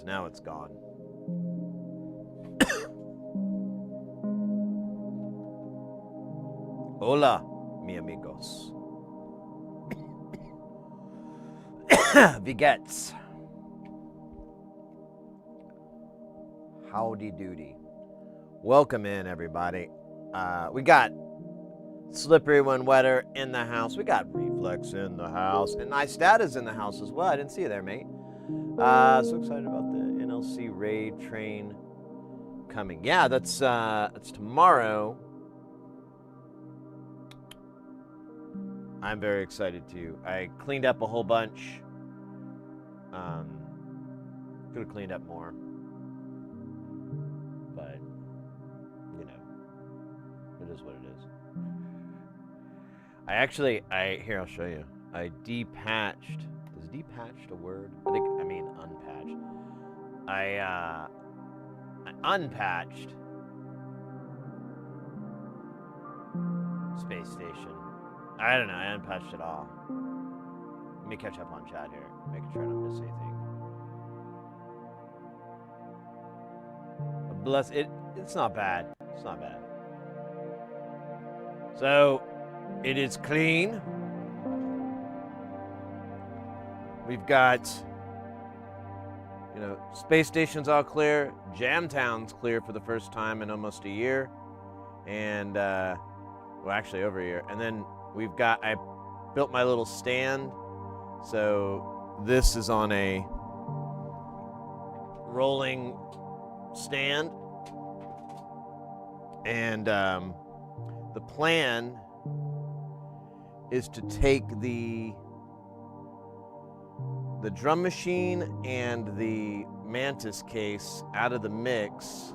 Now it's gone. Hola, mi amigos. Vigets. Howdy doody. Welcome in, everybody. We got Slippery When Wetter in the house. We got Reflex in the house. And Nice Data's in the house as well. I didn't see you there, mate. So excited about the NLC raid train coming. Yeah, that's tomorrow. I'm very excited too. I cleaned up a whole bunch. Could have cleaned up more, but you know, it is what it is. Here, I'll show you. I depatched. Is depatched a word? I mean unpatched. I unpatched Space Station. I don't know. I unpatched it all. Let me catch up on chat here, making sure I don't miss anything. Bless it. It's not bad. It's not bad. So, it is clean. We've got, Space Station's all clear. Jamtown's clear for the first time in almost a year. And, well, actually over a year. And then I built my little stand. So this is on a rolling stand. And the plan is to take the drum machine and the Mantis case out of the mix,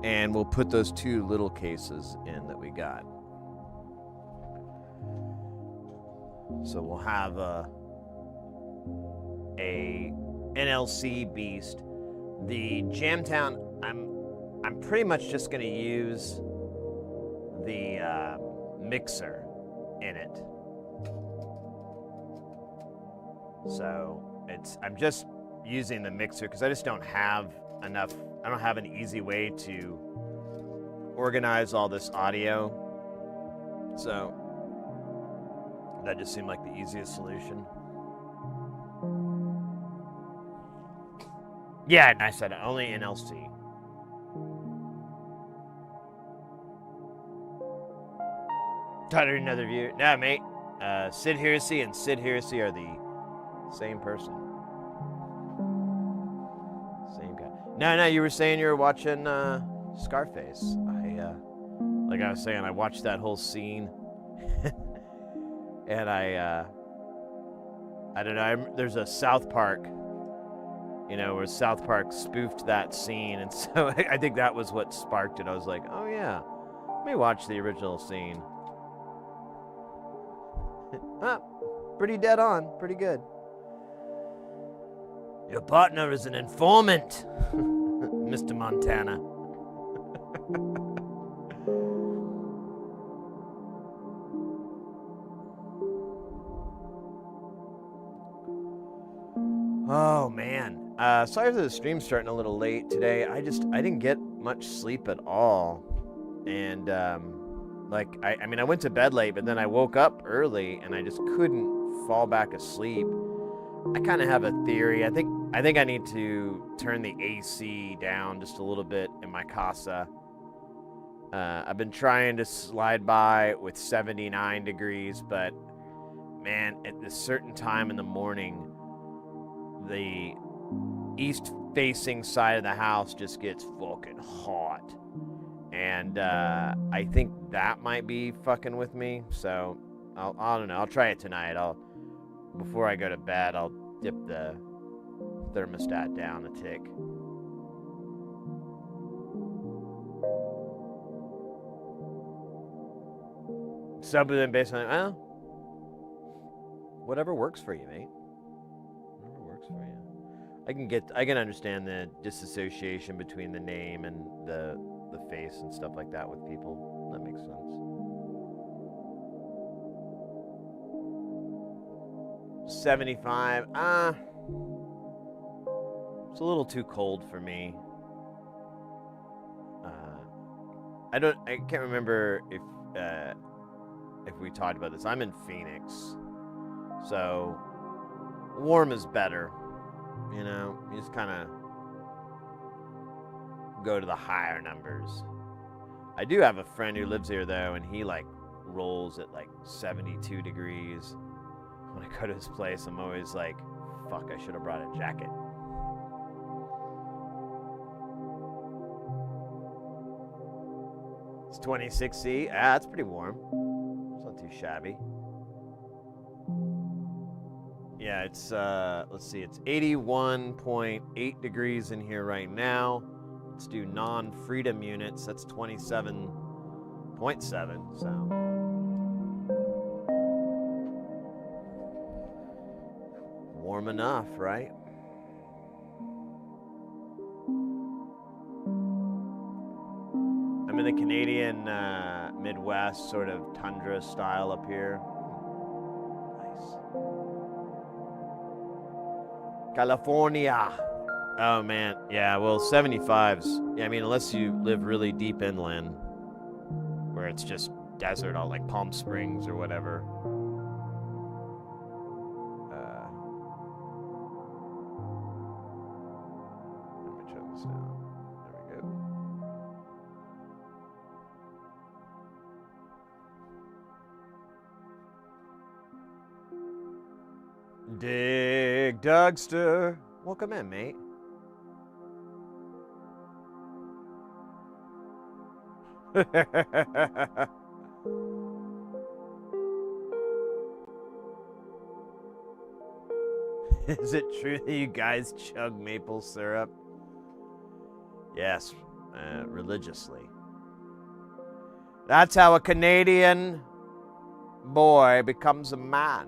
and we'll put those two little cases in that we got. So we'll have a NLC beast. The Jamtown, I'm pretty much just going to use the mixer in it. So I'm just using the mixer because I just don't have enough. I don't have an easy way to organize all this audio. So that just seemed like the easiest solution. Yeah, I said only NLC. Tyler, another view. No, mate. Sid Heresy and Sid Heresy are the same person. Same guy. No, you were saying you were watching Scarface. Like I was saying, I watched that whole scene. And I don't know, there's a South Park, where South Park spoofed that scene. And so I think that was what sparked it. I was like, oh yeah, let me watch the original scene. Pretty dead on, pretty good. Your partner is an informant, Mr. Montana. Oh, man. Sorry for the stream starting a little late today. I didn't get much sleep at all. And, I went to bed late, but then I woke up early and I just couldn't fall back asleep. I kind of have a theory. I think I need to turn the AC down just a little bit in my casa. I've been trying to slide by with 79 degrees, but man, at a certain time in the morning, the east-facing side of the house just gets fucking hot. And I think that might be fucking with me. So I don't know. I'll try it tonight. Before I go to bed, I'll dip the thermostat down a tick. Something based on, whatever works for you, mate. Whatever works for you. I can understand the disassociation between the name and the face and stuff like that with people. That makes sense. 75. It's a little too cold for me. I can't remember if we talked about this. I'm in Phoenix, so warm is better. You know, you just kind of go to the higher numbers. I do have a friend who lives here though, and he like rolls at like 72 degrees. When I go to his place, I'm always like, fuck, I should have brought a jacket. It's 26C. That's pretty warm. It's not too shabby. Yeah, it's, let's see, it's 81.8 degrees in here right now. Let's do non-freedom units. That's 27.7, so. Warm enough, right? I'm in the Canadian Midwest, sort of tundra style up here. Nice. California. Oh man, yeah, well 75s. Yeah, I mean, unless you live really deep inland where it's just desert, all like Palm Springs or whatever. Let me turn this down. There we go. Dig Dugster. Welcome in, mate. Is it true that you guys chug maple syrup? Yes, religiously. That's how a Canadian boy becomes a man.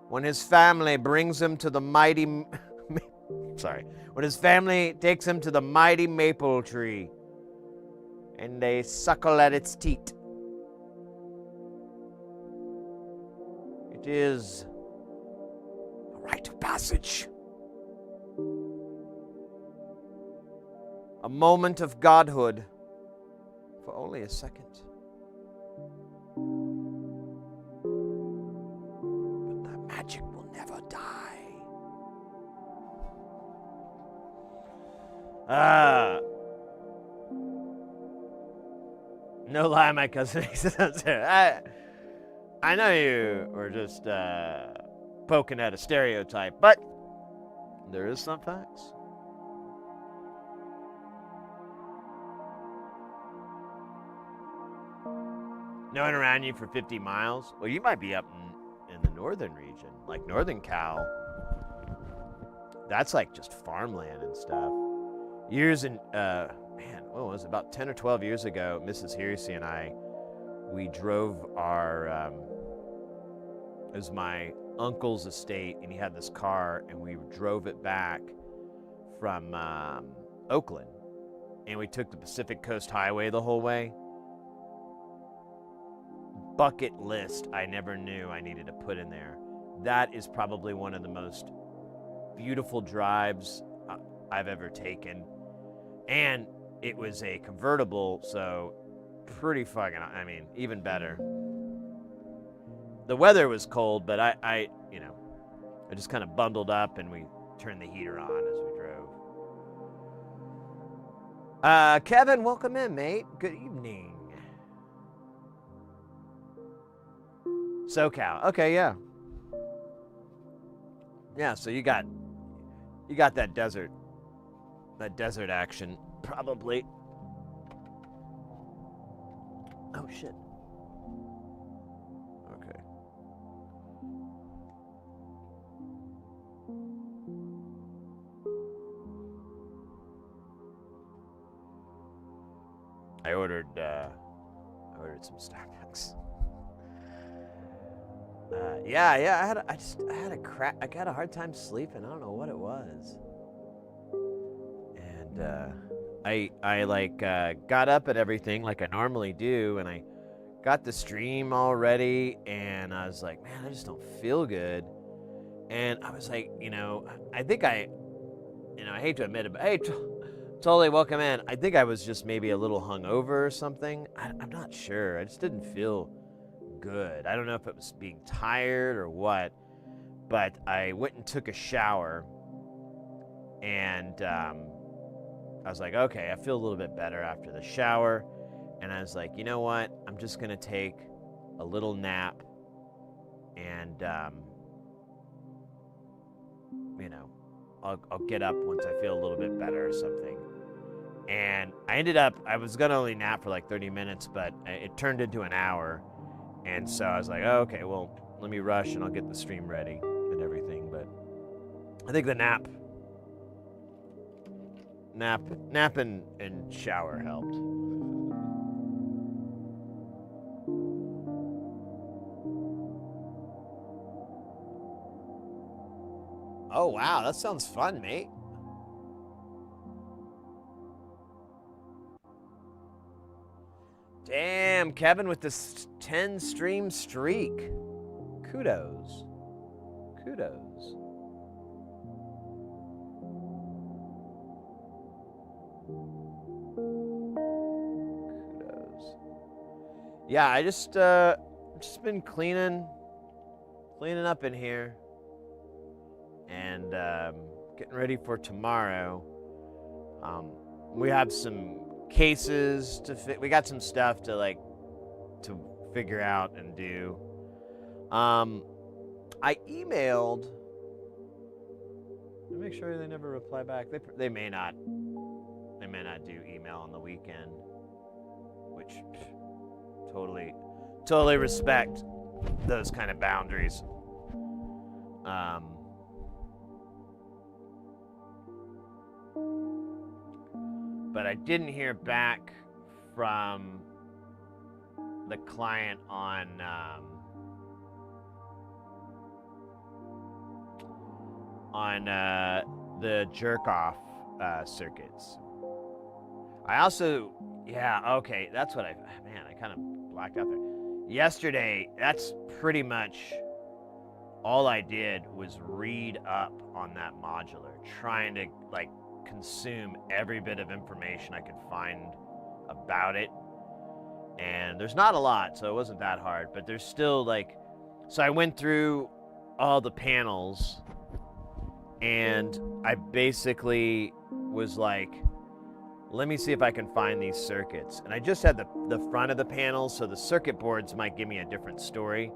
When his family brings him to the mighty... When his family takes him to the mighty maple tree and they suckle at its teat. It is a rite of passage. A moment of godhood for only a second. But that magic will never die. No lie, my cousin makes it sound serious. I know you were just poking at a stereotype, but there is some facts. No one around you for 50 miles? Well, you might be up in the northern region, like Northern Cal. That's like just farmland and stuff. Years in, man, what was it, about 10 or 12 years ago, Mrs. Hearsey and I, we drove our, it was my uncle's estate, and he had this car, and we drove it back from Oakland, and we took the Pacific Coast Highway the whole way. Bucket list I never knew I needed to put in there. That is probably one of the most beautiful drives I've ever taken. And it was a convertible, so pretty fucking, I mean, even better. The weather was cold, but I just kind of bundled up and we turned the heater on as we drove. Kevin, welcome in, mate. Good evening. SoCal. Okay, yeah. Yeah, so you got that desert action, probably. Oh shit. Okay. I ordered some Starbucks. Yeah. I had a hard time sleeping. I don't know what it was. And I got up at everything like I normally do, and I got the stream all ready, and I was like, man, I just don't feel good. And I was like, I think I hate to admit it, but hey, totally welcome in. I think I was just maybe a little hungover or something. I'm not sure. I just didn't feel good. I don't know if it was being tired or what, but I went and took a shower, and I was like, okay, I feel a little bit better after the shower. And I was like, you know what? I'm just going to take a little nap, and, I'll get up once I feel a little bit better or something. And I was going to only nap for like 30 minutes, but it turned into an hour. And so I was like, oh, okay, well, let me rush and I'll get the stream ready and everything. But I think the nap and shower helped. Oh, wow, that sounds fun, mate. Damn, Kevin with this 10 stream streak. Kudos. Kudos. Yeah, I just been cleaning up in here, and getting ready for tomorrow. We have some cases to fit. We got some stuff to figure out and do. I emailed. Make sure they never reply back. They may not. They may not do email on the weekend, which totally respect those kind of boundaries. But I didn't hear back from the client on the jerk-off circuits. I also, okay, that's what I kind of blacked out there. Yesterday, that's pretty much all I did was read up on that modular, trying to consume every bit of information I could find about it. And there's not a lot, so it wasn't that hard, but there's still so I went through all the panels, and I basically was like, let me see if I can find these circuits. And I just had the front of the panels, so the circuit boards might give me a different story.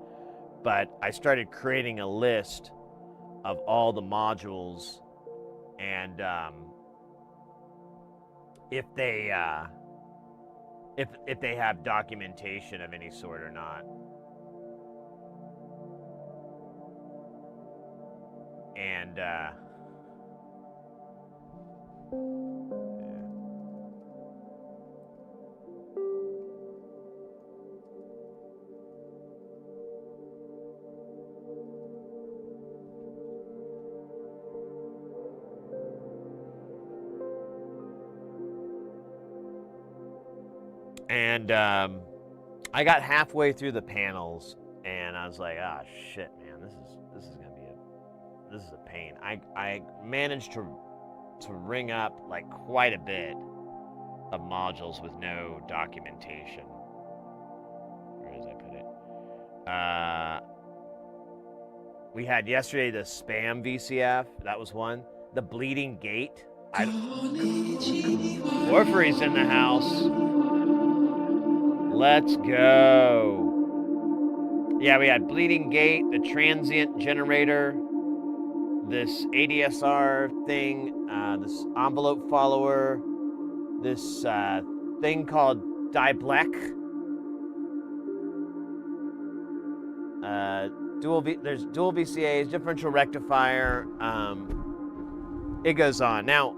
But I started creating a list of all the modules, and if they have documentation of any sort or not. And I got halfway through the panels, and I was like, ah, shit, man, this is gonna be a pain. I managed to ring up quite a bit of modules with no documentation. Where did I put it? We had yesterday the spam VCF. That was one. The bleeding gate. Orphery's in the house. Let's go. Yeah, we had bleeding gate, the transient generator, this ADSR thing, this envelope follower, this thing called Dieblech. There's dual VCAs, differential rectifier. It goes on. Now,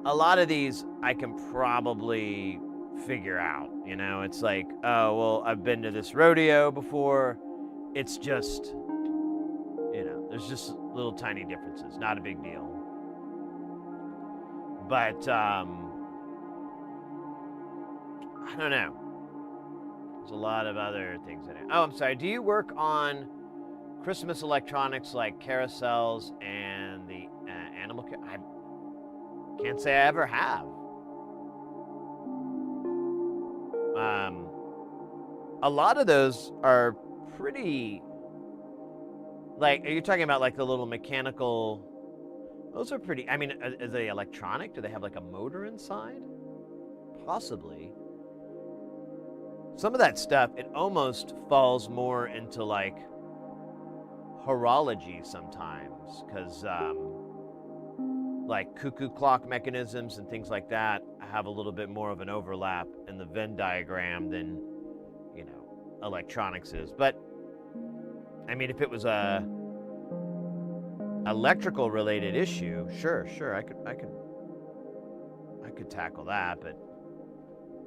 a lot of these I can probably figure out. It's like, oh, well, I've been to this rodeo before. It's just, there's just little tiny differences. Not a big deal. But, I don't know. There's a lot of other things in it. Oh, I'm sorry. Do you work on Christmas electronics like carousels and the animal? I can't say I ever have. A lot of those are pretty. Like, are you talking about like the little mechanical? Those are pretty. I mean, are they electronic? Do they have like a motor inside? Possibly. Some of that stuff, it almost falls more into like horology sometimes, because like cuckoo clock mechanisms and things like that have a little bit more of an overlap in the Venn diagram than, you know, electronics is. But I mean, if it was a electrical related issue, sure, I could tackle that, but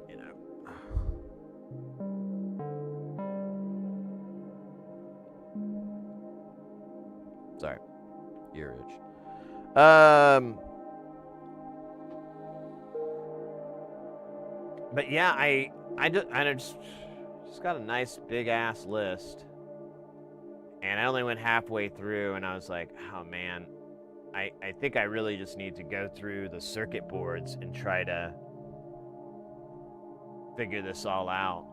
you know. Sorry, ear itch. But yeah, I just got a nice big ass list, and I only went halfway through, and I was like, oh man, I think I really just need to go through the circuit boards and try to figure this all out.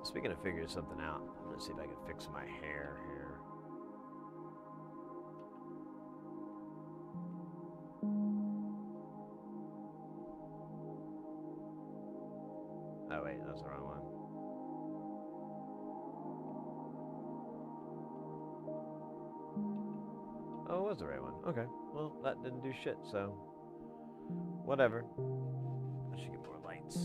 Speaking of figuring something out, I'm gonna see if I can fix my hair here. Oh wait, that's the wrong one. Oh, it was the right one. Okay, well, that didn't do shit, so whatever. I should get more lights.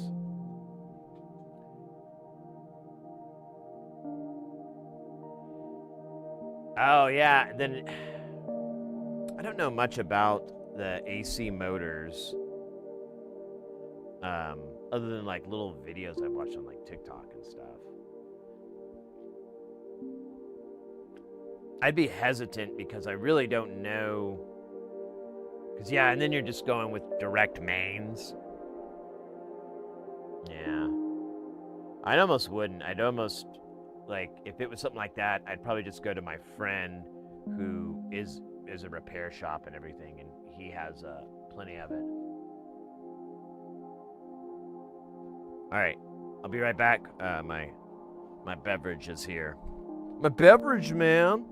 Oh yeah, then I don't know much about the AC motors, other than like little videos I've watched on like TikTok and stuff. I'd be hesitant because I really don't know. Because yeah, and then you're just going with direct mains. Yeah, I almost wouldn't. I'd almost, like, if it was something like that, I'd probably just go to my friend who is a repair shop and everything, and he has plenty of it. All right, I'll be right back. My beverage is here. My beverage, man.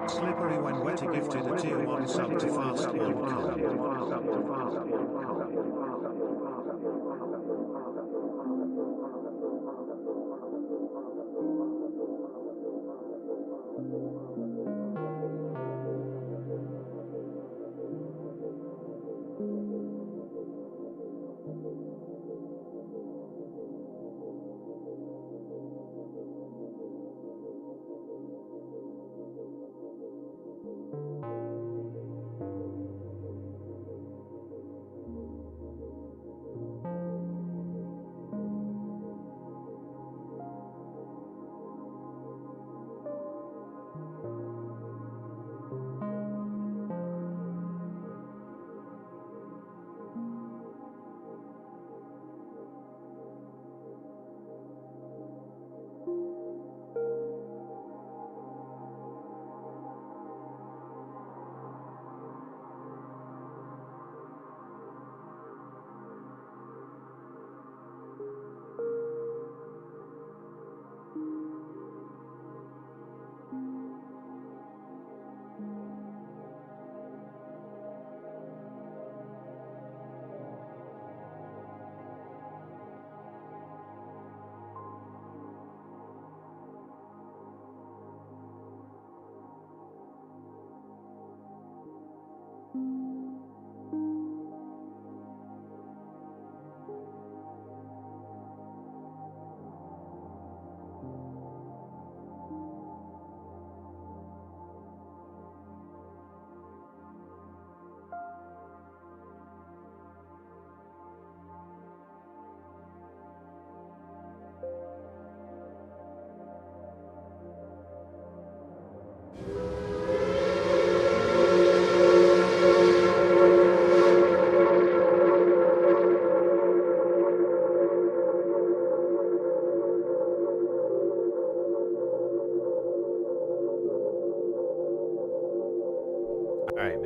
Slippery when wet gifted a tier 1 sub to fast one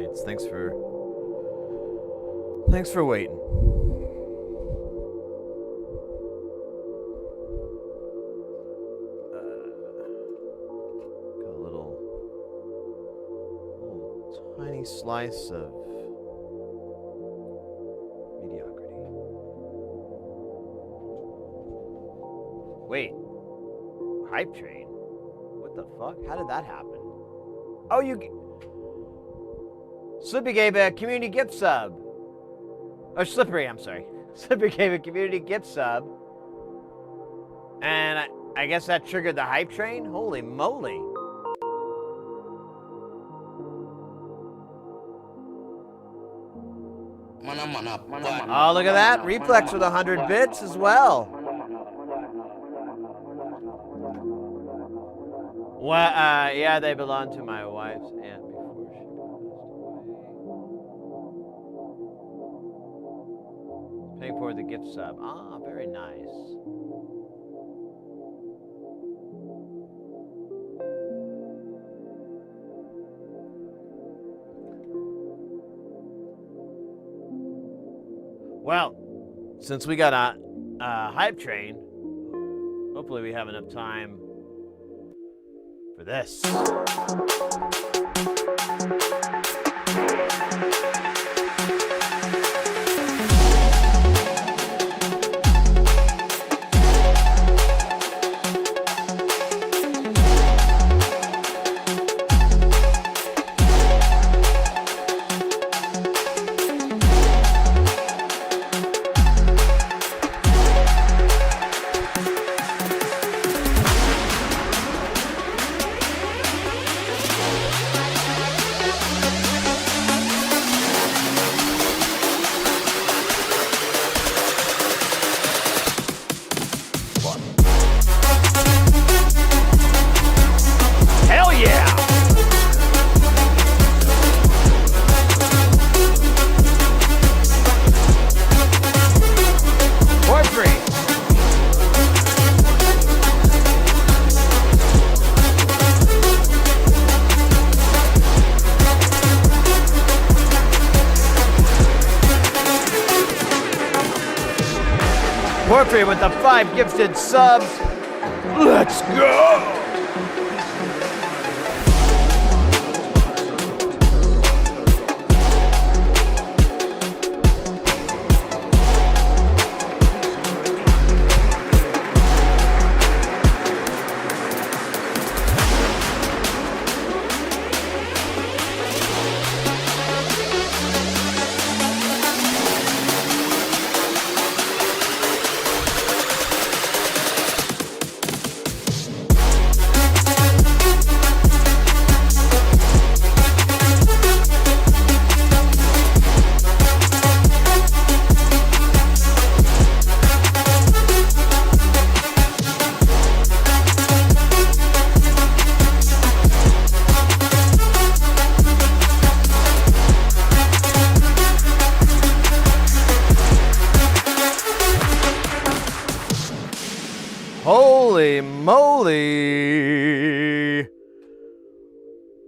Lights. Thanks for waiting. Got a little tiny slice of mediocrity. Wait, hype train? What the fuck? How did that happen? Oh, Slippy gave a community gift sub. Oh, Slippery, I'm sorry. Slippery gave a community gift sub. And I guess that triggered the hype train? Holy moly. Oh, look at that. Reflex with 100 bits as well. Well, yeah, they belong to my wife's aunt before she passed away. Paying for the gift sub. Ah, very nice. Well, since we got a hype train, hopefully we have enough time for this. Porphyry with the 5 gifted subs. Let's go! Holy moly!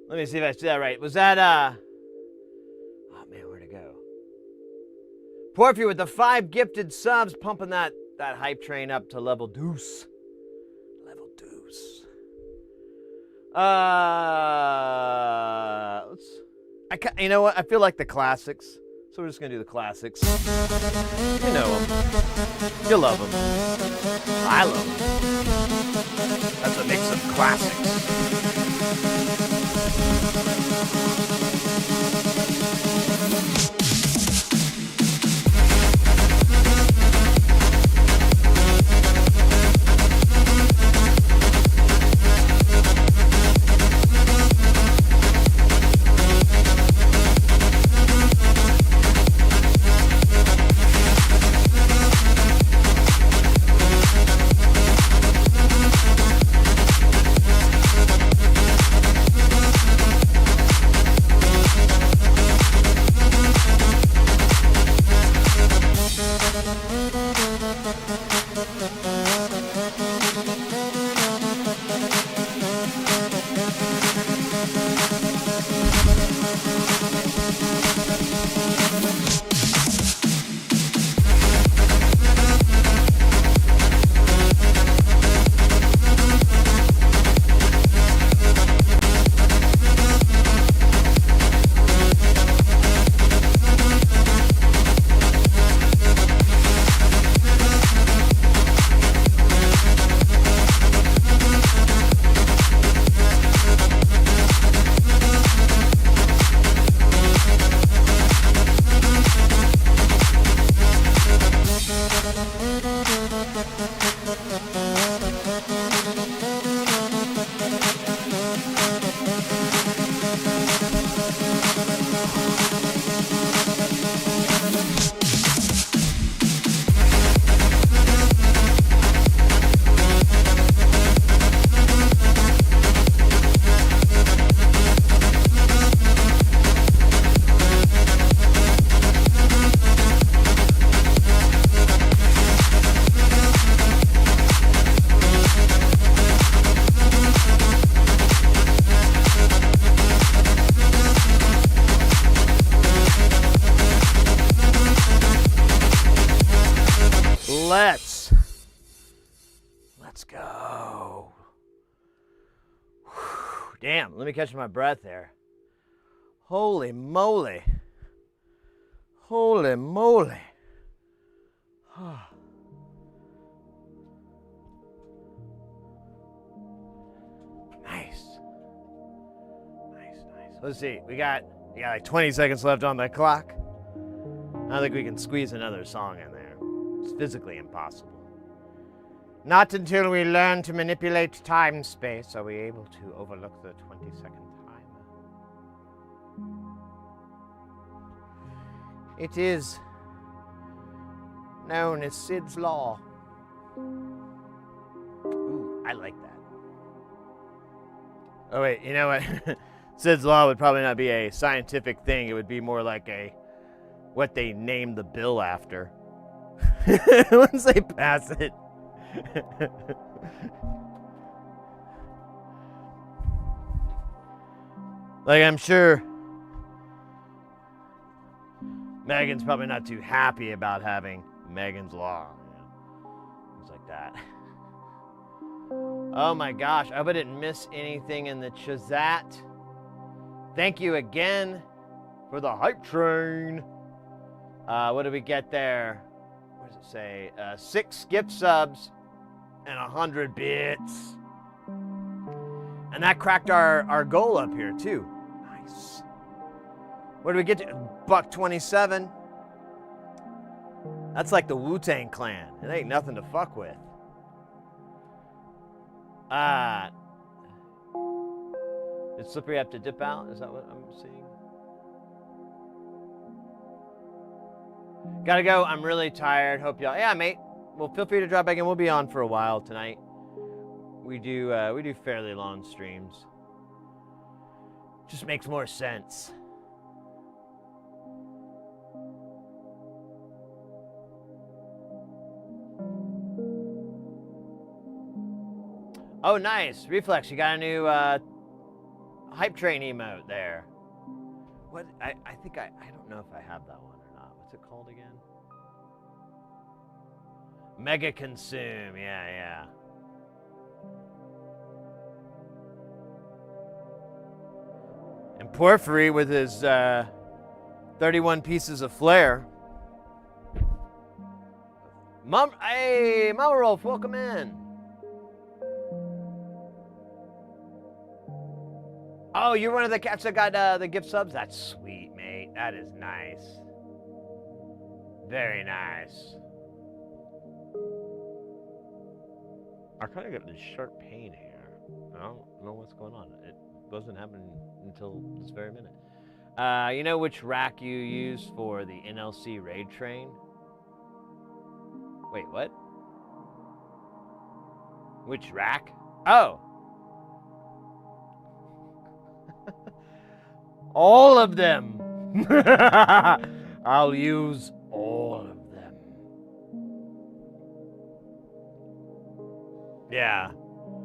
Let me see if I see that right. Was that, oh man, where'd it go? Porphyry with the 5 gifted subs, pumping that hype train up to level deuce. Level deuce. You know what? I feel like the classics. So we're just gonna do the classics. You know them. You love them. I love them. That's what makes them classics. Let's go. Whew. Damn, let me catch my breath there. Holy moly. Holy moly. Nice. Nice. Let's see. We got like 20 seconds left on the clock. I don't think we can squeeze another song in there. It's physically impossible. Not until we learn to manipulate time and space are we able to overlook the 20-second timer. It is known as Sid's Law. Ooh, I like that. Oh wait, you know what? Sid's Law would probably not be a scientific thing. It would be more like what they named the bill after. Once they pass it. Like, I'm sure Megan's probably not too happy about having Megan's Law. Things like that. Oh my gosh, I hope I didn't miss anything in the chat. Thank you again for the hype train. What did we get there? What does it say? 6 gift subs and 100 bits. And that cracked our goal up here too. Nice. What did we get to? $1.27. That's like the Wu-Tang Clan. It ain't nothing to fuck with. Did Slippery have to dip out? Is that what I'm seeing? Gotta go. I'm really tired. Hope y'all. Yeah, mate. Well, feel free to drop back in. We'll be on for a while tonight. We do fairly long streams. Just makes more sense. Oh, nice. Reflex, you got a new hype train emote there. What? I think I don't know if I have that one or not. What's it called again? Mega Consume. Yeah. And Porphyry with his 31 pieces of flair. Hey, Mama Rolf, welcome in. Oh, you're one of the cats that got the gift subs? That's sweet, mate. That is nice. Very nice. I kind of got this sharp pain here. I don't know what's going on. It wasn't happening until this very minute. You know which rack you use for the NLC raid train? Wait, what? Which rack? Oh! All of them! I'll use all of them. Yeah.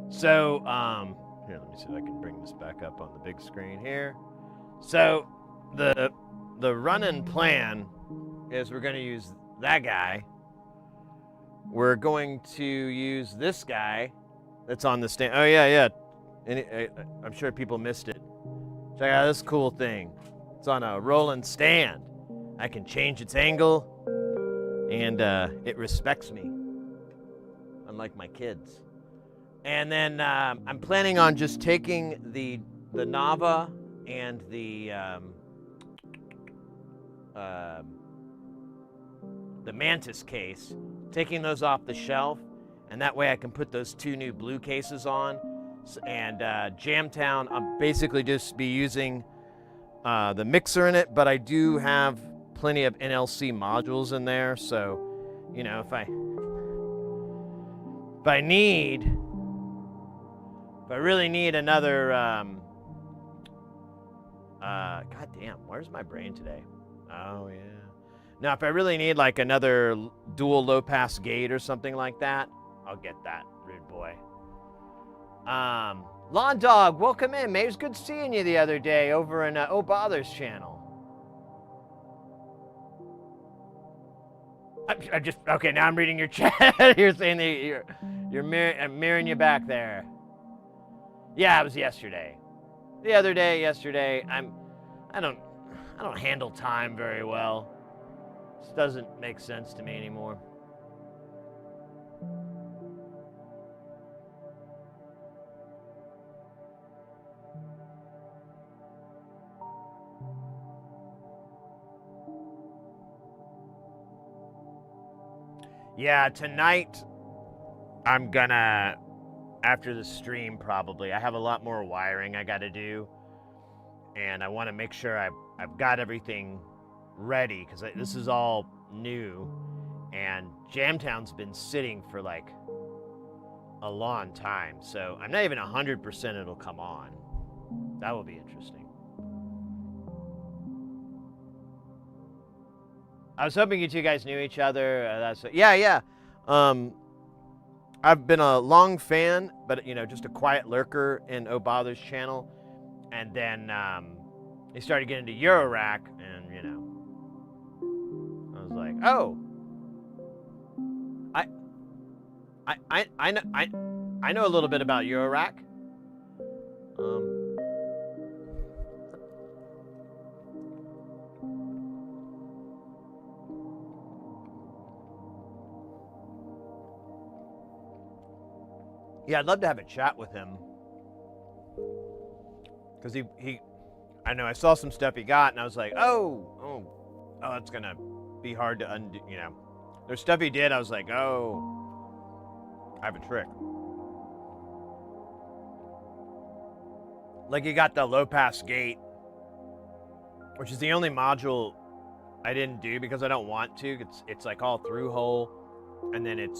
So, here, let me see if I can bring this back up on the big screen here. So, the running plan is we're going to use that guy. We're going to use this guy that's on the stand. Oh, yeah. I'm sure people missed it. Check out this cool thing. It's on a rolling stand. I can change its angle, and it respects me, unlike my kids. And then I'm planning on just taking the Nava and the Mantis case, taking those off the shelf, and that way I can put those 2 new blue cases on. And Jamtown, I'll basically just be using the mixer in it, but I do have plenty of NLC modules in there, so, you know, if I really need another, God damn, where's my brain today? Oh, yeah. Now, if I really need like another dual low-pass gate or something like that, I'll get that, rude boy. Lawn Dog, welcome in, mate. It was good seeing you the other day over in Oh Bother's channel. I just, okay, now I'm reading your chat. You're saying that I'm mirroring you back there. Yeah, it was yesterday. The other day, yesterday. I don't handle time very well. This doesn't make sense to me anymore. Yeah, tonight I'm gonna, after the stream probably, I have a lot more wiring I gotta do, and I want to make sure I've got everything ready, because this is all new, and Jamtown's been sitting for like a long time, so I'm not even 100% it'll come on. That will be interesting. I was hoping you two guys knew each other. Yeah. I've been a long fan, but, you know, just a quiet lurker in Oh Bother's channel. And then he started getting into Eurorack, and, you know, I was like, oh, I know a little bit about Eurorack. Yeah, I'd love to have a chat with him, because he I know I saw some stuff he got, and I was like, oh, that's gonna be hard to undo. You know, there's stuff he did. I was like, oh, I have a trick. Like, he got the low pass gate, which is the only module I didn't do because I don't want to. It's like all through hole, and then it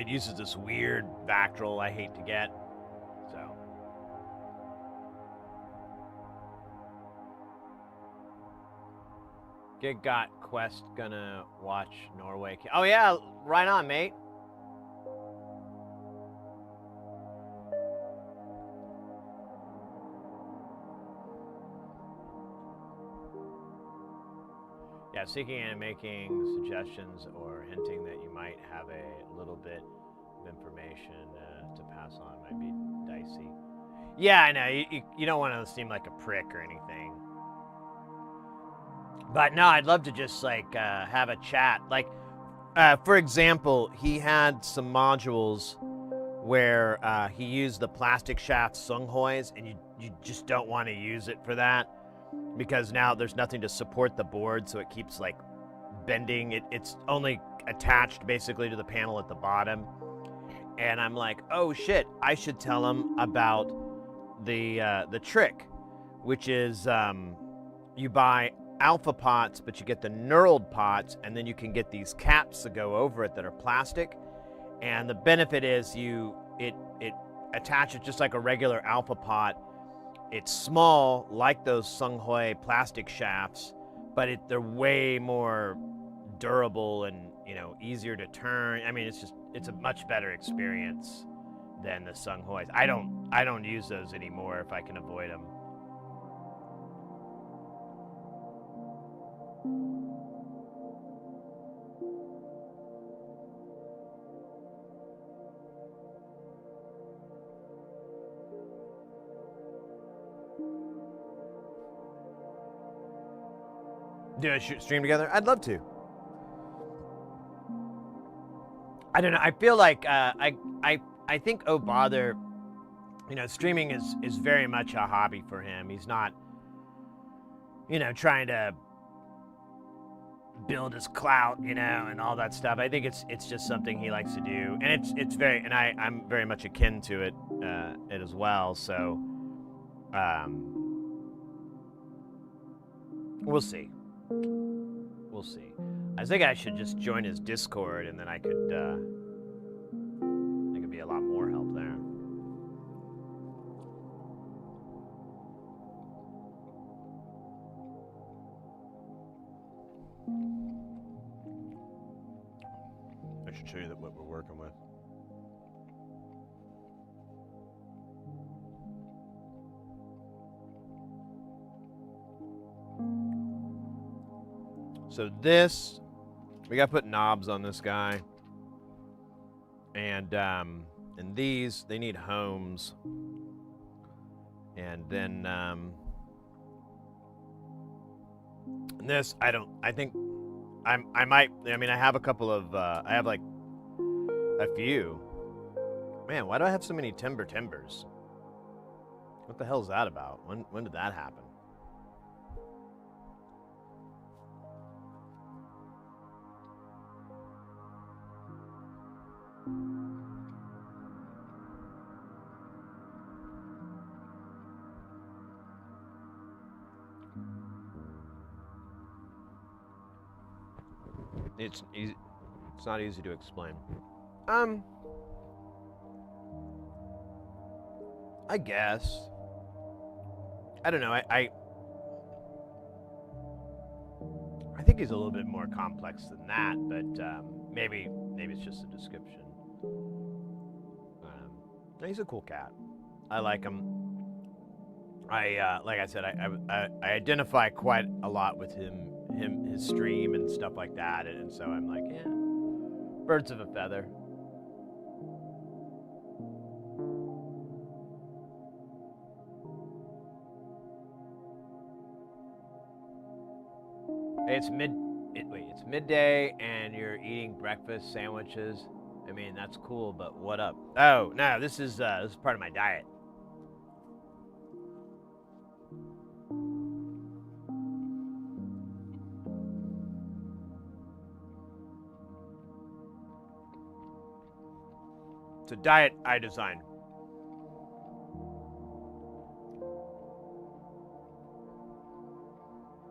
uses this weird Vactrol I hate to get, so. Gig got Quest gonna watch Norway. Oh yeah, right on, mate. Yeah, seeking and making suggestions or hinting that you might have a little bit of information to pass on might be dicey. Yeah, I know. You don't want to seem like a prick or anything. But no, I'd love to just like have a chat. Like, for example, he had some modules where he used the plastic shaft Sunghois, and you just don't want to use it for that, because now there's nothing to support the board, so it keeps like bending. It's only attached basically to the panel at the bottom. And I'm like, oh shit, I should tell him about the trick, which is you buy alpha pots, but you get the knurled pots, and then you can get these caps that go over it that are plastic. And the benefit is it attaches just like a regular alpha pot. It's small, like those Sunghoi plastic shafts, but they're way more durable and, you know, easier to turn. I mean, it's a much better experience than the Sunghois. I don't use those anymore if I can avoid them. Do a stream together? I'd love to. I don't know. I feel like I think Oh Bother, you know, streaming is very much a hobby for him. He's not, you know, trying to build his clout, you know, and all that stuff. I think it's just something he likes to do, and it's very, and I'm very much akin to it as well. So, we'll see. We'll see. I think I should just join his Discord, and then I could be a lot more help there. I should show you what we're working with. So this, we got to put knobs on this guy, and these, they need homes, and then and this, I think I might, I mean, I have a couple of, I have like a few. Man, why do I have so many timbers? What the hell is that about? When did that happen? It's easy. It's not easy to explain. I guess. I don't know. I think he's a little bit more complex than that, but maybe it's just a description. He's a cool cat. I like him. Like I said, I identify quite a lot with his stream and stuff like that, and so I'm like, yeah, birds of a feather. Hey, it's midday, and you're eating breakfast sandwiches. I mean, that's cool, but what up? Oh no, this is part of my diet. It's a diet I designed.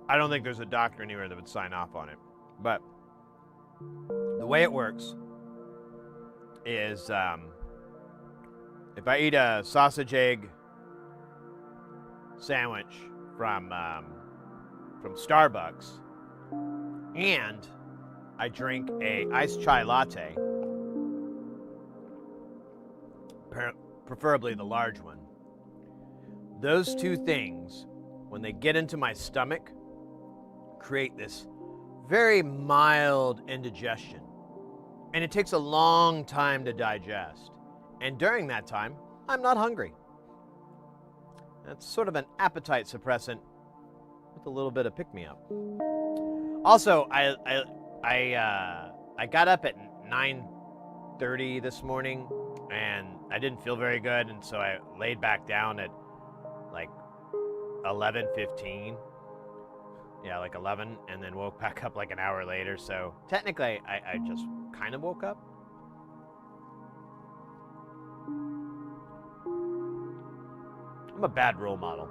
I don't think there's a doctor anywhere that would sign off on it. But the way it works is if I eat a sausage egg sandwich from Starbucks and I drink a iced chai latte, preferably the large one, those two things, when they get into my stomach, create this very mild indigestion, and it takes a long time to digest, and during that time I'm not hungry. That's sort of an appetite suppressant with a little bit of pick-me-up. Also, I got up at 9:30 this morning, and I didn't feel very good, and so I laid back down at like 11:15. Yeah, like 11, and then woke back up like an hour later. So technically, I just kind of woke up. I'm a bad role model.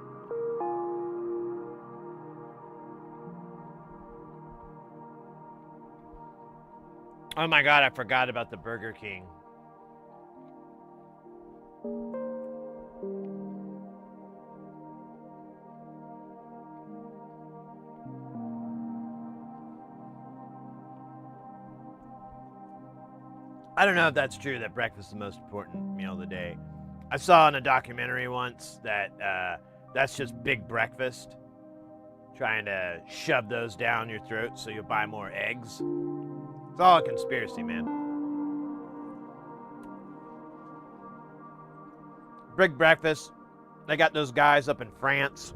Oh my God, I forgot about the Burger King. I don't know if that's true, that breakfast is the most important meal of the day. I saw in a documentary once that that's just big breakfast, trying to shove those down your throat so you'll buy more eggs. It's all a conspiracy, man. Big breakfast. They got those guys up in France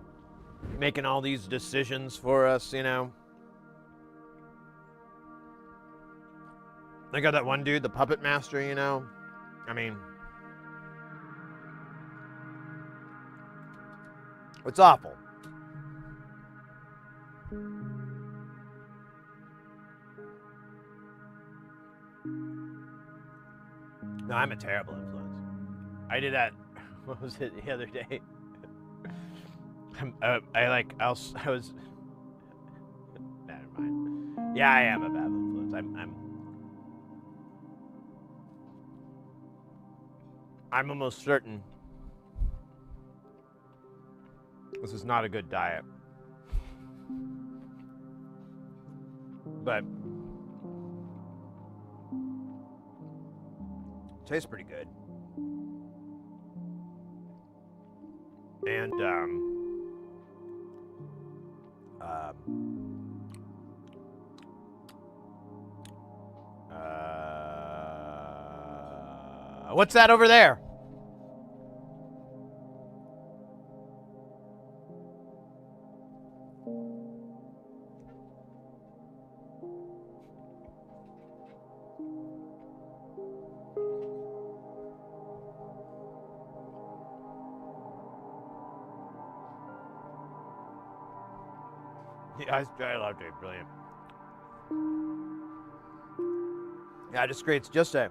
making all these decisions for us, you know. They got that one dude, the puppet master, you know. I mean, it's awful. No, I'm a terrible influence. I did that. What was it the other day? I was. Never mind. Yeah, I am a bad influence. I'm almost certain this is not a good diet. But it tastes pretty good. And what's that over there? Yeah, I love it. Brilliant. Yeah, it just creates just a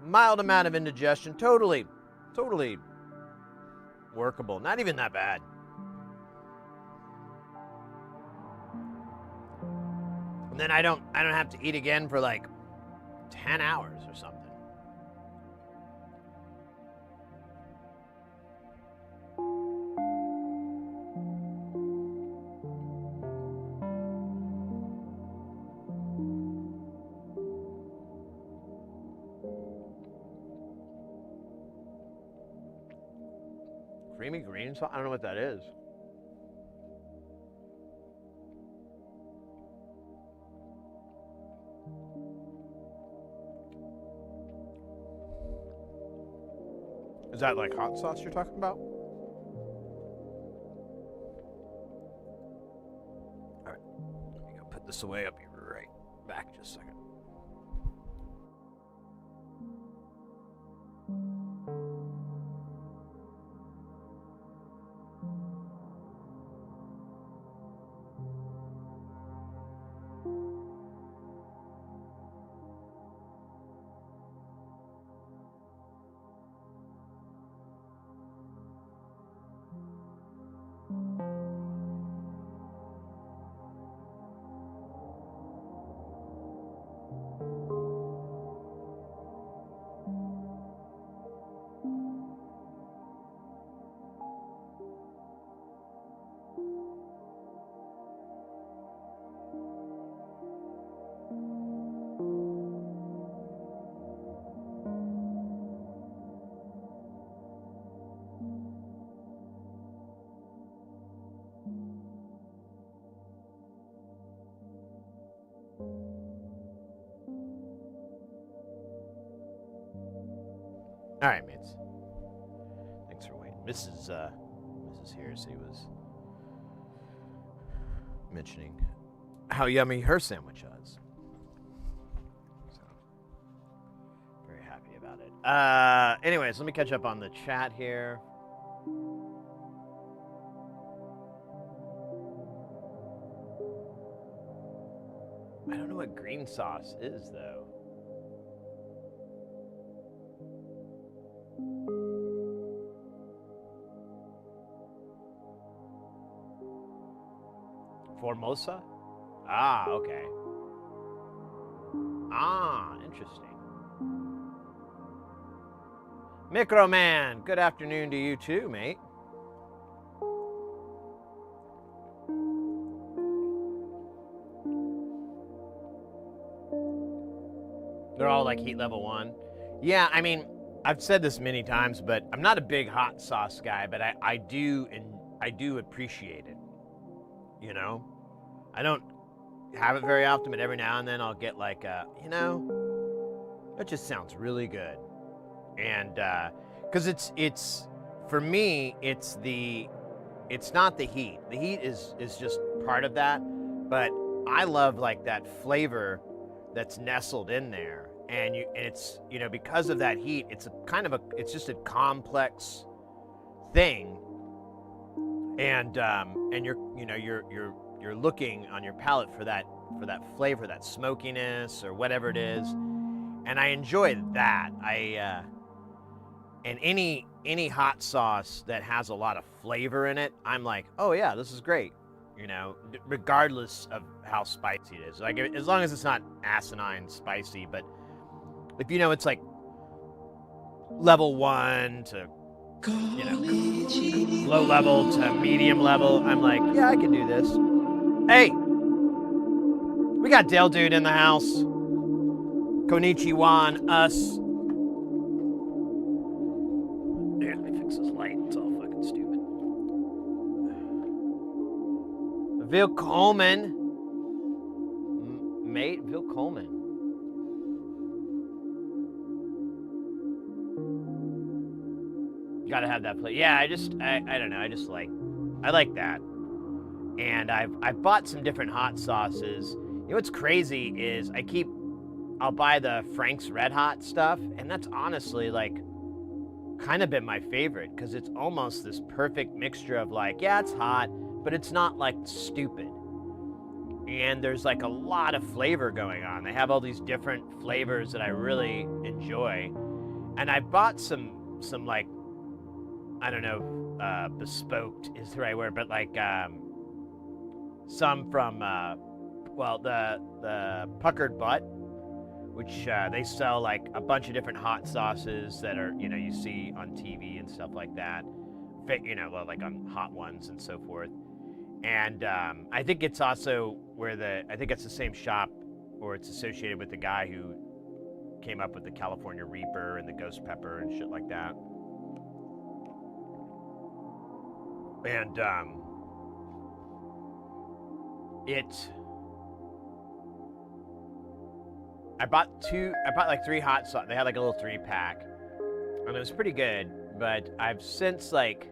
mild amount of indigestion. Totally workable. Not even that bad. And then I don't have to eat again for like 10 hours or something. Creamy green sauce? I don't know what that is. Is that like hot sauce you're talking about? All right, let me go put this away. I'll be right back just a second. All right, mates. Thanks for waiting. Mrs. Hearsay was mentioning how yummy her sandwich was. So, very happy about it. Anyways, let me catch up on the chat here. I don't know what green sauce is, though. Formosa? Ah, okay. Ah, interesting. Microman, good afternoon to you too, mate. They're all like heat level 1. Yeah, I mean, I've said this many times, but I'm not a big hot sauce guy, but I do appreciate it. You know? I don't have it very often, but every now and then I'll get like that just sounds really good. And because it's for me, it's not the heat. The heat is just part of that, but I love like that flavor that's nestled in there. And it's because of that heat, it's it's just a complex thing. And you're looking on your palate for that flavor, that smokiness or whatever it is, and I enjoy that. And any hot sauce that has a lot of flavor in it, I'm like, oh yeah, this is great. You know, regardless of how spicy it is. Like, as long as it's not asinine spicy, but if you know it's like level 1 to, you know, low level to medium level, I'm like, yeah, I can do this. Hey, we got Dale Dude in the house. Konnichiwa, us. Here, let me fix this light. It's all fucking stupid. Willkommen. Mate, willkommen. Gotta have that play. Yeah, I don't know. I like that. And I've bought some different hot sauces. You know what's crazy is I'll buy the Frank's Red Hot stuff, and that's honestly like kind of been my favorite because it's almost this perfect mixture of like, yeah, it's hot, but it's not like stupid. And there's like a lot of flavor going on. They have all these different flavors that I really enjoy. And I bought some like, I don't know, bespoked is the right word, but like some from, the Puckered Butt, which they sell like a bunch of different hot sauces that are, you know, you see on TV and stuff like that, you know, like on Hot Ones and so forth. And I think it's also I think it's the same shop, or it's associated with the guy who came up with the California Reaper and the Ghost Pepper and shit like that. And I bought like 3 hot sauce. They had like a little 3-pack, and it was pretty good. But I've since like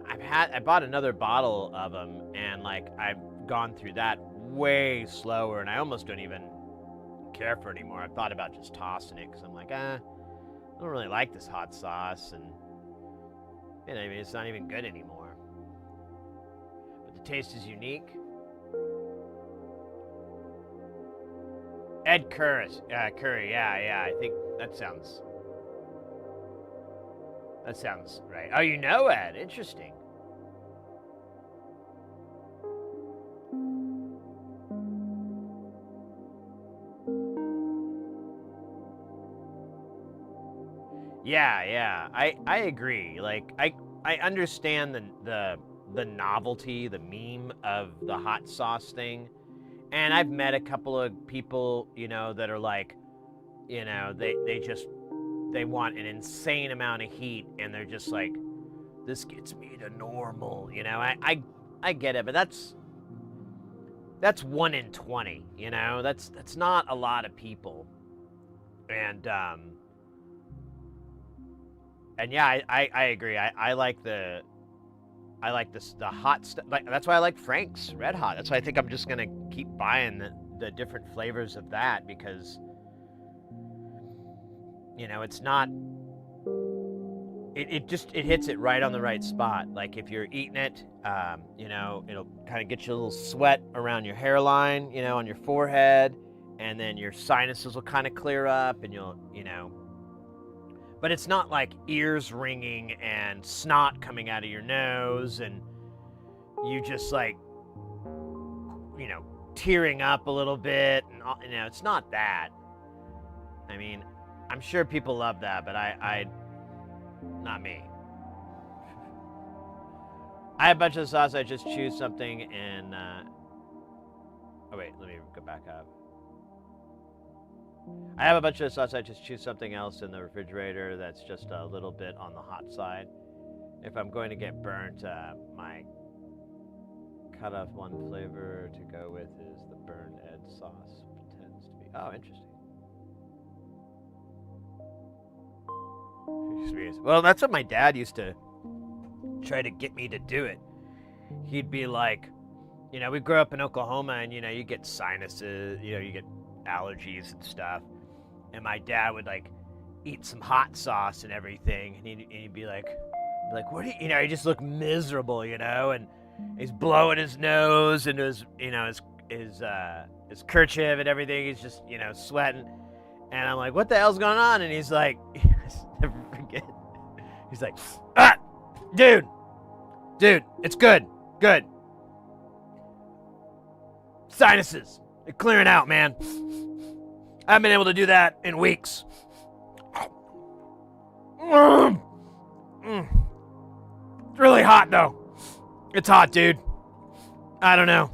I bought another bottle of them, and like I've gone through that way slower, and I almost don't even care for it anymore. I've thought about just tossing it because I'm like, I don't really like this hot sauce, and you know, I mean, it's not even good anymore. But the taste is unique. Ed Curry, yeah, I think that sounds right. Oh, you know Ed, interesting. Yeah, I agree. Like, I understand the novelty, the meme of the hot sauce thing. And I've met a couple of people, you know, that are like, you know, they want an insane amount of heat, and they're just like, this gets me to normal, you know. I get it, but that's 1 in 20, you know. That's not a lot of people. And yeah, I agree. I like the hot stuff. Like, that's why I like Frank's Red Hot. That's why I think I'm just gonna keep buying the different flavors of that, because, you know, it's not. It hits it right on the right spot. Like, if you're eating it, you know, it'll kind of get you a little sweat around your hairline, you know, on your forehead, and then your sinuses will kind of clear up, and you'll, you know. But it's not like ears ringing and snot coming out of your nose, and you just like, you know, tearing up a little bit, and you know, it's not that. I mean, I'm sure people love that, but I not me. I have a bunch of sauce. I just choose something, and oh wait, let me go back up. I have a bunch of sauce. I just choose something else in the refrigerator that's just a little bit on the hot side. If I'm going to get burnt, my cut off one flavor to go with is the burned Ed sauce. Tends to be. Oh, interesting. Well, that's what my dad used to try to get me to do it. He'd be like, you know, we grew up in Oklahoma, and, you know, you get sinuses, you know, you get allergies and stuff. And my dad would like eat some hot sauce and everything, and he'd be like, what do you know, he just looked miserable, you know, and he's blowing his nose and his, you know, his kerchief and everything. He's just, you know, sweating. And I'm like, what the hell's going on? And he's like, never forget. He's like, ah, dude, it's good. Sinuses, they're clearing out, man. I haven't been able to do that in weeks. It's really hot, though. It's hot, dude. I don't know.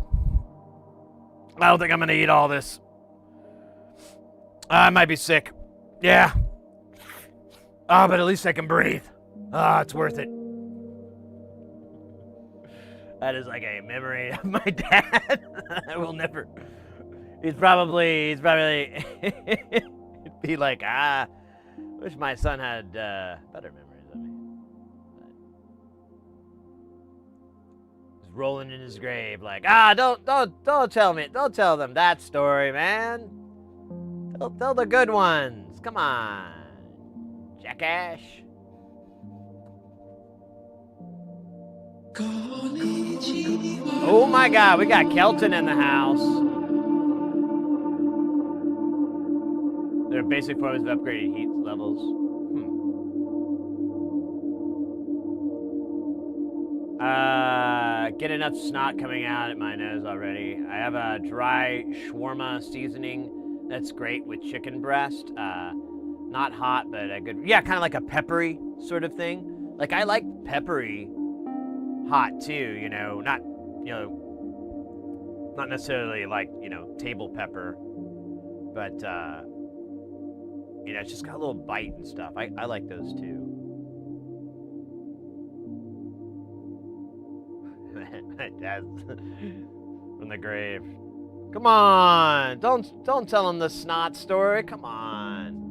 I don't think I'm gonna eat all this. I might be sick. Yeah. But at least I can breathe. It's worth it. That is like a memory of my dad. I will never. He's probably be like, wish my son had better memories of me. He's rolling in his grave like, don't tell them that story, man. Tell the good ones. Come on, jackass. Oh my God, we got Kelton in the house. There are basic forms of upgraded heat levels. Get enough snot coming out at my nose already. I have a dry shawarma seasoning that's great with chicken breast. Not hot, but a good, yeah, kind of like a peppery sort of thing. Like I like peppery hot too, not necessarily like, table pepper, but it's just got a little bite and stuff. I like those too. My dad's from the grave. Come on, don't tell him the snot story. Come on.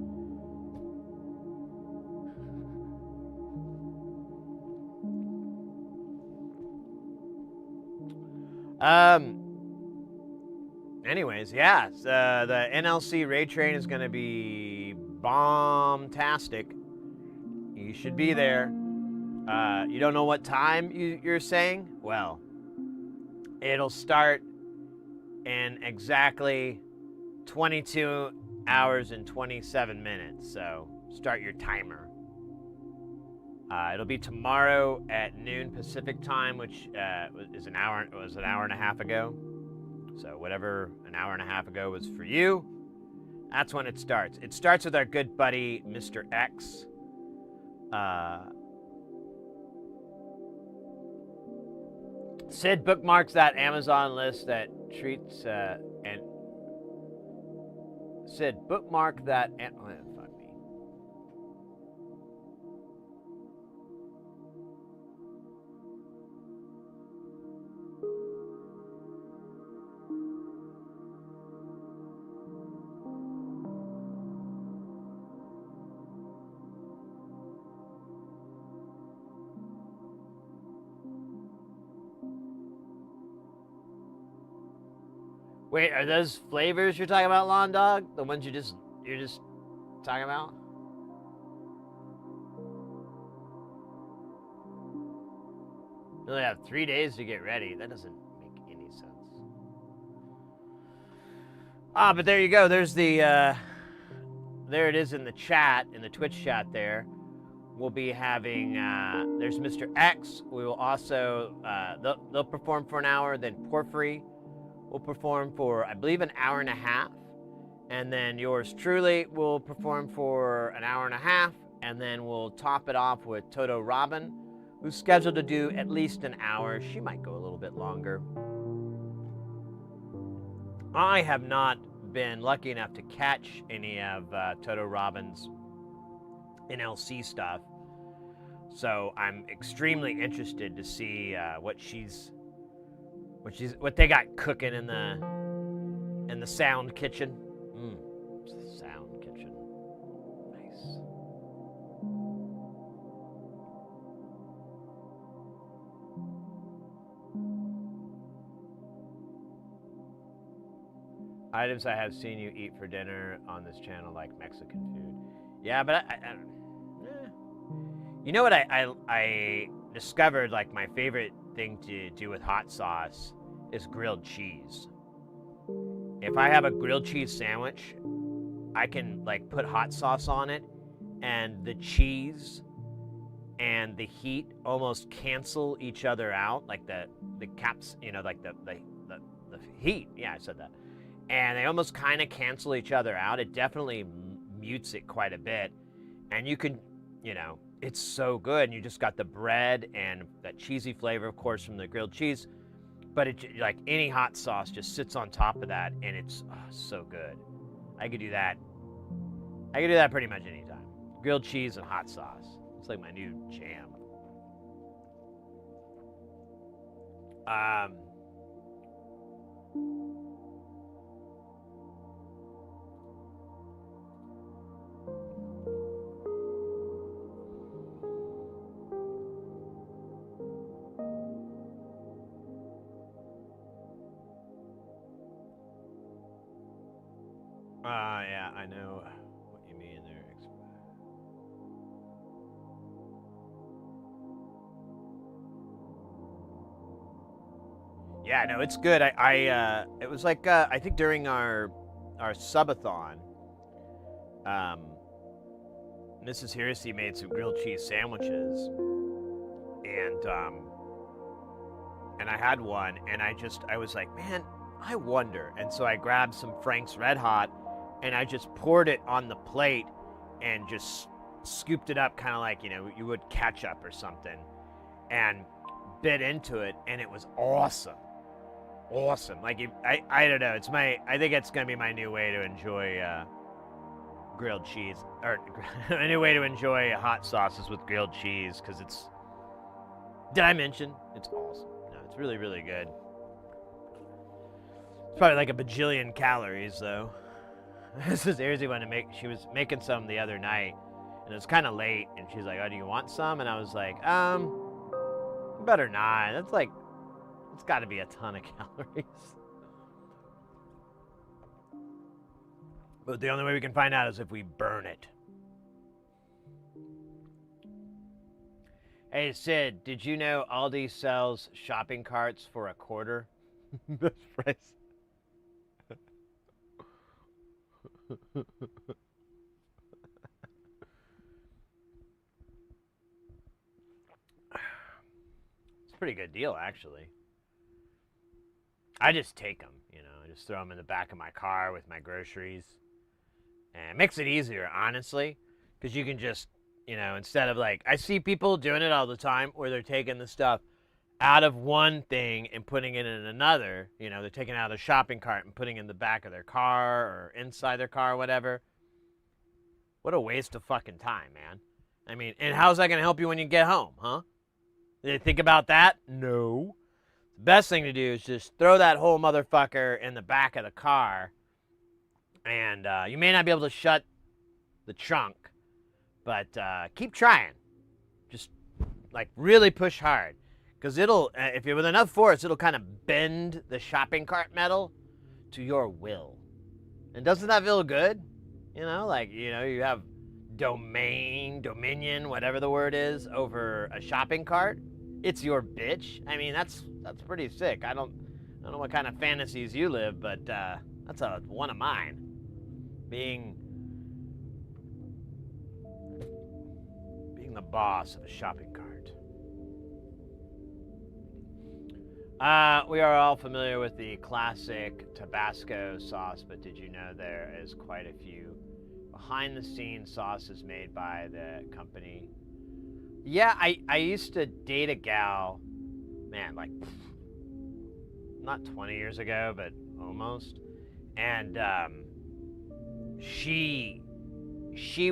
Anyways, yeah, the NLC raid train is going to be bomb-tastic. You should be there. You don't know what time you're saying? Well, it'll start in exactly 22 hours and 27 minutes, so start your timer. It'll be tomorrow at noon Pacific time, which was an hour and a half ago. So whatever an hour and a half ago was for you, that's when it starts. It starts with our good buddy, Mr. X. Sid bookmarks that Amazon list that treats and Sid bookmark that. Fuck me. Wait, are those flavors you're talking about, Lawn Dog? The ones you're just talking about? You only have 3 days to get ready. That doesn't make any sense. But there you go. There's the there it is in the chat, in the Twitch chat there. We'll be having there's Mr. X. We will also they'll perform for an hour, then Porphyry will perform for, I believe, an hour and a half. And then yours truly will perform for an hour and a half. And then we'll top it off with Toto Robin, who's scheduled to do at least an hour. She might go a little bit longer. I have not been lucky enough to catch any of Toto Robin's NLC stuff. So I'm extremely interested to see what they got cooking in the sound kitchen. Sound kitchen. Nice. Items I have seen you eat for dinner on this channel, like Mexican food. Yeah, but you know what I discovered, like my favorite thing to do with hot sauce is grilled cheese. If I have a grilled cheese sandwich, I can like put hot sauce on it, and the cheese and the heat almost cancel each other out, like the caps, like the heat. Yeah, I said that. And they almost kind of cancel each other out. It definitely mutes it quite a bit. And you can, it's so good. And you just got the bread and that cheesy flavor, of course, from the grilled cheese. But it, like any hot sauce, just sits on top of that, and it's so good. I could do that. I could do that pretty much anytime. Grilled cheese and hot sauce. It's like my new jam. Yeah, I know what you mean there. Yeah, no, it's good. It was like I think during our subathon, um, Mrs. Heresy made some grilled cheese sandwiches, and I had one, and I was like, man, I wonder. And so I grabbed some Frank's Red Hot, and I just poured it on the plate, and just scooped it up, kind of like you would ketchup or something, and bit into it, and it was awesome. Awesome. Like I don't know. I think it's gonna be my new way to enjoy grilled cheese, or a new way to enjoy hot sauces with grilled cheese, because it's. Did I mention it's awesome? No, it's really really good. It's probably like a bajillion calories though. This is Airzy wanted to make. She was making some the other night, and it was kind of late, and she's like, "Oh, do you want some?" And I was like, better not. That's like. It's got to be a ton of calories. But the only way we can find out is if we burn it. Hey, Sid, did you know Aldi sells shopping carts for $0.25? Best price. It's a pretty good deal, actually. I just take them, I just throw them in the back of my car with my groceries. And it makes it easier, honestly, because you can just, instead of like, I see people doing it all the time where they're taking the stuff out of one thing and putting it in another. They're taking it out of the shopping cart and putting it in the back of their car or inside their car or whatever. What a waste of fucking time, man. I mean, and how's that going to help you when you get home, huh? Did you think about that? No. The best thing to do is just throw that whole motherfucker in the back of the car, and you may not be able to shut the trunk, but keep trying. Just like really push hard, because it'll, if you're with enough force, it'll kind of bend the shopping cart metal to your will. And doesn't that feel good? You have dominion, whatever the word is, over a shopping cart. It's your bitch. I mean, that's pretty sick. I don't know what kind of fantasies you live, but that's one of mine. Being the boss of a shopping cart. We are all familiar with the classic Tabasco sauce, but did you know there is quite a few behind-the-scenes sauces made by the company? Yeah, I used to date a gal, man, like, not 20 years ago, but almost. And she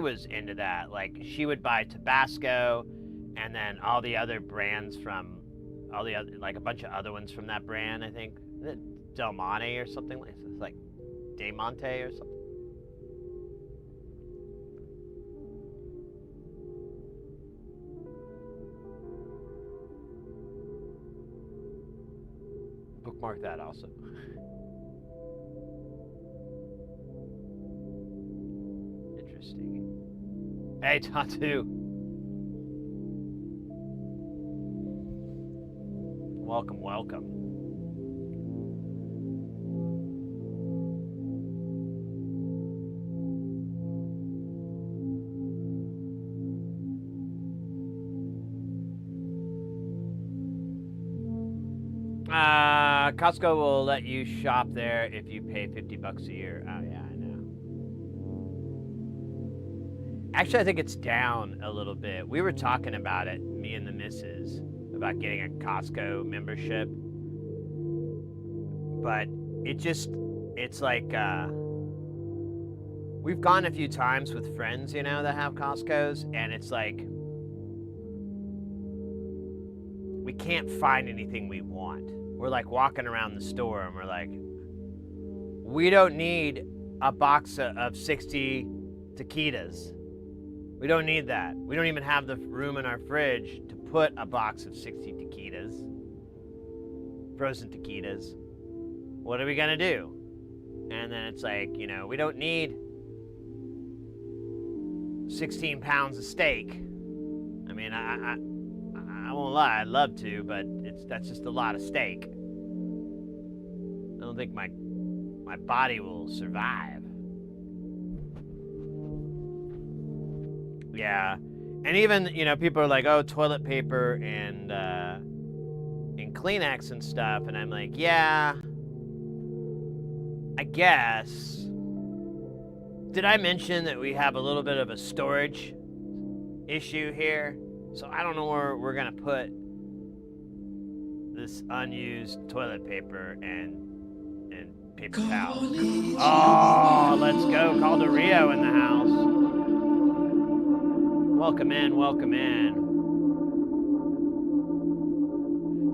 was into that. Like, she would buy Tabasco and then all the other brands from all the other, like a bunch of other ones from that brand, I think. Del Monte or something like De Monte or something. Bookmark that also. Interesting. Hey, Tatu. Welcome, welcome. Costco will let you shop there if you pay $50 a year. Oh yeah, I know. Actually, I think it's down a little bit. We were talking about it, me and the missus, about getting a Costco membership. But it's like, we've gone a few times with friends, you know, that have Costco's, and it's like, we can't find anything we want. We're like walking around the store and we're like, we don't need a box of 60 taquitos. We don't need that. We don't even have the room in our fridge to put a box of 60 taquitos, frozen taquitos. What are we gonna do? And then it's like, you know, we don't need 16 pounds of steak. I mean, I won't lie, I'd love to, but that's just a lot of steak. I don't think my body will survive. Yeah, and even, you know, people are like, oh, toilet paper and Kleenex and stuff, and I'm like, yeah, I guess. Did I mention that we have a little bit of a storage issue here? So I don't know where we're gonna put this unused toilet paper and paper towels. Oh, let's go. Call to Rio in the house. Welcome in, welcome in.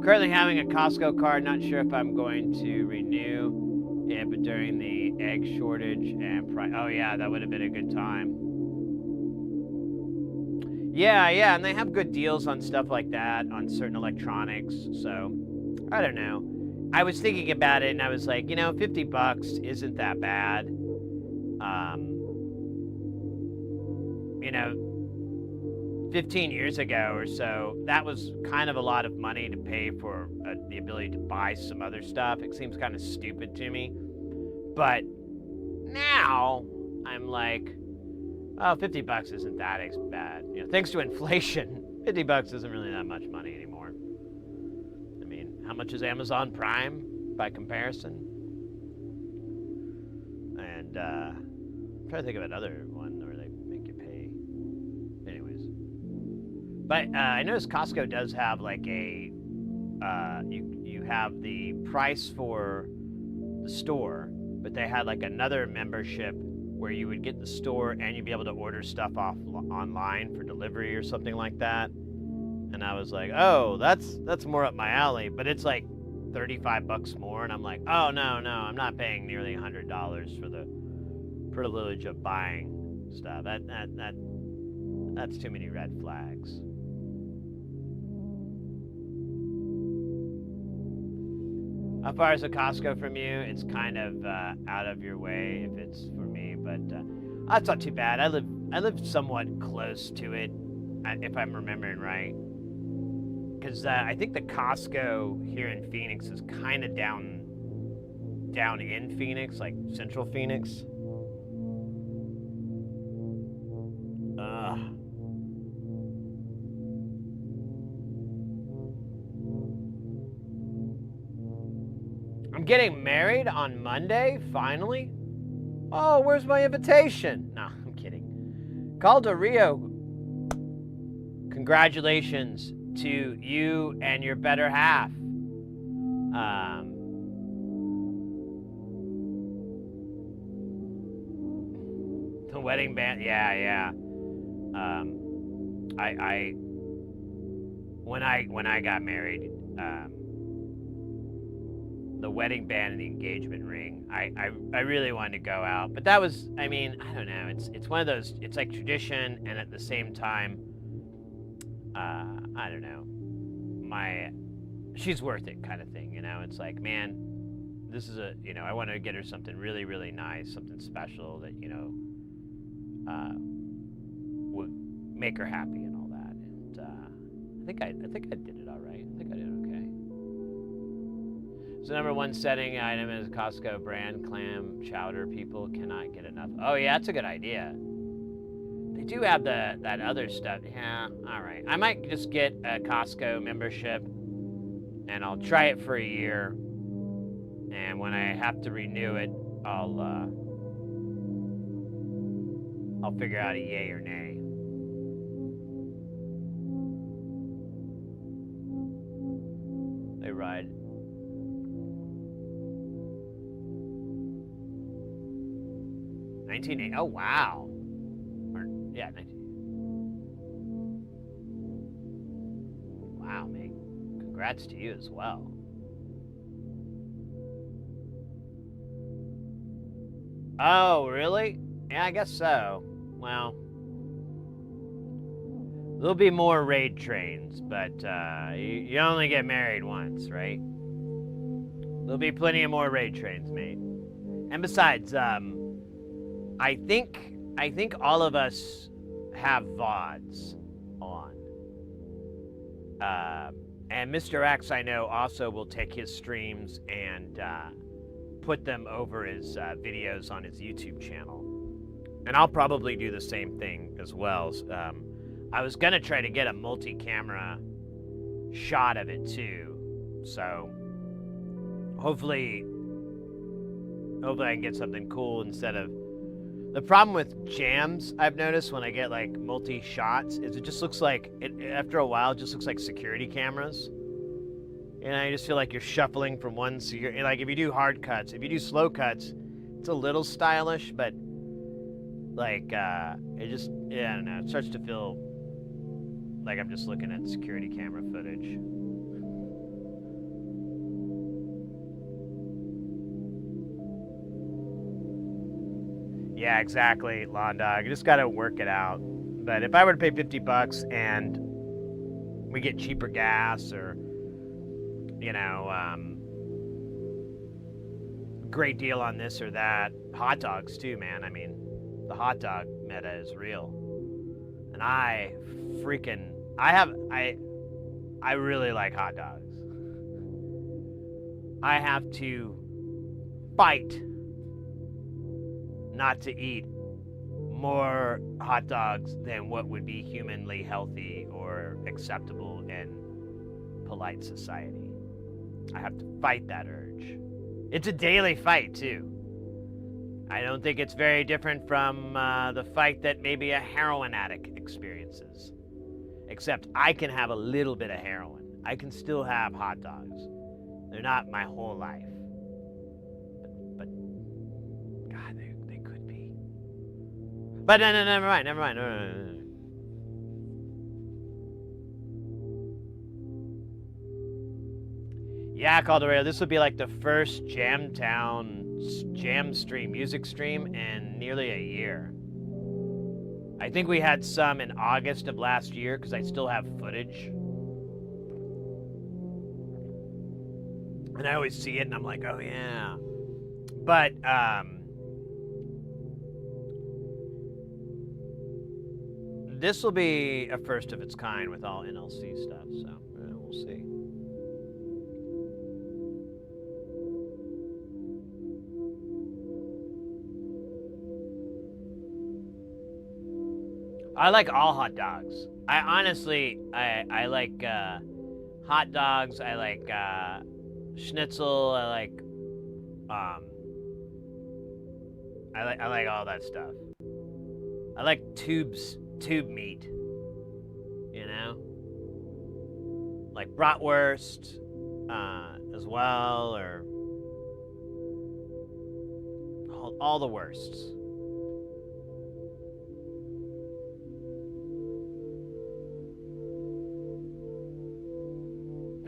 Currently having a Costco card, not sure if I'm going to renew it, but during the egg shortage and price, oh yeah, that would have been a good time. Yeah, and they have good deals on stuff like that, on certain electronics, so, I don't know. I was thinking about it, and I was like, you know, $50 isn't that bad. You know, 15 years ago or so, that was kind of a lot of money to pay for the ability to buy some other stuff. It seems kind of stupid to me. But now, I'm like, oh, $50 isn't that bad. You know, thanks to inflation, $50 isn't really that much money anymore. I mean, how much is Amazon Prime by comparison? And I'm trying to think of another one where they make you pay. Anyways, but I noticed Costco does have like a you have the price for the store, but they had like another membership where you would get the store and you'd be able to order stuff off online for delivery or something like that. And I was like, oh, that's more up my alley, but it's like $35 more, and I'm like, oh no, I'm not paying nearly $100 for the privilege of buying stuff. That's too many red flags. How far is a Costco from you? It's kind of out of your way if it's for me, but that's not too bad. I live somewhat close to it, if I'm remembering right. Because I think the Costco here in Phoenix is kind of down in Phoenix, like central Phoenix. I'm getting married on Monday, finally. Oh, where's my invitation? No, I'm kidding. Call to Rio. Congratulations to you and your better half. The wedding band, yeah. When I got married, the wedding band and the engagement ring, I really wanted to go out, but that was, I mean, I don't know, it's one of those, it's like tradition, and at the same time, I don't know, she's worth it kind of thing, you know. It's like, man, this is I want to get her something really, really nice, something special that, you know, would make her happy and all that. And I think I did it all right. I think I did okay. So number one setting item is Costco brand clam chowder. People cannot get enough. Oh yeah, that's a good idea. They do have that other stuff. Yeah, all right. I might just get a Costco membership, and I'll try it for a year, And when I have to renew it, I'll figure out a yay or nay. They ride. Oh wow. Or, yeah, 19. Wow, mate. Congrats to you as well. Oh, really? Yeah, I guess so. Well, there'll be more raid trains, but you only get married once, right? There'll be plenty of more raid trains, mate. And besides, I think all of us have VODs on. And Mr. X, I know, also will take his streams and put them over his videos on his YouTube channel. And I'll probably do the same thing as well. I was going to try to get a multi-camera shot of it too. So hopefully I can get something cool instead of... The problem with jams, I've noticed when I get like multi-shots, is it just looks like, after a while, it just looks like security cameras. And I just feel like you're shuffling from one security... Like if you do hard cuts, if you do slow cuts, it's a little stylish, but like, it just, yeah, I don't know, it starts to feel like I'm just looking at security camera footage. Yeah, exactly, Lawn Dog. You just gotta work it out. But if I were to pay $50 and we get cheaper gas or, you know, great deal on this or that, hot dogs too, man. I mean, the hot dog meta is real. And I really like hot dogs. I have to fight not to eat more hot dogs than what would be humanly healthy or acceptable in polite society. I have to fight that urge. It's a daily fight, too. I don't think it's very different from the fight that maybe a heroin addict experiences. Except I can have a little bit of heroin. I can still have hot dogs. They're not my whole life. But God, they could be. But no, never mind. No. Yeah, Calderayo, this would be like the first Jamtown jam stream, music stream in nearly a year. I think we had some in August of last year because I still have footage. And I always see it and I'm like, oh yeah. But, this will be a first of its kind with all NLC stuff, so we'll see. I like all hot dogs. I honestly, I like hot dogs. I like schnitzel. I like all that stuff. I like tube meat. You know, like bratwurst as well, or all the worsts.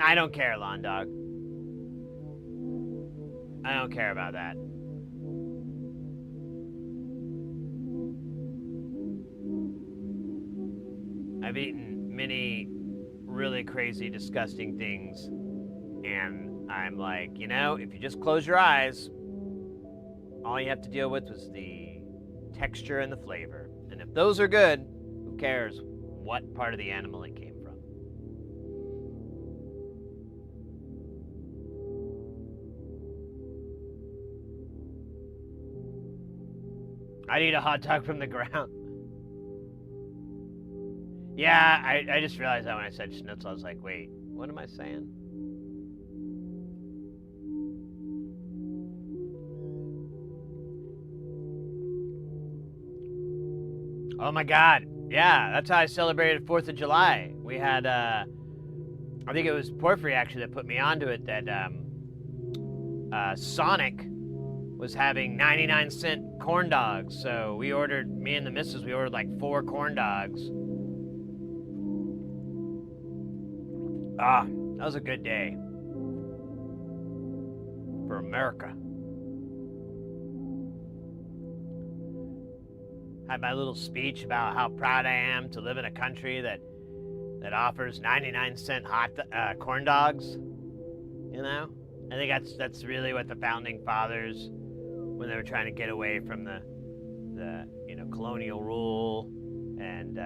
I don't care, Lawn Dog. I don't care about that. I've eaten many really crazy, disgusting things, and I'm like, you know, if you just close your eyes, all you have to deal with was the texture and the flavor. And if those are good, who cares what part of the animal it came from? I'd eat a hot dog from the ground. Yeah, I just realized that when I said schnitzel, I was like, wait, what am I saying? Oh my God. Yeah, that's how I celebrated 4th of July. We had, I think it was Porphyry actually that put me onto it, that Sonic was having 99-cent corn dogs. So me and the missus, we ordered like 4 corn dogs. Ah, that was a good day. For America. Had my little speech about how proud I am to live in a country that offers 99-cent corn dogs. You know, I think that's really what the founding fathers, when they were trying to get away from the colonial rule and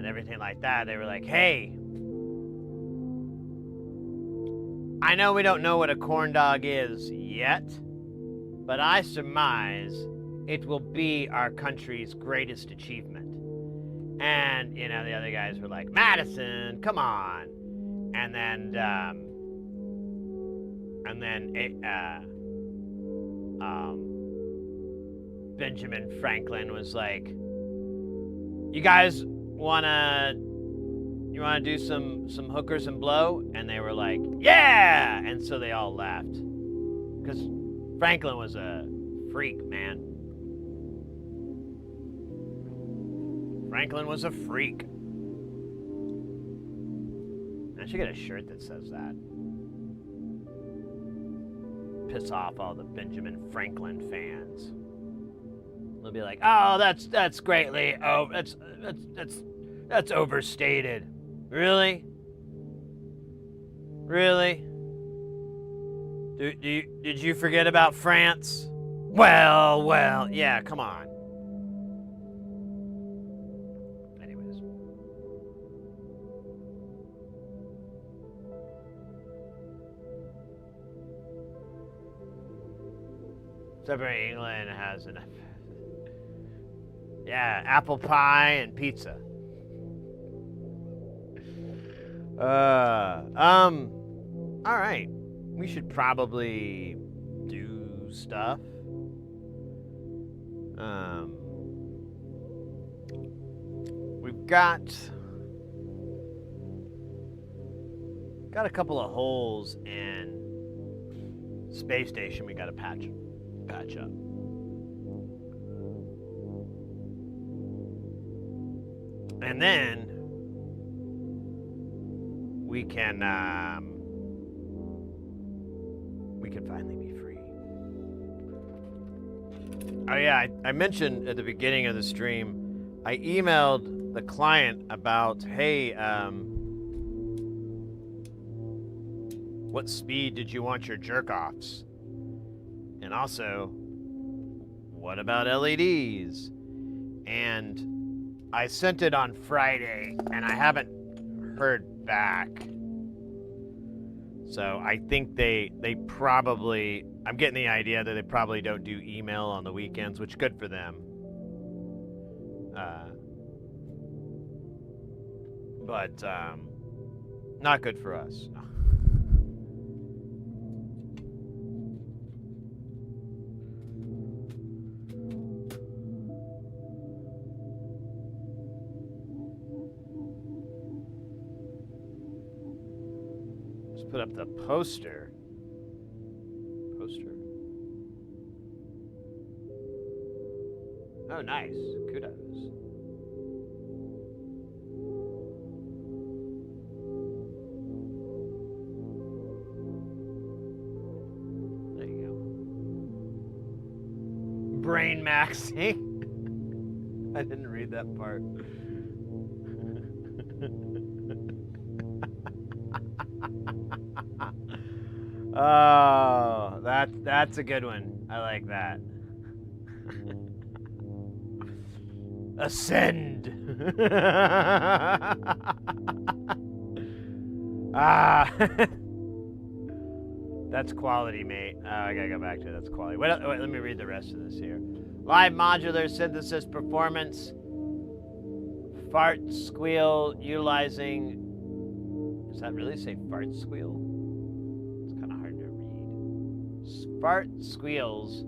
everything like that, they were like, hey, I know we don't know what a corn dog is yet, but I surmise it will be our country's greatest achievement. And, the other guys were like, Madison, come on. And then Benjamin Franklin was like, you guys wanna do some hookers and blow? And they were like, yeah! And so they all laughed. Because Franklin was a freak, man. Franklin was a freak. I should get a shirt that says that. Piss off all the Benjamin Franklin fans. They'll be like, oh, that's greatly, oh, that's overstated. Really? Really? Did you forget about France? Well, yeah, come on. Anyways. Except for England has enough. Yeah, apple pie and pizza. All right. We should probably do stuff. We've got a couple of holes in space station we got to patch up. And then we can finally be free. Oh yeah, I mentioned at the beginning of the stream, I emailed the client about, hey, what speed did you want your jerk-offs? And also, what about LEDs? And I sent it on Friday, and I haven't heard back. So I think they probably, I'm getting the idea that they probably don't do email on the weekends, which is good for them. But not good for us. Put up the poster. Oh, nice. Kudos. There you go. Brain maxing. I didn't read that part. Oh, that's a good one. I like that. Ascend. That's quality, mate. I gotta go back to it. That's quality. Wait, let me read the rest of this here. Live modular synthesis performance. Fart squeal utilizing. Does that really say fart squeal? Fart squeals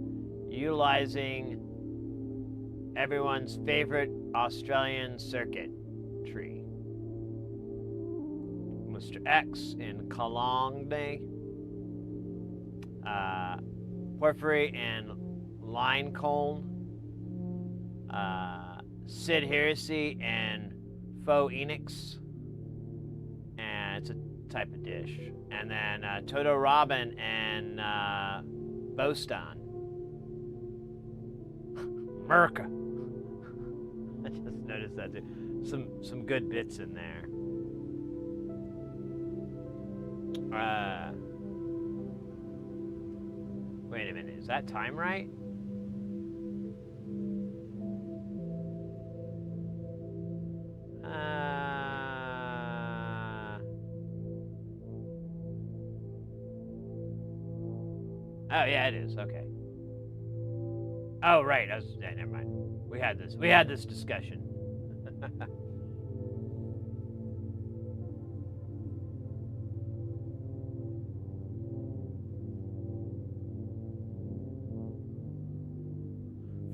utilizing everyone's favorite Australian circuitry. Mr. X in Kalong, Porphyry and Lincoln, Sid Heresy and Faux Enix, and it's a type of dish. And then Toto Robin and Boston. Merca. I just noticed that too. Some good bits in there. Wait a minute, is that time right? Oh yeah, it is. Okay. Oh right, never mind. We had this discussion.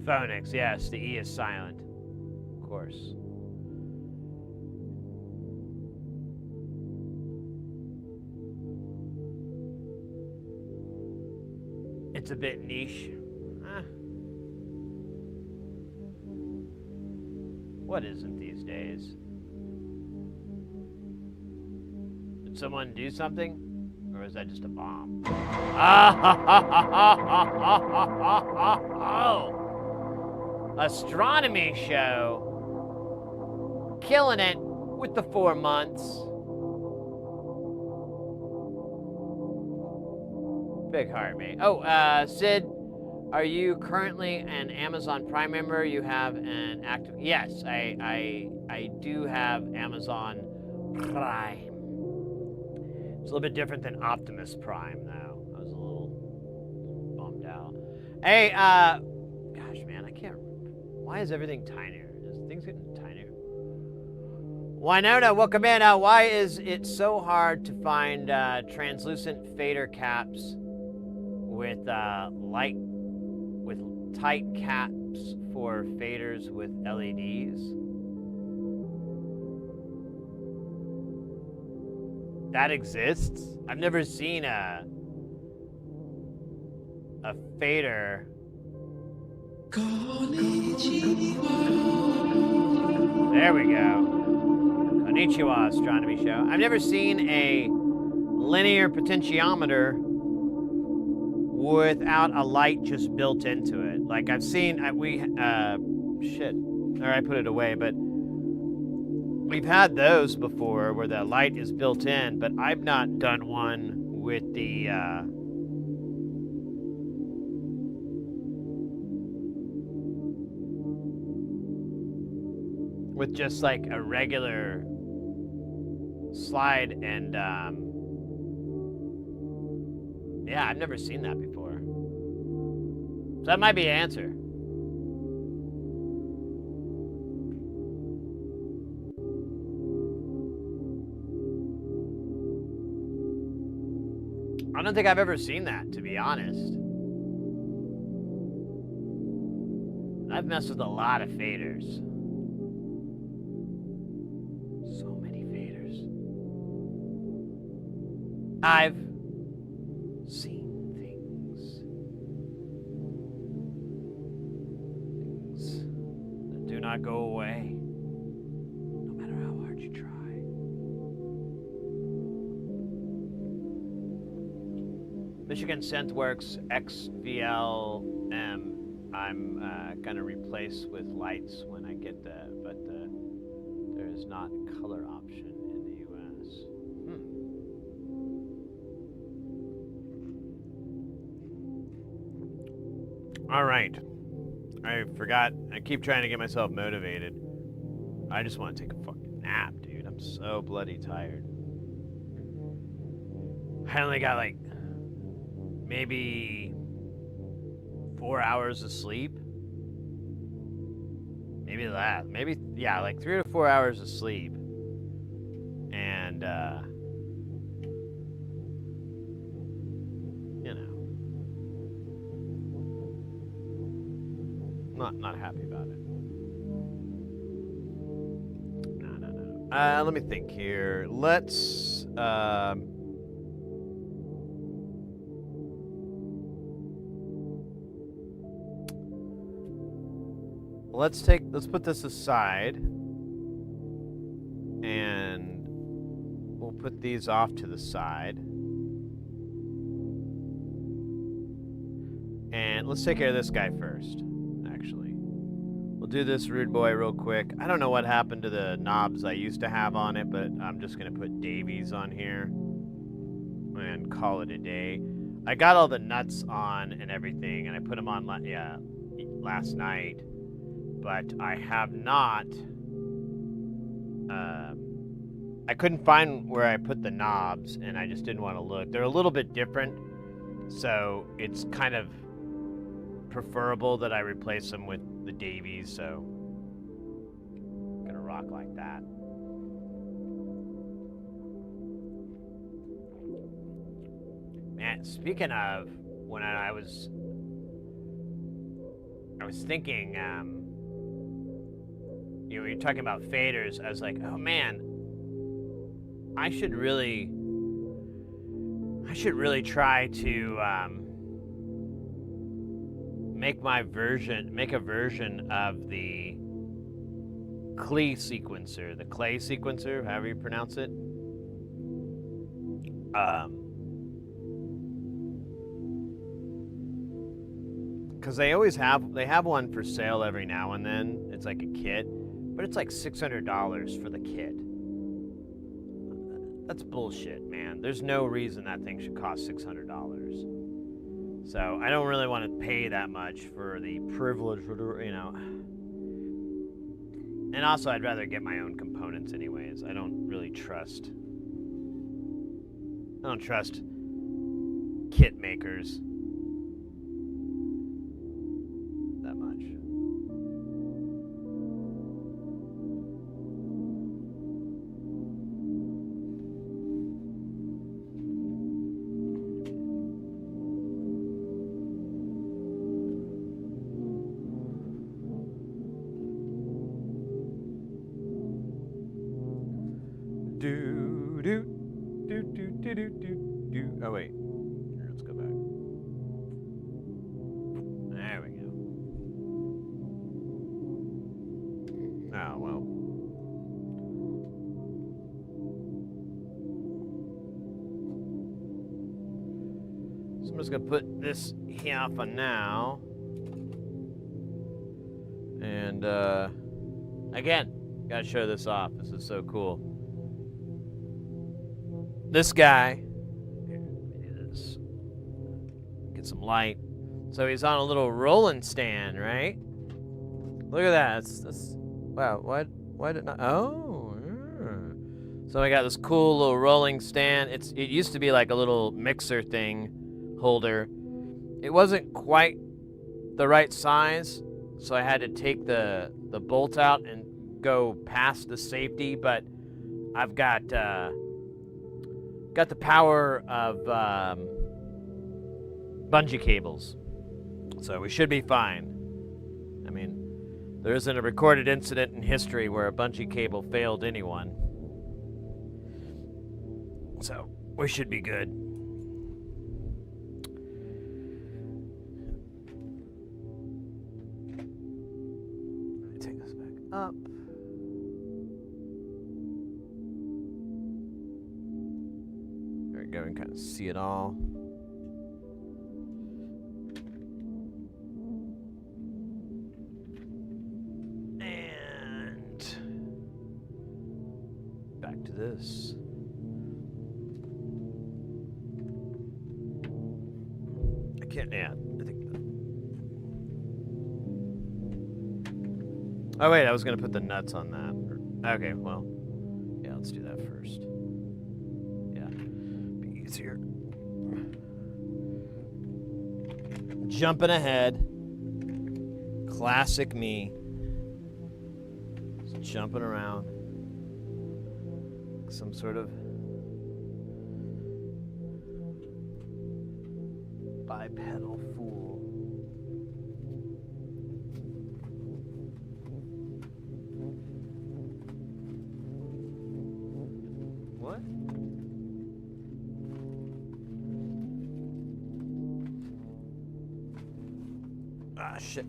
Phonics, yes, the E is silent. Of course. It's a bit niche. What isn't these days? Did someone do something? Or is that just a bomb? Oh! Astronomy show. Killing it with the 4 months. Big heart, mate. Oh, Sid, are you currently an Amazon Prime member? You have an active... Yes, I do have Amazon Prime. It's a little bit different than Optimus Prime, though. I was a little bummed out. Hey, gosh, man, I can't... Why is everything tinier? Is things getting tinier? Winona, welcome in. Why is it so hard to find translucent fader caps with tight caps for faders with LEDs? That exists? I've never seen a fader. There we go. Konnichiwa, astronomy show. I've never seen a linear potentiometer without a light just built into it. Like I've seen, I put it away, but we've had those before where the light is built in, but I've not done one with the, with just like a regular slide and, yeah, I've never seen that before. So that might be an answer. I don't think I've ever seen that, to be honest. I've messed with a lot of faders. So many faders. I've seen things that do not go away, no matter how hard you try. Michigan SynthWorks XVLM. I'm gonna replace with lights when I get the, but there is not a color option in the US. All right. I forgot. I keep trying to get myself motivated. I just want to take a fucking nap, dude. I'm so bloody tired. I only got like maybe 4 hours of sleep. Maybe that. Maybe, yeah, like 3 to 4 hours of sleep. And, you know. Not happy about it. No. Let me think here. Let's let's put this aside, and we'll put these off to the side. And let's take care of this guy first, actually. We'll do this rude boy real quick. I don't know what happened to the knobs I used to have on it, but I'm just going to put Davies on here and call it a day. I got all the nuts on and everything, and I put them on last night, but I have not... I couldn't find where I put the knobs, and I just didn't want to look. They're a little bit different, so it's kind of preferable that I replace them with the Davies, so I'm gonna rock like that. Man, speaking of, when I was thinking, you know, you're talking about faders, I was like, oh man, I should really try to make a version of the clay sequencer, however you pronounce it. Because they have one for sale every now and then. It's like a kit, but it's like $600 for the kit. That's bullshit, man. There's no reason that thing should cost $600. So I don't really want to pay that much for the privilege, you know. And also, I'd rather get my own components anyways. I don't trust kit makers that much. Oh wait, here, let's go back. There we go. Oh well. So I'm just gonna put this here for now. And again, gotta show this off. This is so cool. This guy, here, let me do this. Get some light. So he's on a little rolling stand, right? Look at that. That's wow. Why did not? Oh. Yeah. So I got this cool little rolling stand. It used to be like a little mixer thing holder. It wasn't quite the right size, so I had to take the bolt out and go past the safety. But I've got the power of bungee cables, so we should be fine. I mean, there isn't a recorded incident in history where a bungee cable failed anyone, so we should be good. Let me take this back up. Go and kind of see it all. And back to this. I can't, yeah, I think that. Oh wait, I was gonna put the nuts on that. Okay, well, yeah, let's do that first. Easier. Jumping ahead. Classic me. Just jumping around. Some sort of bipedal fool. What? Ah, shit.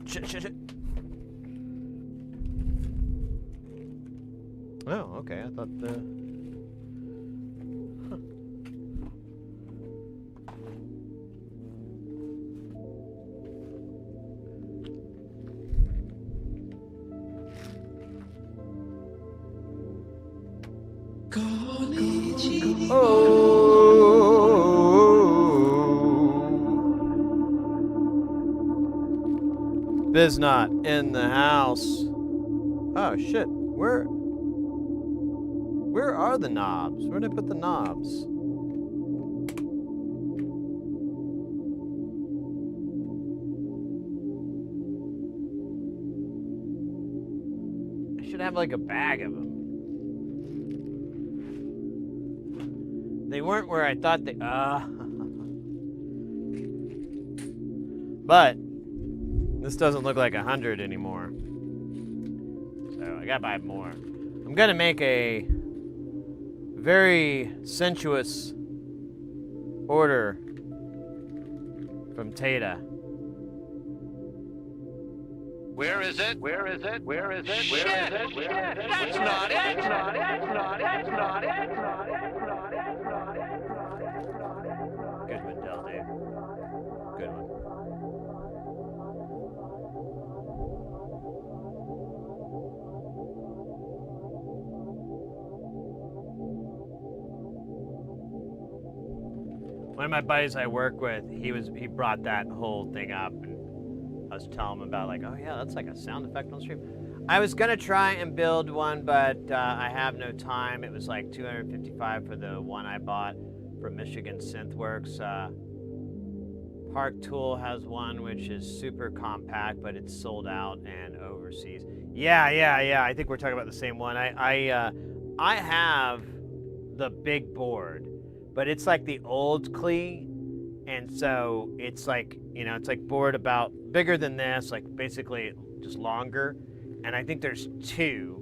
Oh, okay. I thought the... Huh. Oh, Biznot in the house. Oh shit! Where are the knobs? Where'd I put the knobs? I should have like a bag of them. They weren't where I thought they... But this doesn't look like 100 anymore. So I gotta buy more. I'm gonna make a very sensuous order from Tata. Where is it? Where is it? Where is it? Shit! Where is it? Shit! That's not it! That's not it! That's not it! That's not it! That's not it! Good one, Del, Dave. Good one. One of my buddies I work with, he brought that whole thing up, and I was telling him about like, oh yeah, that's like a sound effect on stream. I was gonna try and build one, but I have no time. It was like $255 for the one I bought from Michigan Synthworks. Park Tool has one which is super compact, but it's sold out and overseas. Yeah. I think we're talking about the same one. I have the big board, but it's like the old Klee, and so it's like, you know, it's like board about bigger than this, like basically just longer. And I think there's two,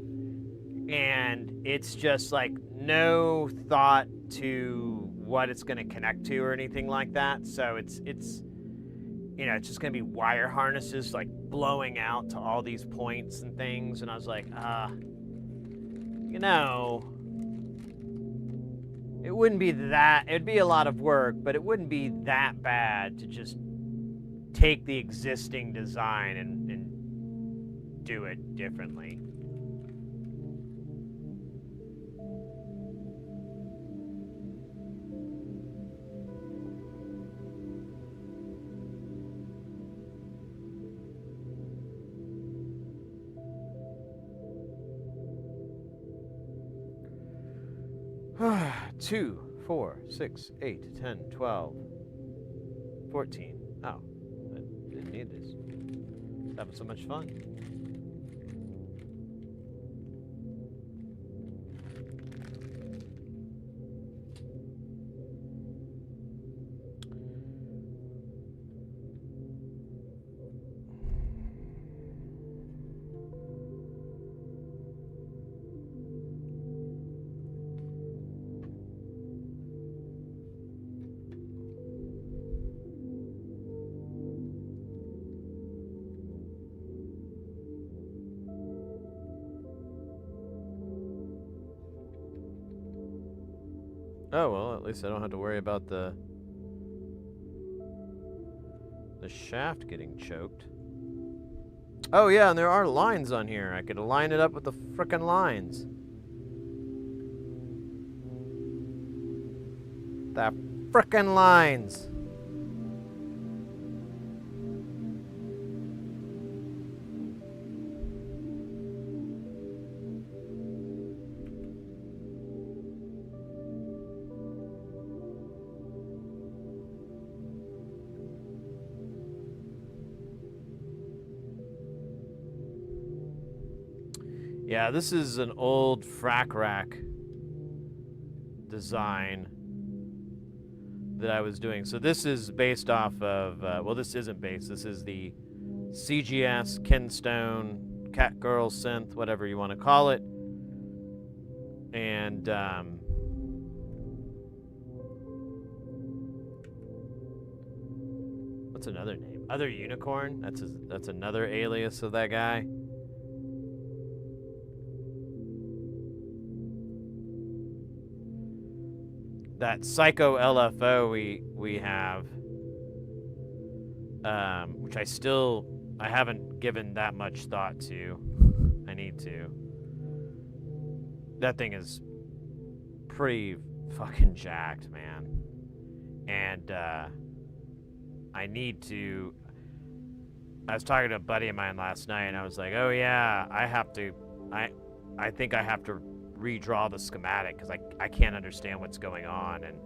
and it's just like no thought to what it's going to connect to or anything like that. So it's you know, it's just going to be wire harnesses like blowing out to all these points and things. And I was like, you know, it wouldn't be that, it'd be a lot of work, but it wouldn't be that bad to just take the existing design and do it differently. Two, 4, 6, 8, 10, 12, 14. Oh, I didn't need this. Having so much fun. Oh, well, at least I don't have to worry about the shaft getting choked. Oh, yeah, and there are lines on here. I could line it up with the frickin' lines. The frickin' lines. Yeah, this is an old frac rack design that I was doing. So this is based off of, well, this isn't based. This is the CGS, Kenstone, Catgirl synth, whatever you want to call it. And That's another name. Other Unicorn. That's another alias of that guy. That Psycho LFO we have, which I haven't given that much thought to. I need to. That thing is pretty fucking jacked, man. And I need to. I was talking to a buddy of mine last night, and I was like, "Oh yeah, I think I have to redraw the schematic because I can't understand what's going on, and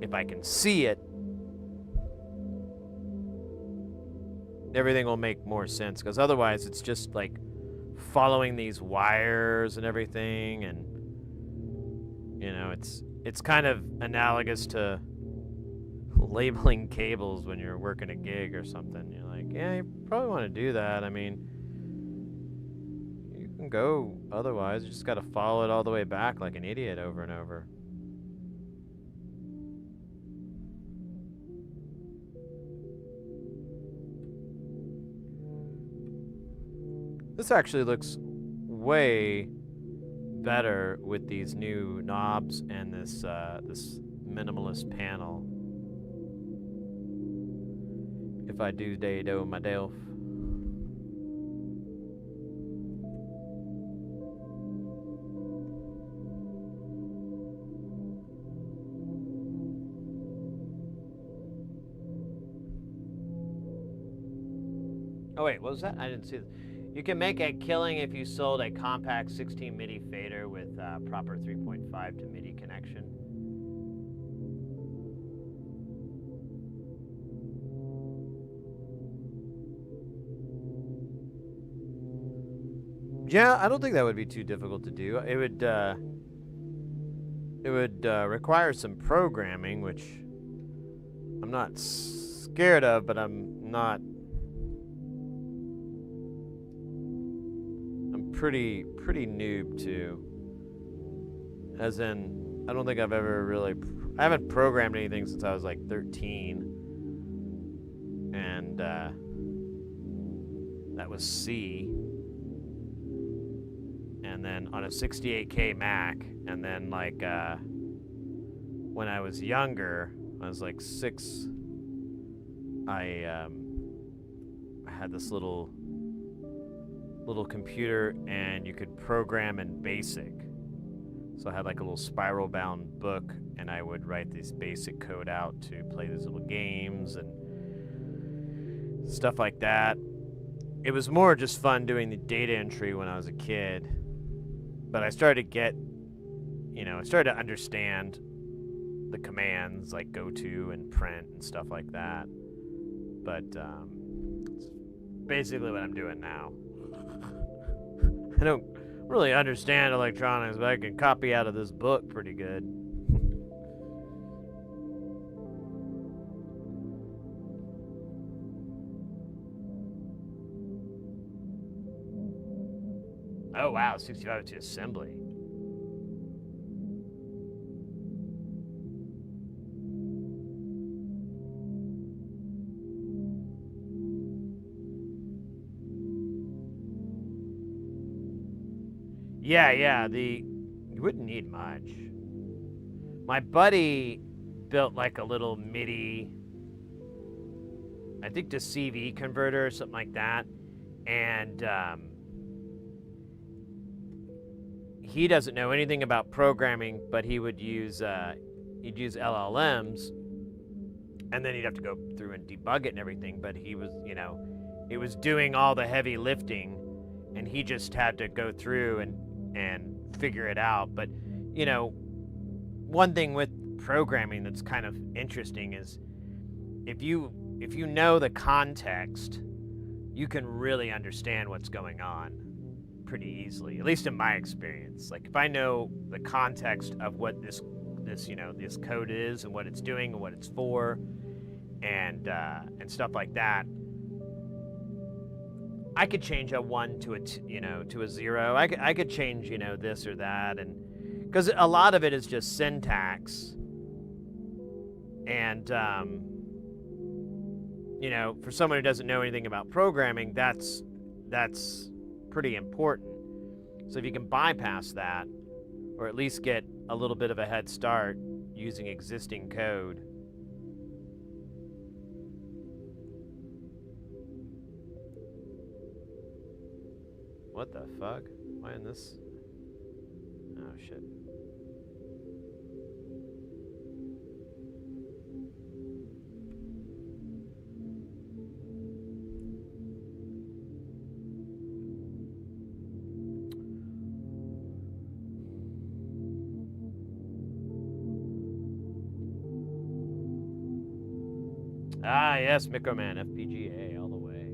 if I can see it, everything will make more sense. Because otherwise, it's just like following these wires and everything, and you know, it's kind of analogous to labeling cables when you're working a gig or something. You're like, yeah, you probably want to do that. I mean, you can go otherwise. You just got to follow it all the way back like an idiot over and over. This actually looks way better with these new knobs and this this minimalist panel. If I do myself. Oh wait, what was that? I didn't see that. You can make a killing if you sold a compact 16 MIDI fader with proper 3.5 to MIDI connection. Yeah, I don't think that would be too difficult to do. It would require some programming, which I'm not scared of, but I'm pretty noob to. As in, I don't think I've ever really. I haven't programmed anything since I was like 13, and that was C. And then on a 68K Mac, and then like when I was younger, I was like 6. I had this little computer, and you could program in BASIC. So I had like a little spiral bound book, and I would write this basic code out to play these little games and stuff like that. It was more just fun doing the data entry when I was a kid. But I started to get, I started to understand the commands like go to and print and stuff like that. But it's basically what I'm doing now. I don't really understand electronics, but I can copy out of this book pretty good. Oh wow, 65 to assembly. Yeah, you wouldn't need much. My buddy built like a little MIDI, I think to CV converter or something like that, and he doesn't know anything about programming, but he would use he'd use LLMs, and then he'd have to go through and debug it and everything. But he was, it was doing all the heavy lifting, and he just had to go through and figure it out. But one thing with programming that's kind of interesting is if you know the context, you can really understand what's going on pretty easily, at least in my experience. Like if I know the context of what this code is and what it's doing and what it's for, and stuff like that, I could change a 1 to a 0. I could change this or that, and because a lot of it is just syntax, and you know, for someone who doesn't know anything about programming, that's pretty important. So if you can bypass that, or at least get a little bit of a head start using existing code. What the fuck? Why in this? Oh shit. Ah, yes, Microman, FPGA all the way.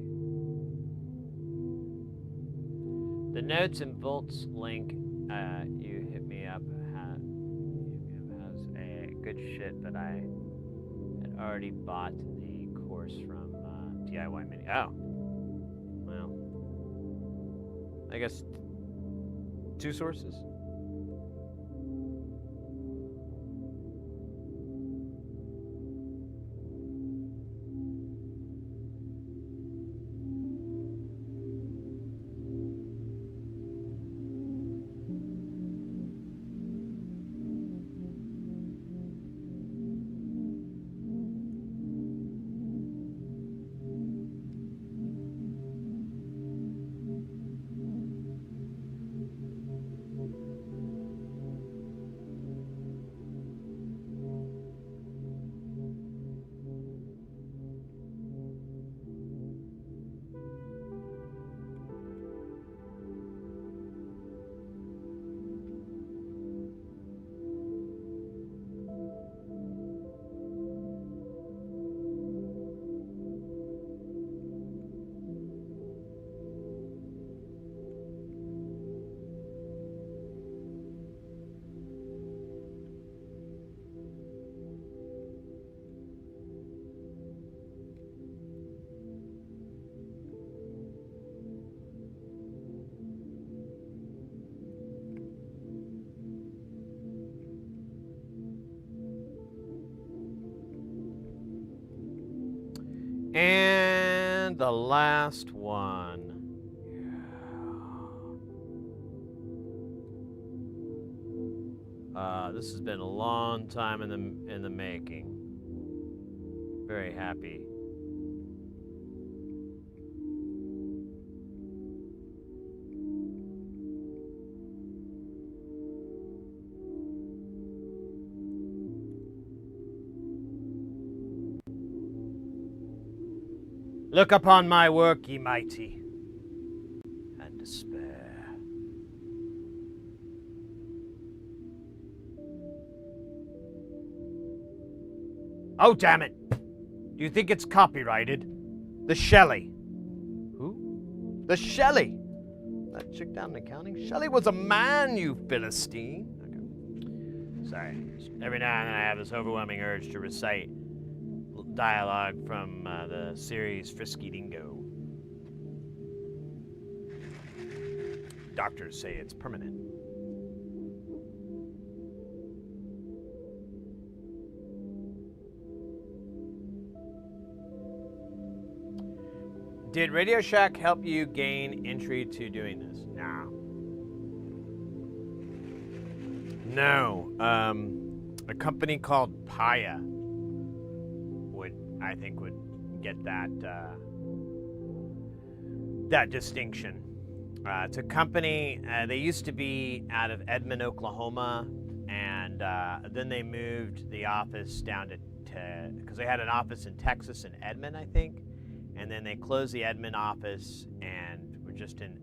The notes and volts link you hit me up has a good shit that I had already bought the course from DIY Mini. Oh, well, I guess two sources. And the last one. This has been a long time in the making. Very happy. Look upon my work, ye mighty, and despair. Oh, damn it! Do you think it's copyrighted? The Shelley. Who? The Shelley. That chick down in accounting? Shelley was a man, you Philistine. Okay. Sorry. Every now and then I have this overwhelming urge to recite dialogue from the series Frisky Dingo. Doctors say it's permanent. Did Radio Shack help you gain entry to doing this? No. A company called Paya I think would get that that distinction. It's a company. They used to be out of Edmond, Oklahoma, and then they moved the office down to because they had an office in Texas in Edmond, I think, and then they closed the Edmond office and were just in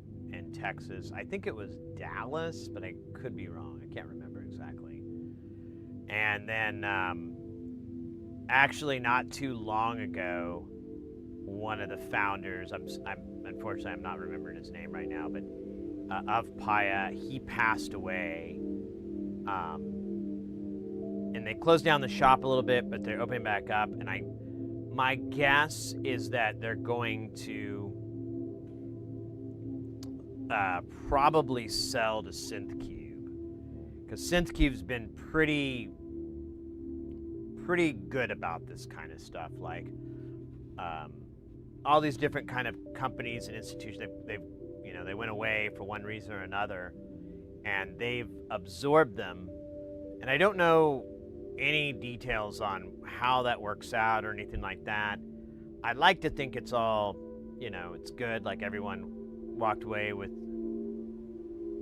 Texas. I think it was Dallas, but I could be wrong. I can't remember exactly. And then. Actually, not too long ago, one of the founders, unfortunately I'm not remembering his name right now, but of Paya, he passed away. And they closed down the shop a little bit, but they're opening back up. And my guess is that they're going to probably sell to SynthCube, because SynthCube's been pretty good about this kind of stuff. Like, all these different kind of companies and institutions. They went away for one reason or another, and they've absorbed them. And I don't know any details on how that works out or anything like that. I'd like to think it's all, it's good. Like everyone walked away with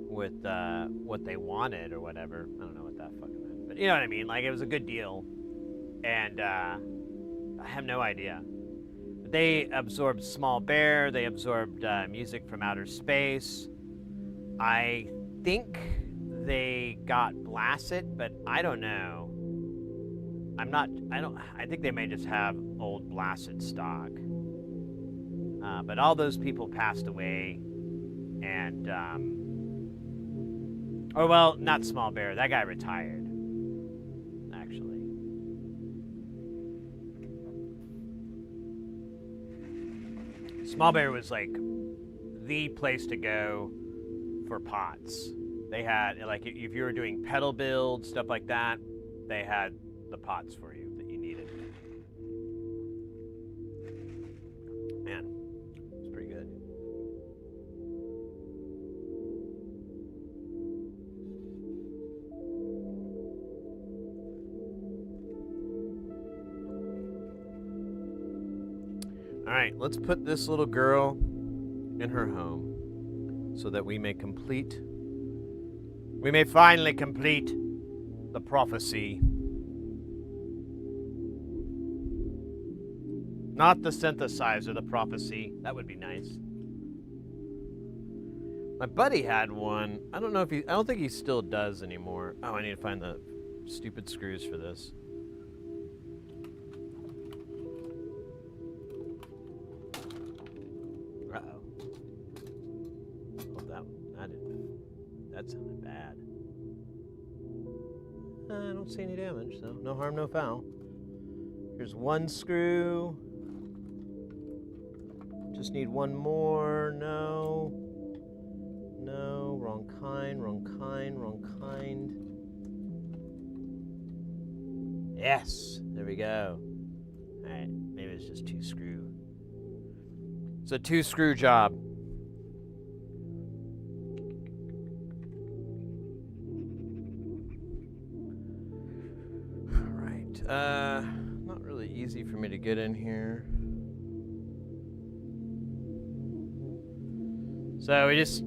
what they wanted or whatever. I don't know what that fucking meant, but you know what I mean. Like it was a good deal, and I have no idea. They absorbed Small Bear. They absorbed music from outer space. I think they got Blasted, but I don't know. I think they may just have old Blasted stock. But all those people passed away, and not Small Bear. That guy retired, actually. Small Bear was like the place to go for pots. They had, like, if you were doing pedal builds, stuff like that, they had the pots for you that you needed. Man, it's pretty good. All right, let's put this little girl in her home so that we may finally complete the prophecy. Not the synthesizer, the prophecy. That would be nice. My buddy had one. I don't think he still does anymore. Oh, I need to find the stupid screws for this. Uh-oh. Oh, that sounded bad. I don't see any damage, so no harm, no foul. Here's one screw. Just need one more. No. No. Wrong kind, wrong kind, wrong kind. Yes. There we go. Alright. Maybe it's just 2 screw. It's a 2 screw job. Alright. Not really easy for me to get in here. So we just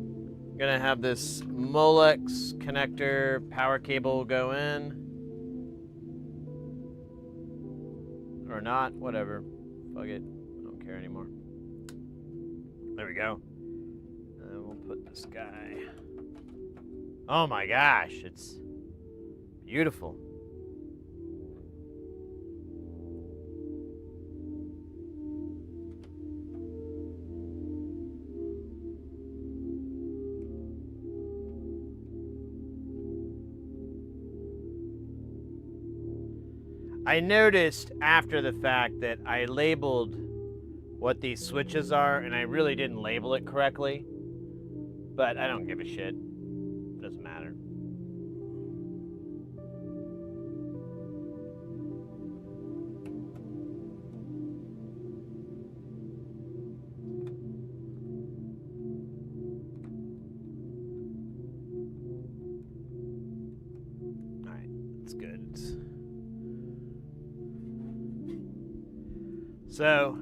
gonna have this Molex connector power cable go in. Or not, whatever. Fuck it. I don't care anymore. There we go. And we'll put this guy. Oh my gosh, it's beautiful. I noticed after the fact that I labeled what these switches are, and I really didn't label it correctly, but I don't give a shit. It doesn't matter. All right, that's good. So,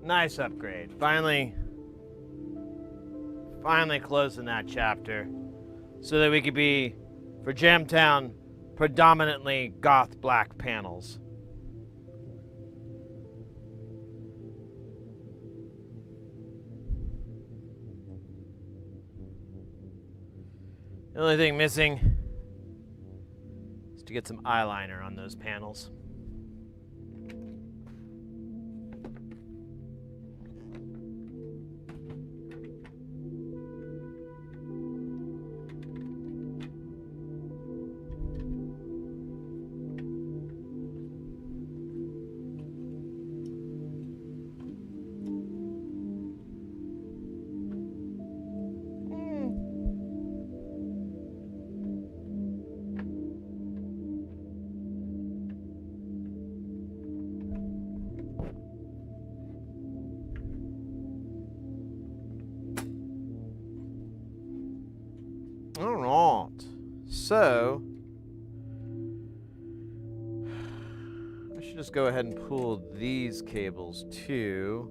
nice upgrade. Finally closing that chapter so that we could be, for Jamtown, predominantly goth black panels. The only thing missing to get some eyeliner on those panels. So I should just go ahead and pull these cables too,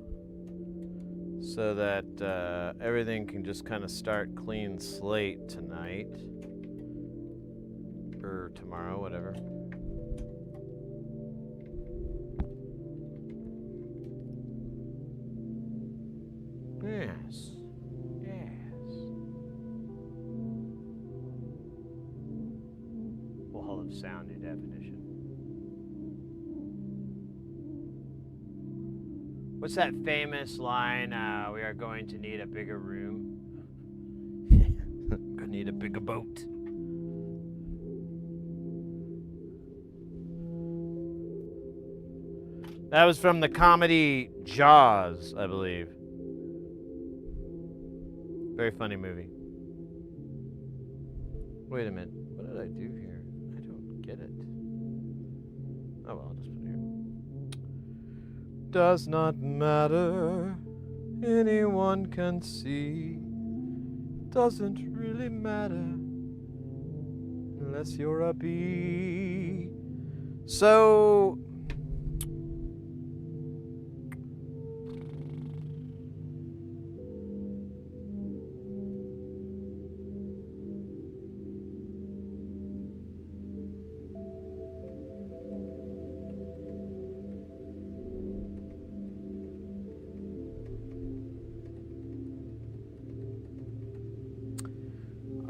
so that everything can just kind of start clean slate tonight or tomorrow, whatever. Yes. Yes. Wall of sound, new definition. What's that famous line? We are going to need a bigger room. Gonna need a bigger boat. That was from the comedy Jaws, I believe. Very funny movie. Wait a minute. What did I do here? I don't get it. Oh well, I'll just put it here. Does not matter. Anyone can see. Doesn't really matter. Unless you're a bee. So...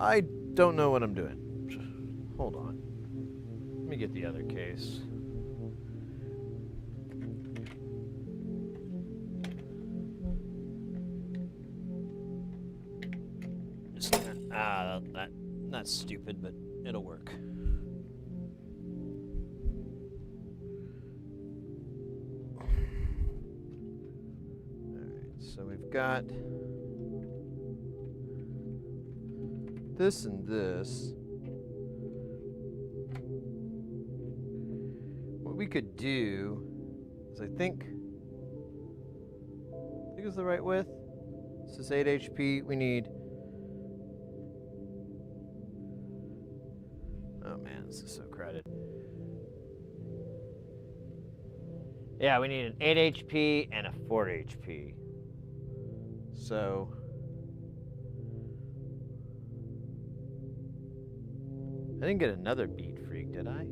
I don't know what I'm doing. Hold on. Let me get the other case. Just that's stupid, but it'll work. Alright, so we've got this and this. What we could do is I think it's the right width. This is 8 HP. We need... Oh man, this is so crowded. Yeah, we need an 8 HP and a 4 HP. So... I didn't get another beat freak, did I?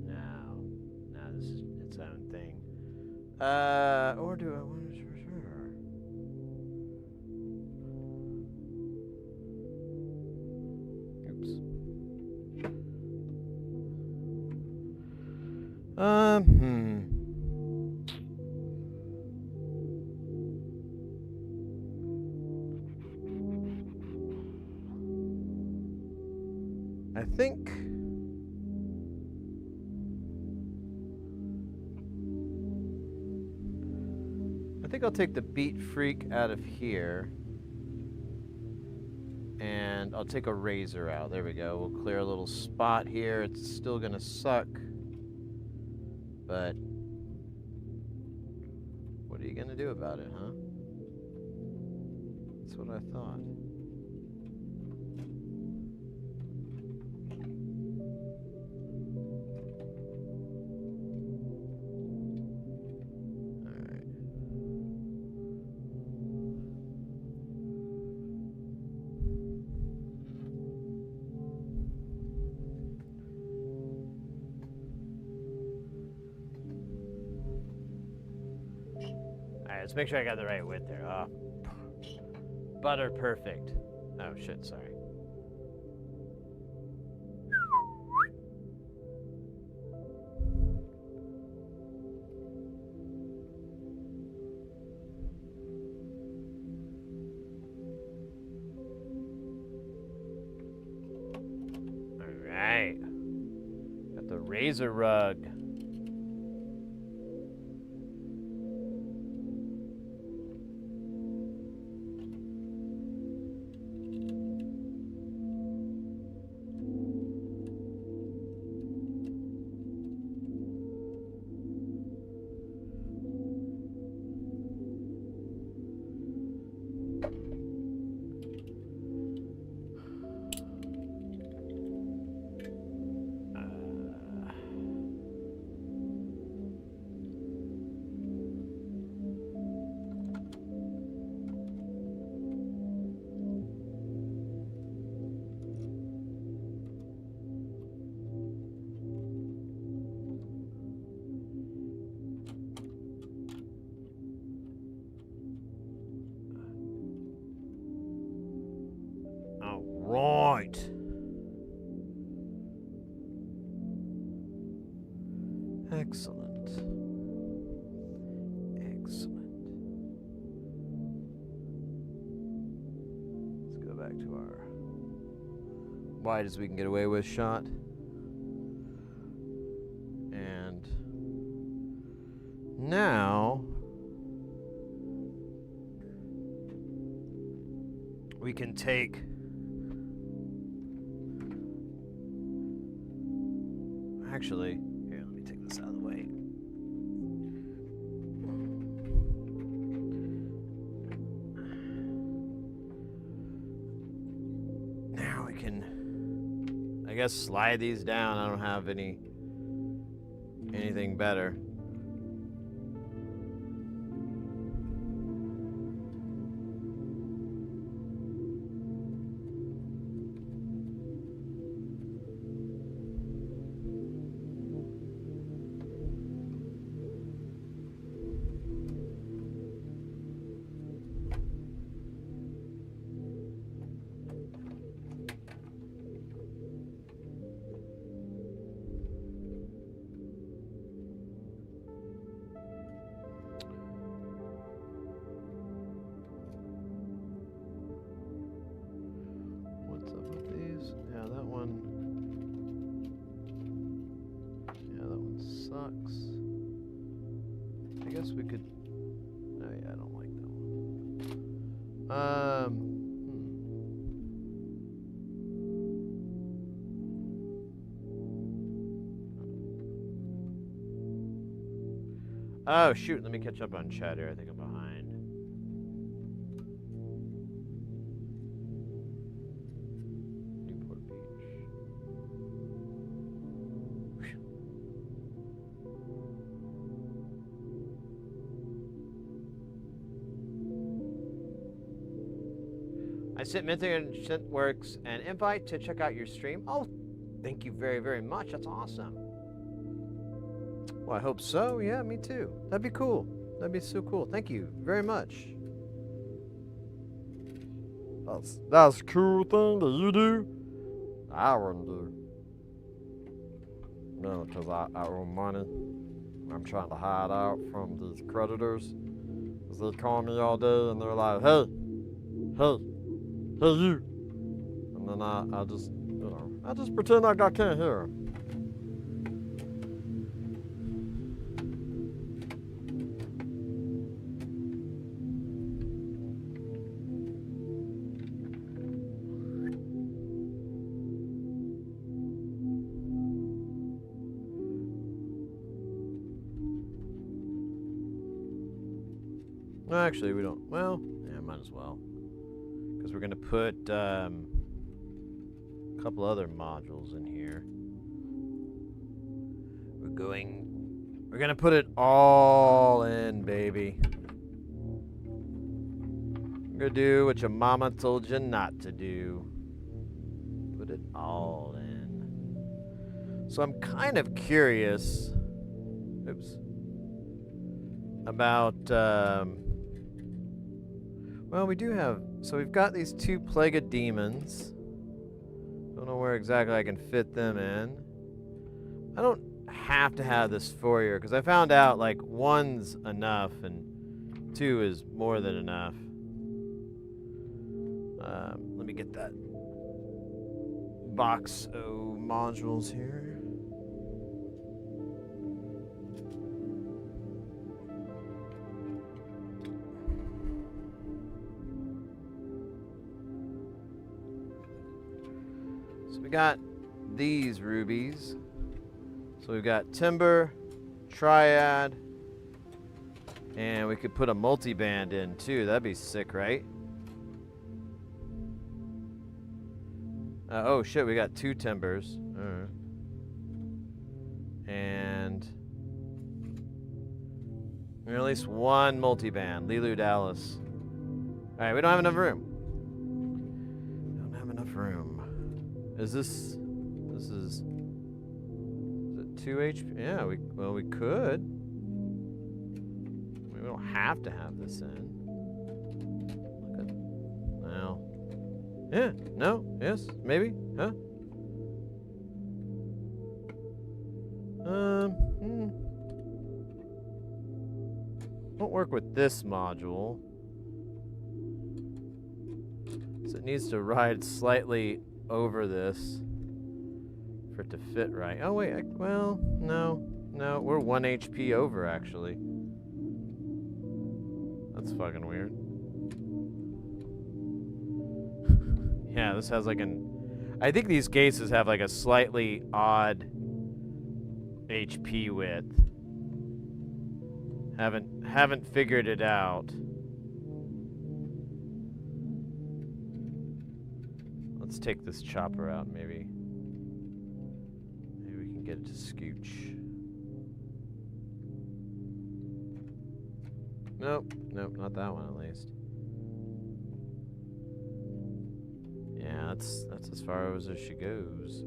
No. No, this is its own thing. Or do I want to... Oops. I think I'll take the beat freak out of here. And I'll take a razor out. There we go. We'll clear a little spot here. It's still gonna suck. But what are you gonna do about it, huh? That's what I thought. Let's make sure I got the right width there. Oh, butter perfect. Oh shit, sorry. All right. Got the razor rug. to our wide as we can get away with shot. And now we can take actually, here, let me take this out of the way. Now we can, I guess, slide these down. I don't have anything better. Sucks. I guess we could. Oh yeah, I don't like that one. Oh shoot! Let me catch up on chat here. I think I'm behind. Newport Beach. I sent Minthing and Synthworks an invite to check out your stream. Oh, thank you very, very much. That's awesome. Well, I hope so. Yeah, me too. That'd be cool. That'd be so cool. Thank you very much. That's a cool thing that you do. I wouldn't do. No, because I owe money. I'm trying to hide out from these creditors. Because they call me all day and they're like, hey, you. And then I just, I just pretend like I can't hear them. Actually, we don't. Well, yeah, might as well. Because we're going to put a couple other modules in here. We're going to put it all in, baby. We're going to do what your mama told you not to do. Put it all in. So I'm kind of curious. Oops. About, well, we do have, so we've got these two Plague of Demons. Don't know where exactly I can fit them in. I don't have to have this foyer, because I found out, like, one's enough, and two is more than enough. Let me get that box of modules here. We got these rubies. So we've got Timber, Triad, and we could put a multi-band in too. That'd be sick, right? Oh shit, we got two Timbers. And at least one multi-band. Lilu Dallas. Alright, we don't have enough room. Don't have enough room. Is it 2 HP? Yeah, we could. We don't have to have this in. Look at now. Yeah, no, yes, maybe, huh? Won't work with this module. It's a it needs to ride slightly over this for it to fit right. Oh wait, well, no, we're 1 HP over actually. That's fucking weird. Yeah, this has like I think these cases have like a slightly odd HP width. Haven't figured it out. Let's take this chopper out, maybe. Maybe we can get it to scooch. Nope, not that one at least. Yeah, that's as far as she goes.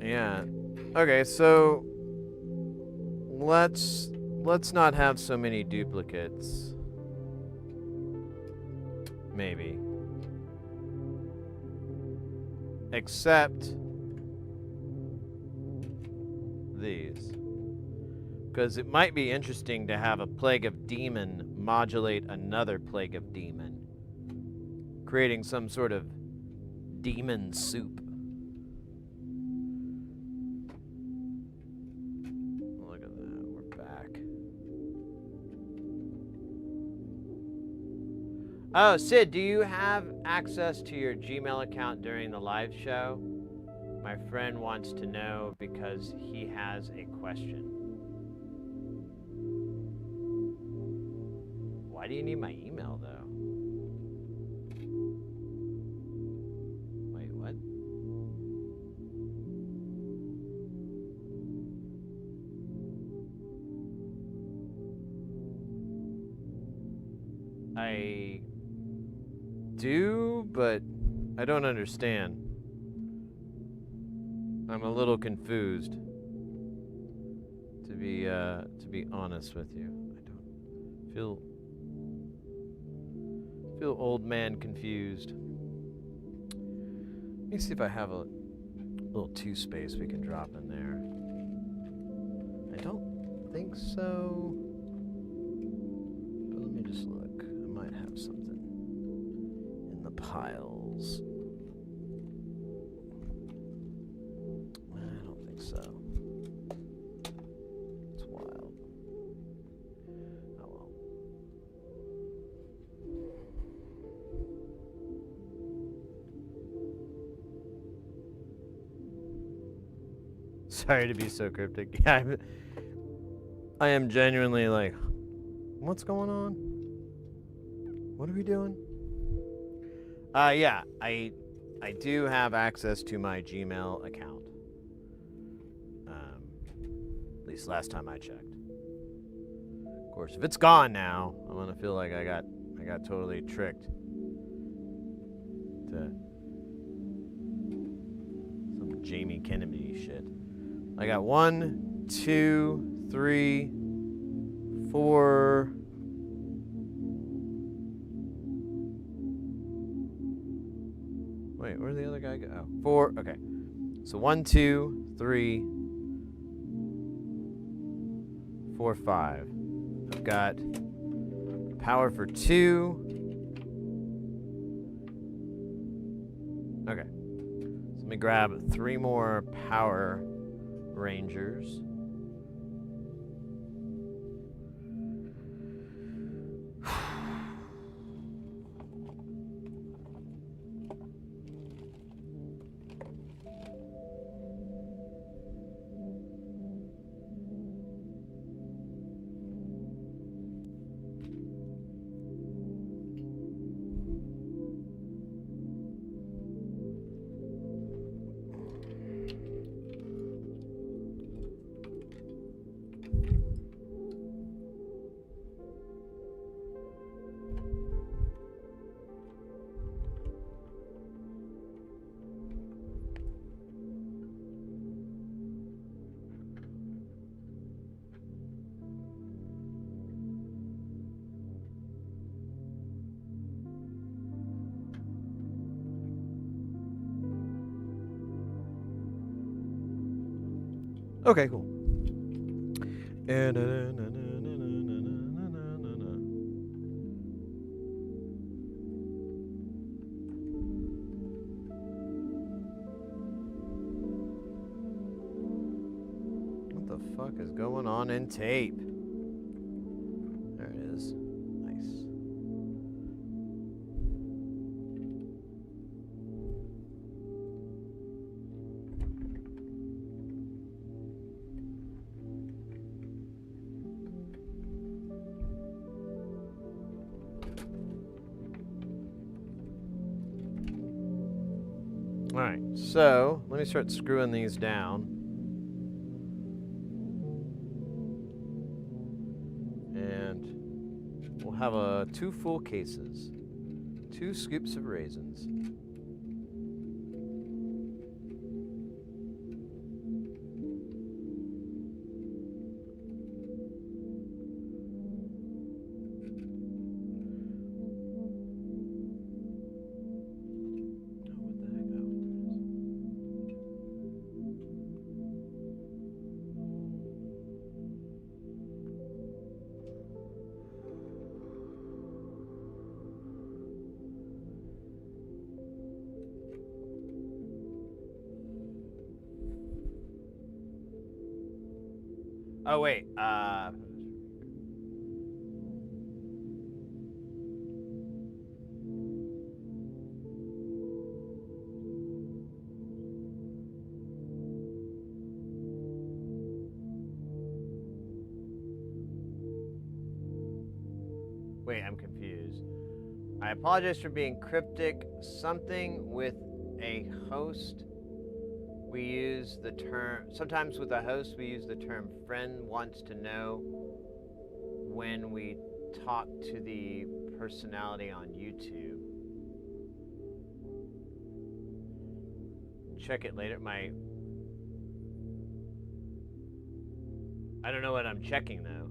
Yeah. Okay, so let's not have so many duplicates. Maybe. Except these. Because it might be interesting to have a Plague of Demon modulate another Plague of Demon, creating some sort of demon soup. Look at that, we're back. Oh, Sid, do you have access to your Gmail account during the live show? My friend wants to know because he has a question. Why do you need my email, though? Wait, what? I do, but I don't understand. I'm a little confused, to be honest with you. I don't feel old man confused. Let me see if I have a little 2 space we can drop in there. I don't think so. But let me just look. I might have something in the piles. I don't think so. It's wild. Oh well. Sorry to be so cryptic. Yeah, I am genuinely like, what's going on? What are we doing? Yeah, I do have access to my Gmail account. At least last time I checked. Of course, if it's gone now, I'm gonna feel like I got totally tricked to some Jamie Kennedy shit. I got 1, 2, 3, 4. Wait, where'd the other guy go? Oh, 4. Okay. So 1, 2, 3, 4, 5. I've got power for 2. Okay. So let me grab 3 more power Rangers. Okay, cool. fuck is going on in tape? There it is. Nice. Alright, so let me start screwing these down. And we'll have 2 full cases. 2 scoops of raisins. Oh, wait, wait, I'm confused. I apologize for being cryptic. Something with a host. We use the term, sometimes with a host, we use the term friend wants to know when we talk to the personality on YouTube. Check it later. I don't know what I'm checking though.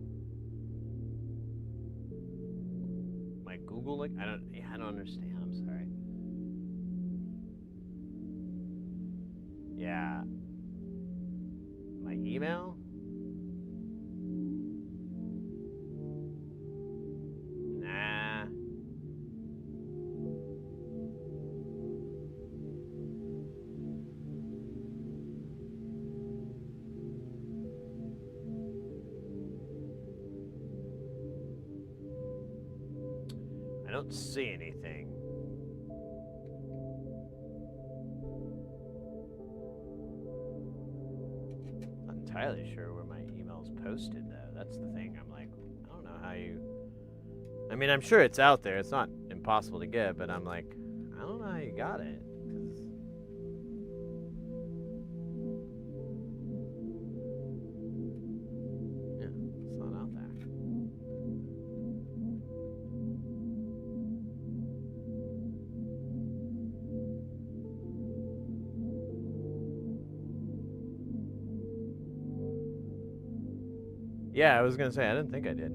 My Google link? I don't understand. I'm sorry. Yeah. My email? Nah. I don't see anything. Entirely sure where my email's posted though. That's the thing. I'm like, I don't know how you. I mean, I'm sure it's out there. It's not impossible to get, but I'm like, I don't know how you got it. Yeah, it's not out there. Yeah, I was gonna say, I didn't think I did.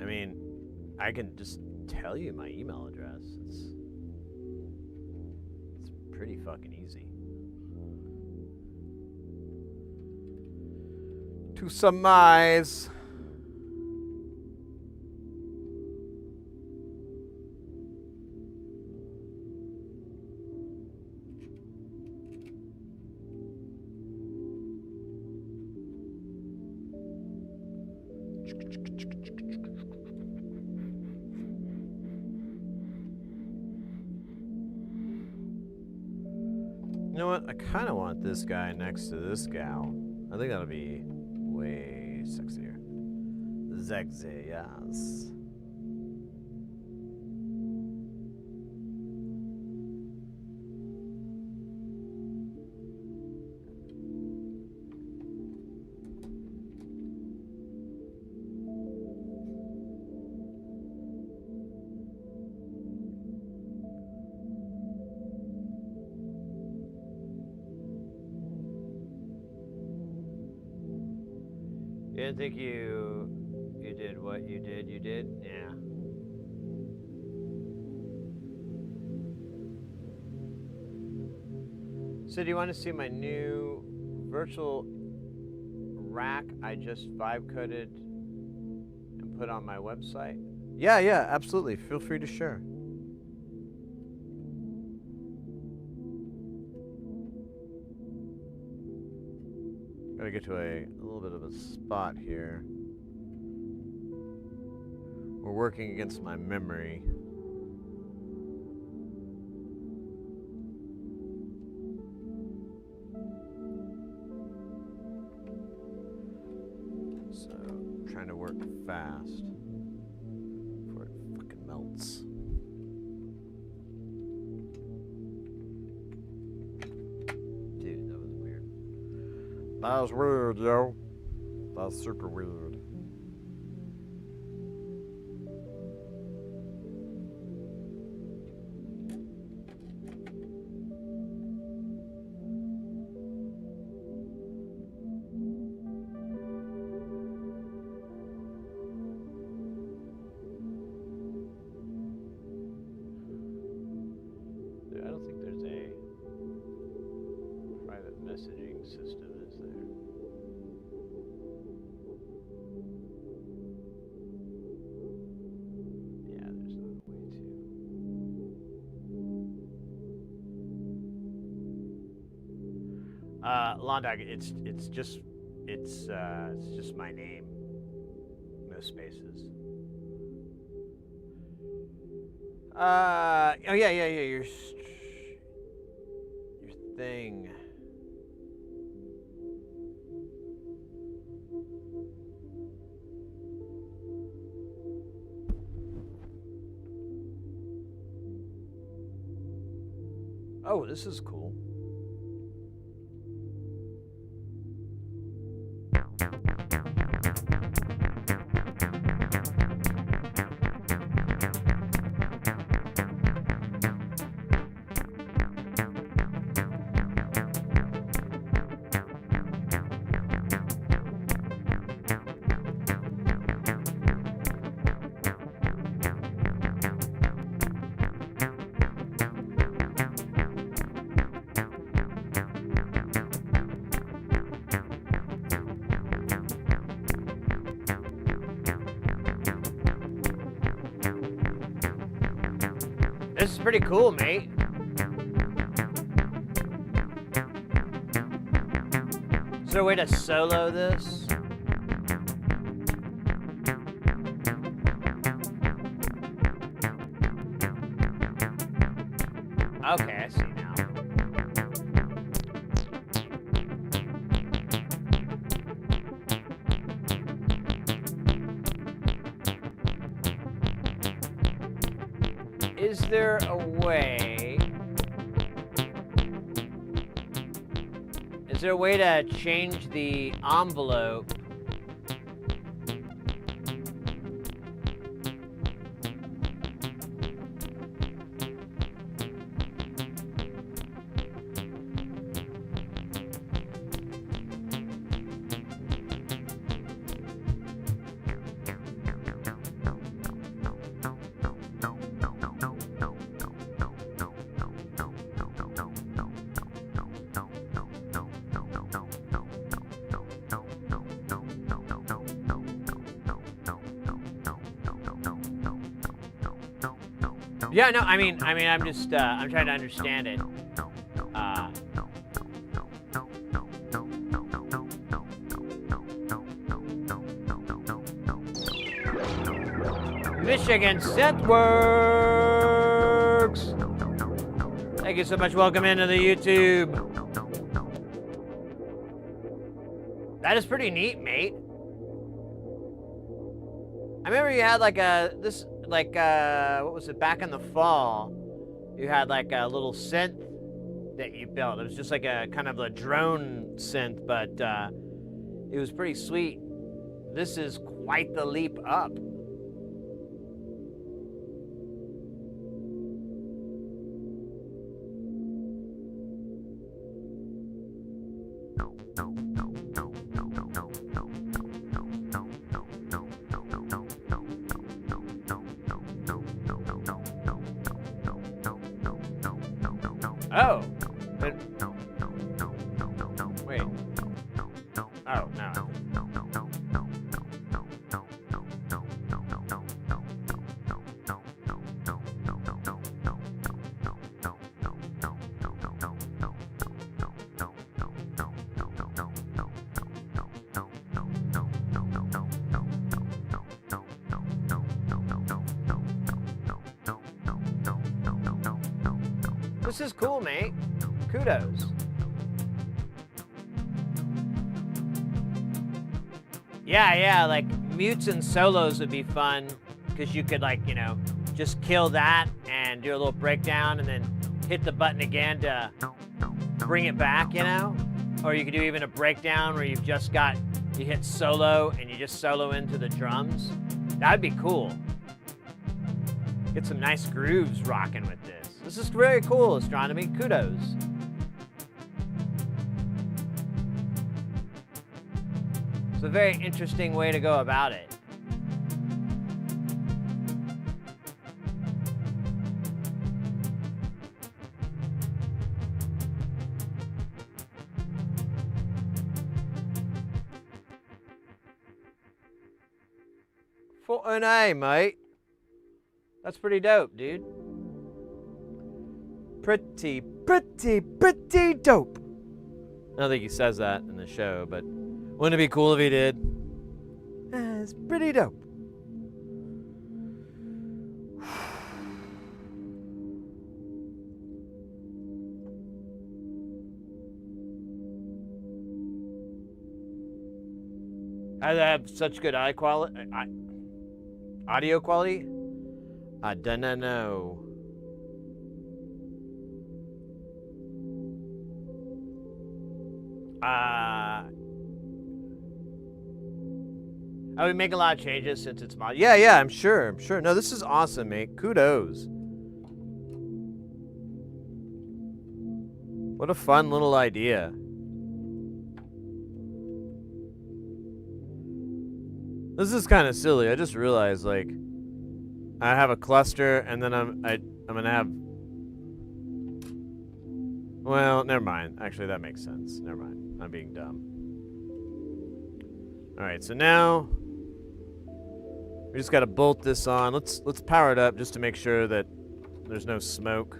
I mean, I can just tell you my email address. It's pretty fucking easy. To surmise. You know what? I kind of want this guy next to this gal. I think that'll be way sexier. Sexy, yes. You didn't think you did what you did? Yeah. So do you want to see my new virtual rack I just vibe coded and put on my website? Yeah, absolutely. Feel free to share. to get to a little bit of a spot here. We're working against my memory. So, trying to work fast before it fucking melts. Dude, that was weird. That was weird, yo. That's super weird. I don't think there's a private messaging system, is there? Yeah, there's another way too. Londog, it's just my name. No spaces. Oh yeah, your thing. Oh, this is cool. This is pretty cool, mate. Is there a way to solo this? Okay, I see now. Is there a way? Is there a way to change the envelope? Yeah, no, I mean, I'm just, I'm trying to understand it. Michigan Synthworks! Thank you so much. Welcome into the YouTube. That is pretty neat, mate. I remember you had like what was it, back in the fall, you had like a little synth that you built. It was just like a kind of a drone synth, but it was pretty sweet. This is quite the leap up. Oh. Wait. Oh, no. This is cool, mate. Kudos. Yeah, like mutes and solos would be fun because you could, like, you know, just kill that and do a little breakdown and then hit the button again to bring it back, you know? Or you could do even a breakdown where you've just got, you hit solo and you just solo into the drums. That'd be cool. Get some nice grooves rocking with this. This is very cool, Astronomy. Kudos. It's a very interesting way to go about it. For an A, mate. That's pretty dope, dude. Pretty dope. I don't think he says that in the show, but wouldn't it be cool if he did? It's pretty dope. How do they have such good audio quality? I don't know. I would make a lot of changes since it's mod. Yeah, I'm sure. No, this is awesome, mate. Kudos. What a fun little idea. This is kind of silly. I just realized, like, I have a cluster, and then I'm gonna have. Well, never mind. Actually, that makes sense. Never mind. I'm being dumb. All right, so now we just got to bolt this on. Let's power it up just to make sure that there's no smoke.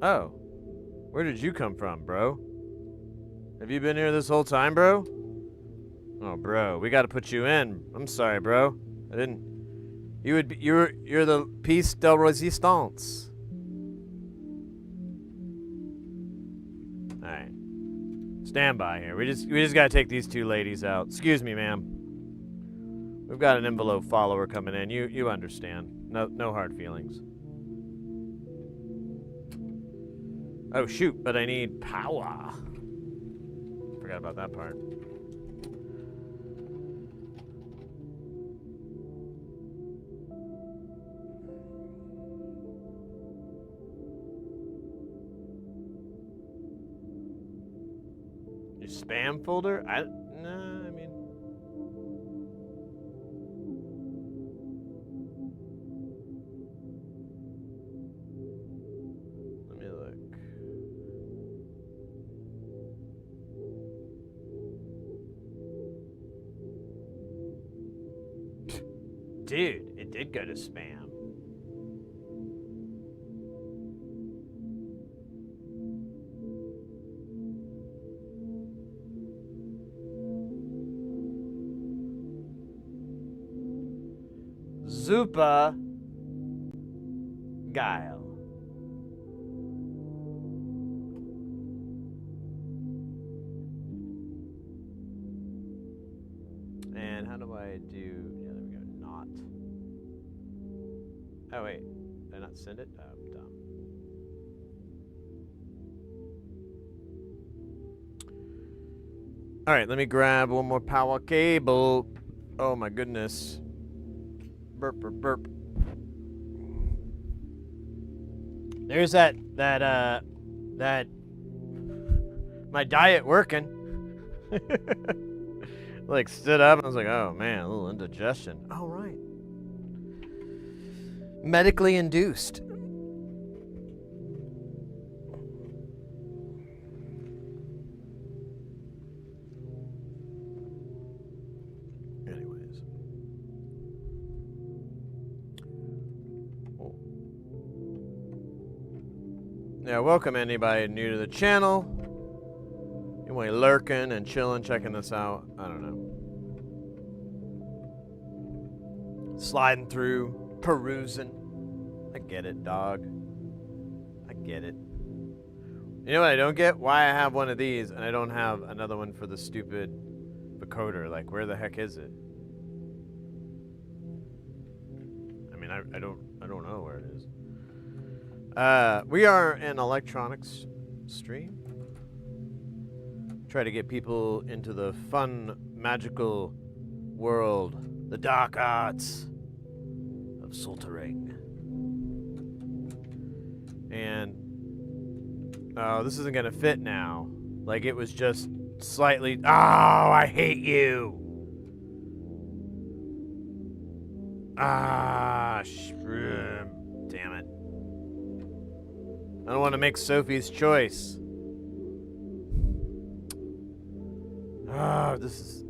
Oh, where did you come from, bro? Have you been here this whole time, bro? Oh, bro, we got to put you in. I'm sorry, bro. I didn't. You're the piece de resistance. All right. Stand by here. We just gotta take these two ladies out. Excuse me, ma'am. We've got an envelope follower coming in. You understand. No hard feelings. Oh shoot, but I need power. Forgot about that part. Your spam folder? No, I mean. Let me look. Dude, it did go to spam. Super Guile. And how do I do? Yeah, there we go. Not. Oh wait, did I not send it? Oh, I'm dumb. All right, let me grab one more power cable. Oh my goodness. Burp, burp, burp. There's that my diet working. Like stood up and I was like, oh man, a little indigestion. All right. Medically induced. Yeah, welcome anybody new to the channel. Anybody lurking and chilling, checking this out. I don't know. Sliding through, perusing. I get it, dog. I get it. You know what I don't get? Why I have one of these and I don't have another one for the stupid vocoder. Like, where the heck is it? I mean, I don't know where it is. We are an electronics stream. Try to get people into the fun, magical world, the dark arts of soldering. And oh, this isn't gonna fit now. Like, it was just slightly. Oh, I hate you. Ah, damn it. I don't want to make Sophie's choice. Ah, this is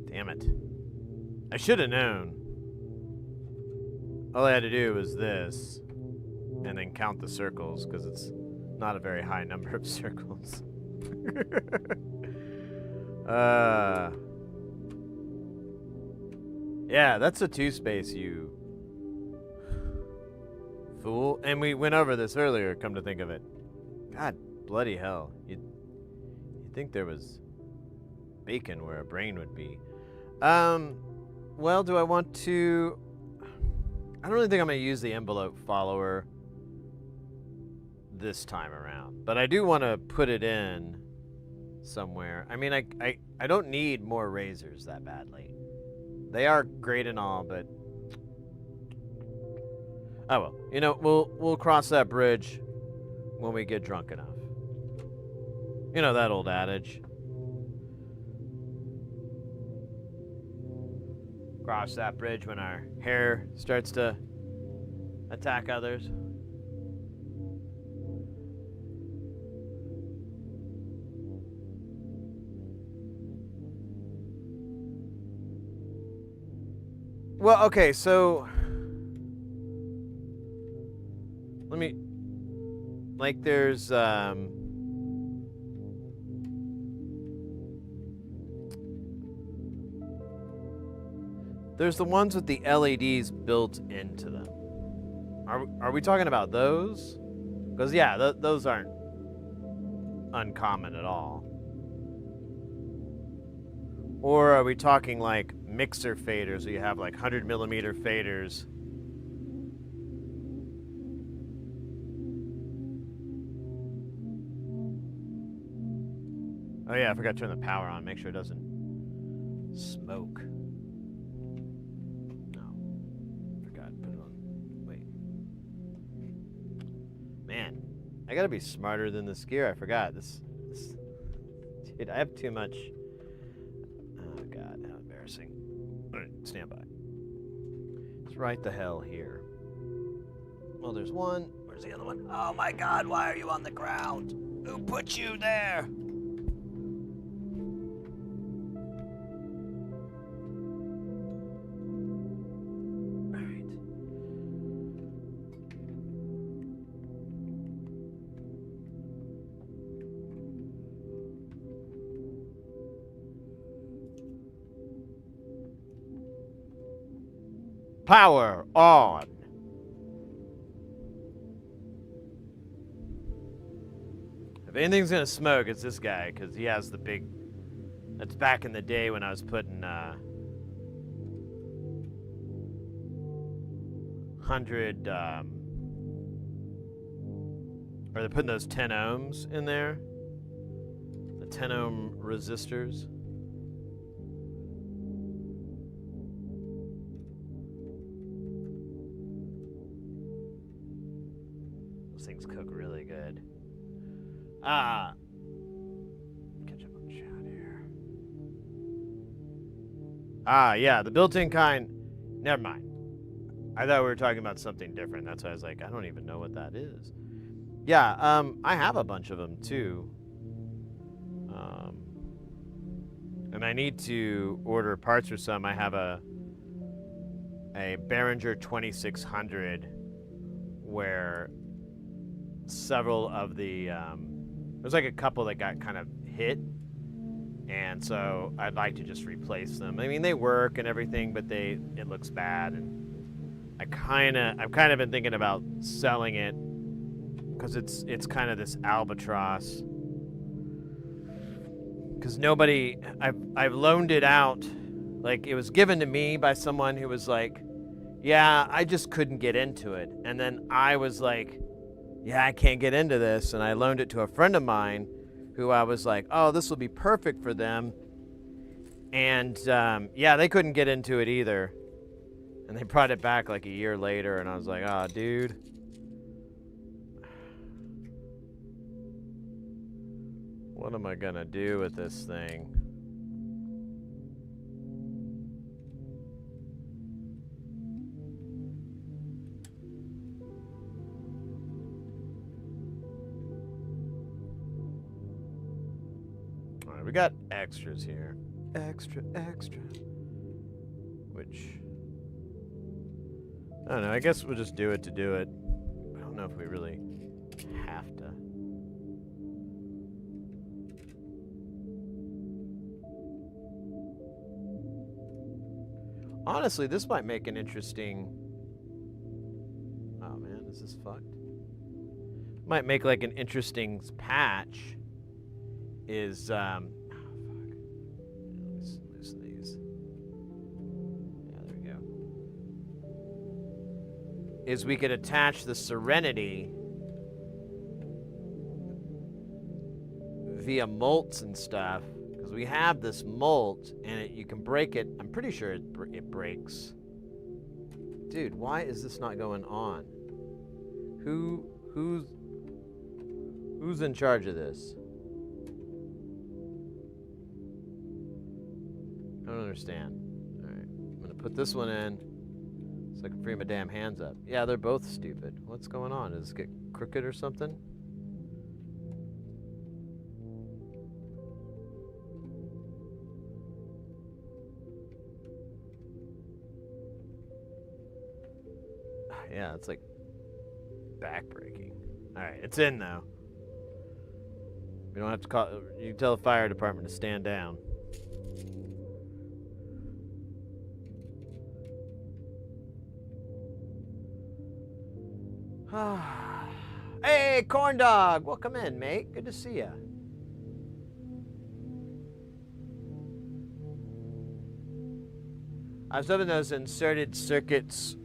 damn it. I should have known. All I had to do was this, and then count the circles, because it's not a very high number of circles. Yeah, that's a 2-space, you fool. And we went over this earlier, come to think of it. God bloody hell. You'd think there was bacon where a brain would be. Well, do I want to... I don't really think I'm going to use the envelope follower this time around. But I do want to put it in somewhere. I mean, I don't need more razors that badly. They are great and all, but... oh well. You know, we'll cross that bridge when we get drunk enough. You know that old adage. Cross that bridge when our hair starts to attack others. Well, okay, so let me, like, there's the ones with the LEDs built into them. Are we talking about those? Because yeah, those aren't uncommon at all. Or are we talking like mixer faders, where you have like 100mm faders? Oh yeah, I forgot to turn the power on, make sure it doesn't smoke. No, forgot to put it on. Wait. Man, I gotta be smarter than this gear. I forgot this. Dude, I have too much. Oh god, how embarrassing. All right, stand by. It's right the hell here. Well, there's one. Where's the other one? Oh my god, why are you on the ground? Who put you there? Power on. If anything's gonna smoke, it's this guy, because he has the big... That's back in the day when I was putting 100 or they're putting those 10 ohms in there. The 10 ohm resistors. Things cook really good. Catch up on chat here. Yeah, the built-in kind. Never mind. I thought we were talking about something different. That's why I was like, I don't even know what that is. Yeah, I have a bunch of them too. And I need to order parts for some. I have a Behringer 2600 where several of the there's like a couple that got kind of hit, And so I'd like to just replace them. I mean, they work and everything, but it looks bad, and I've kind of been thinking about selling it because it's kind of this albatross. Because I've loaned it out, like it was given to me by someone who was like, yeah, I just couldn't get into it, and then I was like, yeah, I can't get into this, and I loaned it to a friend of mine, who I was like, oh, this will be perfect for them, and yeah, they couldn't get into it either. And they brought it back like a year later, and I was like, oh, dude. What am I gonna do with this thing? Alright, we got extras here. Extra. Which... I don't know, I guess we'll just do it to do it. I don't know if we really have to. Honestly, this might make an interesting... Oh man, is this fucked? Might make like an interesting patch. Is, oh fuck. Loosen these. Yeah, there we go. Is we could attach the Serenity via molts and stuff, because we have this molt and you can break it. I'm pretty sure it breaks. Dude, why is this not going on? Who's in charge of this? I don't understand. All right, I'm gonna put this one in so I can free my damn hands up. Yeah, they're both stupid. What's going on? Does it get crooked or something? Yeah, it's like backbreaking. All right, it's in now. We don't have to call. You can tell the fire department to stand down. Hey, corn dog, welcome in, mate. Good to see you. I was hoping those inserted circuits.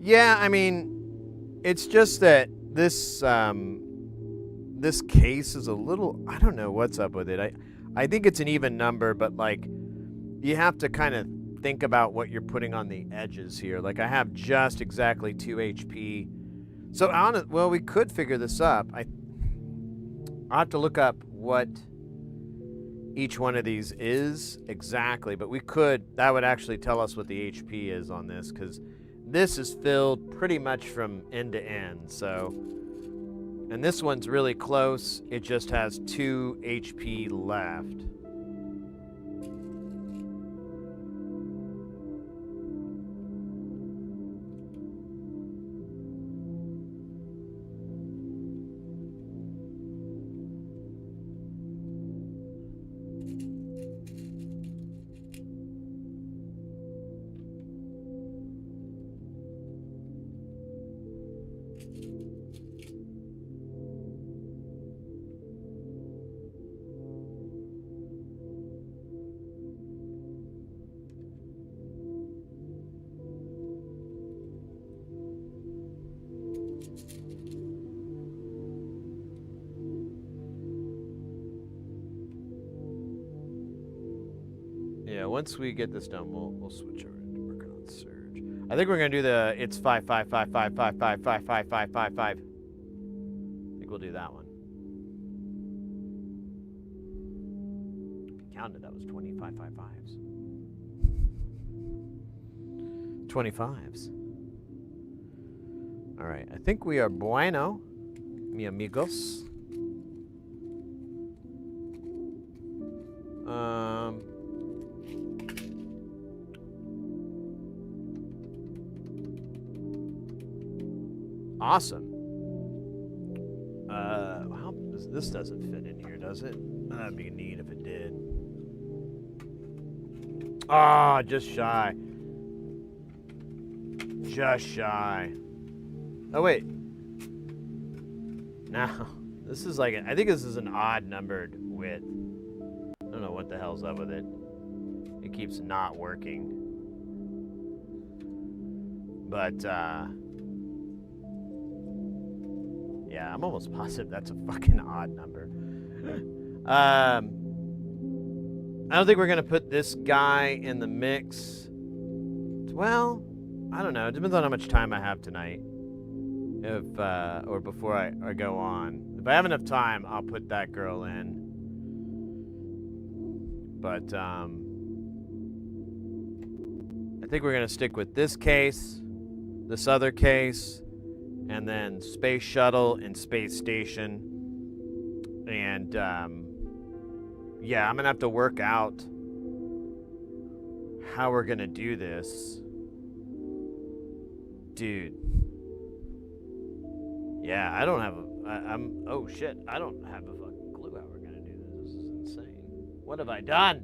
Yeah, I mean, it's just that this this case is a little, I don't know what's up with it. I think it's an even number, but like you have to kind of think about what you're putting on the edges here. Like I have just exactly 2 HP. So well, we could figure this up. I'll have to look up what each one of these is exactly, but that would actually tell us what the HP is on this, because this is filled pretty much from end to end, so. And this one's really close. It just has 2 HP left. Yeah, once we get this done, we'll switch over to working on Surge. I think we're gonna do the it's 55555555555. I think we'll do that one. If you counted, that was 25 5/5s. 25s. All right, I think we are bueno, mi amigos. Awesome. Well, this doesn't fit in here, does it? That'd be neat if it did. Ah, just shy. Just shy. Oh, wait. Now, this is like, I think this is an odd numbered width. I don't know what the hell's up with it. It keeps not working. But, yeah, I'm almost positive that's a fucking odd number. I don't think we're going to put this guy in the mix. Well, I don't know. It depends on how much time I have tonight. If, or before I go on. If I have enough time, I'll put that girl in. But, I think we're going to stick with this case, this other case, and then Space Shuttle and Space Station. And, yeah, I'm going to have to work out how we're going to do this. Dude. Yeah, I don't have oh shit, I don't have a fucking clue how we're going to do this. This is insane. What have I done?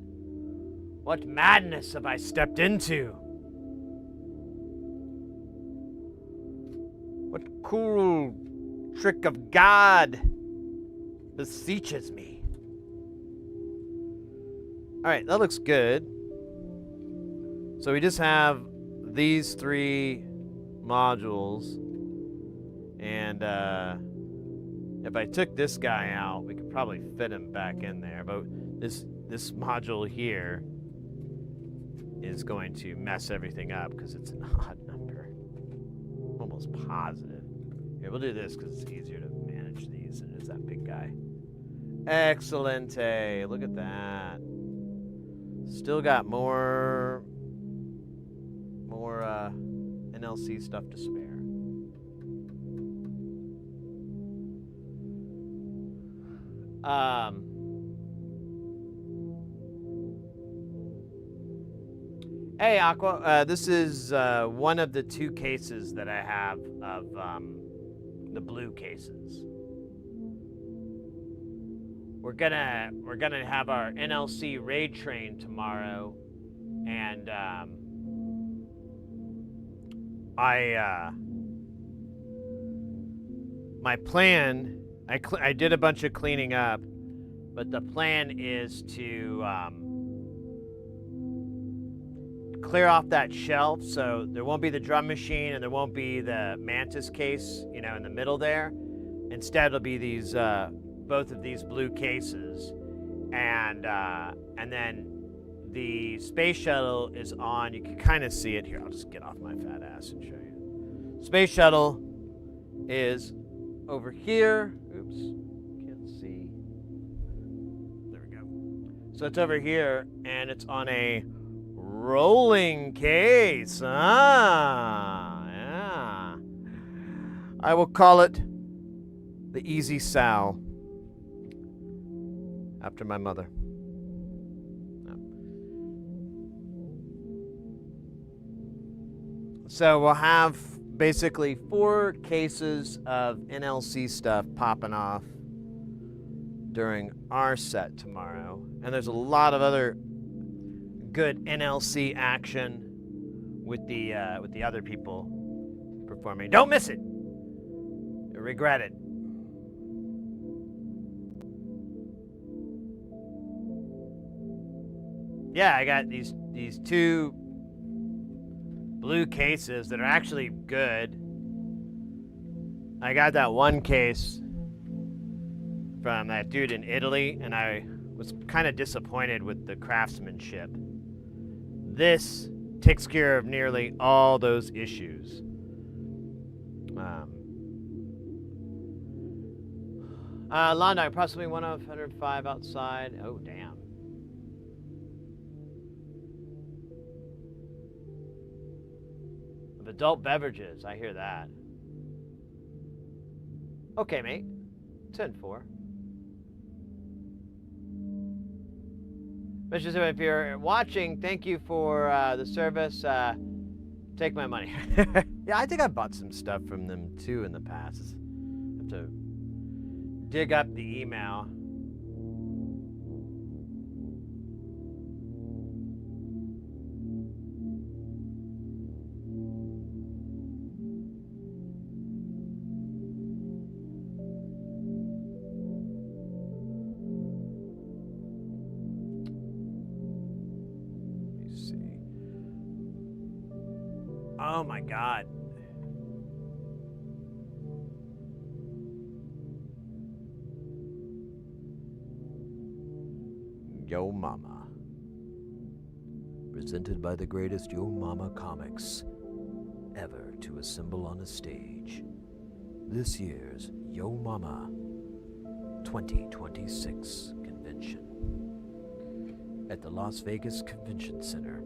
What madness have I stepped into? What cool trick of God beseeches me? Alright, that looks good. So we just have these three modules. And if I took this guy out, we could probably fit him back in there. But this module here is going to mess everything up because it's an odd number. I'm almost positive. Here, we'll do this because it's easier to manage these than it is that big guy. Excellente. Look at that. Still got more NLC stuff to spare. Hey, Aqua, this is one of the two cases that I have of the blue cases. We're gonna have our NLC raid train tomorrow, and my plan. I did a bunch of cleaning up, but the plan is to clear off that shelf so there won't be the drum machine and there won't be the Mantis case, you know, in the middle there. Instead, it'll be these both of these blue cases, and then the space shuttle is on. You can kind of see it here. I'll just get off my fat ass and show you. Space shuttle is over here. Oops, can't see. There we go. So it's over here, and it's on a rolling case. Ah, yeah. I will call it the Easy Sal, after my mother. So we'll have basically 4 cases of NLC stuff popping off during our set tomorrow. And there's a lot of other good NLC action with the other people performing. Don't miss it. You'll regret it. Yeah, I got these 2 blue cases that are actually good. I got that one case from that dude in Italy, and I was kind of disappointed with the craftsmanship. This takes care of nearly all those issues. London, approximately 105 outside. Oh, damn. Of adult beverages, I hear that. Okay, mate. 10-4. Mr. Sim, if you're watching, thank you for the service. Take my money. Yeah, I think I bought some stuff from them too in the past. I have to dig up the email. Let me see. Oh my God. Yo Mama. Presented by the greatest Yo Mama comics ever to assemble on a stage. This year's Yo Mama 2026 convention at the Las Vegas Convention Center.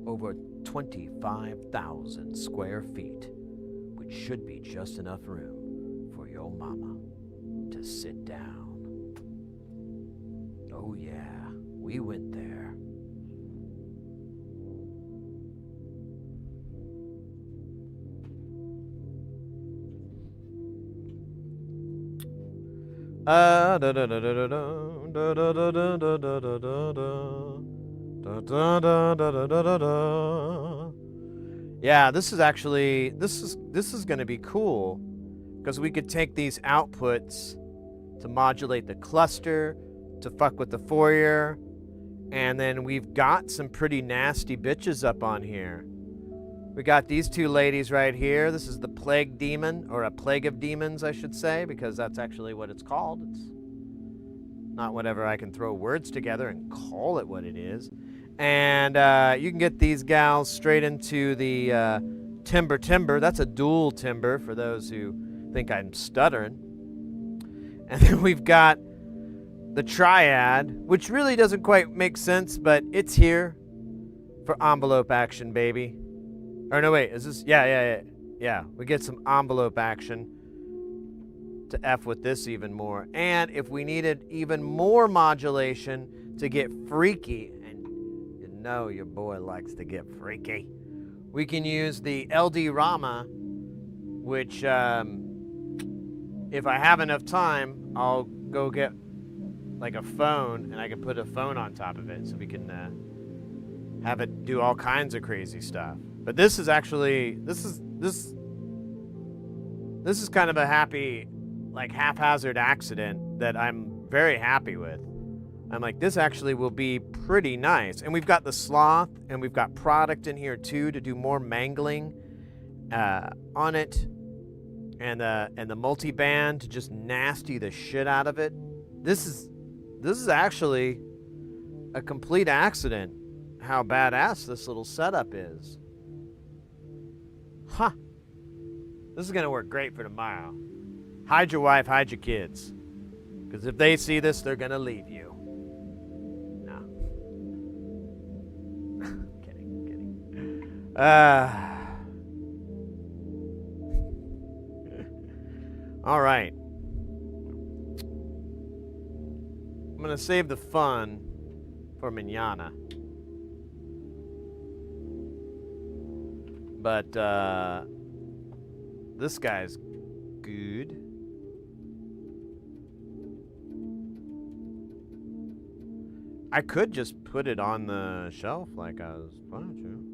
Over 25,000 square feet, which should be just enough room for Yo Mama to sit down. Oh yeah, we went there. Da da da da da da da da da da da da da da da da da da. Yeah, this is actually this is going to be cool because we could take these outputs to modulate the cluster, to fuck with the foyer, and then we've got some pretty nasty bitches up on here. We got these two ladies right here. This is the plague demon, or a plague of demons, I should say, because that's actually what it's called. It's not whatever I can throw words together and call it what it is. And you can get these gals straight into the timber. That's a dual timber for those who think I'm stuttering. And then we've got the triad, which really doesn't quite make sense, but it's here for envelope action, baby. Or no, wait, is this? Yeah. We get some envelope action to F with this even more. And if we needed even more modulation to get freaky, and you know your boy likes to get freaky, we can use the LD Rama, which if I have enough time, I'll go get like a phone and I can put a phone on top of it so we can have it do all kinds of crazy stuff. But this is actually, this is kind of a happy, like haphazard accident that I'm very happy with. I'm like, this actually will be pretty nice. And we've got the sloth and we've got product in here too to do more mangling on it. And the multi-band to just nasty the shit out of it. This is actually a complete accident how badass this little setup is. Huh. This is going to work great for tomorrow. Hide your wife, hide your kids. Because if they see this, they're going to leave you. No. Kidding. All right. I'm going to save the fun for mañana. But this guy's good. I could just put it on the shelf like I was planning to.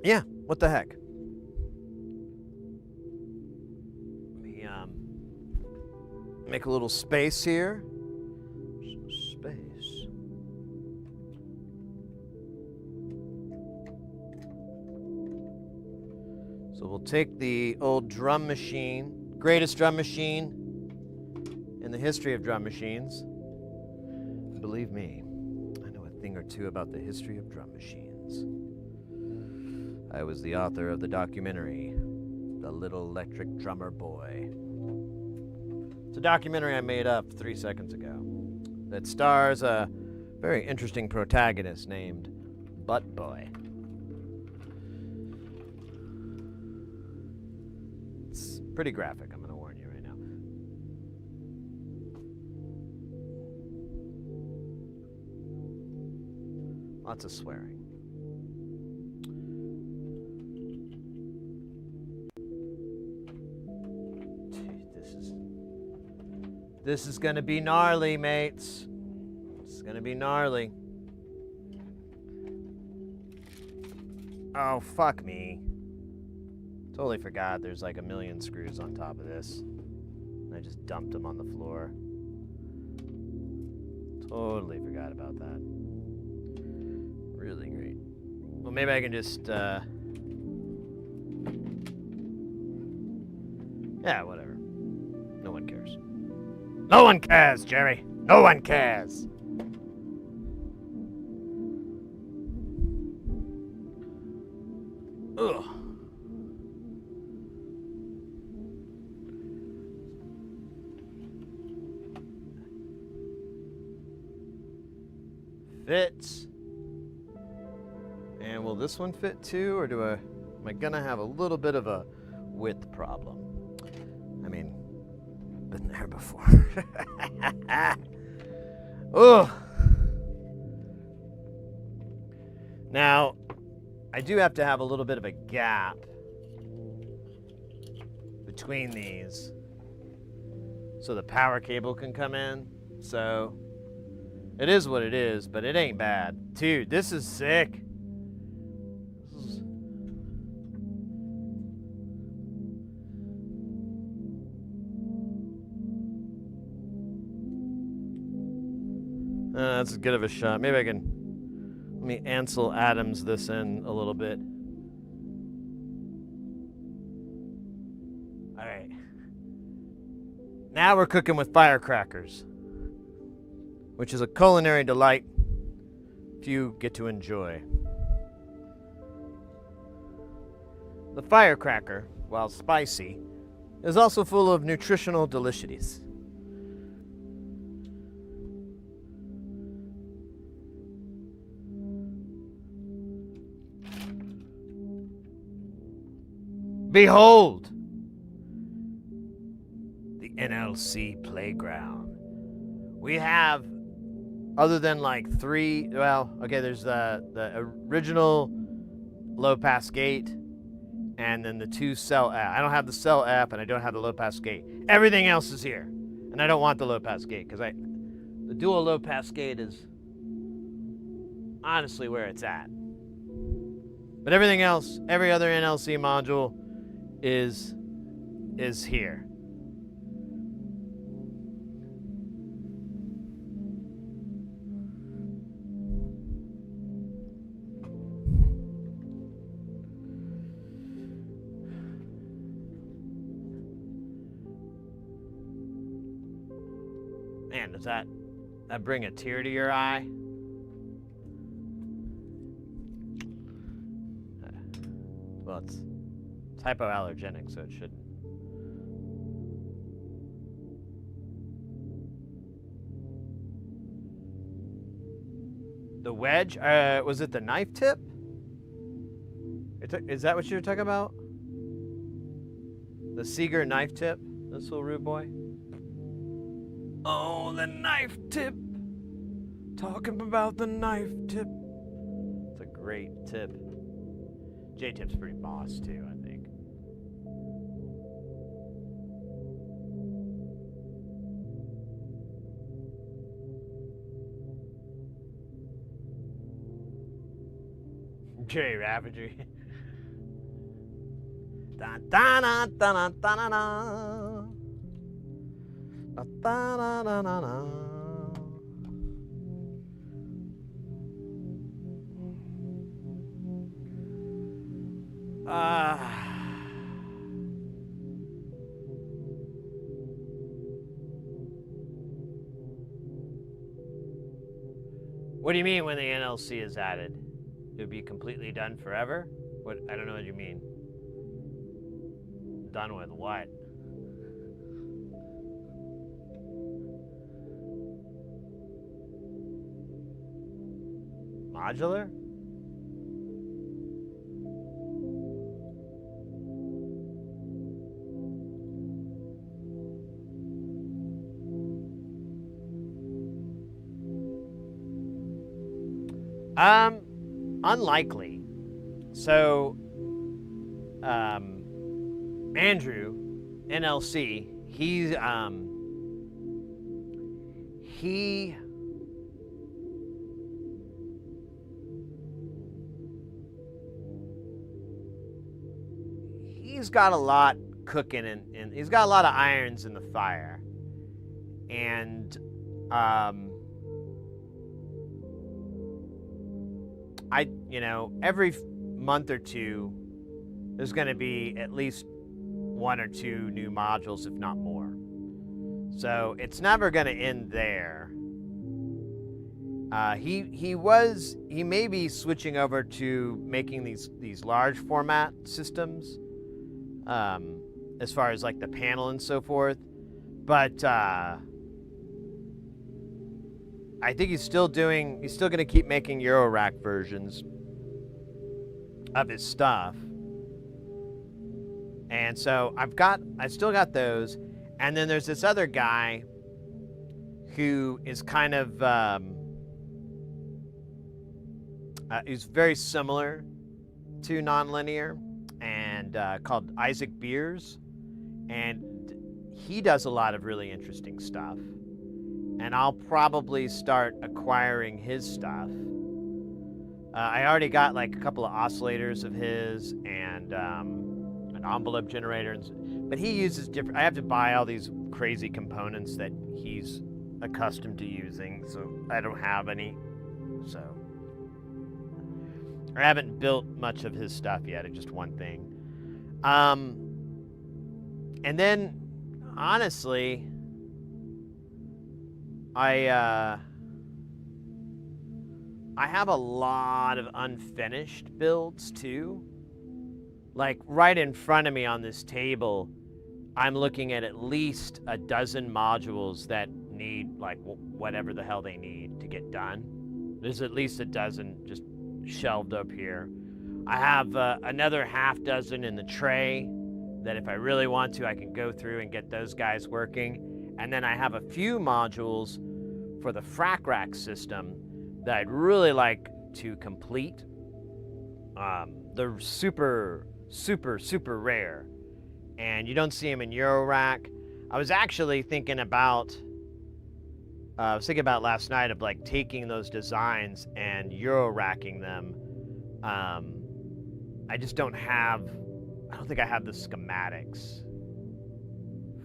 Yeah, what the heck? Let me make a little space here. Space. So we'll take the old drum machine, greatest drum machine in the history of drum machines. And believe me, I know a thing or two about the history of drum machines. I was the author of the documentary, The Little Electric Drummer Boy. It's a documentary I made up 3 seconds ago that stars a Very interesting protagonist named Butt Boy. It's pretty graphic, I'm gonna warn you right now. Lots of swearing. This is gonna be gnarly, mates. It's gonna be gnarly. Oh, fuck me. Totally forgot there's like a million screws on top of this. And I just dumped them on the floor. Totally forgot about that. Really great. Well, maybe I can just, yeah, whatever. No one cares. No one cares, Jerry. No one cares. Ugh. Fits. And will this one fit too, or am I gonna have a little bit of a width problem? I mean, been there before. Ugh. Now, I do have to have a little bit of a gap between these so the power cable can come in. So it is what it is, but it ain't bad. Dude, this is sick. That's as good of a shot. Maybe I can... Let me Ansel Adams this in a little bit. All right. Now we're cooking with firecrackers, which is a culinary delight few get to enjoy. The firecracker, while spicy, is also full of nutritional delicities. Behold, the NLC playground. We have, other than like three, well, okay, there's the original low pass gate, and then the two cell app. I don't have the cell app, and I don't have the low pass gate. Everything else is here, and I don't want the low pass gate because the dual low pass gate is honestly where it's at. But everything else, every other NLC module is here. Man, does that bring a tear to your eye? Well, it's hypoallergenic, so it shouldn't. The wedge? Was it the knife tip? Is that what you were talking about? The Seeger knife tip? This little rude boy? Oh, the knife tip! Talking about the knife tip. It's a great tip. J-tip's pretty boss, too, I think. J Ravagery. Da da da da da da da. Da da da da da. What do you mean when the NLC is added? It would be completely done forever? What? I don't know what you mean. Done with what? Modular? Unlikely. So, Andrew, NLC, he's got a lot cooking and he's got a lot of irons in the fire. And every month or two, there's going to be at least 1 or 2 new modules, if not more. So it's never going to end there. He may be switching over to making these large format systems, as far as like the panel and so forth. But I think he's still going to keep making eurorack versions of his stuff. And so I still got those. And then there's this other guy who is kind of, he's very similar to Nonlinear, and called Isaac Beers. And he does a lot of really interesting stuff. And I'll probably start acquiring his stuff. I already got like a couple of oscillators of his and an envelope generator. But he uses different. I have to buy all these crazy components that he's accustomed to using, so I don't have any. So I haven't built much of his stuff yet. It's just one thing. And then, honestly, I have a lot of unfinished builds too. Like right in front of me on this table, I'm looking at least a dozen modules that need like whatever the hell they need to get done. There's at least a dozen just shelved up here. I have another half dozen in the tray that if I really want to, I can go through and get those guys working. And then I have a few modules for the frac rack system that I'd really like to complete. They're super, super, super rare, and you don't see them in eurorack. I was actually thinking about last night of like taking those designs and euroracking them. I just don't think I have the schematics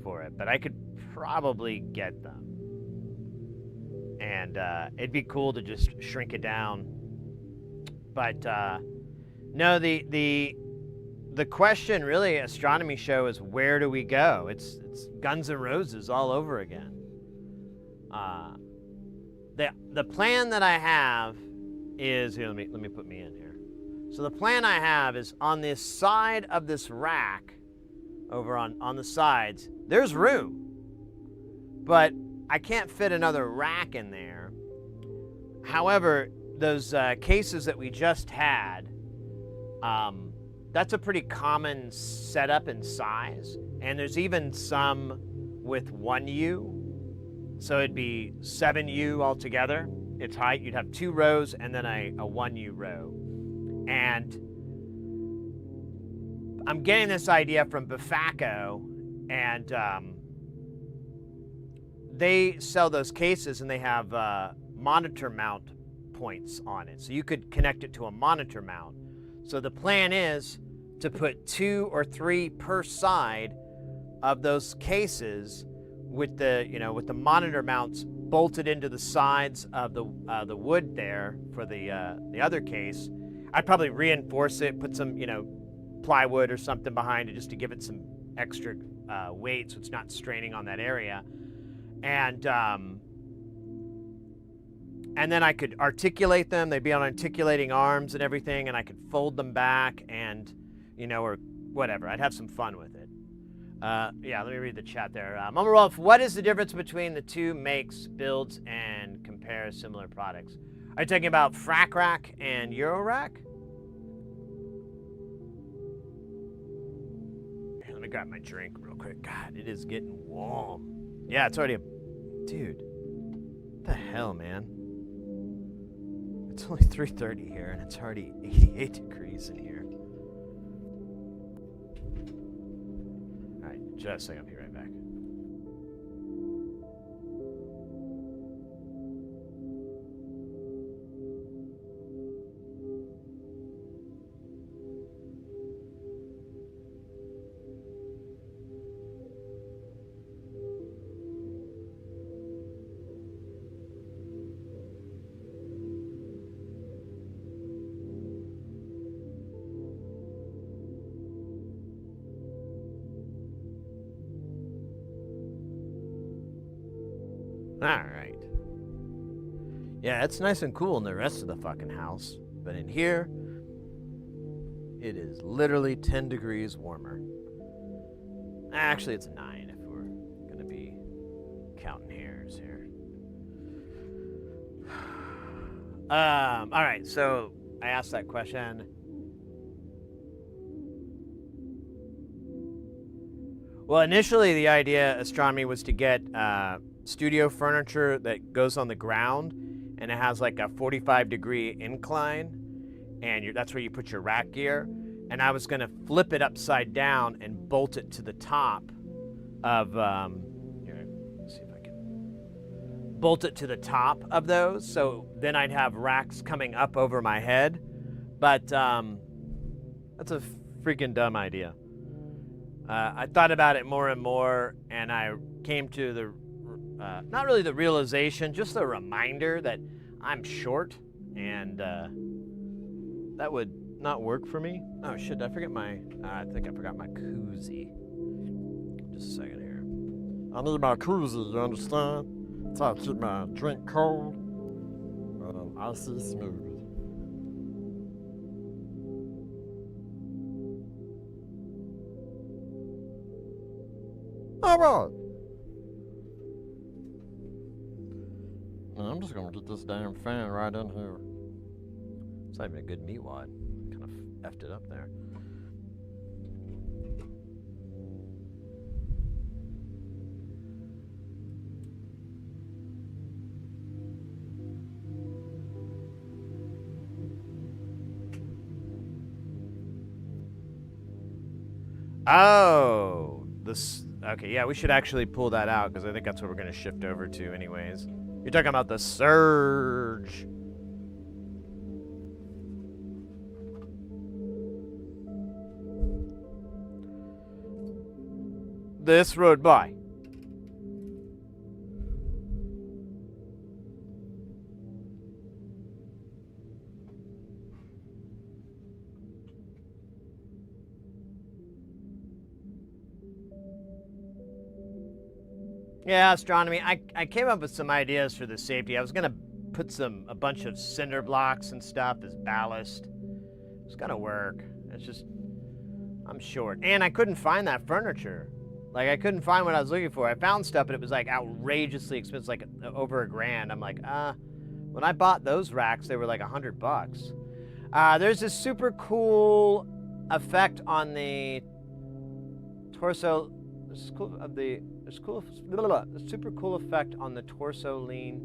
for it, but I could probably get them. And it'd be cool to just shrink it down. But no, the question really, Astronomy Show, is where do we go? It's Guns N' Roses all over again. The plan that I have is here. Let me put me in here. So the plan I have is on this side of this rack, over on the sides, there's room, but I can't fit another rack in there. However, those cases that we just had, that's a pretty common setup and size. And there's even some with 1U. So it'd be 7U altogether. Its height, you'd have 2 rows and then a 1U row. And I'm getting this idea from Bifaco, and they sell those cases and they have monitor mount points on it. So you could connect it to a monitor mount. So the plan is to put 2 or 3 per side of those cases with the monitor mounts bolted into the sides of the wood there for the other case. I'd probably reinforce it, put some plywood or something behind it just to give it some extra weight so it's not straining on that area. And then I could articulate them. They'd be on articulating arms and everything, and I could fold them back and, or whatever. I'd have some fun with it. Yeah, let me read the chat there. Mama Rolf, what is the difference between the two makes, builds, and compare similar products? Are you talking about frac rack and eurorack? Here, let me grab my drink real quick. God, it is getting warm. Yeah, it's already a... Dude. What the hell, man? It's only 3:30 here, and it's already 88 degrees in here. Alright, just a second. I'll be right back. Alright. Yeah, it's nice and cool in the rest of the fucking house. But in here, it is literally 10 degrees warmer. Actually, it's 9 if we're going to be counting hairs here. Alright, so I asked that question. Well, initially the idea, Astronomy, was to get studio furniture that goes on the ground, and it has like a 45-degree incline, and that's where you put your rack gear. And I was going to flip it upside down and bolt it to the top of here, let's see if I can bolt it to the top of those, so then I'd have racks coming up over my head. But that's a freaking dumb idea. I thought about it more and more, and I came to the not really the realization, just the reminder that I'm short, and that would not work for me. Oh shit, did I forget my, I think I forgot my koozie. Just a second here. I need my koozie, you understand? So I keep my drink cold, but icy smooth. All right. I'm just gonna get this damn fan right in here. It's not even a good meat wad. Kind of effed it up there. Oh, this. Okay, yeah, we should actually pull that out because I think that's what we're going to shift over to, anyways. You're talking about the SERGE. This road by. Yeah, Astronomy. I came up with some ideas for the safety. I was gonna put a bunch of cinder blocks and stuff as ballast. It's gonna work. It's just, I'm short. And I couldn't find that furniture. Like, I couldn't find what I was looking for. I found stuff, but it was like outrageously expensive, like over $1,000. I'm like, when I bought those racks, they were like $100. There's this super cool effect on the torso. This is cool of the. The super cool effect on the torso lean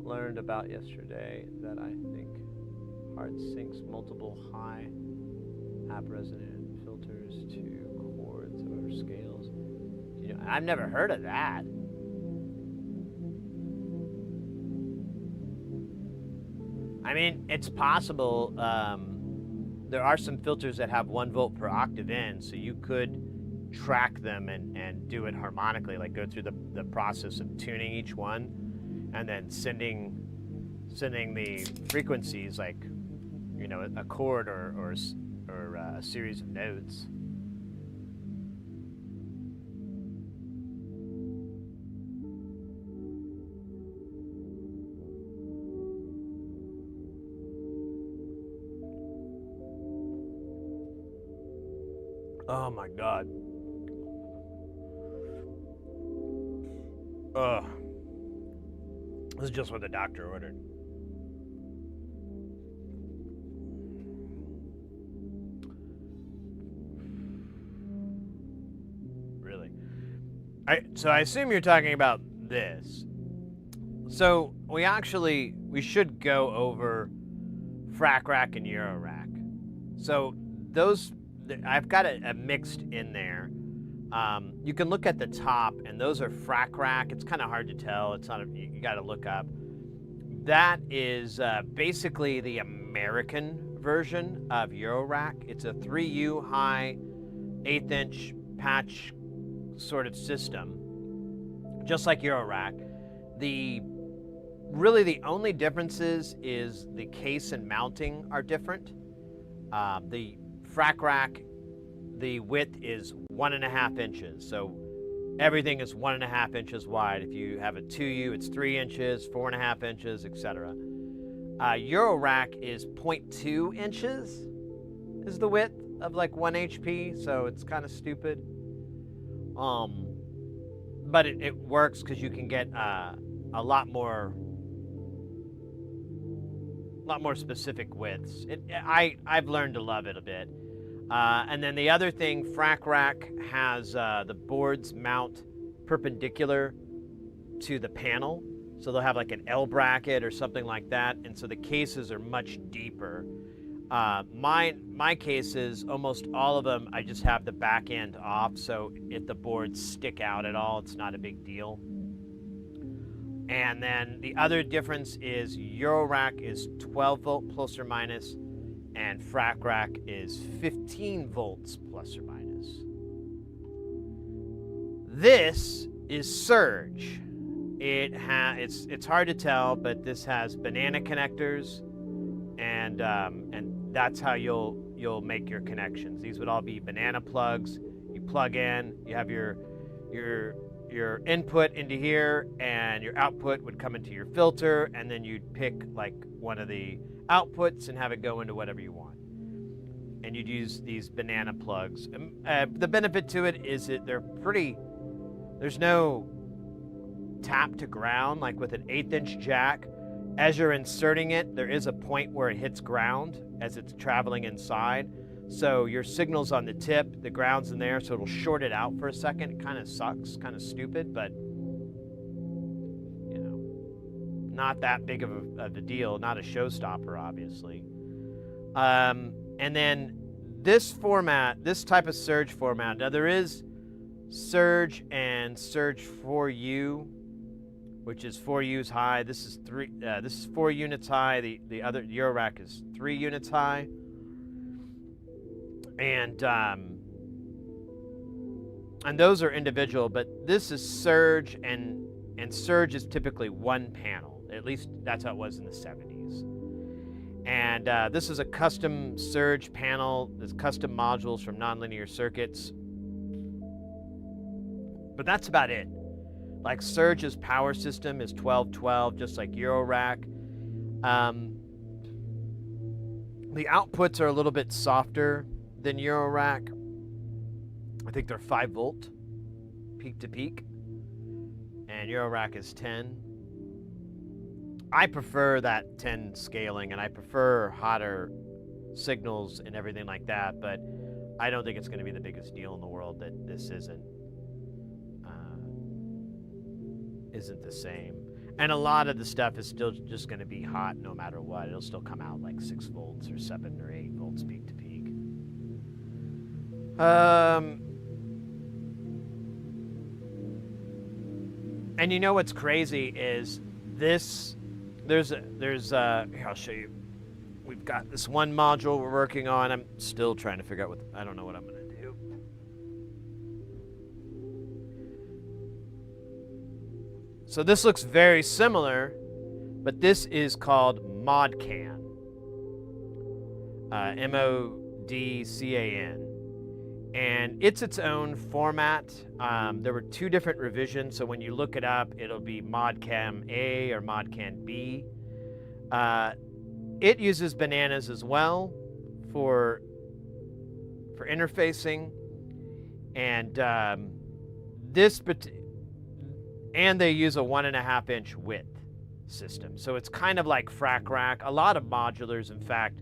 learned about yesterday that I think hard sinks multiple high app resonant filters to chords over scales. You know, I've never heard of that. I mean, it's possible. There are some filters that have 1 volt per octave in, so you could track them and do it harmonically, like go through the process of tuning each one and then sending the frequencies, like, you know, a chord or a series of notes. Oh my God. Ugh. This is just what the doctor ordered. So I assume you're talking about this. So we should go over frac rack and eurorack. So those, I've got a mixed in there. You can look at the top, and those are frac rack. It's kind of hard to tell. It's not. You got to look up. That is basically the American version of eurorack. It's a 3U high, 1/8 inch patch sort of system, just like eurorack. Really the only differences is the case and mounting are different. The frac rack, the width is 1.5 inches, so everything is 1.5 inches wide. If you have a 2U, it's 3 inches, 4.5 inches, etc. Eurorack is 0.2 inches is the width of like 1 HP, so it's kind of stupid. But it works because you can get a lot more specific widths. I've learned to love it a bit. And then the other thing, frac rack has the boards mount perpendicular to the panel, so they'll have like an L bracket or something like that, and so the cases are much deeper. My cases, almost all of them, I just have the back end off, so if the boards stick out at all, it's not a big deal. And then the other difference is eurorack is 12 volt plus or minus, and frac rack is 15 volts plus or minus. This is SERGE. It's hard to tell, but this has banana connectors, and that's how you'll make your connections. These would all be banana plugs. You plug in, you have your input into here, and your output would come into your filter, and then you'd pick like one of the outputs and have it go into whatever you want. And you'd use these banana plugs. The benefit to it is that there's no tap to ground like with an 1/8 inch jack. As you're inserting it, there is a point where it hits ground as it's traveling inside. So your signal's on the tip, the ground's in there, so it'll short it out for a second. It kind of sucks, kind of stupid, but not that big of a deal, not a showstopper, obviously. And then this format, this type of SERGE format, now there is SERGE and SERGE 4U, which is 4 U's high. This is 4 units high. The other eurorack is 3 units high. And those are individual, but this is SERGE, and SERGE is typically one panel. At least that's how it was in the 70s. And this is a custom SERGE panel. There's custom modules from nonlinear circuits. But that's about it. Like SERGE's power system is 1212, just like eurorack. The outputs are a little bit softer than eurorack. I think they're 5 volt, peak to peak. And eurorack is 10. I prefer that 10 scaling, and I prefer hotter signals and everything like that, but I don't think it's going to be the biggest deal in the world that this isn't the same. And a lot of the stuff is still just going to be hot no matter what. It'll still come out like 6 volts or 7 or 8 volts peak to peak. And you know what's crazy is this. Here, I'll show you. We've got this one module we're working on. I'm still trying to figure out I don't know what I'm going to do. So this looks very similar, but this is called ModCan. MODCAN. And it's its own format. There were 2 different revisions, so when you look it up, it'll be ModCam A or ModCan B. It uses bananas as well for interfacing, and and they use a 1.5 inch width system. So it's kind of like frac rack. A lot of modulars, in fact,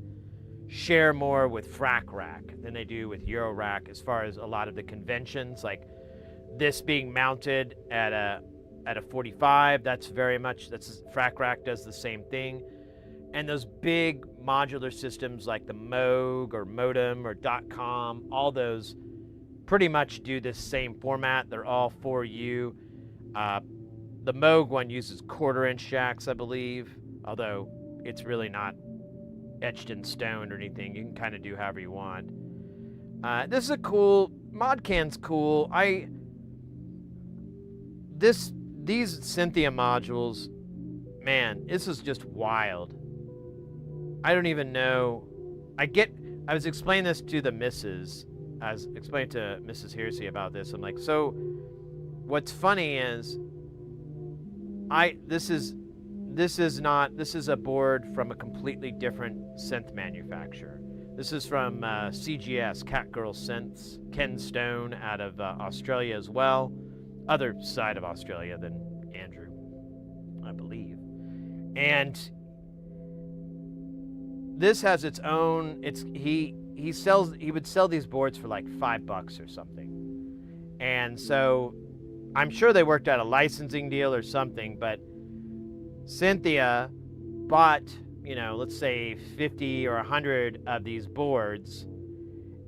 share more with frac rack than they do with eurorack as far as a lot of the conventions. Like this being mounted at a 45, that's frac rack does the same thing. And those big modular systems like the Moog or Modem or .com, all those pretty much do this same format. They're all 4U. The Moog one uses 1/4-inch jacks, I believe, although it's really not etched in stone or anything. You can kind of do however you want. This is a cool, ModCan's cool. These Cynthia modules, man, this is just wild. I don't even know. I was explaining this to the missus. I was explaining to Mrs. Hearsey about this. I'm like, so what's funny is this is a board from a completely different synth manufacturer. This is from CGS, Catgirl Synths, Ken Stone out of Australia as well. Other side of Australia than Andrew, I believe. And this has its own, he would sell these boards for like $5 or something. And so I'm sure they worked out a licensing deal or something, but Cynthia bought, let's say 50 or 100 of these boards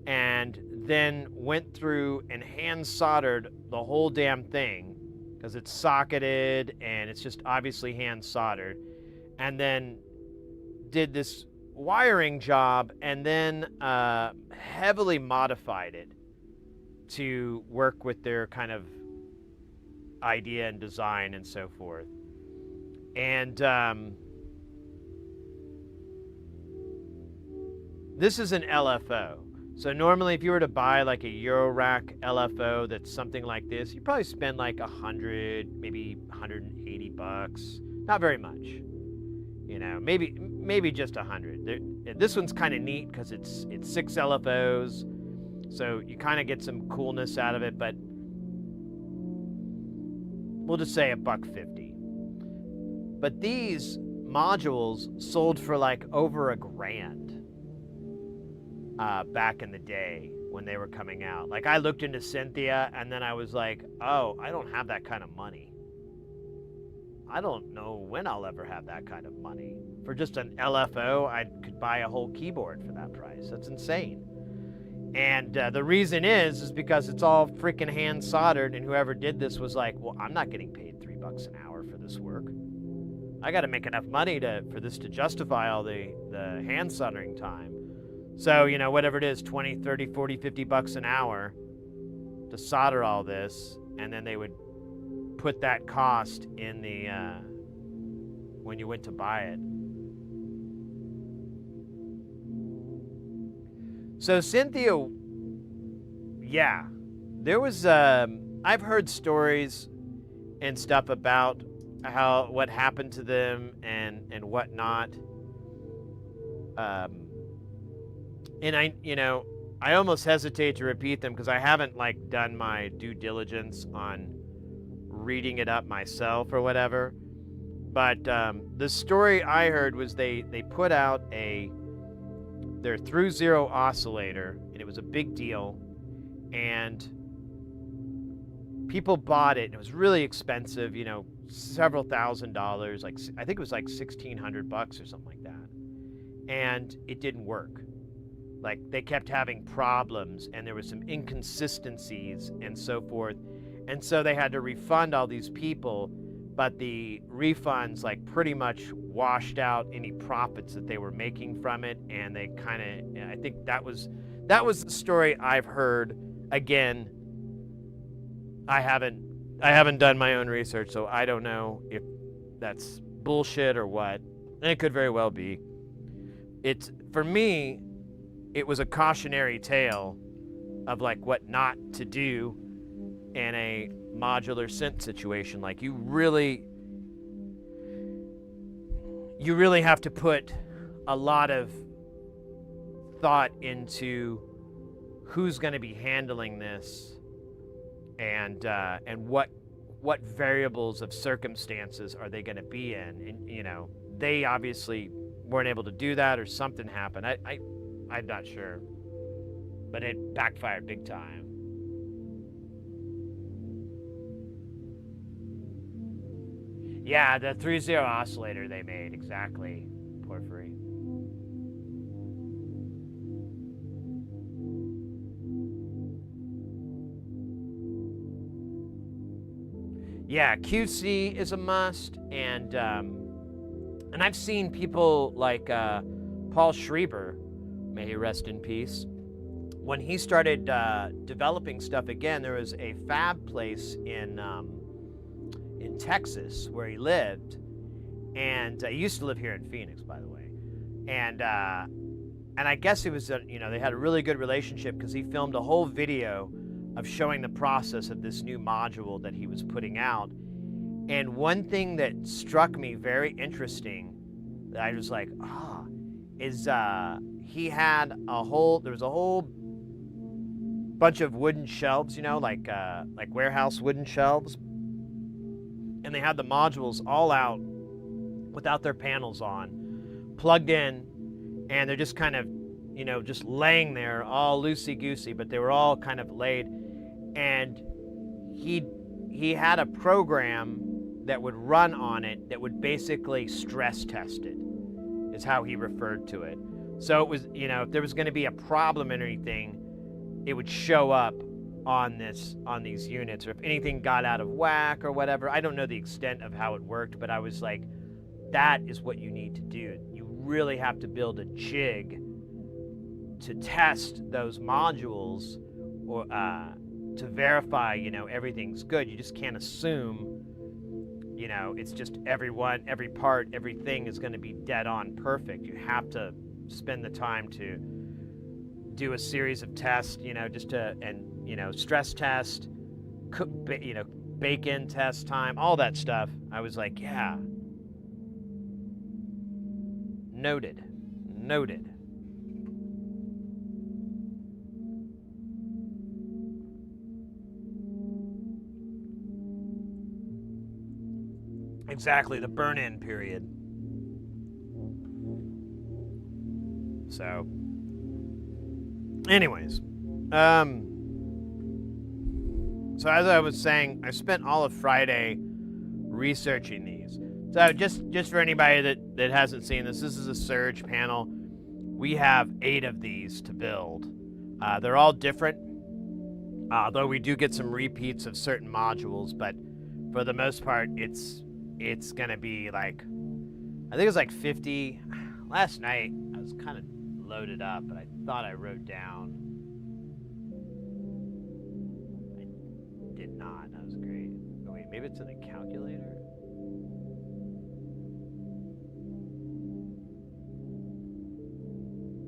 and then went through and hand soldered the whole damn thing because it's socketed and it's just obviously hand soldered, and then did this wiring job and then heavily modified it to work with their kind of idea and design and so forth. And this is an LFO. So normally if you were to buy like a eurorack LFO that's something like this, you probably spend like $100, maybe $180. Not very much. Maybe just 100. This one's kind of neat because it's 6 LFOs, so you kind of get some coolness out of it, but we'll just say $150. But these modules sold for like over $1,000 back in the day when they were coming out. Like I looked into Cynthia and then I was like, oh, I don't have that kind of money. I don't know when I'll ever have that kind of money. For just an LFO, I could buy a whole keyboard for that price. That's insane. And the reason is because it's all freaking hand soldered, and whoever did this was like, well, I'm not getting paid $3 an hour for this work. I got to make enough money for this to justify all the hand soldering time. So, whatever it is, 20, 30, 40, $50 an hour to solder all this, and then they would put that cost in the when you went to buy it. So Cynthia, yeah, there was I've heard stories and stuff about what happened to them and whatnot. And I almost hesitate to repeat them because I haven't done my due diligence on reading it up myself or whatever. But the story I heard was they put out their through zero oscillator, and it was a big deal, and people bought it, and it was really expensive, several $1,000s, I think it was like $1,600 or something like that, and it didn't work. They kept having problems, and there was some inconsistencies and so forth, and so they had to refund all these people, but the refunds pretty much washed out any profits that they were making from it, and they I think that was the story I've heard. Again, I haven't done my own research, so I don't know if that's bullshit or what, and it could very well be. For me, it was a cautionary tale of what not to do in a modular synth situation. You really have to put a lot of thought into who's going to be handling this and what variables of circumstances are they going to be in. And they obviously weren't able to do that, or something happened. I'm not sure, but it backfired big time. Yeah, the 3-0 oscillator they made, exactly, Porphyry. Yeah, QC is a must, and I've seen people like Paul Schreiber, may he rest in peace. When he started developing stuff again, there was a fab place in Texas where he lived, and he used to live here in Phoenix, by the way, and I guess it was they had a really good relationship because he filmed a whole video of showing the process of this new module that he was putting out. And one thing that struck me very interesting that I was like, is he had there was a whole bunch of wooden shelves, like warehouse wooden shelves. And they had the modules all out without their panels on, plugged in, and they're just kind of, just laying there all loosey-goosey, but they were all kind of laid. And he had a program that would run on it that would basically stress test it, is how he referred to it. So it was, if there was going to be a problem or anything, it would show up on these units, or if anything got out of whack or whatever. I don't know the extent of how it worked, but I was like, that is what you need to do. You really have to build a jig to test those modules, or to verify, everything's good. You just can't assume, it's just every part, everything is going to be dead on perfect. You have to spend the time to do a series of tests, just to, and, stress test, cook, bake in test time, all that stuff. I was like, yeah. Noted. Exactly, the burn-in period. So, anyways, so as I was saying, I spent all of Friday researching these. So just for anybody that hasn't seen this is a SERGE panel. We have 8 of these to build. They're all different, though we do get some repeats of certain modules, but for the most part, it's gonna be like, I think it was like 50. Last night, I was kind of loaded up, but I thought I wrote down. I did not. That was great. Oh, wait, maybe it's in the calculator?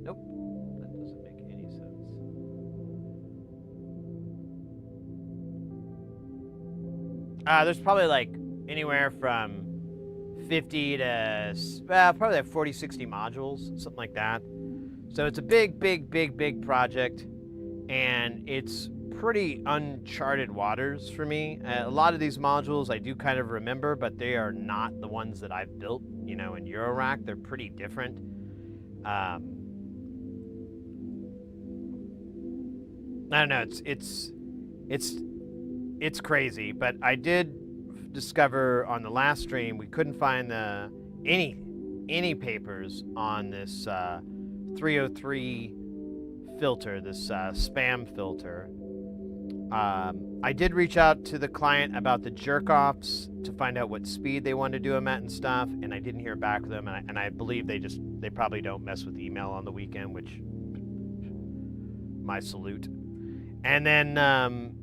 Nope. That doesn't make any sense. There's probably like anywhere from 50 to, probably like 40, 60 modules, something like that. So it's a big project, and it's pretty uncharted waters for me. A lot of these modules I do kind of remember, but they are not the ones that I've built, in eurorack. They're pretty different. I don't know, it's crazy, but I did discover on the last stream we couldn't find any papers on this 303 filter, this spam filter. I did reach out to the client about the jerk-offs to find out what speed they wanted to do them at and stuff, and I didn't hear back from them, and I believe they probably don't mess with email on the weekend, which, my salute. And then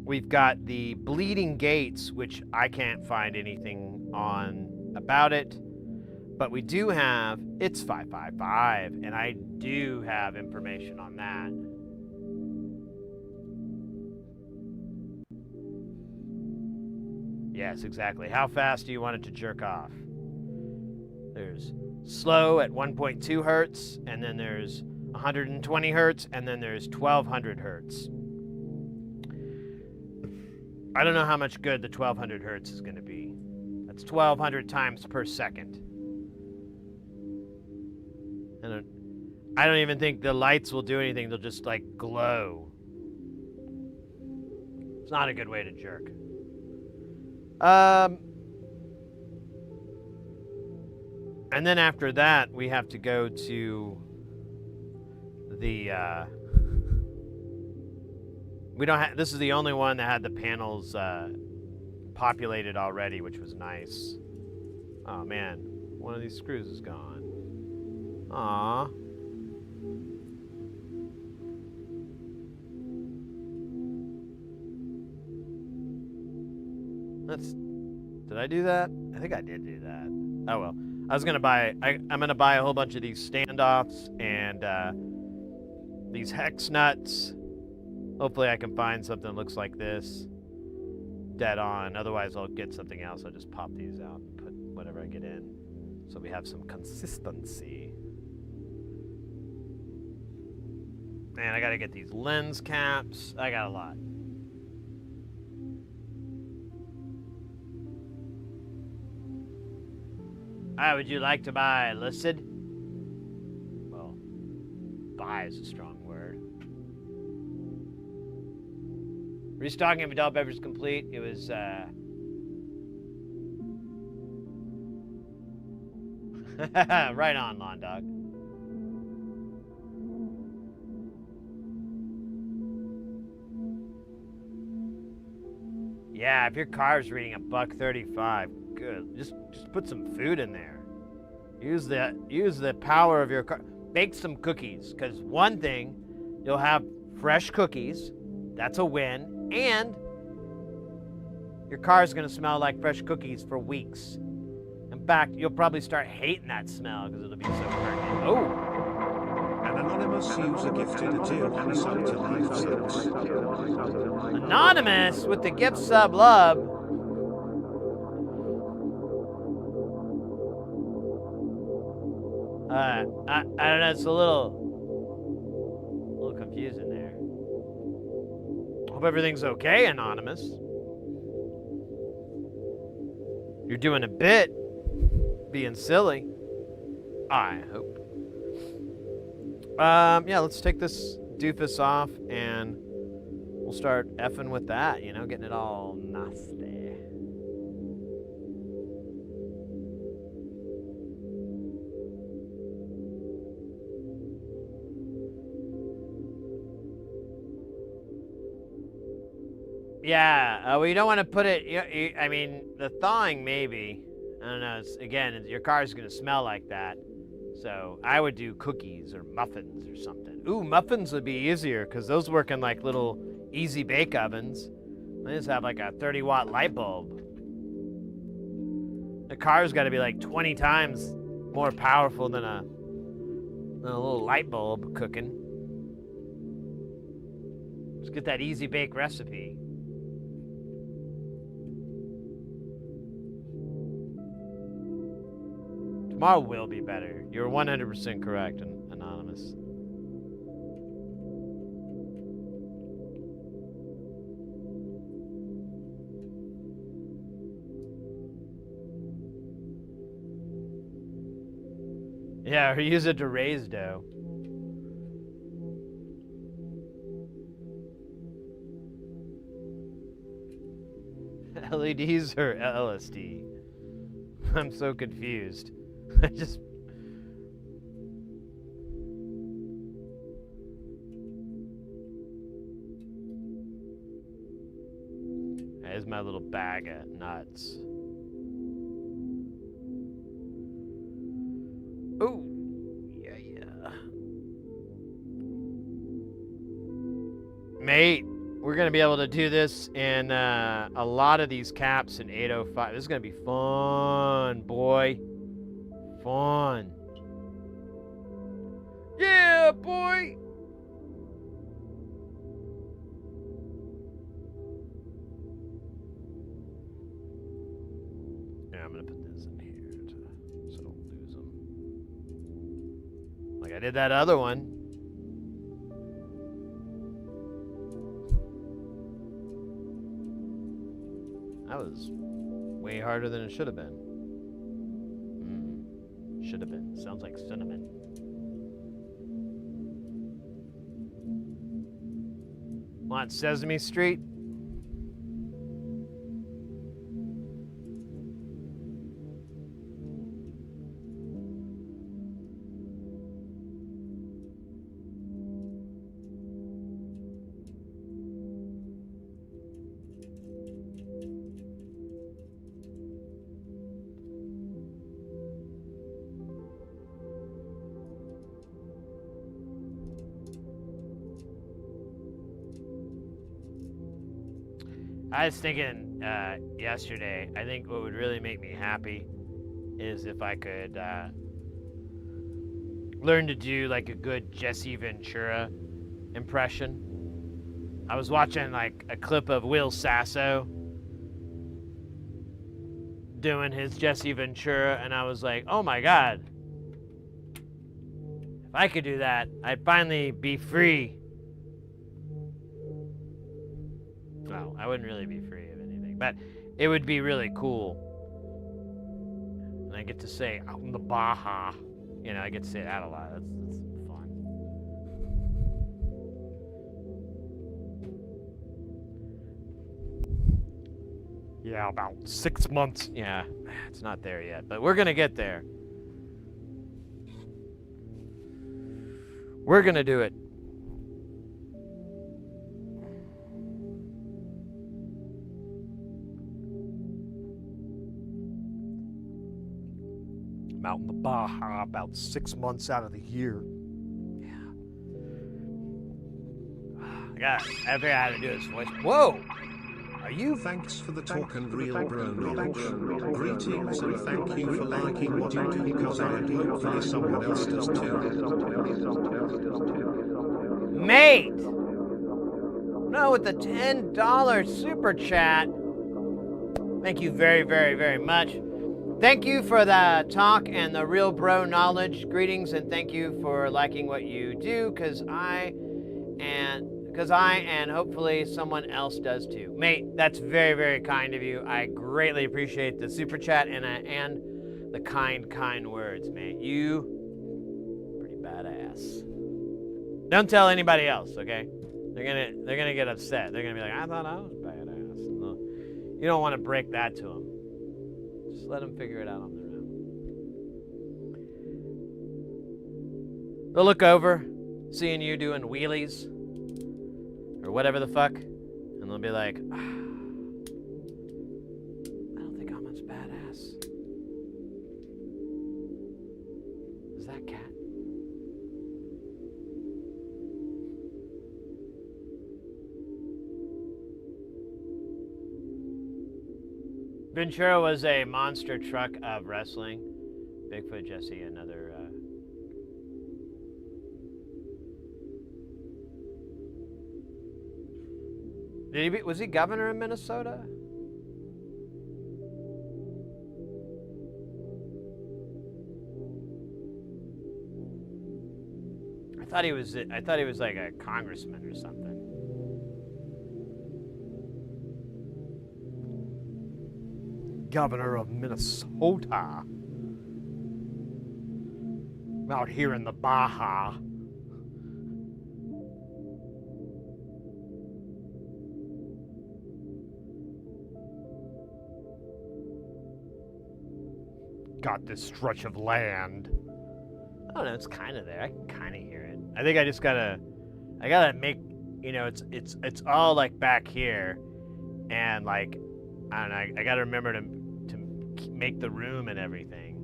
we've got the bleeding gates, which I can't find anything on about it, but we do have, it's 555, and I do have information on that. Yes, exactly. How fast do you want it to jerk off? There's slow at 1.2 hertz, and then there's 120 hertz, and then there's 1200 hertz. I don't know how much good the 1200 hertz is going to be. That's 1200 times per second. I don't even think the lights will do anything. They'll just like glow. It's not a good way to jerk. And then after that, we have to go to the, we don't have, this is the only one that had the panels, populated already, which was nice. Oh man, one of these screws is gone. Aww. Did I do that? I think I did do that. Oh well. I was gonna buy, I'm gonna buy a whole bunch of these standoffs and these hex nuts. Hopefully I can find something that looks like this. Dead on. Otherwise I'll get something else. I'll just pop these out and put whatever I get in. So we have some consistency. Man, I gotta get these lens caps. I got a lot. Would you like to buy listed? Well, buy is a strong word. Restocking of adult beverage complete. It was, right on, Lawn Dog. Yeah, if your car's reading $1.35, good. Just put some food in there. Use the power of your car. Bake some cookies, because one thing, you'll have fresh cookies. That's a win. And your car's gonna smell like fresh cookies for weeks. In fact, you'll probably start hating that smell because it'll be so pertinent. Oh! An anonymous user gifted a tier 1 sub to Life Subs. Anonymous with the gift sub love. I don't know, it's a little confusing there. Hope everything's okay, Anonymous. You're doing a bit, being silly. I hope. Yeah, let's take this doofus off and we'll start effing with that, you know, getting it all nasty. Yeah, well, you don't want to put it, I mean, the thawing maybe. I don't know, again, your car's going to smell like that. So I would do cookies or muffins or something. Ooh, muffins would be easier because those work in like little easy bake ovens. They just have like a 30-watt light bulb. The car's got to be like 20 times more powerful than a little light bulb cooking. Just get that easy bake recipe. Tomorrow will be better. You're 100% correct, Anonymous. Yeah, or use it to raise dough. LEDs or LSD? I'm so confused. I just... There's my little bag of nuts. Oh, yeah. Mate, we're gonna be able to do this in a lot of these caps in 805. This is gonna be fun, boy. Fun. Yeah, boy. Yeah, I'm gonna put this in here so I don't lose them. Like I did that other one. That was way harder than it should have been. Should have been. Sounds like cinnamon. Want Sesame Street? I was thinking yesterday, I think what would really make me happy is if I could learn to do like a good Jesse Ventura impression. I was watching like a clip of Will Sasso doing his Jesse Ventura, and I was like, oh my God. If I could do that, I'd finally be free. Well, I wouldn't really be free of anything, but it would be really cool. And I get to say, out in the Baja. You know, I get to say that a lot. That's fun. Yeah, about 6 months. Yeah, it's not there yet, but we're going to get there. We're going to do it. I'm out in the Baja about 6 months out of the year. I figured out how to do this voice. Whoa! Are you? Thanks for the talk and real bro knowledge. Greetings and thank you for liking what I do because I do, hopefully someone else does too. Mate! No, with the $10 super chat. Thank you very, very, very much. Thank you for the talk and the real bro knowledge. Greetings and thank you for liking what you do, because I and hopefully someone else does too. Mate, that's very, very kind of you. I greatly appreciate the super chat and the kind words, mate. You pretty badass. Don't tell anybody else, okay? They're gonna get upset. They're gonna be like, I thought I was badass. No, you don't want to break that to them. Just let them figure it out on their own. They'll look over, seeing you doing wheelies or whatever the fuck, and they'll be like, I don't think I'm as badass. Is that cat? Ventura was a monster truck of wrestling. Bigfoot Jesse, another. Was he governor in Minnesota? I thought he was like a congressman or something. Governor of Minnesota. I'm out here in the Baja. Got this stretch of land. I don't know, it's kind of there. I can kind of hear it. I think I gotta make, you know, it's all like back here, and like, I don't know, I gotta remember to make the room and everything.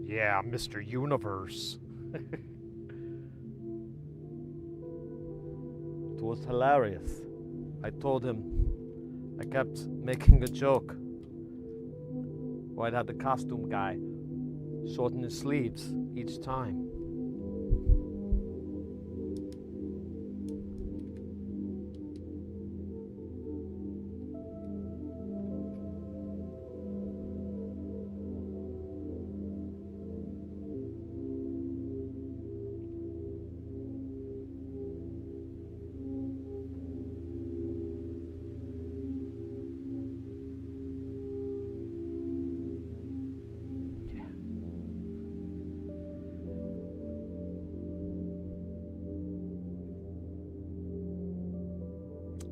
Yeah, Mr. Universe. It was hilarious. I told him, I kept making a joke. Well, I'd have the costume guy shorten his sleeves each time.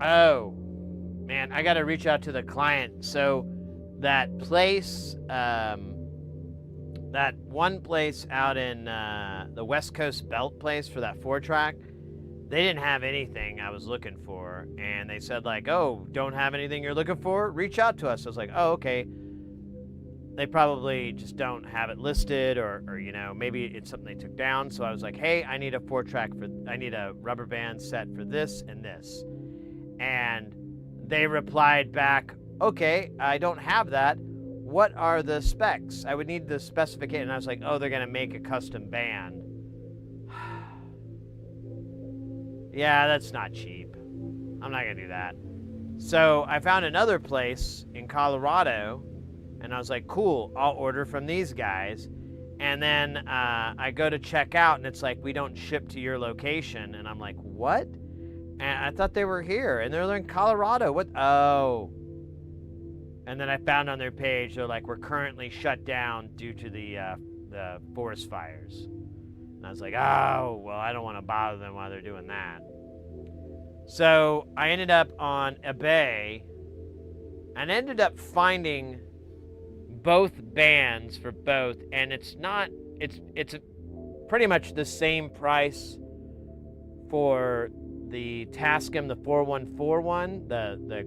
Oh, man, I got to reach out to the client. So that place, that one place out in the West Coast Belt place for that 4-track, they didn't have anything I was looking for. And they said like, oh, don't have anything you're looking for? Reach out to us. I was like, oh, okay. they probably just don't have it listed, or you know, maybe it's something they took down. So I was like, hey, I need a I need a rubber band set for this and this. And they replied back, okay, I don't have that. What are the specs? I would need the specification. And I was like, oh, they're going to make a custom band. Yeah, that's not cheap. I'm not going to do that. So I found another place in Colorado, and I was like, cool, I'll order from these guys. And then I go to check out, and it's like, we don't ship to your location. And I'm like, what? And I thought they were here, and they're in Colorado. What? Oh. And then I found on their page, they're like, we're currently shut down due to the forest fires. And I was like, oh, well, I don't want to bother them while they're doing that. So I ended up on eBay and ended up finding both bands for both, and it's pretty much the same price for the Tascam, the 4141, the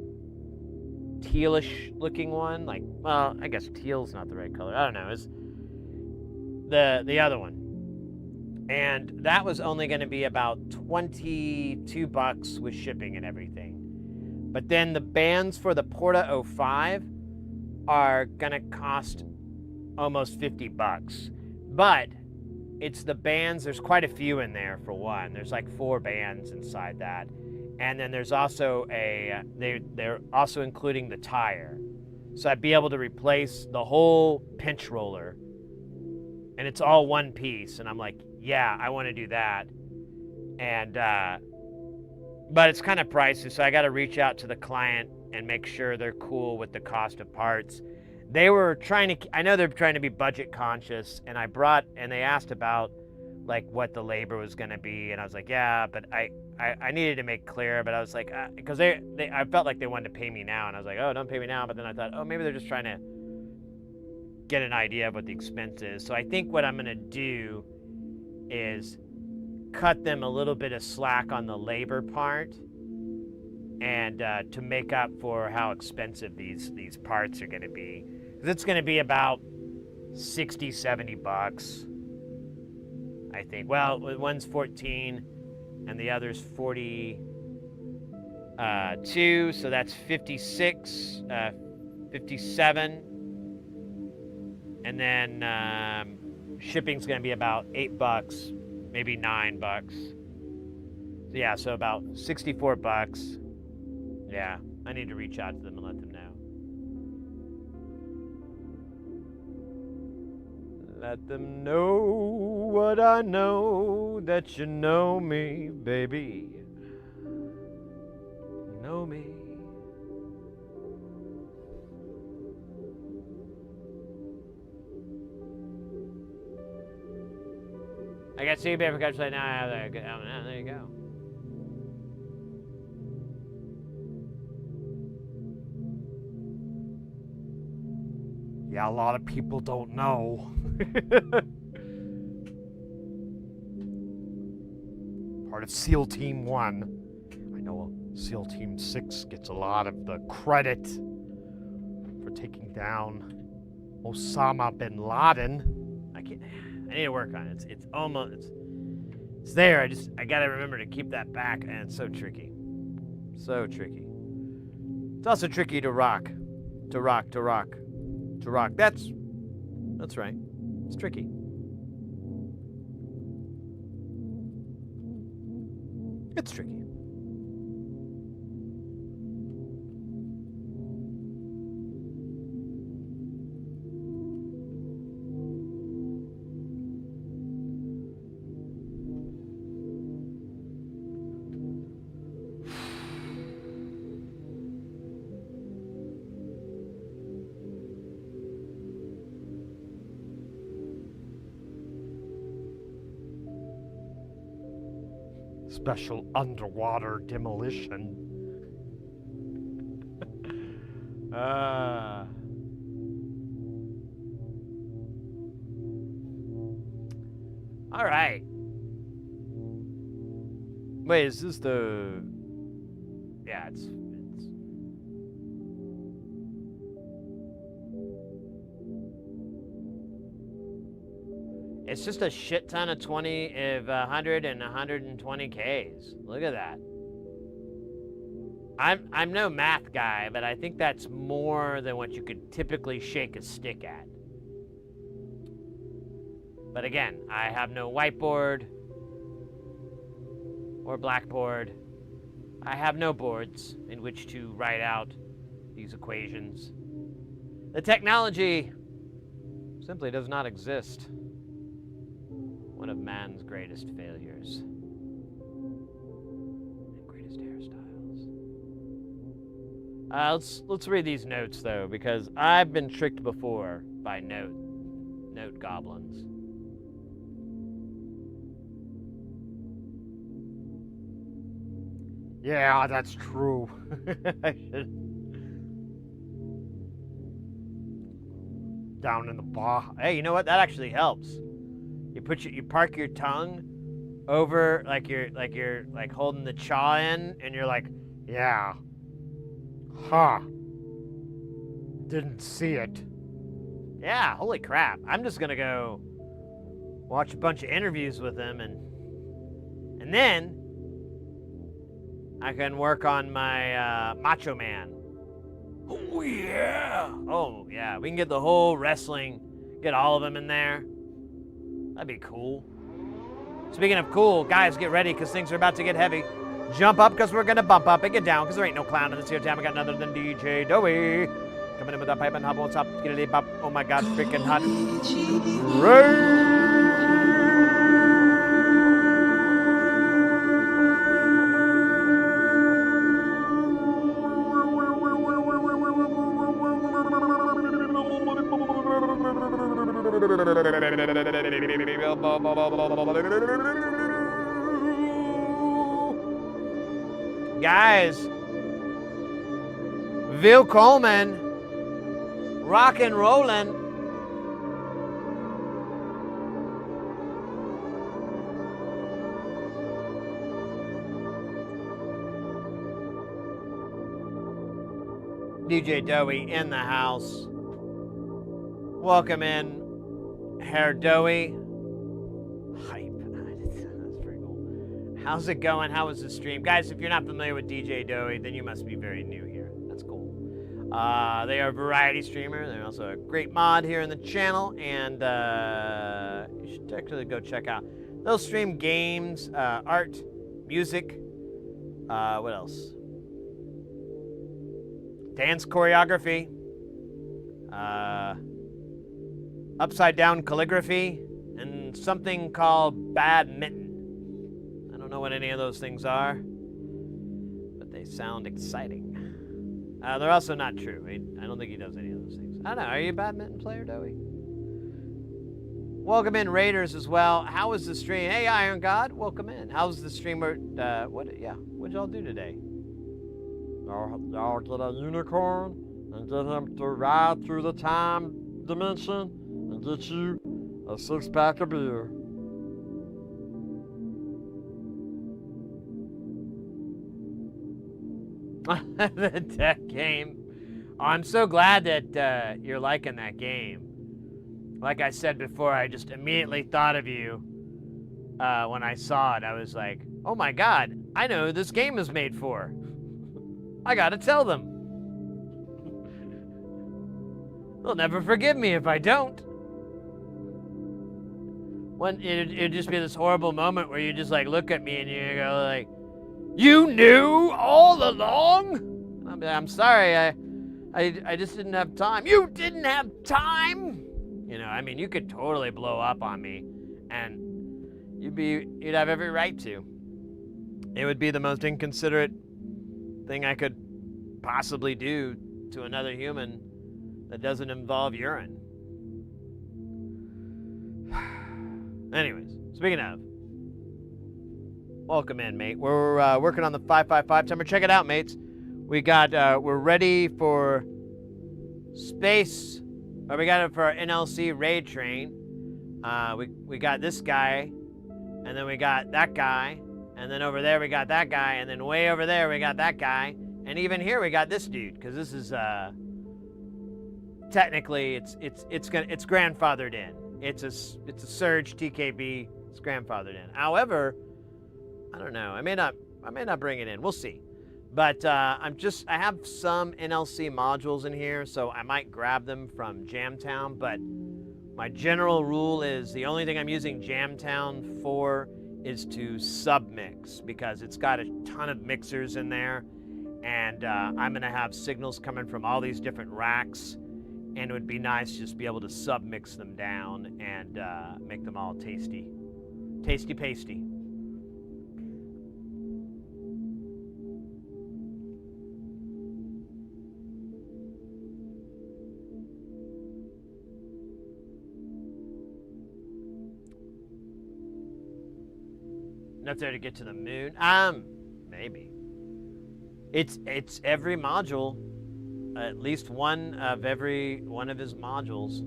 tealish looking one. Like, well, I guess teal's not the right color. I don't know. It's the other one. And that was only going to be about $22 with shipping and everything. But then the bands for the Porta 05 are going to cost almost $50. But it's the bands, there's quite a few in there for one. There's like 4 bands inside that. And then there's also they're also including the tire. So I'd be able to replace the whole pinch roller. And it's all one piece. And I'm like, yeah, I want to do that. And, but it's kind of pricey. So I got to reach out to the client and make sure they're cool with the cost of parts. They were I know they're trying to be budget conscious. And they asked about like what the labor was going to be. And I was like, yeah, but I needed to make clear, but I was like, because I felt like they wanted to pay me now. And I was like, oh, don't pay me now. But then I thought, oh, maybe they're just trying to get an idea of what the expense is. So I think what I'm going to do is cut them a little bit of slack on the labor part, and to make up for how expensive these parts are going to be. Because it's going to be about $60-$70, I think. Well, one's 14 and the other's 42, so that's 56, 57. And then shipping's going to be about $8, maybe $9. So yeah, so about $64. Yeah, I need to reach out to them and let them know. Let them know what I know, that you know me, baby. Know me. I got CB for Coach right now. There you go. Yeah, a lot of people don't know. Part of SEAL Team 1. I know SEAL Team 6 gets a lot of the credit for taking down Osama bin Laden. I need to work on it. It's almost, it's there. I gotta remember to keep that back, and it's so tricky. So tricky. It's also tricky to rock. To rock. That's right. It's tricky. It's tricky. Special underwater demolition. All right. Wait, is this the... Yeah, it's... It's just a shit ton of 100 and 120 Ks. Look at that. I'm no math guy, but I think that's more than what you could typically shake a stick at. But again, I have no whiteboard or blackboard. I have no boards in which to write out these equations. The technology simply does not exist. One of man's greatest failures. And greatest hairstyles. Let's read these notes though, because I've been tricked before by note goblins. Yeah, that's true. I should. Down in the bar. Hey, you know what? That actually helps. You park your tongue over like you're holding the chaw in, and you're like, Yeah. Huh. Didn't see it. yeah, holy crap. I'm just gonna go watch a bunch of interviews with him, and then I can work on my Macho Man. Oh yeah! Oh yeah, we can get the whole wrestling, get all of them in there. That'd be cool. Speaking of cool, guys, get ready because things are about to get heavy. Jump up because we're gonna bump up and get down because there ain't no clown in this here town. We got none other than DJ Dowie coming in with that pipe and hop on top. Get it pop. Oh my God, freaking hot! Guys, Vil Coleman, rock and rollin'. DJ Dowie in the house. Welcome in, Herr Dowie. Hype. That's pretty cool. How's it going? How was the stream? Guys, if you're not familiar with DJ Dowie, then you must be very new here. That's cool. They are a variety streamer. They're also a great mod here in the channel, and you should actually go check out. They'll stream games, art, music, what else? Dance choreography, upside down calligraphy, and something called badminton. I don't know what any of those things are, but they sound exciting. They're also not true. I don't think he does any of those things. I don't know. Are you a badminton player, Dowie? Welcome in, Raiders, as well. How was the stream? Hey, Iron God, welcome in. How's the streamer? What'd y'all do today? Y'all get a unicorn and get him to ride through the time dimension and get you a 6-pack of beer. The tech game. Oh, I'm so glad that you're liking that game. Like I said before, I just immediately thought of you when I saw it. I was like, oh my God, I know who this game is made for. I gotta tell them. They'll never forgive me if I don't. It'd just be this horrible moment where you just like look at me and you go like, you knew all along? And I'll be like, I'm sorry, I just didn't have time. You didn't have time? You know, I mean, you could totally blow up on me and you'd have every right to. It would be the most inconsiderate thing I could possibly do to another human that doesn't involve urine. Anyways, speaking of, welcome in, mate. We're working on the 555 timer. Check it out, mates. We're ready for space, or we got it for our NLC raid train. We got this guy, and then we got that guy, and then over there we got that guy, and then way over there we got that guy, and even here we got this dude, because this is technically it's grandfathered in. it's a Surge TKB. It's grandfathered in. However, I don't know. I may not bring it in. We'll see. But I have some NLC modules in here, so I might grab them from Jamtown. But my general rule is the only thing I'm using Jamtown for is to submix, because it's got a ton of mixers in there, and I'm gonna have signals coming from all these different racks, and it would be nice to just be able to submix them down and make them all tasty pasty. Enough there to get to the moon? Maybe. It's every module, at least one of his modules,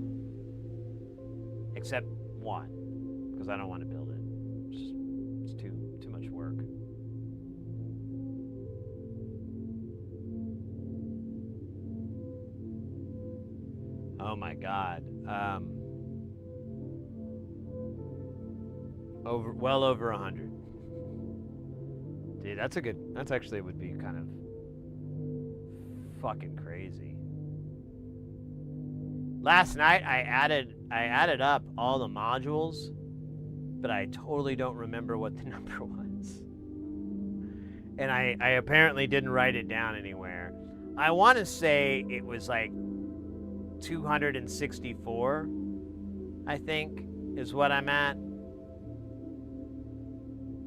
except one, because I don't want to build it. It's too much work. Oh my God. Well over 100. Dude, that's actually would be kind of fucking crazy. Last night I added up all the modules, but I totally don't remember what the number was. And I apparently didn't write it down anywhere. I want to say it was like 264, I think, is what I'm at.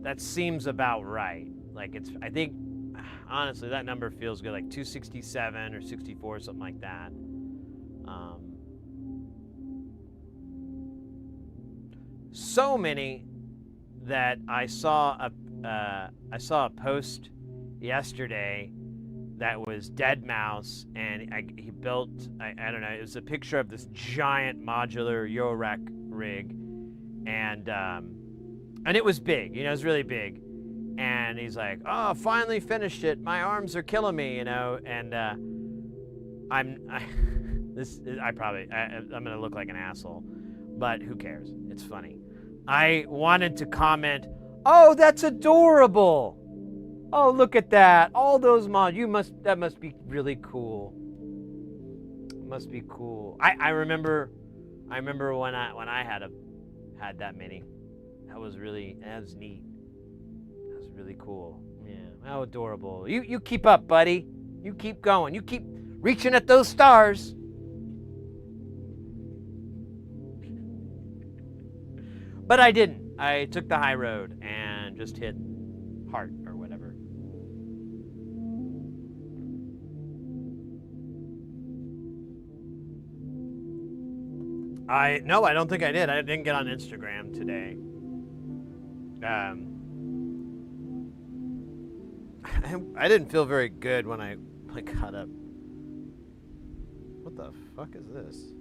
That seems about right. Like I think, honestly, that number feels good, like 267 or 64, something like that. So many that I saw a post yesterday that was Deadmau5, and he built, I don't know, it was a picture of this giant modular eurorack rig, and it was big, you know, it was really big. And he's like, "Oh, finally finished it. My arms are killing me, you know." And I'm gonna look like an asshole, but who cares? It's funny. I wanted to comment, "Oh, that's adorable. Oh, look at that. All those mods. That must be really cool. Must be cool." I remember when I had that many. That was neat. That was really cool. Yeah, how adorable. You keep up, buddy. You keep going. You keep reaching at those stars. But I didn't. I took the high road and just hit heart or whatever. No, I don't think I did. I didn't get on Instagram today. I didn't feel very good when I got up. What the fuck is this?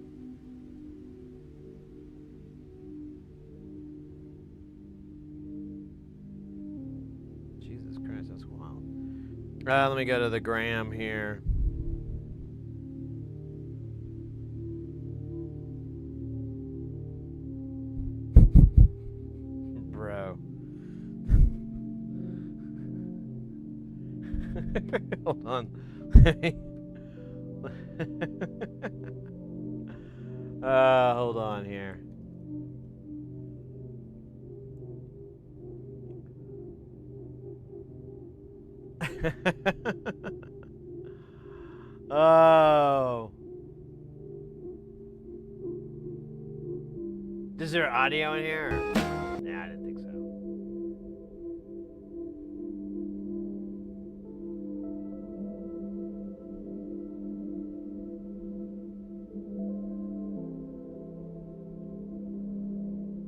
Jesus Christ, that's wild. Let me go to the gram here. Bro. Hold on. Hold on here. Oh. Is there audio in here? Yeah, I didn't think so.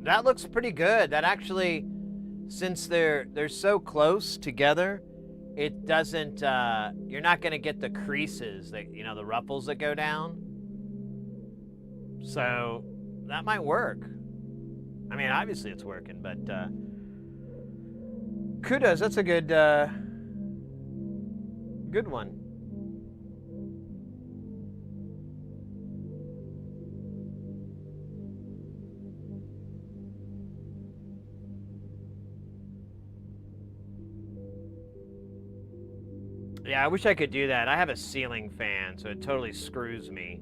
That looks pretty good. That actually, since they're so close together, it doesn't, you're not going to get the creases, that, you know, the ruffles that go down. So that might work. I mean, obviously it's working, but kudos. That's a good one. Yeah, I wish I could do that. I have a ceiling fan, so it totally screws me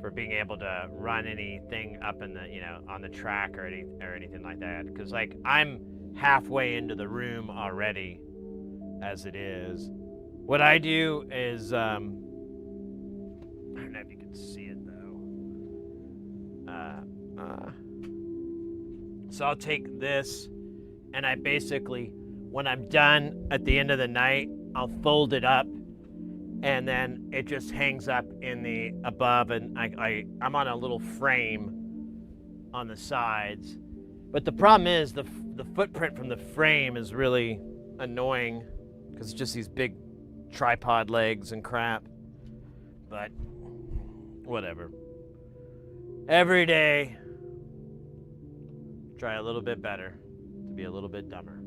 for being able to run anything up in the, on the track or anything like that. Because, like, I'm halfway into the room already as it is. What I do is, I don't know if you can see it, though. So I'll take this, and I basically, when I'm done at the end of the night, I'll fold it up, and then it just hangs up in the above, and I'm on a little frame on the sides. But the problem is the footprint from the frame is really annoying because it's just these big tripod legs and crap. But whatever. Every day, try a little bit better to be a little bit dumber.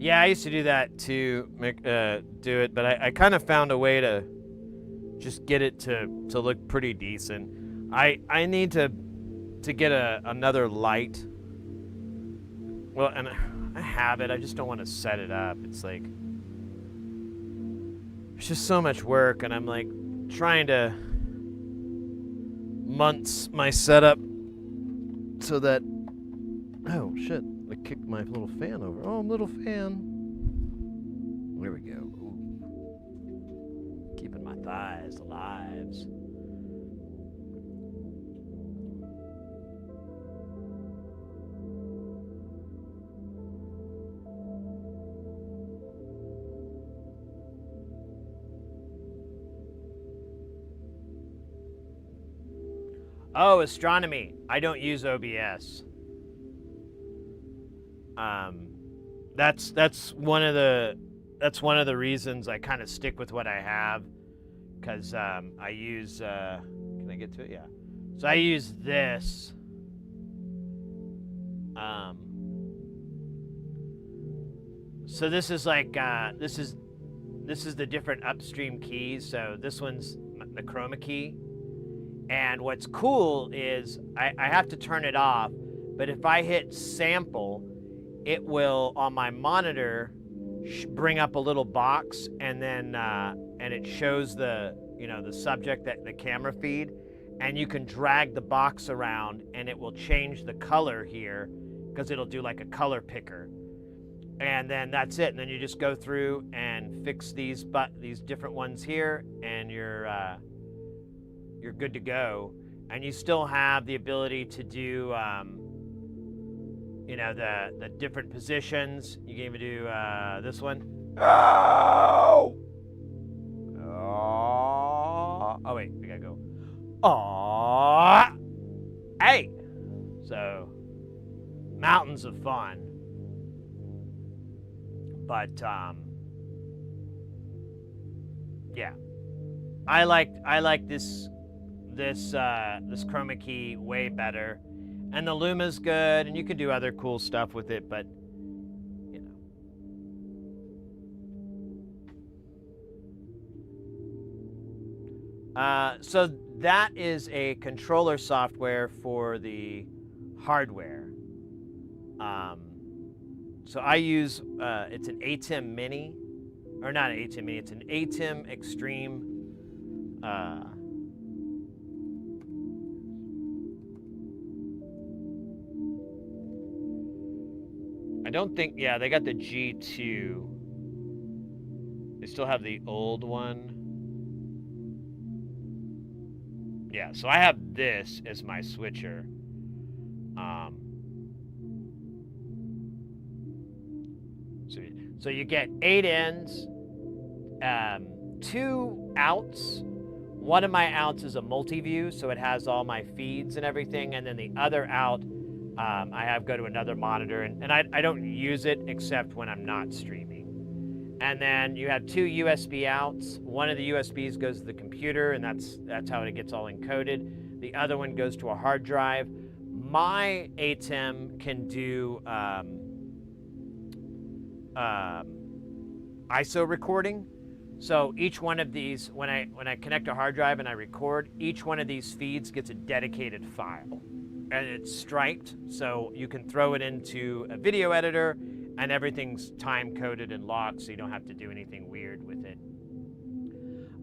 Yeah, I used to do that to do it, but I kind of found a way to just get it to look pretty decent. I need to get another light. Well, and I have it. I just don't want to set it up. It's like it's just so much work, and I'm like trying to months my setup so that. Oh shit! I kicked my little fan over. Oh, little fan. There we go. Ooh. Keeping my thighs alive. Oh, astronomy. I don't use OBS. That's one of the reasons I kind of stick with what I have, because I use can I get to it? Yeah. So I use this. So this is like this is the different upstream keys. So this one's the chroma key, and what's cool is I have to turn it off, but if I hit sample, it will, on my monitor, bring up a little box, and then and it shows the the subject, that the camera feed, and you can drag the box around, and it will change the color here because it'll do like a color picker, and then that's it. And then you just go through and fix these different ones here, and you're good to go. And you still have the ability to do the different positions. You can even do this one. Oh! Oh wait, we gotta go. Oh! Hey! So, mountains of fun. But yeah, I like this chroma key way better. And the Luma's good, and you can do other cool stuff with it, but, so that is a controller software for the hardware. So I use, it's an ATEM Mini, or not an ATEM Mini, it's an ATEM Extreme, I don't think, yeah, they got the G2. They still have the old one. Yeah, so I have this as my switcher. So you get 8 ins, 2 outs. One of my outs is a multi-view, so it has all my feeds and everything, and then the other out, I have go to another monitor, and I don't use it except when I'm not streaming. And then you have 2 USB outs. One of the USBs goes to the computer, and that's how it gets all encoded. The other one goes to a hard drive. My ATEM can do ISO recording. So each one of these, when I connect a hard drive and I record, each one of these feeds gets a dedicated file. And it's striped, so you can throw it into a video editor, and everything's time-coded and locked, so you don't have to do anything weird with it.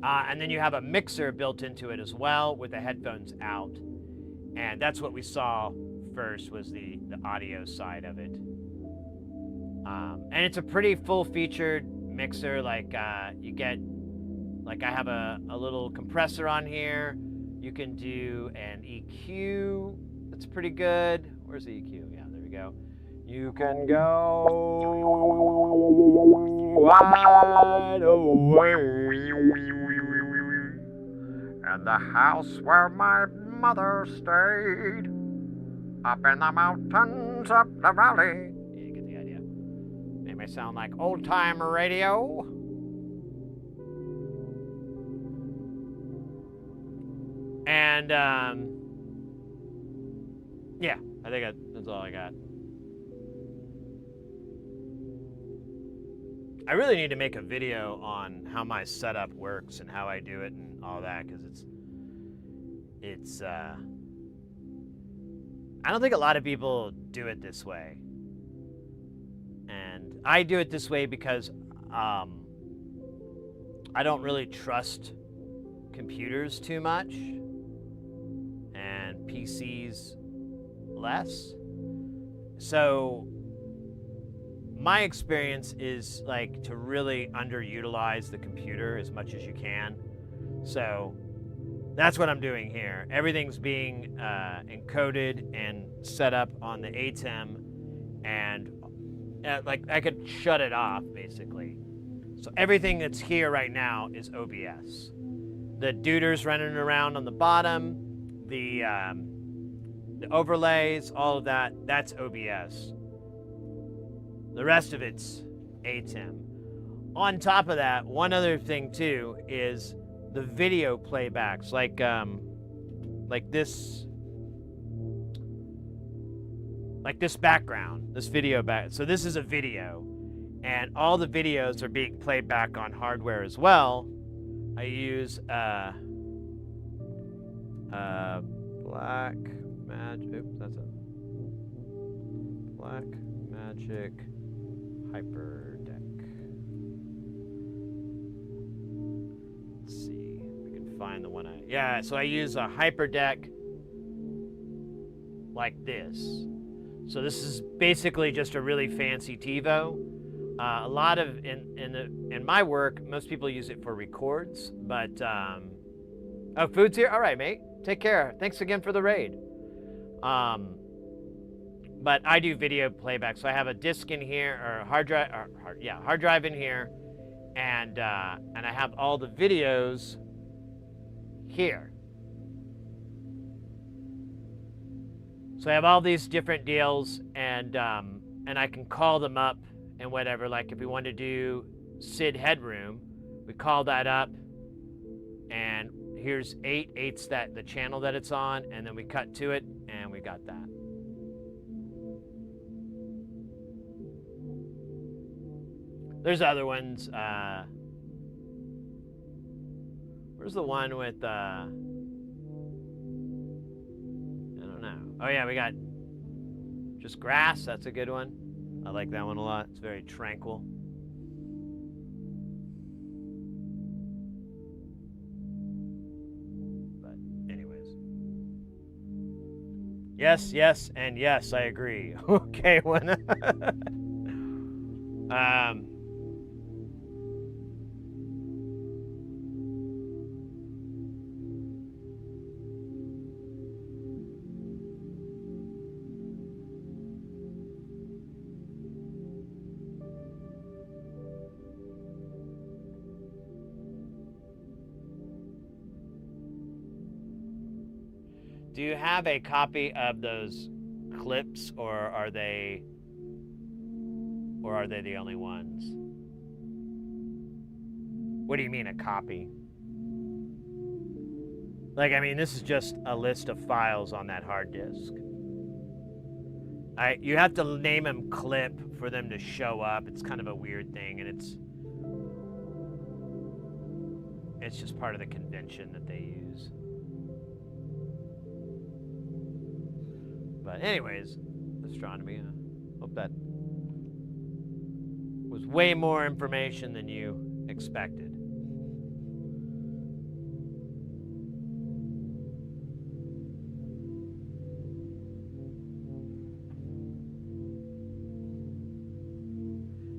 And then you have a mixer built into it as well with the headphones out. And that's what we saw first, was the audio side of it. And it's a pretty full-featured mixer. Like you get, like I have a little compressor on here. You can do an EQ. That's pretty good. Where's the EQ? Yeah, there we go. You can go wide away. And the house where my mother stayed, up in the mountains, up the valley. You get the idea. They may sound like old-time radio. And, yeah, I think that's all I got. I really need to make a video on how my setup works and how I do it and all that, because it's I don't think a lot of people do it this way. And I do it this way because I don't really trust computers too much, and PCs less. So my experience is like to really underutilize the computer as much as you can. So that's what I'm doing here. Everything's being encoded and set up on the ATEM, and like I could shut it off basically. So everything that's here right now is OBS. The deuters running around on the bottom, the overlays, all of that, that's OBS. The rest of it's ATEM. On top of that, one other thing too is the video playbacks, like this background, this video back. So this is a video, and all the videos are being played back on hardware as well. I use Black Magic. Oops, that's a Black Magic Hyper Deck. Let's see if we can find the one yeah, so I use a Hyper Deck like this. So this is basically just a really fancy TiVo. A lot of in my work, most people use it for records, but oh, food's here. All right, mate. Take care. Thanks again for the raid. But I do video playback, so I have a disc in here, or hard drive in here, and I have all the videos here. So I have all these different deals, and I can call them up and whatever. Like if we want to do SID headroom, we call that up, and here's 8. 8's the channel that it's on, and then we cut to it, and we got that. There's other ones. Where's the one with I don't know. Oh yeah, we got just grass. That's a good one. I like that one a lot. It's very tranquil. But anyways. Yes, yes, and yes, I agree. Okay, one. Do you have a copy of those clips, or are they the only ones? What do you mean a copy? Like, I mean, this is just a list of files on that hard disk. You have to name them clip for them to show up. It's kind of a weird thing, and it's just part of the convention that they use. But anyways, astronomy. Hope that was way more information than you expected.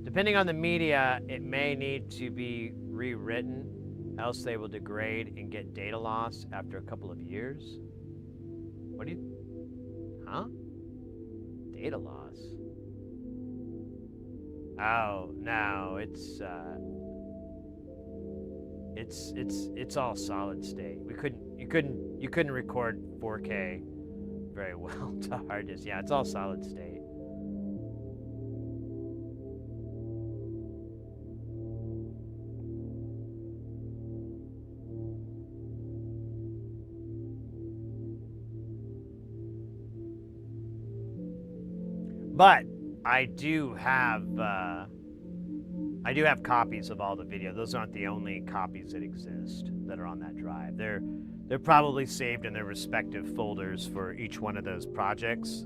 Depending on the media, it may need to be rewritten, else they will degrade and get data loss after a couple of years. What do you... Huh? Data loss? Oh, no, it's all solid state. You couldn't record 4K very well to hard disk. Yeah, it's all solid state. But I do have copies of all the video. Those aren't the only copies that exist that are on that drive. They're probably saved in their respective folders for each one of those projects.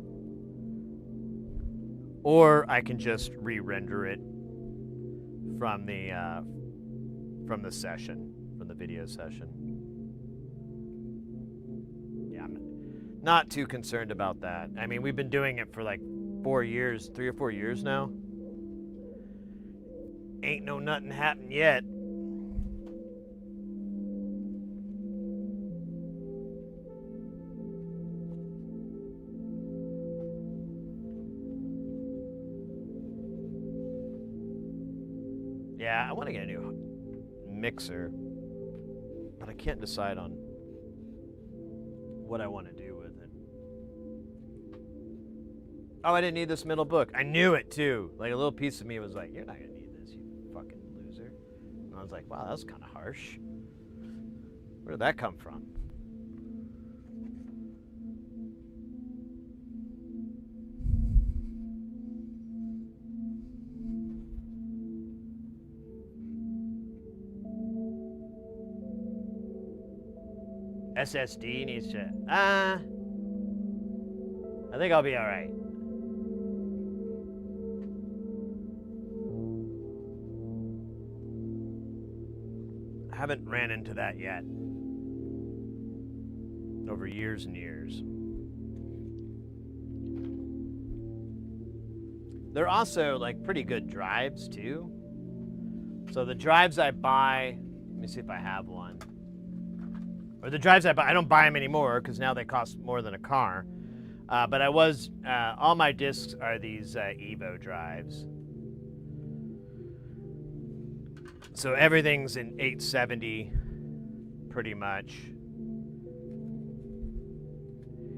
Or I can just re-render it from the session, from the video session. Yeah, I'm not too concerned about that. I mean, we've been doing it for like 4 years, 3 or 4 years now. Ain't no nothing happened yet. Yeah, I want to get a new mixer, but I can't decide on what I want to do with it. Oh, I didn't need this middle book. I knew it too. Like a little piece of me was like, you're not gonna need this, you fucking loser. And I was like, wow, that was kind of harsh. Where did that come from? SSD needs to, I think I'll be all right. I haven't ran into that yet. Over years and years. They're also like pretty good drives too. So the drives I buy, let me see if I have one. Or the drives I buy, I don't buy them anymore because now they cost more than a car. But I was, all my discs are these Evo drives. So everything's in 870 pretty much.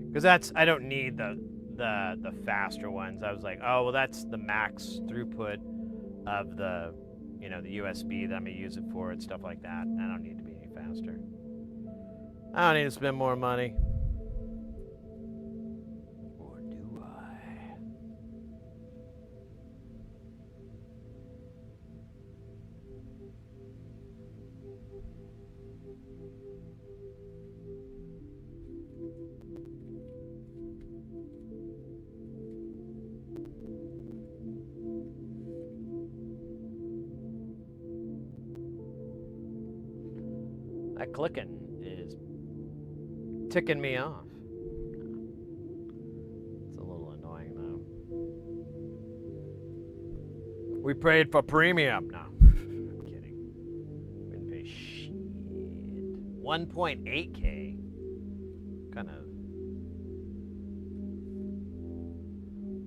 Because I don't need the faster ones. I was like, oh, well, that's the max throughput of the, you know, the USB that I'm gonna use it for and stuff like that. I don't need to be any faster. I don't need to spend more money. Or do I? That clicking is ticking me off. It's a little annoying though. We prayed for premium. No, I'm kidding. We didn't pay shit. 1.8K. Kind of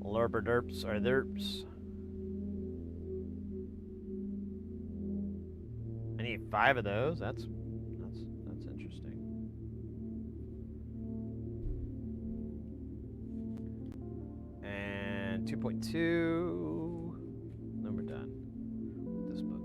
lurper-derps or derps. I need 5 of those. That's interesting. And 2.2. Then we're done with this book.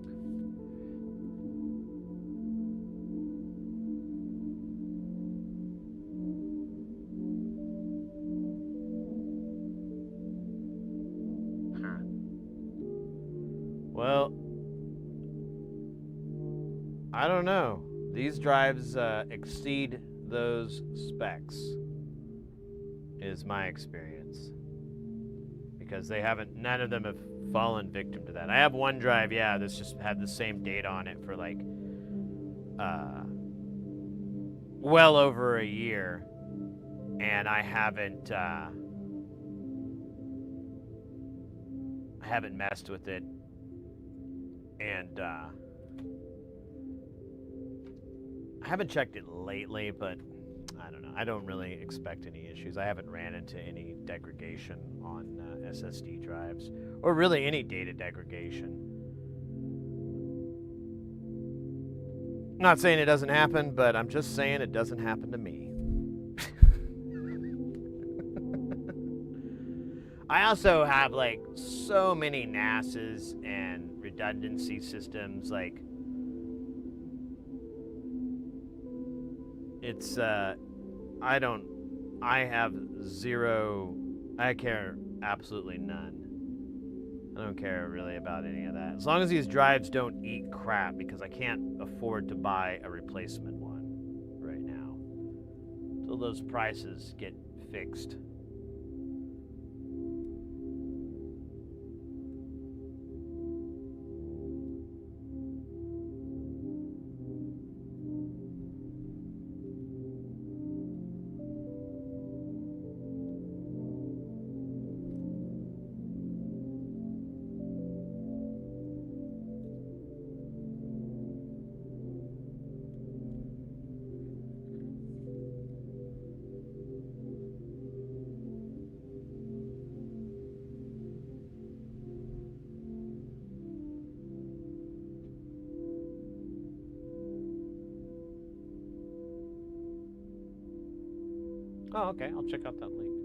I don't know. These drives exceed those specs, is my experience. Because none of them have fallen victim to that. I have one drive, yeah, that's just had the same date on it for like, well over a year. And I haven't messed with it. And, I haven't checked it lately, but I don't know. I don't really expect any issues. I haven't ran into any degradation on SSD drives, or really any data degradation. I'm not saying it doesn't happen, but I'm just saying it doesn't happen to me. I also have like so many NASs and redundancy systems, like it's I have zero, I care absolutely none. I don't care really about any of that. As long as these drives don't eat crap, because I can't afford to buy a replacement one right now. Until those prices get fixed. Oh, okay. I'll check out that link.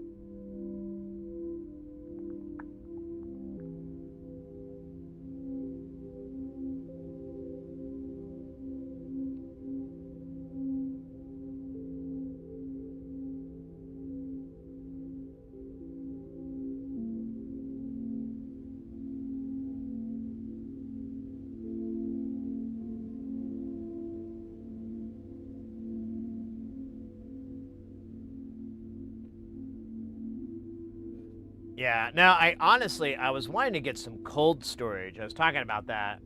Yeah, now I was wanting to get some cold storage. I was talking about that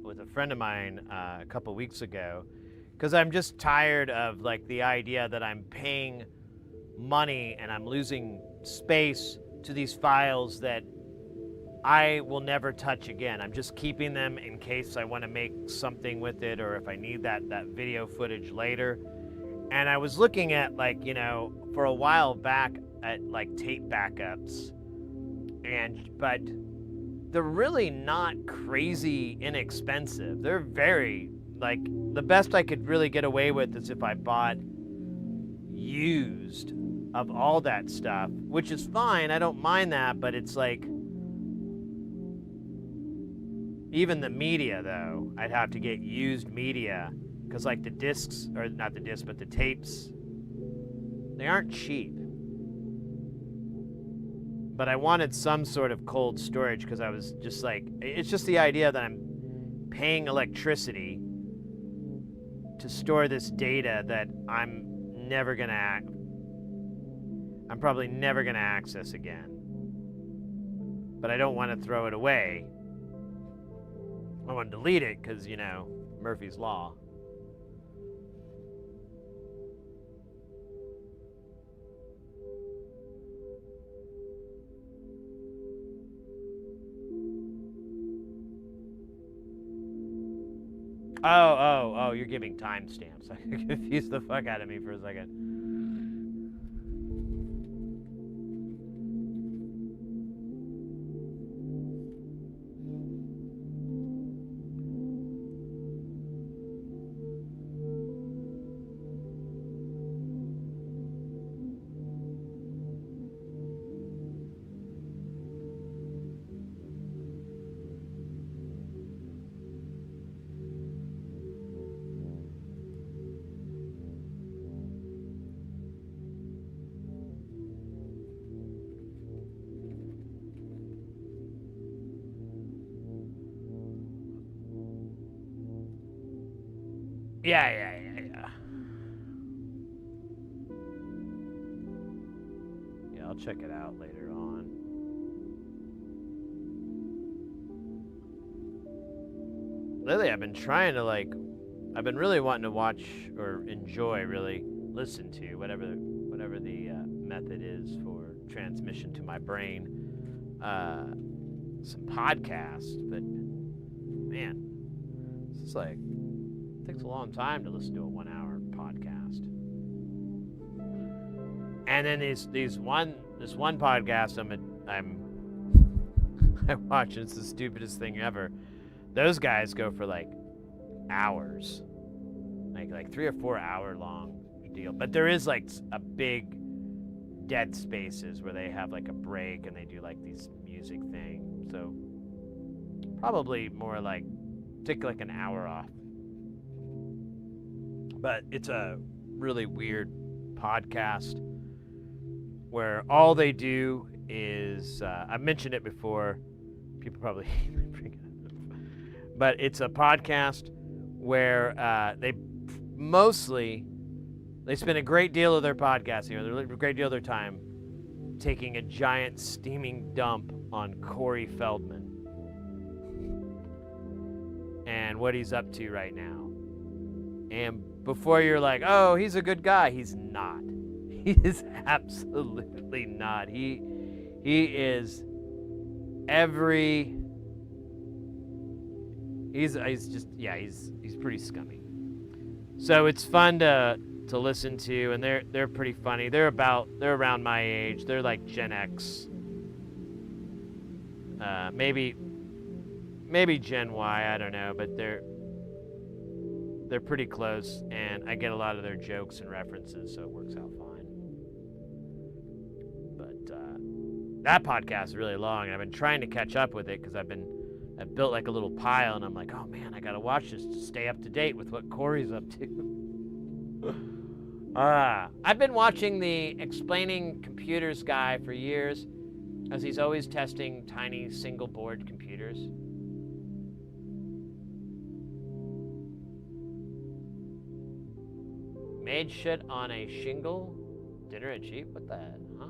with a friend of mine a couple weeks ago, because I'm just tired of like the idea that I'm paying money and I'm losing space to these files that I will never touch again. I'm just keeping them in case I want to make something with it, or if I need that video footage later. And I was looking at, like, you know, for a while back at like tape backups, but they're really not crazy inexpensive. They're very, like, the best I could really get away with is if I bought used of all that stuff, which is fine. I don't mind that, but it's like, even the media though, I'd have to get used media, because like the discs, or not the discs, but the tapes, they aren't cheap. But I wanted some sort of cold storage, because I was just like, it's just the idea that I'm paying electricity to store this data that I'm probably never gonna access again. But I don't want to throw it away. I want to delete it because, you know, Murphy's Law. Oh, you're giving timestamps. I confused the fuck out of me for a second. Yeah. Yeah, I'll check it out later on. Lately, I've been trying to I've been really wanting to watch or enjoy, really listen to whatever the method is for transmission to my brain. Some podcasts, but man, it's just it takes a long time to listen to a 1 hour podcast. And then this one podcast I'm watching. It's the stupidest thing ever. Those guys go for hours, like 3 or 4 hour long deal. But there is a big dead spaces where they have a break and they do these music thing. So probably more take an hour off. But it's a really weird podcast where all they do is I mentioned it before. People probably bring it up. But it's a podcast where they spend a great deal of their podcasting, or a great deal of their time, taking a giant steaming dump on Corey Feldman and what he's up to right now. And before you're like, oh, he's a good guy, he's not. He is absolutely not. He is he's pretty scummy. So it's fun to listen to, and they're pretty funny. They're around my age. They're like Gen X. Maybe Gen Y, I don't know, but they're pretty close, and I get a lot of their jokes and references, so it works out fine. But that podcast is really long, and I've been trying to catch up with it because I've built a little pile, and I'm like, oh man, I gotta watch this to stay up to date with what Corey's up to. I've been watching the Explaining Computers guy for years, as he's always testing tiny single board computers. Made shit on a shingle, dinner at cheap. What the heck, huh?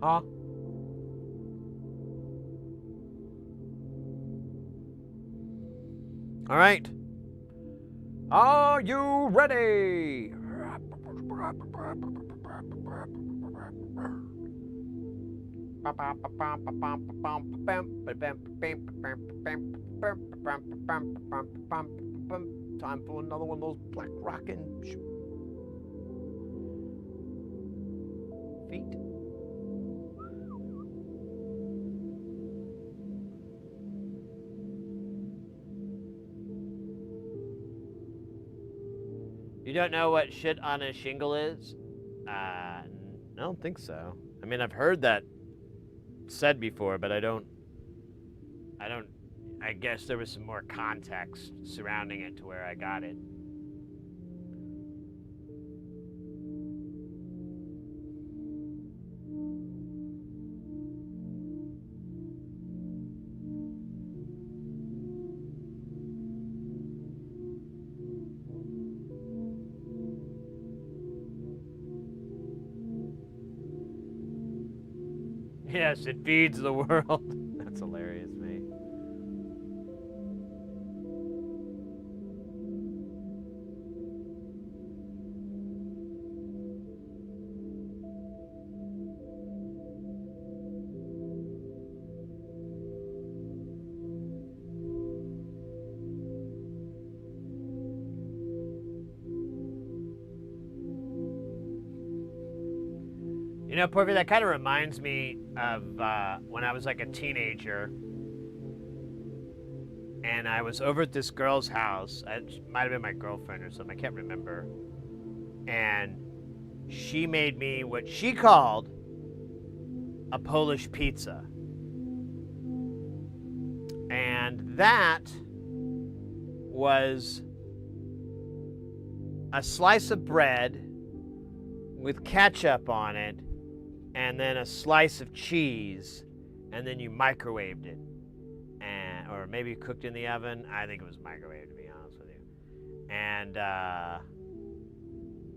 Huh? All right. Are you ready? Time for another one of those black rockin' feet. You don't know what shit on a shingle is? I don't think so. I mean, I've heard that said before, but I guess there was some more context surrounding it to where I got it. Yes, it feeds the world. That's hilarious, mate. You know, Porphy, that kind of reminds me of when I was a teenager, and I was over at this girl's house. It might have been my girlfriend or something, I can't remember. And she made me what she called a Polish pizza. And that was a slice of bread with ketchup on it, and then a slice of cheese, and then you microwaved it, or maybe cooked in the oven. I think it was microwaved, to be honest with you. And I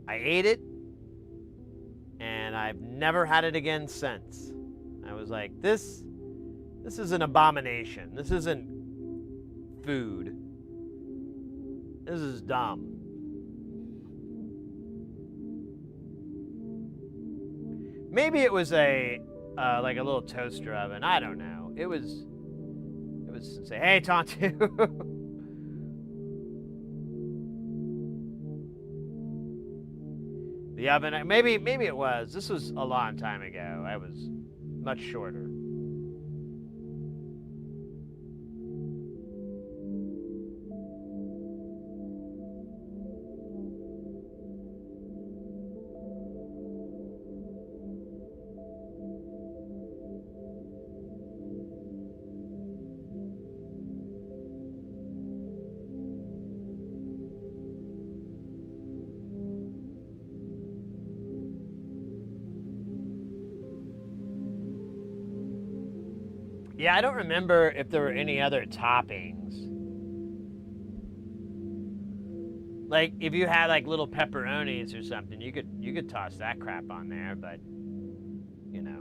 ate it, and I've never had it again since. I was like, this is an abomination. This isn't food. This is dumb. Maybe it was a like a little toaster oven. I don't know. It was say, hey, Tontu. The oven. Maybe it was. This was a long time ago. I was much shorter. Yeah, I don't remember if there were any other toppings. Like, if you had like little pepperonis or something, you could toss that crap on there, but you know.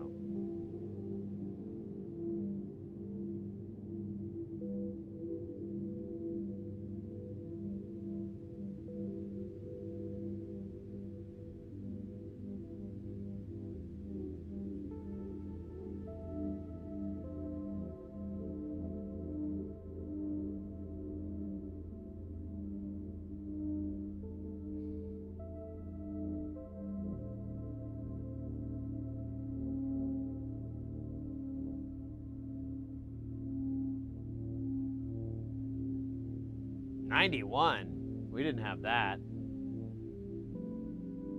'91? We didn't have that.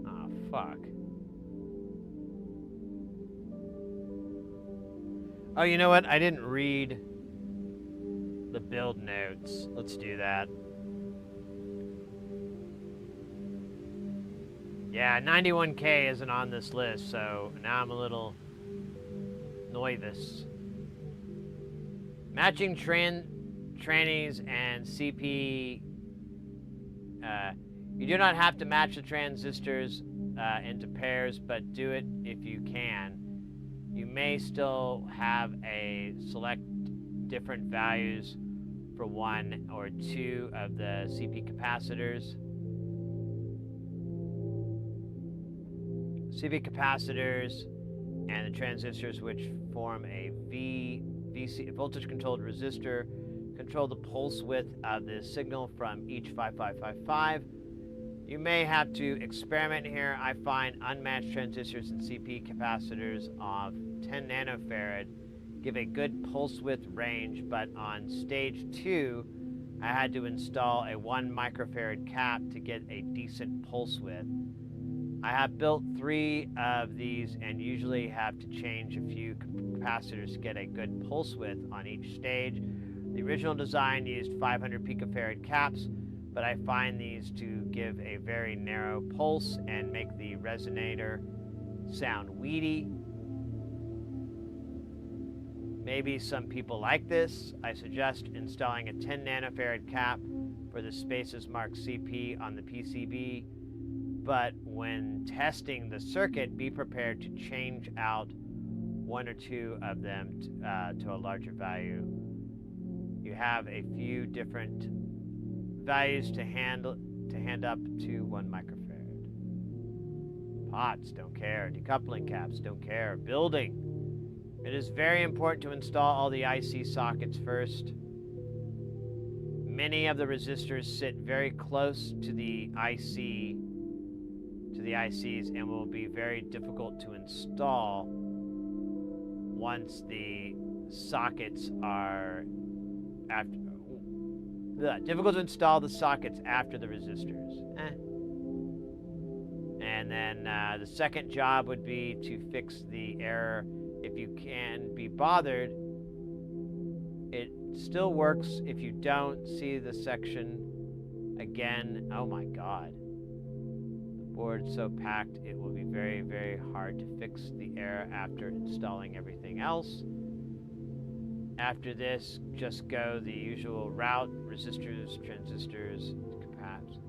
Oh, fuck. Oh, you know what? I didn't read the build notes. Let's do that. Yeah, 91K isn't on this list, so now I'm a little nervous. Matching trannies and CP. You do not have to match the transistors into pairs, but do it if you can. You may still have a select different values for one or two of the CP capacitors. CP capacitors and the transistors, which form a VC voltage-controlled resistor, control the pulse width of the signal from each 5555. You may have to experiment here. I find unmatched transistors and CP capacitors of 10 nanofarad give a good pulse width range, but on stage 2, I had to install a 1 microfarad cap to get a decent pulse width. I have built 3 of these and usually have to change a few capacitors to get a good pulse width on each stage. The original design used 500 picofarad caps, but I find these to give a very narrow pulse and make the resonator sound weedy. Maybe some people like this. I suggest installing a 10 nanofarad cap for the spaces marked CP on the PCB, but when testing the circuit, be prepared to change out 1 or 2 of them to a larger value. You have a few different values to hand up to 1 microfarad. Pots, don't care. Decoupling caps, don't care. Building. It is very important to install all the IC sockets first. Many of the resistors sit very close to the ICs and will be very difficult to install once the sockets are difficult to install the sockets after the resistors. And then the second job would be to fix the error. If you can be bothered, it still works if you don't see the section again. Oh my god. board so packed it will be very, very hard to fix the error after installing everything else. After this, just go the usual route, resistors, transistors, capacitors.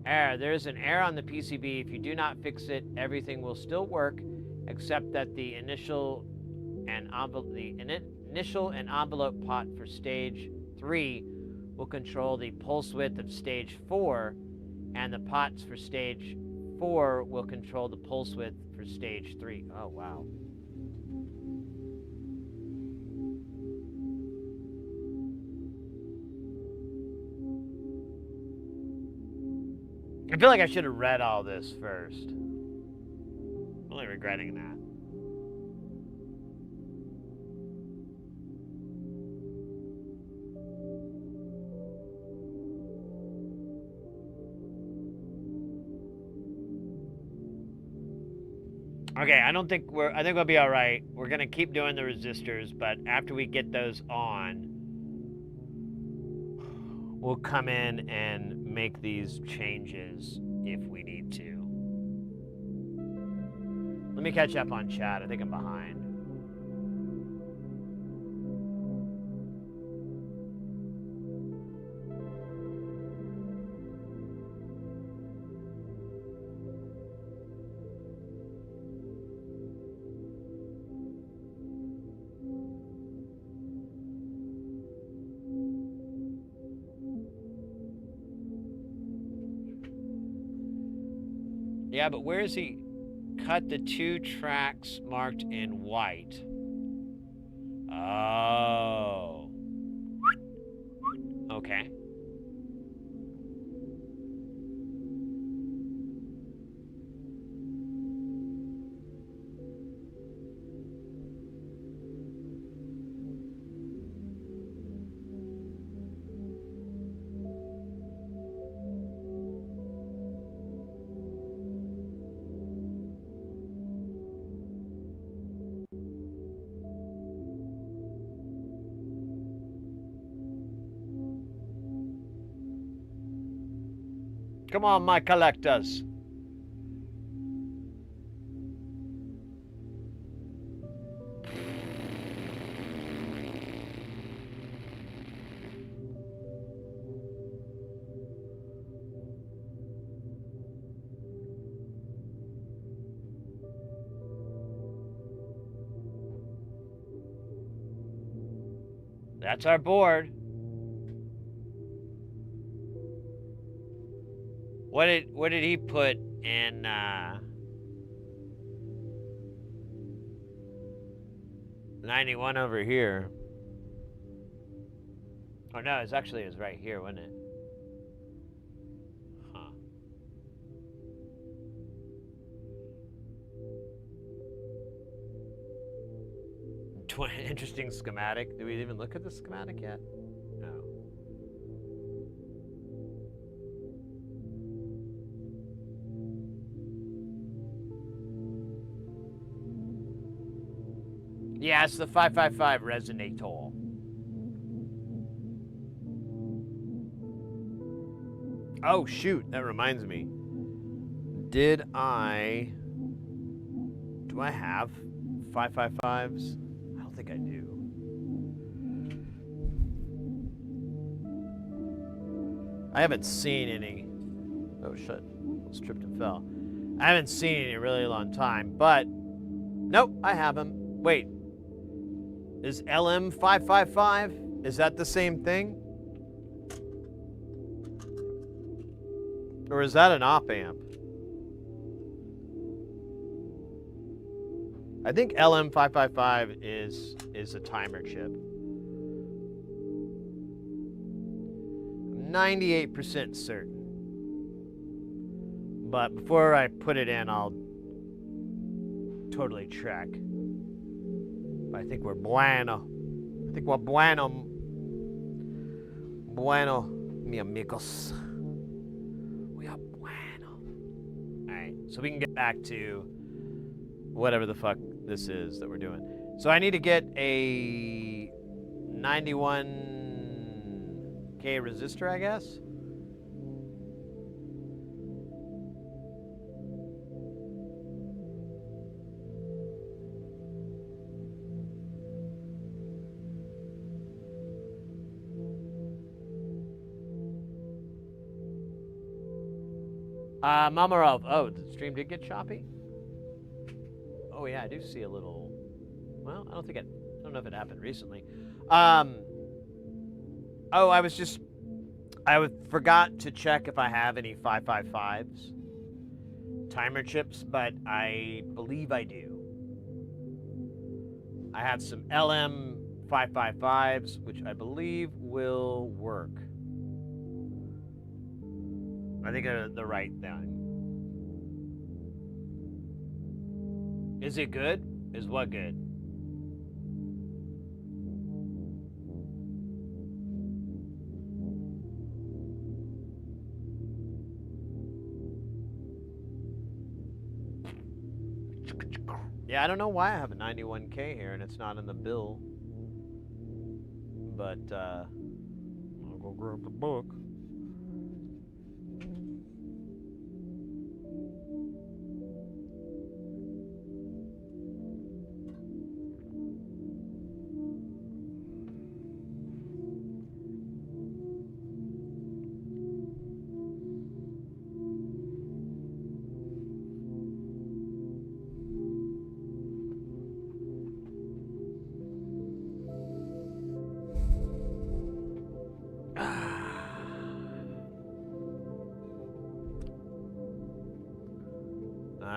Error. There is an error on the PCB. If you do not fix it, everything will still work, except that the initial and envelope pot for stage 3 will control the pulse width of stage 4, and the pots for stage 4 will control the pulse width for stage 3. Oh, wow. I feel like I should have read all this first. I'm only regretting that. Okay, I think we'll be all right. We're gonna keep doing the resistors, but after we get those on, we'll come in and make these changes if we need to. Let me catch up on chat. I think I'm behind. Yeah, but where is he? Cut the 2 tracks marked in white. Oh. Okay. Come on, my collectors. That's our board. What did he put in 91 over here? Oh no, it was right here, wasn't it? Huh. Interesting schematic. Did we even look at the schematic yet? No. Yeah, it's the 555 resonator. Oh, shoot. That reminds me. Do I have 555s? I don't think I do. I haven't seen any. Oh, shit. Almost tripped and fell. I haven't seen any in a really long time, but nope, I have them. Wait. Is LM555? Is that the same thing? Or is that an op amp? I think LM555 is a timer chip. I'm 98% certain. But before I put it in, I'll totally check. I think we're bueno. I think we're bueno. Bueno, mi amigos. We are bueno. Alright, so we can get back to whatever the fuck this is that we're doing. So I need to get a 91K resistor, I guess. Mamarov. Oh, the stream did get choppy? Oh, yeah, I do see a little... Well, I don't know if it happened recently. Oh, I forgot to check if I have any 555s. Timer chips, but I believe I do. I have some LM 555s, which I believe will work. I think they're the right thing. Is it good? Is what good? Yeah, I don't know why I have a 91K here and it's not in the bill. But, I'll go grab the book.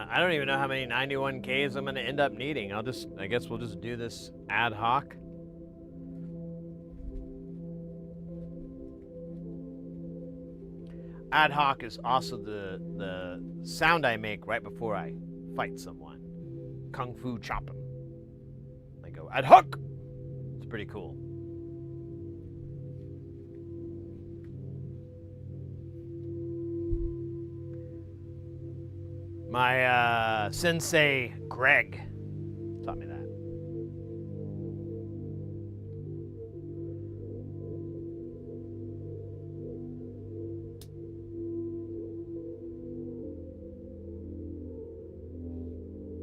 I don't even know how many 91Ks I'm going to end up needing. I guess we'll just do this ad hoc. Ad hoc is also the sound I make right before I fight someone. Kung Fu chop 'em. I go, ad hoc! It's pretty cool. My sensei, Greg, taught me that.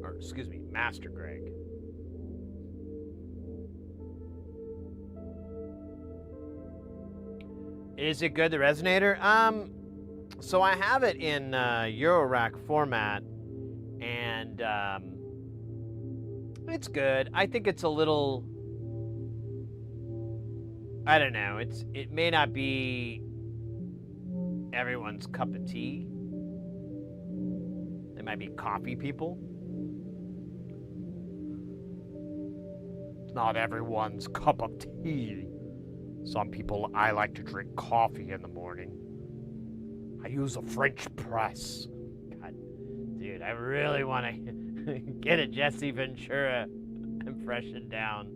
Or, excuse me, Master Greg. Is it good, the resonator? So I have it in eurorack format, and it's good. I think it's a little, I don't know, it may not be everyone's cup of tea. They might be coffee people. It's not everyone's cup of tea. Some people, I like to drink coffee in the morning. I use a French press. God, dude, I really want to get a Jesse Ventura impression down.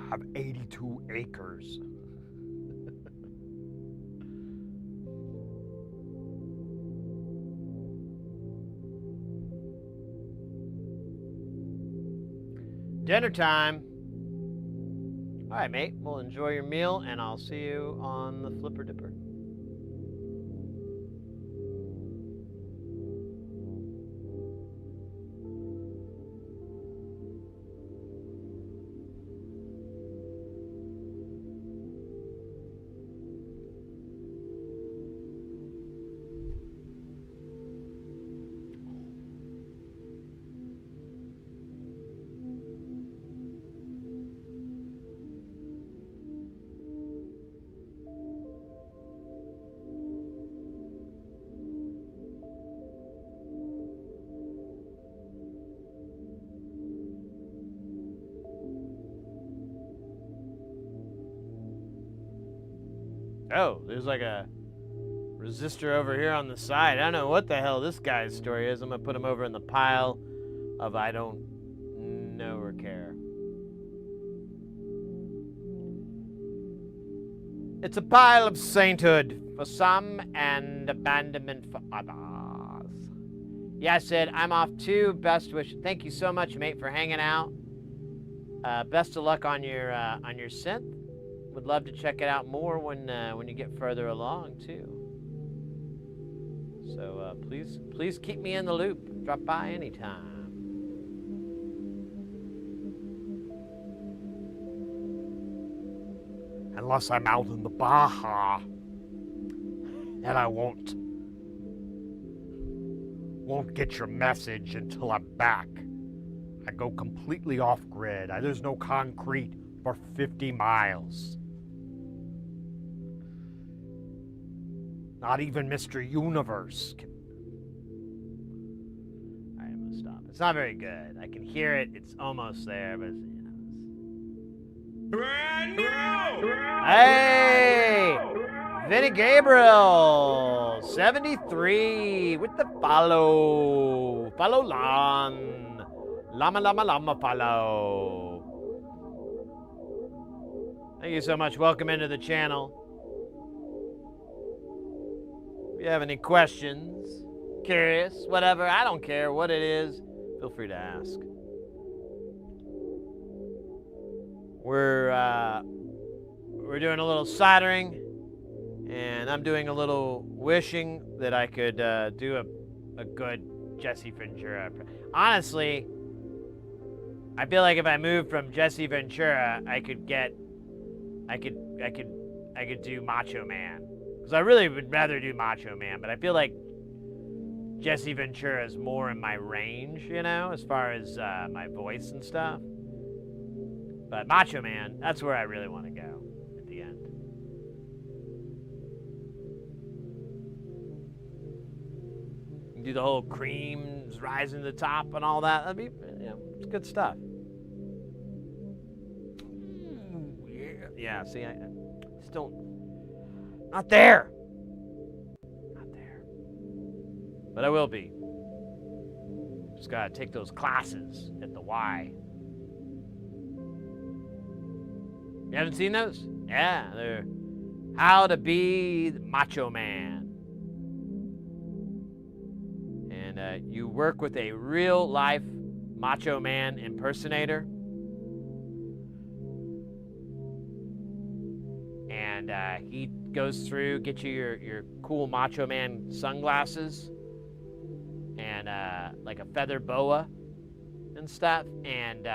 Have 82 acres. Dinner time. All right, mate. Well, enjoy your meal, and I'll see you on the Flipper Dipper. Oh, there's like a resistor over here on the side. I don't know what the hell this guy's story is. I'm going to put him over in the pile of I don't know or care. It's a pile of sainthood for some and abandonment for others. Yeah, Sid, I'm off too. Best wish. Thank you so much, mate, for hanging out. Best of luck on your synth. Would love to check it out more when you get further along too. So please keep me in the loop. Drop by anytime. Unless I'm out in the Baja. And I won't get your message until I'm back. I go completely off grid. There's no concrete for 50 miles. Not even Mr. Universe can. Alright, I'm gonna stop. It's not very good. I can hear it. It's almost there, but it's, Brand new! Hey! Vinny Gabriel, 73 with the follow. Follow Lon. Llama follow. Thank you so much. Welcome into the channel. If you have any questions, curious, whatever, I don't care what it is, feel free to ask. We're doing a little soldering, and I'm doing a little wishing that I could do a good Jesse Ventura. Honestly, I feel like if I moved from Jesse Ventura, I could do Macho Man. Because I really would rather do Macho Man, but I feel like Jesse Ventura is more in my range, you know, as far as my voice and stuff. But Macho Man, that's where I really want to go at the end. Do the whole creams rising to the top and all that. That'd be, you know, it's good stuff. Ooh, yeah. Yeah, see, I just don't. Not there. Not there. But I will be. Just gotta take those classes at the Y. You haven't seen those? Yeah, they're How to Be the Macho Man. And you work with a real life Macho Man impersonator. And he goes through, get you your cool Macho Man sunglasses and like a feather boa and stuff, and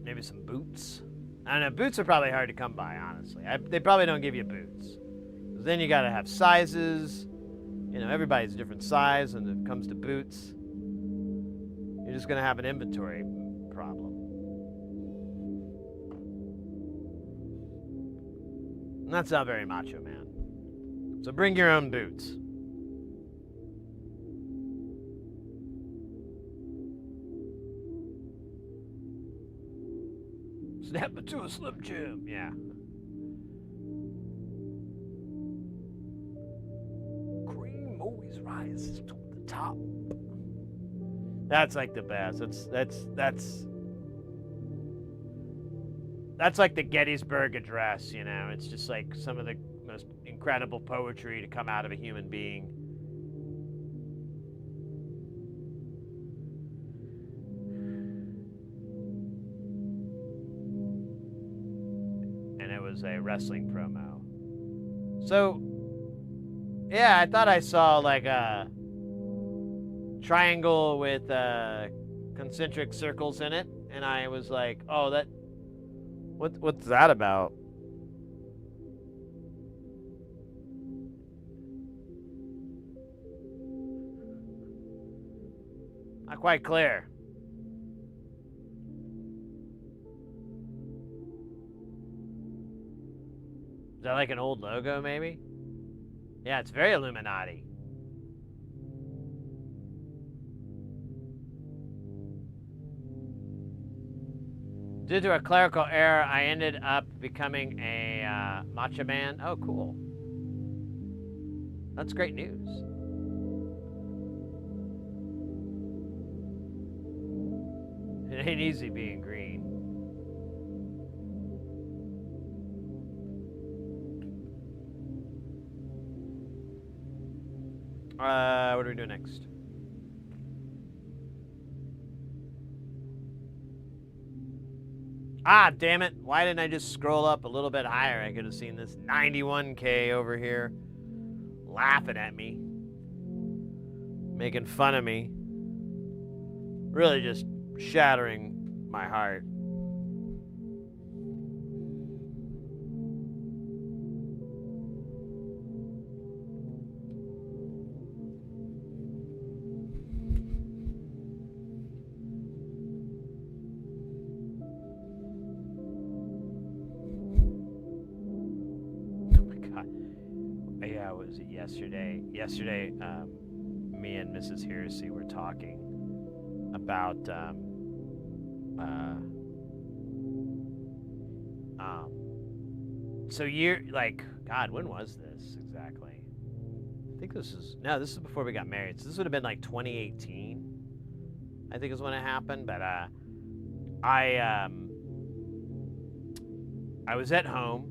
maybe some boots. I don't know, boots are probably hard to come by, honestly. They probably don't give you boots. 'Cause then you gotta have sizes. You know, everybody's a different size when it comes to boots. You're just gonna have an inventory problem. And that's not very Macho Man. So bring your own boots. Snap it to a Slim Jim, yeah. Cream always rises to the top. That's like the best. That's like the Gettysburg Address, you know. It's just like some of the most incredible poetry to come out of a human being. And it was a wrestling promo. So, yeah, I thought I saw like a triangle with concentric circles in it, and I was like, oh, that. What's that about? Not quite clear. Is that like an old logo, maybe? Yeah, it's very Illuminati. Due to a clerical error, I ended up becoming a Macho Man. Oh, cool. That's great news. It ain't easy being green. What do we do next? Ah, damn it. Why didn't I just scroll up a little bit higher? I could have seen this 91K over here laughing at me, making fun of me, really just shattering my heart. was it yesterday? Yesterday, me and Mrs. Hersey were talking about so God, when was this exactly? I think this is before we got married. So this would have been like 2018, I think is when it happened. But I was at home,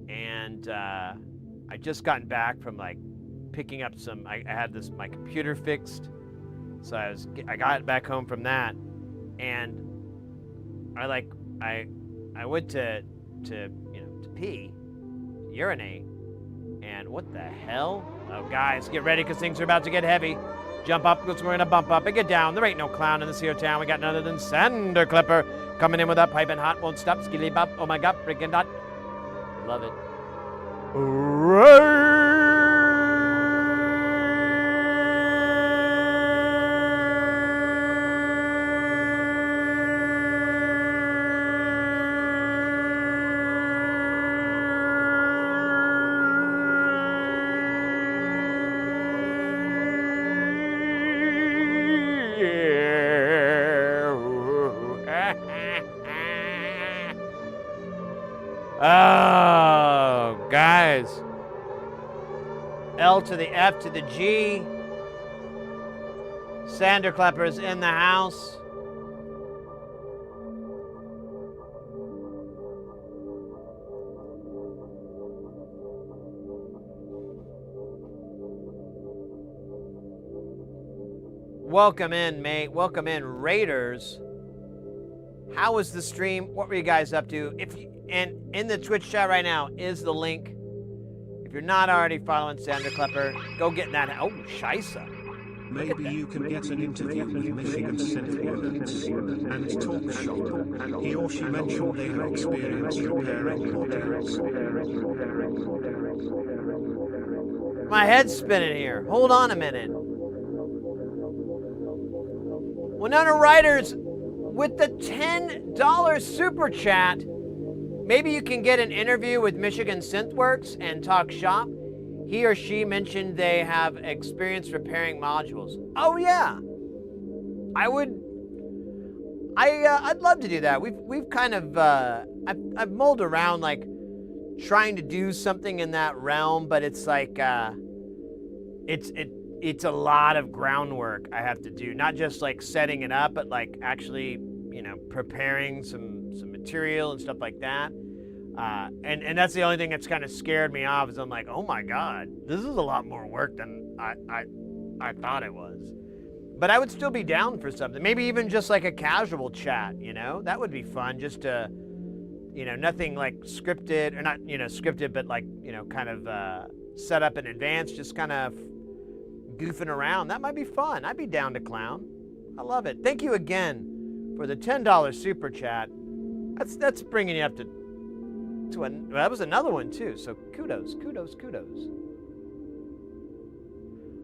and I just gotten back from like picking up some. I had my computer fixed, so I got back home from that, and I went to pee, urinate, and what the hell? Oh, guys, get ready because things are about to get heavy. Jump up because we're gonna bump up and get down. There ain't no clown in this here town. We got none other than Sander Clipper coming in with that piping hot, won't stop, skilly bop. Oh my God, freaking dot. Love it. Oh, guys. L to the F to the G. Sander Clapper's in the house. Welcome in, mate. Welcome in, Raiders. How was the stream? What were you guys up to? And in the Twitch chat right now is the link. If you're not already following Sander Klepper, go get that. Oh, Scheisse. Maybe you can get an interview with Michigan Synth Words and Talk Shop. He or she mentioned they have experience repairing models. My head's spinning here. Hold on a minute. Winona Riders with the $10 super chat. Maybe you can get an interview with Michigan Synthworks and talk shop. He or she mentioned they have experience repairing modules. Oh yeah, I'd love to do that. We've kind of I've mulled around like trying to do something in that realm, but it's like it's a lot of groundwork I have to do. Not just like setting it up, but like actually preparing some material and stuff like that. And that's the only thing that's kind of scared me off is I'm like, oh my God, this is a lot more work than I thought it was. But I would still be down for something. Maybe even just like a casual chat, that would be fun just to, nothing like scripted or not, scripted, but like, kind of set up in advance, just kind of goofing around. That might be fun. I'd be down to clown. I love it. Thank you again for the $10 super chat. That's bringing you up to that was another one too. So kudos.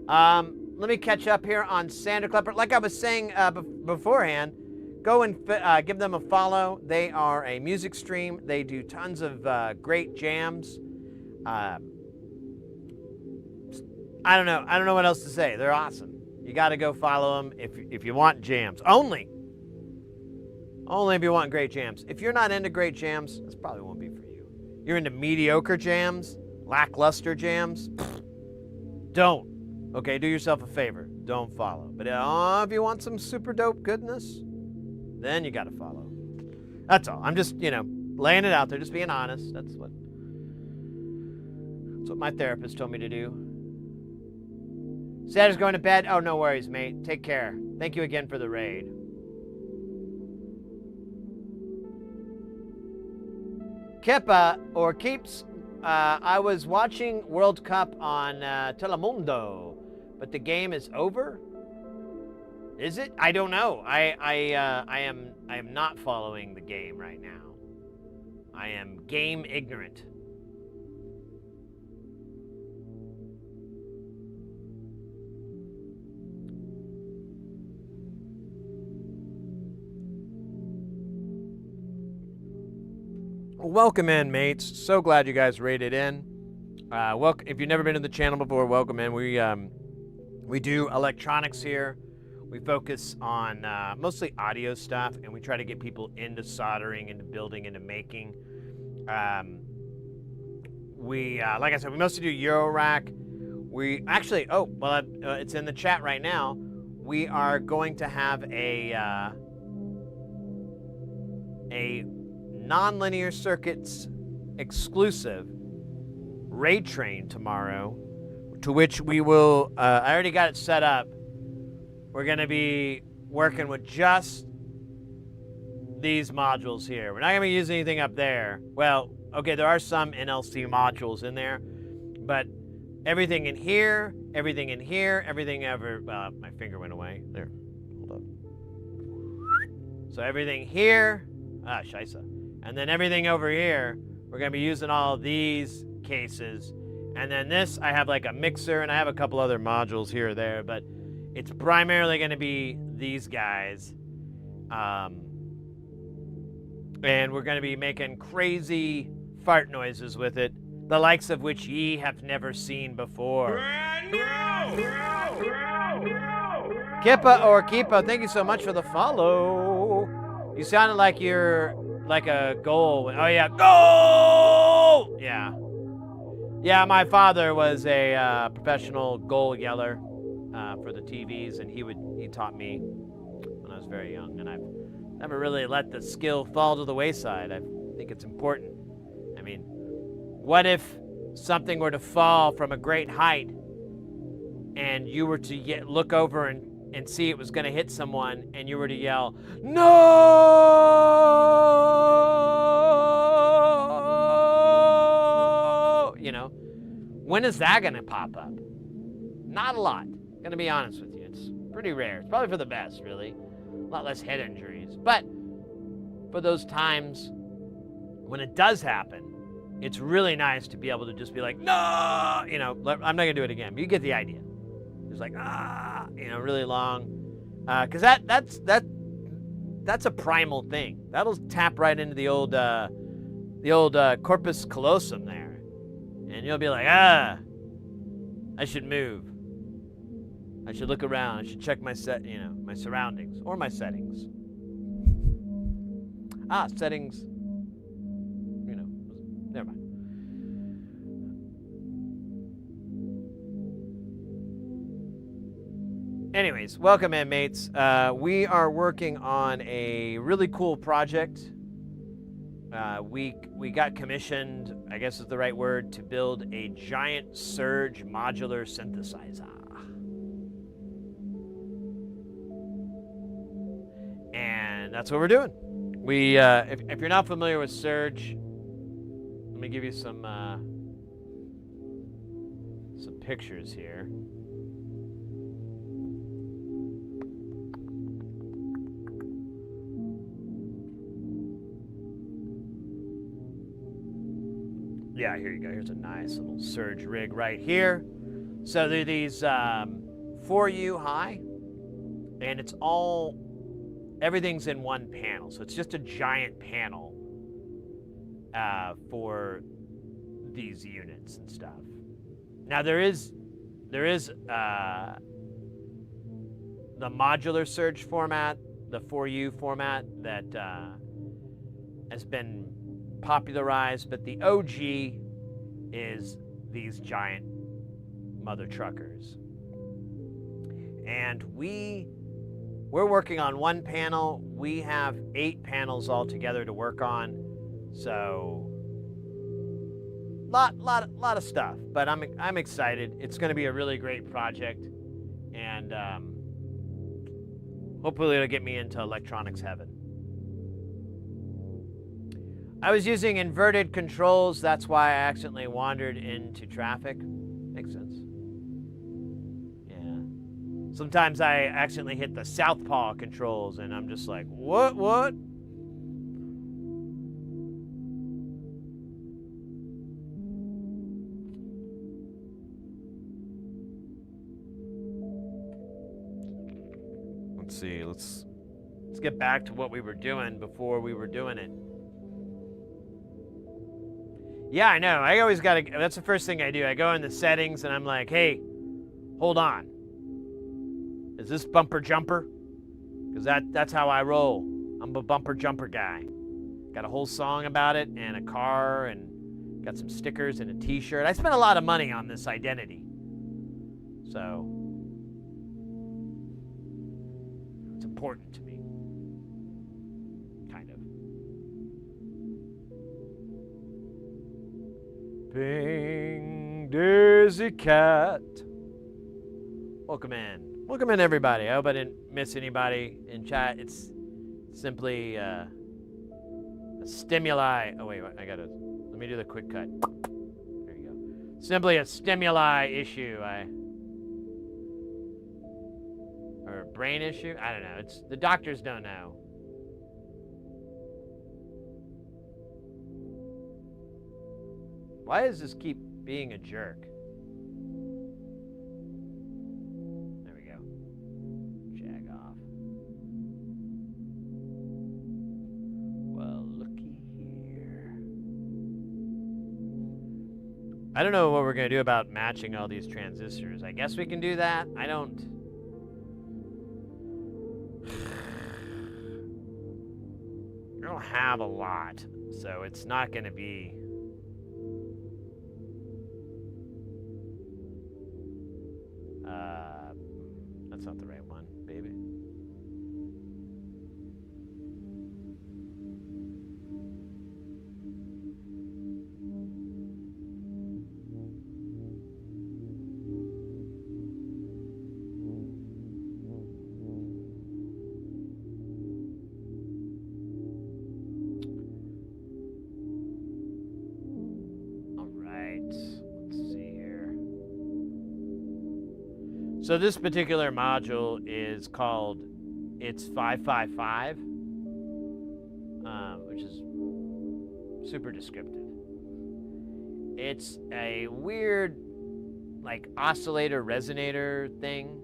Let me catch up here on Sander Klepper. Like I was saying beforehand, go and give them a follow. They are a music stream. They do tons of great jams. I don't know what else to say. They're awesome. You got to go follow them if you want jams. Only if you want great jams. If you're not into great jams, this probably won't be for you. You're into mediocre jams, lackluster jams, don't. Okay, do yourself a favor. Don't follow. But if you want some super dope goodness, then you got to follow. That's all. I'm just, laying it out there, just being honest. That's what my therapist told me to do. Sander's going to bed. Oh, no worries, mate. Take care. Thank you again for the raid. Kepa, or Keeps, I was watching World Cup on Telemundo, but the game is over? Is it? I don't know. I am not following the game right now. I am game ignorant. Welcome in, mates. So glad you guys raided in. Welcome. If you've never been to the channel before, welcome in. We do electronics here. We focus on mostly audio stuff, and we try to get people into soldering, into building, into making. Like I said, we mostly do eurorack. We actually, it's in the chat right now. We are going to have a non-linear circuits exclusive raid train tomorrow, to which we will, I already got it set up. We're going to be working with just these modules here. We're not going to be using anything up there. Well, okay, there are some NLC modules in there, but everything in here, everything over, my finger went away. There, hold up. So everything here, scheisse. And then everything over here, we're going to be using all of these cases. And then this, I have like a mixer, and I have a couple other modules here or there, but it's primarily going to be these guys. And we're going to be making crazy fart noises with it, the likes of which ye have never seen before. Kippa or Keepa, thank you so much for the follow. You sounded like you're like a goal. Oh yeah, goal! Yeah. Yeah, my father was a professional goal yeller for the TVs, and he taught me when I was very young, and I've never really let the skill fall to the wayside. I think it's important. I mean, what if something were to fall from a great height and you were to look over and see it was going to hit someone, and you were to yell, "No!" You know, when is that going to pop up? Not a lot. Going to be honest with you. It's pretty rare. It's probably for the best, really. A lot less head injuries. But for those times when it does happen, it's really nice to be able to just be like, "No!" You know, I'm not going to do it again, but you get the idea. It's like, really long. Because that's a primal thing. That'll tap right into the old corpus callosum there. And you'll be like, I should move. I should look around. I should check my my surroundings or my settings. Settings. Never mind. Anyways, welcome in, mates. We are working on a really cool project. We got commissioned, I guess is the right word, to build a giant SERGE modular synthesizer. And that's what we're doing. We, if you're not familiar with SERGE, let me give you some pictures here. Yeah, here you go. Here's a nice little SERGE rig right here. So there are these 4U high, and it's everything's in one panel. So it's just a giant panel for these units and stuff. Now there is the modular SERGE format, the 4U format that has been popularized, but the OG is these giant mother truckers. And we're working on one panel. We have 8 panels altogether to work on. So lot of stuff, but I'm excited. It's going to be a really great project, and hopefully it'll get me into electronics heaven. I was using inverted controls. That's why I accidentally wandered into traffic. Makes sense. Yeah. Sometimes I accidentally hit the southpaw controls, and I'm just like, what? Let's see. Let's get back to what we were doing before we were doing it. Yeah, I know. I always gotta. That's the first thing I do. I go in the settings and I'm like, hey, hold on. Is this bumper jumper? Because that's how I roll. I'm a bumper jumper guy. Got a whole song about it and a car and got some stickers and a t-shirt. I spent a lot of money on this identity. So it's important to me. Kind of. Bing, Daisy Cat. Welcome in. Welcome in, everybody. I hope I didn't miss anybody in chat. It's simply a stimuli. Oh, wait, let me do the quick cut. There you go. Simply a stimuli issue. Or a brain issue? I don't know. The doctors don't know. Why does this keep being a jerk? There we go. Jag off. Well, looky here. I don't know what we're going to do about matching all these transistors. I guess we can do that. I don't have a lot, so it's not going to be... That's not the right one, baby. So this particular module is called It's 555, which is super descriptive. It's a weird, like, oscillator resonator thing.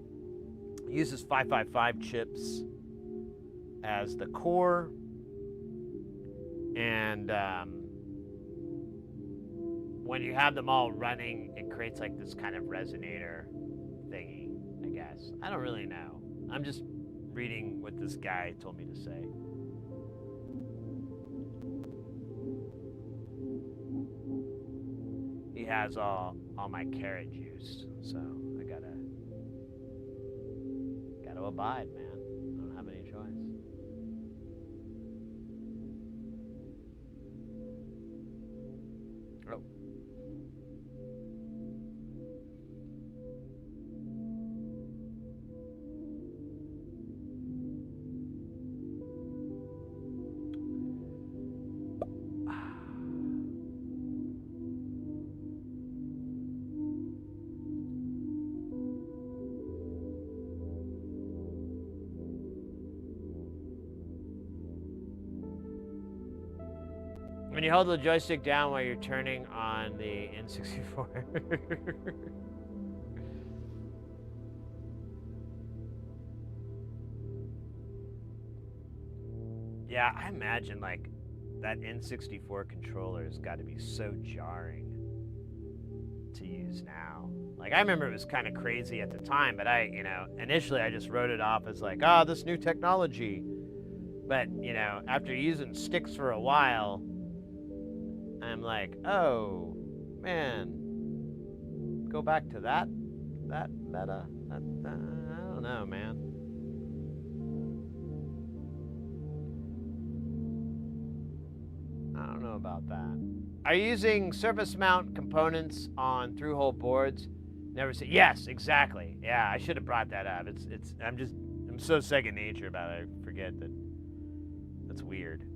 It uses 555 chips as the core, and when you have them all running, it creates like this kind of resonator thingy. I guess. I don't really know. I'm just reading what this guy told me to say. He has all my carrot juice, so I gotta abide, man. I don't have any choice. Oh. When you hold the joystick down while you're turning on the N64. Yeah, I imagine like that N64 controller has got to be so jarring to use now. Like, I remember it was kind of crazy at the time, but initially I just wrote it off as like, this new technology. But, after using sticks for a while, I'm like, oh, man, go back to that meta. I don't know, man. I don't know about that. Are you using surface mount components on through-hole boards? Never say yes, exactly. Yeah, I should have brought that up. I'm so second nature about it. I forget that. That's weird.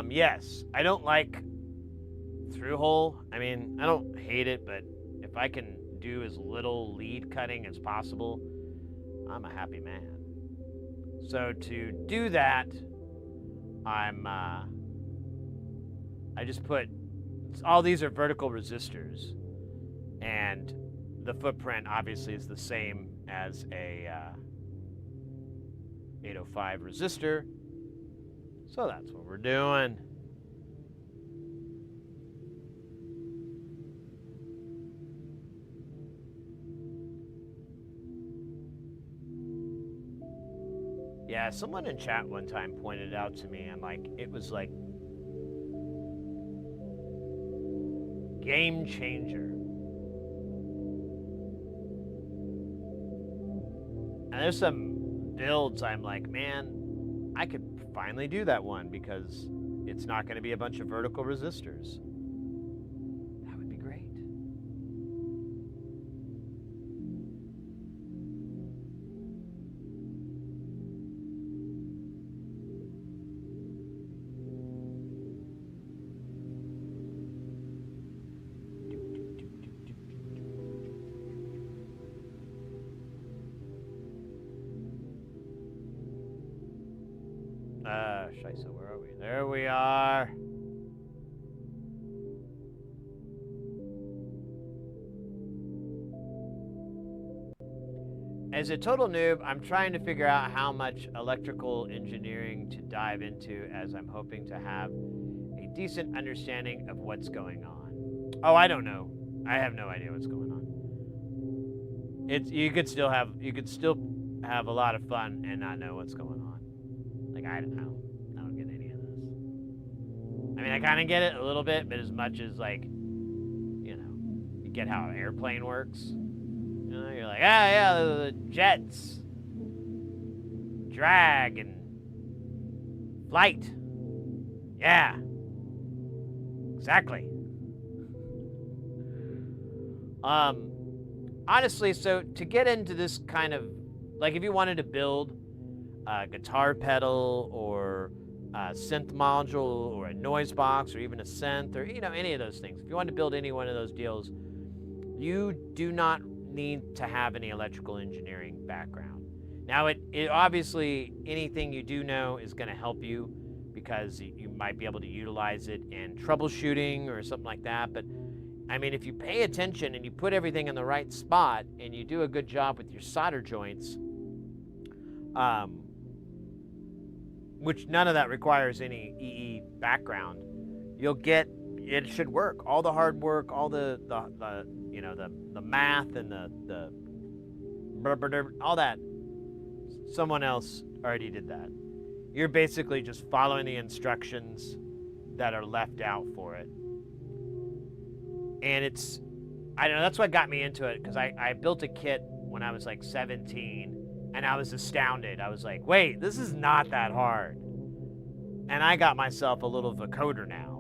Yes, I don't like through-hole. I mean, I don't hate it, but if I can do as little lead cutting as possible, I'm a happy man. So to do that, I just put, all these are vertical resistors, and the footprint obviously is the same as a 805 resistor, so that's what we're doing. Yeah, someone in chat one time pointed it out to me, and like it was like game changer. And there's some builds I'm like, man, I could finally do that one because it's not going to be a bunch of vertical resistors. That would be great. Scheisse, where are we? There we are. As a total noob, I'm trying to figure out how much electrical engineering to dive into, as I'm hoping to have a decent understanding of what's going on. Oh, I don't know. I have no idea what's going on. You could still have a lot of fun and not know what's going on. Like I don't get any of this. I mean, I kind of get it a little bit, but as much as like, you know, you get how an airplane works. You know, you're like, ah, yeah, the jets, drag, and flight. Yeah, exactly. Honestly, so to get into this kind of, like if you wanted to build a guitar pedal or a synth module or a noise box or even a synth or, you know, any of those things, if you want to build any one of those deals, you do not need to have any electrical engineering background. Now, it obviously, anything you do know is going to help you because you might be able to utilize it in troubleshooting or something like that. But I mean, if you pay attention and you put everything in the right spot and you do a good job with your solder joints, which none of that requires any EE background, you'll get, it should work. All the hard work, all the you know, the math and the all that, someone else already did that. You're basically just following the instructions that are left out for it. And it's, I don't know, that's what got me into it, because I built a kit when I was like 17, and I was astounded. I was like, wait, this is not that hard. And I got myself a little vocoder now.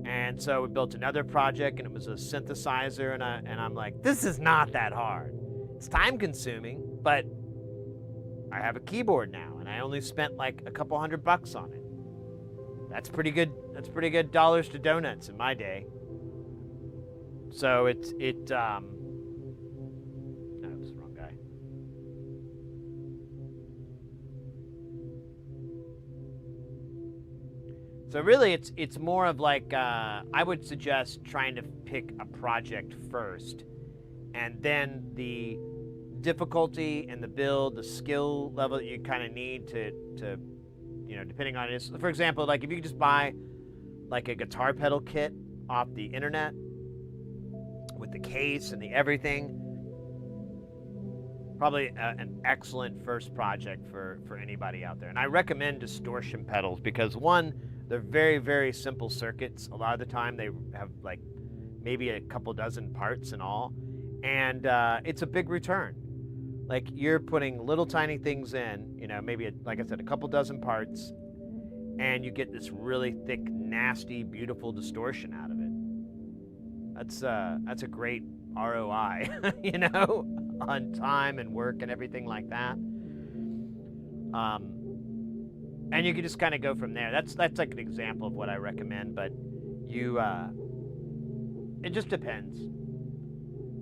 And so we built another project, and it was a synthesizer, and I'm like, this is not that hard. It's time consuming, but I have a keyboard now, and I only spent like a couple $100 on it. That's pretty good. That's pretty good dollars to donuts in my day. So no, that's the wrong guy. So really, it's more of like, I would suggest trying to pick a project first, and then the difficulty and the build, the skill level that you kind of need to, you know, depending on it. For example, like if you could just buy like a guitar pedal kit off the internet with the case and the everything, probably an excellent first project for anybody out there. And I recommend distortion pedals because, one, they're very, very simple circuits. A lot of the time they have like maybe a couple dozen parts in all, and it's a big return. Like you're putting little tiny things in, you know, maybe like I said, a couple dozen parts, and you get this really thick, nasty, beautiful distortion out of it. That's a great ROI, you know, on time and work and everything like that. And you can just kind of go from there. That's like an example of what I recommend, but you, it just depends.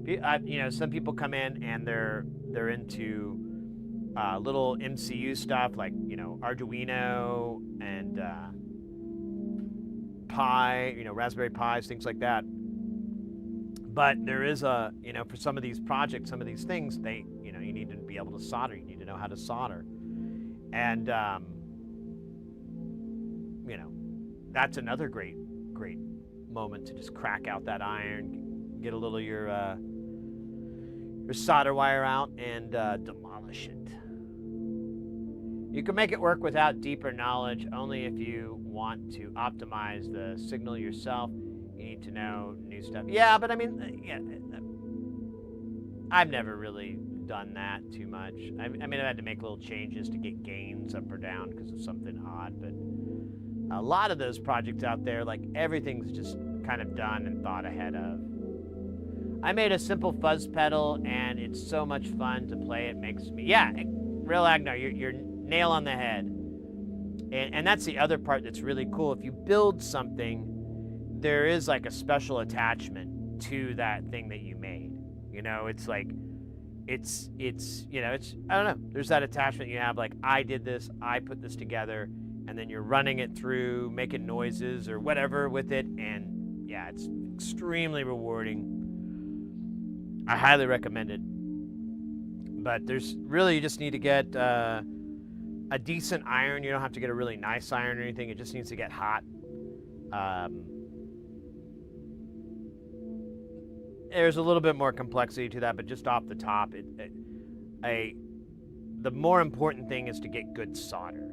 You know, some people come in and they're into little MCU stuff like, you know, Arduino and Pi, you know, Raspberry Pis, things like that. But there is a, you know, for some of these projects, some of these things, you know, you need to be able to solder. You need to know how to solder. And, you know, that's another great moment to just crack out that iron, get a little of your solder wire out, and demolish it. You can make it work without deeper knowledge, only if you want to optimize the signal yourself. You need to know new stuff. Yeah, but I mean, yeah, I've never really done that too much. I mean, I've had to make little changes to get gains up or down because of something odd, but a lot of those projects out there, like everything's just kind of done and thought ahead of. I made a simple fuzz pedal, and it's so much fun to play. It makes me, yeah, real Agnar, you're nail on the head. And that's the other part that's really cool. If you build something, there is like a special attachment to that thing that you made. You know, it's like, it's you know, it's, I don't know, there's that attachment you have, like, I did this, I put this together, and then you're running it through, making noises or whatever with it, and yeah, it's extremely rewarding. I highly recommend it. But there's really, you just need to get a decent iron. You don't have to get a really nice iron or anything. It just needs to get hot. There's a little bit more complexity to that, but just off the top, the more important thing is to get good solder.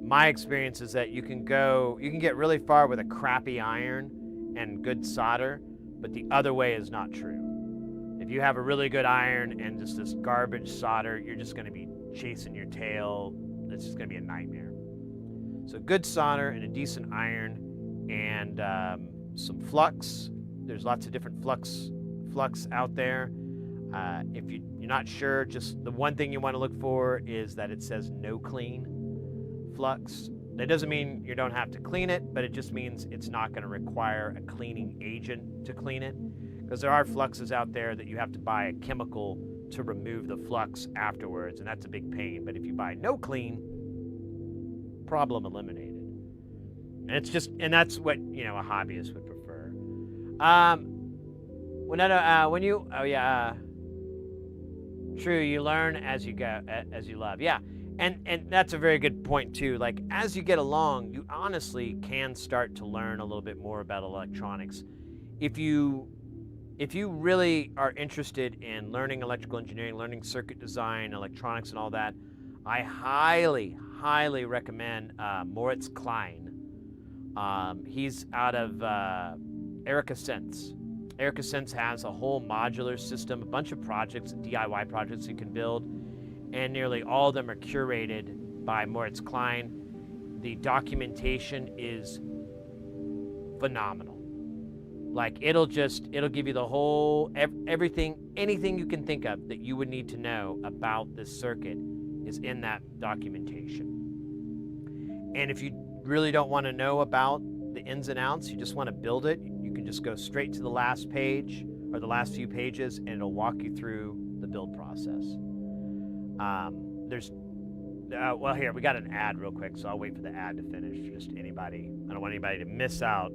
My experience is that you can get really far with a crappy iron and good solder, but the other way is not true. If you have a really good iron and just this garbage solder, you're just going to be chasing your tail. It's just going to be a nightmare. So good solder and a decent iron and some flux. There's lots of different flux out there. If you're not sure, just the one thing you want to look for is that it says no clean flux. That doesn't mean you don't have to clean it, but it just means it's not going to require a cleaning agent to clean it. Because there are fluxes out there that you have to buy a chemical to remove the flux afterwards, and that's a big pain. But if you buy no clean, problem eliminated. And it's just, and that's what, you know, a hobbyist would prefer. True, you learn as you go, as you love. Yeah, and that's a very good point too. Like, as you get along, you honestly can start to learn a little bit more about electronics. If you really are interested in learning electrical engineering, learning circuit design, electronics, and all that, I highly, highly recommend Moritz Klein. He's out of Erica Sense. Erica Sense has a whole modular system, a bunch of projects, DIY projects you can build, and nearly all of them are curated by Moritz Klein. The documentation is phenomenal. Like, it'll give you the whole, everything, anything you can think of that you would need to know about this circuit is in that documentation. And if you really don't want to know about the ins and outs, you just want to build it, you can just go straight to the last page or the last few pages, and it'll walk you through the build process. Well, here, we got an ad real quick, so I'll wait for the ad to finish. Just anybody, I don't want anybody to miss out.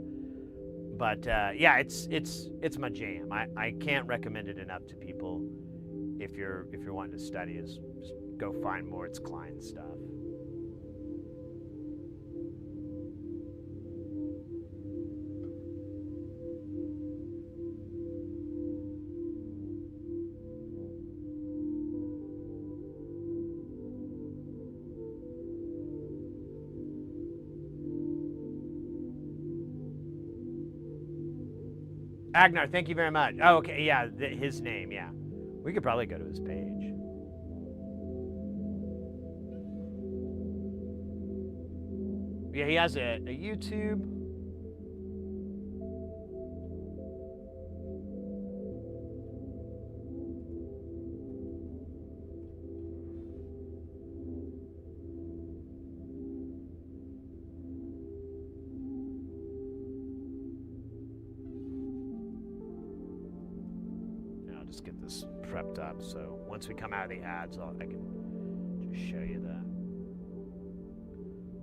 But yeah, it's my jam. I can't recommend it enough to people. If you're wanting to study, is just go find Moritz Klein stuff. Agnar, thank you very much. Oh, okay, yeah, his name, yeah. We could probably go to his page. Yeah, he has a YouTube. Just get this prepped up, so once we come out of the ads, I can just show you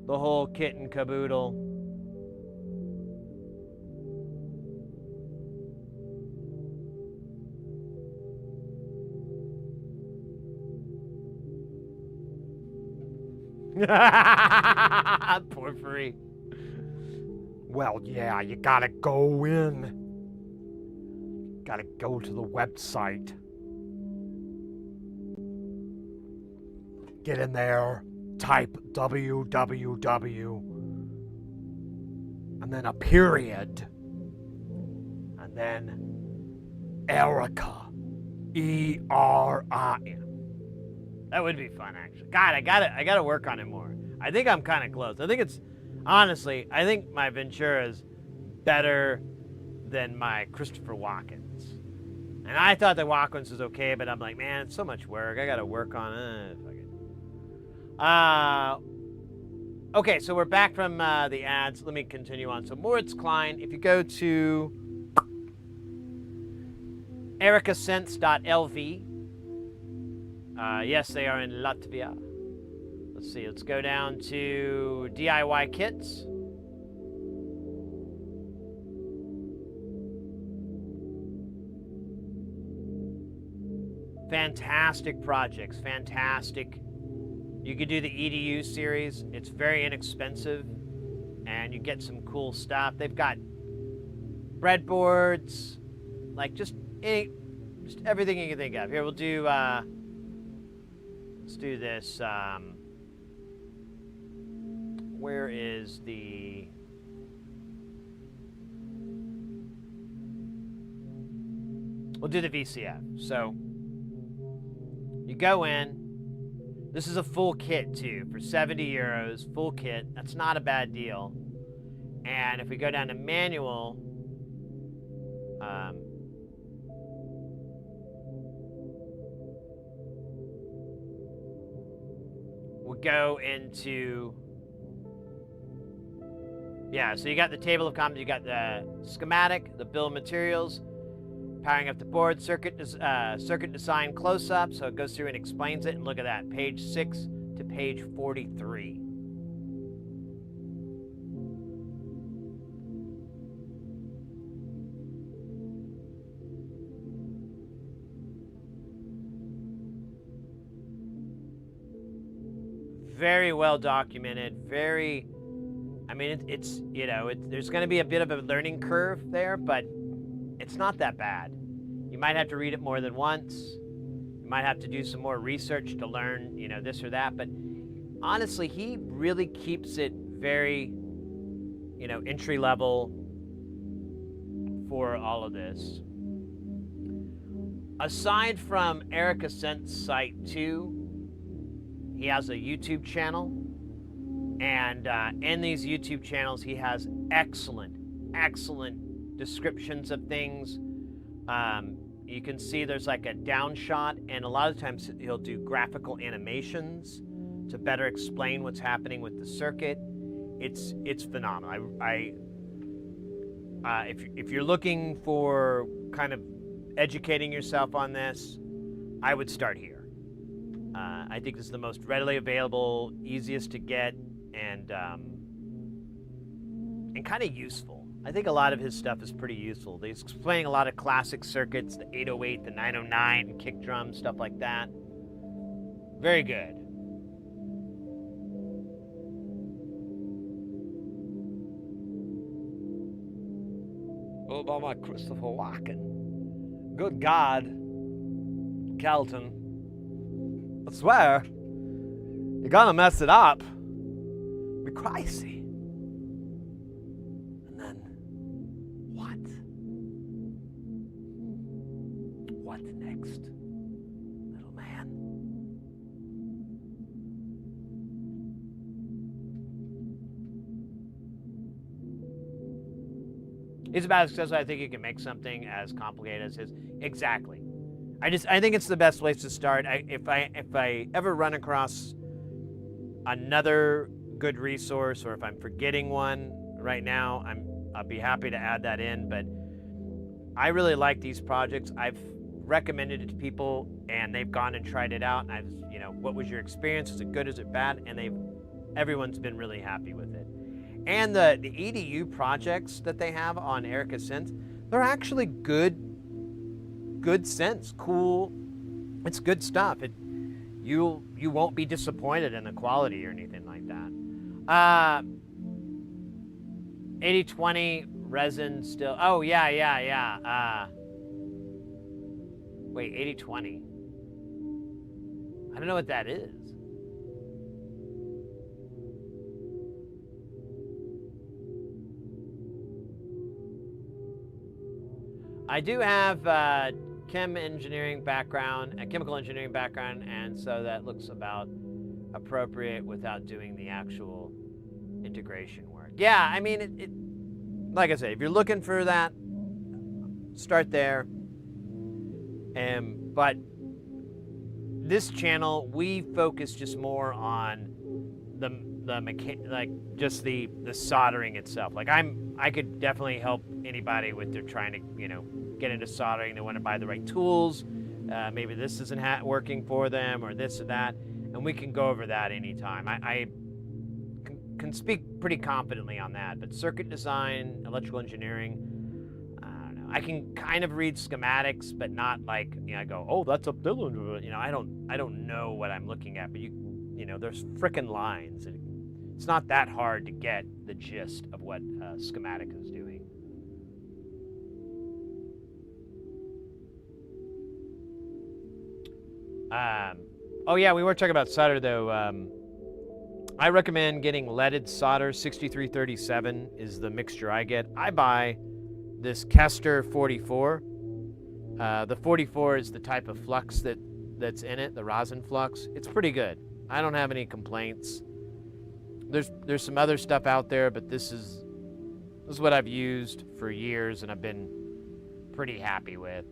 the whole kit and caboodle. Porphyry. Well, yeah, you gotta go in. Gotta go to the website. Get in there. type www, and then a period, and then Erica, E-R-I. That would be fun, actually. God, I gotta work on it more. I think I'm kind of close. I think it's, honestly, I think my Ventura is better than my Christopher Walken's. And I thought the Walken's was okay, but I'm like, man, it's so much work. I gotta work on it. Fuck it. Okay, so we're back from the ads. Let me continue on. So Moritz Klein, if you go to ericasense.lv, yes, they are in Latvia. Let's see, let's go down to DIY kits. Fantastic projects, fantastic. You could do the EDU series. It's very inexpensive, and you get some cool stuff. They've got breadboards, like just everything you can think of. Here, we'll do, let's do this. Where is the... We'll do the VCF. So, you go in. This is a full kit, too, for 70 euros, full kit. That's not a bad deal. And if we go down to manual, we'll go into, yeah, so you got the table of contents, you got the schematic, the bill of materials, powering up the board, circuit design close-up, so it goes through and explains it, and look at that, page 6 to page 43. Very well documented, very, I mean, it's you know, there's going to be a bit of a learning curve there, but it's not that bad. You might have to read it more than once. You might have to do some more research to learn, you know, this or that. But honestly, he really keeps it very, you know, entry level for all of this. Aside from Eric Ascent's site too, he has a YouTube channel. And in these YouTube channels, he has excellent descriptions of things. You can see there's like a down shot, and a lot of times he'll do graphical animations to better explain what's happening with the circuit. It's phenomenal. If you're looking for kind of educating yourself on this, I would start here. I think this is the most readily available, easiest to get, and kind of useful. I think a lot of his stuff is pretty useful. He's explaining a lot of classic circuits, the 808, the 909, kick drum, stuff like that. Very good. What about my Christopher Walken? Good God, Calton. I swear, you're gonna mess it up. Be crazy. And then, what? What next, little man? It's about as successful. I think you can make something as complicated as his. Exactly. I think it's the best place to start. If I ever run across another good resource, or if I'm forgetting one right now, I'll be happy to add that in. But I really like these projects. I've recommended it to people, and they've gone and tried it out. And what was your experience? Is it good? Is it bad? And everyone's been really happy with it. And the EDU projects that they have on Erica Synth, they're actually good sense, cool. It's good stuff. You won't be disappointed in the quality or anything like that. 8020 resin still. Oh yeah. Wait, 8020. I don't know what that is. I do have chemical engineering background, and so that looks about appropriate without doing the actual integration work. Yeah, I mean, it like I said, if you're looking for that, start there. But this channel, we focus just more on just the soldering itself. Like I could definitely help anybody with they're trying to get into soldering. They want to buy the right tools. Maybe this isn't working for them, or this or that, and we can go over that anytime. I can speak pretty confidently on that. But circuit design, electrical engineering, I don't know. I can kind of read schematics, but not like I go, oh, that's a Dylan. I don't know what I'm looking at, but there's frickin' lines. It's not that hard to get the gist of what a schematic is doing. Oh yeah, we were talking about solder though. I recommend getting leaded solder. 6337 is the mixture I get. I buy this Kester 44. The 44 is the type of flux that's in it, the rosin flux. It's pretty good. I don't have any complaints. There's some other stuff out there, but this is what I've used for years and I've been pretty happy with.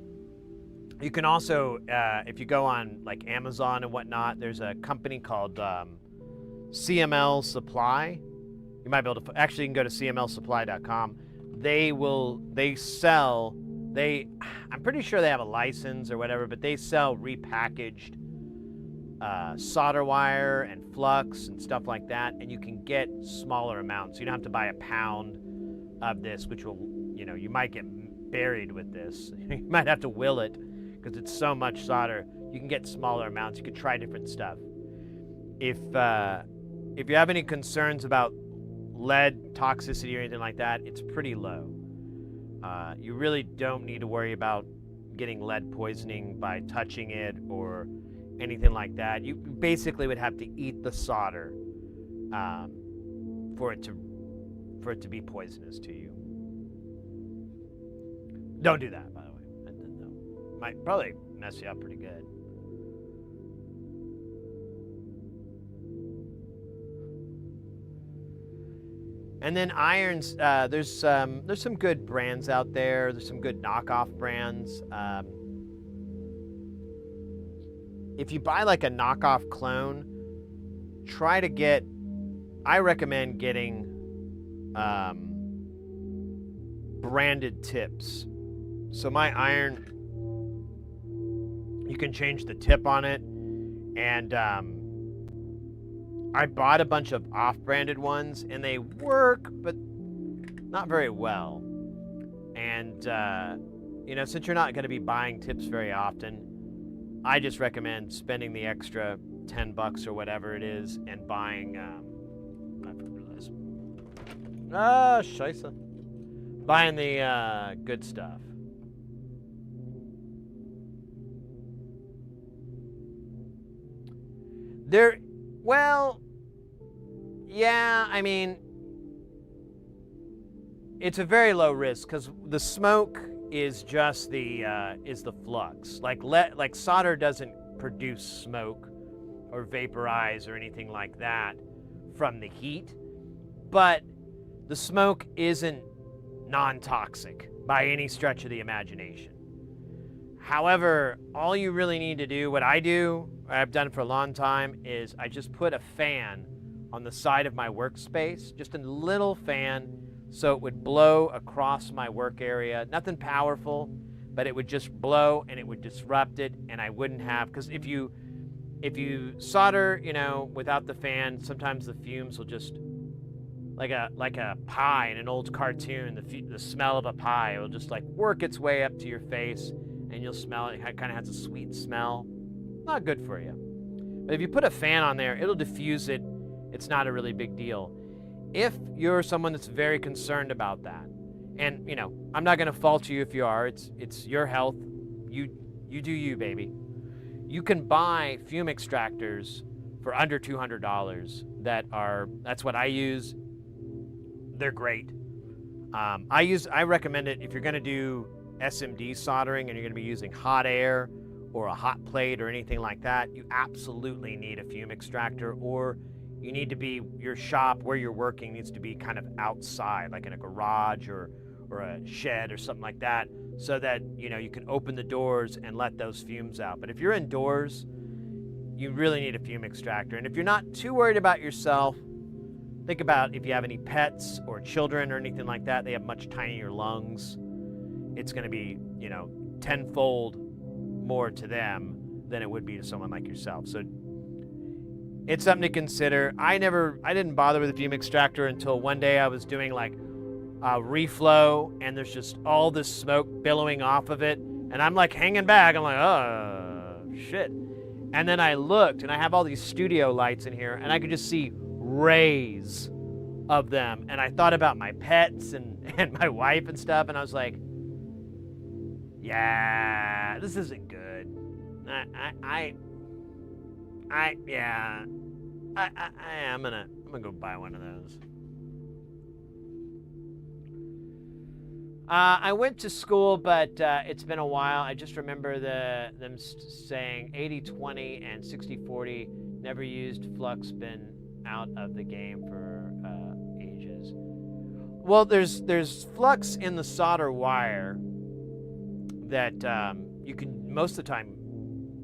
You can also, if you go on like Amazon and whatnot, there's a company called CML Supply. You might be able to, actually you can go to cmlsupply.com. I'm pretty sure they have a license or whatever, but they sell repackaged solder wire and flux and stuff like that, and you can get smaller amounts. You don't have to buy a pound of this, which will, you might get buried with this. You might have to will it because it's so much solder. You can get smaller amounts. You could try different stuff. If you have any concerns about lead toxicity or anything like that, it's pretty low. You really don't need to worry about getting lead poisoning by touching it or anything like that. You basically would have to eat the solder for it to be poisonous to you. Don't do that, by the way. Might probably mess you up pretty good. And then irons, there's some good brands out there. There's some good knockoff brands. If you buy like a knockoff clone, I recommend getting branded tips. So my iron, you can change the tip on it, and I bought a bunch of off-branded ones, and they work, but not very well. And since you're not going to be buying tips very often, I just recommend spending the extra $10 or whatever it is and buying. Scheisse. Buying the good stuff. Yeah, I mean, it's a very low risk because the smoke is just the flux. Like solder doesn't produce smoke or vaporize or anything like that from the heat, but the smoke isn't non-toxic by any stretch of the imagination. However, all you really need to do, what I've done for a long time, is I just put a fan on the side of my workspace, just a little fan, so it would blow across my work area. Nothing powerful, but it would just blow and it would disrupt it, and I wouldn't have, because if you solder, without the fan, sometimes the fumes will just, like a pie in an old cartoon, the smell of a pie will just like work its way up to your face, and you'll smell it. It kind of has a sweet smell. Not good for you. But if you put a fan on there, it'll diffuse it. It's not a really big deal. If you're someone that's very concerned about that, and I'm not going to fault you if you are. It's your health. You do you, baby. You can buy fume extractors for under $200. That's what I use. They're great. I recommend it if you're going to do SMD soldering and you're going to be using hot air or a hot plate or anything like that, you absolutely need a fume extractor, or you need to be, your shop where you're working needs to be kind of outside, like in a garage or a shed or something like that, so that, you know, you can open the doors and let those fumes out. But if you're indoors, you really need a fume extractor. And if you're not too worried about yourself, think about if you have any pets or children or anything like that, they have much tinier lungs. It's going to be, you know, tenfold more to them than it would be to someone like yourself. So it's something to consider. I didn't bother with a fume extractor until one day I was doing like reflow, and there's just all this smoke billowing off of it, and I'm like hanging back. I'm like, oh shit. And then I looked, and I have all these studio lights in here, and I could just see rays of them. And I thought about my pets and my wife and stuff, and I was like, yeah, this isn't good. I'm gonna go buy one of those. I went to school, but it's been a while. I just remember them saying 80-20 and 60-40. Never used flux, been out of the game for ages. Well, there's flux in the solder wire that you can, most of the time,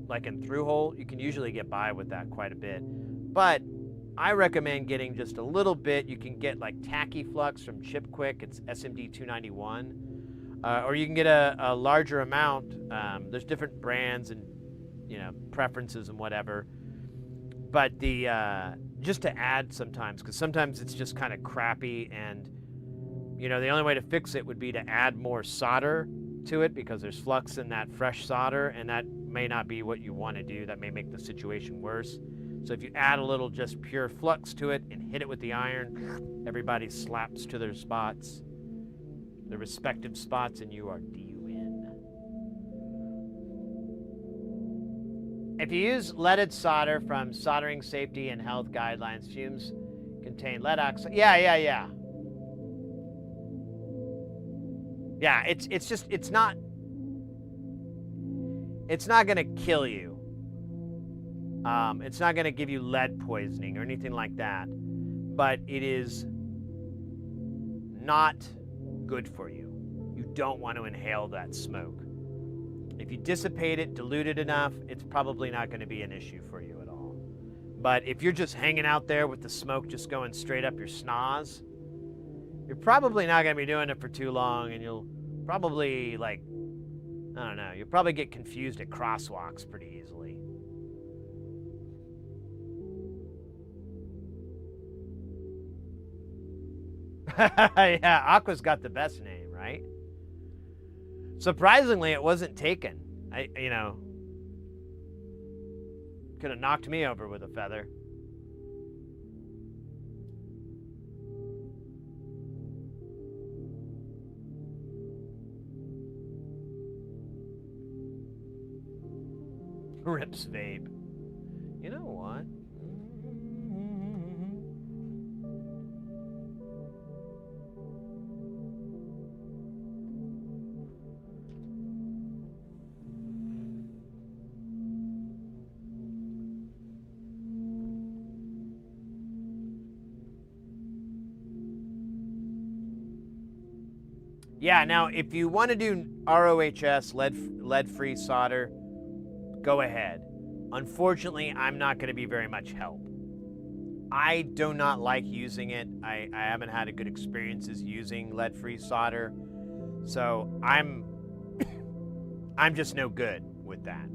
like in through hole, you can usually get by with that quite a bit. But I recommend getting just a little bit. You can get like tacky flux from Chip Quick. It's SMD 291. Or you can get a larger amount. There's different brands and, you know, preferences and whatever. But the just to add sometimes, because sometimes it's just kind of crappy, and, you know, the only way to fix it would be to add more solder to it, because there's flux in that fresh solder, and that may not be what you want to do. That may make the situation worse. So if you add a little just pure flux to it and hit it with the iron, everybody slaps to their spots, their respective spots, and you are D-win. If you use leaded solder from Soldering Safety and Health Guidelines, fumes contain lead oxide. Yeah. Yeah, it's not going to kill you. It's not going to give you lead poisoning or anything like that, but it is not good for you. You don't want to inhale that smoke. If you dissipate it, dilute it enough, it's probably not going to be an issue for you at all. But if you're just hanging out there with the smoke just going straight up your schnoz, you're probably not going to be doing it for too long, and you'll probably, like, I don't know, you'll probably get confused at crosswalks pretty easily. Yeah, Aqua's got the best name, right? Surprisingly, it wasn't taken. You know, could have knocked me over with a feather. Rips vape. You know what? Yeah, now if you want to do ROHS, lead-free solder, go ahead. Unfortunately, I'm not going to be very much help. I do not like using it. I haven't had a good experiences using lead-free solder, so I'm just no good with that.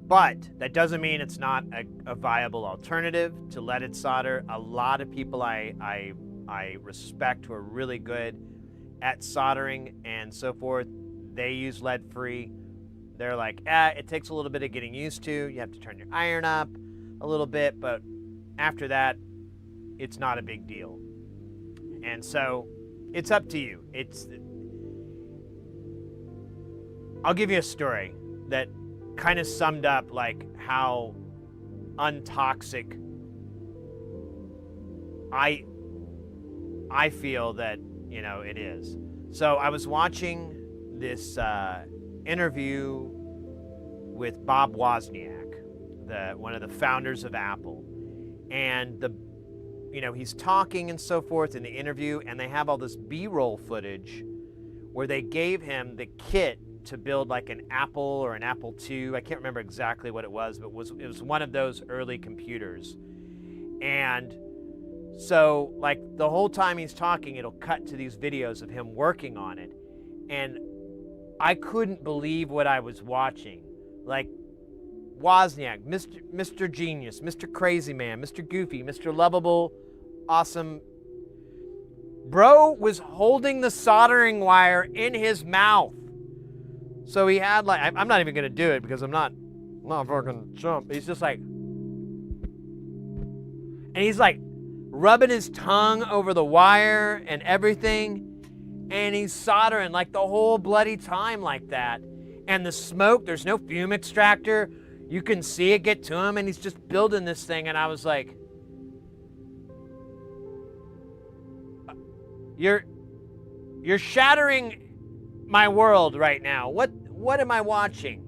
But that doesn't mean it's not a viable alternative to leaded solder. A lot of people I respect who are really good at soldering and so forth, they use lead-free. They're like, it takes a little bit of getting used to. You have to turn your iron up a little bit, but after that, it's not a big deal. And so it's up to you. I'll give you a story that kind of summed up like how untoxic I feel that, you know, it is. So I was watching this interview with Bob Wozniak, one of the founders of Apple, and he's talking and so forth in the interview, and they have all this B-roll footage where they gave him the kit to build like an Apple or an Apple II. I can't remember exactly what it was, but it was one of those early computers. And so like the whole time he's talking, it'll cut to these videos of him working on it. And I couldn't believe what I was watching. Like Wozniak, Mr. Genius, Mr. Crazy Man, Mr. Goofy, Mr. Lovable, awesome. Bro was holding the soldering wire in his mouth. So he had like, I'm not even gonna do it because I'm not fucking chump. He's just like, and he's like rubbing his tongue over the wire and everything, and he's soldering like the whole bloody time like that. And the smoke, there's no fume extractor. You can see it get to him, and he's just building this thing, and I was like, You're shattering my world right now. What am I watching?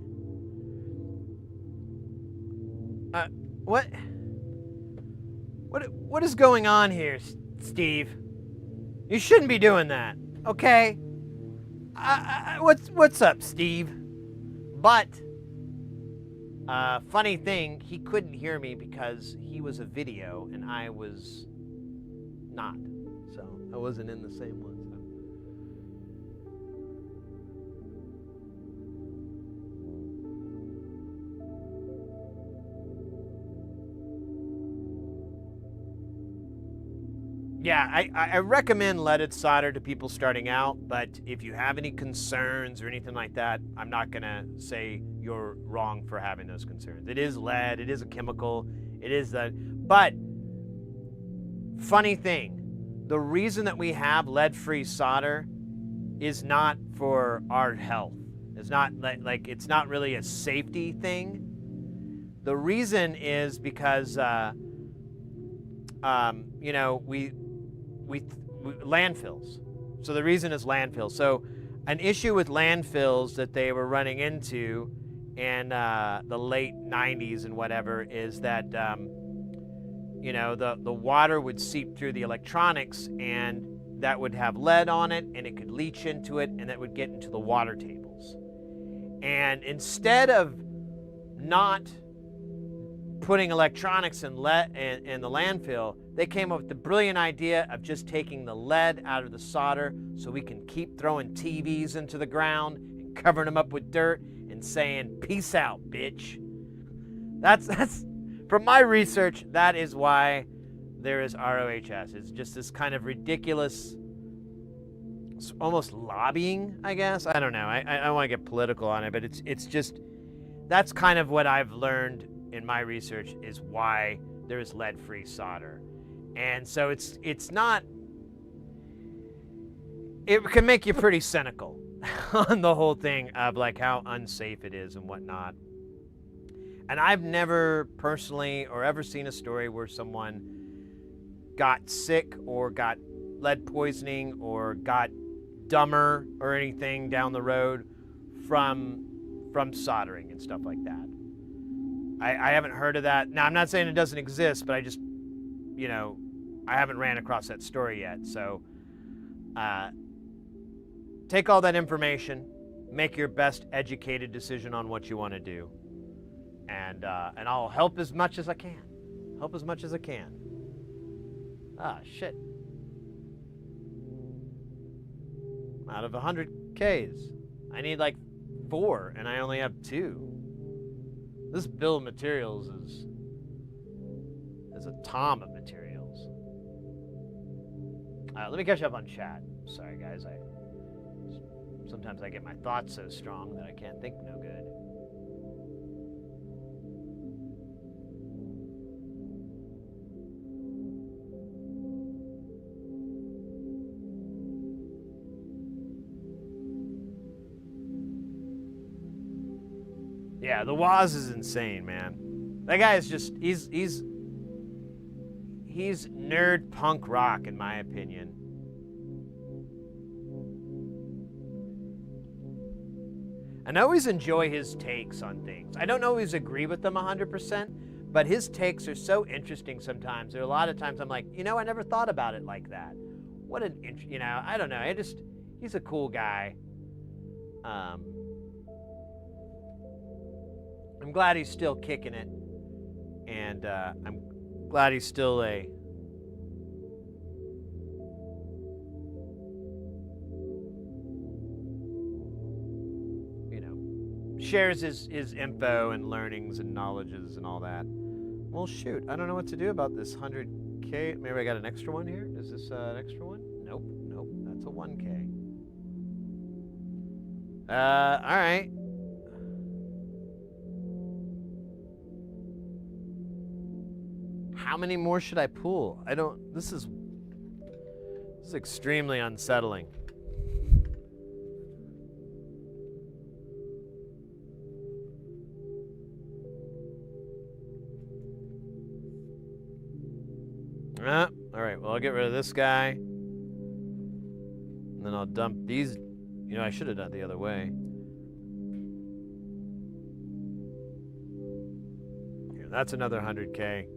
What is going on here, Steve? You shouldn't be doing that, okay? What's up, Steve? But funny thing, he couldn't hear me because he was a video and I was not. So I wasn't in the same one. So. Yeah, I recommend leaded solder to people starting out, but if you have any concerns or anything like that, I'm not gonna say you're wrong for having those concerns. It is lead, it is a chemical, it is that, but funny thing, the reason that we have lead-free solder is not for our health. It's not like it's not really a safety thing. The reason is because we landfills. So the reason is landfills. So an issue with landfills that they were running into in the late 90s and whatever is that the water would seep through the electronics, and that would have lead on it, and it could leach into it, and that would get into the water tables. And instead of not putting electronics in the landfill, they came up with the brilliant idea of just taking the lead out of the solder so we can keep throwing TVs into the ground and covering them up with dirt and saying, "Peace out, bitch." That's from my research, that is why there is ROHS. It's just this kind of ridiculous, almost lobbying, I guess. I don't know. I don't want to get political on it, but it's just, that's kind of what I've learned in my research is why there is lead-free solder. And so it's not, it can make you pretty cynical on the whole thing of like how unsafe it is and whatnot. And I've never personally or ever seen a story where someone got sick or got lead poisoning or got dumber or anything down the road from soldering and stuff like that. I haven't heard of that. Now, I'm not saying it doesn't exist, but I just, I haven't ran across that story yet. So take all that information, make your best educated decision on what you want to do. And I'll help as much as I can. Help as much as I can. Ah, shit. Out of 100 Ks, I need like 4, and I only have 2. This bill of materials is a tom of materials. Let me catch up on chat. Sorry, guys. Sometimes I get my thoughts so strong that I can't think no good. Yeah, the Woz is insane, man. That guy is just, he's nerd punk rock, in my opinion. And I always enjoy his takes on things. I don't always agree with them 100%, but his takes are so interesting sometimes. There are a lot of times I'm like, you know, I never thought about it like that. What an, you know, I don't know. He's a cool guy. I'm glad he's still kicking it. And I'm glad he's still a shares his info and learnings and knowledges and all that. Well, shoot, I don't know what to do about this 100K. Maybe I got an extra one here. Is this an extra one? Nope, that's a 1K. All right. How many more should I pull? This is extremely unsettling. All right, well, I'll get rid of this guy. And then I'll dump these. You know, I should have done it the other way. Here, that's another 100K.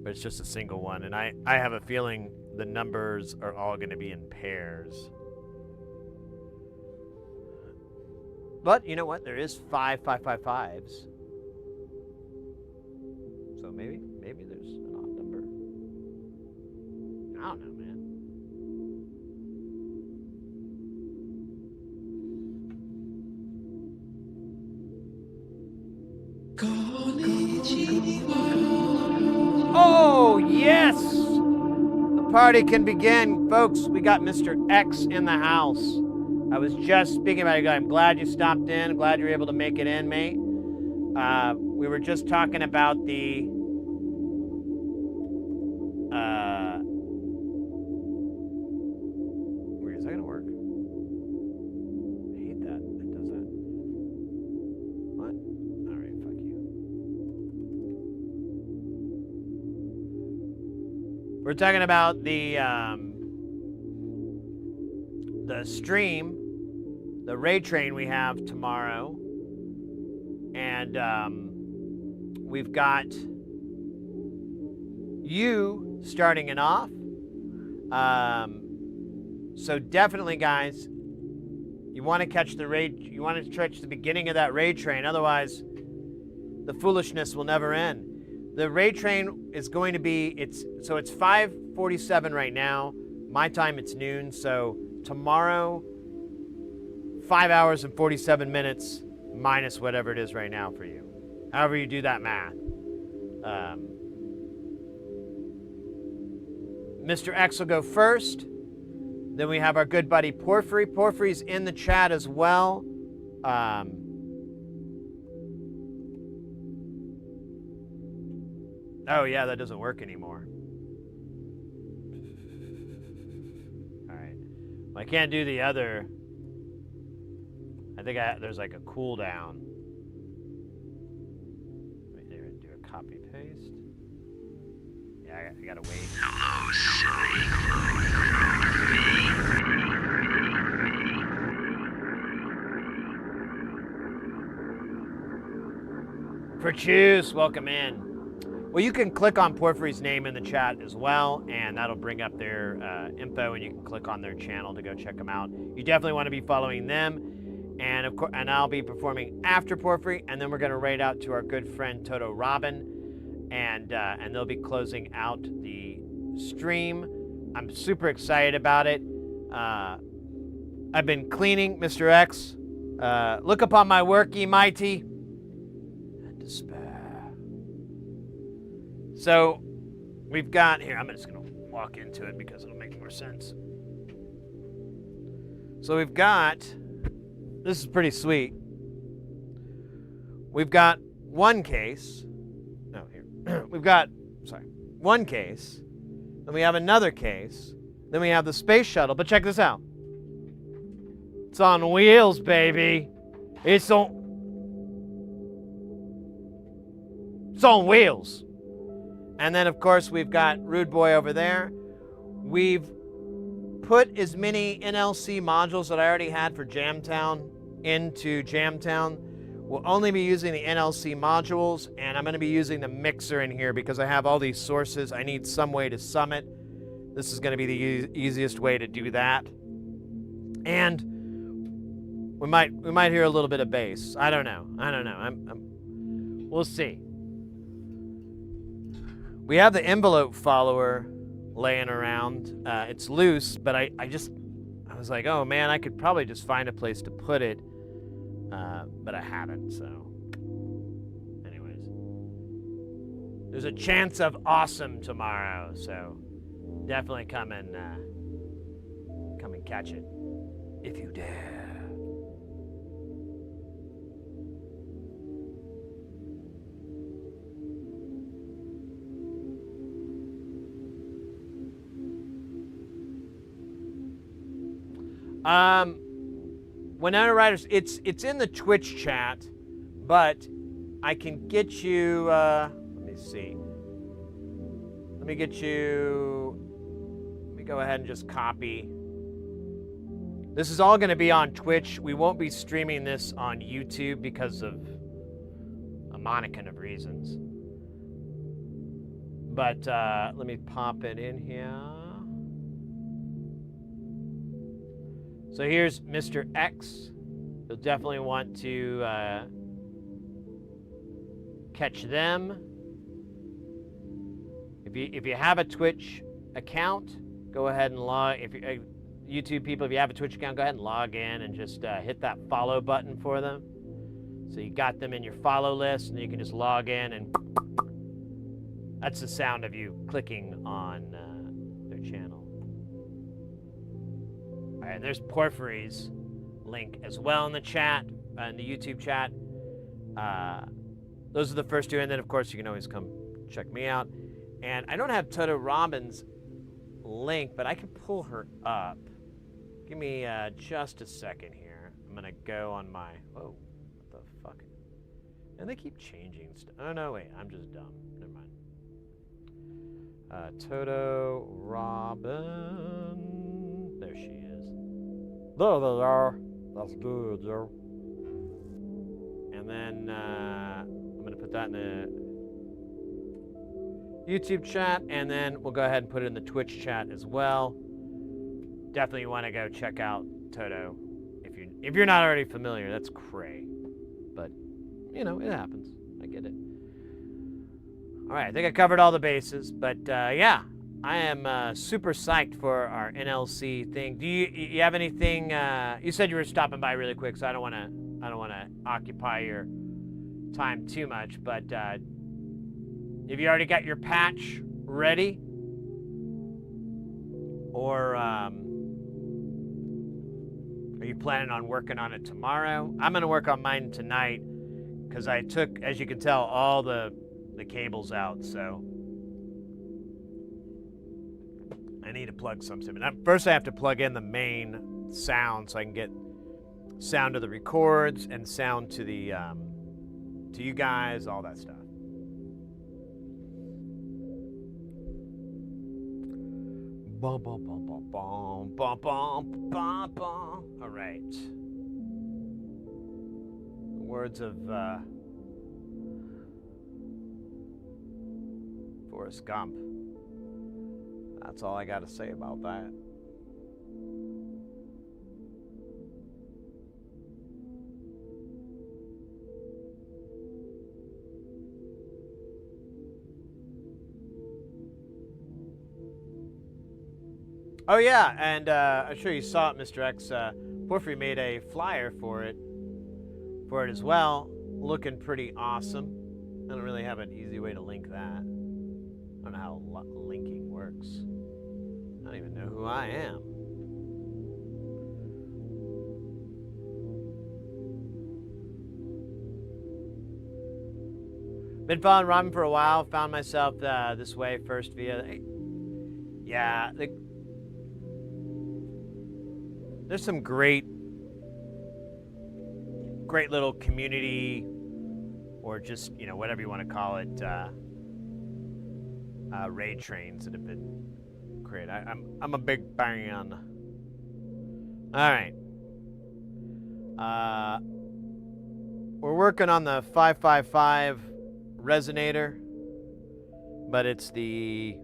But it's just a single one. And I have a feeling the numbers are all going to be in pairs. But you know what? There is 5 555s. So maybe there's an odd number. I don't know, man. Oh, yes! The party can begin. Folks, we got Mr. X in the house. I was just speaking about it. I'm glad you stopped in. Glad you were able to make it in, mate. We were just talking about the... Wait, is that going to work? I hate that. It does that. What? All right, fuck you. We're talking about the stream, the raid train we have tomorrow, and we've got you starting it off. So definitely, guys, you want to catch the raid. You want to catch the beginning of that raid train. Otherwise, the foolishness will never end. The raid train is going to be, it's 5:47 right now. My time, it's noon. So tomorrow, 5 hours and 47 minutes minus whatever it is right now for you. However you do that math. Mr. X will go first. Then we have our good buddy Porphyry. Porphyry's in the chat as well. Oh, yeah, that doesn't work anymore. All right. Well, I can't do the other. I think there's like a cooldown. Right there, do a copy paste. Yeah, I gotta wait. Hello, silly. Perchuse, welcome in. Well, you can click on Porphyry's name in the chat as well, and that'll bring up their info, and you can click on their channel to go check them out. You definitely want to be following them, and of course, and I'll be performing after Porphyry, and then we're going to raid out to our good friend Toto Robin, and they'll be closing out the stream. I'm super excited about it. I've been cleaning, Mr. X. Look upon my work, ye mighty, and despair. So, we've got here, I'm just going to walk into it because it'll make more sense. So we've got, this is pretty sweet. We've got one case. No, here. We've got, one case. Then we have another case. Then we have the space shuttle. But check this out. It's on wheels, baby. It's on wheels. And then, of course, we've got Rude Boy over there. We've put as many NLC modules that I already had for Jamtown into Jamtown. We'll only be using the NLC modules, and I'm going to be using the mixer in here because I have all these sources. I need some way to sum it. This is going to be the easiest way to do that. And we might hear a little bit of bass. I don't know. We'll see. We have the envelope follower laying around. It's loose, but I was like, oh man, I could probably just find a place to put it. But I haven't, so. Anyways. There's a chance of awesome tomorrow, so definitely come and catch it if you dare. Winona Riders, it's in the Twitch chat, but I can get you, let me see. Let me go ahead and just copy. This is all going to be on Twitch. We won't be streaming this on YouTube because of a monicum of reasons. But let me pop it in here. So here's Mr. X. You'll definitely want to catch them. If you have a Twitch account, go ahead and log. If you YouTube people, if you have a Twitch account, go ahead and log in and just hit that follow button for them. So you got them in your follow list, and you can just log in, and that's the sound of you clicking on their channel. All right, there's Porphyry's link as well in the chat, in the YouTube chat. Those are the first two, and then of course you can always come check me out. And I don't have Toto Robbins' link, but I can pull her up. Give me just a second here. I'm gonna go on my, whoa, what the fuck? And they keep changing stuff. Oh no, wait, I'm just dumb. Never mind. Toto Robin. There she is. There they are. That's good, Joe. And then I'm going to put that in the YouTube chat, and then we'll go ahead and put it in the Twitch chat as well. Definitely want to go check out Toto if you're not already familiar. That's cray, but you know, it happens. I get it. All right, I think I covered all the bases, but yeah. I am super psyched for our NLC thing. Do you have anything? You said you were stopping by really quick, so I don't want to occupy your time too much. But have you already got your patch ready, or are you planning on working on it tomorrow? I'm gonna work on mine tonight because I took, as you can tell, all the cables out. So. I need to plug something in. First, I have to plug in the main sound so I can get sound to the records and sound to the to you guys, all that stuff. Bum, bum, bum, bum, bum, bum, bum, bum, bum. All right. The words of Forrest Gump. That's all I got to say about that. Oh yeah, and I'm sure you saw it, Mr. X. Porphyry made a flyer for it as well, looking pretty awesome. I don't really have an easy way to link that. I don't know how linking works. I don't even know who I am. Been following Robin for a while. Found myself this way first via. Yeah, there's some great little community, or just, you know, whatever you want to call it, raid trains that have been created. I'm a big fan. All right. We're working on the 555 resonator, but it's the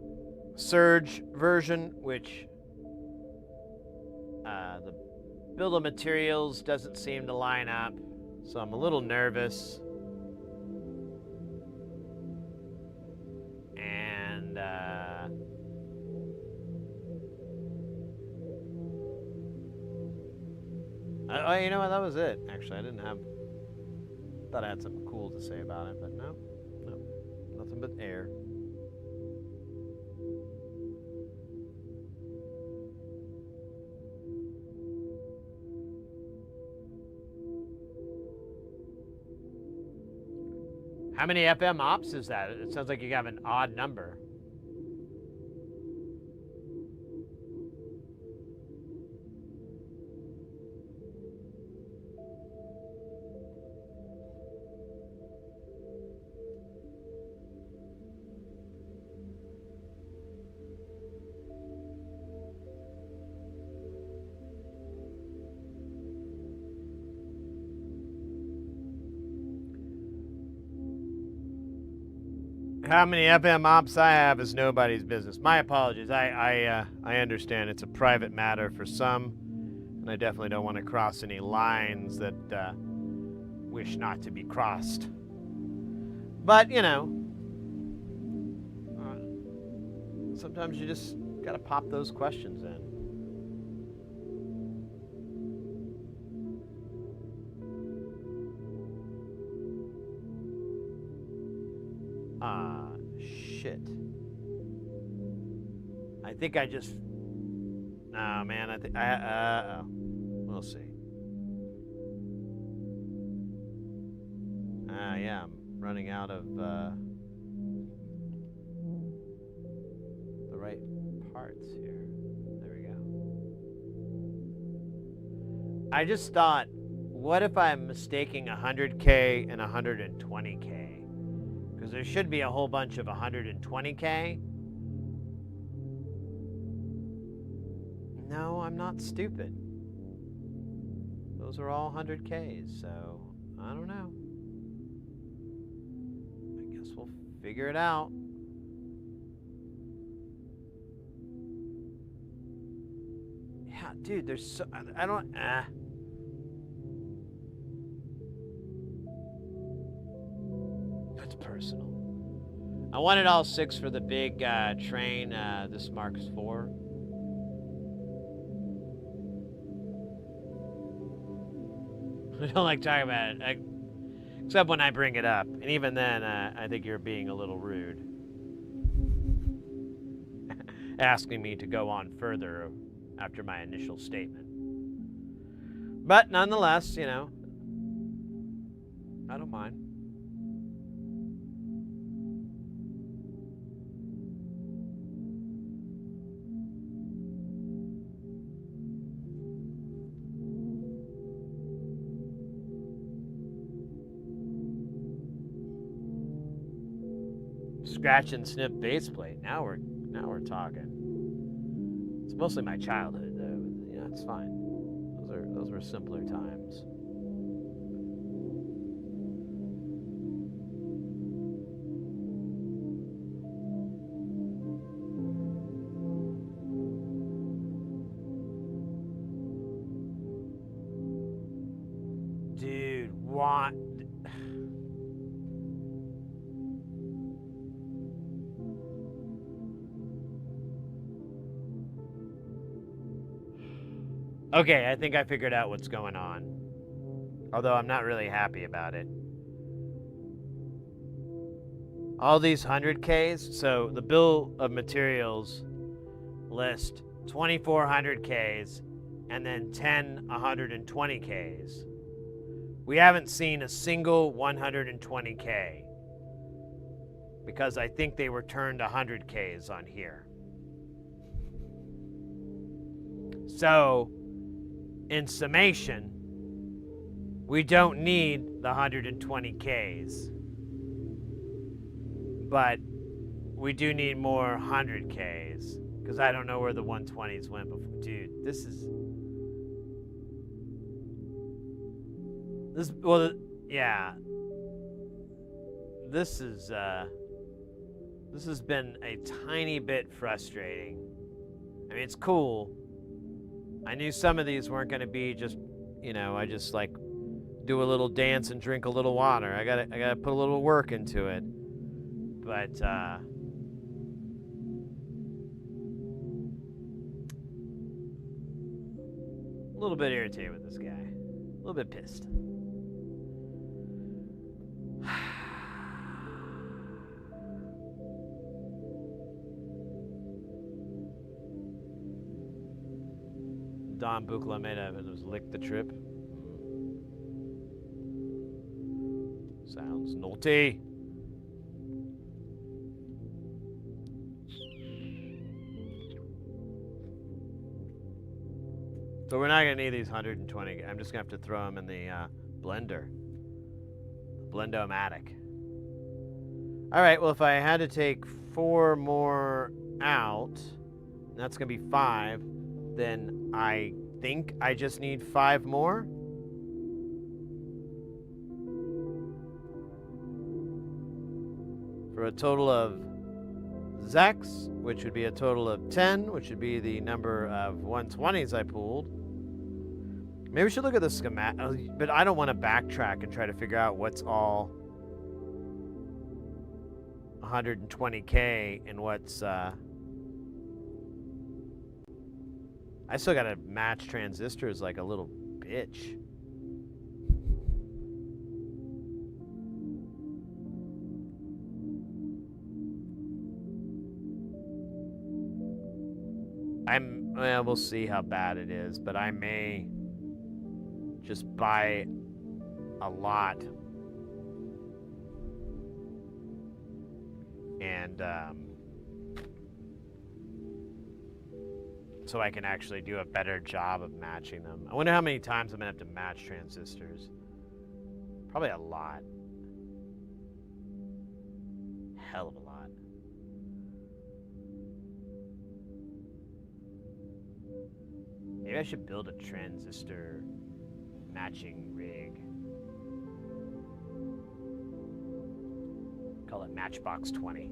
SERGE version, which the bill of materials doesn't seem to line up, so I'm a little nervous. And you know what? That was it. Actually, I didn't have. Thought I had something cool to say about it, but no, nothing but air. How many FM ops is that? It sounds like you have an odd number. How many FM ops I have is nobody's business. My apologies. I understand it's a private matter for some, and I definitely don't want to cross any lines that wish not to be crossed. But, you know, sometimes you just gotta pop those questions in. Shit. I think I just... Oh, man, I think... we'll see. Yeah, I'm running out of, the right parts here. There we go. I just thought, what if I'm mistaking 100K and 120K? Because there should be a whole bunch of 120K. No, I'm not stupid. Those are all 100Ks, so I don't know. I guess we'll figure it out. Yeah, dude, there's so... I don't... That's personal. I wanted all 6 for the big train, this Mark IV. I don't like talking about it, except when I bring it up. And even then, I think you're being a little rude. Asking me to go on further after my initial statement. But nonetheless, you know, I don't mind. Scratch and sniff base plate. Now we're talking. It's mostly my childhood, though. Yeah, it's fine. Those were simpler times. Dude, what? Okay, I think I figured out what's going on. Although I'm not really happy about it. All these 100Ks, so the bill of materials list 2400Ks and then 10 120Ks. We haven't seen a single 120K because I think they were turned 100Ks on here. So, in summation, we don't need the 120Ks, but we do need more 100Ks, because I don't know where the 120s went before. Dude, this is... Yeah. This has been a tiny bit frustrating. I mean, it's cool. I knew some of these weren't going to be just, you know, I just like do a little dance and drink a little water. I gotta put a little work into it. But a little bit irritated with this guy. A little bit pissed. Don Buchla made of it was lick the trip. Sounds naughty. So we're not gonna need these 120. I'm just gonna have to throw them in the blender. Blend-O-Matic. All right, well, if I had to take 4 more out, and that's gonna be 5, then I think I just need 5 more. For a total of Zex, which would be a total of 10, which would be the number of 120s I pulled. Maybe we should look at the schematic, but I don't want to backtrack and try to figure out what's all 120K and what's I still gotta match transistors like a little bitch. Well, we'll see how bad it is, but I may just buy a lot and so I can actually do a better job of matching them. I wonder how many times I'm gonna have to match transistors. Probably a lot. Hell of a lot. Maybe I should build a transistor matching rig. Call it Matchbox 20.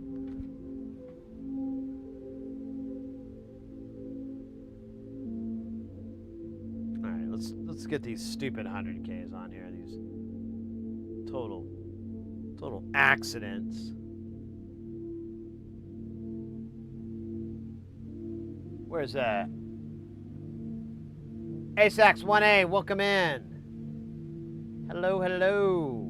All right, let's get these stupid 100Ks on here. These total accidents. Where's that? ASAX 1A, welcome in. Hello, hello.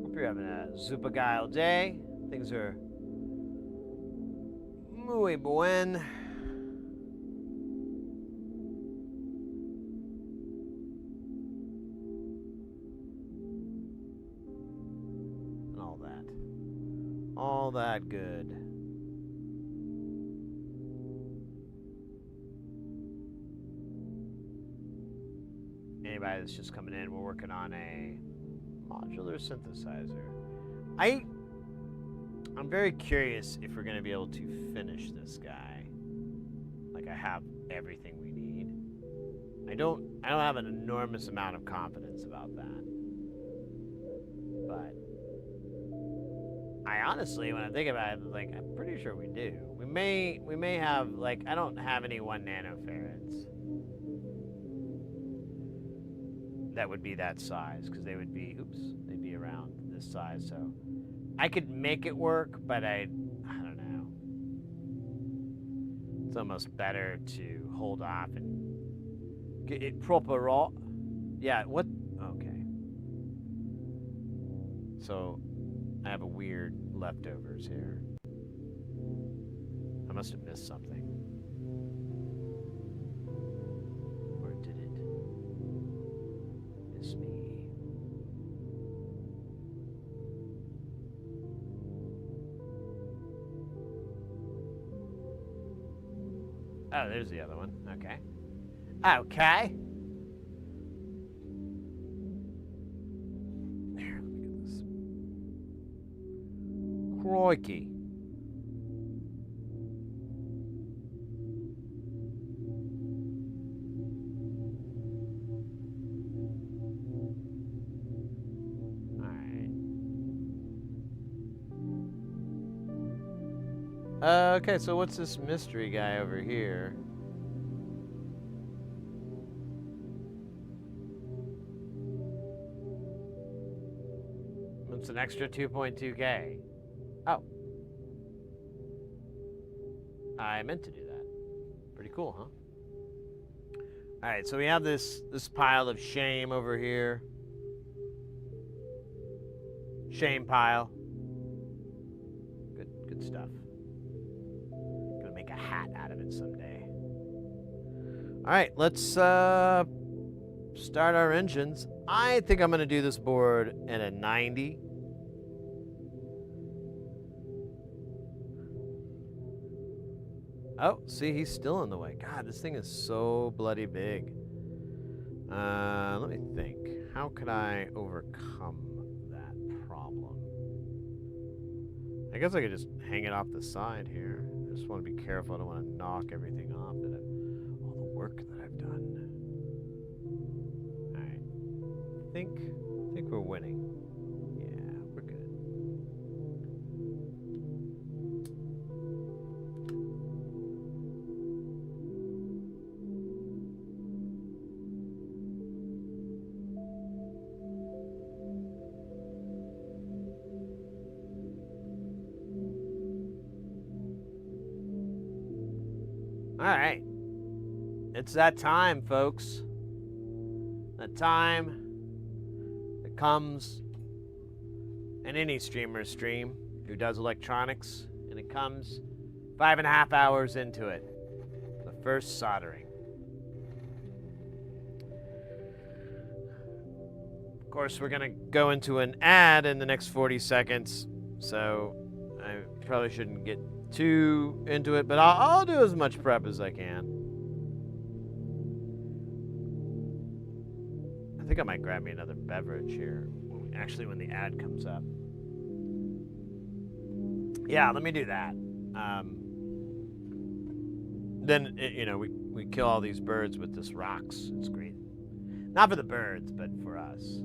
Hope you're having a super guile day. Things are muy buen. All that good. Anybody that's just coming in, we're working on a modular synthesizer. I'm very curious if we're going to be able to finish this guy. Like I have everything we need. I don't have an enormous amount of confidence about that. But I honestly, when I think about it, like I'm pretty sure we do. We may have like I don't have any 1 nanofarads that would be that size because they would be they'd be around this size. So I could make it work, but I don't know. It's almost better to hold off and get it proper raw. Yeah. What? Okay. So. I have a weird leftovers here. I must have missed something. Or did it miss me? Oh, there's the other one. Okay. Okay. Crikey. Okay, so what's this mystery guy over here? It's an extra 2.2K. Oh. I meant to do that. Pretty cool, huh? Alright, so we have this pile of shame over here. Shame pile. Good stuff. Gonna make a hat out of it someday. Alright, let's start our engines. I think I'm gonna do this board at a 90. Oh, see, he's still in the way. God, this thing is so bloody big. Let me think. How could I overcome that problem? I guess I could just hang it off the side here. I just want to be careful. I don't want to knock everything off all the work that I've done. All right. I think we're winning. Yeah, we're good. All right. It's that time, folks. That time that comes in any streamer's stream who does electronics, and it comes 5.5 hours into it. The first soldering. Of course, we're gonna go into an ad in the next 40 seconds, so I probably shouldn't get too into it, but I'll do as much prep as I can. I think I might grab me another beverage here, when the ad comes up. Yeah, let me do that. Then, we kill all these birds with this rocks. It's great. Not for the birds, but for us.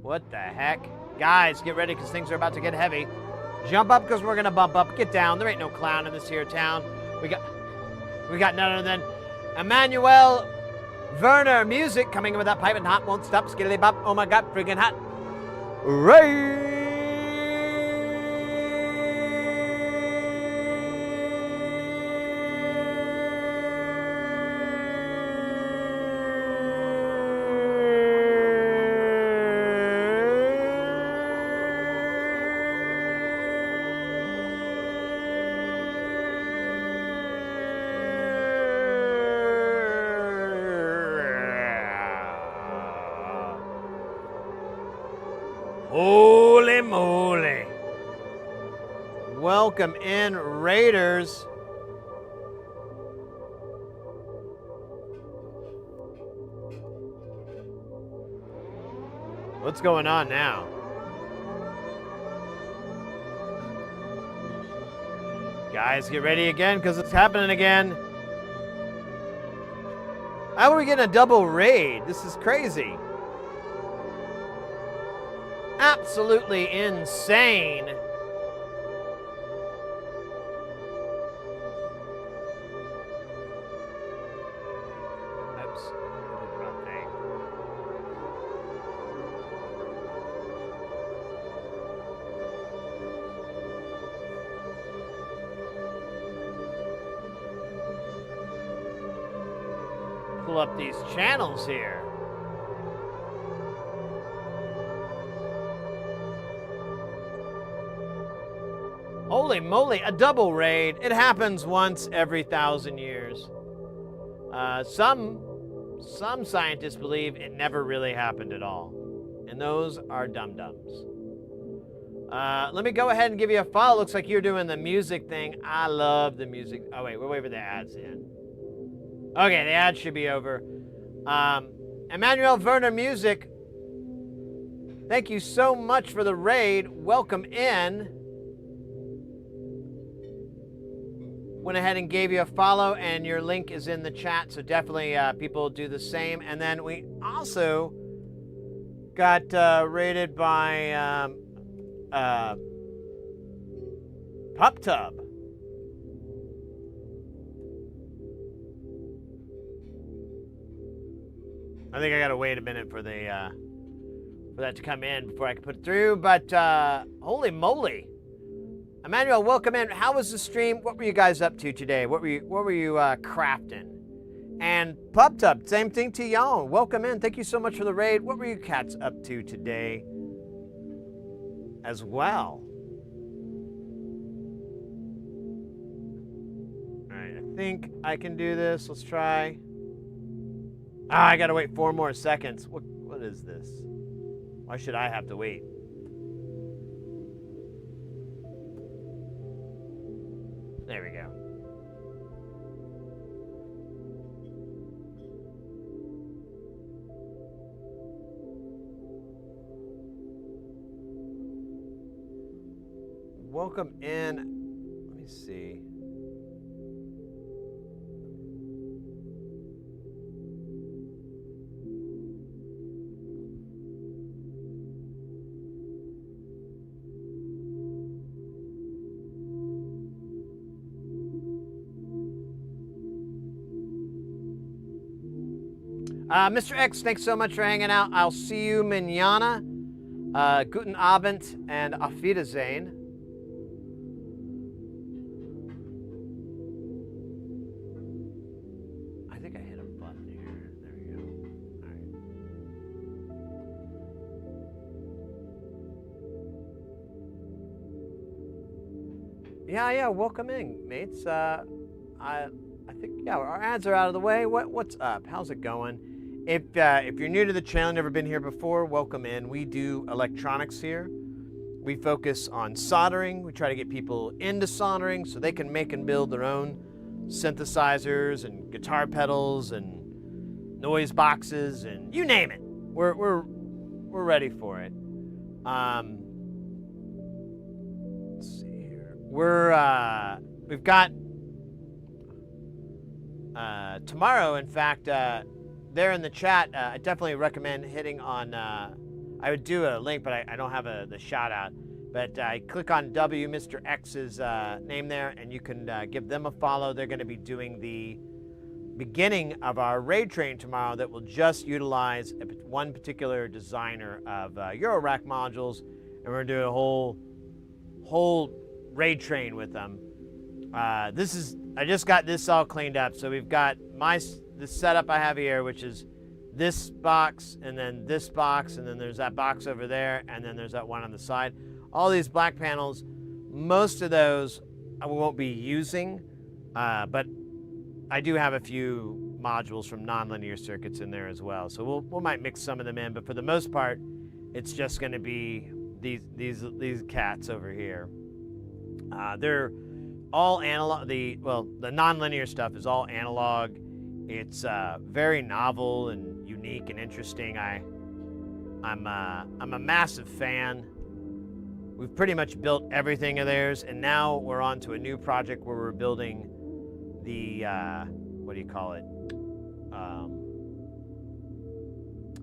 What the heck? Guys, get ready because things are about to get heavy. Jump up because we're going to bump up. Get down. There ain't no clown in this here town. We got none other than Emmanuel Werner music coming in with that pipe and hot. Won't stop. Skiddly bop. Oh my God. Friggin' hot. Ray! Holy moly. Welcome in, Raiders. What's going on now? Guys, get ready again because it's happening again. How are we getting a double raid? This is crazy. Absolutely insane. Oops. Did the wrong thing. Pull up these channels here. Holy moly, a double raid. It happens once every 1,000 years. Some scientists believe it never really happened at all. And those are dum-dums. Let me go ahead and give you a follow. Looks like you're doing the music thing. I love the music. Oh, wait, we're waiting for the ads in. Okay, the ads should be over. Emmanuel Werner Music, thank you so much for the raid. Welcome in. Went ahead and gave you a follow, and your link is in the chat, so definitely people do the same. And then we also got raided by PupTub. I think I gotta wait a minute for the for that to come in before I can put it through. But holy moly, Emmanuel, welcome in. How was the stream? What were you guys up to today? What were you crafting? And PupTub, same thing to y'all. Welcome in. Thank you so much for the raid. What were you cats up to today as well? All right, I think I can do this. Let's try. Ah, I gotta wait 4 more seconds. What is this? Why should I have to wait? There we go. Welcome in. Let me see. Mr. X, thanks so much for hanging out. I'll see you manana. Guten Abend and auf Wiedersehen. I think I hit a button here. There we go. All right. Yeah, welcome in, mates. I think, yeah, our ads are out of the way. What's up? How's it going? If you're new to the channel, never been here before, welcome in. We do electronics here. We focus on soldering. We try to get people into soldering so they can make and build their own synthesizers and guitar pedals and noise boxes and you name it. We're ready for it. Let's see here. We've got tomorrow, in fact, there in the chat, I definitely recommend hitting on, I would do a link, but I don't have the shout out, but click on Mr. X's name there, and you can give them a follow. They're going to be doing the beginning of our raid train tomorrow that will just utilize one particular designer of eurorack modules, and we're going to do a whole raid train with them. I just got this all cleaned up, so we've got the setup I have here, which is this box, and then this box, and then there's that box over there, and then there's that one on the side. All these black panels, most of those we won't be using, but I do have a few modules from nonlinear circuits in there as well. So we might mix some of them in, but for the most part, it's just going to be these cats over here. They're all analog. The nonlinear stuff is all analog. It's very novel and unique and interesting. I'm a massive fan. We've pretty much built everything of theirs, and now we're on to a new project where we're building the what do you call it?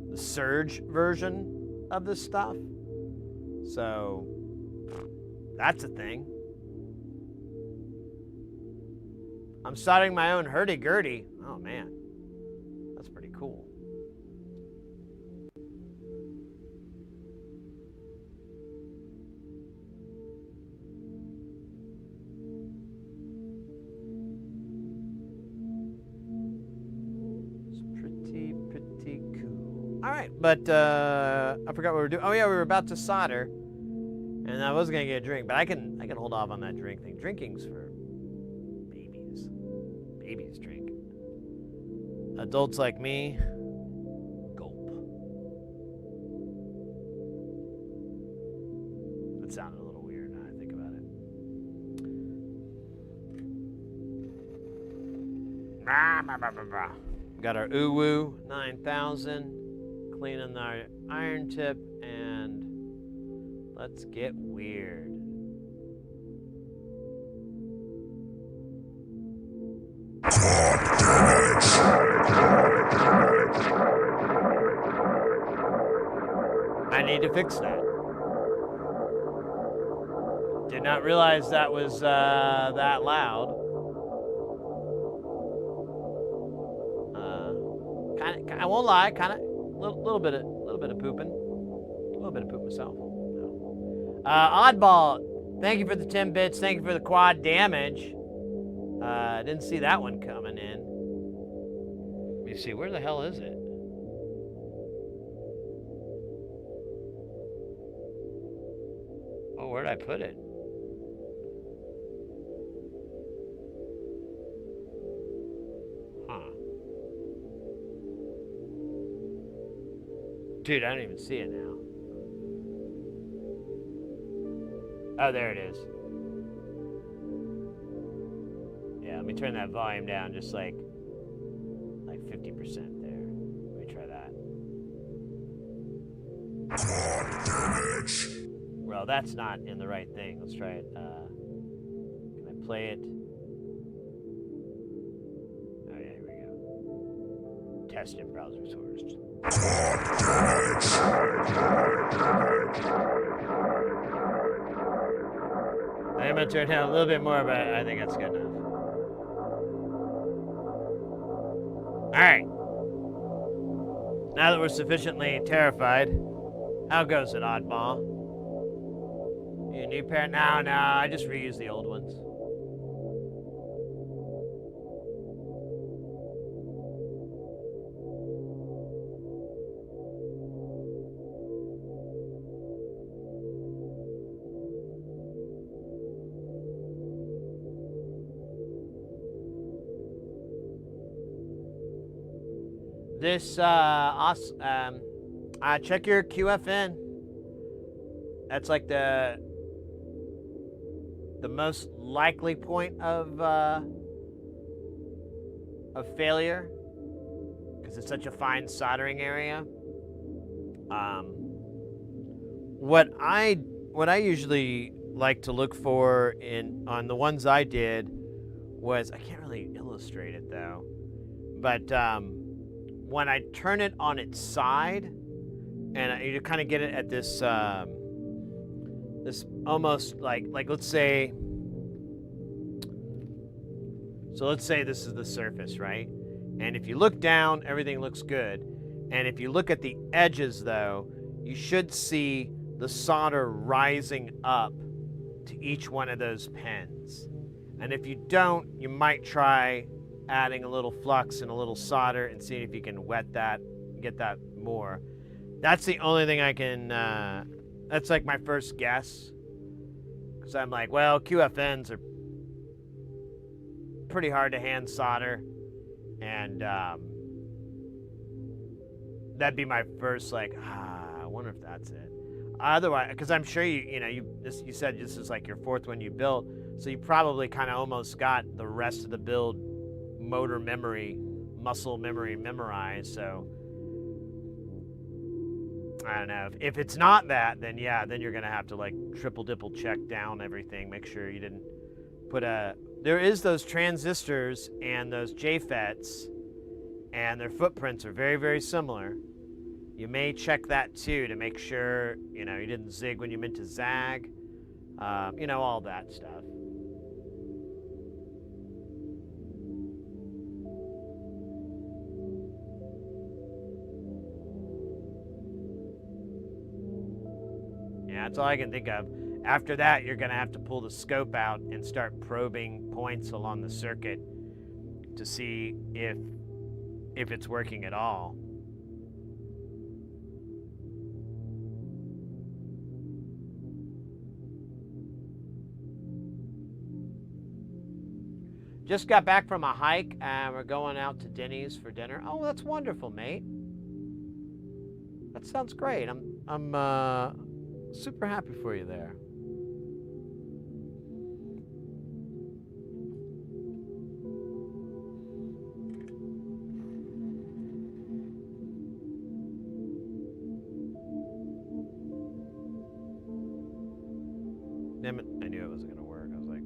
The SERGE version of this stuff. So that's a thing. I'm starting my own hurdy-gurdy. Oh man, that's pretty cool. It's pretty cool. All right, but I forgot what we were doing. Oh yeah, we were about to solder, and I was gonna get a drink, but I can hold off on that drink thing. Drinking's for babies drink. Adults like me, gulp. That sounded a little weird now I think about it. Got our Uwu 9000. cleaning our iron tip, and let's get weird. I need to fix that. Did not realize that was that loud. I won't lie, kind of little bit of pooping, a little bit of poop myself. No. Oddball, thank you for the 10 bits. Thank you for the quad damage. Didn't see that one coming in. Let me see, where the hell is it? Oh, where'd I put it? Huh. Dude, I don't even see it now. Oh, there it is. Yeah, let me turn that volume down just like 50% there. Let me try that. Well, that's not in the right thing. Let's try it. Can I play it? Oh, yeah, here we go. Test in browser source. I'm going to turn down a little bit more, but I think that's good enough. Alright. Now that we're sufficiently terrified, how goes it, Oddball? You a new pair? No, I just reuse the old ones. This, check your QFN. That's like the most likely point of failure, because it's such a fine soldering area. What I usually like to look for on the ones I did was, I can't really illustrate it though, but when I turn it on its side, and you kind of get it at this this almost like let's say, so let's say this is the surface, right? And if you look down, everything looks good. And if you look at the edges though, you should see the solder rising up to each one of those pens. And if you don't, you might try adding a little flux and a little solder and seeing if you can wet that, get that more. That's the only thing I can, that's like my first guess. Because I'm like, well, QFNs are pretty hard to hand solder. And that'd be my first, like, I wonder if that's it. Otherwise, because I'm sure you said this is like your fourth one you built, so you probably kind of almost got the rest of the build motor memory, muscle memory memorized. So I don't know, if it's not that, then yeah, then you're gonna have to like triple check down everything, make sure you didn't put there is those transistors and those JFETs, and their footprints are very, very similar. You may check that too to make sure you didn't zig when you meant to zag, all that stuff. Yeah, that's all I can think of. After that, you're going to have to pull the scope out and start probing points along the circuit to see if it's working at all. Just got back from a hike, and we're going out to Denny's for dinner. Oh, that's wonderful, mate. That sounds great. I'm super happy for you there. Damn it, I knew it wasn't gonna work. I was like...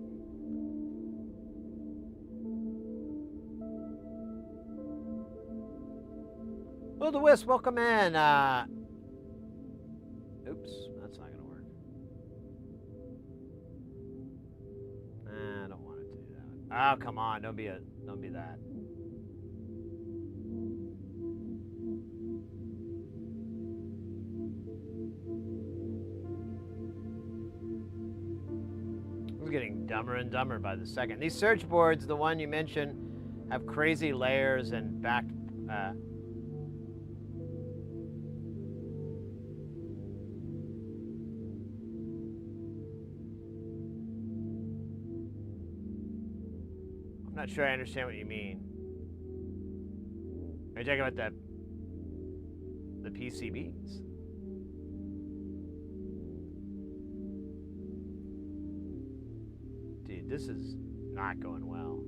Will the Wisp, welcome in. Oops, that's not gonna work. I don't want it to do that. Oh, come on, don't be that. It's getting dumber and dumber by the second. These Surge boards, the one you mentioned, have crazy layers and back. I'm not sure I understand what you mean. Are you talking about the PCBs? Dude, this is not going well.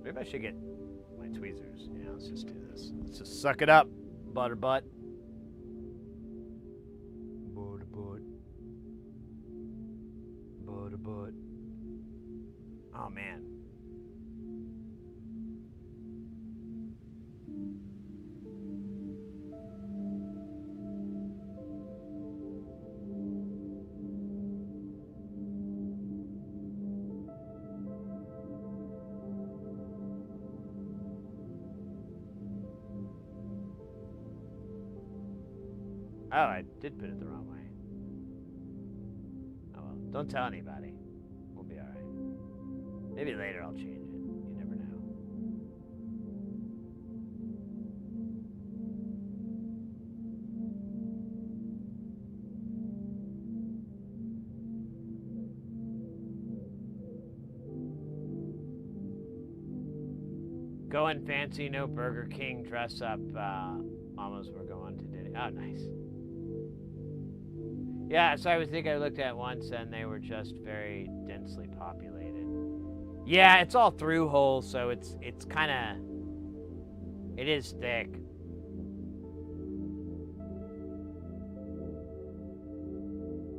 Maybe I should get my tweezers. Yeah, let's just do this. Let's just suck it up, butterbutt. Butterbutt. Butterbutt. Oh, man. Oh, I did put it the wrong way. Oh well, don't tell anybody. We'll be alright. Maybe later I'll change it. You never know. Going fancy, no Burger King dress up. Almost we're going to Diddy. Oh, nice. Yeah, so I think I looked at once and they were just very densely populated. Yeah, it's all through holes, so it's kind of, it is thick.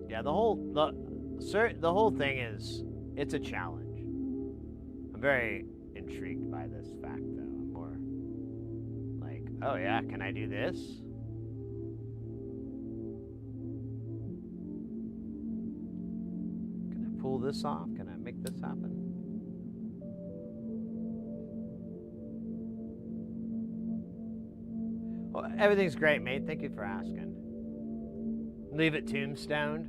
Yeah, the whole thing is, it's a challenge. I'm very intrigued by this fact, though. I'm more like, oh yeah, can I do this? Pull this off? Can I make this happen? Well, everything's great, mate. Thank you for asking. Leave it tombstoned.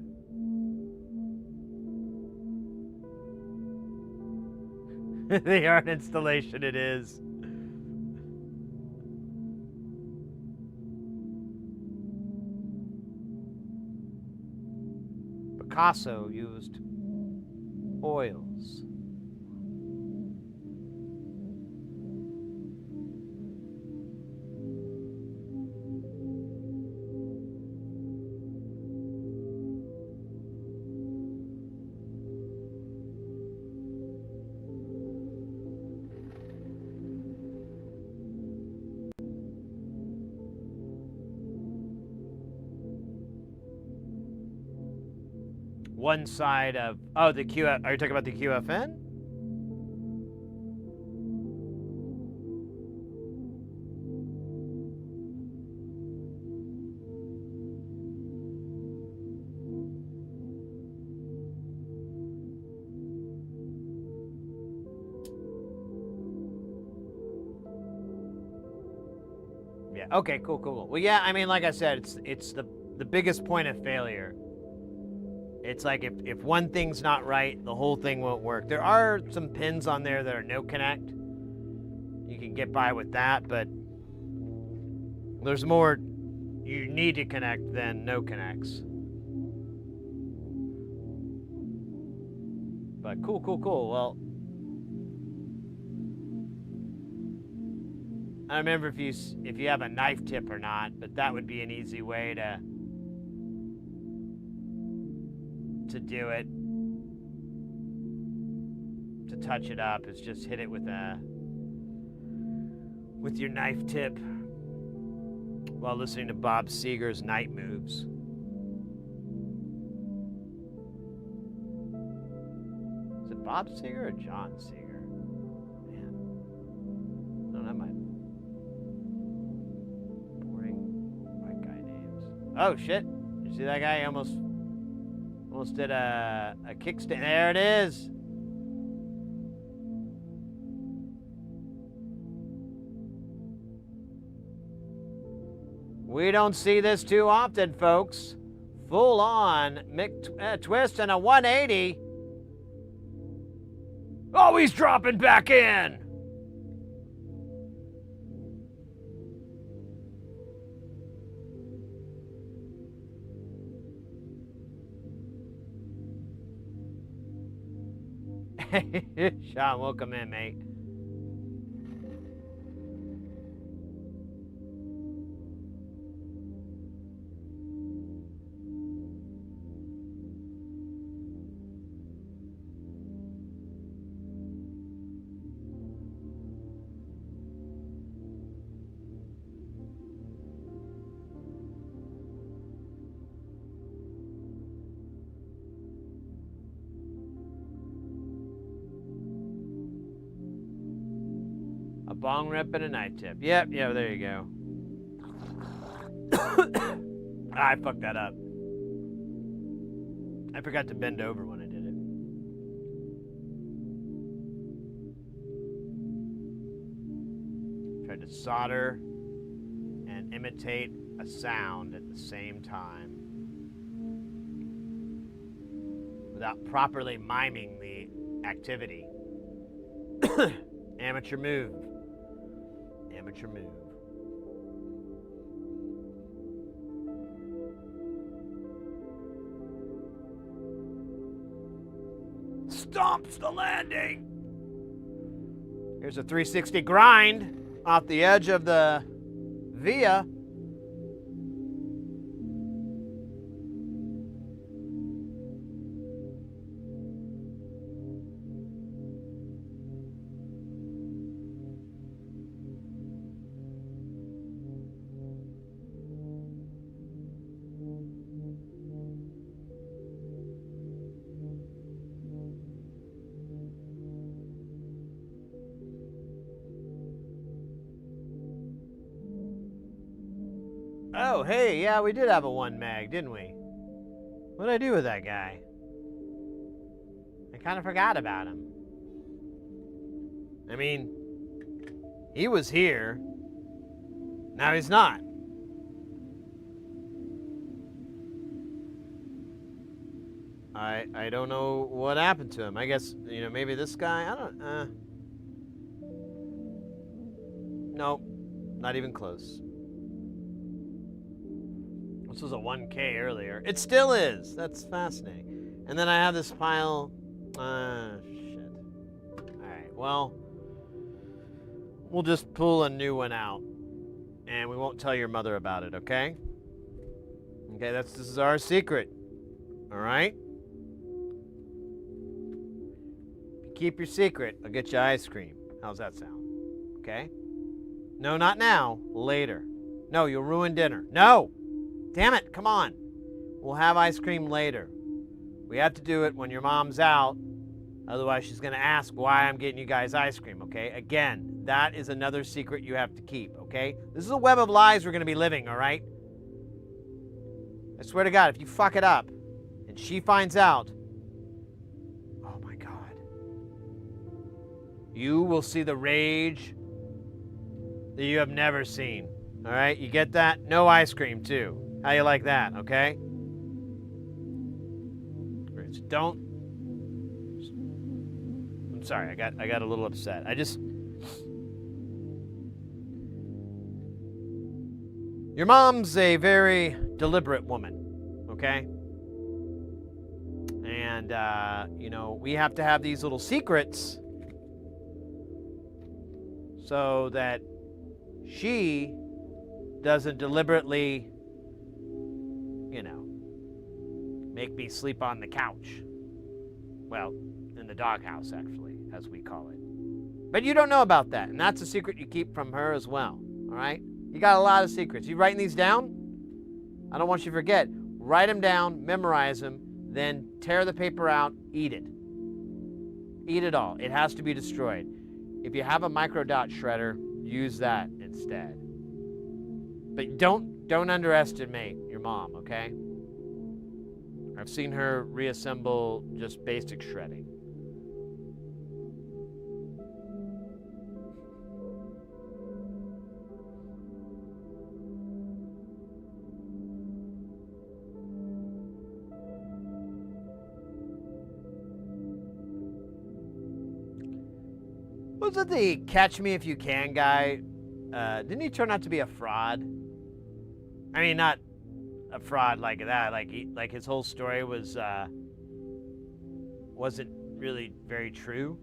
The art installation it is. Picasso used oils. One side of, oh, the QF, are you talking about the QFN? Yeah, okay, cool. Well, yeah, I mean, like I said, it's the biggest point of failure. It's like if one thing's not right, the whole thing won't work. There are some pins on there that are no connect. You can get by with that, but there's more you need to connect than no connects. But cool. Well, I don't remember if you have a knife tip or not, but that would be an easy way to to do it, to touch it up, is just hit it with your knife tip while listening to Bob Seger's Night Moves. Is it Bob Seger or John Seger? Man, I don't have my boring white guy names. Oh shit! You see that guy? He almost did a kickstand. There it is. We don't see this too often, folks. Full on twist and a 180. Oh, he's dropping back in. Sean, welcome in, mate. A bong rip and a knife tip. Yep, there you go. I fucked that up. I forgot to bend over when I did it. Tried to solder and imitate a sound at the same time without properly miming the activity. Amateur move. Amateur move. Stomps the landing. Here's a 360 grind off the edge of the via. Oh, hey, yeah, we did have a 1 meg, didn't we? What did I do with that guy? I kind of forgot about him. I mean, he was here. Now he's not. I don't know what happened to him. I guess, maybe this guy, I don't, Nope, not even close. This was a 1K earlier. It still is. That's fascinating. And then I have this pile. Shit. Alright, well, we'll just pull a new one out. And we won't tell your mother about it, okay? Okay, this is our secret. Alright? Keep your secret. I'll get you ice cream. How's that sound? Okay? No, not now. Later. No, you'll ruin dinner. No! Damn it, come on. We'll have ice cream later. We have to do it when your mom's out. Otherwise, she's going to ask why I'm getting you guys ice cream, okay? Again, that is another secret you have to keep, okay? This is a web of lies we're going to be living, all right? I swear to God, if you fuck it up and she finds out, oh my God. You will see the rage that you have never seen, all right? You get that? No ice cream, too. How you like that, okay? Don't. I'm sorry, I got a little upset. Your mom's a very deliberate woman, okay? And we have to have these little secrets so that she doesn't deliberately make me sleep on the couch. Well, in the doghouse, actually, as we call it. But you don't know about that, and that's a secret you keep from her as well, all right? You got a lot of secrets. You writing these down? I don't want you to forget. Write them down, memorize them, then tear the paper out, eat it. Eat it all. It has to be destroyed. If you have a microdot shredder, use that instead. But don't underestimate your mom, okay? I've seen her reassemble just basic shredding. Wasn't the Catch Me If You Can guy, didn't he turn out to be a fraud? I mean, not a fraud like that. Like his whole story wasn't really very true.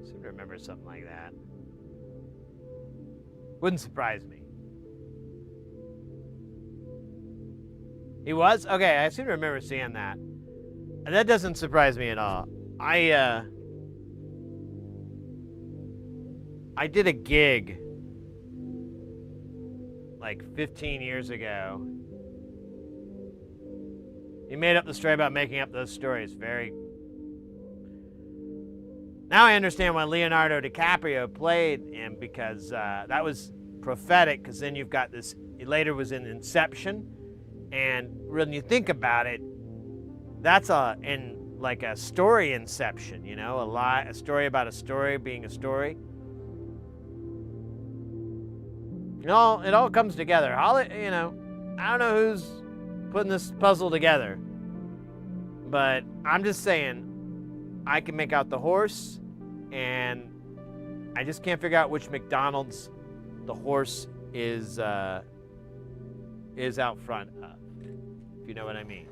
I seem to remember something like that. Wouldn't surprise me. He was? Okay, I seem to remember seeing that. And that doesn't surprise me at all. I did a gig like 15 years ago. He made up the story about making up those stories. Now I understand why Leonardo DiCaprio played him, because that was prophetic, because then you've got this, he later was in Inception, and when you think about it, that's like a story inception, you know, a story about a story being a story. It all comes together. You know, I don't know who's putting this puzzle together, but I'm just saying, I can make out the horse, and I just can't figure out which McDonald's the horse is out front of, if you know what I mean.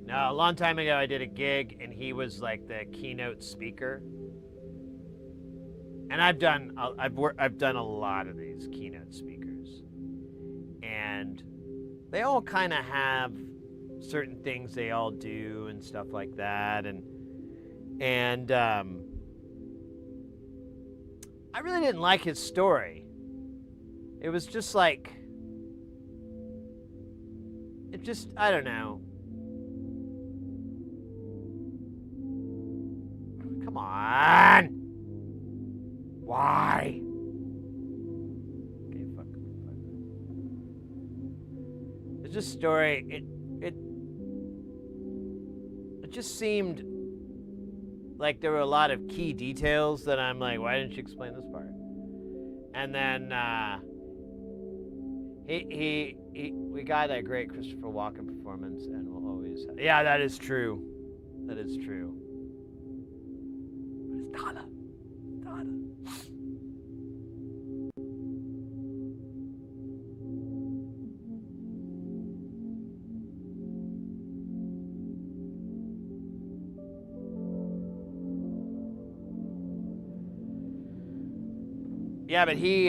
Now, a long time ago, I did a gig, and he was like the keynote speaker. And I've done a lot of these keynote speakers, and they all kind of have certain things they all do and stuff like that, and I really didn't like his story. It was just like, I don't know. Come on. Why? Okay, fuck. It's just story. It just seemed like there were a lot of key details that I'm like, why didn't you explain this part? And then we got a great Christopher Walken performance, and we'll always have, yeah, that is true. That is true. But it's Donna. Yeah, but he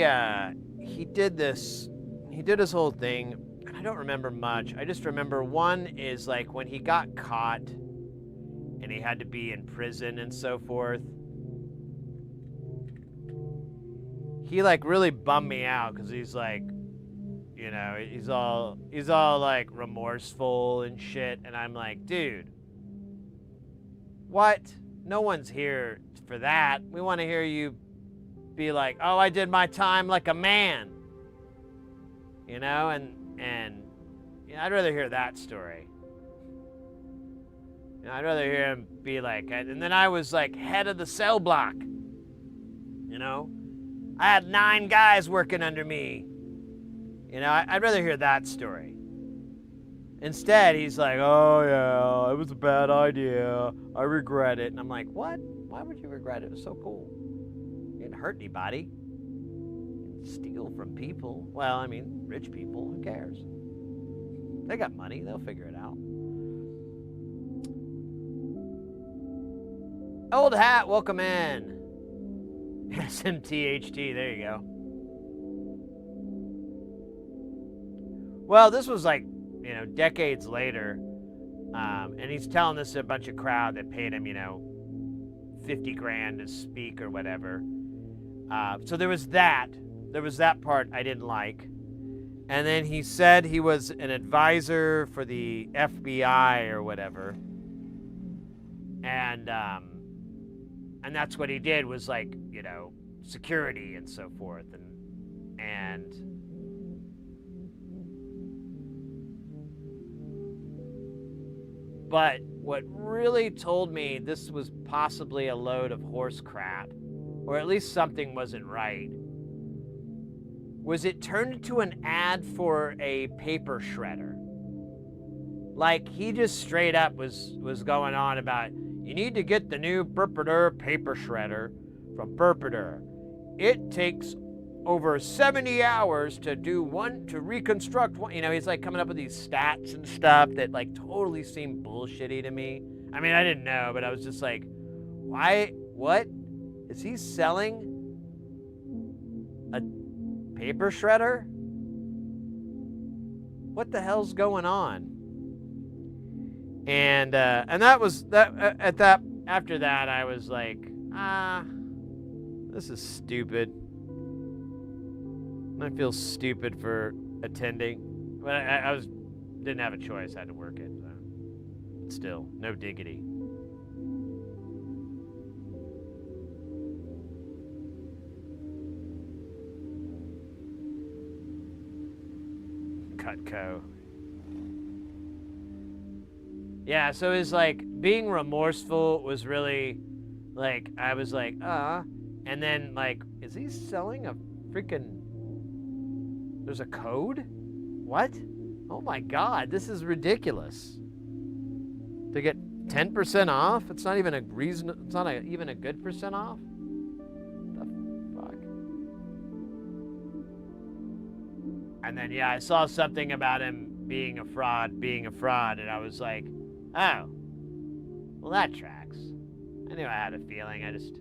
did this. He did his whole thing. I don't remember much. I just remember one is like when he got caught and he had to be in prison and so forth. He like really bummed me out because he's like, you know, he's all like remorseful and shit, and I'm like, dude, what? No one's here for that. We want to hear you be like, oh, I did my time like a man, you know, and you know, I'd rather hear that story. You know, I'd rather hear him be like, and then I was like head of the cell block, you know, I had 9 guys working under me, you know, I'd rather hear that story. Instead, he's like, oh yeah, it was a bad idea, I regret it, and I'm like, what? Why would you regret it? It was so cool. Didn't hurt anybody. Didn't steal from people. Well, I mean, rich people, who cares? They got money. They'll figure it out. Old hat, welcome in. SMTHT, there you go. Well, this was like, decades later. And he's telling this to a bunch of crowd that paid him, 50 grand to speak or whatever. So there was that. There was that part I didn't like. And then he said he was an advisor for the FBI or whatever. And that's what he did was like, security and so forth. And but what really told me this was possibly a load of horse crap, or at least something wasn't right, was it turned into an ad for a paper shredder. Like, he just straight up was going on about, you need to get the new Burpadur paper shredder from Burpadur. It takes over 70 hours to reconstruct one. He's like coming up with these stats and stuff that like totally seemed bullshitty to me. I mean, I didn't know, but I was just like, why? What? Is he selling a paper shredder? What the hell's going on? And that was that. After that, I was like, this is stupid. I feel stupid for attending, but I didn't have a choice. I had to work it. So. Still, no diggity. Cutco. Yeah, so it's like being remorseful was really like, I was like, and then like, is he selling a freaking, there's a code? What? Oh my God, this is ridiculous. To get 10% off? It's not even a reason, it's not even a good percent off? The fuck? And then, yeah, I saw something about him being a fraud, and I was like, oh, well, that tracks. I knew I had a feeling, I just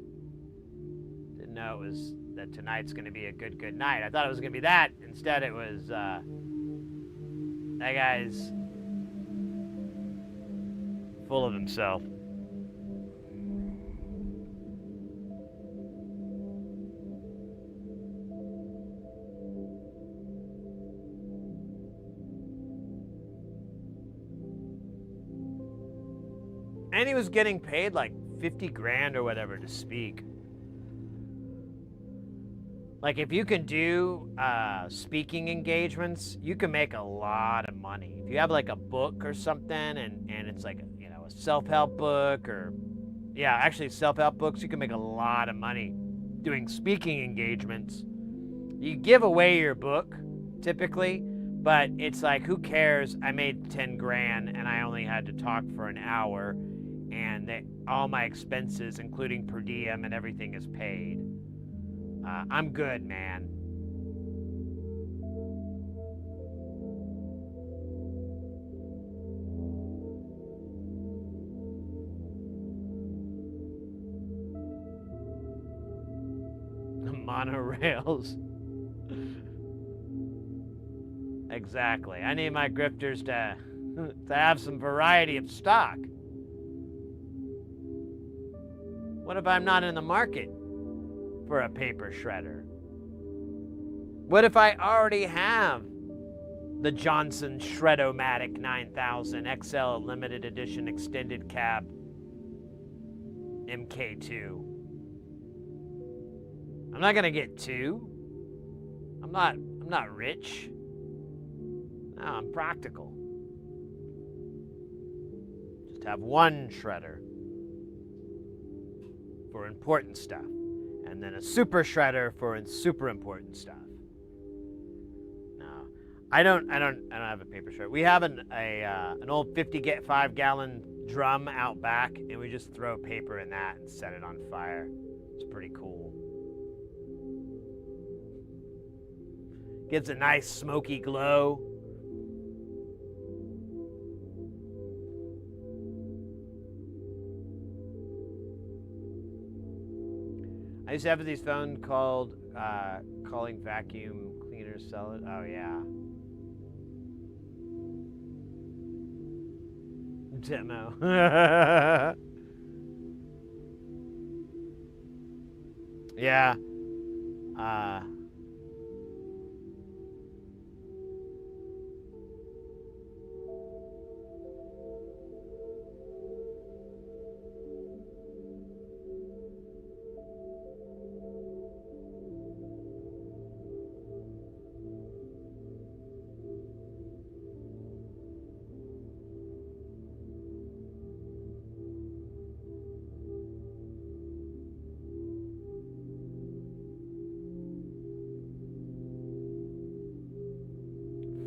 didn't know it was that tonight's going to be a good night. I thought it was going to be that. Instead, it was, that guy's full of himself. And he was getting paid like 50 grand or whatever to speak. Like, if you can do speaking engagements, you can make a lot of money. If you have like a book or something, and it's like, a self-help book, or actually self-help books, you can make a lot of money doing speaking engagements. You give away your book typically, but it's like, who cares? I made 10 grand and I only had to talk for an hour, and all my expenses, including per diem and everything, is paid. I'm good, man. Monorails. Exactly. I need my grifters to have some variety of stock. What if I'm not in the market for a paper shredder? What if I already have the Johnson Shredomatic 9000 XL limited edition extended cab MK2? I'm not gonna get two. I'm not rich. No, I'm practical. Just have one shredder for important stuff, and then a super shredder for super important stuff. No, I don't have a paper shredder. We have an old 55-gallon drum out back, and we just throw paper in that and set it on fire. It's pretty cool. Gives a nice smoky glow. used to have these phone called calling vacuum cleaners sell it. Oh yeah. Demo. Yeah. Uh,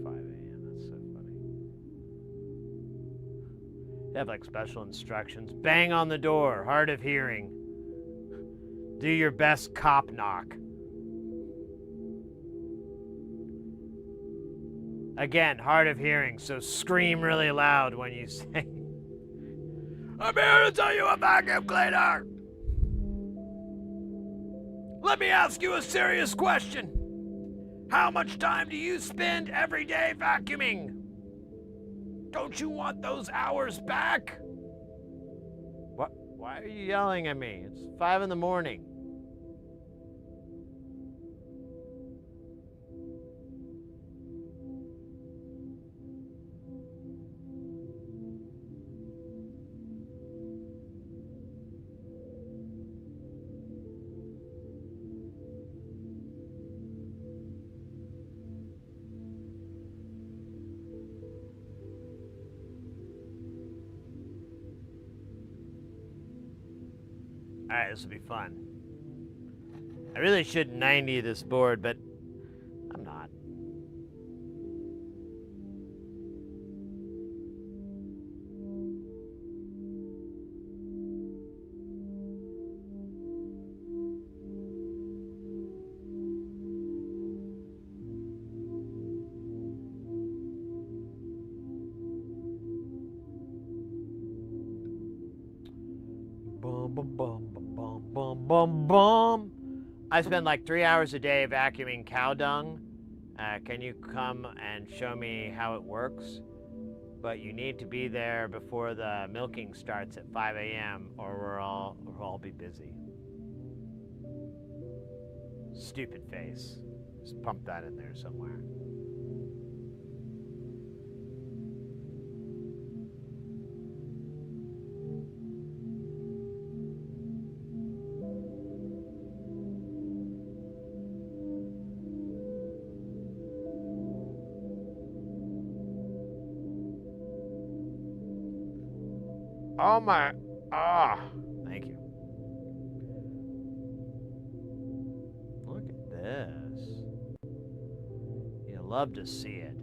5 a.m. That's so funny. They have like special instructions. Bang on the door. Hard of hearing. Do your best cop knock. Again, hard of hearing, so scream really loud when you say, I'm here to tell you a vacuum cleaner! Let me ask you a serious question. How much time do you spend every day vacuuming? Don't you want those hours back? What? Why are you yelling at me? It's 5 in the morning. Alright, this will be fun. I really should 90 this board, but I'm not. Bum, bum, bum, bum, bum, bum, bum, bum. I spend like 3 hours a day vacuuming cow dung. Can you come and show me how it works? But you need to be there before the milking starts at 5 a.m. or we'll all be busy. Stupid face. Just pump that in there somewhere. Oh my, thank you. Look at this. You love to see it.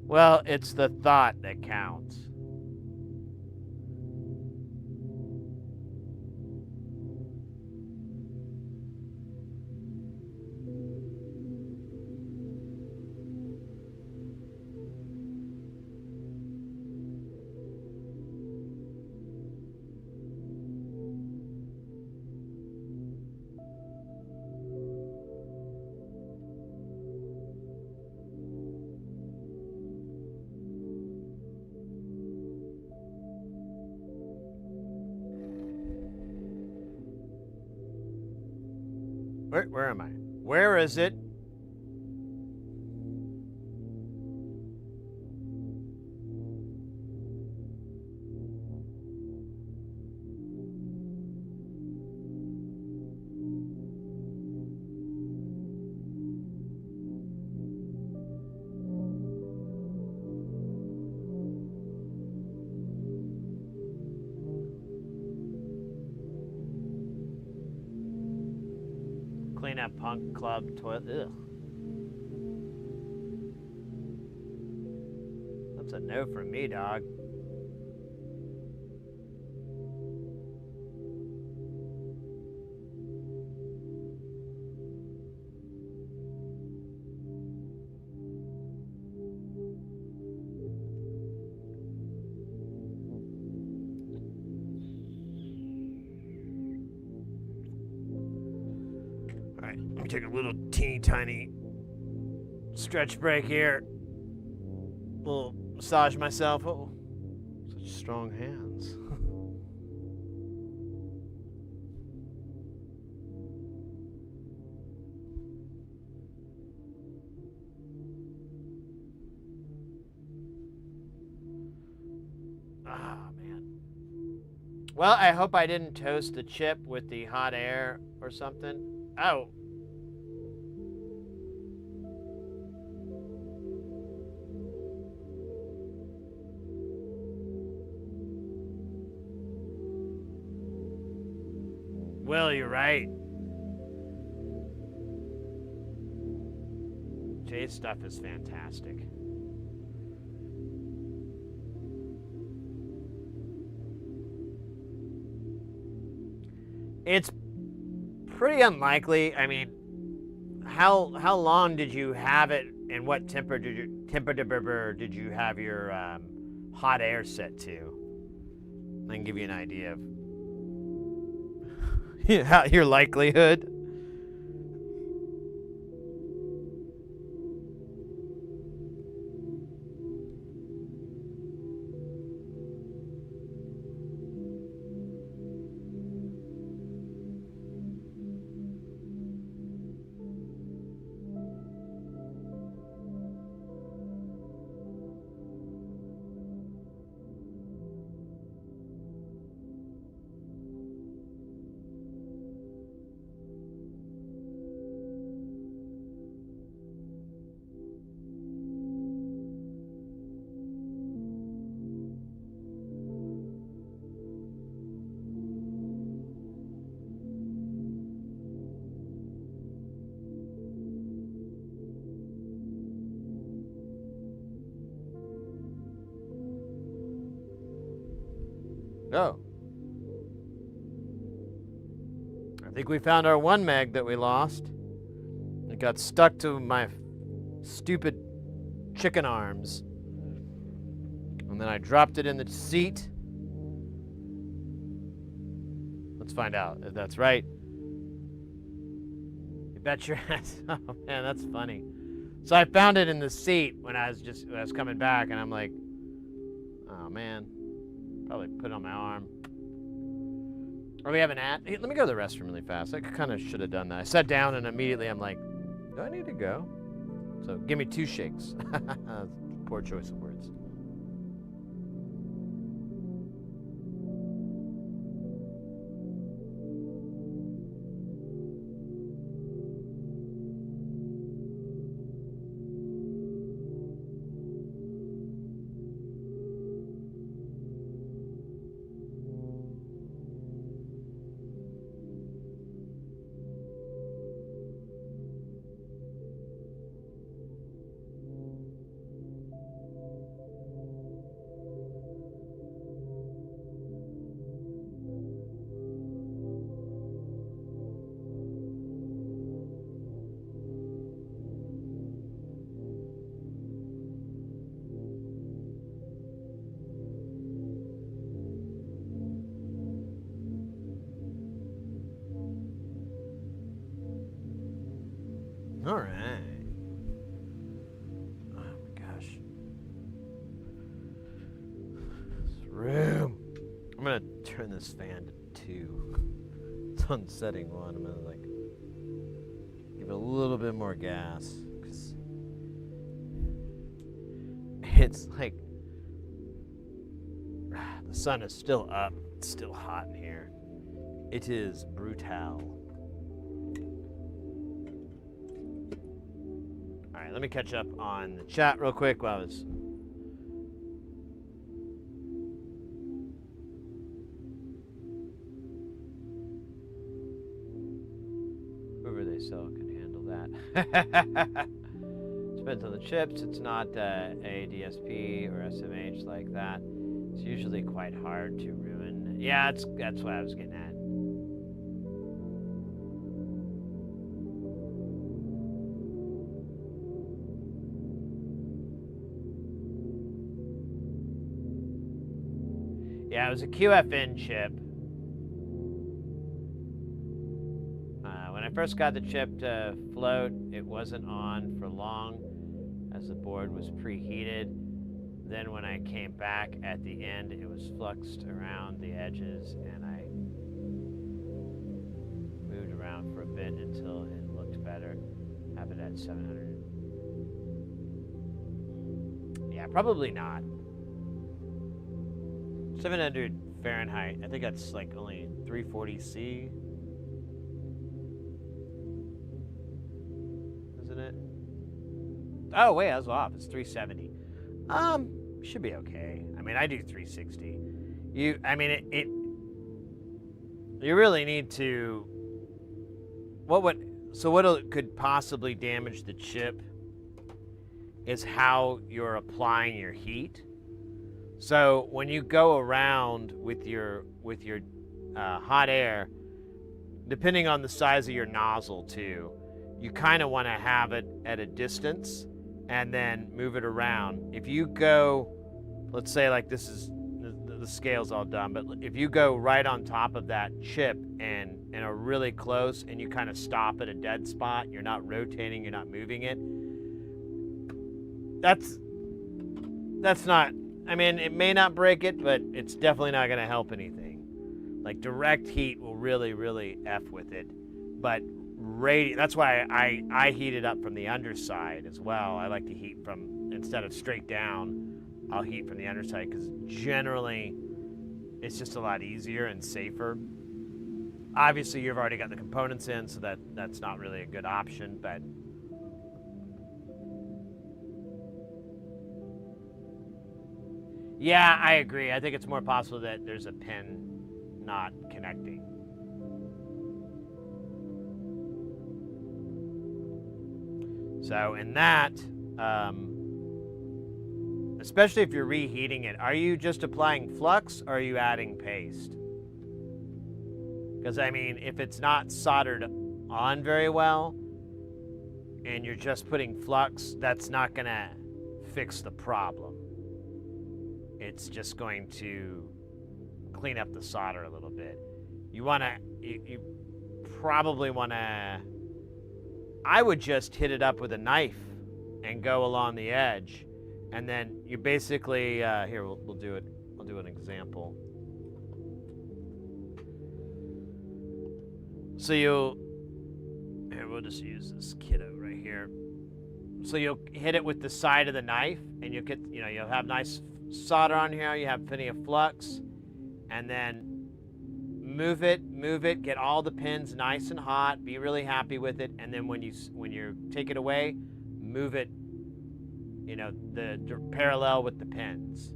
Well, it's the thought that counts. Where am I? Where is it? Clean up punk club toilet. Ugh. That's a no from me, dog. let me take a little teeny tiny stretch break here. Little massage myself. Oh, such strong hands. Ah, man. Well, I hope I didn't toast the chip with the hot air or something. Oh. Well, you're right. Jay's stuff is fantastic. It's pretty unlikely. I mean, how long did you have it, and what temperature did you have your hot air set to? I can give you an idea of your likelihood. Oh. I think we found our 1 meg that we lost. It got stuck to my stupid chicken arms. And then I dropped it in the seat. Let's find out if that's right. You bet your ass. Oh man, that's funny. So I found it in the seat when I was coming back, and I'm like, oh man. Probably put it on my arm. Or we have an ad. Hey, let me go to the restroom really fast. I kind of should have done that. I sat down and immediately I'm like, do I need to go? So give me 2 shakes. Poor choice of words. All right. Oh my gosh. This room. I'm gonna turn this fan to 2. It's on setting 1. I'm gonna like give it a little bit more gas, because it's like the sun is still up. It's still hot in here. It is brutal. Alright, let me catch up on the chat real quick while I was... Whoever they sell can handle that. Depends on the chips. It's not a DSP or SMH like that. It's usually quite hard to ruin. Yeah, that's what I was getting at. Yeah, it was a QFN chip. When I first got the chip to float, it wasn't on for long as the board was preheated. Then when I came back at the end, it was fluxed around the edges, and I moved around for a bit until it looked better. Have it at 700. Yeah, probably not. 700 Fahrenheit. I think that's like only 340 C. Isn't it? Oh, wait, I was off. It's 370. Should be okay. I mean, I do 360. You really need to. What could possibly damage the chip is how you're applying your heat. So when you go around with your hot air, depending on the size of your nozzle too, you kind of want to have it at a distance and then move it around. If you go, let's say like this is the scale's all done, but if you go right on top of that chip and are really close and you kind of stop at a dead spot, you're not rotating, you're not moving it. That's not, I mean, it may not break it, but it's definitely not going to help anything. Like direct heat will really, really F with it. But that's why I heat it up from the underside as well. I like to heat from, instead of straight down, I'll heat from the underside because generally it's just a lot easier and safer. Obviously, you've already got the components in, so that's not really a good option, but yeah, I agree. I think it's more possible that there's a pin not connecting. So in that, especially if you're reheating it, are you just applying flux or are you adding paste? Because I mean, if it's not soldered on very well and you're just putting flux, that's not gonna fix the problem. It's just going to clean up the solder a little bit. You probably wanna, I would just hit it up with a knife and go along the edge. And then you basically, here, we'll do it. I'll do an example. So we'll just use this kiddo right here. So you'll hit it with the side of the knife and you'll get, you'll have nice solder on here, you have plenty of flux, and then move it, get all the pins nice and hot, be really happy with it, and then when you take it away, move it, the parallel with the pins.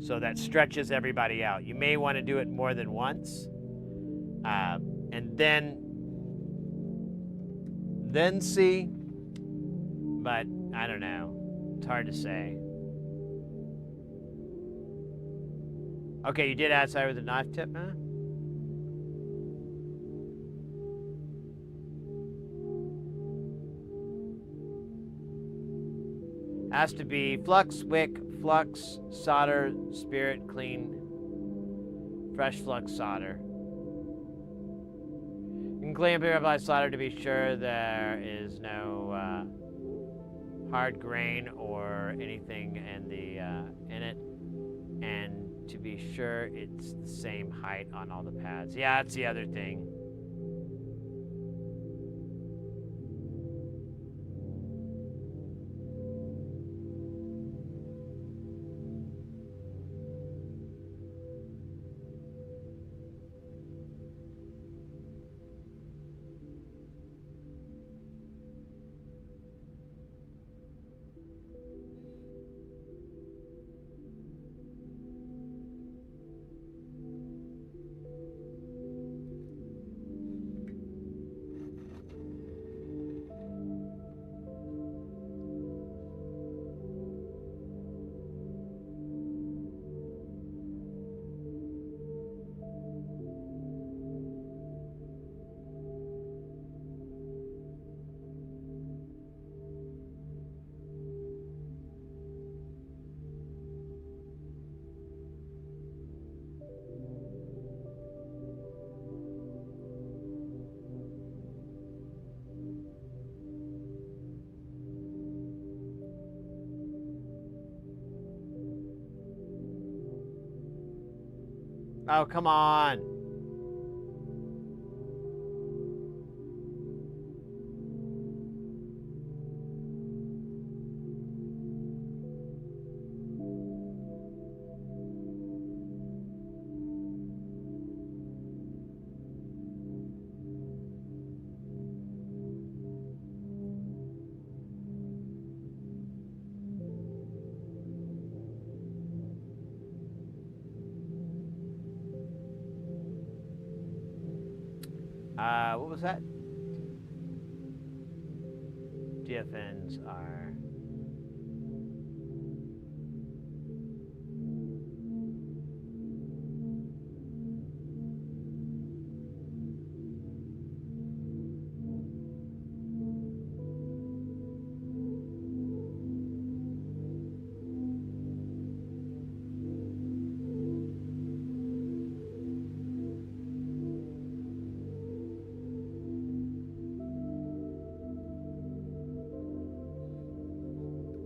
So that stretches everybody out. You may want to do it more than once, and then see, but I don't know. It's hard to say. Okay, you did outside with a knife tip, huh? Has to be flux, wick, flux, solder, spirit, clean, fresh flux solder. You can clean and purify solder to be sure there is no hard grain or anything in it, and to be sure it's the same height on all the pads. Yeah, that's the other thing. Oh, come on. What was that? GFNs are...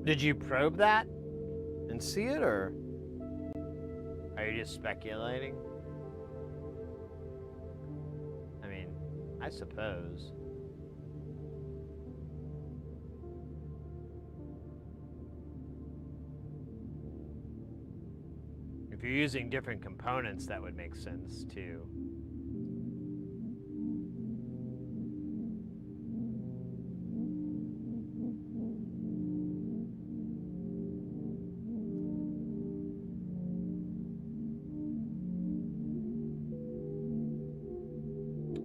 Did you probe that and see it, or are you just speculating? I mean, I suppose. If you're using different components, that would make sense too.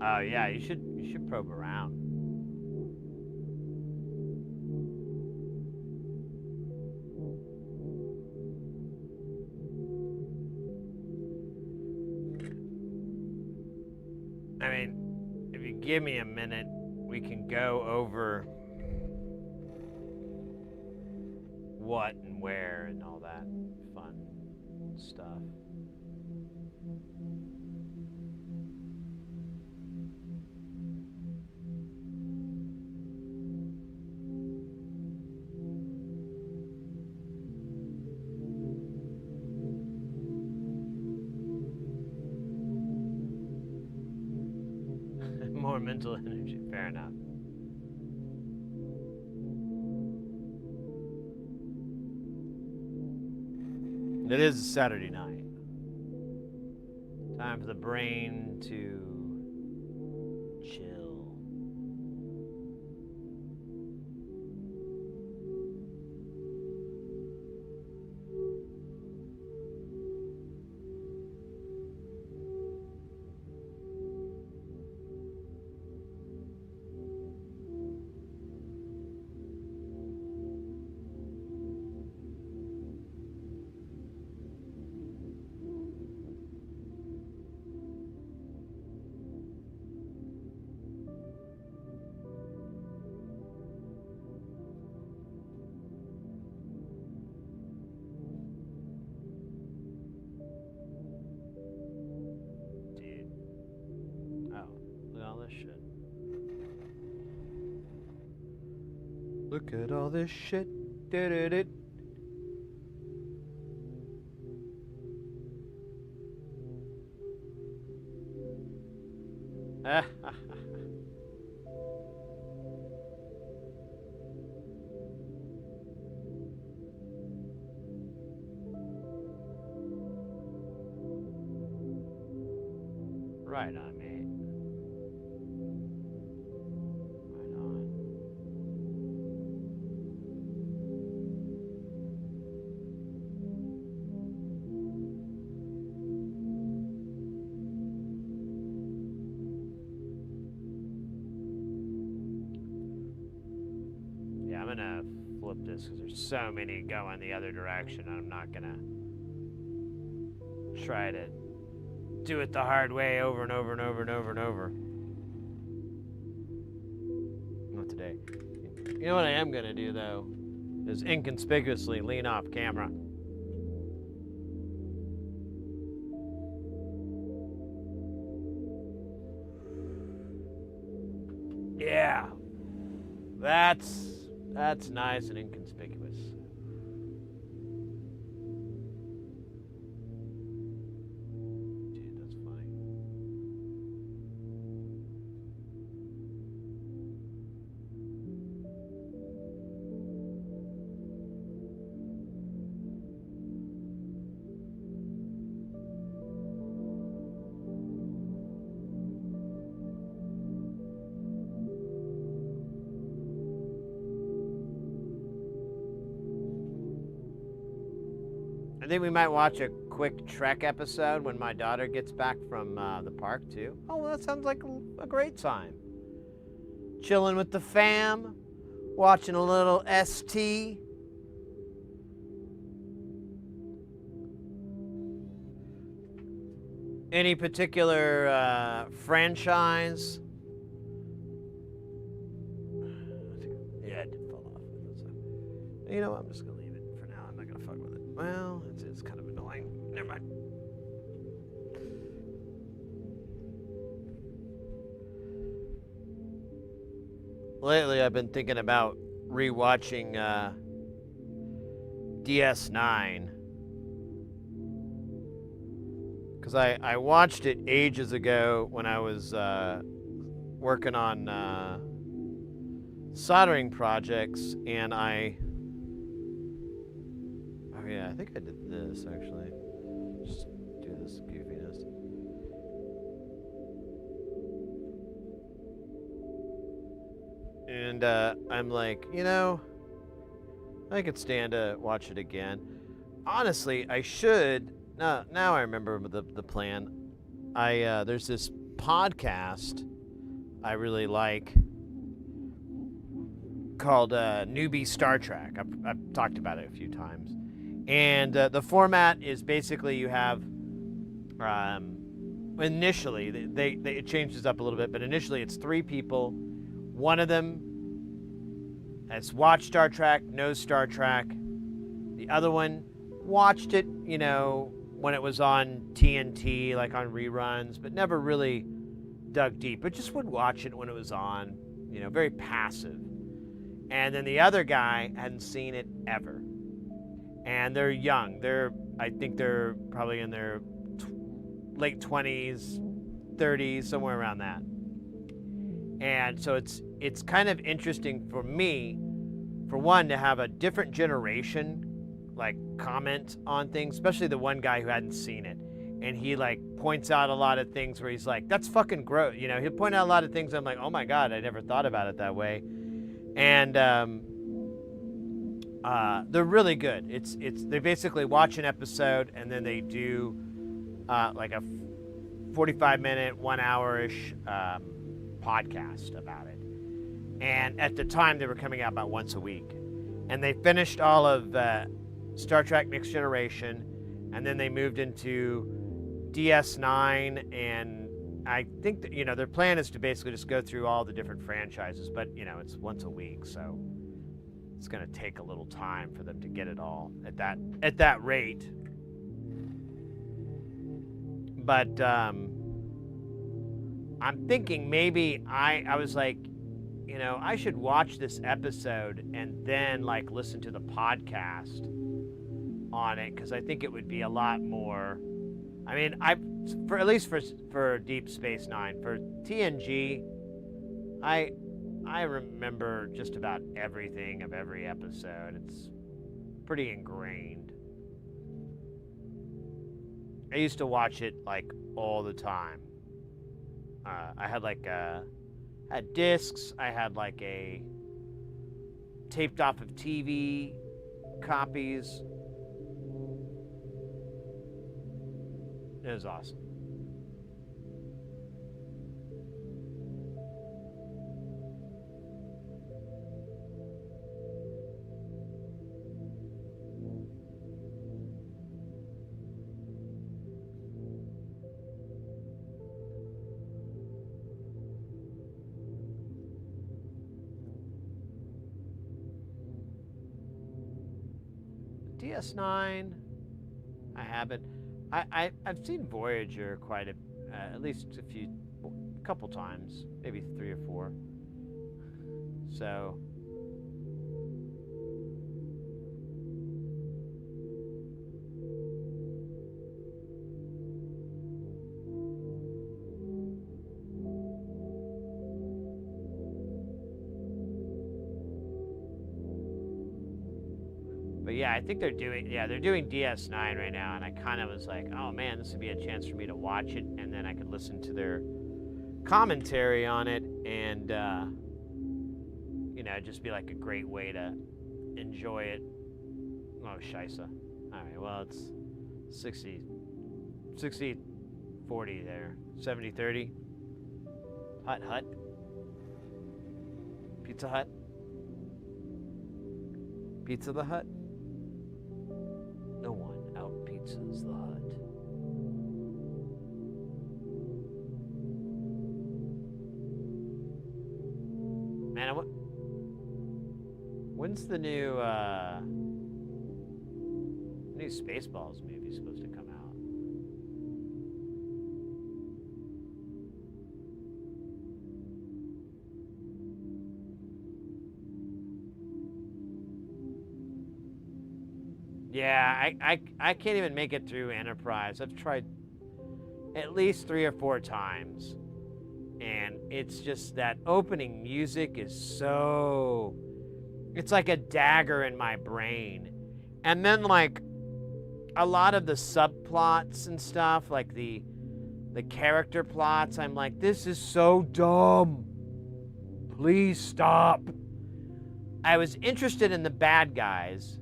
Oh yeah, you should probe around. I mean, if you give me a minute, we can go over what and where and all that fun stuff. More mental energy, fair enough. It is a Saturday night. Time for the brain to chill. Look at all this shit. Did it. Right on, mate. Right on. Yeah, I'm gonna flip this because there's so many going the other direction. I'm not gonna try to do it the hard way over and over and over and over and over. Not today. You know what I am gonna do though, is inconspicuously lean off camera. Yeah, that's nice and inconspicuous. Dude, think we might watch a quick Trek episode when my daughter gets back from the park too. Oh, well, that sounds like a great time. Chilling with the fam, watching a little ST. Any particular franchise? Yeah, it did fall off. You know what? I'm just going to leave it for now. I'm not going to fuck with it. Well, it's kind of annoying. Never mind. Lately, I've been thinking about rewatching DS9. Because I watched it ages ago when I was working on soldering projects, and oh yeah, I think I did this actually. Just do this goofiness. And I'm like, you know, I could stand to watch it again. Honestly, I should. Now I remember the plan. There's this podcast I really like called Newbie Star Trek. I've talked about it a few times. And the format is basically you have, initially, it changes up a little bit, but initially it's 3 people. One of them has watched Star Trek, knows Star Trek. The other one watched it, you know, when it was on TNT, like on reruns, but never really dug deep, but just would watch it when it was on, you know, very passive. And then the other guy hadn't seen it ever. And they're young. I think they're probably in their late 20s, 30s, somewhere around that. And so it's kind of interesting for me, for one, to have a different generation like comment on things, especially the one guy who hadn't seen it. And he like points out a lot of things where he's like, that's fucking gross. You know, he'll point out a lot of things. I'm like, oh my God, I never thought about it that way. And they're really good. They basically watch an episode and then they do like a 45-minute, 1 hour-ish podcast about it. And at the time, they were coming out about once a week. And they finished all of Star Trek Next Generation, and then they moved into DS9, and I think that, you know, their plan is to basically just go through all the different franchises, but, you know, it's once a week, so it's going to take a little time for them to get it all at that rate. But I'm thinking maybe I was like, you know, I should watch this episode and then like listen to the podcast on it, because I think it would be a lot more. I mean, at least for Deep Space Nine, for TNG, I remember just about everything of every episode. It's pretty ingrained. I used to watch it like all the time. I had like had discs. I had like a taped off of TV copies. It was awesome. DS9, I haven't. I've seen Voyager quite at least a couple times, maybe 3 or 4. So. But yeah, I think they're doing DS9 right now, and I kind of was like, oh man, this would be a chance for me to watch it, and then I could listen to their commentary on it, and you know, just be like a great way to enjoy it. Oh, scheisse. All right, well, 60, 40 there. 70-30. Hut. Pizza Hut. Pizza the Hut. No one out pizzas the Hut. Man, when's the new Spaceballs movie supposed to come out? Yeah, I can't even make it through Enterprise. I've tried at least 3 or 4 times. And it's just that opening music is so... It's like a dagger in my brain. And then, like, a lot of the subplots and stuff, like the character plots, I'm like, this is so dumb. Please stop. I was interested in the bad guys,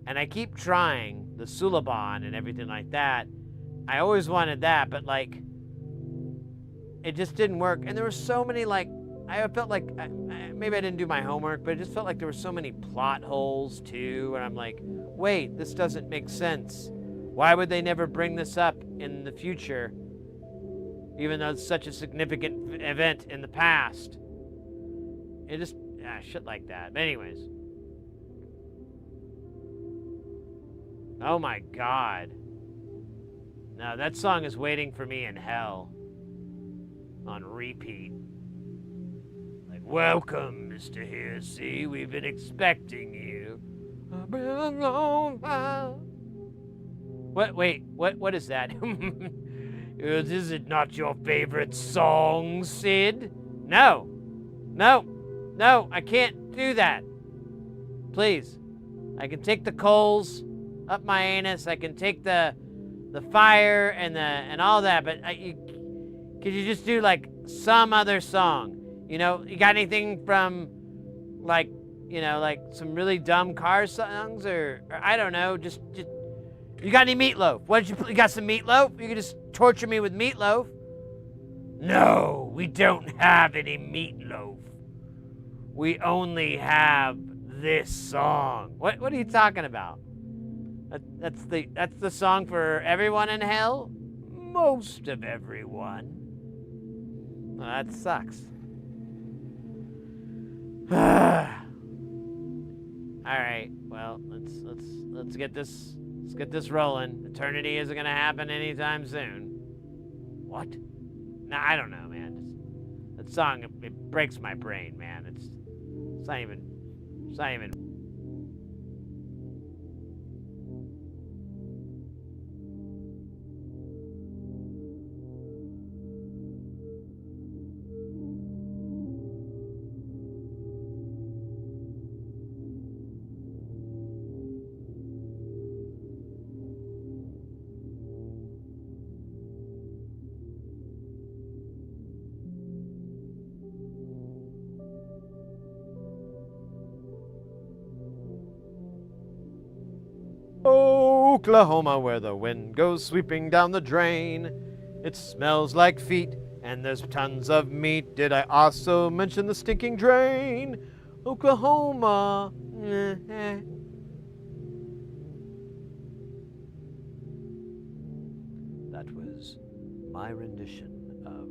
and I keep trying the Suliban and everything like that. I always wanted that, but, like, it just didn't work. And there were so many, like, I felt like, maybe I didn't do my homework, but it just felt like there were so many plot holes, too. And I'm like, wait, this doesn't make sense. Why would they never bring this up in the future, even though it's such a significant event in the past? It just, shit like that. But anyways. Oh my God. No, that song is waiting for me in hell. On repeat. Like, welcome, Mr. Hearsay. We've been expecting you. I've been a long while. What is that? Is it not your favorite song, Sid? No, I can't do that. Please. I can take the coals up my anus. I can take the fire and all that, but could you just do, like, some other song? You know, you got anything from, like, you know, like some really dumb car songs or I don't know, just you got any Meatloaf? You got some Meatloaf? You could just torture me with Meatloaf. No, we don't have any Meatloaf. We only have this song. What are you talking about? That's the song for everyone in hell? Most of everyone. Well, that sucks. All right. Well, let's get this rolling. Eternity isn't gonna happen anytime soon. What? Nah, I don't know, man. That song it breaks my brain, man. It's not even. Oklahoma, where the wind goes sweeping down the drain. It smells like feet, and there's tons of meat. Did I also mention the stinking drain? Oklahoma. That was my rendition of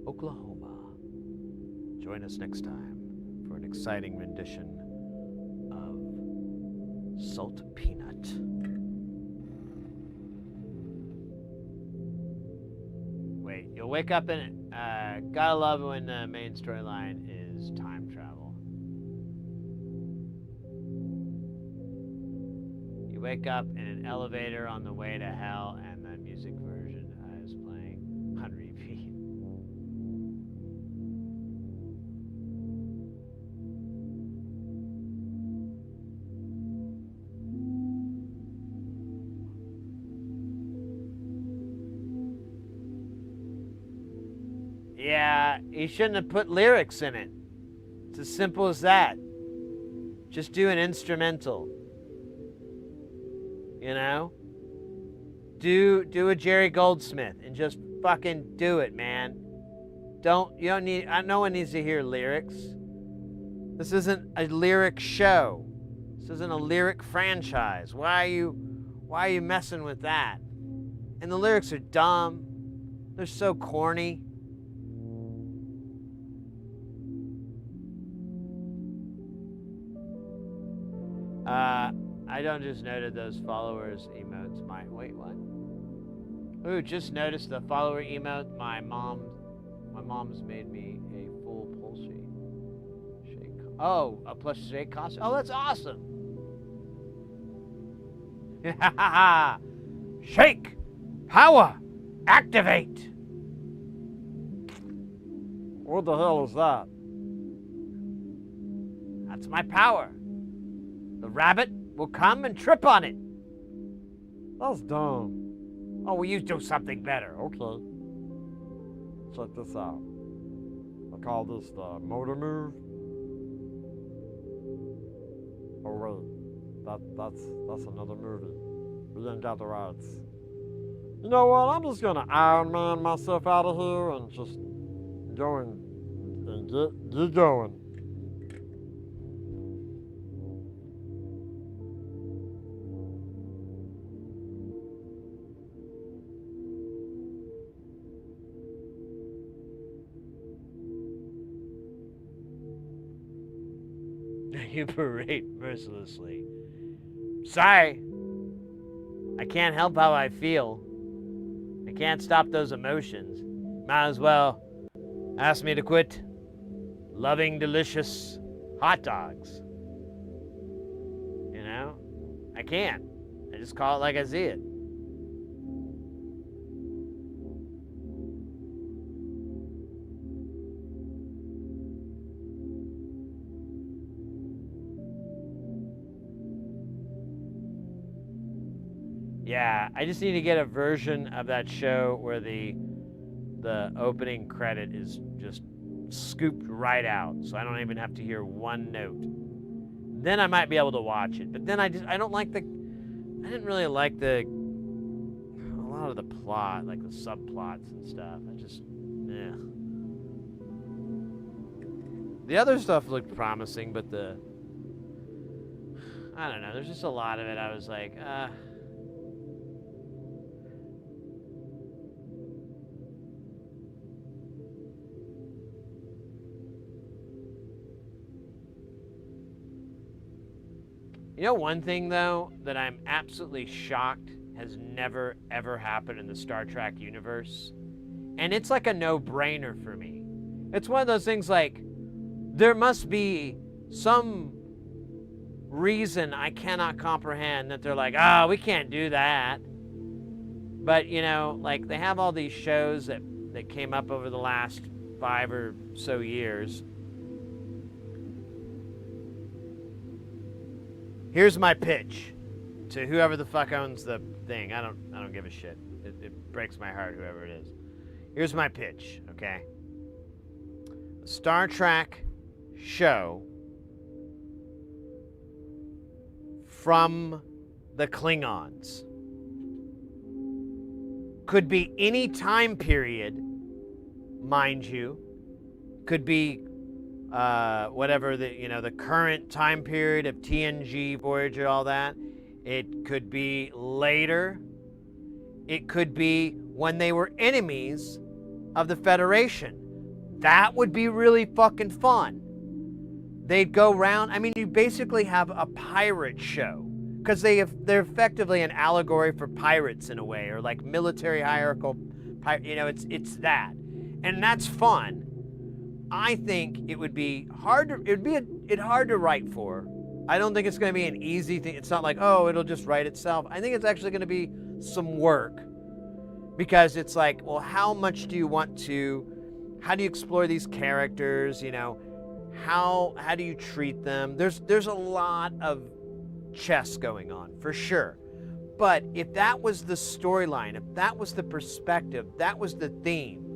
Oklahoma. Join us next time for an exciting rendition of Salt Peanut. Wait, you'll wake up and gotta love when the main storyline is time travel. You wake up in an elevator on the way to hell, and the music version is playing on repeat. Yeah, he shouldn't have put lyrics in it. It's as simple as that. Just do an instrumental. You know? do a Jerry Goldsmith and just fucking do it, man. You don't need, no one needs to hear lyrics. This isn't a lyric show. This isn't a lyric franchise. Why are you messing with that? And the lyrics are dumb. They're so corny. I don't just noted those followers emotes. Wait, what? Ooh, just noticed the follower emote. My mom's made me a full Pulse shake. Oh, a plush shake costume. Oh, that's awesome. Shake, power, activate. What the hell is that? That's my power. The rabbit will come and trip on it. That's dumb. Oh, well, you do something better. Okay. Check this out. I call this the motor move. Oh wait, that's another movie. We ain't got the rights. You know what? I'm just gonna Iron Man myself out of here and just go and get going. You berate mercilessly. Sorry. I can't help how I feel. I can't stop those emotions. Might as well ask me to quit loving delicious hot dogs. You know? I can't. I just call it like I see it. Yeah, I just need to get a version of that show where the opening credit is just scooped right out, so I don't even have to hear one note. Then I might be able to watch it. But then I didn't really like a lot of the plot, like the subplots and stuff. The other stuff looked promising, but I don't know, there's just a lot of it. I was like, You know one thing, though, that I'm absolutely shocked has never, ever happened in the Star Trek universe? And it's like a no-brainer for me. It's one of those things like, there must be some reason I cannot comprehend that they're like, we can't do that. But, you know, like, they have all these shows that came up over the last 5 or so years. Here's my pitch to whoever the fuck owns the thing. I don't give a shit. It breaks my heart, whoever it is. Here's my pitch, okay? A Star Trek show from the Klingons. Could be any time period, mind you. Could be whatever the current time period of TNG, Voyager, all that. It could be later. It could be when they were enemies of the Federation. That would be really fucking fun. They'd go around. I mean, you basically have a pirate show because they're effectively an allegory for pirates in a way, or like military hierarchical. It's that, and that's fun. I think it would be hard to write for. I don't think it's going to be an easy thing. It's not like, it'll just write itself. I think it's actually going to be some work, because it's like, well, how much do you want to, how do you explore these characters, how do you treat them? There's a lot of chess going on, for sure. But if that was the storyline, if that was the perspective, that was the theme,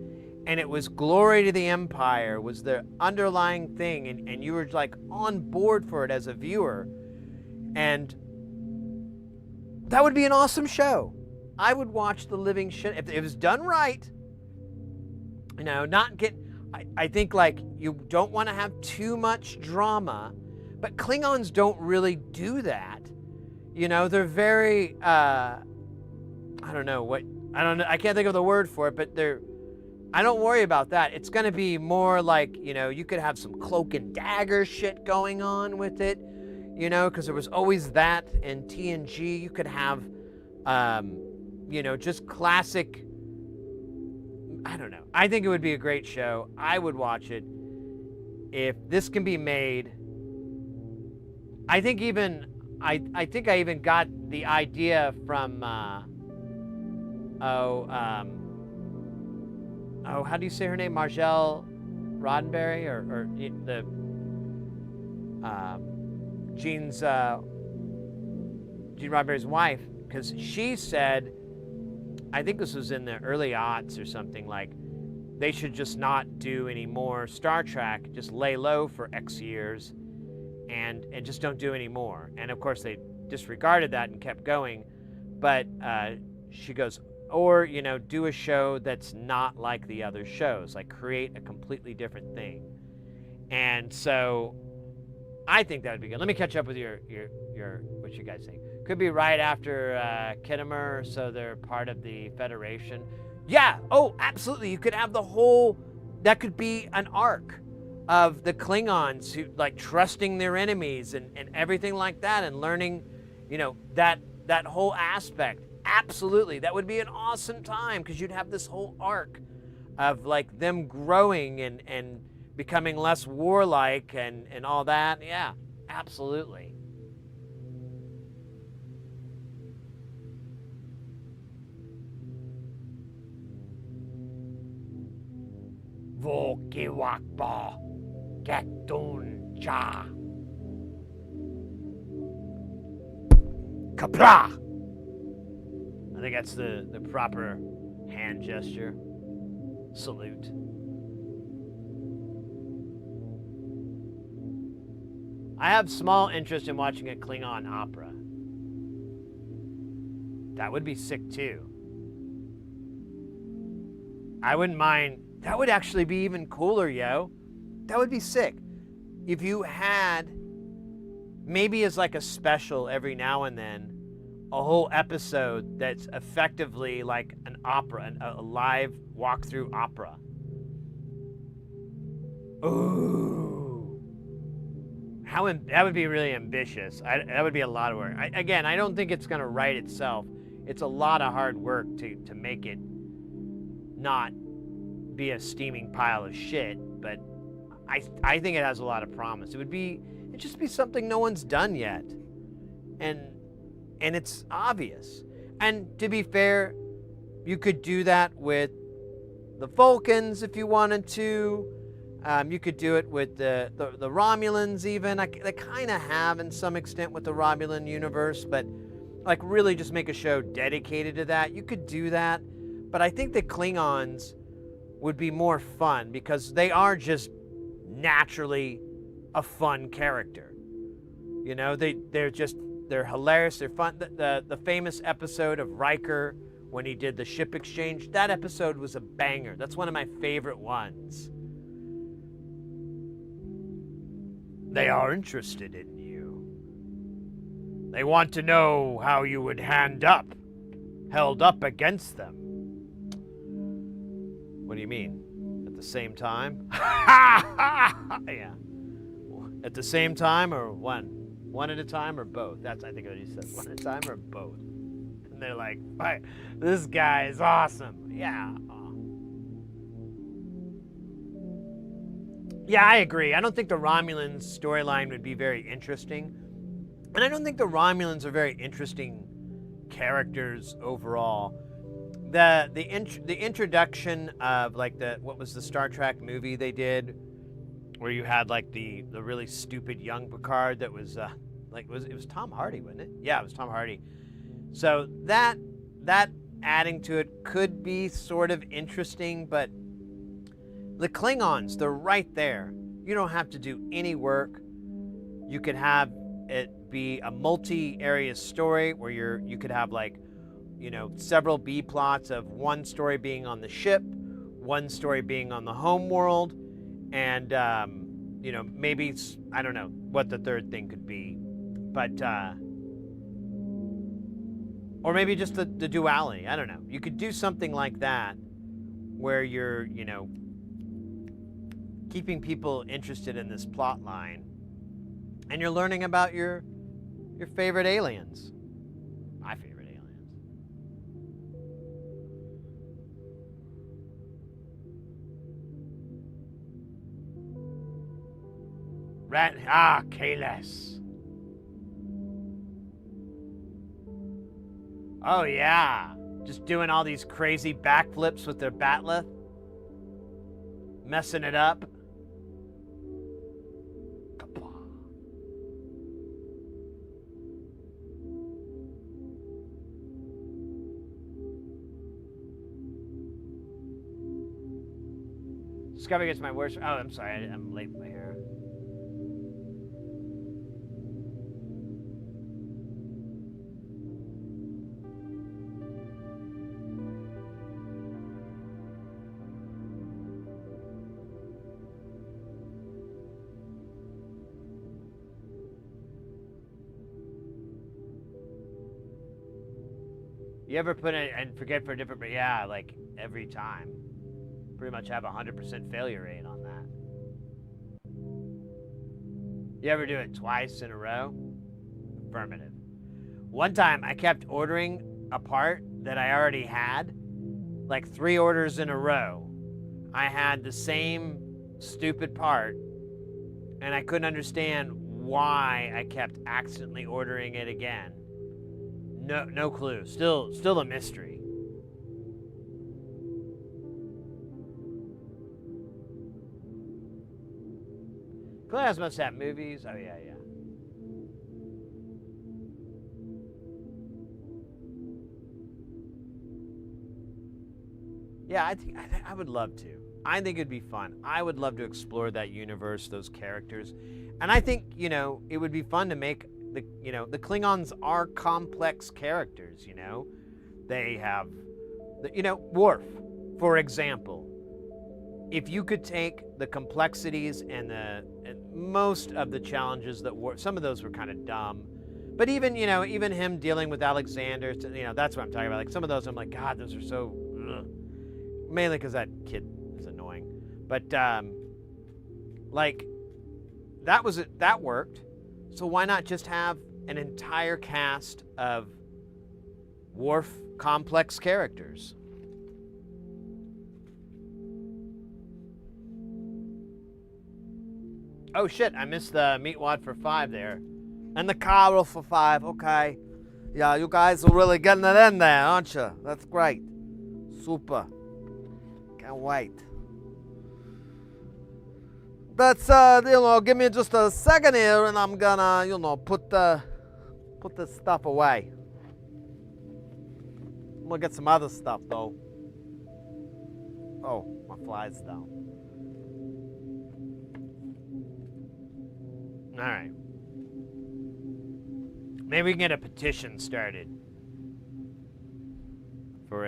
and it was glory to the Empire was the underlying thing, and you were like on board for it as a viewer, and that would be an awesome show. I would watch the living shit if it was done right. You know, not get. I think like you don't want to have too much drama, but Klingons don't really do that. You know, they're very. I don't know what. I don't know. I can't think of the word for it, but they're. I don't worry about that. It's going to be more like, you know, you could have some cloak and dagger shit going on with it, you know, because there was always that in TNG. You could have, you know, just classic. I don't know. I think it would be a great show. I would watch it. If this can be made, I think even, I think I even got the idea from, how do you say her name? Marjelle Roddenberry, or the Gene Roddenberry's wife, because she said, I think this was in the early aughts or something, like they should just not do any more Star Trek, just lay low for X years, and just don't do any more. And of course they disregarded that and kept going, but she goes, or, you know, do a show that's not like the other shows, like create a completely different thing. And so I think that would be good. Let me catch up with your what you guys think. Could be right after Kittimer, so they're part of the Federation. Yeah, oh, absolutely. You could have the whole, that could be an arc of the Klingons who, like, trusting their enemies and everything like that, and learning, you know, that whole aspect. Absolutely. That would be an awesome time, because you'd have this whole arc of, like, them growing and becoming less warlike and all that. Yeah, absolutely. Vokiwakba Gatun Cha Kapra. I think that's the proper hand gesture. Salute. I have small interest in watching a Klingon opera. That would be sick too. I wouldn't mind. That would actually be even cooler, yo. That would be sick. If you had, maybe as like a special every now and then, a whole episode that's effectively like an opera, a live walkthrough opera. Ooh. That would be really ambitious. That would be a lot of work. Again, I don't think it's going to write itself. It's a lot of hard work to make it not be a steaming pile of shit, but I think it has a lot of promise. It'd just be something no one's done yet. And it's obvious. And to be fair, you could do that with the Vulcans if you wanted to. You could do it with the Romulans even. They kind of have in some extent with the Romulan universe, but like really just make a show dedicated to that. You could do that. But I think the Klingons would be more fun because they are just naturally a fun character. You know, they're hilarious, they're fun. The famous episode of Riker when he did the ship exchange, that episode was a banger. That's one of my favorite ones. They are interested in you. They want to know how you would held up against them. What do you mean? At the same time? Yeah. At the same time or one? One at a time or both? I think what he said. One at a time or both? And they're like, this guy is awesome. Yeah. Yeah, I agree. I don't think the Romulans storyline would be very interesting. And I don't think the Romulans are very interesting characters overall. The introduction of like what was the Star Trek movie they did where you had like the really stupid young Picard that was it was Tom Hardy, wasn't it? Yeah, it was Tom Hardy. So that adding to it could be sort of interesting, but the Klingons, they're right there. You don't have to do any work. You could have it be a multi-area story where you could have like, you know, several B plots of one story being on the ship, one story being on the home world, and you know, maybe I don't know what the third thing could be, but or maybe just the duality. I don't know. You could do something like that where you're, you know, keeping people interested in this plot line, and you're learning about your favorite aliens. My favorite aliens. Kalis. Oh yeah, just doing all these crazy backflips with their batleth, messing it up. Discovery gets my worst. Oh, I'm sorry, I'm late with my hair. You ever put it and forget for a different, but yeah, like every time. Pretty much have a 100% failure rate on that. You ever do it twice in a row? Affirmative. One time I kept ordering a part that I already had, like 3 orders in a row. I had the same stupid part, and I couldn't understand why I kept accidentally ordering it again. No clue. Still a mystery. Class must have movies. Oh yeah. Yeah, I would love to. I think it'd be fun. I would love to explore that universe, those characters, and I think, you know, it would be fun to make the Klingons are complex characters. You know, they have, Worf, for example. If you could take the complexities and most of the challenges that were, some of those were kind of dumb, but even him dealing with Alexander, that's what I'm talking about. Like some of those, I'm like, God, those are so, ugh. Mainly because that kid is annoying. But like that worked. So why not just have an entire cast of Worf complex characters? Oh shit, I missed the meat wad for 5 there. And the Carl for 5, okay. Yeah, you guys are really getting it in there, aren't you? That's great. Super. Can't wait. That's, give me just a second here and I'm gonna, put this stuff away. I'm gonna get some other stuff though. Oh, my fly's down. All right. Maybe we can get a petition started for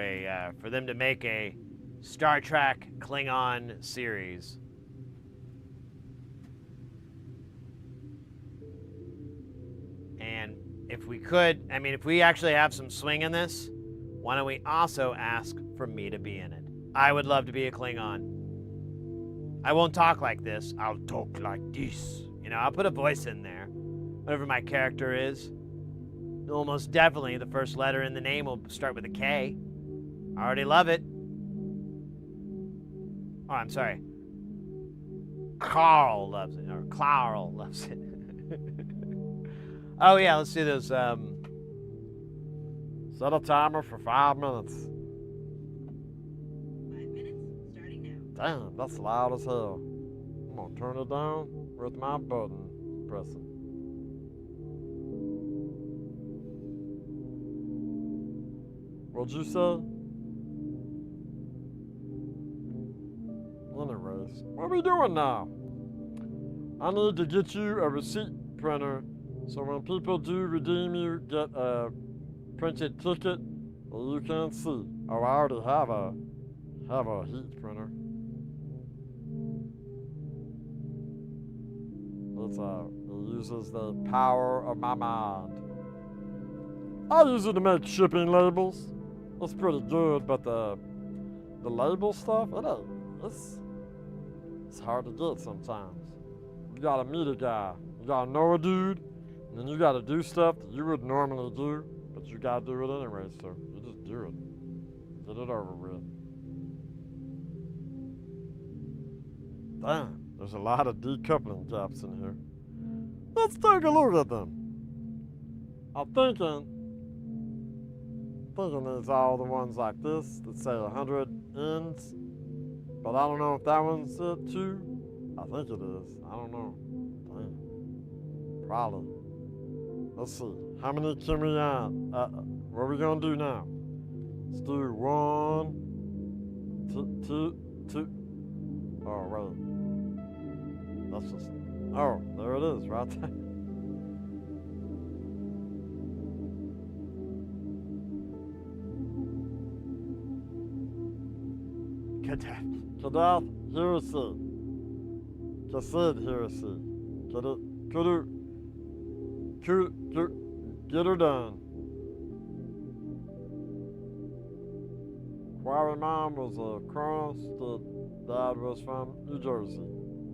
them to make a Star Trek Klingon series. And if we could, if we actually have some swing in this, why don't we also ask for me to be in it? I would love to be a Klingon. I won't talk like this. I'll talk like this. I'll put a voice in there. Whatever my character is. Almost definitely the first letter in the name will start with a K. I already love it. Oh, I'm sorry. Carl loves it. Or Clarl loves it. Oh, yeah, let's do this. Set a timer for 5 minutes. 5 minutes, starting now. Damn, that's loud as hell. I'm gonna turn it down with my button pressing. What'd you say? Anyways, what are we doing now? I need to get you a receipt printer so when people do redeem you, get a printed ticket So you can see. Oh, I already have a heat printer. It uses the power of my mind. I use it to make shipping labels. It's pretty good, but the label stuff, it's hard to get sometimes. You gotta meet a guy. You gotta know a dude, and then you gotta do stuff that you would normally do, but you gotta do it anyway, so you just do it. Get it over with. Damn, there's a lot of decoupling gaps in here. Let's take a look at them. I'm thinking it's all the ones like this that say 100 ends, but I don't know if that one's it too. I think it is. I don't know. Damn. Probably. Let's see. How many can we add? What are we gonna do now? Let's do 1, 2. Oh, wait. That's just. Oh, there it is, right there. Kadaf, heresy. Kasid heresy. Get her done. Quarry Mom was a Kronos, the dad was from New Jersey.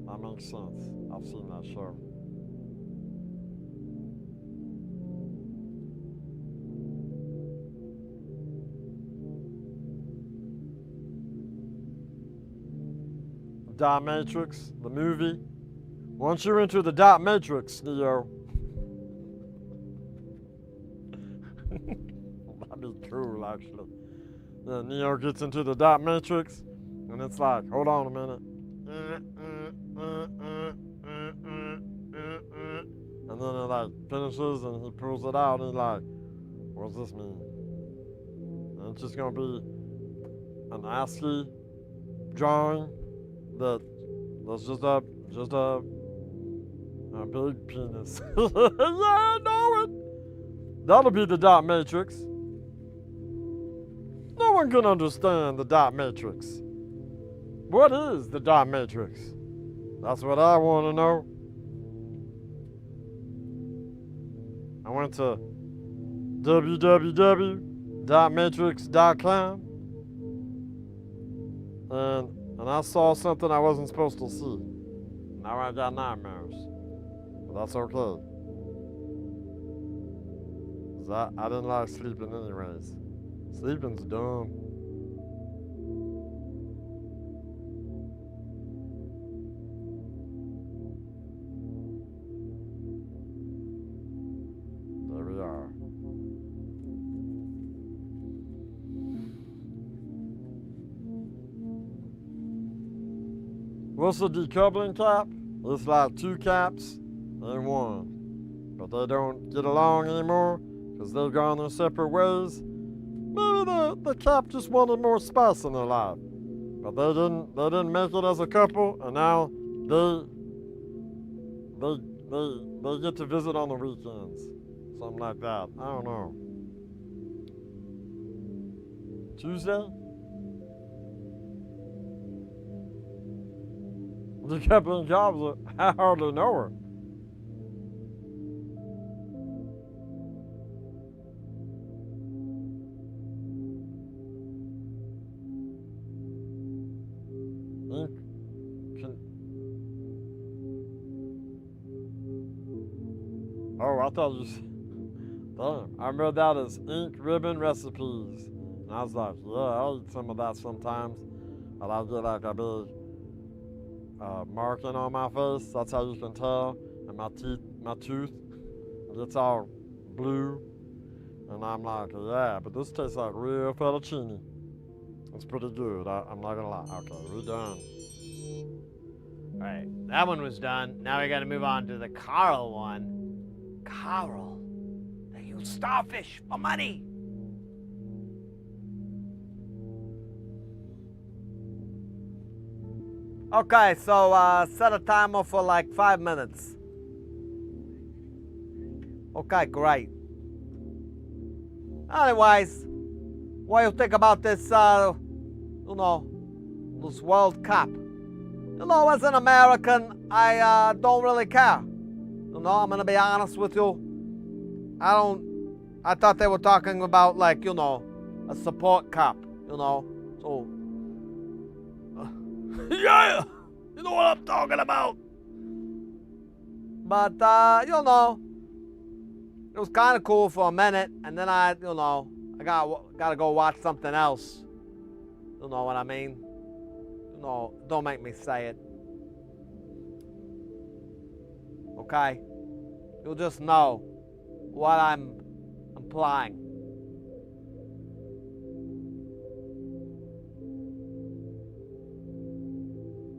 That makes sense. I've seen that show. Dot Matrix, the movie. Once you're into the Dot Matrix, Neo. That'd be cool, actually. Then Neo gets into the Dot Matrix, and it's like, hold on a minute. And then it like finishes and he pulls it out and he's like, what does this mean? And it's just gonna be an ASCII drawing that's just a big penis. Yeah, I know it. That'll be the Dot Matrix. No one can understand the Dot Matrix. What is the Dot Matrix? That's what I want to know. I went to www.matrix.com and I saw something I wasn't supposed to see. Now I got nightmares. But that's okay. 'Cause I didn't like sleeping anyways. Sleeping's dumb. There we are. What's the decoupling cap? It's like 2 caps and 1. But they don't get along anymore because they've gone their separate ways. Maybe the cap just wanted more spice in their life. But they didn't make it as a couple, and now they get to visit on the weekends. Something like that. I don't know. Tuesday? The coupling jobs, I hardly know her. Oh, I thought you said, damn, I read that as ink ribbon recipes. And I was like, yeah, I'll eat some of that sometimes. But I get like a big marking on my face. That's how you can tell. And my tooth gets all blue. And I'm like, yeah, but this tastes like real fettuccine. It's pretty good. I'm not gonna lie. Okay, we're done. All right, that one was done. Now we got to move on to the Carl one. Carl, they use starfish for money. Okay, so set a timer for like 5 minutes. Okay, great. Otherwise, what you think about this, you know, this World Cup? You know, as an American, I don't really care. You know, I'm gonna be honest with you. I thought they were talking about, like, you know, a support cup, you know. So, yeah, you know what I'm talking about. But, you know, it was kind of cool for a minute, and then I gotta go watch something else. You know what I mean? You know, don't make me say it. Okay? You'll just know what I'm implying.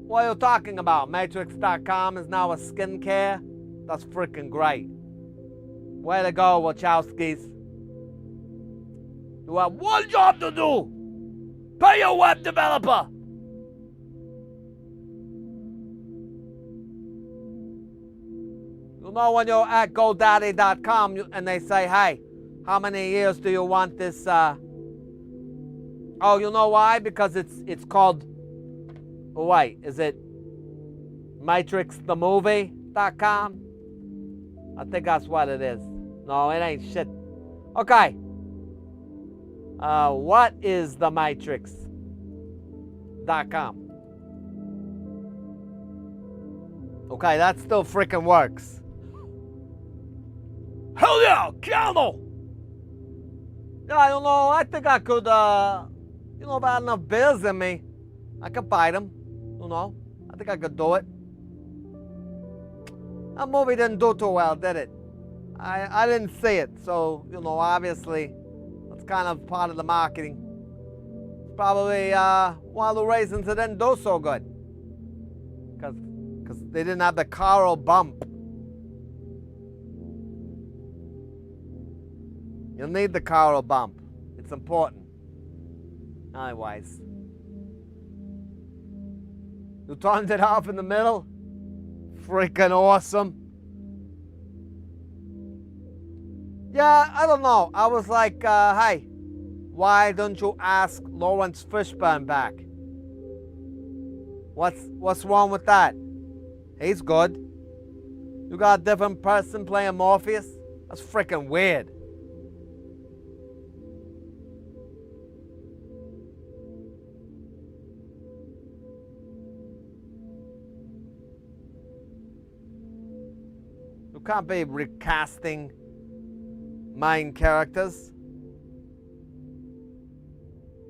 What are you talking about? Matrix.com is now a skincare? That's freaking great. Way to go, Wachowskis. You have one job to do. Pay your web developer. You know, when you're at GoDaddy.com and they say, hey, how many years do you want this? Oh, you know why? Because it's called, oh, wait, is it MatrixTheMovie.com? I think that's what it is. No, it ain't shit. Okay. What is the Matrix.com? Okay, that still freaking works. Hell yeah, Keanu! Yeah, you know, I think I could, you know, if I had enough beers in me, I could fight him. You know, I think I could do it. That movie didn't do too well, did it? I didn't see it, so, you know, obviously, that's kind of part of the marketing. It's probably one of the reasons it didn't do so good. Because they didn't have the Carl bump. You'll need the Carl bump. It's important. Anyways. You turned it off in the middle? Freaking awesome. Yeah, I don't know. I was like, hey, why don't you ask Lawrence Fishburne back? What's wrong with that? He's good. You got a different person playing Morpheus? That's freaking weird. You can't be recasting main characters.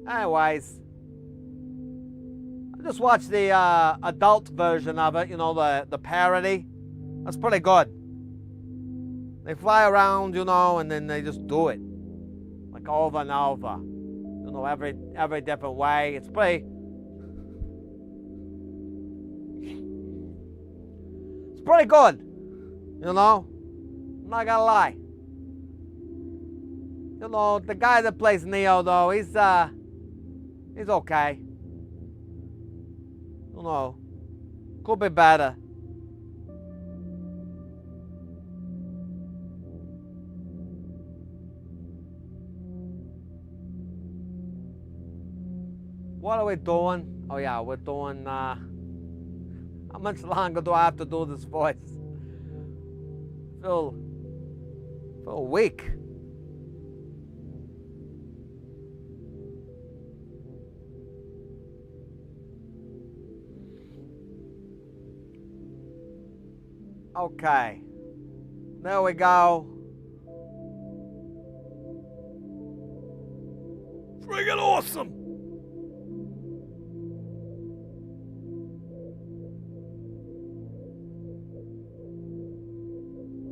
Anyways, I just watched the adult version of it, you know, the parody. That's pretty good. They fly around, you know, and then they just do it. Like over and over. You know, every different way. It's pretty good. You know? I'm not gonna lie. You know, the guy that plays Neo, though, he's okay. You know, could be better. What are we doing? Oh yeah, we're doing, how much longer do I have to do this voice? Feel weak. Okay, there we go. Friggin' awesome!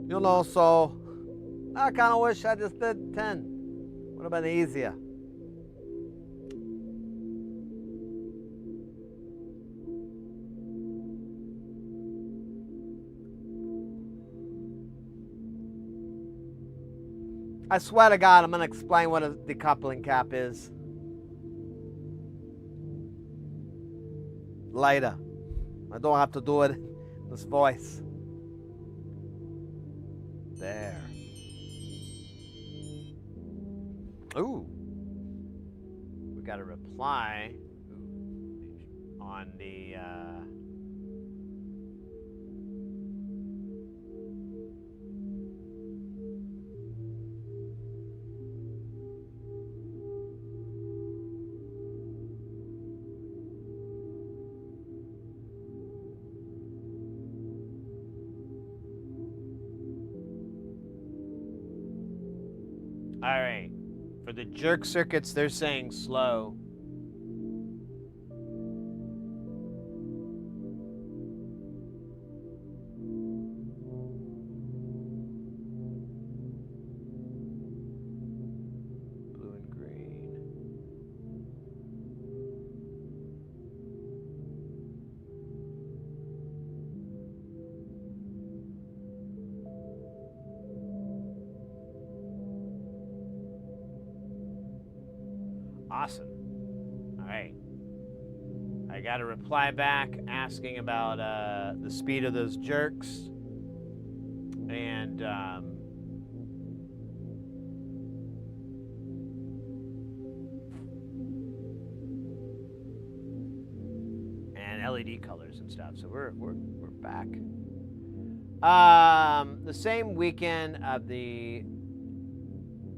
You know, so I kind of wish I just did 10. Would have been easier. I swear to God, I'm going to explain what a decoupling cap is later. I don't have to do it in this voice. There. Ooh. we got a reply on the all right. For the jerk circuits, they're saying slow. Blue and green. Awesome. All right. I got a reply back asking about the speed of those jerks. And LED colors and stuff. So we're back. The same weekend of the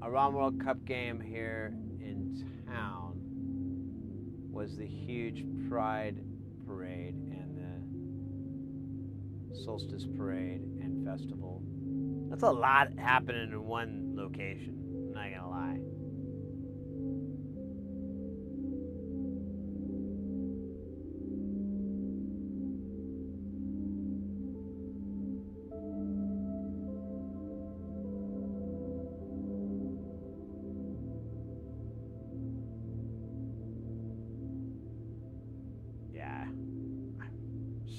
Iran World Cup game here in town was the huge Pride Parade and the Solstice Parade and Festival. That's a lot happening in one location, I'm not gonna lie.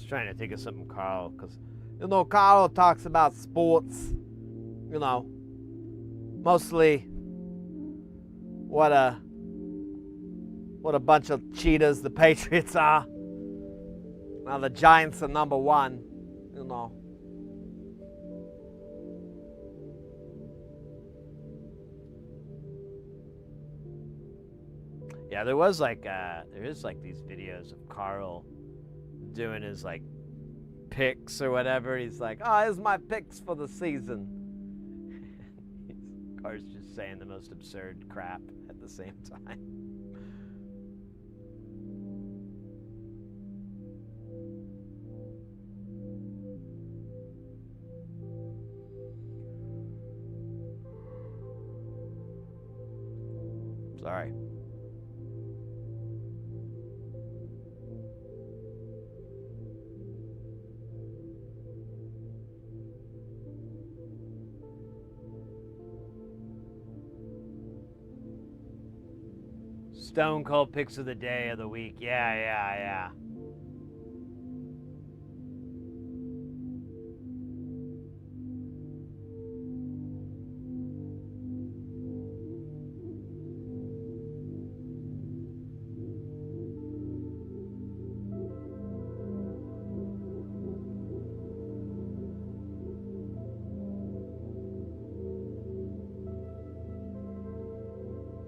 Trying to think of something, Carl, because Carl talks about sports, mostly what a bunch of cheaters the Patriots are. Now the Giants are number one, Yeah, there is like these videos of Carl doing his like picks or whatever. He's like, oh, here's my picks for the season. Car's just saying the most absurd crap at the same time. Sorry. Stone Cold picks of the day of the week. Yeah.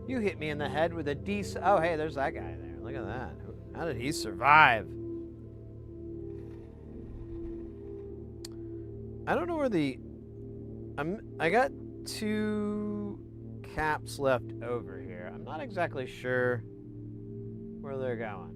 You hit me in the head with a decent... Oh, hey, there's that guy there. Look at that. How did he survive? I don't know where the... I got 2 caps left over here. I'm not exactly sure where they're going.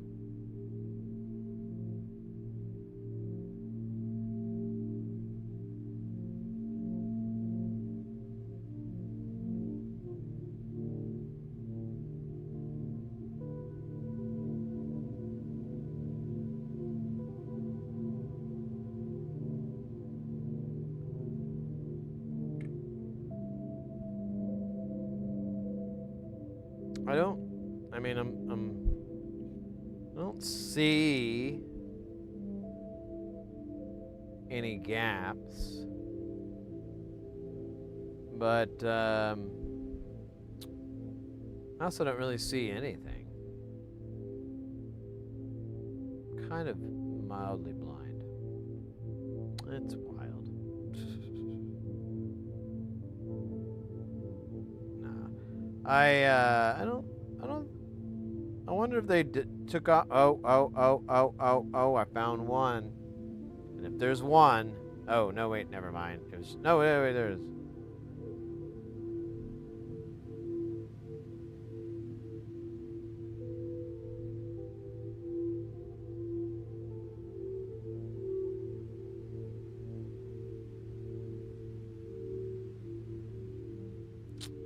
I don't see any gaps, but I also don't really see anything. Kind of mildly blind. It's wild. Nah. I don't wonder if they took off. Oh, I found one. And if there's one. Oh, no, wait, never mind. It was. No, wait, there is.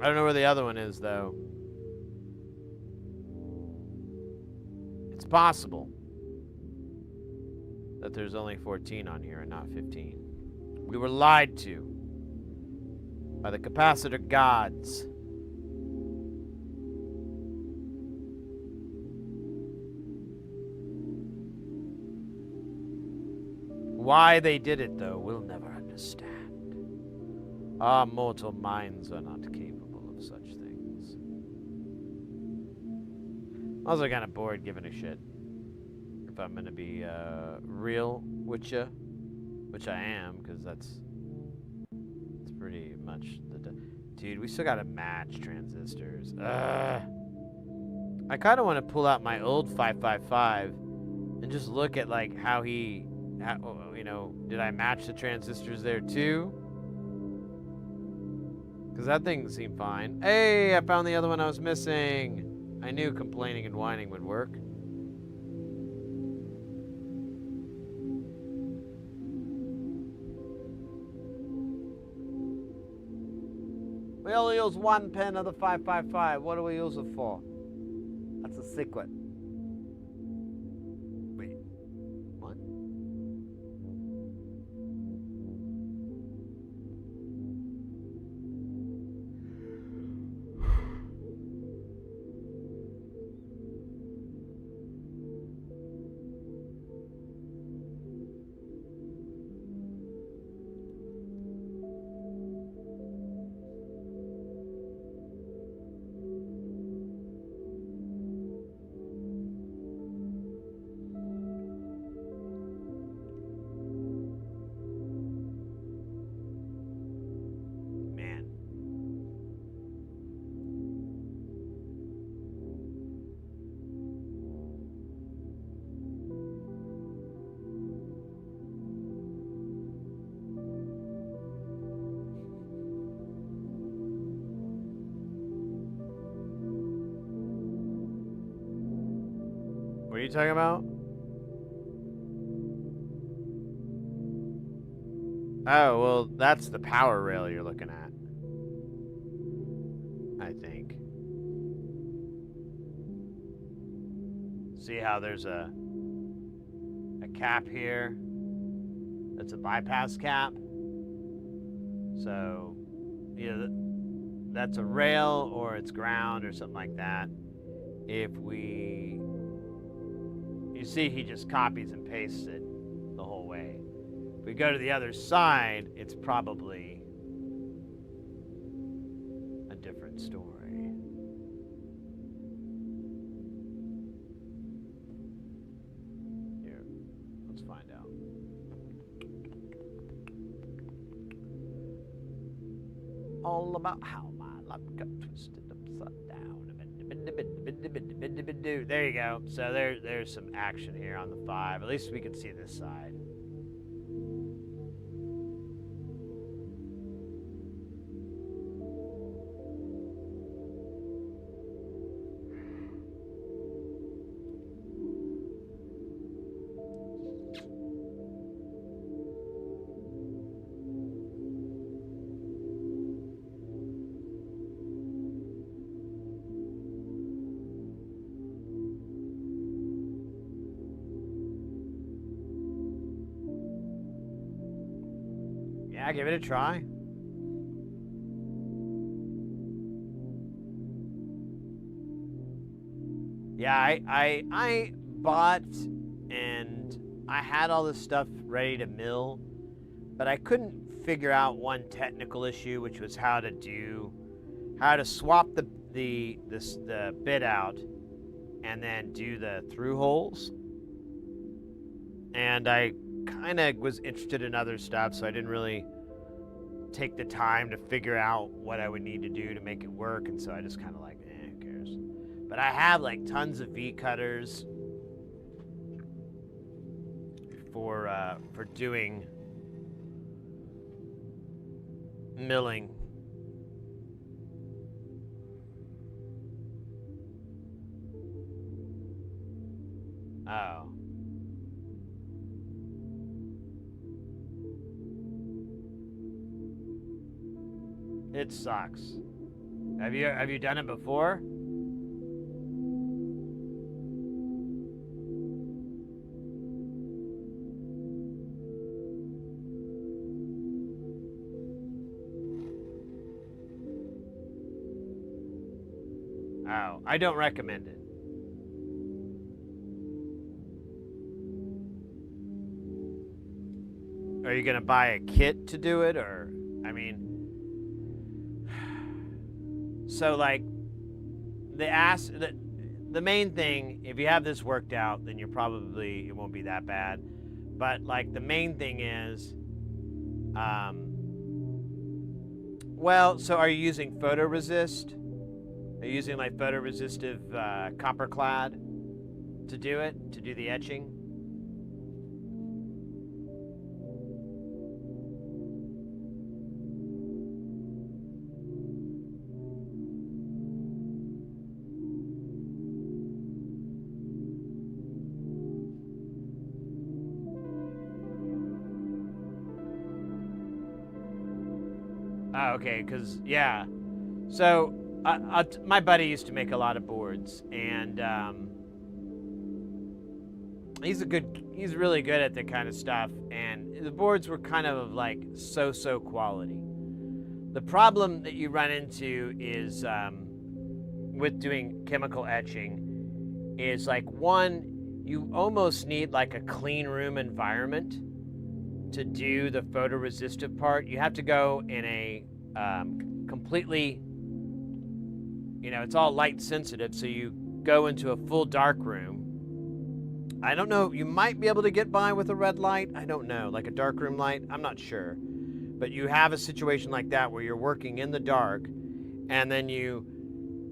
I don't know where the other one is, though. It's possible that there's only 14 on here and not 15. We were lied to by the capacitor gods. Why they did it, though, we'll never understand. Our mortal minds are not capable of such things. I'm also kind of bored giving a shit. If I'm gonna be real with you, which I am, because that's pretty much the... Dude, we still gotta match transistors. I kind of want to pull out my old 555 and just look at, like, how he... you know, did I match the transistors there, too? Because that thing seemed fine. Hey, I found the other one I was missing. I knew complaining and whining would work. We only use one pin of the 555. What do we use it for? That's a secret. Wait. What? What are you talking about? Oh, well, that's the power rail you're looking at. I think. See how there's a cap here? That's a bypass cap. So, either that's a rail or it's ground or something like that. If we... You see, he just copies and pastes it the whole way. If we go to the other side, it's probably a different story. Here, let's find out. All about how my life got twisted upside down. There you go. So there's some action here on the 5. At least we can see this side. Yeah, give it a try. Yeah, I bought and I had all this stuff ready to mill, but I couldn't figure out one technical issue, which was how to swap the bit out and then do the through holes. And I kind of was interested in other stuff, so I didn't really take the time to figure out what I would need to do to make it work, and so I just kind of like, who cares? But But I have like tons of V cutters for doing milling. Oh. It sucks. Have you done it before? Oh, I don't recommend it. Are you gonna buy a kit to do it, or, I mean, so like the main thing, if you have this worked out, then you're probably, it won't be that bad. But like the main thing is, well, so are you using photoresist? Are you using like photoresistive copper clad to do it, to do the etching? Oh, okay, because, yeah. So, my buddy used to make a lot of boards, and he's really good at that kind of stuff, and the boards were kind of like so-so quality. The problem that you run into is, with doing chemical etching, is like, one, you almost need like a clean room environment to do the photoresistive part. You have to go in a completely, it's all light sensitive, so you go into a full dark room. I don't know, you might be able to get by with a red light. I don't know, like a dark room light, I'm not sure. But you have a situation like that where you're working in the dark, and then you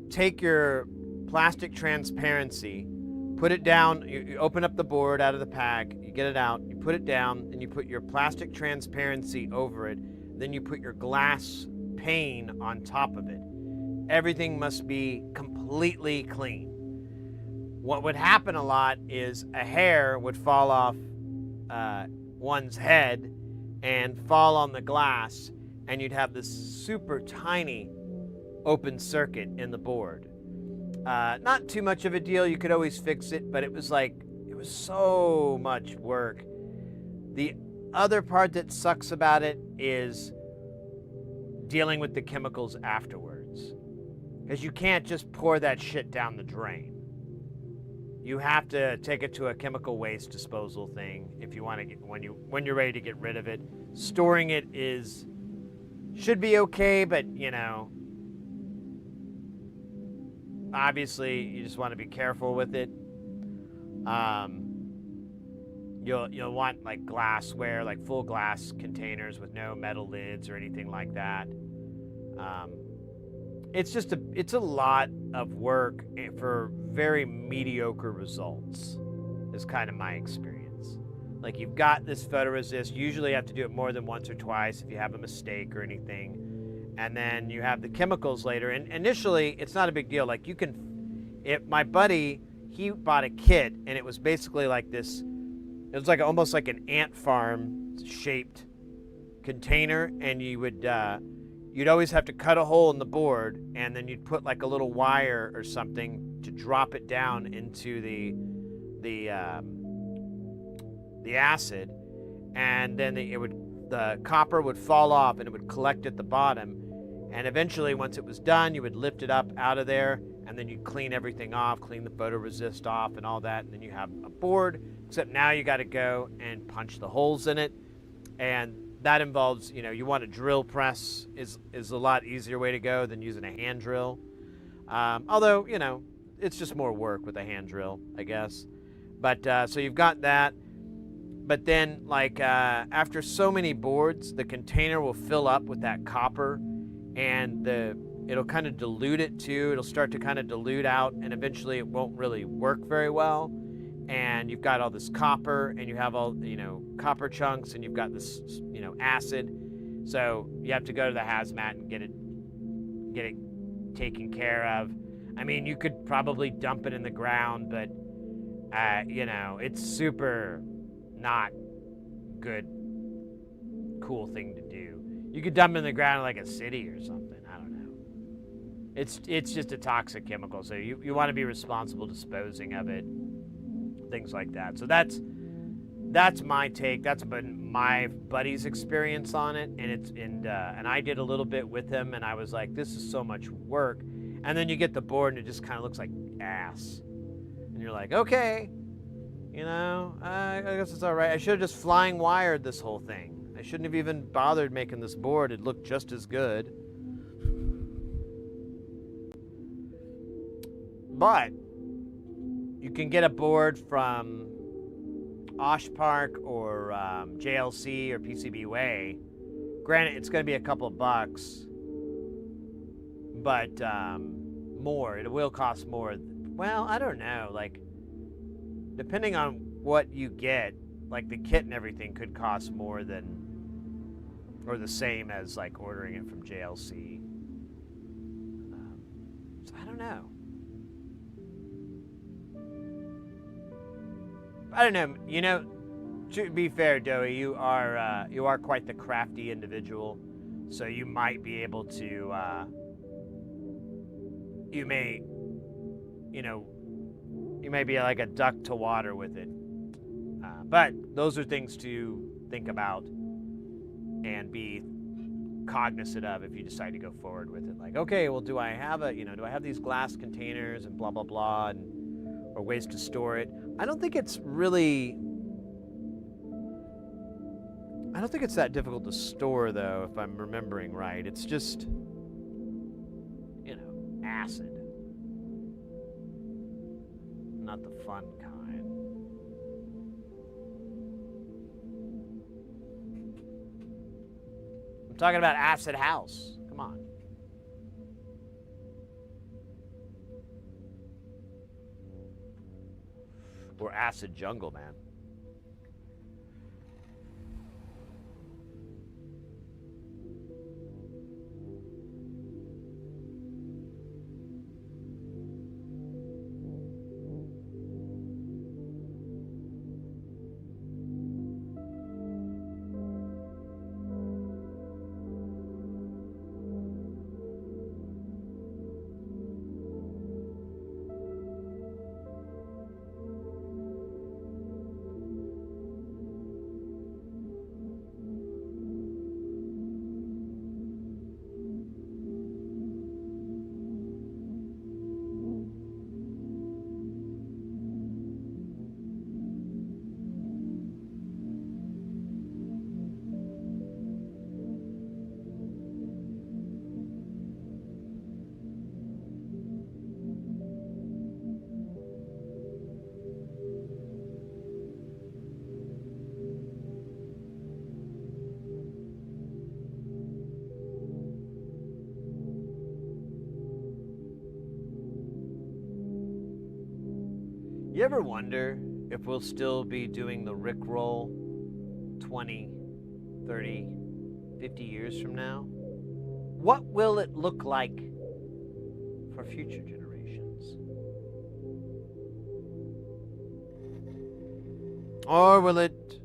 take your plastic transparency, put it down, you open up the board out of the pack, you get it out, you put it down, and you put your plastic transparency over it, then you put your glass pane on top of it. Everything must be completely clean. What would happen a lot is a hair would fall off one's head and fall on the glass, and you'd have this super tiny open circuit in the board. Not too much of a deal, you could always fix it, but it was so much work. The other part that sucks about it is dealing with the chemicals afterwards, because you can't just pour that shit down the drain. You have to take it to a chemical waste disposal thing if you want to get, when you're ready to get rid of it. Storing it should be okay, but obviously you just want to be careful with it. You'll want like glassware, like full glass containers with no metal lids or anything like that. It's a lot of work for very mediocre results, is kind of my experience. Like, you've got this photoresist, usually you have to do it more than once or twice if you have a mistake or anything. And then you have the chemicals later, and initially it's not a big deal. Like, my buddy, he bought a kit, and it was basically like this, it was like almost like an ant farm shaped container, and you'd always have to cut a hole in the board, and then you'd put like a little wire or something to drop it down into the acid, and then the copper would fall off and it would collect at the bottom, and eventually once it was done, you would lift it up out of there, and then you'd clean everything off, clean the photoresist off and all that, and then you have a board, except now you got to go and punch the holes in it, and that involves, you want a drill press is a lot easier way to go than using a hand drill. Although, it's just more work with a hand drill, I guess. But so you've got that. But then, like, after so many boards, the container will fill up with that copper, and the it'll kind of dilute it too. It'll start to kind of dilute out, and eventually it won't really work very well. And you've got all this copper, and you have all, copper chunks, and you've got this, acid. So you have to go to the hazmat and get it taken care of. I mean, you could probably dump it in the ground, but, it's super not good, cool thing to do. You could dump it in the ground in like a city or something. I don't know. It's just a toxic chemical, so you want to be responsible disposing of it, things like that. So that's my take. That's been my buddy's experience on it, and I did a little bit with him, and I was like, this is so much work. And then you get the board, and it just kind of looks like ass, and you're like, okay, I guess it's all right. I should have just flying wired this whole thing. I shouldn't have even bothered making this board. It looked just as good. But you can get a board from Osh Park or JLC or PCBWay. Granted, it's going to be a couple of bucks, but more. It will cost more. Well, I don't know. Like, depending on what you get, like the kit and everything could cost more than, or the same as like ordering it from JLC. So I don't know. I don't know. To be fair, Doey, you are quite the crafty individual, so you might be able to. You may be like a duck to water with it. But those are things to think about and be cognizant of if you decide to go forward with it. Like, okay, well, do I have these glass containers and blah blah blah, or ways to store it? I don't think it's that difficult to store, though, if I'm remembering right. It's just, acid. Not the fun kind. I'm talking about acid house. Come on. Or acid jungle, man. You ever wonder if we'll still be doing the Rickroll 20, 30, 50 years from now? What will it look like for future generations? Or will it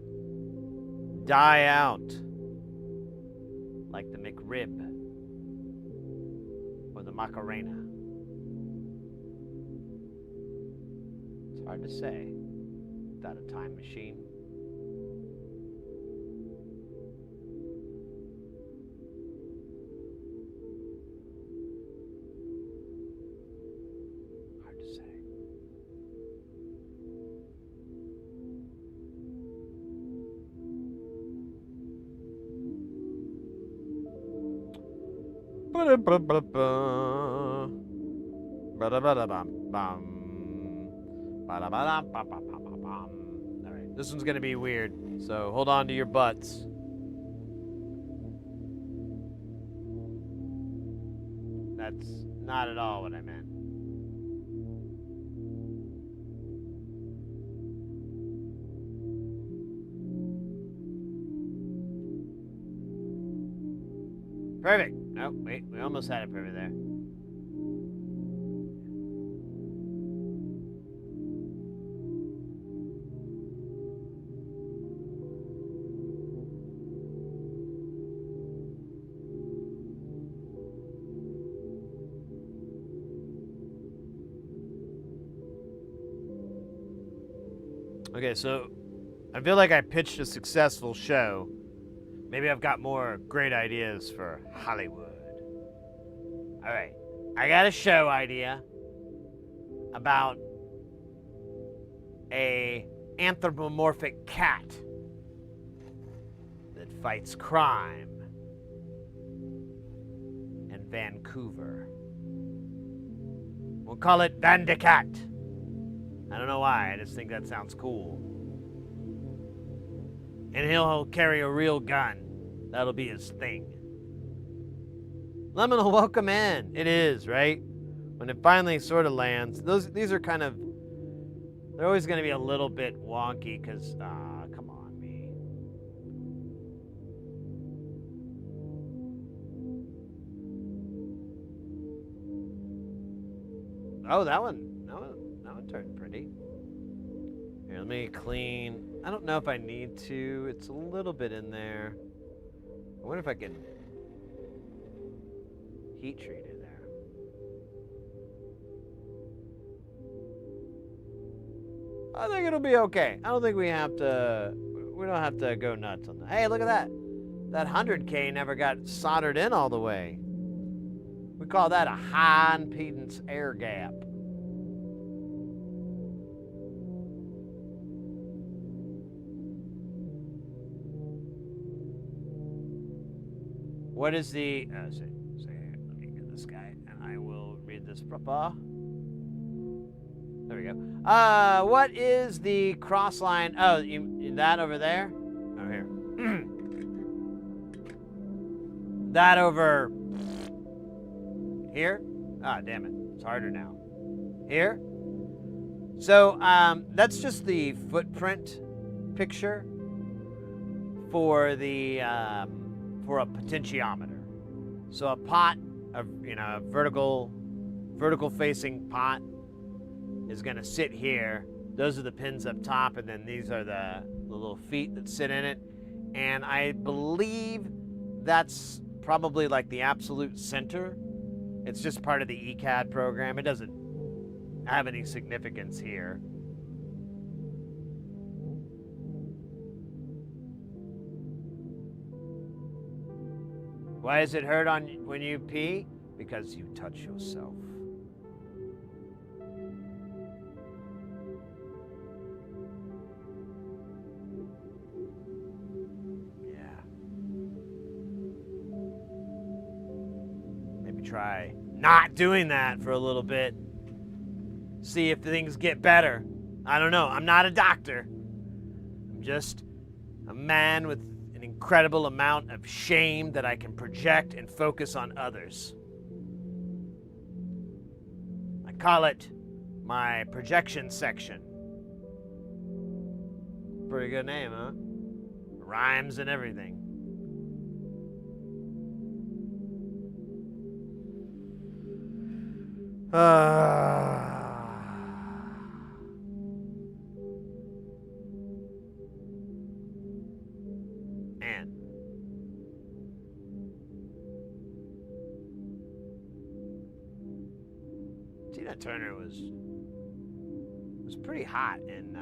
die out like the McRib or the Macarena? Hard to say without a time machine. Hard to say. Ba-da-ba-da-bum. All right, this one's gonna be weird, so hold on to your butts. That's not at all what I meant. Perfect. Oh, wait, we almost had it perfect there. Okay, so I feel like I pitched a successful show. Maybe I've got more great ideas for Hollywood. All right, I got a show idea about a anthropomorphic cat that fights crime in Vancouver. We'll call it Vandecat. I don't know why, I just think that sounds cool. And he'll carry a real gun. That'll be his thing. Lemon will welcome in. It is, right? When it finally sort of lands, these are kind of, they're always going to be a little bit wonky because, come on, me. Oh, that one turned pretty. Here, let me clean. I don't know if I need to. It's a little bit in there. I wonder if I can heat treat in there. I think it'll be okay. I don't think we don't have to go nuts on that. Hey, look at that. That 100K never got soldered in all the way. We call that a high impedance air gap. What is the, let me get this guy, and I will read this proper. There we go. What is the cross line? Oh, that over there? Oh, here. That over here? Ah, damn it. It's harder now. Here? So, that's just the footprint picture for the, for a potentiometer. So a pot, a vertical facing pot is gonna sit here. Those are the pins up top, and then these are the little feet that sit in it. And I believe that's probably like the absolute center. It's just part of the ECAD program. It doesn't have any significance here. Why does it hurt when you pee? Because you touch yourself. Yeah. Maybe try not doing that for a little bit. See if things get better. I don't know. I'm not a doctor. I'm just a man with an incredible amount of shame that I can project and focus on others. I call it my projection section. Pretty good name, huh? Rhymes and everything. Man. Tina Turner was pretty hot in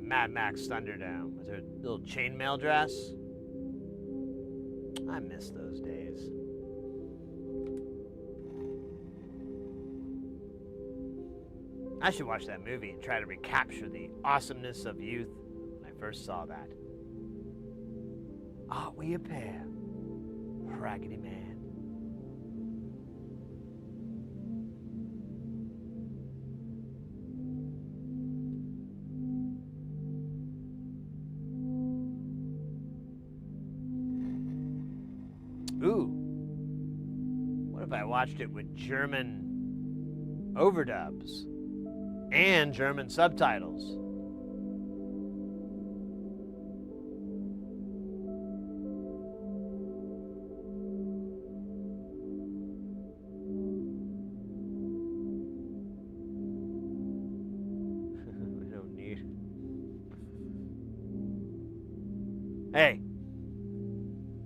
Mad Max Thunderdome with her little chainmail dress. I miss those days. I should watch that movie and try to recapture the awesomeness of youth when I first saw that. Aren't we a pair, Raggedy Man? Ooh. What if I watched it with German overdubs and German subtitles. We don't need. Hey,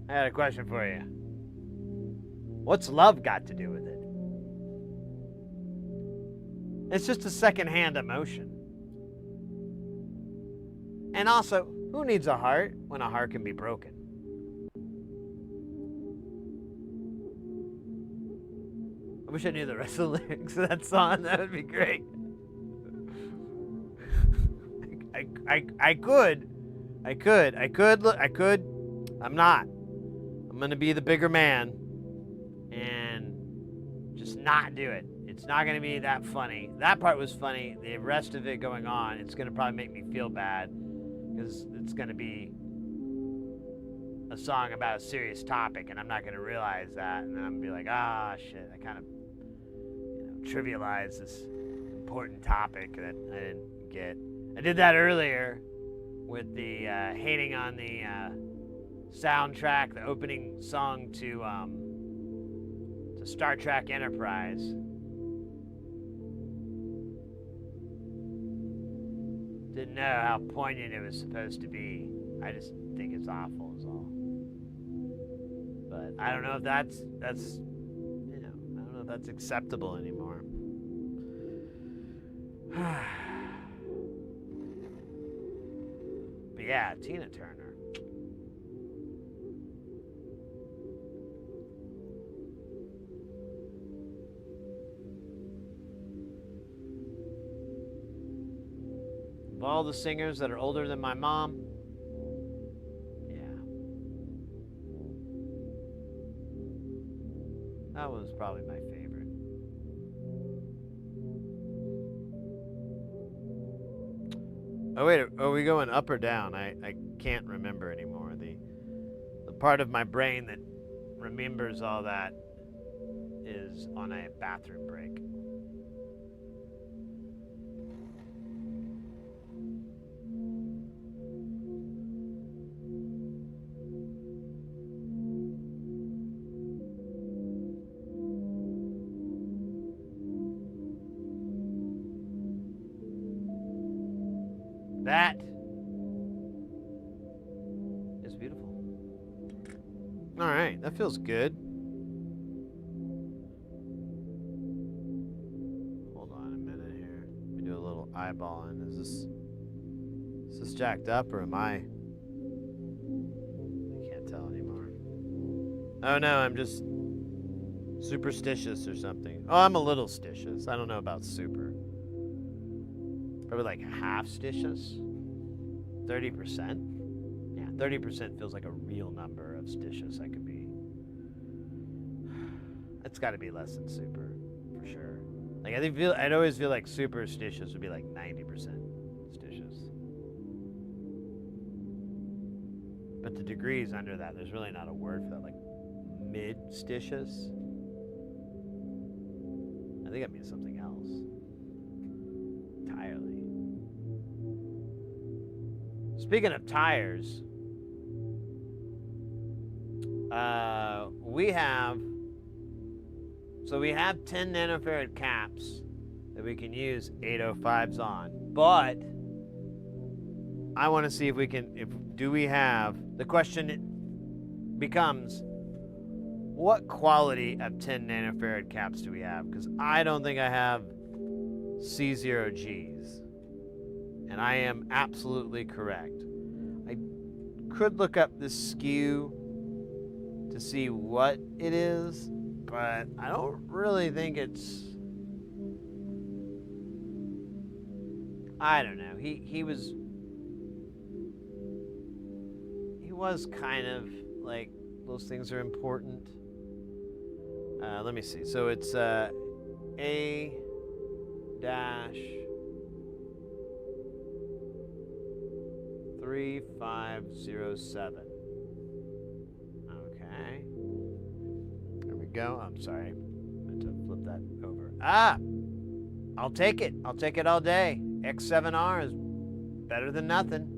I got a question for you. What's love got to do with it? It's just a secondhand emotion. And also, who needs a heart when a heart can be broken? I wish I knew the rest of the lyrics of that song. That would be great. I could. I'm not. I'm gonna be the bigger man and just not do it. It's not gonna be that funny. That part was funny. The rest of it going on, it's gonna probably make me feel bad because it's gonna be a song about a serious topic, and I'm not gonna realize that, and then I'm gonna be like, ah, shit. I kind of, trivialized this important topic that I didn't get. I did that earlier with the hating on the soundtrack, the opening song to Star Trek Enterprise. Didn't know how poignant it was supposed to be. I just think it's awful is all. But I don't know if that's I don't know if that's acceptable anymore. But yeah, Tina Turner. Of all the singers that are older than my mom, yeah. That was probably my favorite. Oh wait, are we going up or down? I can't remember anymore. The part of my brain that remembers all that is on a bathroom break. That is beautiful. All right, that feels good. Hold on a minute here. Let me do a little eyeballing. Is this jacked up or am I can't tell anymore. Oh no, I'm just superstitious or something. Oh, I'm a little stitious. I don't know about super. Probably like half stitious. 30%. Yeah, 30% feels like a real number of stitious I could be. It's got to be less than super, for sure. Like I'd always feel like superstitious would be like 90% stitious. But the degrees under that, there's really not a word for that. Like mid-stitious. I think that means something else. Entirely. Speaking of tires, we have 10 nanofarad caps that we can use 805s on, but I want to see if we can, the question becomes, what quality of 10 nanofarad caps do we have? Because I don't think I have C0Gs. And I am absolutely correct. I could look up this SKU to see what it is, but I don't really think it's... I don't know. He was kind of like, those things are important. Let me see. So it's A dash 3507. Okay. There we go. I'm sorry. flip that over. Ah! I'll take it. I'll take it all day. X7R is better than nothing.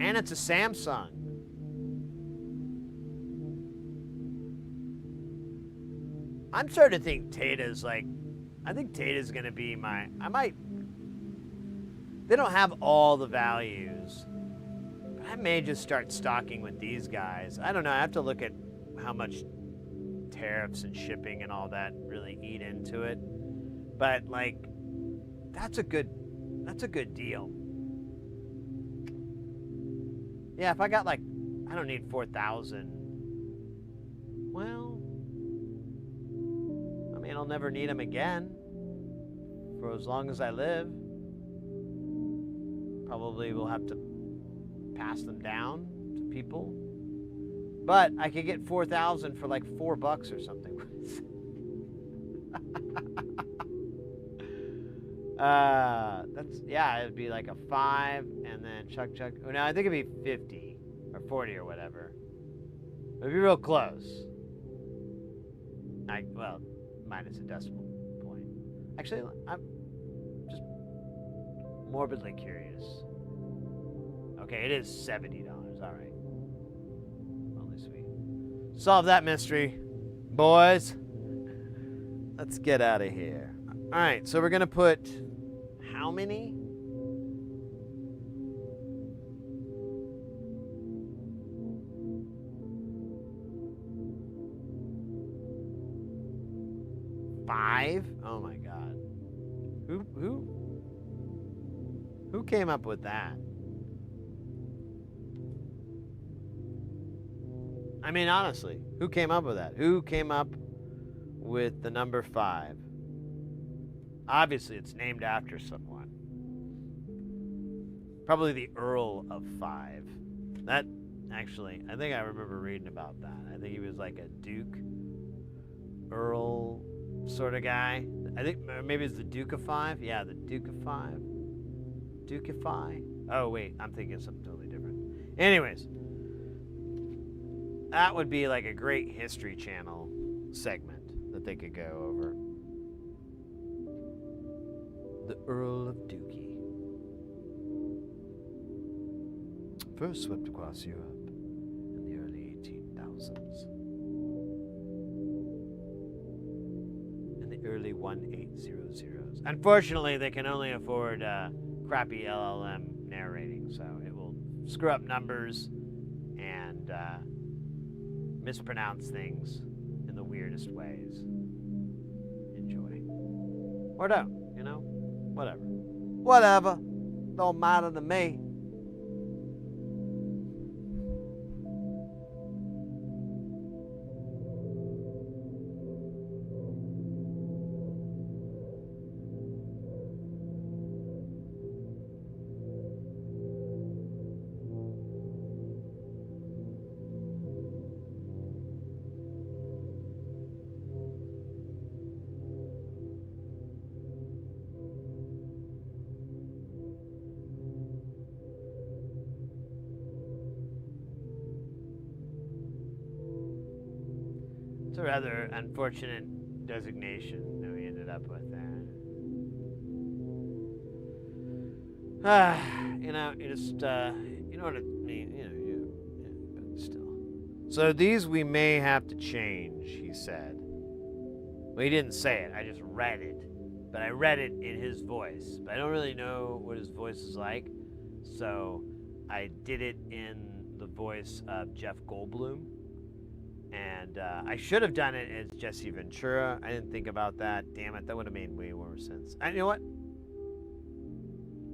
And it's a Samsung. I'm starting to think Tata's like, I think Tata's gonna be they don't have all the values. But I may just start stocking with these guys. I don't know, I have to look at how much tariffs and shipping and all that really eat into it. But like, that's a good deal. Yeah, if I got like, I don't need 4,000. Well, I mean, I'll never need them again for as long as I live. Probably will have to pass them down to people. But I could get 4,000 for like $4 or something. It'd be like a 5 and then chuck. Oh, no, I think it'd be 50 or 40 or whatever. It'd be real close. Well, minus a decimal point. Actually, I'm just morbidly curious. Okay, it is $70. All right. Only sweet. Solve that mystery, boys. Let's get out of here. All right, so we're going to put how many? Five? Oh my God. Who came up with that? I mean, honestly, who came up with that? Who came up with the number 5? Obviously, it's named after someone. Probably the Earl of 5. That, actually, I think I remember reading about that. I think he was like a Duke, Earl sort of guy. I think maybe it's the Duke of 5. Yeah, the Duke of 5. Dukeify? Oh, wait, I'm thinking of something totally different. Anyways, that would be like a great History Channel segment that they could go over. The Earl of Dookie. First swept across Europe in the early 18,000s. In the early 1800s. Unfortunately, they can only afford crappy LLM narrating, so it will screw up numbers and mispronounce things in the weirdest ways. Enjoy. Or don't, you know? Whatever. Whatever. Don't matter to me. It's a rather unfortunate designation that we ended up with there. You know, you just, you know what I mean, but still. So these we may have to change, he said. Well, he didn't say it, I just read it. But I read it in his voice. But I don't really know what his voice is like. So I did it in the voice of Jeff Goldblum. And I should have done it as Jesse Ventura. I didn't think about that. Damn it, that would have made way more sense. You know what?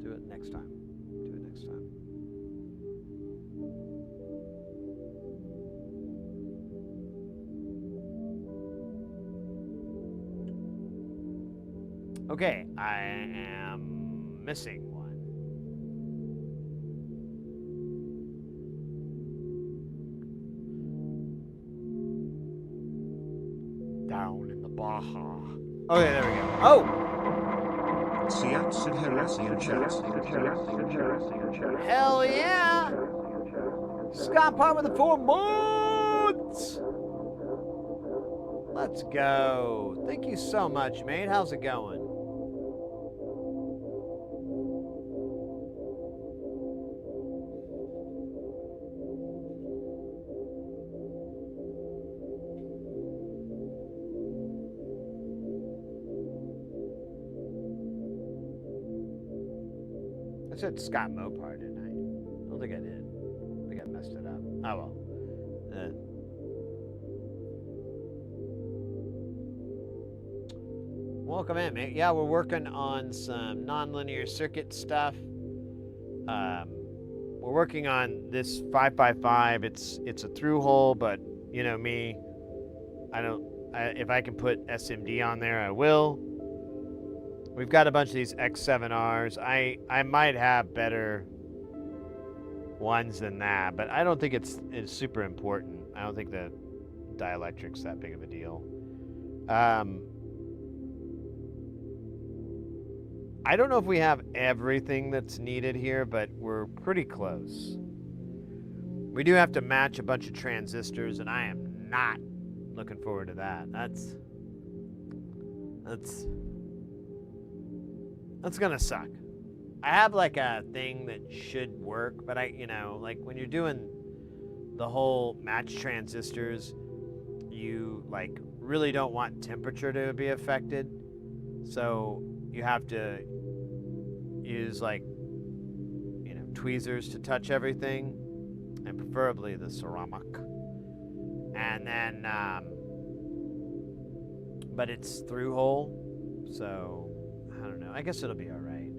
Do it next time. Do it next time. Okay, I am missing one. Down in the Baja. Okay, there we go. Oh! Hell yeah! Scott Palmer with the 4 months. Let's go. Thank you so much, mate. How's it going? I said Scott Mopar, didn't I? I don't think I did. I think I messed it up. Oh well. Welcome in, mate. Yeah, we're working on some nonlinear circuit stuff. We're working on this 555. It's a through hole, but you know me, if I can put SMD on there, I will. We've got a bunch of these X7Rs. I might have better ones than that, but I don't think it's super important. I don't think the dielectric's that big of a deal. I don't know if we have everything that's needed here, but we're pretty close. We do have to match a bunch of transistors, and I am not looking forward to that. That's gonna suck. I have like a thing that should work, but like when you're doing the whole match transistors, you like really don't want temperature to be affected. So you have to use like, tweezers to touch everything, and preferably the ceramic. And then, but it's through hole, so I don't know. I guess it'll be all right.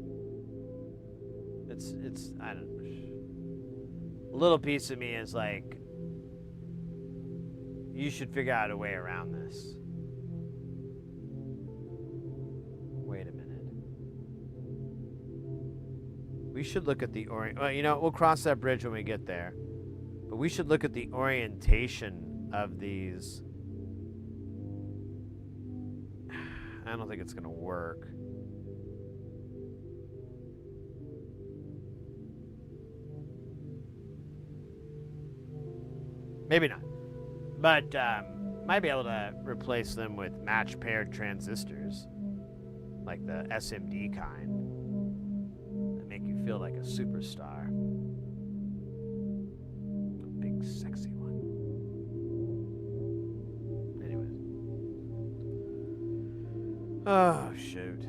I don't know. A little piece of me is like, you should figure out a way around this. Wait a minute. We should look at the well, we'll cross that bridge when we get there. But we should look at the orientation of these. I don't think it's going to work. Maybe not. But might be able to replace them with match paired transistors, like the SMD kind, that make you feel like a superstar. A big sexy one. Anyways. Oh shoot.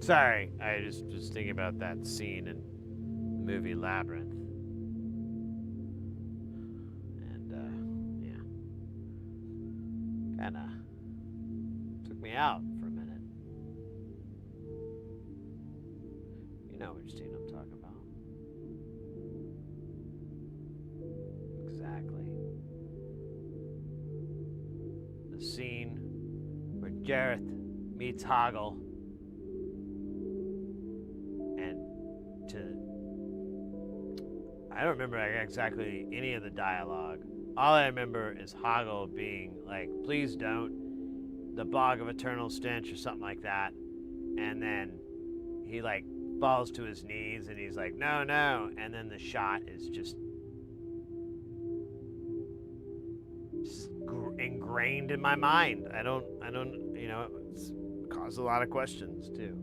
Sorry, I just was thinking about that scene in the movie Labyrinth. And, yeah. Kinda took me out for a minute. You know which scene I'm talking about. Exactly. The scene where Jareth meets Hoggle. I don't remember exactly any of the dialogue. All I remember is Hoggle being like, please don't, the bog of eternal stench or something like that. And then he like falls to his knees and he's like, no, no. And then the shot is just ingrained in my mind. I don't, it's caused a lot of questions too.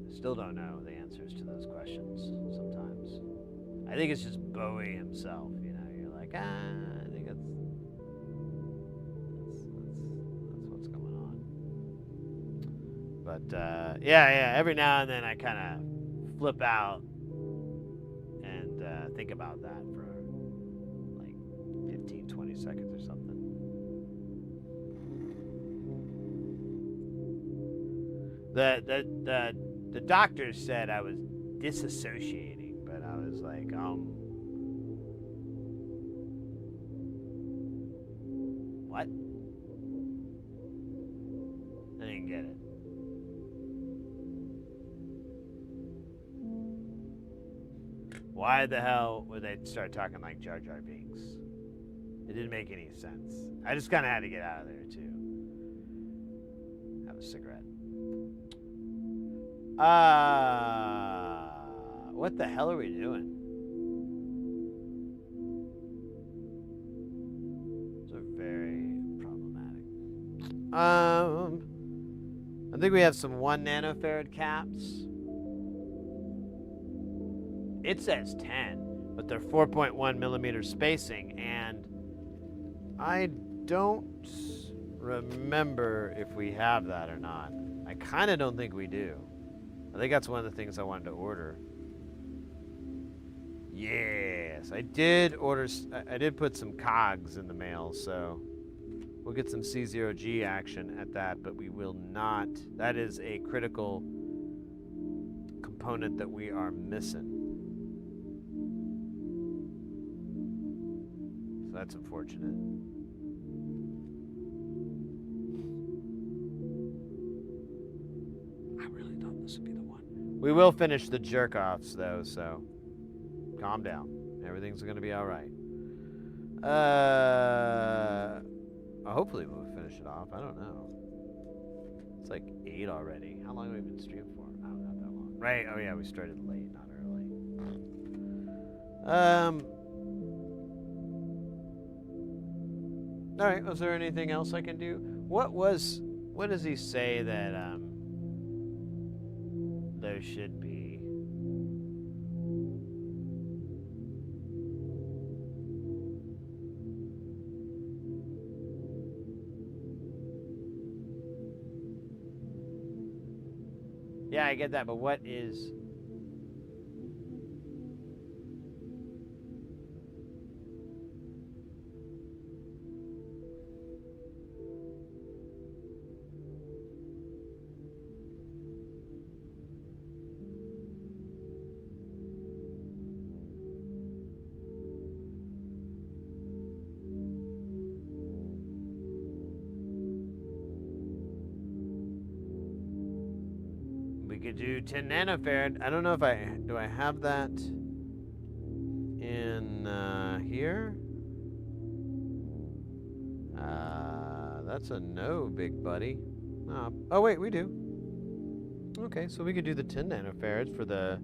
I still don't know the answers to those questions sometimes. I think it's just Bowie himself, like, I think that's what's going on. But yeah, every now and then I kind of flip out and think about that for like 15, 20 seconds or something. The doctor said I was disassociating, but I was like, what? I didn't get it. Why the hell would they start talking like Jar Jar Binks? It didn't make any sense. I just kind of had to get out of there, too. Have a cigarette. What the hell are we doing? Those are very problematic. I think we have some 1 nanofarad caps. It says 10, but they're 4.1 millimeter spacing, and I don't remember if we have that or not. I kind of don't think we do. I think that's one of the things I wanted to order. Yes, I did order. I did put some cogs in the mail, so we'll get some C0G action at that, but we will not. That is a critical component that we are missing. So that's unfortunate. I really thought this would be the one. We will finish the jerk-offs, though, so calm down. Everything's going to be all right. Hopefully we'll finish it off. I don't know. It's like 8 already. How long have we been streaming for? Oh, not that long. Right. Oh, yeah, we started late, not early. All right. Was there anything else I can do? What does he say that there should be? Yeah, I get that, but what is... could do 10 nanofarad. I don't know if do I have that in here? That's a no, big buddy. Oh wait, we do. Okay, so we could do the 10 nanofarads for the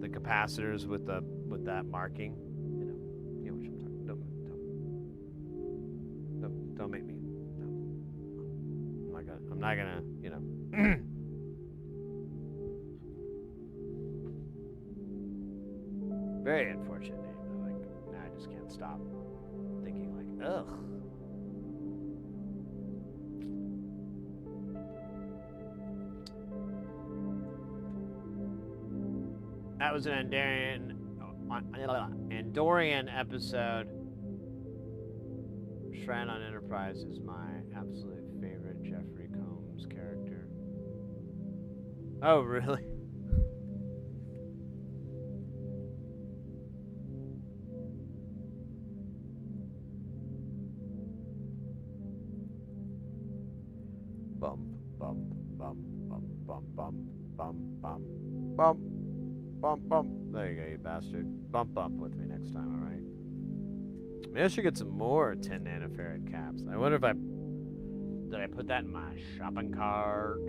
capacitors with that marking. You know what I'm talking. Don't make me. No. I'm not gonna. Very unfortunate name though. Like now I just can't stop thinking like, ugh. That was an Andorian episode. Shrine on Enterprise is my absolute favorite Jeffrey Combs character. Oh, really? Bum, bum, bum, bum, bum, bum, bum, bum, bum, bum, bum. There you go, you bastard. Bump with me next time, all right? Maybe I should get some more 10 nanofarad caps. I wonder if did I put that in my shopping cart?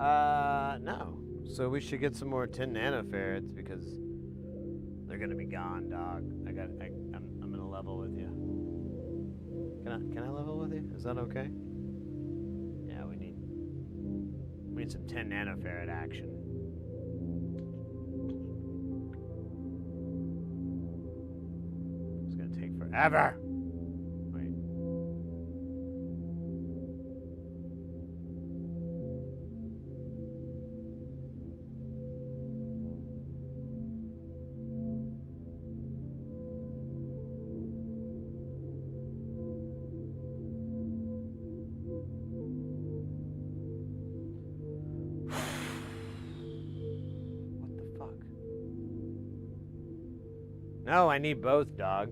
No. So we should get some more 10 nanofarads because they're gonna be gone, dog. I'm gonna level with you. Can I level with you? Is that okay? Yeah, we need some 10 nanofarad action. It's gonna take forever. Wait. What the fuck? No, I need both, dog.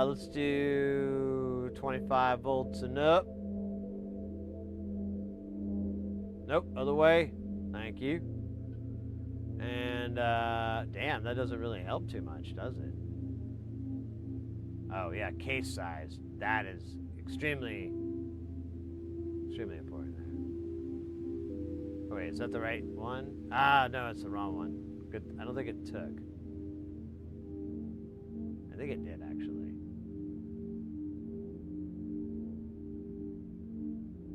Let's do 25 volts and up. Nope, other way. Thank you. And, damn, that doesn't really help too much, does it? Oh, yeah, case size. That is extremely important there. Oh, wait, is that the right one? Ah, no, it's the wrong one. Good. I don't think it took. I think it did, actually.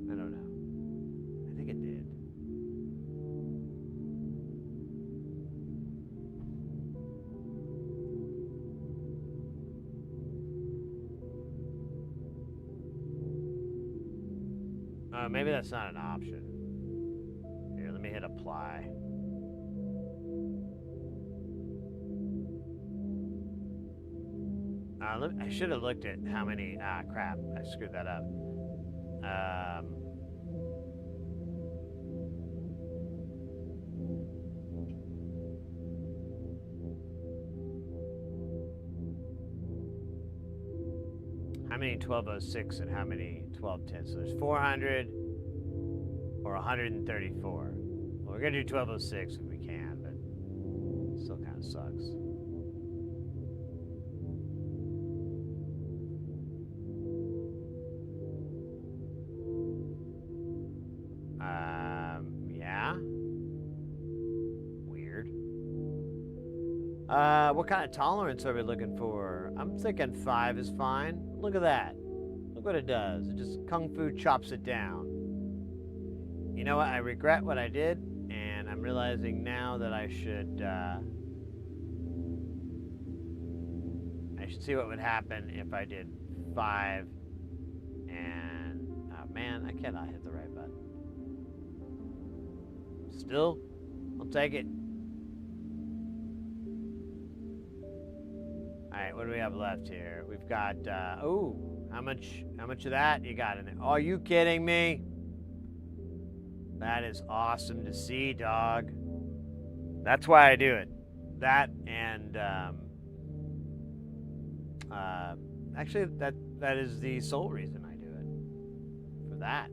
I don't know. I think it did. Maybe that's not an option. Here, let me hit apply. I should have looked at how many. Crap. I screwed that up. How many 1206 and how many 1210? So there's 400 or 134. Well, we're going to do 1206 if we can, but it still kind of sucks. Yeah. Weird. What kind of tolerance are we looking for? I'm thinking 5 is fine. Look at that. Look what it does. It just kung fu chops it down. You know what? I regret what I did, and I'm realizing now that I should see what would happen if I did 5 and man, I cannot hit the right button. Still, I'll take it. Alright, what do we have left here? We've got how much of that you got in there? Are you kidding me? That is awesome to see, dog. That's why I do it. That and actually that is the sole reason I do it. For that.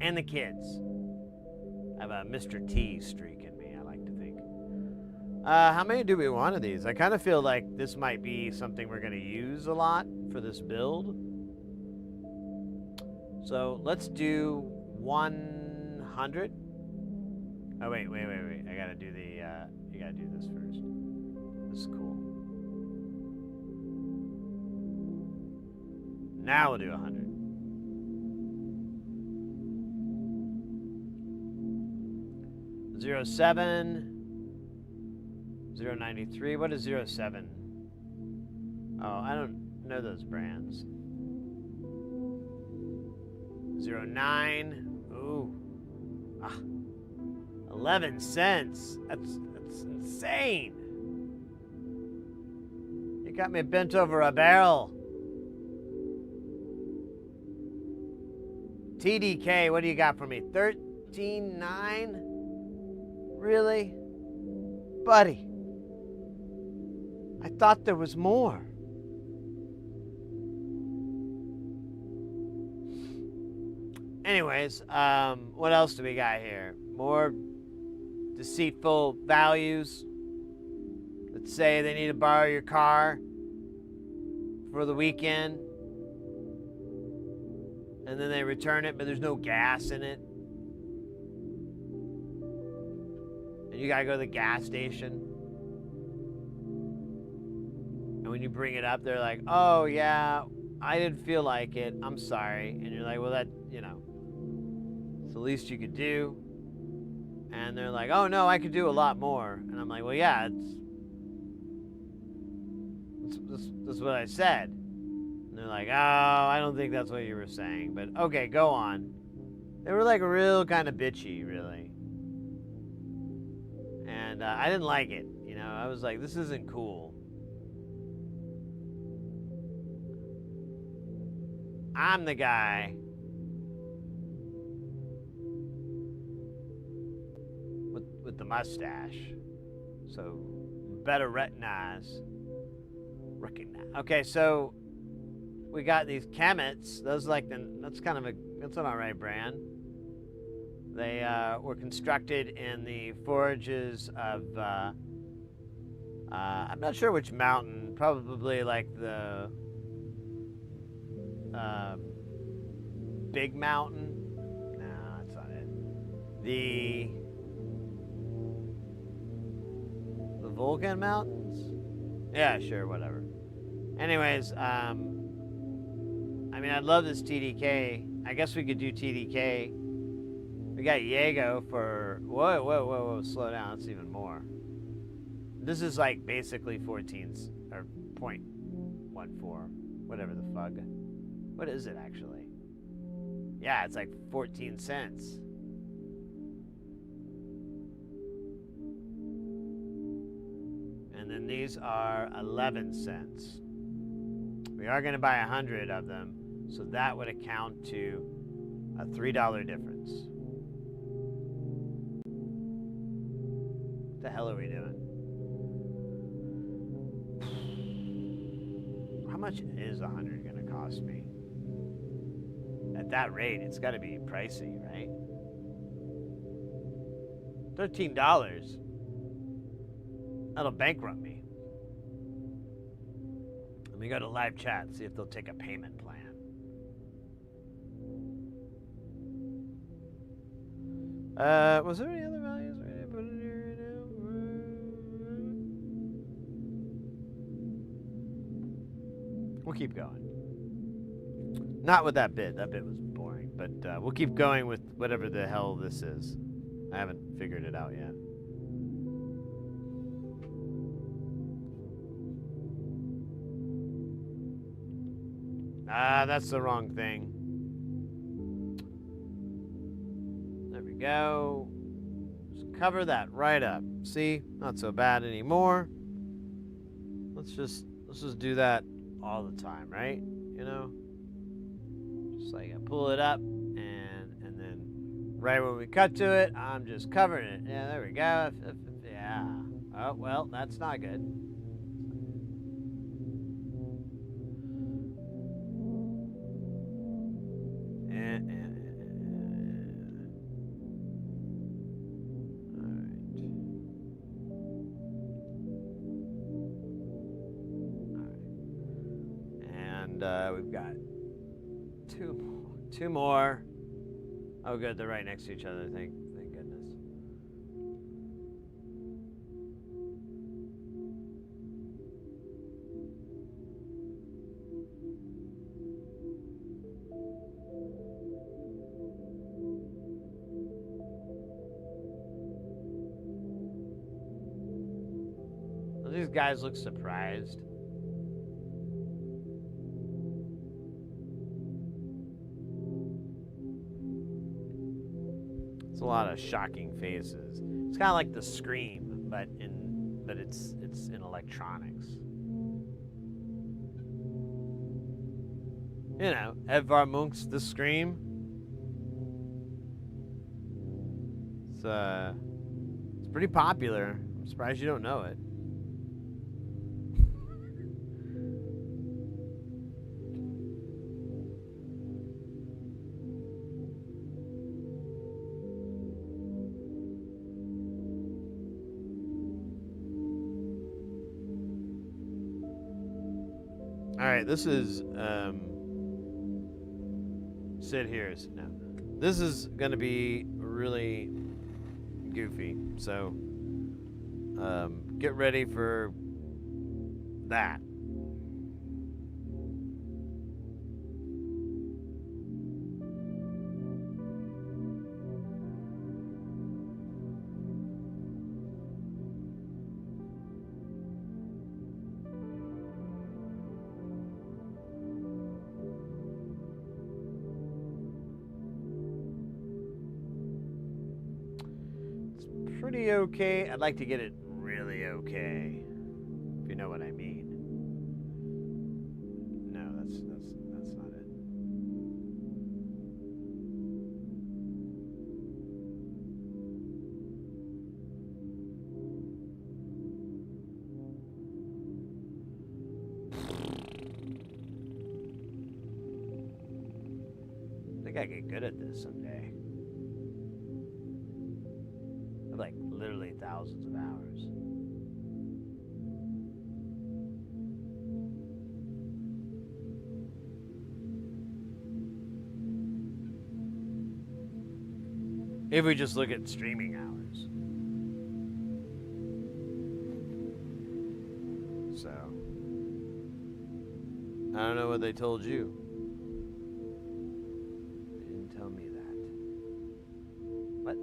And the kids. I have a Mr. T streak in me, I like to think. How many do we want of these? I kind of feel like this might be something we're going to use a lot for this build. So let's do 100. Oh, wait. I got to do the, you got to do this first. This is cool. Now we'll do 100. Zero 07, 093. What is 07? Oh, I don't know those brands. 09. Ooh. 11 cents. That's insane. You got me bent over a barrel. TDK, what do you got for me? 13.9? Really? Buddy. I thought there was more. Anyways, what else do we got here? More deceitful values that say they need to borrow your car for the weekend, and then they return it, but there's no gas in it. And you gotta go to the gas station. And when you bring it up, they're like, oh yeah, I didn't feel like it, I'm sorry. And you're like, well, that, you know, it's the least you could do. And they're like, oh no, I could do a lot more. And I'm like, well, yeah, that's what I said. And they're like, oh, I don't think that's what you were saying, but okay, go on. They were like real kind of bitchy, really. And I didn't like it, you know. I was like, this isn't cool. I'm the guy with the mustache, so better recognize. Okay, so we got these chemits. Those that's an alright brand. They were constructed in the forages of I'm not sure which mountain. Probably like the Big Mountain. No, that's not it. The Vulcan Mountains? Yeah, sure, whatever. Anyways, I mean, I'd love this TDK. I guess we could do TDK. We got Jaego for... Whoa, slow down, that's even more. This is like basically 14s, or 0.14, whatever the fuck. What is it, actually? Yeah, it's like 14 cents. And then these are 11 cents. We are going to buy 100 of them, so that would account to a $3 difference. What the hell are we doing? How much is 100 going to cost me? At that rate, it's got to be pricey, right? $13. That'll bankrupt me. Let me go to live chat, see if they'll take a payment plan. Was there any other values we didn't put in here right now? We'll keep going. Not with that bit. That bit was boring, but we'll keep going with whatever the hell this is. I haven't figured it out yet. That's the wrong thing. There we go. Just cover that right up. See? Not so bad anymore. Let's just do that all the time, right? You know? Just like I pull it up and then right when we cut to it, I'm just covering it. Yeah, there we go. Yeah. Oh, well, that's not good. We've got two more. Oh, good, they're right next to each other. Thank goodness. These guys look surprised. It's a lot of shocking faces. It's kind of like the Scream, but it's in electronics. You know, Edvard Munch's The Scream. It's pretty popular. I'm surprised you don't know it. All right, right, this is Sid here's no. This is gonna be really goofy, so get ready for that. Pretty okay. I'd like to get it really okay, if you know what I mean. No, that's not it. I think I get good at this someday. Like literally thousands of hours. If we just look at streaming hours. So, I don't know what they told you. They didn't tell me that. What?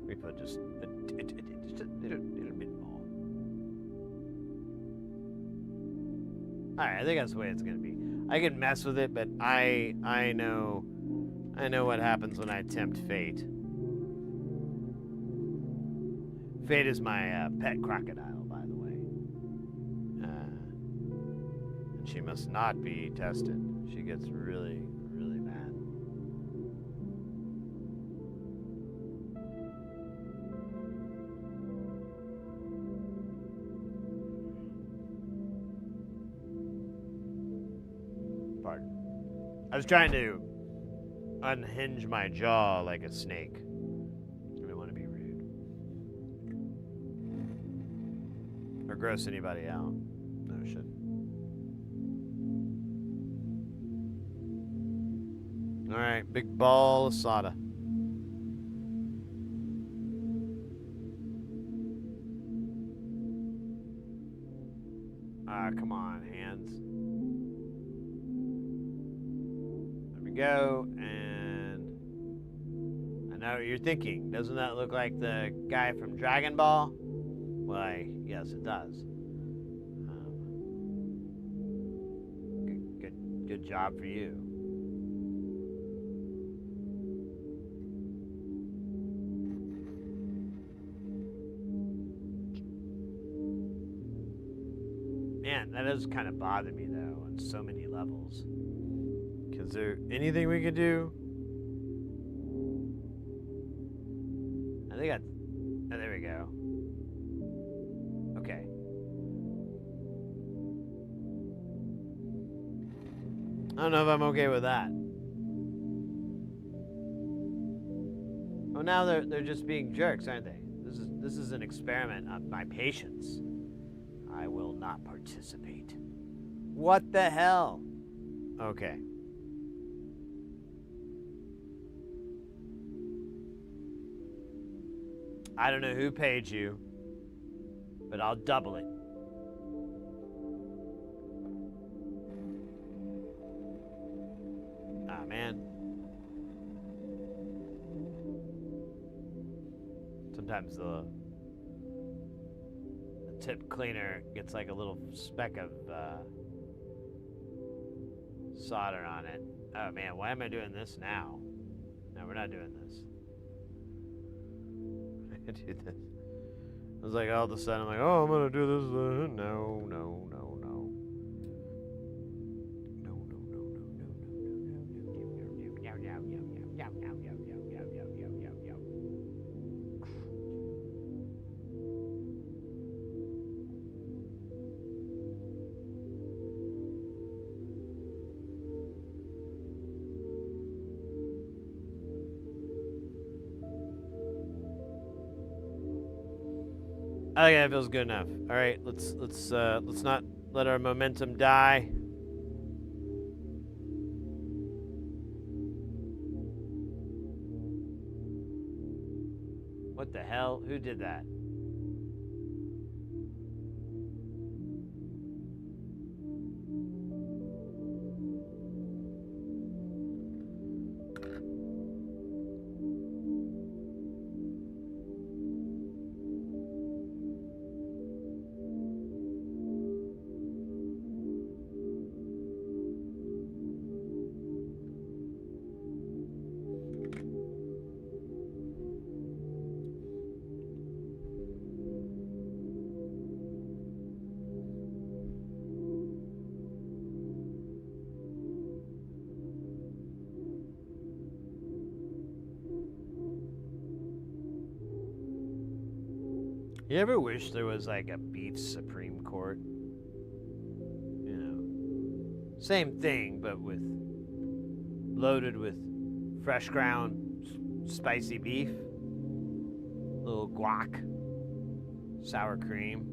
We put just a little bit more. Alright, I think that's the way it's gonna be. I can mess with it, but I know what happens when I tempt fate. Fate is my pet crocodile, by the way. And she must not be tested. She gets really, really mad. Pardon. I was trying to unhinge my jaw like a snake. I didn't want to be rude. Or gross anybody out. No, I shouldn't. Alright, big ball of soda. Come on, hands. There we go, and I know what you're thinking. Doesn't that look like the guy from Dragon Ball? Why, yes, it does. Good job for you. Man, that does kind of bother me, though, on so many levels. Is there anything we could do? I think oh, there we go. Okay. I don't know if I'm okay with that. Oh, now they're just being jerks, aren't they? This is an experiment on my patience. I will not participate. What the hell? Okay. I don't know who paid you, but I'll double it. Ah, man. Sometimes the tip cleaner gets like a little speck of solder on it. Oh man, why am I doing this now? No, we're not doing this. I do this. I was like, all of a sudden, I'm like, oh, I'm gonna do this. No. I think that feels good enough. All right, let's not let our momentum die. What the hell? Who did that? You ever wish there was like a beef Supreme Court? You know, same thing, but loaded with fresh ground spicy beef, little guac, sour cream.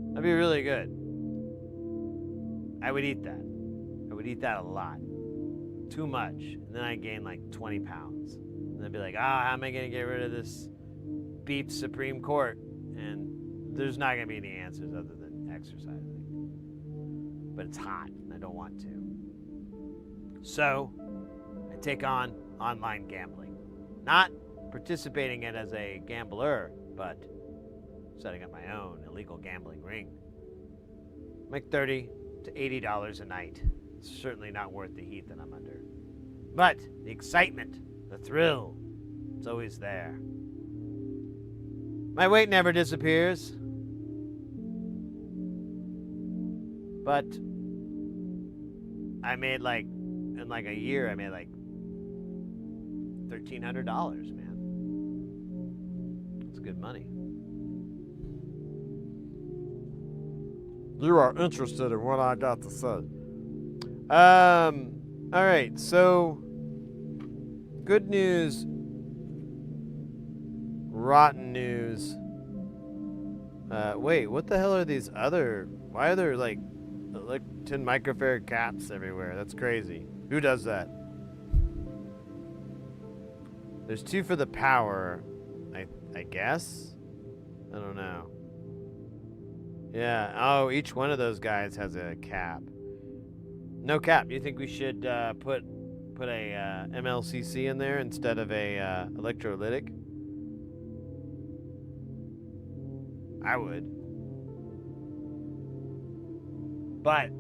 That'd be really good. I would eat that. I would eat that a lot. Too much. And then I'd gain like 20 pounds. And I'd be like, how am I going to get rid of this beef Supreme Court? And there's not going to be any answers other than exercising. But it's hot, and I don't want to. So, I take on online gambling. Not participating in it as a gambler, but setting up my own illegal gambling ring. Make $30 to $80 a night. It's certainly not worth the heat that I'm under. But the excitement, the thrill, it's always there. My weight never disappears. But I made in a year, I made like $1,300, man. That's good money. You are interested in what I got to say. All right, so good news, rotten news. Wait, what the hell are these other, why are there like 10 microfarad caps everywhere? That's crazy. Who does that? There's 2 for the power, I guess? I don't know. Yeah, oh, each one of those guys has a cap. No cap. Do you think we should put a MLCC in there instead of a electrolytic? I would. But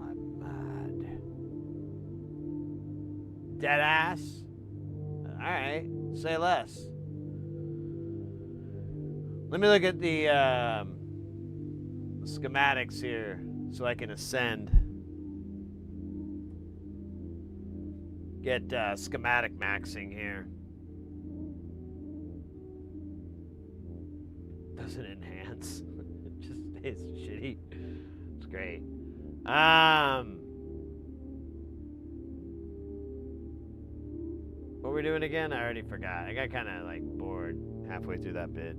I'm mad. Dead ass? Alright, say less. Let me look at the schematics here so I can ascend. Get schematic maxing here. Doesn't enhance. It just stays shitty. It's great. What we're doing again? I already forgot. I got kind of like bored halfway through that bit.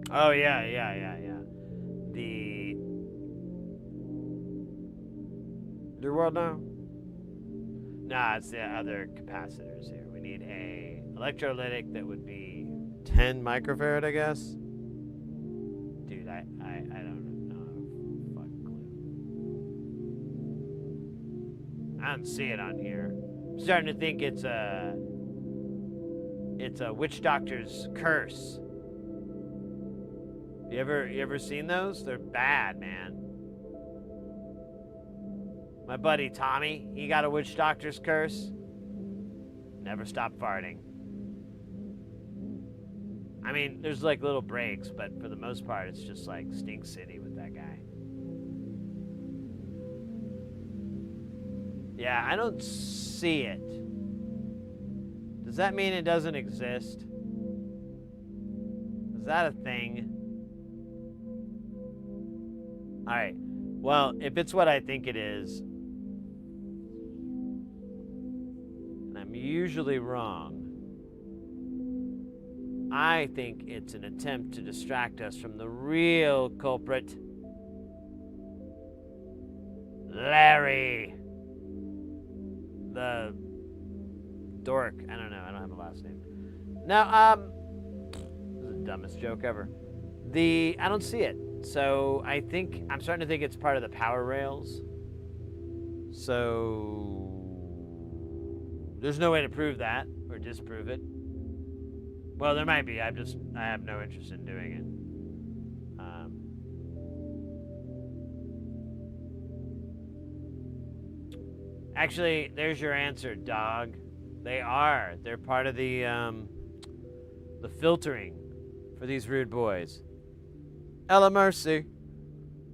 Oh yeah. Do what now? Nah, it's the other capacitors here. We need a electrolytic that would be 10 microfarad, I guess. Dude, I don't know. Fucking clue. I don't see it on here. I'm starting to think it's a witch doctor's curse. You ever seen those? They're bad, man. My buddy Tommy, he got a witch doctor's curse. Never stopped farting. I mean, there's like little breaks, but for the most part, it's just like Stink City with that guy. Yeah, I don't see it. Does that mean it doesn't exist? Is that a thing? All right. Well, if it's what I think it is, and I'm usually wrong, I think it's an attempt to distract us from the real culprit, Larry, the dork. I don't know. I don't have a last name. Now, this is the dumbest joke ever. I don't see it. So I'm starting to think it's part of the power rails. So there's no way to prove that or disprove it. Well, there might be. I have no interest in doing it. Actually, there's your answer, dog. They are. They're part of the filtering for these rude boys. Ella Mercy.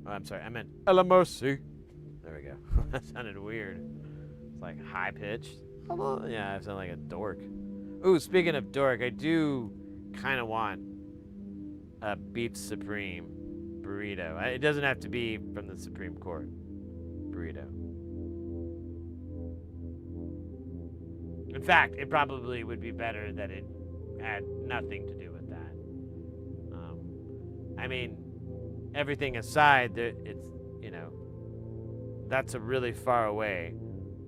Oh, I'm sorry. I meant Ella Mercy. There we go. That sounded weird. It's like high pitched. Hello. Yeah, I sound like a dork. Ooh, speaking of dork, I do kind of want a beef supreme burrito. It doesn't have to be from the Supreme Court. Burrito. In fact, it probably would be better that it had nothing to do with that. I mean, everything aside, it's, that's a really far away.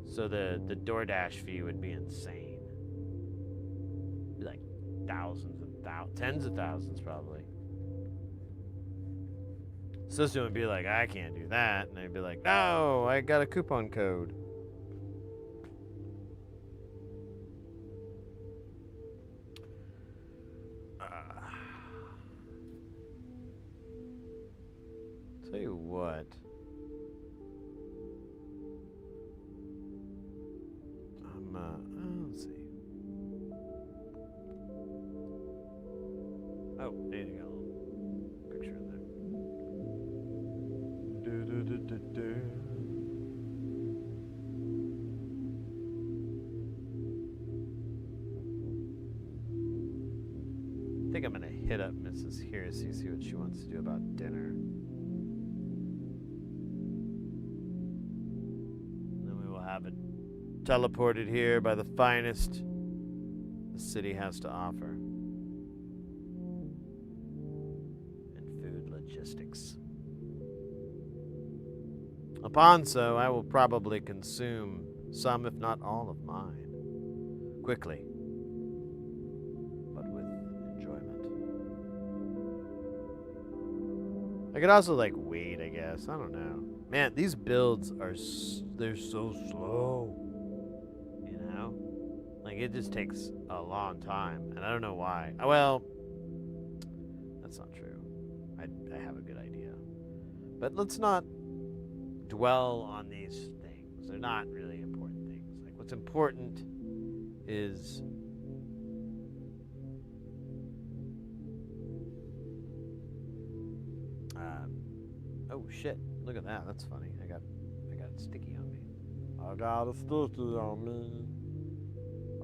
So the DoorDash fee would be insane. It'd be like thousands and tens of thousands probably. System would be like, I can't do that. And they'd be like, no, I got a coupon code. Tell you what. Let's see. Oh, there you go. A little picture in there. I think I'm gonna hit up Mrs. Hersey, see what she wants to do about dinner. Then we will have it teleported here by the finest the city has to offer. And food logistics. Upon so, I will probably consume some, if not all, of mine. Quickly. But with enjoyment. I could also, wait, I guess. I don't know. Man, these builds they're so slow. It just takes a long time, and I don't know why. Well, that's not true. I have a good idea. But let's not dwell on these things. They're not really important things. What's important is oh shit, look at that. That's funny. I got sticky on me. I got a sticky on me.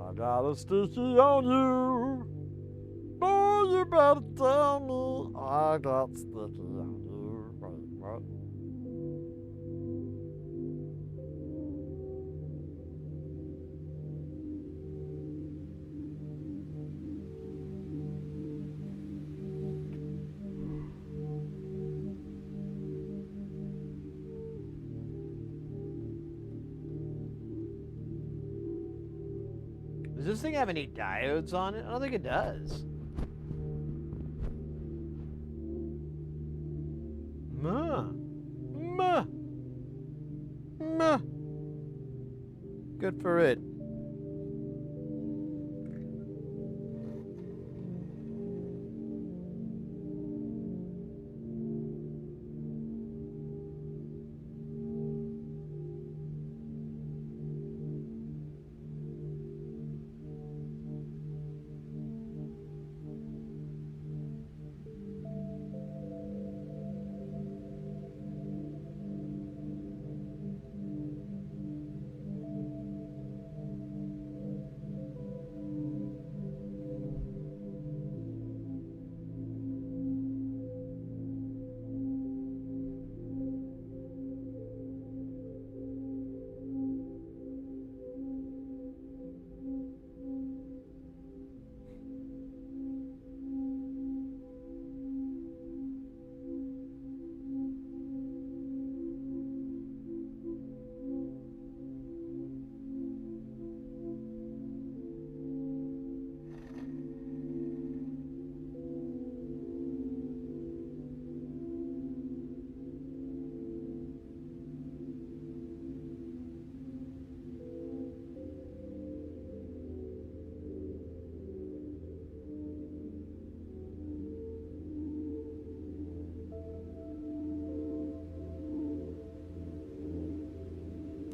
I got a sticky on you. Boy, you better tell me I got sticky on you. Wait, what? Does this thing have any diodes on it? I don't think it does. Good for it.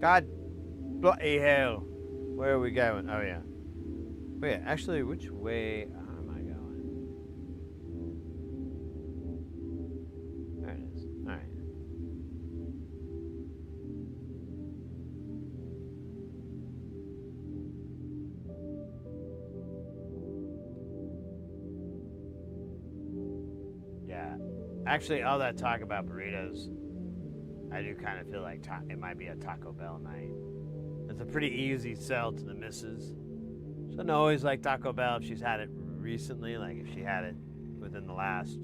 God bloody hell. Where are we going? Oh, yeah. Wait, actually, which way am I going? There it is. All right. Yeah. Actually, all that talk about burritos, I do kind of feel like it might be a Taco Bell night. It's a pretty easy sell to the missus. She doesn't always like Taco Bell if she's had it recently, like if she had it within the last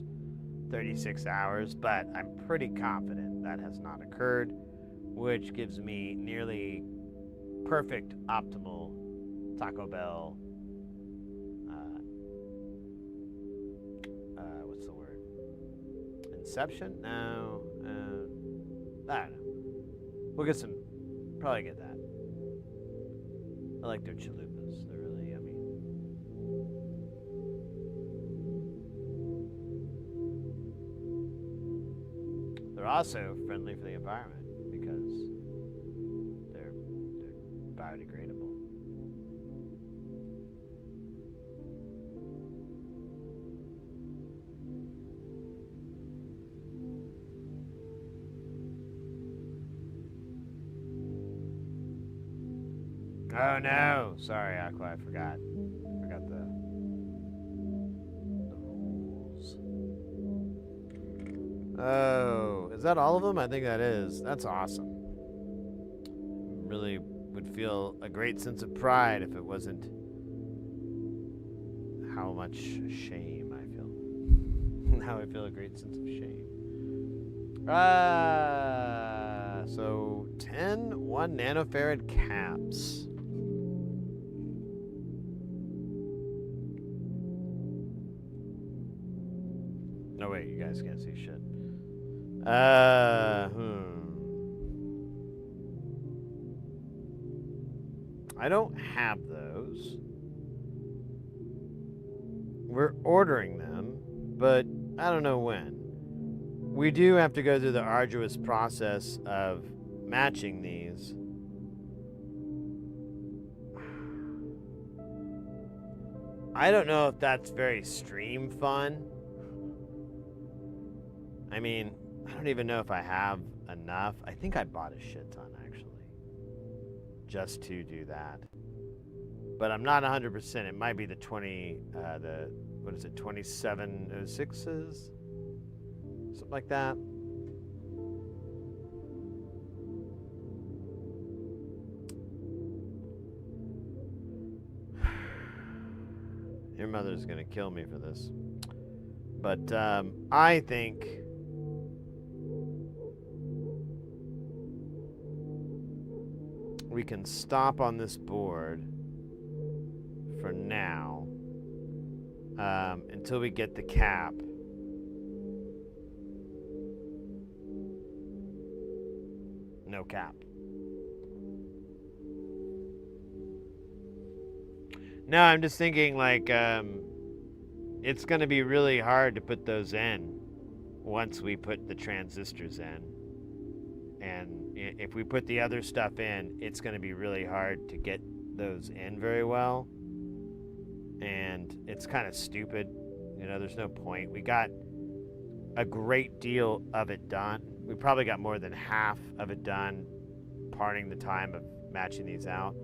36 hours, but I'm pretty confident that has not occurred, which gives me nearly perfect, optimal Taco Bell, what's the word? Inception? No, I don't know. We'll get some, probably get that. I like their chalupas, they're really yummy. They're also friendly for the environment because they're biodegradable. Oh no! Sorry, Aqua, I forgot. Forgot the rules. Oh, is that all of them? I think that is. That's awesome. Really would feel a great sense of pride if it wasn't how much shame I feel. Now I feel a great sense of shame. So 10 1 nanofarad caps. No, wait, you guys can't see shit. I don't have those. We're ordering them, but I don't know when. We do have to go through the arduous process of matching these. I don't know if that's very stream fun. I mean, I don't even know if I have enough. I think I bought a shit ton, actually, just to do that. But I'm not 100%. It might be the 2706s? Something like that. Your mother's gonna kill me for this. But I think we can stop on this board for now until we get the cap. No cap. No, I'm just thinking like it's going to be really hard to put those in once we put the transistors in. And if we put the other stuff in, it's going to be really hard to get those in very well. And it's kind of stupid. You know, there's no point. We got a great deal of it done. We probably got more than half of it done, parting the time of matching these out.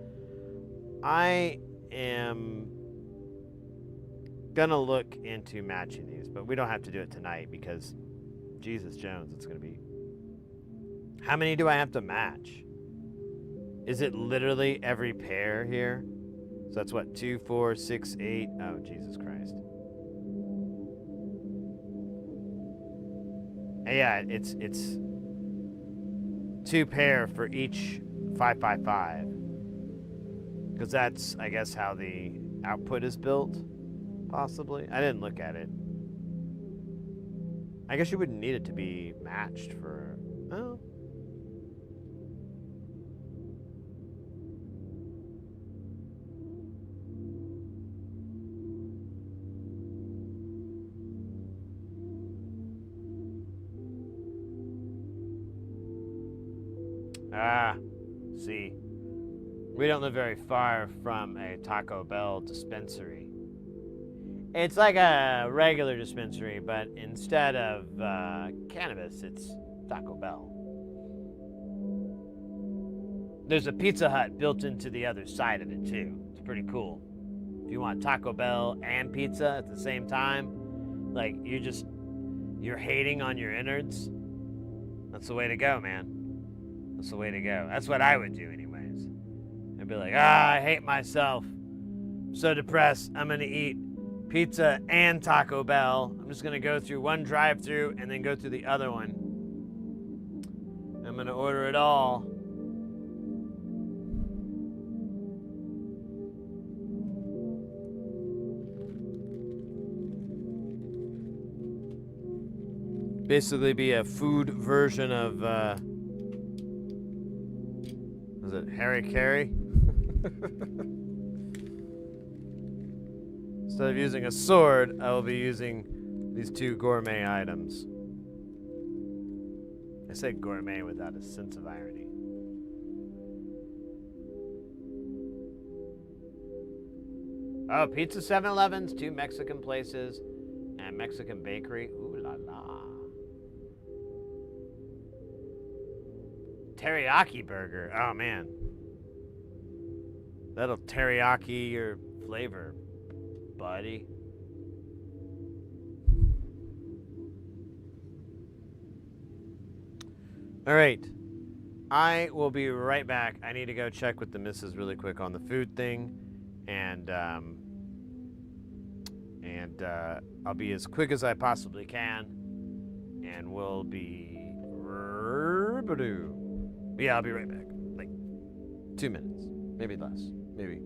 I am gonna look into matching these, but we don't have to do it tonight because Jesus Jones, it's gonna be... How many do I have to match? Is it literally every pair here? So that's what, 2, 4, 6, 8. Oh, Jesus Christ. And yeah, it's 2 pair for each 555. Because that's, I guess, how the output is built, possibly. I didn't look at it. I guess you wouldn't need it to be matched for... Oh. See, we don't live very far from a Taco Bell dispensary. It's like a regular dispensary, but instead of cannabis, it's Taco Bell. There's a Pizza Hut built into the other side of it, too. It's pretty cool. If you want Taco Bell and pizza at the same time, like, you're hating on your innards, that's the way to go, man. That's the way to go. That's what I would do anyways. I'd be like, I hate myself. I'm so depressed. I'm going to eat pizza and Taco Bell. I'm just going to go through one drive-thru and then go through the other one. I'm going to order it all. Basically be a food version of, is it Harry Carey? Instead of using a sword, I will be using these 2 gourmet items. I say gourmet without a sense of irony. Oh, pizza 7-Elevens, 2 Mexican places, and Mexican bakery. Ooh la la. Teriyaki burger. Oh, man. That'll teriyaki your flavor, buddy. All right. I will be right back. I need to go check with the missus really quick on the food thing. And I'll be as quick as I possibly can. And we'll be... Yeah, I'll be right back. Like 2 minutes, maybe less, maybe.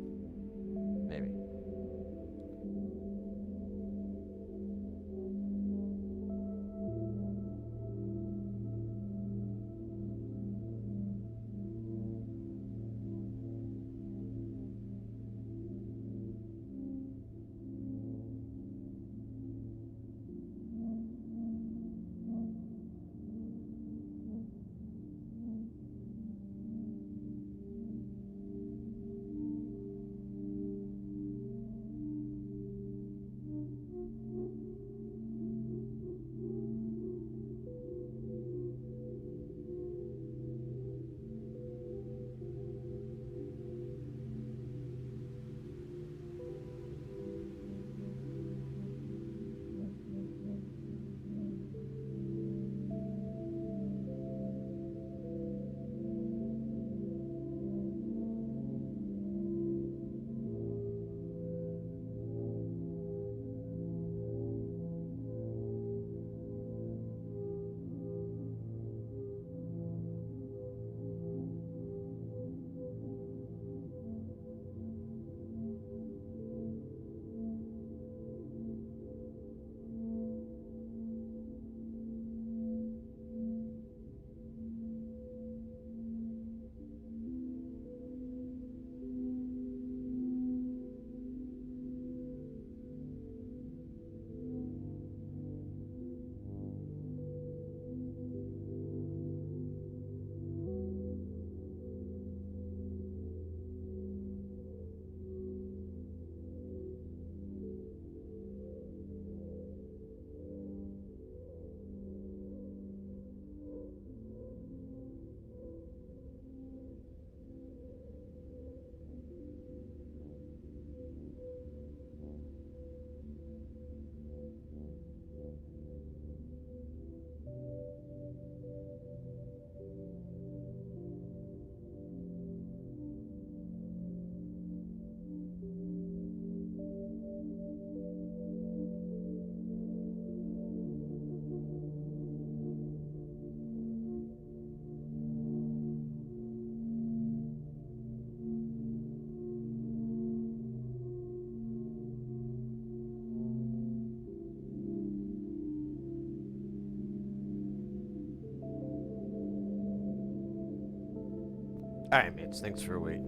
All right, mates. Thanks for waiting.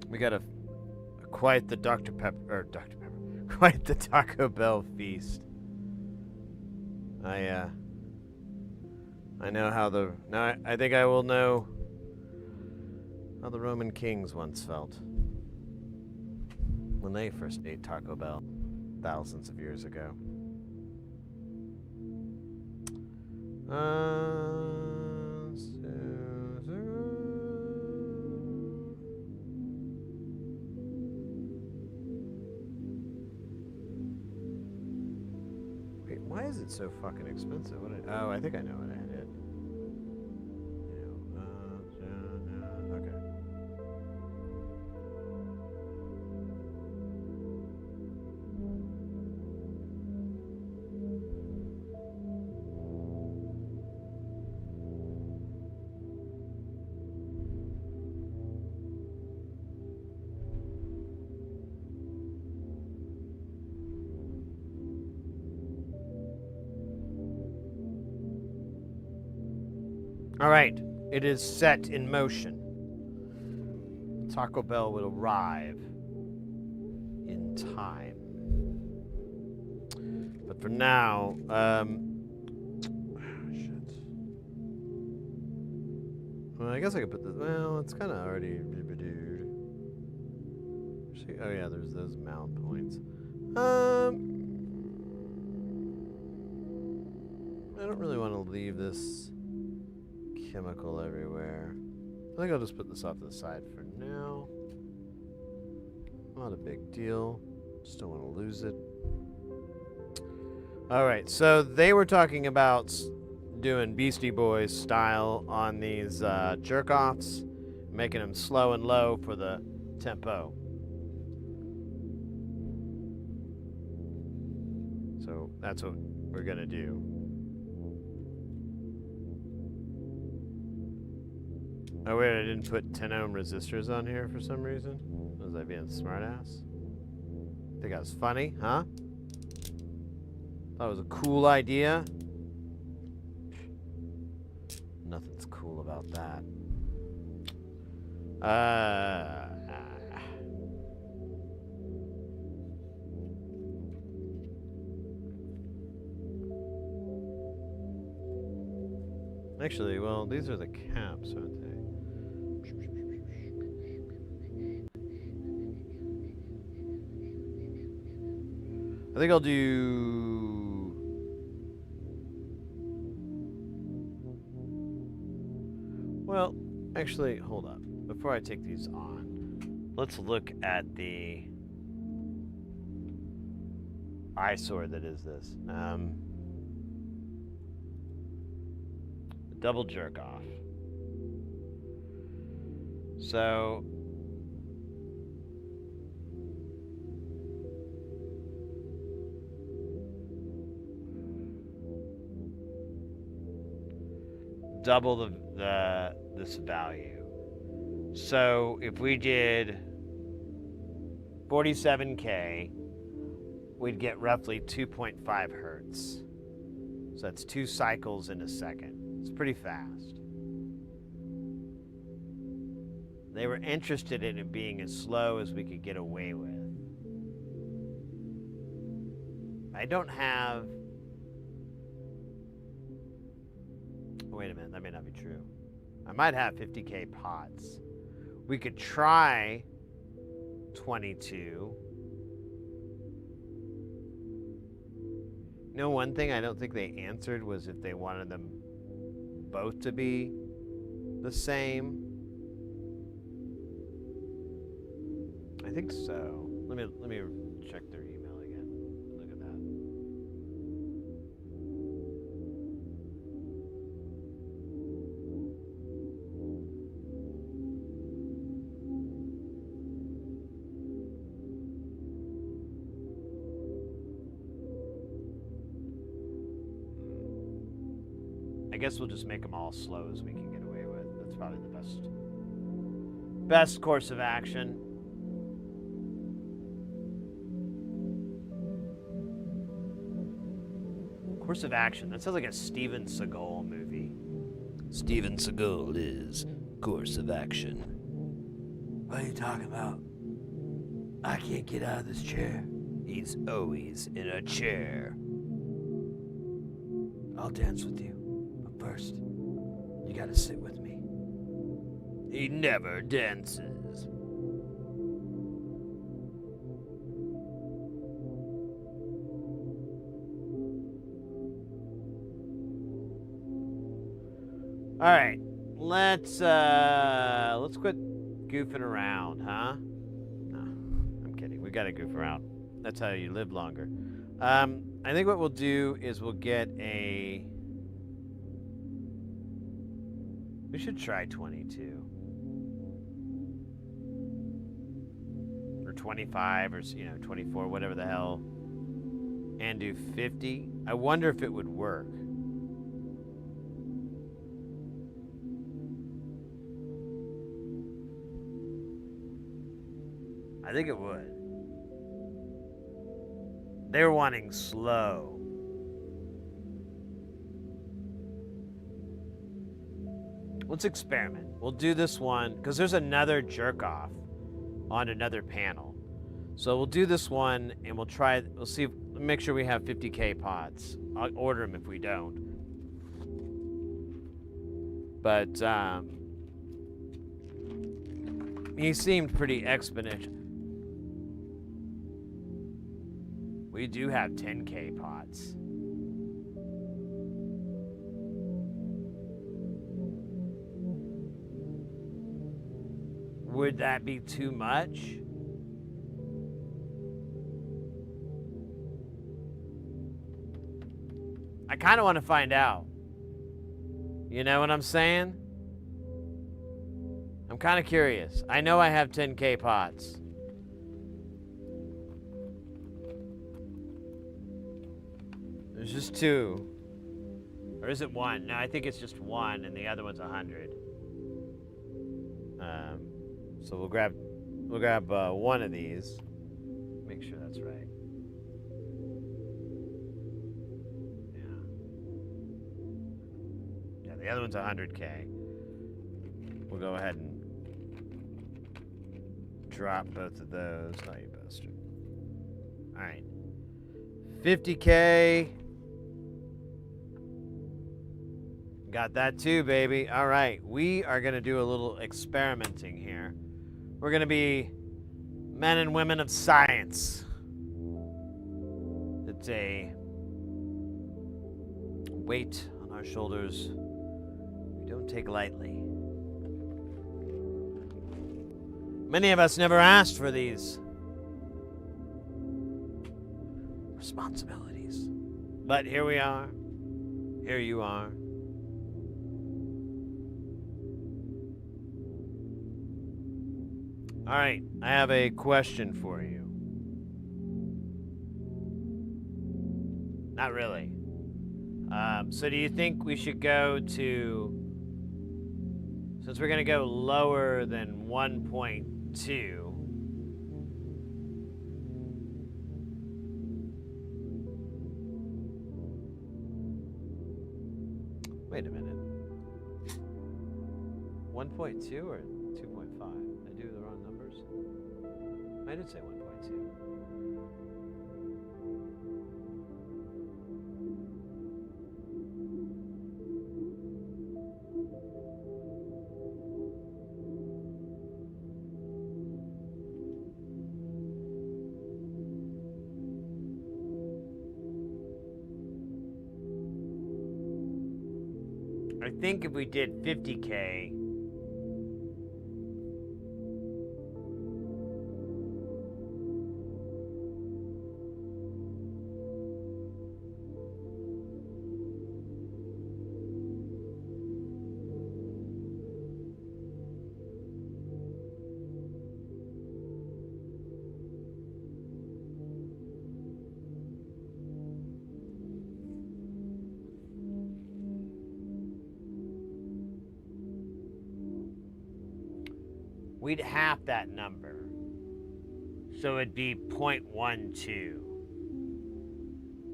We got quite the quite the Taco Bell feast. I I know how the... Now I think I will know how the Roman kings once felt when they first ate Taco Bell thousands of years ago. Wait, why is it so fucking expensive? Oh, I think I know what I did. Okay. All right, it is set in motion. Taco Bell will arrive in time. But for now, shit. Well, I guess I could put this. Well, it's kind of already. Oh yeah, there's those mount points. I don't really want to leave this chemical everywhere. I think I'll just put this off to the side for now. Not a big deal. Just don't want to lose it. Alright, so they were talking about doing Beastie Boys style on these jerk-offs, making them slow and low for the tempo. So that's what we're gonna do. Oh wait, I didn't put 10 ohm resistors on here for some reason. Was I being a smartass? Think I was funny, huh? Thought it was a cool idea. Nothing's cool about that. Actually, well, these are the caps, aren't they? I think I'll do... Well, actually, hold up. Before I take these on, let's look at the eyesore that is this. Double jerk off. So... double this value. So if we did 47K, we'd get roughly 2.5 hertz. So that's 2 cycles in a second. It's pretty fast. They were interested in it being as slow as we could get away with. I don't have... Wait a minute, that may not be true. I might have 50K pots. We could try 22. You know, one thing I don't think they answered was if they wanted them both to be the same. I think so. Let me check their email again. Look at that. I guess we'll just make them all slow as we can get away with. That's probably the best course of action. Course of action. That sounds like a Steven Seagal movie. Steven Seagal is course of action. What are you talking about? I can't get out of this chair. He's always in a chair. I'll dance with you. But first, You gotta sit with me. He never dances. All right, let's quit goofing around, huh? No, I'm kidding. We gotta goof around. That's how you live longer. I think what we'll do is we'll get a. We should try 22 or 25 or 24, whatever the hell, and do 50. I wonder if it would work. I think it would. They were wanting slow. Let's experiment. We'll do this one because there's another jerk off on another panel. So we'll do this one and we'll try. We'll see. Make sure we have 50K pots. I'll order them if we don't. But he seemed pretty exponential. We do have 10K pots. Would that be too much? I kind of want to find out. You know what I'm saying? I'm kind of curious. I know I have 10K pots. There's just 2. Or is it 1? No, I think it's just 1 and the other one's 100. So we'll grab one of these. Make sure that's right. Yeah, the other one's 100K. We'll go ahead and drop both of those. Oh, you bastard. All right. 50K. Got that too, baby. All right. We are going to do a little experimenting here. We're going to be men and women of science. It's a weight on our shoulders we don't take lightly. Many of us never asked for these responsibilities. But here we are. Here you are. All right, I have a question for you. Not really. So do you think we should go to, since we're going to go lower than 1.2, wait a minute. 1.2 or 2.5? I do the wrong numbers. I did say 1.2. I think if we did 50K, we'd half that number. So it'd be 0.12.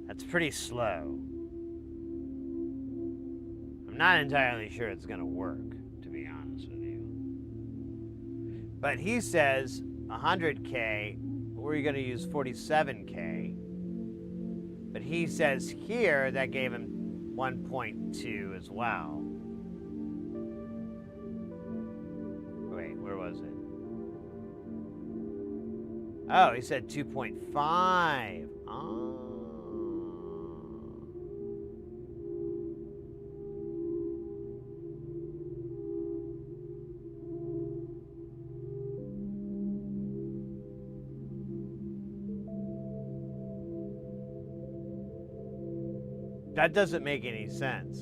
That's pretty slow. I'm not entirely sure it's going to work, to be honest with you. But he says 100K, we're going to use 47K. But he says here that gave him 1.2 as well. Where was it? Oh, he said 2.5. Oh. That doesn't make any sense.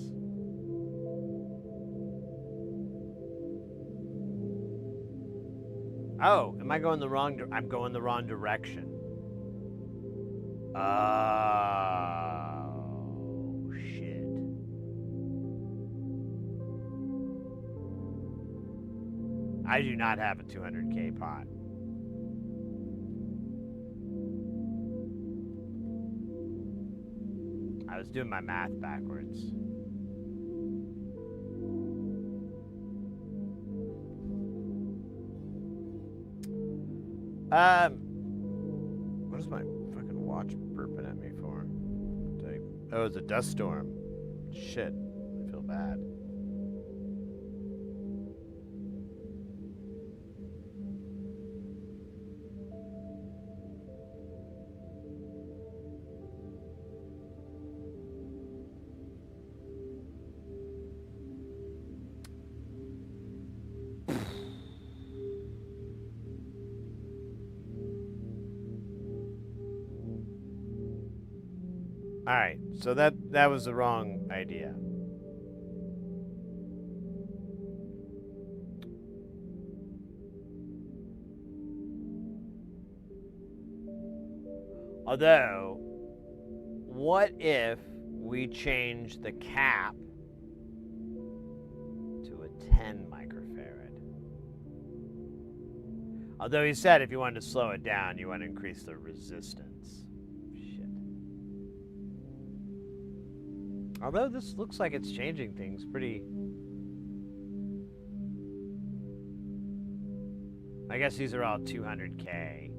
Oh, am I going the wrong? I'm going the wrong direction. Oh shit! I do not have a 200K pot. I was doing my math backwards. What is my fucking watch burping at me for? Oh, it's a dust storm. Shit, I feel bad. All right, so that was the wrong idea. Although, what if we change the cap to a 10 microfarad? Although he said if you wanted to slow it down, you want to increase the resistance. Although this looks like it's changing things pretty... I guess these are all 200K.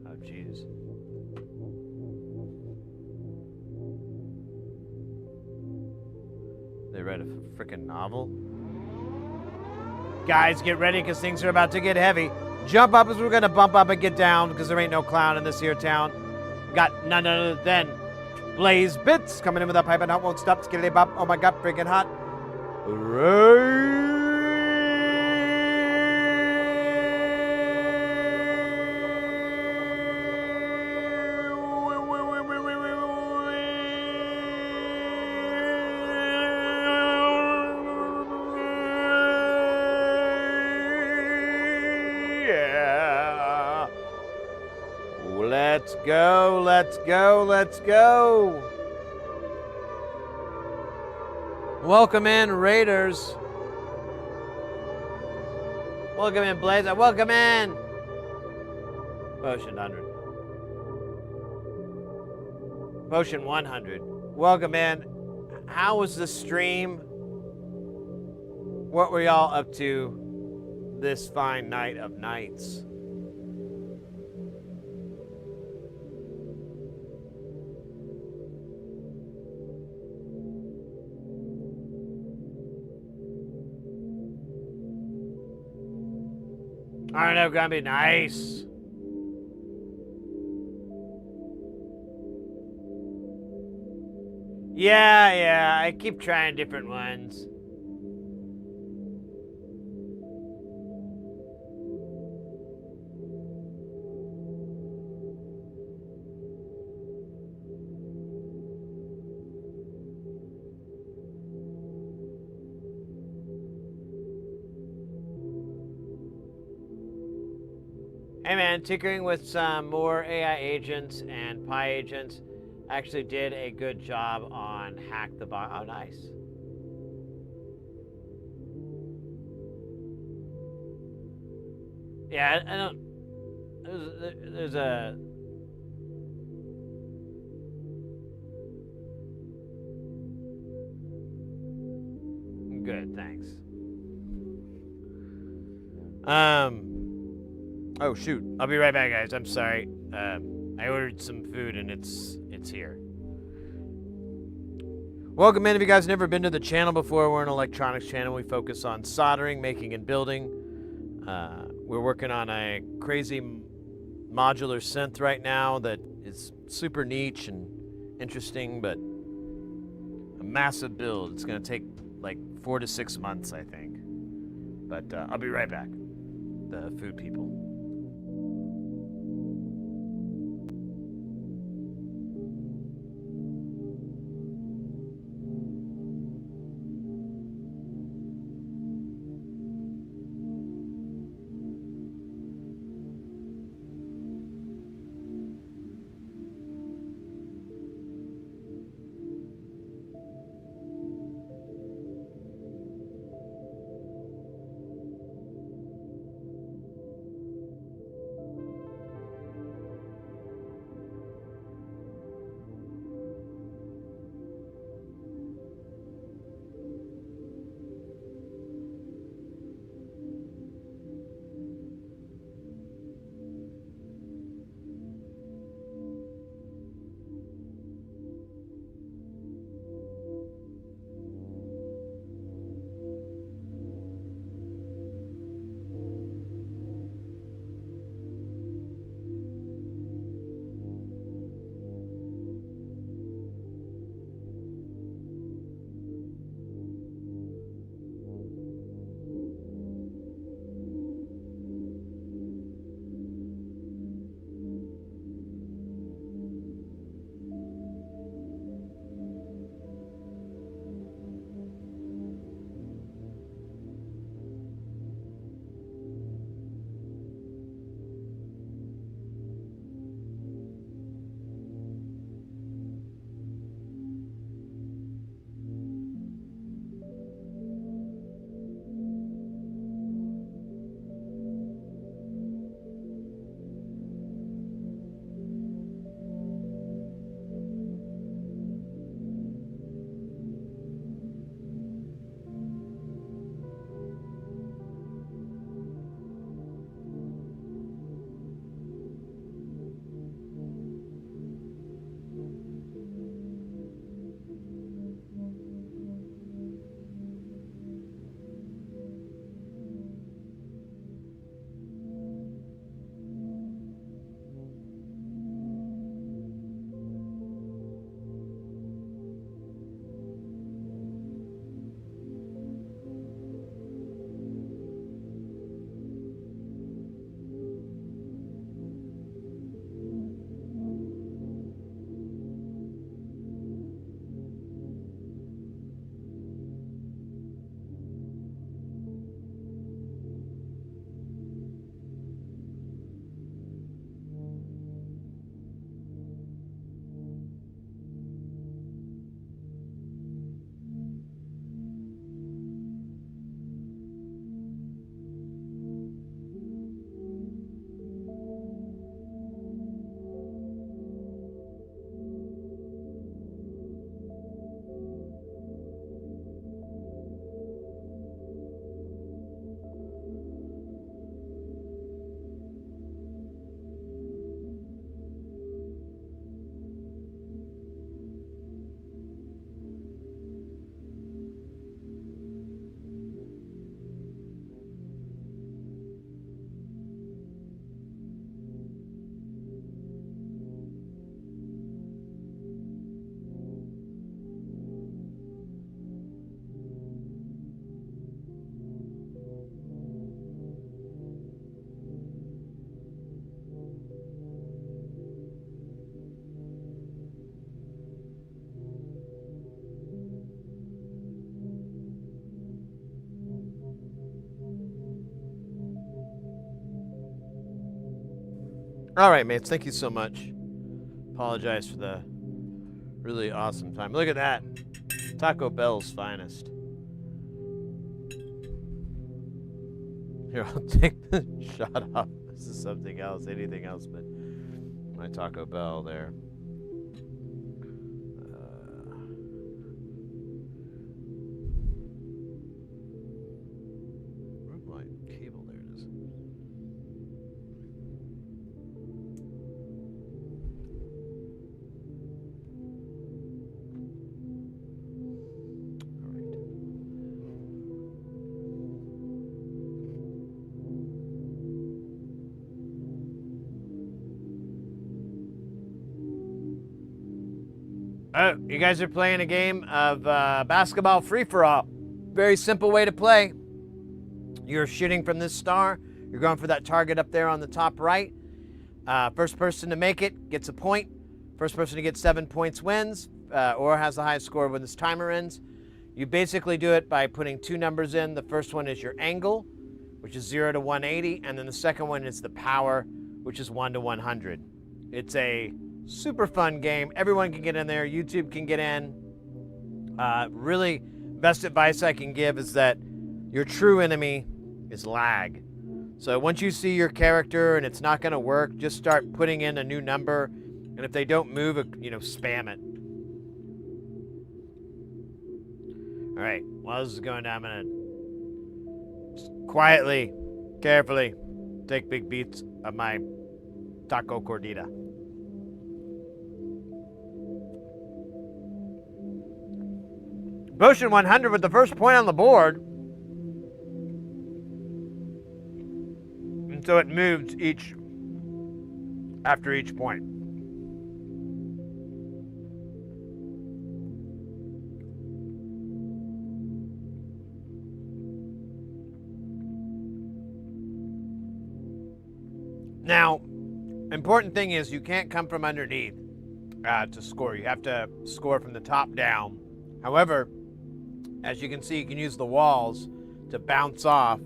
Oh, jeez. They read a frickin' novel? Guys, get ready, because things are about to get heavy. Jump up as we're going to bump up and get down, because there ain't no clown in this here town. Got none other than Blaze Bits coming in with a pipe and hot won't stop. Skitty bop. Oh my god, freaking hot. Yeah. Let's go, let's go, let's go. Welcome in, Raiders. Welcome in, Blaze. Welcome in. Potion 100. Potion 100. Welcome in. How was the stream? What were y'all up to this fine night of nights? I don't know, gonna be nice. Yeah, I keep trying different ones. Hey man, tinkering with some more AI agents and Pi agents. Actually did a good job on Hack the Bot. Oh, nice. Yeah, I don't... There's a... Good, thanks. Oh shoot! I'll be right back, guys. I'm sorry. I ordered some food and it's here. Welcome in. If you guys never been to the channel before, we're an electronics channel. We focus on soldering, making, and building. We're working on a crazy modular synth right now that is super niche and interesting, but a massive build. It's going to take like 4 to 6 months, I think. But I'll be right back. The food people. All right, mates. Thank you so much. Apologize for the really awesome time. Look at that. Taco Bell's finest. Here, I'll take the shot off. This is something else, anything else but my Taco Bell there. Where's my cable? There it is. Oh, you guys are playing a game of basketball free-for-all. Very simple way to play. You're shooting from this star. You're going for that target up there on the top right. First person to make it gets a point. First person to get 7 points wins, or has the highest score when this timer ends. You basically do it by putting 2 numbers in. The first one is your angle, which is 0 to 180, and then the second one is the power, which is 1 to 100. It's a super fun game. Everyone can get in there. YouTube can get in. Really, best advice I can give is that your true enemy is lag. So once you see your character and it's not going to work, just start putting in a new number. And if they don't move, spam it. All right, while this is going down, I'm going to just quietly, carefully take big beats of my taco gordita. Potion 100 with the first point on the board. And so it moves after each point. Now, important thing is you can't come from underneath to score. You have to score from the top down. However, as you can see, you can use the walls to bounce off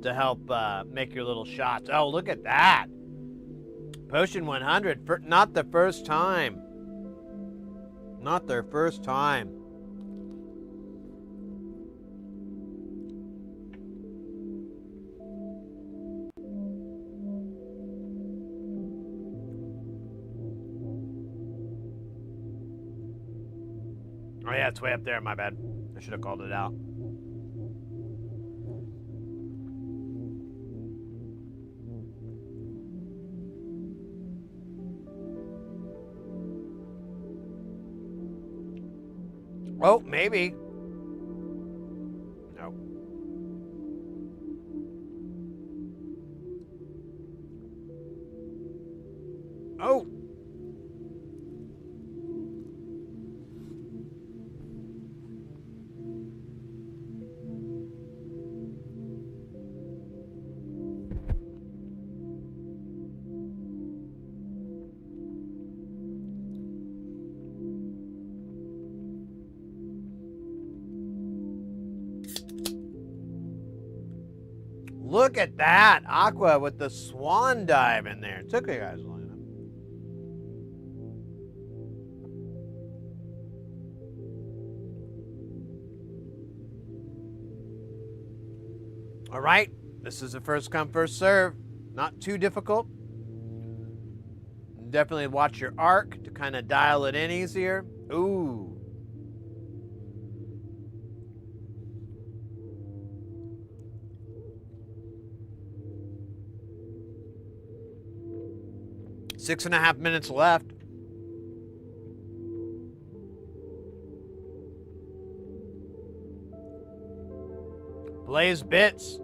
to help make your little shots. Oh, look at that. Potion 100, not the first time. Not their first time. Oh yeah, it's way up there, my bad. I should have called it out. Oh, maybe. No. Oh. Look at that. Aqua with the swan dive in there. It took you guys long enough. All right. This is a first come, first serve. Not too difficult. Definitely watch your arc to kind of dial it in easier. Ooh. Six and a half minutes left. Blaze bits.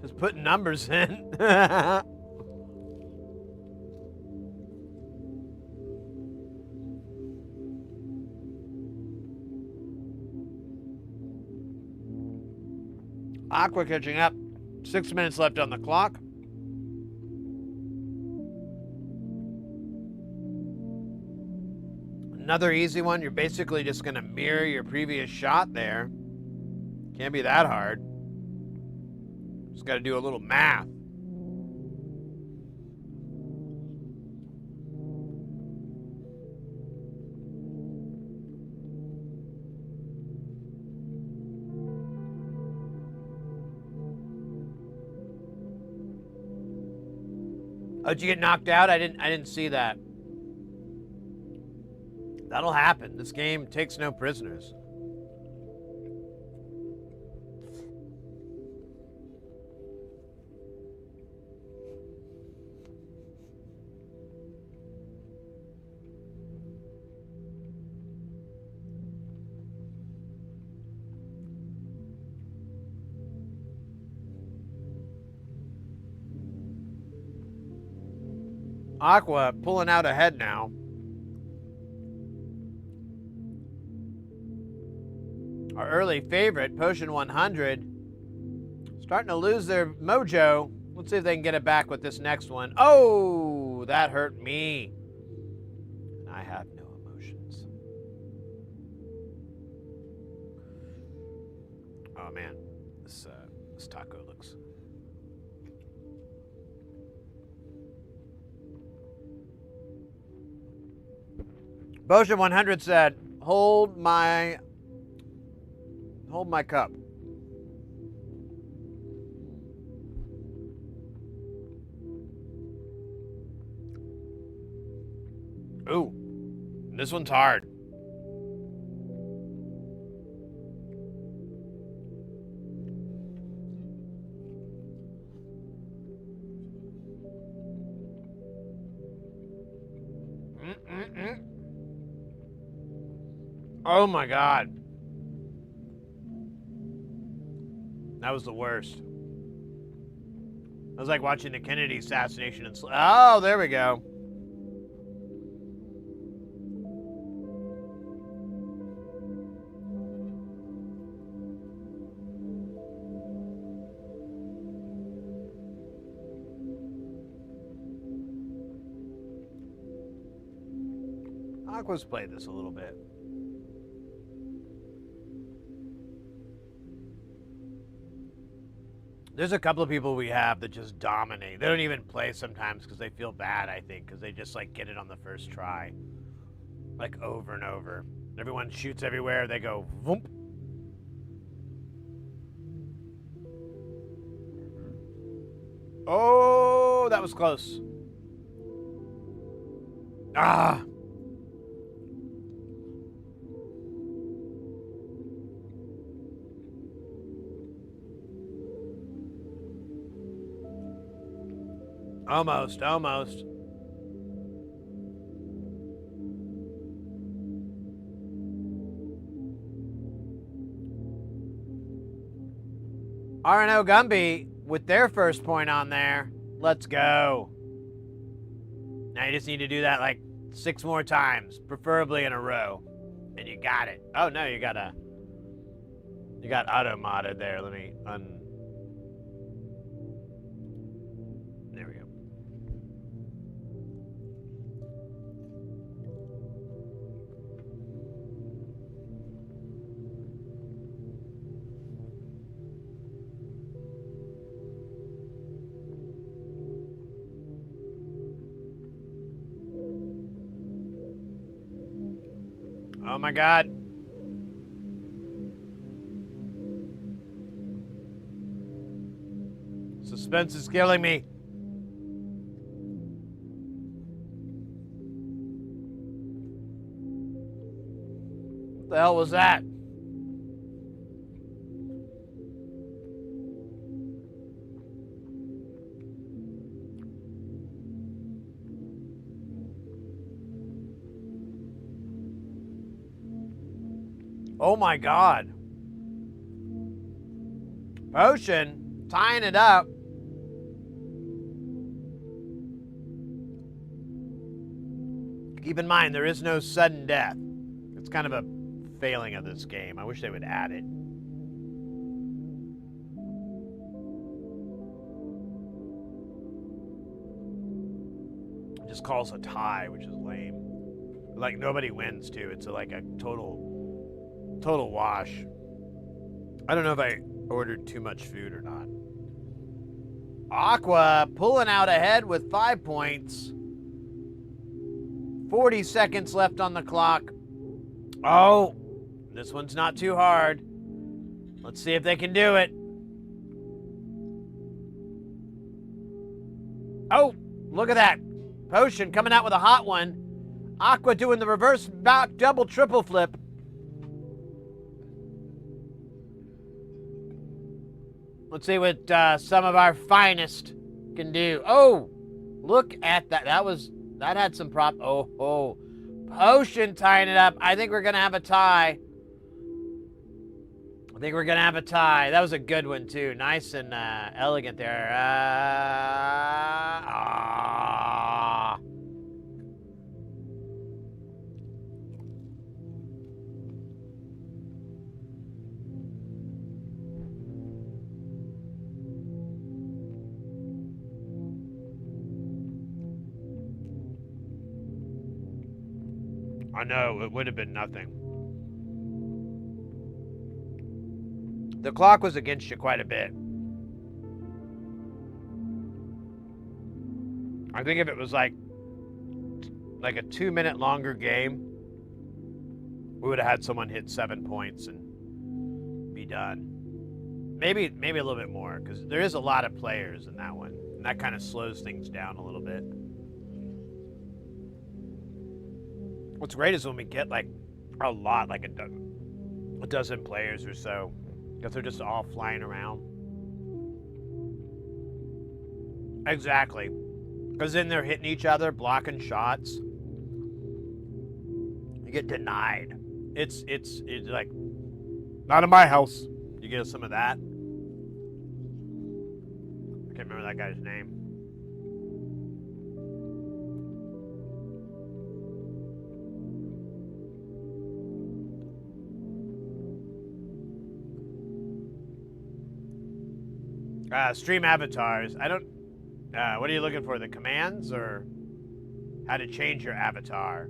Just putting numbers in. Aqua catching up. 6 minutes left on the clock. Another easy one, you're basically just going to mirror your previous shot there. Can't be that hard. Just got to do a little math. Oh, did you get knocked out? I didn't see that. That'll happen. This game takes no prisoners. Aqua pulling out ahead now. Our early favorite, Potion 100, starting to lose their mojo. Let's see if they can get it back with this next one. Oh, that hurt me. I have no emotions. Oh man, this taco looks. Potion 100 said, hold my cup. Ooh, this one's hard. Oh my God. That was the worst. That was like watching the Kennedy assassination. Oh, there we go. Aqua's played this a little bit. There's a couple of people we have that just dominate. They don't even play sometimes because they feel bad, I think, because they just like get it on the first try. Like over and over. Everyone shoots everywhere, they go voomp. Oh, that was close. Ah. Almost. RNO Gumby with their first point on there. Let's go. Now you just need to do that like 6 more times, preferably in a row. And you got it. Oh no, you got auto modded there. Let me There we go. Oh my God. Suspense is killing me. What the hell was that? Oh my God. Potion, tying it up. Keep in mind, there is no sudden death. It's kind of a failing of this game. I wish they would add it. It just calls a tie, which is lame. Like, nobody wins, too. It's like a total wash. I don't know if I ordered too much food or not. Aqua pulling out ahead with 5 points. 40 seconds left on the clock. Oh, this one's not too hard. Let's see if they can do it. Oh, look at that. Potion coming out with a hot one. Aqua doing the reverse back double triple flip. Let's see what some of our finest can do. Oh, look at that. That had some prop. Oh. Potion tying it up. I think we're going to have a tie. That was a good one, too. Nice and elegant there. I know, it would have been nothing. The clock was against you quite a bit. I think if it was like a 2-minute longer game, we would have had someone hit 7 points and be done. Maybe a little bit more, because there is a lot of players in that one, and that kind of slows things down a little bit. What's great is when we get like a lot, like a dozen players or so, because they're just all flying around. Exactly, because then they're hitting each other, blocking shots. You get denied. It's like, not in my house. You get some of that. I can't remember that guy's name. Stream avatars. I don't. What are you looking for? The commands or how to change your avatar?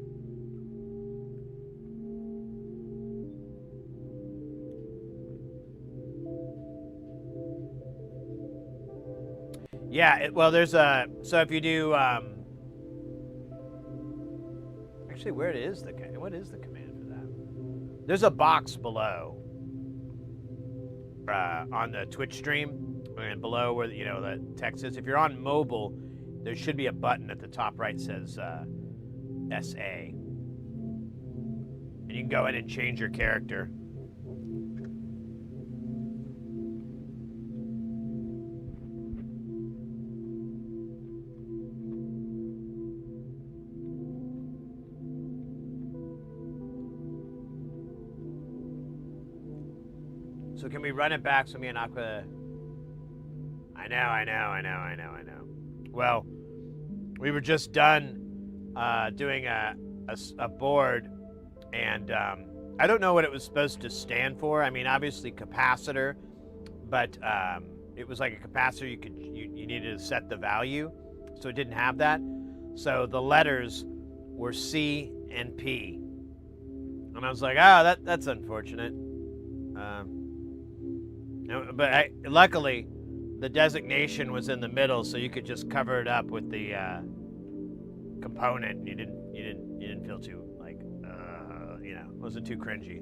Yeah. Well, there's a. So if you do. Actually, where it is the. What is the command for that? There's a box below. On the Twitch stream. And below where the text is, if you're on mobile, there should be a button at the top right says SA, and you can go in and change your character. So can we run it back so me and Aqua? I know. Well, we were just done doing a board, and I don't know what it was supposed to stand for. I mean, obviously capacitor, but it was like a capacitor. You needed to set the value, so it didn't have that. So the letters were C and P, and I was like, oh, that's unfortunate. But luckily, the designation was in the middle, so you could just cover it up with the component, and you didn't feel too like it wasn't too cringy.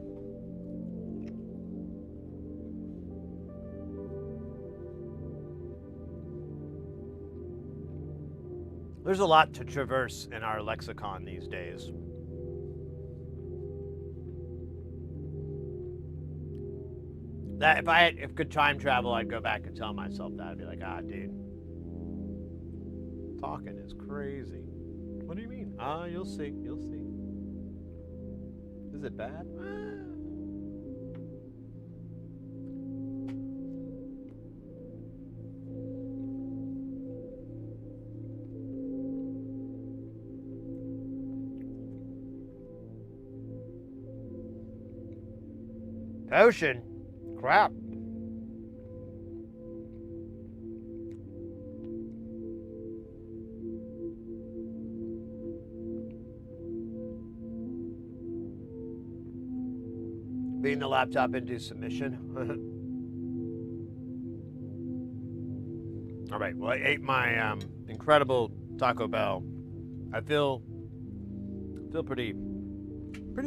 There's a lot to traverse in our lexicon these days. That if could time travel, I'd go back and tell myself that. I'd be like, dude, talking is crazy. What do you mean? You'll see. Is it bad? Potion? Crap. Being the laptop into submission. All right. Well, I ate my incredible Taco Bell. I feel pretty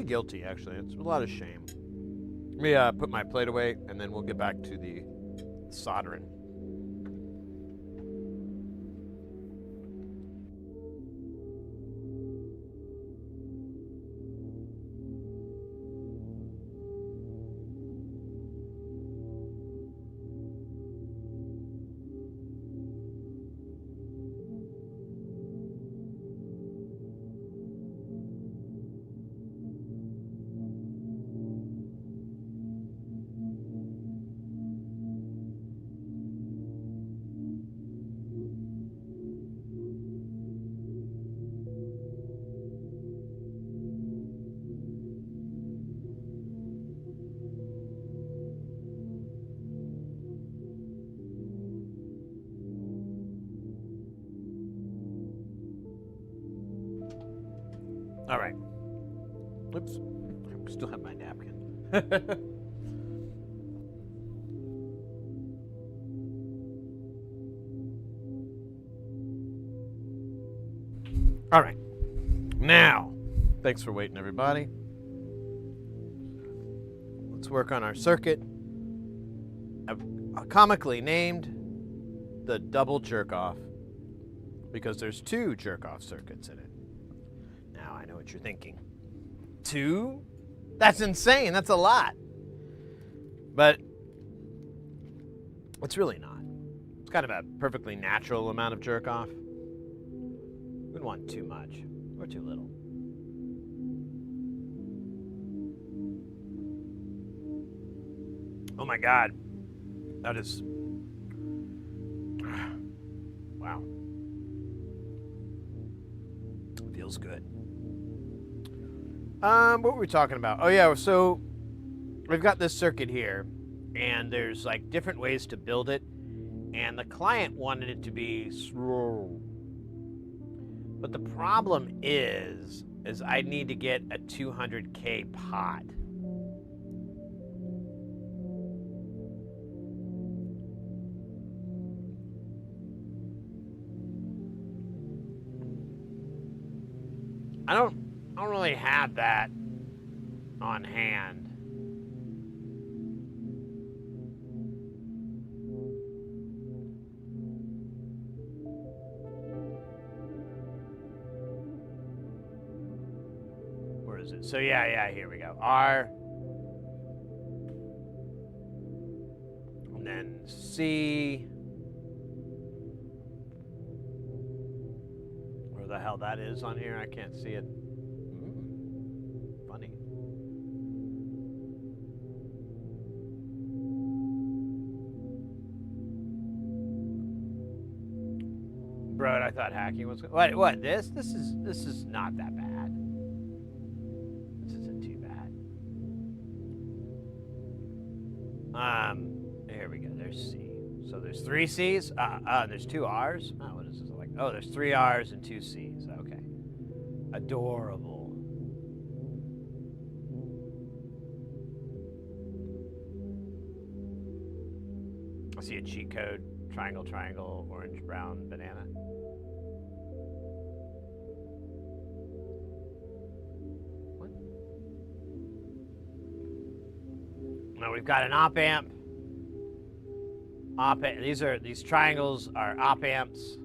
guilty, actually. It's a lot of shame. Let me put my plate away, and then we'll get back to the soldering. All right. Oops. I still have my napkin. All right. Now, thanks for waiting, everybody. Let's work on our circuit. I've comically named the double jerk-off because there's 2 jerk-off circuits in it. Now, I know what you're thinking. 2? That's insane. That's a lot. But it's really not. It's kind of a perfectly natural amount of jerk-off. We don't want too much or too little. Oh my God. That is... Wow. Feels good. What were we talking about? Oh yeah, so we've got this circuit here, and there's like different ways to build it, and the client wanted it to be slow. But the problem is I need to get a 200K pot. I don't really have that on hand. Where is it? So yeah, here we go. R. And then C. Where the hell that is on here? I can't see it. Funny. Bro, I thought hacking was what? This is not that bad. This isn't too bad. Here we go. There's C. So there's 3 C's. There's 2 R's. Oh, what is this like? Oh, there's 3 R's and 2 C's. Okay. Adorable. I see a cheat code. Triangle, triangle, orange, brown, banana. What? Now we've got an op amp. These triangles are op amps,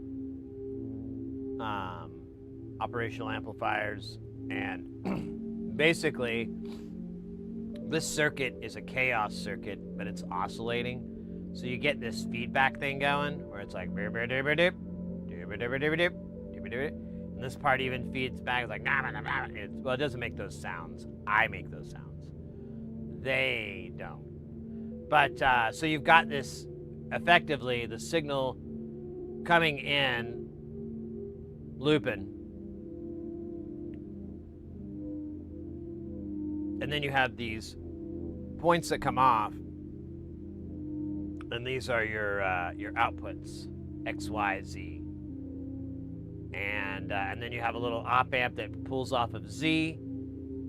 operational amplifiers, and basically this circuit is a chaos circuit, but it's oscillating. So you get this feedback thing going where it's like, and this part even feeds back. It's like, well, it doesn't make those sounds. I make those sounds. They don't. But so you've got this, effectively, the signal coming in, looping. And then you have these points that come off. And these are your outputs, X, Y, Z. And then you have a little op amp that pulls off of Z,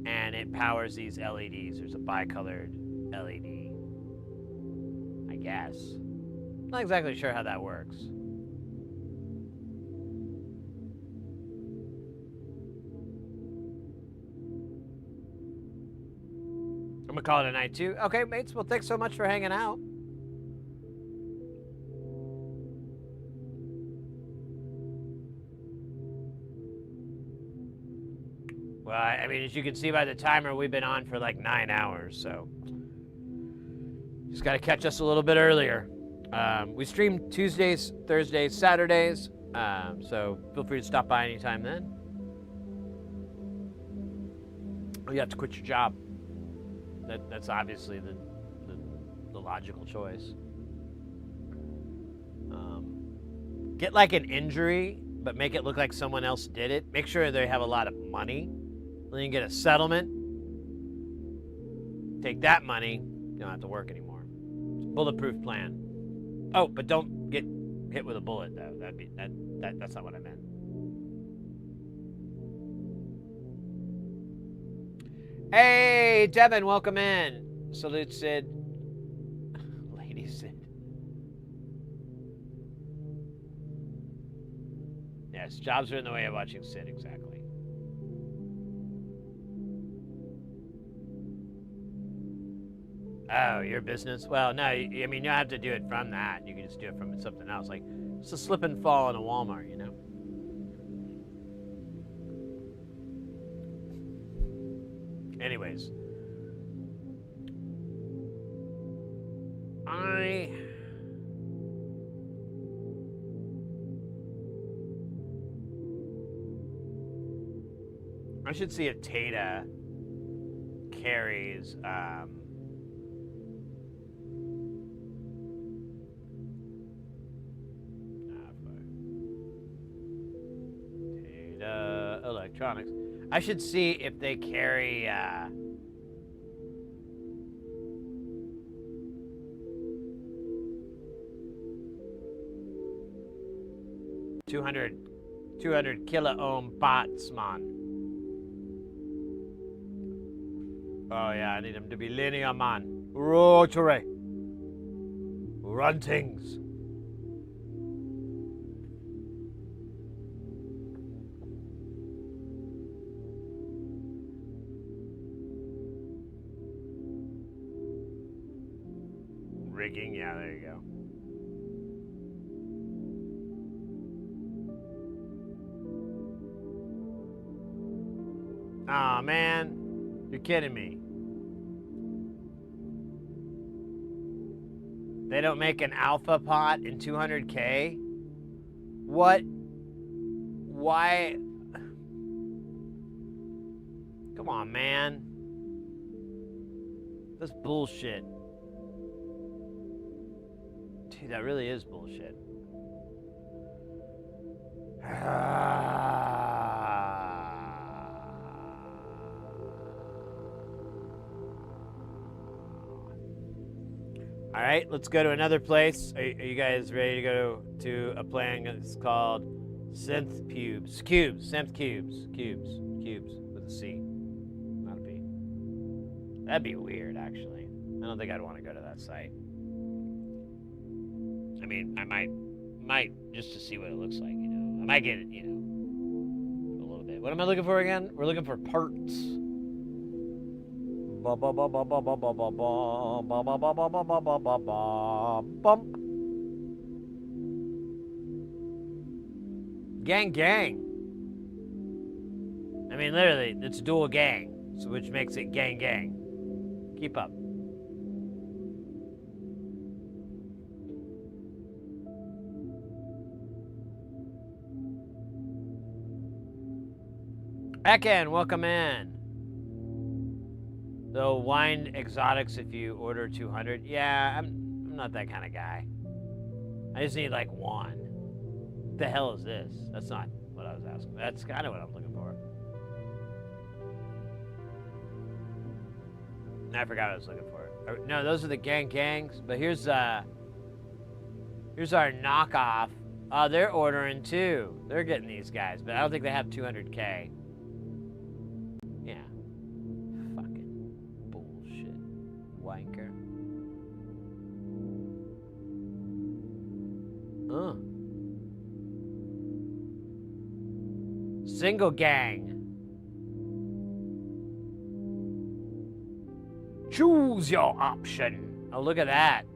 and it powers these LEDs. There's a bicolored LED, I guess. Not exactly sure how that works. I'm gonna call it a night too. Okay, mates, well, thanks so much for hanging out. Well, I mean, as you can see by the timer, we've been on for like 9 hours, so just got to catch us a little bit earlier. We stream Tuesdays, Thursdays, Saturdays, so feel free to stop by anytime then. Oh, you have to quit your job. That's obviously the logical choice. Get like an injury, but make it look like someone else did it. Make sure they have a lot of money. Then you get a settlement. Take that money. You don't have to work anymore. It's a bulletproof plan. Oh, but don't get hit with a bullet though. That's not what I meant. Hey, Devin, welcome in. Salute, Sid. Lady Sid. Yes, jobs are in the way of watching Sid, exactly. Oh, your business? Well, no, I mean, you don't have to do it from that. You can just do it from something else. Like, it's a slip and fall in a Walmart, you know? Anyways. I should see if Tata carries, Tata Electronics. I should see if they carry, 200 kilo ohm bots, man. Oh yeah, I need them to be linear, man. Rotary. Runtings. Rigging, yeah, there you go. Aw, man. You're kidding me. They don't make an alpha pot in 200K? What? Why? Come on, man. That's bullshit. Dude, that really is bullshit. All right, let's go to another place. Are you guys ready to go to a playing? It's called Synth Cubes. Synth Cubes with a C, not a P. That'd be weird, actually. I don't think I'd want to go to that site. I mean, I might just to see what it looks like, you know. I might get it, you know, a little bit. What am I looking for again? We're looking for parts. Bump. Gang. I mean, literally, it's dual gang, so which makes it gang. Keep up. Ekin, welcome in. They'll wind exotics if you order 200. Yeah, I'm not that kind of guy. I just need like one. What the hell is this? That's not what I was asking. That's kind of what I'm looking for. I forgot what I was looking for. No, those are the gangs. But here's our knockoff. Oh, they're ordering too. They're getting these guys, but I don't think they have 200K. Yeah. Fucking bullshit. Wanker. Single gang. Choose your option. Oh, look at that.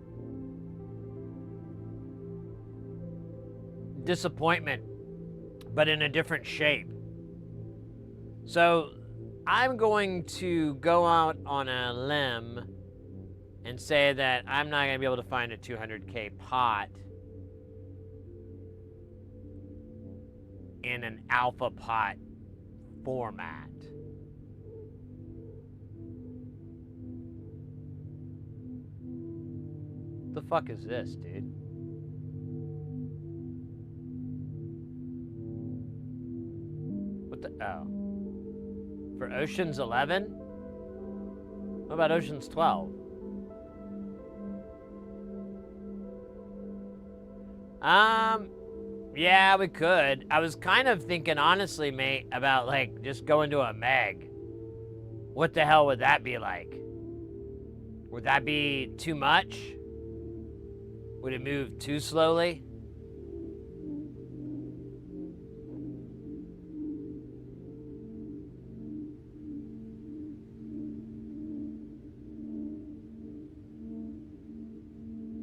Disappointment, but in a different shape. So I'm going to go out on a limb and say that I'm not going to be able to find a 200K pot in an alpha pot format. The fuck is this, dude? What the? Oh. For Ocean's 11? What about Ocean's 12? Yeah, we could. I was kind of thinking, honestly, mate, about, like, just going to a Meg. What the hell would that be like? Would that be too much? Would it move too slowly?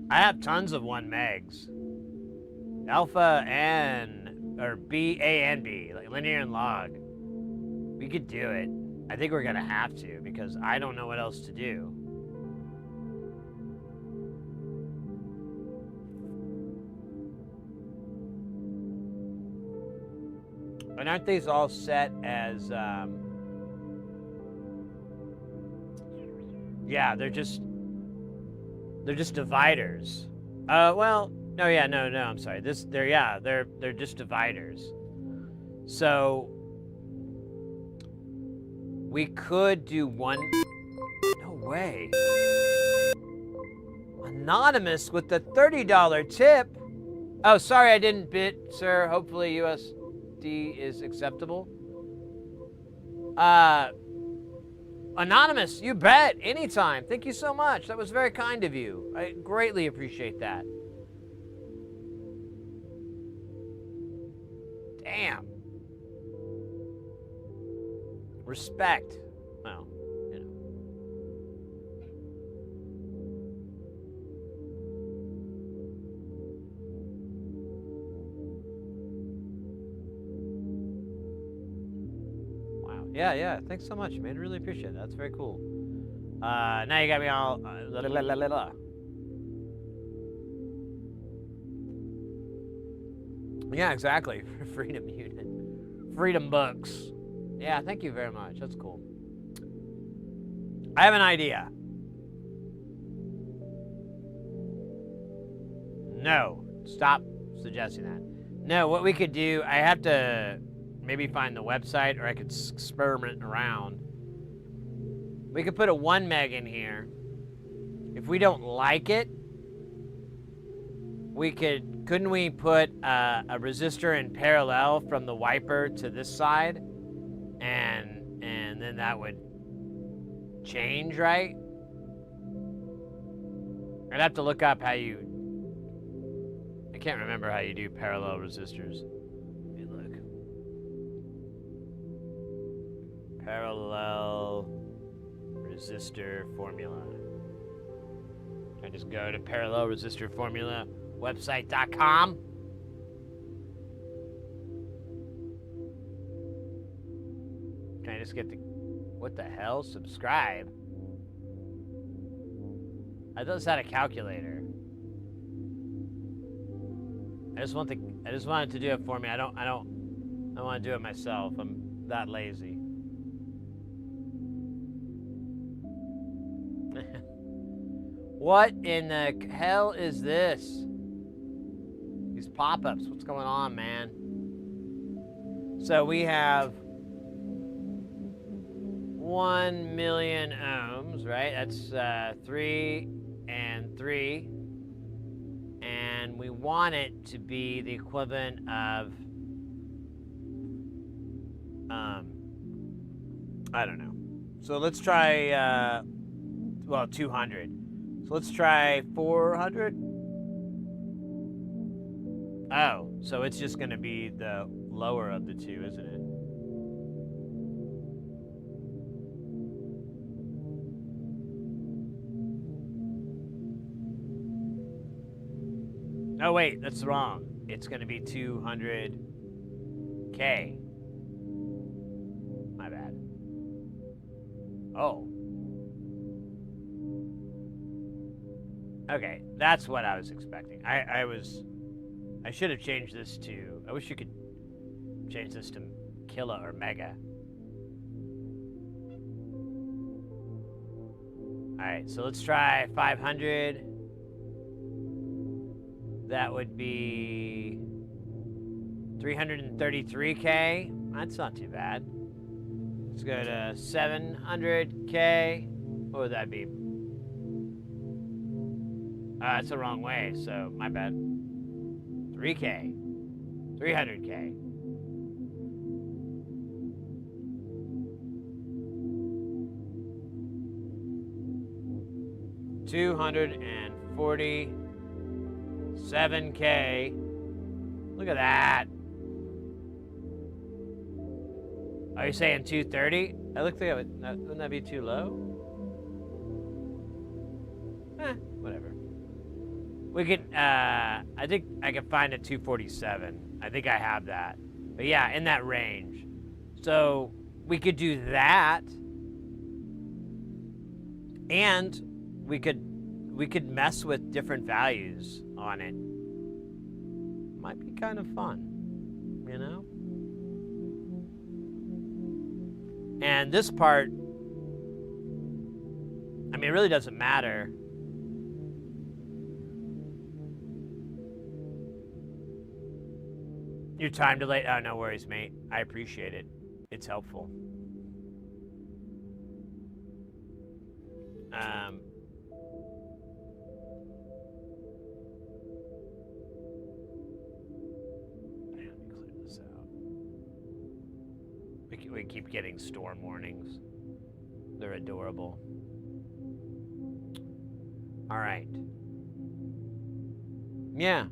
I have tons of 1 megs. Alpha and, or B, A and B, like linear and log. We could do it. I think we're gonna have to because I don't know what else to do. And aren't these all set as, yeah, they're just dividers. Well, no, yeah, no, I'm sorry. They're just dividers. So we could do one. No way. Anonymous with the $30 tip. Oh, sorry, I didn't bid, sir. Hopefully USD is acceptable. Anonymous, you bet. Anytime. Thank you so much. That was very kind of you. I greatly appreciate that. Damn. Respect. Well, you know. Wow. Yeah. Thanks so much, man. Really appreciate it. That's very cool. Now you got me all. Yeah, exactly. Freedom Unit. Freedom Books. Yeah, thank you very much. That's cool. I have an idea. No. Stop suggesting that. No, what we could do, I have to maybe find the website or I could experiment around. We could put a 1 meg in here. If we don't like it, couldn't we put a resistor in parallel from the wiper to this side? And then that would change, right? I'd have to look up how you... I can't remember how you do parallel resistors. Let me look. Parallel resistor formula. I just go to parallel resistor formula website.com. Can I just get the... What the hell? Subscribe? I thought this had a calculator. I just wanted to do it for me. I don't want to do it myself. I'm that lazy. What in the hell is this? These pop-ups, what's going on, man? So we have 1 million ohms, right? That's 3 and 3. And we want it to be the equivalent of, I don't know. So let's try, 200. So let's try 400. Oh, so it's just gonna be the lower of the two, isn't it? Oh wait, that's wrong. It's gonna be 200K. My bad. Oh. Okay, that's what I was expecting. I should have changed this to... I wish you could change this to kilo or mega. Alright, so let's try 500. That would be 333K. That's not too bad. Let's go to 700K. What would that be? That's the wrong way, so my bad. 3K. 300K. 247K. Look at that. Are you saying 230? That looks like wouldn't that be too low? Whatever. We can, I think I can find a 247. I think I have that. But yeah, in that range. So we could do that. And we could mess with different values on it. Might be kind of fun, you know? And this part, I mean, it really doesn't matter. Your time delay, oh, no worries, mate. I appreciate it. It's helpful. Let me clear this out. We keep getting storm warnings. They're adorable. All right. Yeah.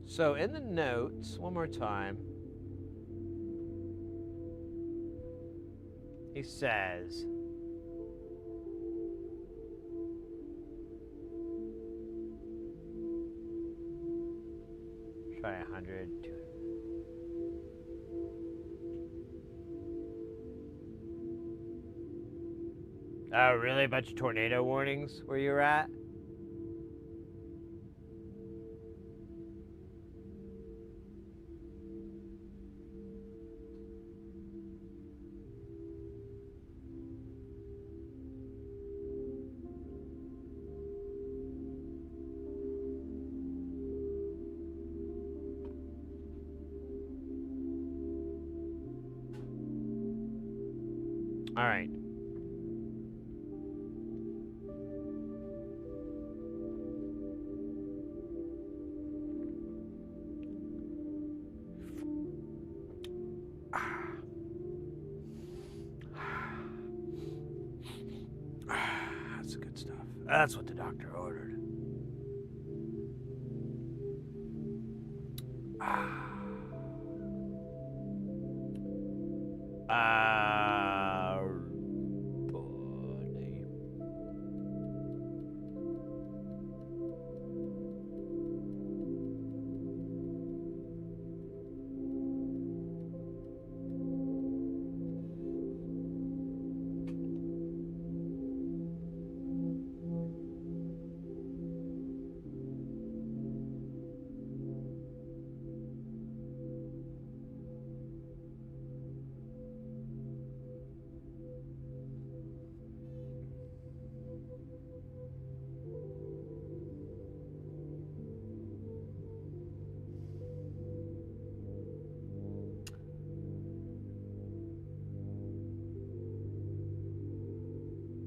So in the notes, one more time, he says, try 100, 200. Oh, really? A bunch of tornado warnings where you're at? All right. That's good stuff. That's what the doctor ordered.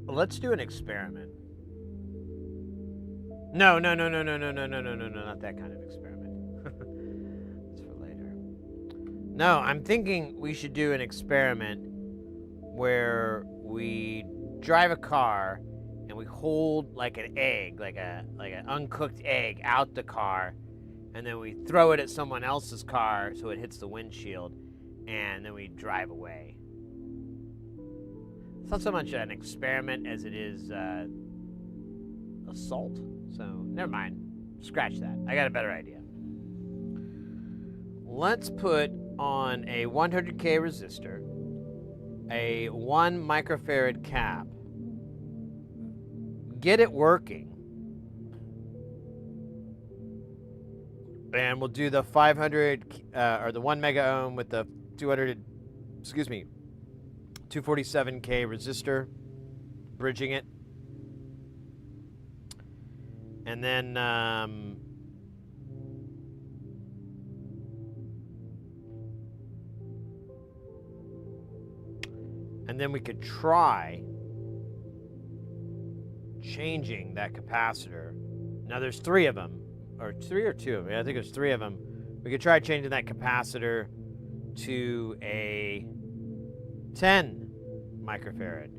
Let's do an experiment. No, not that kind of experiment. That's for later. No, I'm thinking we should do an experiment where we drive a car and we hold like an egg, like an uncooked egg out the car, and then we throw it at someone else's car so it hits the windshield, and then we drive away. It's not so much an experiment as it is assault. So, never mind. Scratch that. I got a better idea. Let's put on a 100K resistor, a 1 microfarad cap, get it working, and we'll do the 500, or the 1 mega ohm with the 247K resistor, bridging it. And then, we could try changing that capacitor. Now there's 3 of them, or 3 or 2 of them. I think there's 3 of them. We could try changing that capacitor to a 10 microfarad.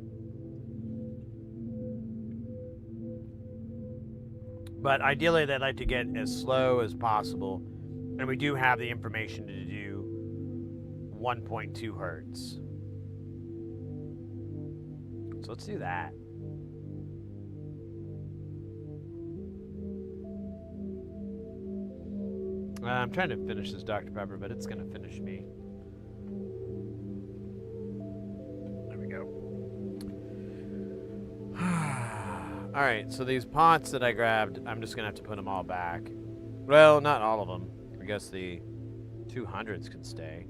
But ideally, they'd like to get as slow as possible. And we do have the information to do 1.2 hertz. So let's do that. I'm trying to finish this Dr. Pepper, but it's going to finish me. There we go. All right, so these pots that I grabbed, I'm just going to have to put them all back. Well, not all of them. I guess the 200s can stay.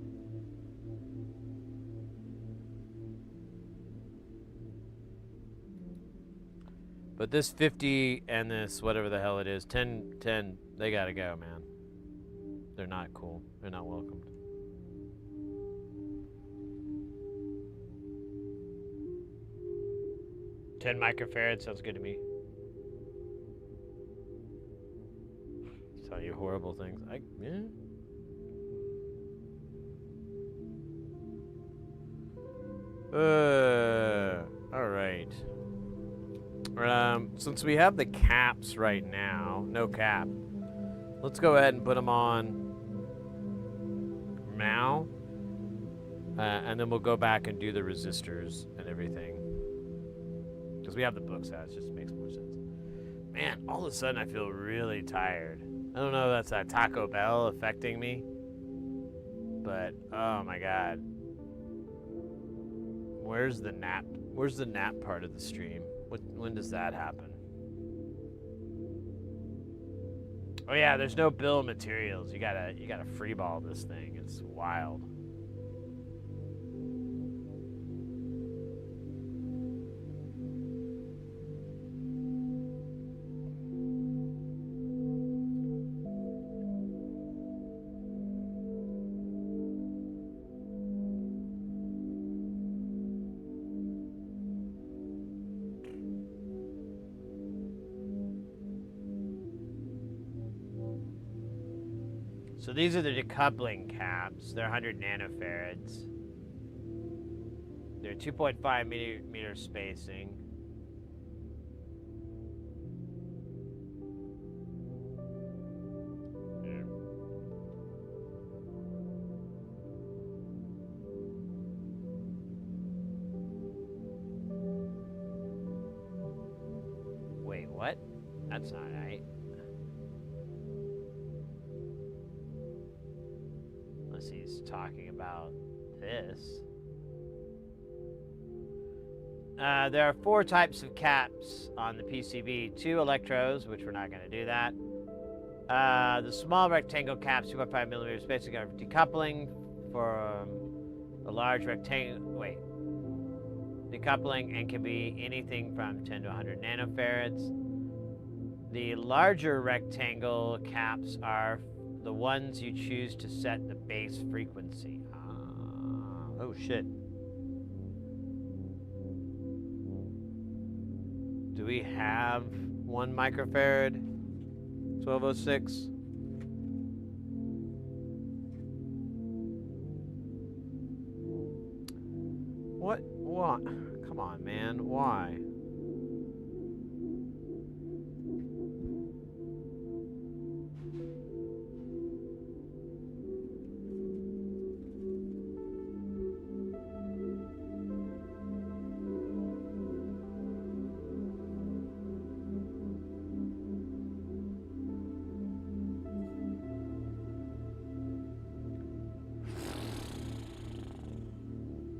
But this 50 and this whatever the hell it is, 10, they got to go, man. They're not cool. They're not welcomed. $10 microfarad sounds good to me. Tell you horrible things. Yeah. All right. Since we have the caps right now, no cap. Let's go ahead and put them on now, and then we'll go back and do the resistors and everything. Because we have the books out, it just makes more sense. Man, all of a sudden I feel really tired. I don't know if that's that Taco Bell affecting me, but oh my god. Where's the nap? Where's the nap part of the stream? When does that happen? Oh yeah, there's no bill of materials. You gotta freeball this thing. It's wild. So these are the decoupling caps. They're 100 nanofarads. They're 2.5 meter spacing. Wait, what? That's not right. He's talking about this. There are 4 types of caps on the PCB. 2 electrodes, which we're not going to do that. The small rectangle caps, 2.5 millimeters, basically are decoupling for the large rectangle. Wait. Decoupling and can be anything from 10 to 100 nanofarads. The larger rectangle caps are the ones you choose to set the base frequency. Oh shit. Do we have 1 microfarad? 1206? What? Come on, man. Why?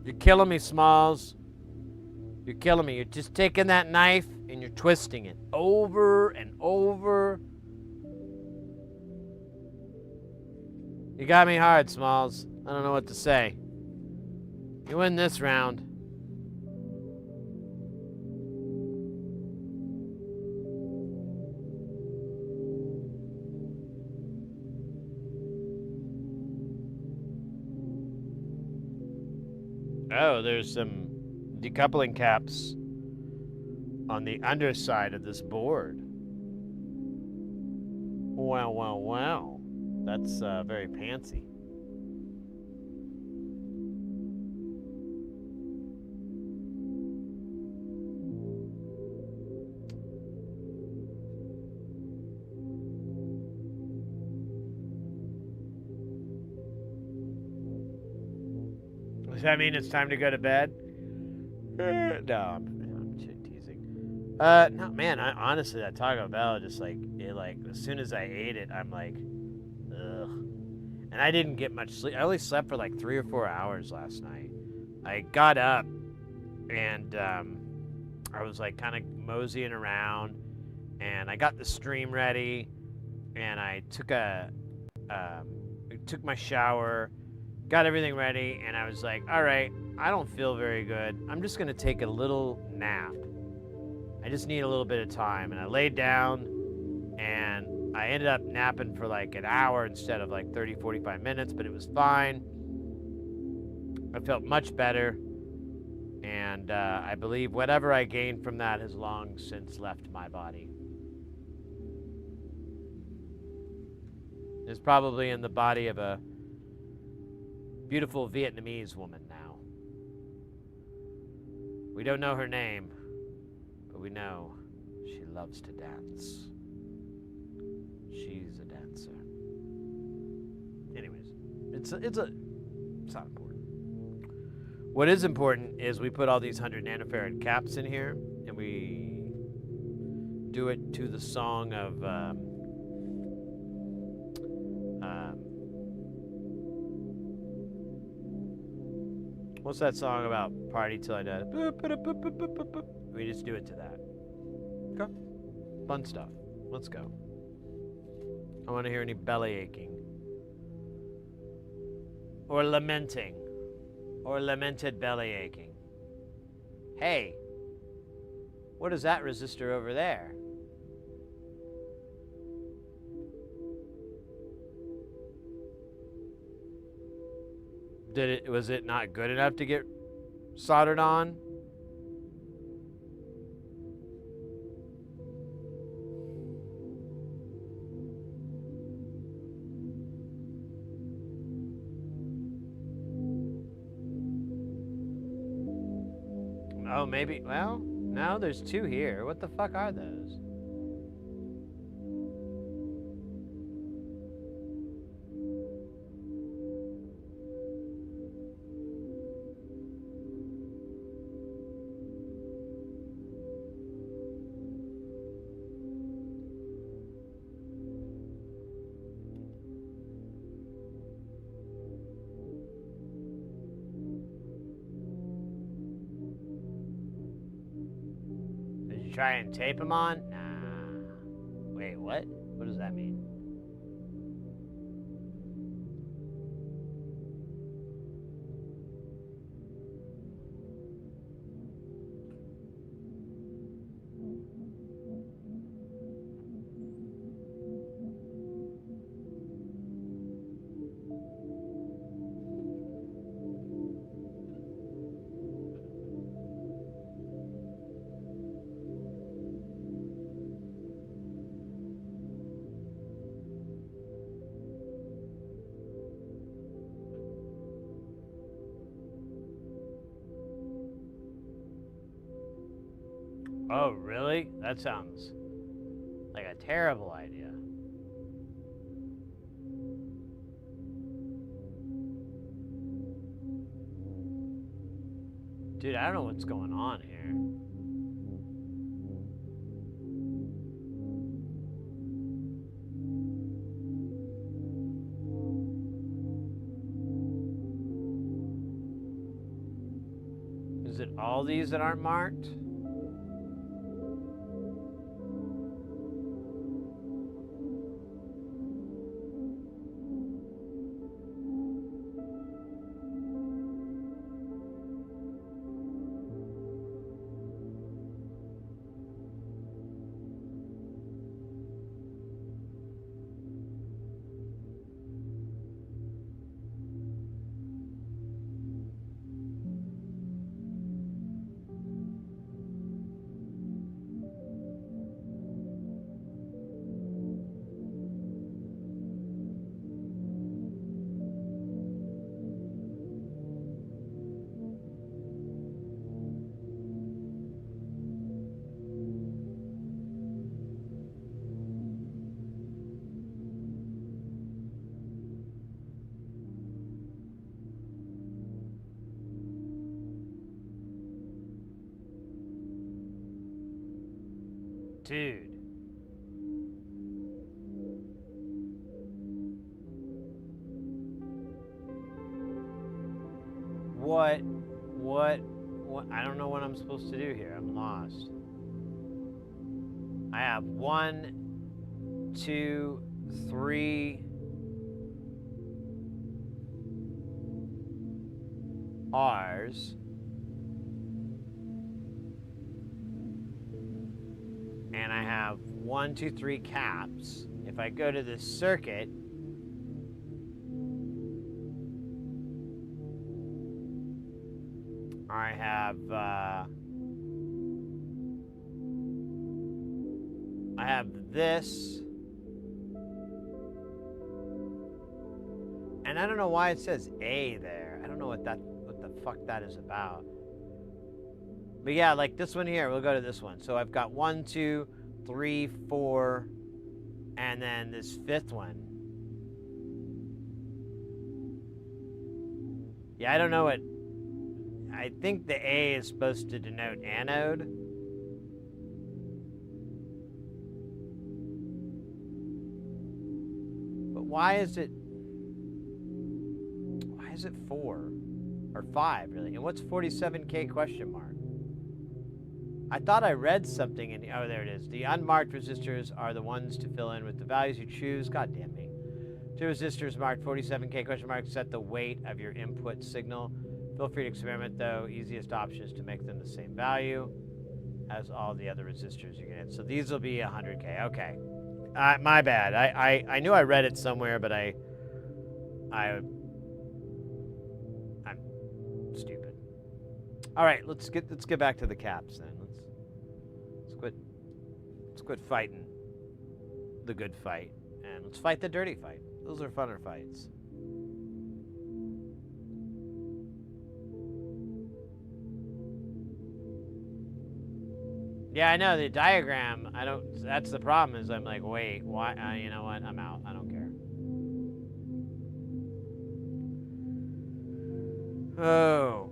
You're killing me, Smalls. You're killing me. You're just taking that knife and you're twisting it over and over. You got me hard, Smalls. I don't know what to say. You win this round. Oh, there's some decoupling caps on the underside of this board. Wow, wow, wow. That's very fancy. that mean it's time to go to bed? No, I'm teasing. No, man. Honestly, that Taco Bell just like as soon as I ate it, I'm like, ugh. And I didn't get much sleep. I only slept for like 3 or 4 hours last night. I got up and I was like kind of moseying around, and I got the stream ready, and I took my shower, got everything ready, and I was like, all right, I don't feel very good. I'm just gonna take a little nap. I just need a little bit of time. And I laid down, and I ended up napping for like an hour instead of like 30, 45 minutes, but it was fine. I felt much better. And I believe whatever I gained from that has long since left my body. It's probably in the body of a beautiful Vietnamese woman now. We don't know her name, but we know she loves to dance. She's a dancer. Anyways, it's not important. What is important is we put all these 100 nanofarad caps in here, and we do it to the song of what's that song about? Party till I die. We just do it to that. Okay. Fun stuff. Let's go. I want to hear any belly aching or lamenting. Or lamented belly aching. Hey, what is that resistor over there? Was it not good enough to get soldered on? Oh, maybe. Well, no, there's 2 here. What the fuck are those? Try and tape them on? Nah. Wait, what? What does that mean? Oh, really? That sounds like a terrible idea. Dude, I don't know what's going on here. Is it all these that aren't marked? Dude. What? I don't know what I'm supposed to do here. I'm lost. I have 1, 2, 3 R's. And I have 1, 2, 3 caps. If I go to this circuit, I have this, and I don't know why it says A there. I don't know what the fuck that is about. But yeah, like this one here, we'll go to this one. So I've got 1, 2, 3, 4, and then this 5th one. Yeah, I don't know what. I think the A is supposed to denote anode. But why is it 4 or 5 really? And what's 47K question mark? I thought I read something in, oh, there it is. The unmarked resistors are the ones to fill in with the values you choose. God damn me. 2 resistors marked 47K question mark set the weight of your input signal. Feel free to experiment though. Easiest option is to make them the same value as all the other resistors you get. So these will be 100K. Okay. My bad. I knew I read it somewhere, but I'm stupid. All right, let's get back to the caps then. Let's quit fighting the good fight, and let's fight the dirty fight. Those are funner fights. Yeah, I know the diagram. I don't. That's the problem. Is I'm like, wait, why? You know what? I'm out. I don't care. Oh.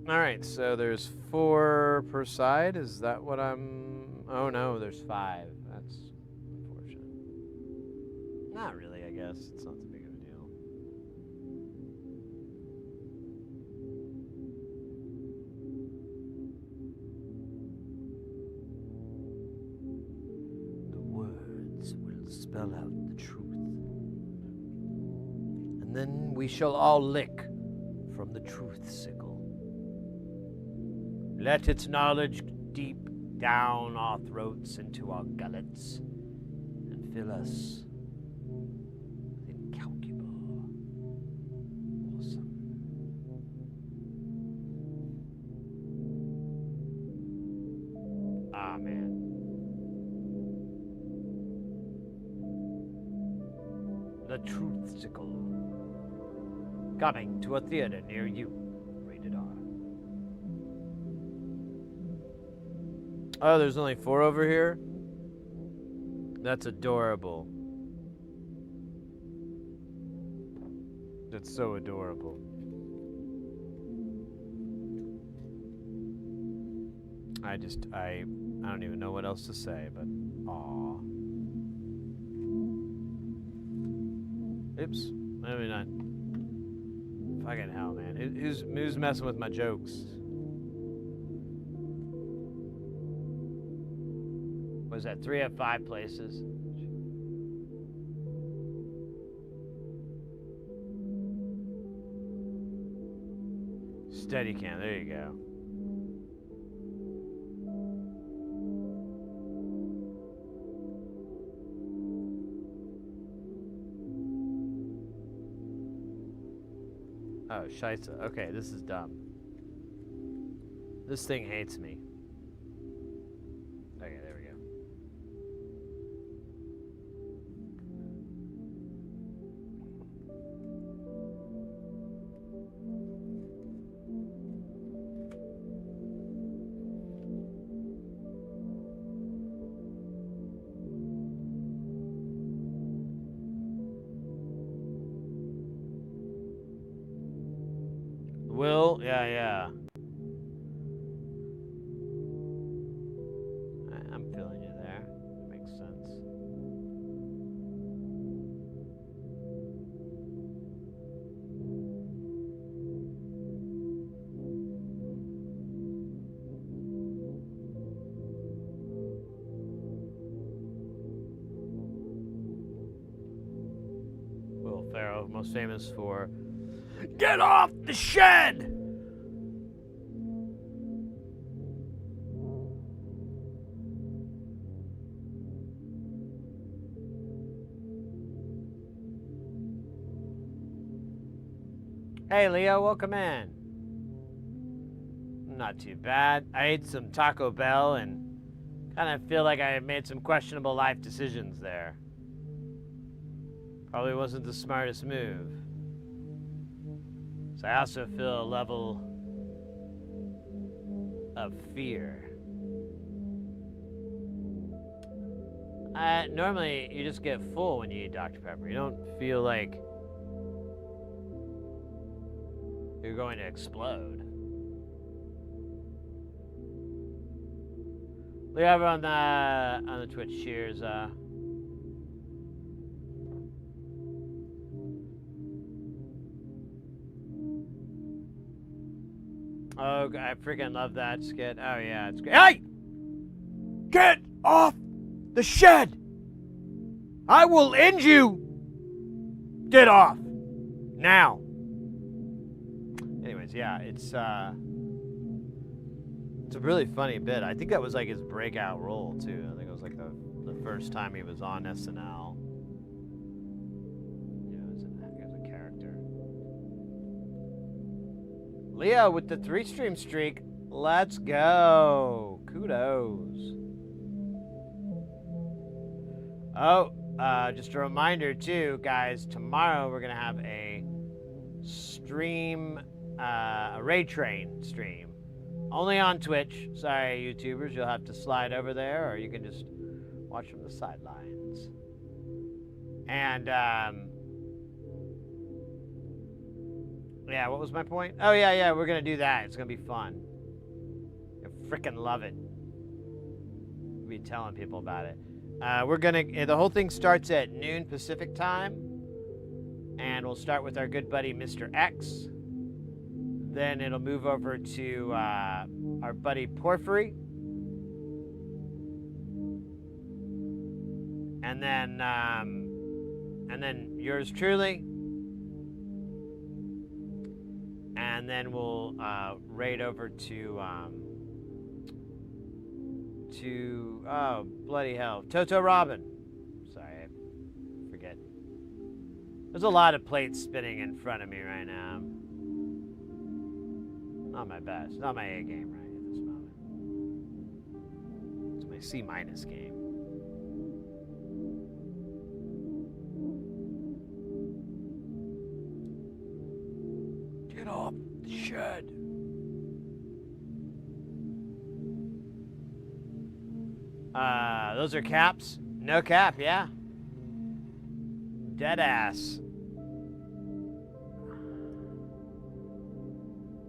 All right, so there's 4 per side. Is that what I'm... Oh, no, there's 5. That's unfortunate. Not really, I guess. It's not that big of a deal. The words will spell out the truth. And then we shall all lick from the truth sickle. Let its knowledge deep down our throats into our gullets and fill us with incalculable awesome. Ah, man. The Truth Sickle. Coming to a theater near you. Rated R. Oh, there's only 4 over here? That's adorable. That's so adorable. I don't even know what else to say, but aw. Oops. Maybe not. Fucking hell, man. Who's messing with my jokes? Was that 3 of 5 places? Steadicam, there you go. Oh, scheisse. Okay, this is dumb. This thing hates me. Okay, there we go. Will? Yeah, yeah. I'm feeling you there. Makes sense. Will Ferrell, most famous for "Get off the shed!" Hey Leo, welcome in. Not too bad. I ate some Taco Bell and kind of feel like I made some questionable life decisions there. Probably wasn't the smartest move. So I also feel a level of fear. Normally, you just get full when you eat Dr. Pepper. You don't feel like you're going to explode. We have on the Twitch. Cheers. Oh, I freaking love that skit. Oh yeah, it's great. Hey! Get off the shed! I will end you! Get off! Now! Anyways, yeah, it's a really funny bit. I think that was like his breakout role, too. I think it was like the first time he was on SNL. Yeah, as a character. Leo with the 3-stream streak. Let's go. Kudos. Oh, just a reminder too, guys. Tomorrow we're gonna have a stream, a Ray Train stream, only on Twitch. Sorry, YouTubers, you'll have to slide over there, or you can just watch from the sidelines. And yeah, what was my point? Oh yeah, we're gonna do that. It's gonna be fun. I freaking love it. We'll be telling people about it. We're gonna. The whole thing starts at noon Pacific time, and we'll start with our good buddy Mr. X. Then it'll move over to our buddy Porphyry, and then yours truly, and then we'll raid over to oh bloody hell, Toto Robin. Sorry, I forget. There's a lot of plates spinning in front of me right now. Not my best, not my A game right at this moment. It's my C- game. Get off the shed. Those are caps? No cap, yeah. Dead ass.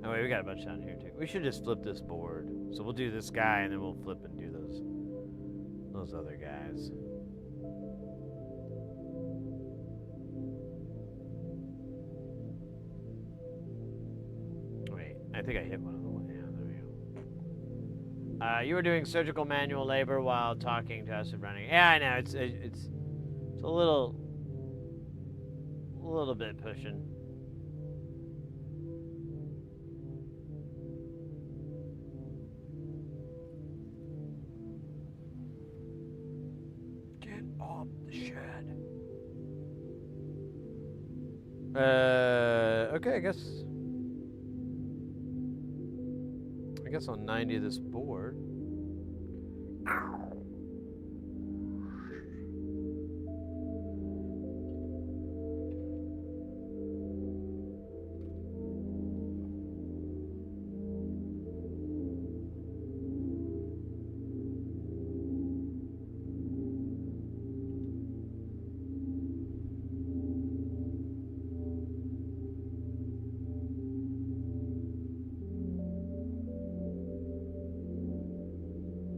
Oh wait, we got a bunch down here too. We should just flip this board. So we'll do this guy and then we'll flip and do those other guys. Wait, I think I hit one of the ones. Yeah, there we go. You were doing surgical manual labor while talking to us and running. Yeah, I know. It's a little bit pushing. Get off the shed. Okay, I guess on 90 this board.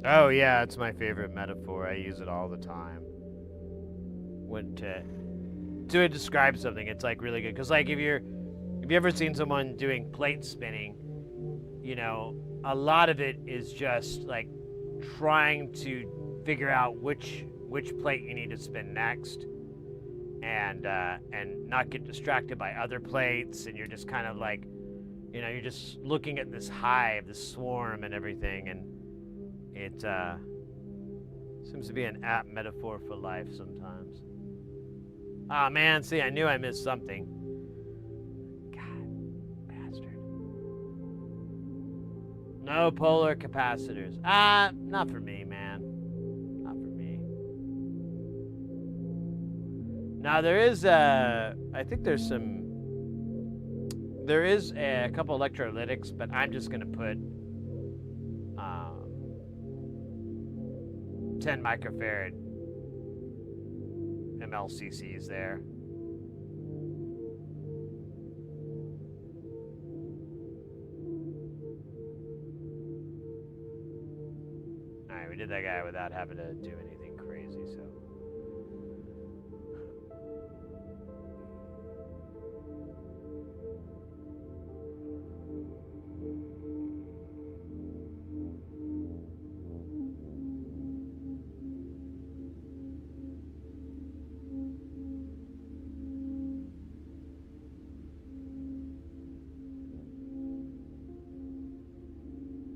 Oh yeah, it's my favorite metaphor. I use it all the time. When to describe something, it's like really good. Cause like if you ever seen someone doing plate spinning, you know, a lot of it is just like trying to figure out which plate you need to spin next, and not get distracted by other plates, and you're just kind of like, you know, you're just looking at this hive, this swarm, and everything, and it seems to be an apt metaphor for life sometimes. Ah, man, see, I knew I missed something. God, bastard. No polar capacitors. Not for me, man. Not for me. Now, there is, I think there is a couple electrolytics, but I'm just going to put 10 microfarad MLCCs there. Alright, we did that guy without having to do anything crazy, so.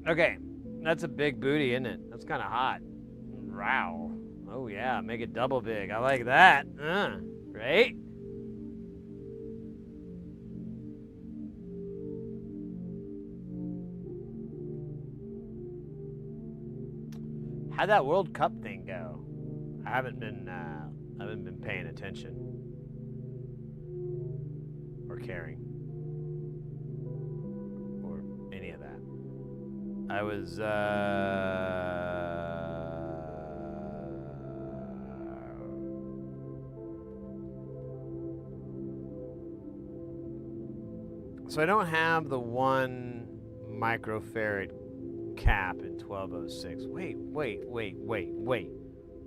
Okay, that's a big booty, isn't it? That's kind of hot. Wow. Oh yeah, make it double big. I like that. Right? How'd that World Cup thing go? I haven't been paying attention or caring or any of that. I was, so I don't have the 1 microfarad cap in 1206. Wait.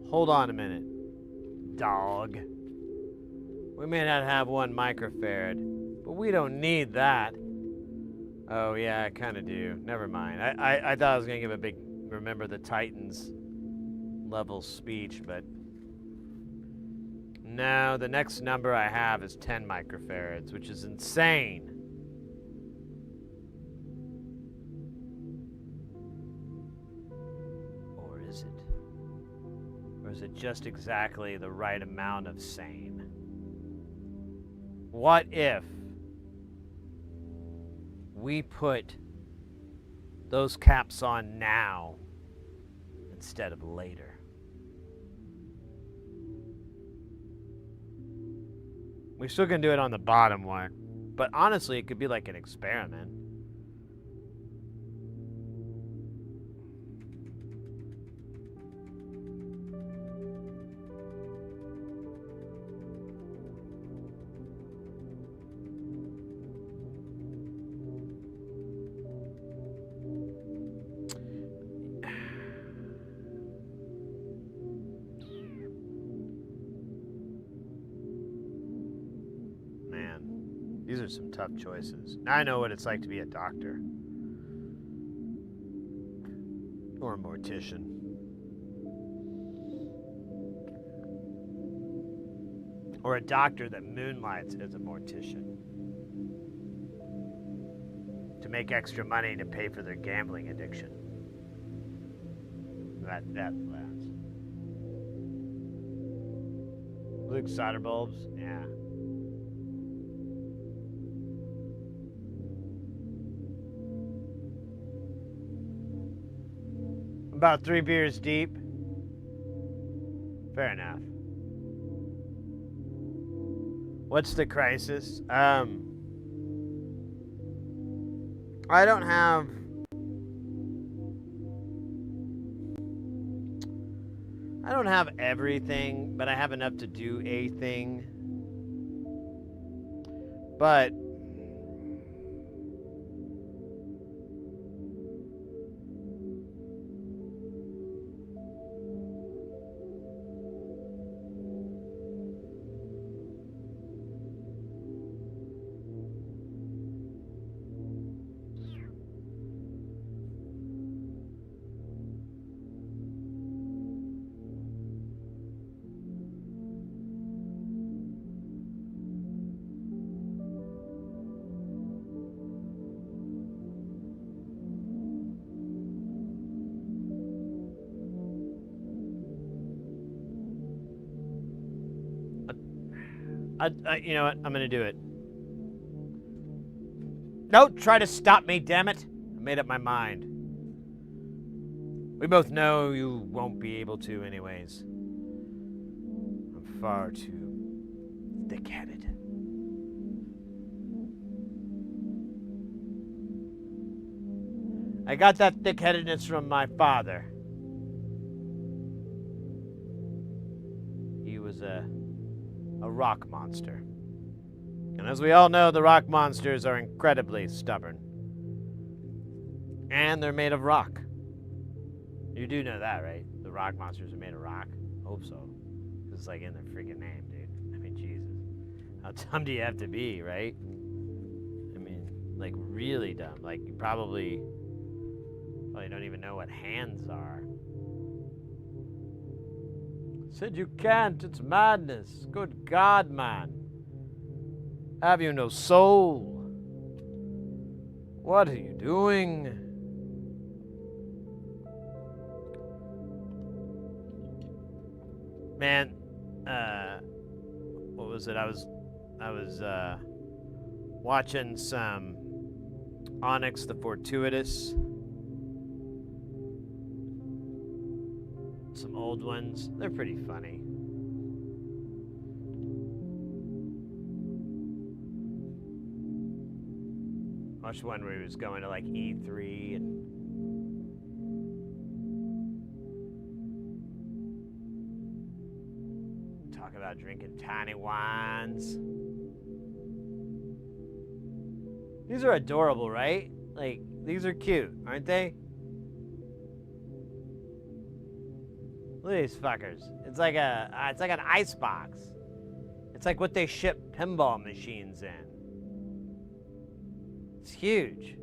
Hold on a minute, dog. We may not have 1 microfarad, but we don't need that. Oh yeah, I kind of do. Never mind. I thought I was gonna give a big Remember the Titans level speech, but no, the next number I have is 10 microfarads, which is insane. Or is it? Or is it just exactly the right amount of sane? What if we put those caps on now instead of later? We still can do it on the bottom one, but honestly, it could be like an experiment. These are some tough choices. Now I know what it's like to be a doctor. Or a mortician. Or a doctor that moonlights as a mortician. To make extra money to pay for their gambling addiction. That's. Luke solder bulbs? Yeah. About 3 beers deep. Fair enough. What's the crisis? I don't have... I don't have everything, but I have enough to do a thing. But... You know what? I'm gonna do it. Don't try to stop me, damn it! I made up my mind. We both know you won't be able to, anyways. I'm far too thick-headed. I got that thick-headedness from my father. He was a rock monster. And as we all know, the rock monsters are incredibly stubborn. And they're made of rock. You do know that, right? The rock monsters are made of rock? Hope so. It's like in their freaking name, dude. I mean, Jesus. How dumb do you have to be, right? I mean, like, really dumb. Like, you probably don't even know what hands are. Said you can't. It's madness. Good God, man. Have you no soul? What are you doing? Man, what was it? I was watching some Onyx the Fortuitous. Some old ones. They're pretty funny. Watched one where he was going to like E3 and talk about drinking tiny wines. These are adorable, right? Like, these are cute, aren't they? Look at these fuckers. It's like an ice box. It's like what they ship pinball machines in. It's huge.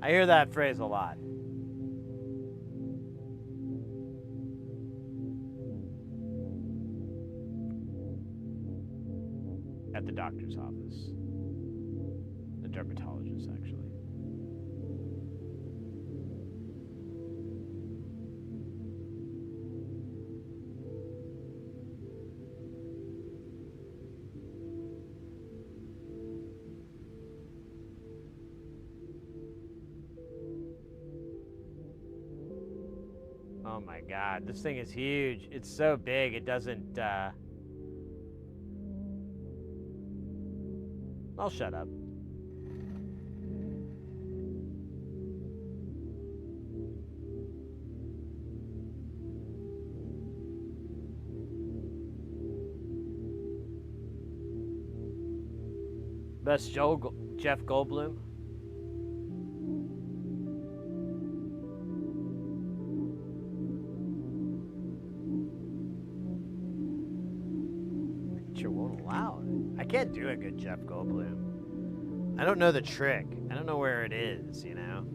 I hear that phrase a lot. At the doctor's office. The dermatologist, actually. Oh my God, this thing is huge. It's so big, it doesn't, I'll shut up. Best Jeff Goldblum. Nature won't allow it. I can't do a good Jeff Goldblum. I don't know the trick. I don't know where it is, you know.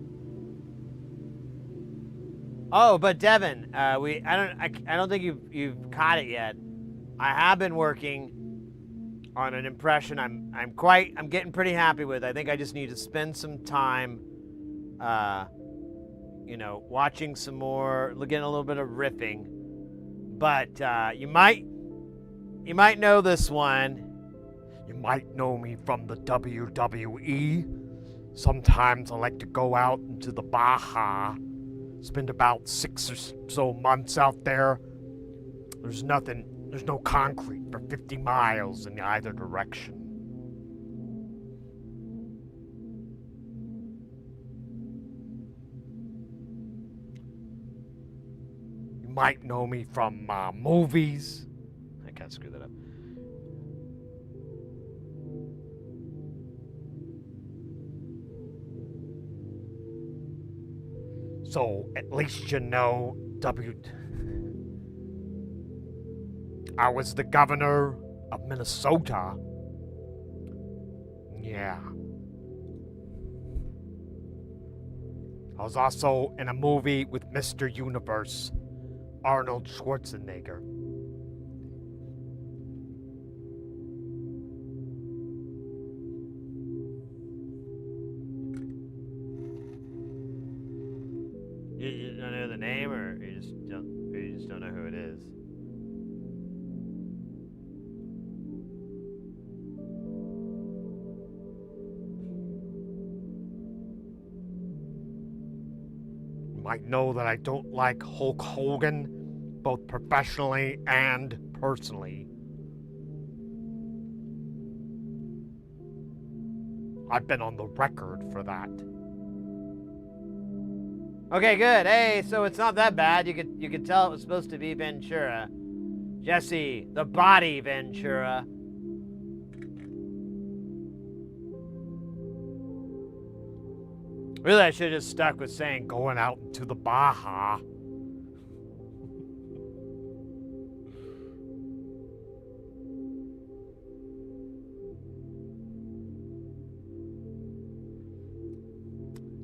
Oh, but Devin, I don't think you've caught it yet. I have been working on an impression I'm getting pretty happy with. I think I just need to spend some time you know, watching some more, getting a little bit of riffing. But you might know this one. You might know me from the WWE. Sometimes I like to go out into the Baja, spend about 6 or so months out there. There's no concrete for 50 miles in either direction. You might know me from movies. I can't screw that up. So at least you know I was the governor of Minnesota. Yeah. I was also in a movie with Mr. Universe, Arnold Schwarzenegger. don't know the name, or you just don't know who it is? You might know that I don't like Hulk Hogan, both professionally and personally. I've been on the record for that. Okay, good. Hey, so it's not that bad. You could tell it was supposed to be Ventura. Jesse, the body Ventura. Really, I should have just stuck with saying Going out into the Baja.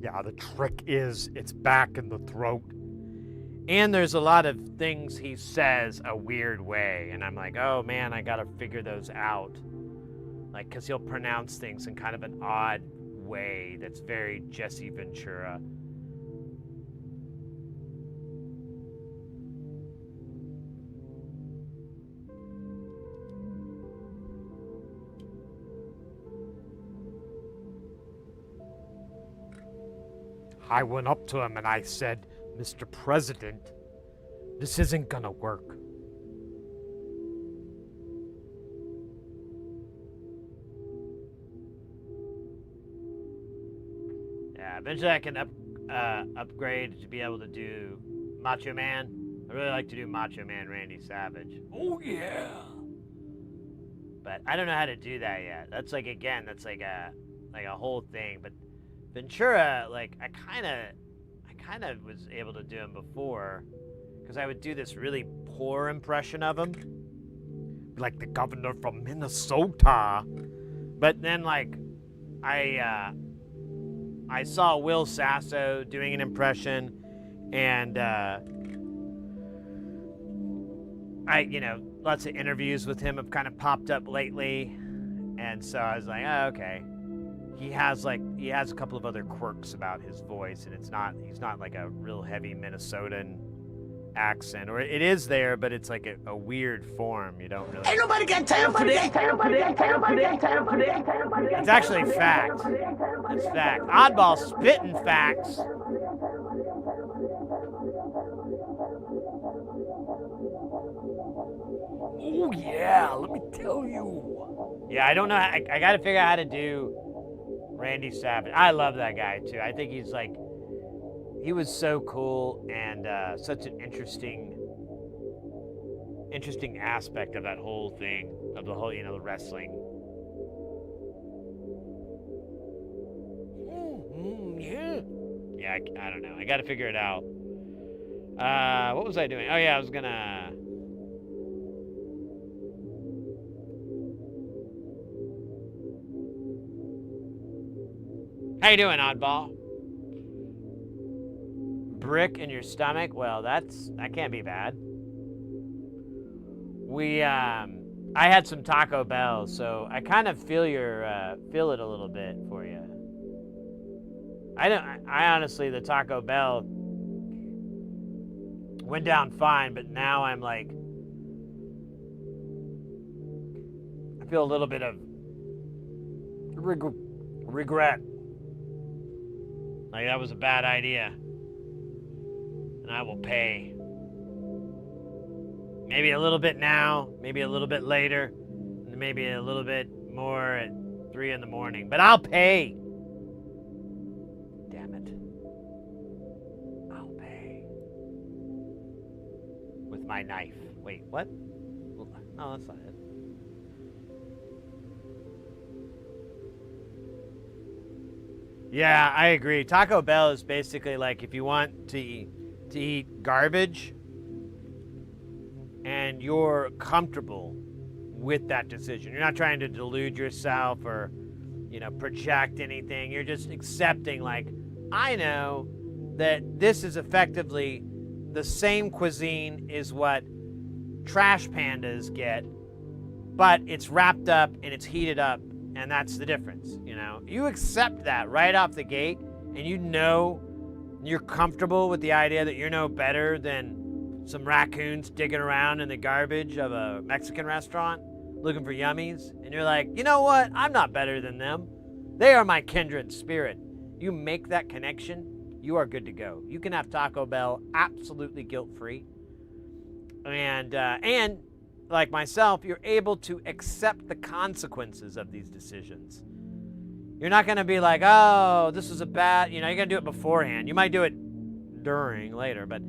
Yeah, the trick is it's back in the throat. And there's a lot of things he says a weird way, and I'm like, oh man, I gotta figure those out. Like, cause he'll pronounce things in kind of an odd way that's very Jesse Ventura. I went up to him and I said, Mr. President, this isn't gonna work. Yeah, eventually I can upgrade to be able to do Macho Man. I really like to do Macho Man Randy Savage. Oh yeah. But I don't know how to do that yet. That's like, again, that's like a whole thing. But Ventura, like, I kind of was able to do him before, because I would do this really poor impression of him, Like the governor from Minnesota. but then like I saw Will Sasso doing an impression, and lots of interviews with him have kind of popped up lately, and so I was like, oh, okay. He has a couple of other quirks about his voice, and he's not like a real heavy Minnesotan accent, or it is there, but it's like a weird form. You don't really. Ain't nobody got time for this. It's actually fact. It's fact. Oddball spitting facts. Oh yeah, let me tell you. Yeah, I don't know. I got to figure out how to do Randy Savage. I love that guy too. I think he was so cool, and such an interesting aspect of that whole thing, of the whole, the wrestling. Yeah. Yeah, I don't know. I got to figure it out. What was I doing? Oh yeah, I was gonna. How you doing, oddball? Brick in your stomach? Well, that can't be bad. I had some Taco Bell, so I kind of feel it a little bit for you. I honestly, the Taco Bell went down fine, but now I'm like, I feel a little bit of regret. Like, that was a bad idea. And I will pay. Maybe a little bit now, maybe a little bit later, and maybe a little bit more at 3 in the morning. But I'll pay. Damn it. I'll pay. With my knife. Wait, what? No, that's not it. Yeah, I agree. Taco Bell is basically like, if you want to eat garbage and you're comfortable with that decision. You're not trying to delude yourself or, project anything. You're just accepting, like, I know that this is effectively the same cuisine as what trash pandas get, but it's wrapped up and it's heated up. And that's the difference, You accept that right off the gate, and You're comfortable with the idea that you're no better than some raccoons digging around in the garbage of a Mexican restaurant looking for yummies. And you're like, you know what? I'm not better than them. They are my kindred spirit. You make that connection, you are good to go. You can have Taco Bell absolutely guilt-free. And like myself, you're able to accept the consequences of these decisions. You're not going to be like, oh, this is a bad, you're going to do it beforehand. You might do it during, later, but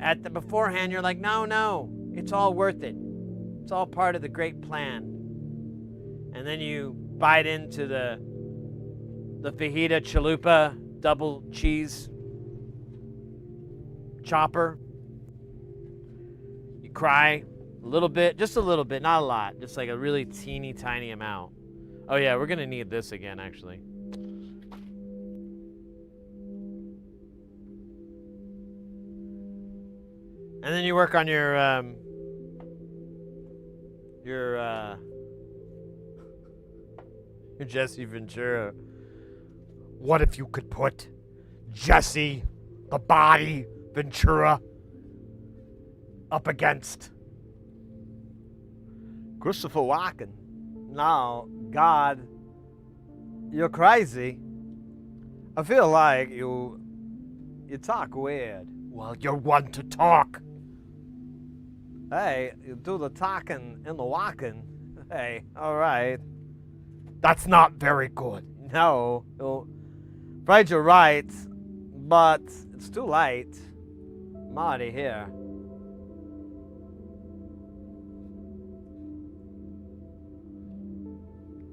at the beforehand, you're like, no, it's all worth it. It's all part of the great plan. And then you bite into the fajita chalupa double cheese chopper. You cry a little bit, just a little bit, not a lot, just like a really teeny tiny amount. Oh yeah, we're gonna need this again, actually. And then you work on your Jesse Ventura. What if you could put Jesse, the body, Ventura, up against Christopher Walken? Now, God, you're crazy. I feel like you talk weird. Well, you're one to talk. Hey, you do the talking and the walking. Hey, all right. That's not very good. No, afraid you're right, but it's too late. I'm already here.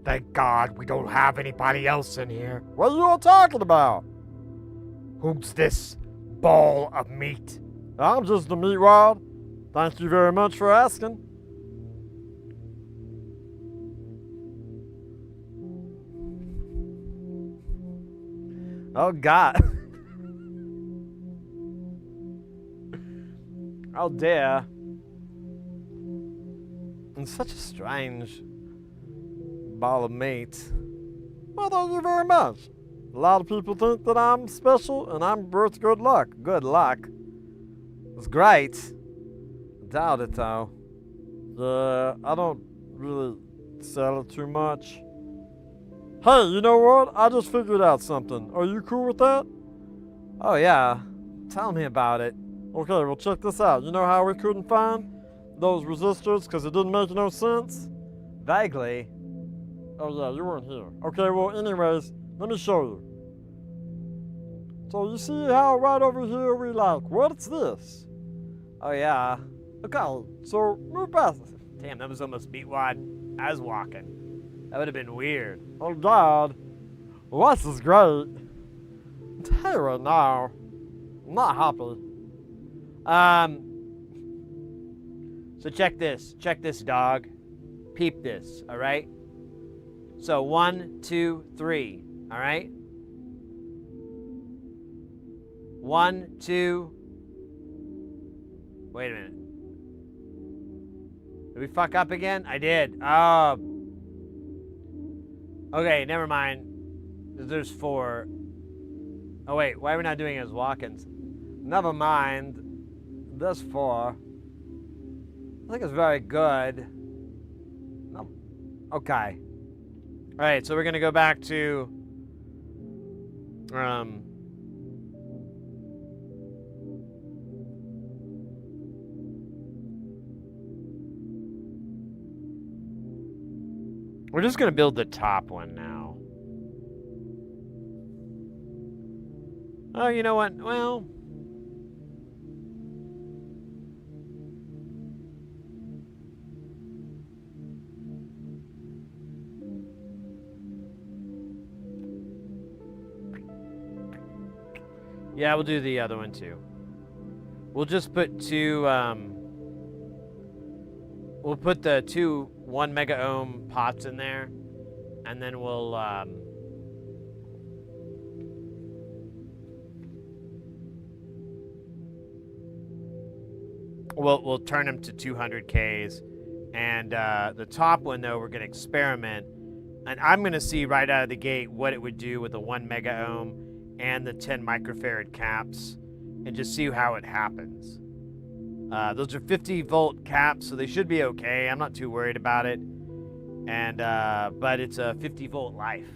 Thank God we don't have anybody else in here. What are you all talking about? Who's this ball of meat? I'm just the meat wad. Thank you very much for asking. Oh, God. Oh, dear. And such a strange ball of meat. Well, thank you very much. A lot of people think that I'm special, and I'm worth good luck. Good luck. It's great. I doubt it, though. I don't really sell it too much. Hey, you know what? I just figured out something. Are you cool with that? Oh, yeah. Tell me about it. Okay, well, check this out. You know how we couldn't find those resistors because it didn't make no sense? Vaguely. Oh, yeah, you weren't here. Okay, well, anyways, let me show you. So you see how right over here we like, what's this? Oh, yeah. Okay, so move past it. Damn, that was almost meat-wad. I was walking. That would have been weird. Oh, God. Well, this is great. I'll tell you right now, I'm not happy. So check this. Check this, dog. Peep this, all right? So 1, 2, 3, all right? 1, 2. Wait a minute. Did we fuck up again? I did. Okay, never mind. There's 4. Oh wait, why are we not doing it as walk-ins? Never mind. There's 4. I think it's very good. No. Okay. All right, so we're gonna go back to we're just gonna build the top one now. Oh, you know what? Well, yeah, we'll do the other one too. We'll just put 2, we'll put the 2 1 mega ohm pots in there, and then we'll turn them to 200 Ks, and the top one though we're gonna experiment, and I'm gonna see right out of the gate what it would do with a 1 mega ohm and the 10 microfarad caps and just see how it happens. Those are 50 volt caps, so they should be okay. I'm not too worried about it. And but it's a 50 volt life.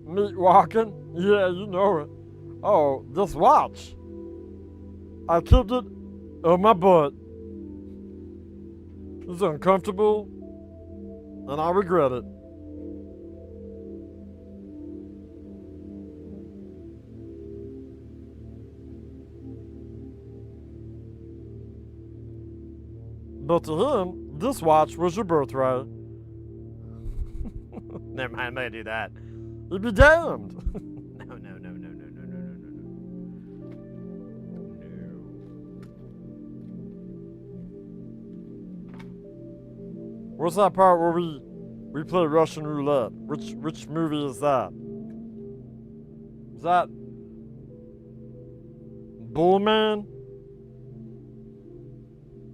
Meat walking? Yeah, you know it. Oh, this watch. I kept it on my butt. It's uncomfortable, and I regret it. But to him, this watch was your birthright. Never mind, I'm gonna do that. You'd be damned. No. What's that part where we play Russian roulette? Which movie is that? Is that Bullman?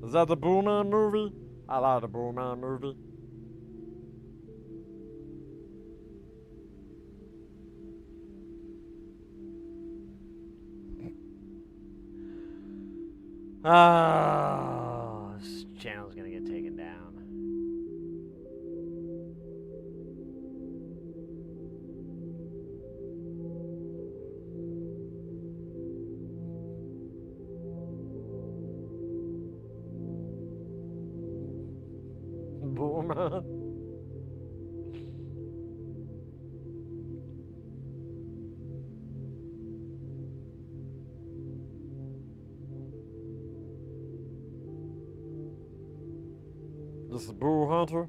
Is that the Bullman movie? I like the Bullman movie. Oh, this channel's gonna get taken down. Bullman. This is Bull Hunter.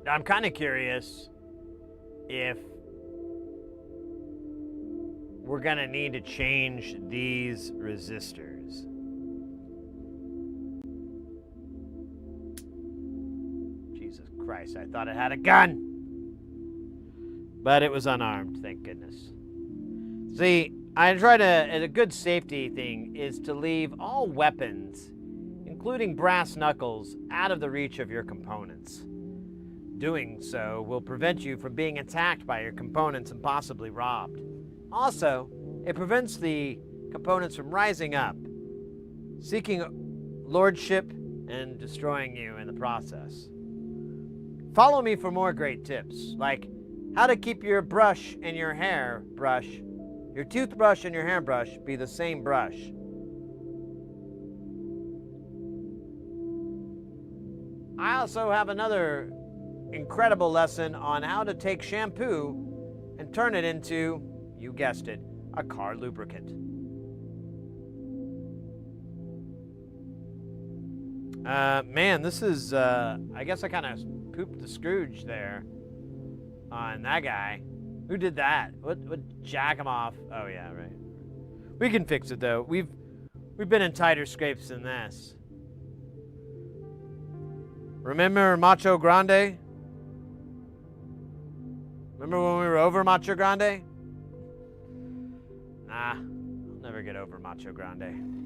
I'm kind of curious if we're gonna need to change these resistors. Jesus Christ, I thought it had a gun! But it was unarmed, thank goodness. See, I try to, as a good safety thing, is to leave all weapons, including brass knuckles, out of the reach of your components. Doing so will prevent you from being attacked by your components and possibly robbed. Also, it prevents the components from rising up, seeking lordship, and destroying you in the process. Follow me for more great tips, like how to keep your brush and your hairbrush, your toothbrush and your hairbrush be the same brush. I also have another incredible lesson on how to take shampoo and turn it into, you guessed it, a car lubricant. Man, this is, I guess I kind of pooped the Scrooge there on that guy. Who did that? What jack him off? Oh yeah, right. We can fix it though. We've been in tighter scrapes than this. Remember Macho Grande? Remember when we were over Macho Grande? Nah, I'll never get over Macho Grande.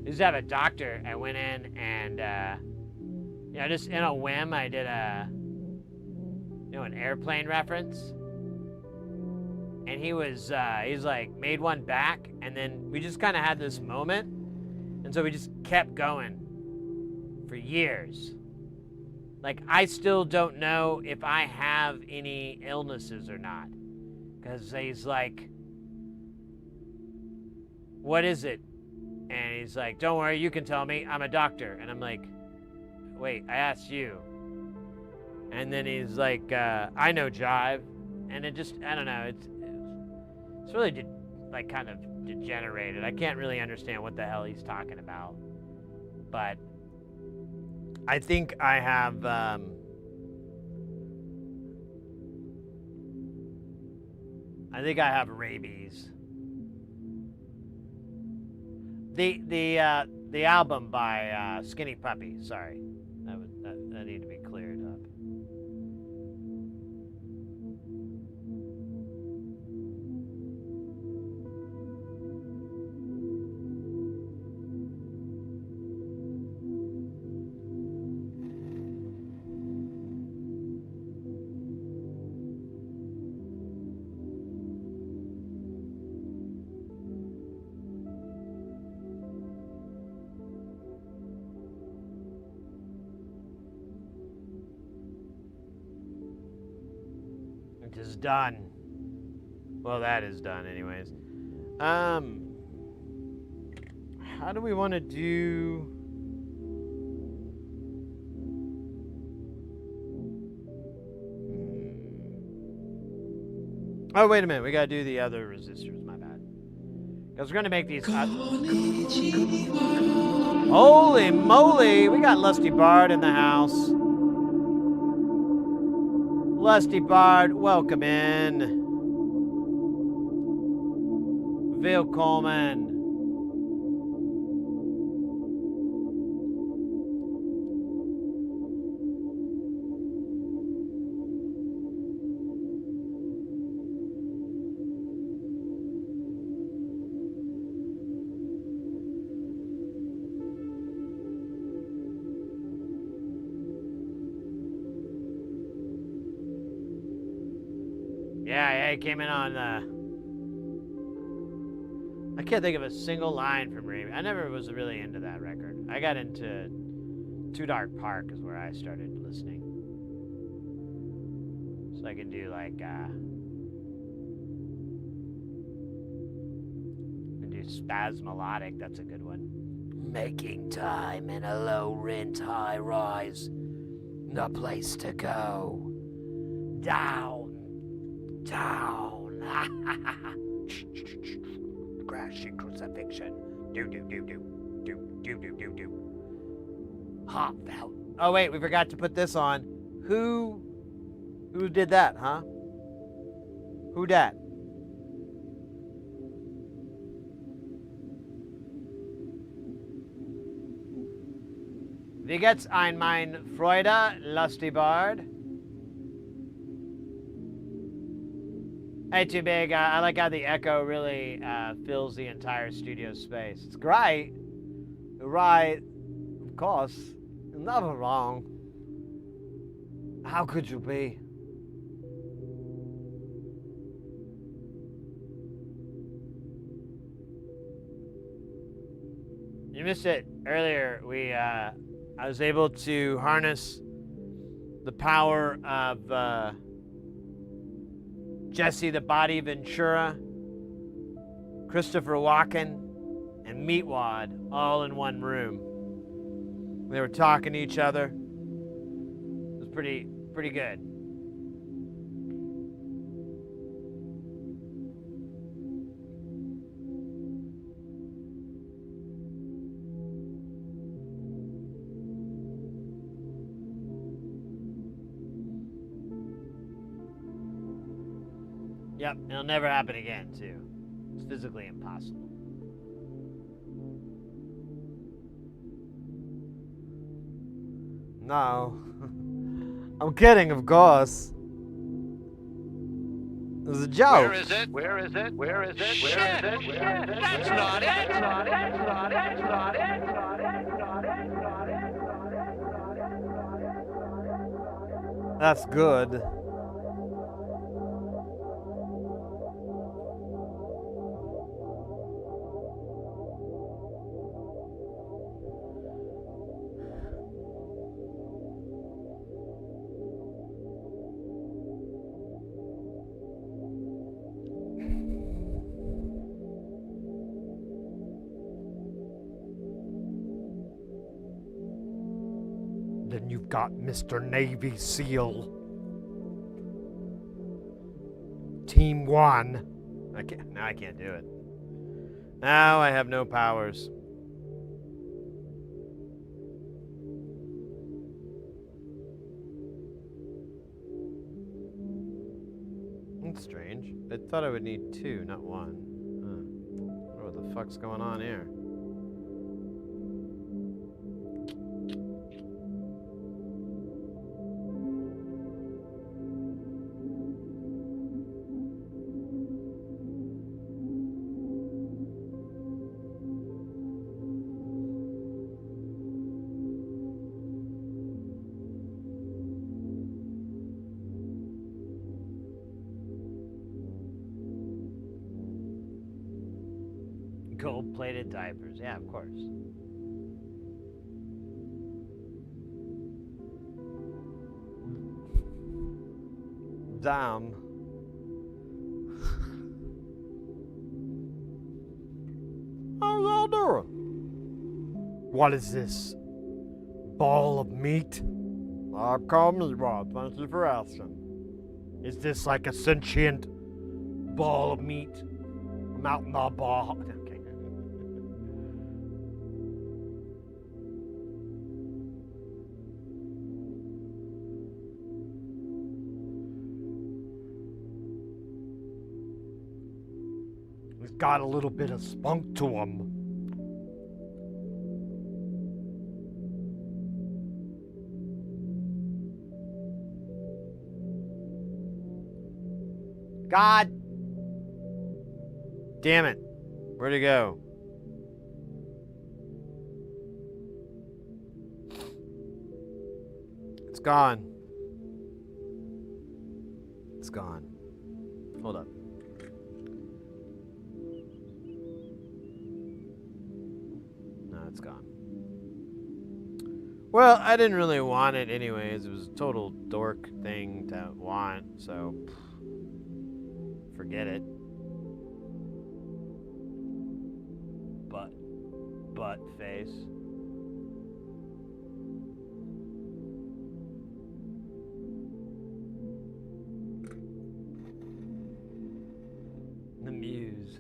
I used to have a doctor. I went in and, just in a whim, I did an airplane reference. And he's like, made one back. And then we just kind of had this moment. And so we just kept going for years. Like, I still don't know if I have any illnesses or not. Because he's like, what is it? And he's like, don't worry, you can tell me. I'm a doctor. And I'm like, wait, I asked you. And then he's like, I know jive. And it just, I don't know, it's really kind of degenerated. I can't really understand what the hell he's talking about. But I think I have rabies. The album by Skinny Puppy. Sorry, that needed to be cleared up. It is done. Well, that is done anyways. How do we want to do... Oh, wait a minute. We got to do the other resistors. My bad. Because we're going to make these... Holy moly! We got Lusty Bard in the house. Lusty Bard, welcome in. Willkommen. Yeah, he came in on, I can't think of a single line from Raven. I never was really into that record. I got into Too Dark Park is where I started listening. So I can do like, Spasmolodic, that's a good one. Making time in a low-rent high-rise. No place to go. Down. Crashing crucifixion. Do. Hot felt. Oh wait, we forgot to put this on. Who did that, huh? Who dat? Wie geht's ein mein Freude, Lusty Bard? Hey, Too Big, I like how the echo really fills the entire studio space. It's great. Right, of course. You're never wrong. How could you be? You missed it earlier. I was able to harness the power of Jesse the Body Ventura, Christopher Walken, and Meatwad all in one room. They were talking to each other. It was pretty good. Yep, it'll never happen again, too. It's physically impossible. No. I'm kidding, of course. It was a joke. Where is it? Where is it? Where is it? Shit! Where is it? Shit! That's not it! That's not it! That's not it! That's not it! That's not it! That's not it! That's good. Then you've got Mr. Navy SEAL. Team 1. I can't do it. Now I have no powers. That's strange. I thought I would need 2, not 1. Huh. What the fuck's going on here? Gold-plated diapers. Yeah, of course. Damn. How y'all doing? What is this? Ball of meat? I'm called Meatwad. Thank you for asking. Is this like a sentient ball of meat? Mountain ball. Okay. He's got a little bit of spunk to him. God damn it. Where'd it go? It's gone. It's gone. Hold up. No, it's gone. Well, I didn't really want it anyways. It was a total dork thing to want, so forget it. Butt face. The muse.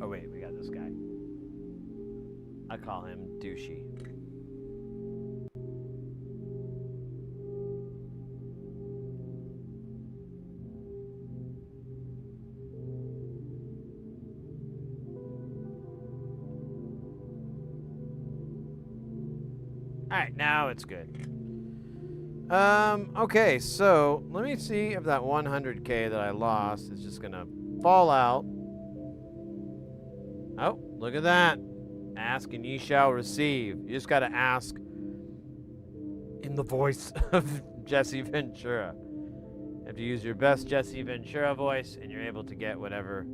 Oh wait, we got this guy. I call him Douchey. Alright, now it's good. Okay, so let me see if that 100K that I lost is just gonna fall out. Oh, look at that. Ask and ye shall receive. You just gotta ask in the voice of Jesse Ventura. You have to use your best Jesse Ventura voice, and you're able to get whatever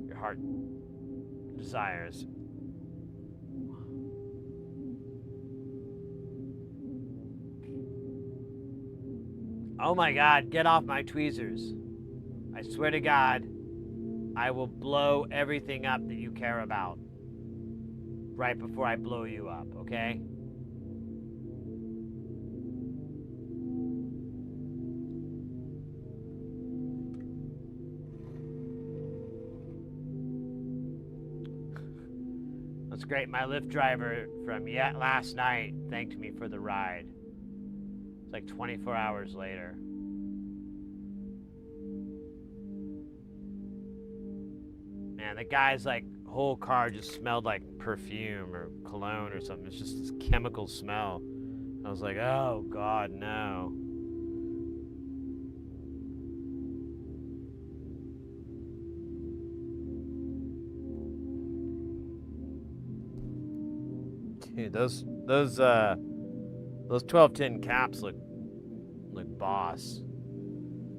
your heart desires. Oh my God, get off my tweezers. I swear to God, I will blow everything up that you care about right before I blow you up, okay? That's great. My Lyft driver from last night thanked me for the ride. It's like 24 hours later. Man, the guy's like whole car just smelled like perfume or cologne or something. It's just this chemical smell. I was like, oh God, no. Dude, those 1210 caps look boss.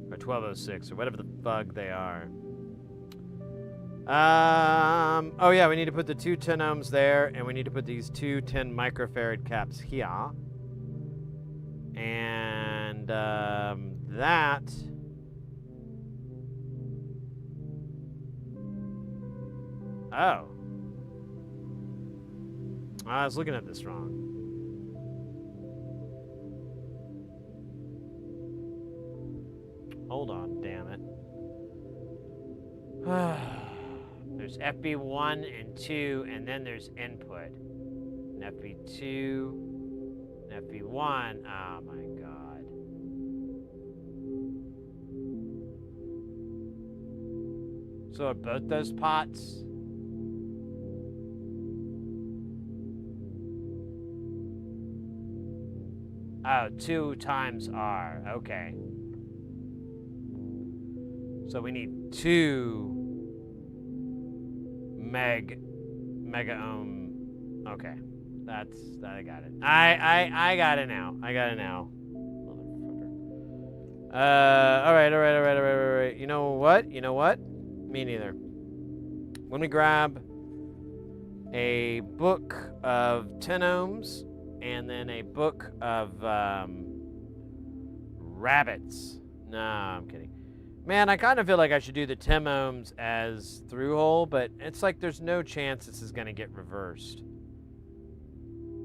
Or 1206 or whatever the fuck they are. Oh yeah, we need to put the 2 10 ohms there, and we need to put these 2 10 microfarad caps here. And that. Oh. I was looking at this wrong. Hold on, damn it. There's FB1 and 2, and then there's input. And FB2, and FB1. Oh my god. So are both those pots? Oh, 2 times R. Okay. So we need 2 mega ohm. Okay. I got it. I got it now. I got it now. Motherfucker. All right. You know what? Me neither. Let me grab a book of 10 ohms and then a book of rabbits. Nah, I'm kidding. Man, I kind of feel like I should do the 10 ohms as through hole, but it's like there's no chance this is going to get reversed.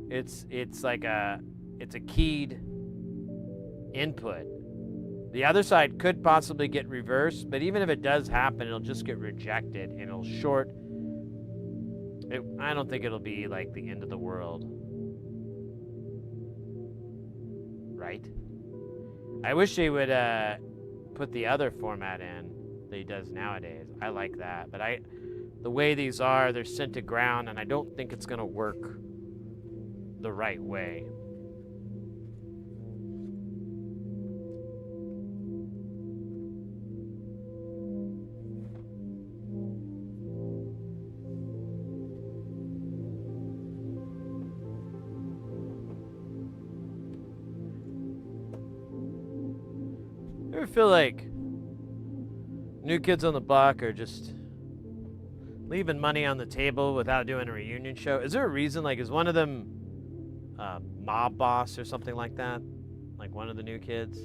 It's a keyed input. The other side could possibly get reversed, but even if it does happen, it'll just get rejected and it'll short. I don't think it'll be like the end of the world. Right? I wish they would put the other format in that he does nowadays. I like that, but the way these are, they're sent to ground, and I don't think it's gonna work the right way. I ever feel like New Kids on the Block are just leaving money on the table without doing a reunion show? Is there a reason? Like, is one of them mob boss or something like that? Like one of the new kids?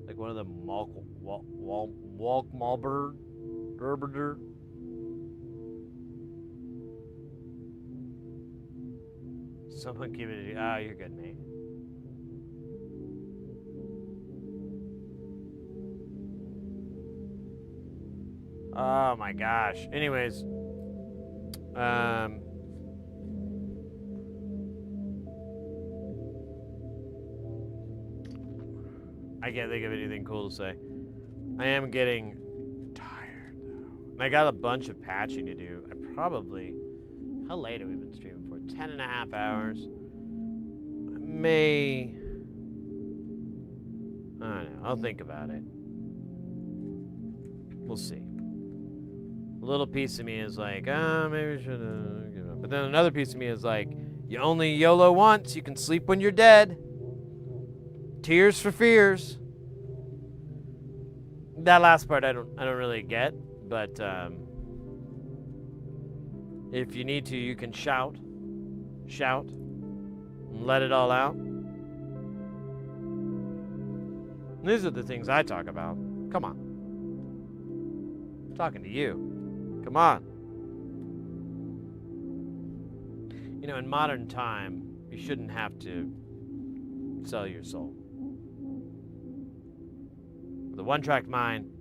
Like one of the Walk Malberg? Gerberder? Someone give it a... Oh, you're good, mate. Oh my gosh. Anyways, I can't think of anything cool to say. I am getting tired though. And I got a bunch of patching to do. How late have we been streaming for? 10.5 hours. I don't know. I'll think about it. We'll see. A little piece of me is like, maybe we should give up. But then another piece of me is like, you only YOLO once. You can sleep when you're dead. Tears for fears. That last part I don't really get, but if you need to, you can shout, and let it all out. And these are the things I talk about. Come on. I'm talking to you. Come on. You know, in modern time, you shouldn't have to sell your soul. The one-track mind,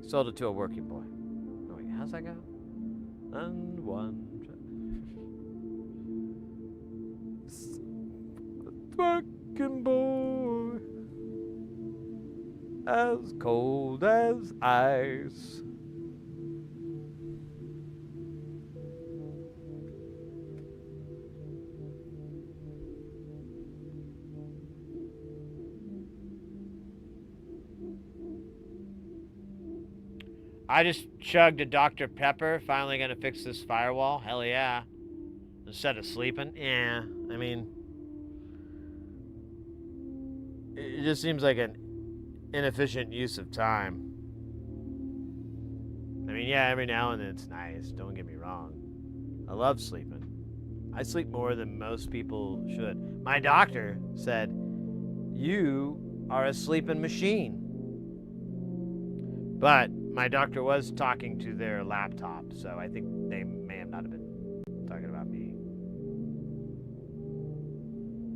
sold it to a working boy. Oh, wait, how's that go? And one track. Working boy, as cold as ice. I just chugged a Dr. Pepper. Finally gonna fix this firewall. Hell yeah. Instead of sleeping. Yeah, I mean, it just seems like an inefficient use of time. I mean, yeah, every now and then it's nice. Don't get me wrong. I love sleeping. I sleep more than most people should. My doctor said, "You are a sleeping machine." But my doctor was talking to their laptop, so I think they may have not have been talking about me.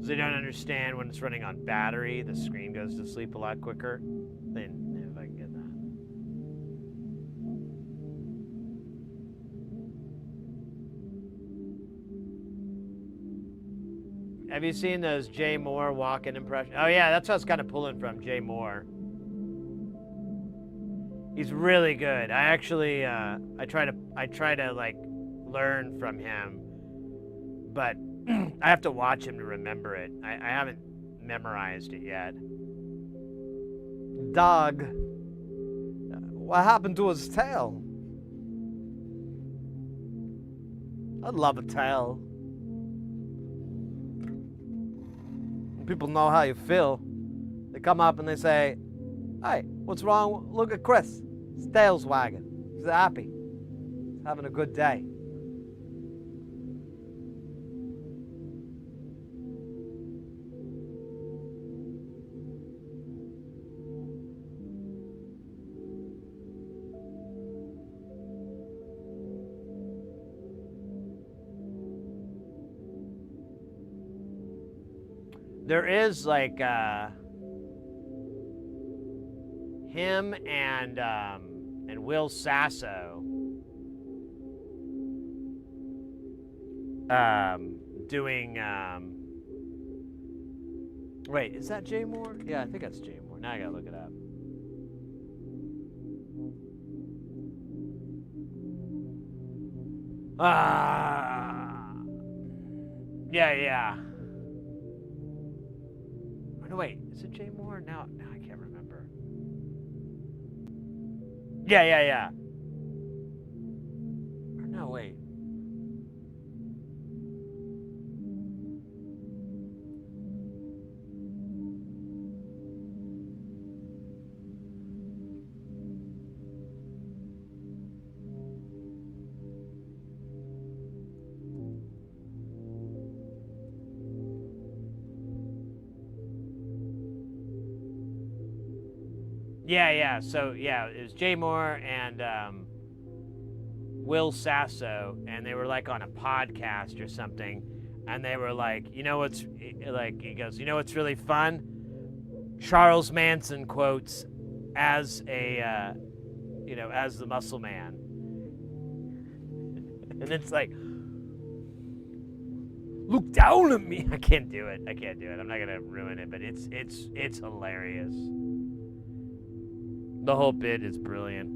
They don't understand when it's running on battery, the screen goes to sleep a lot quicker. Then if I can get that. Have you seen those Jay Moore walk-in impressions? Oh yeah, that's what I was kind of pulling from, Jay Moore. He's really good. I actually, I try to like learn from him, but I have to watch him to remember it. I haven't memorized it yet. Dog. What happened to his tail? I'd love a tail. People know how you feel. They come up and they say, "Hey, what's wrong? Look at Chris. His tail's wagging. He's happy. He's having a good day." There is like him and Will Sasso doing wait, is that Jay Moore? Yeah, I think that's Jay Moore. Now I gotta look it up. Yeah. Oh, no, wait, is it Jay Moore? Now I can't remember. Yeah. Or no, wait. Yeah. So yeah, it was Jay Moore and Will Sasso, and they were like on a podcast or something, and they were like, you know what's like? He goes, you know what's really fun? Charles Manson quotes as a, as the Muscle Man, and it's like, look down at me. I can't do it. I'm not gonna ruin it, but it's hilarious. The whole bit is brilliant.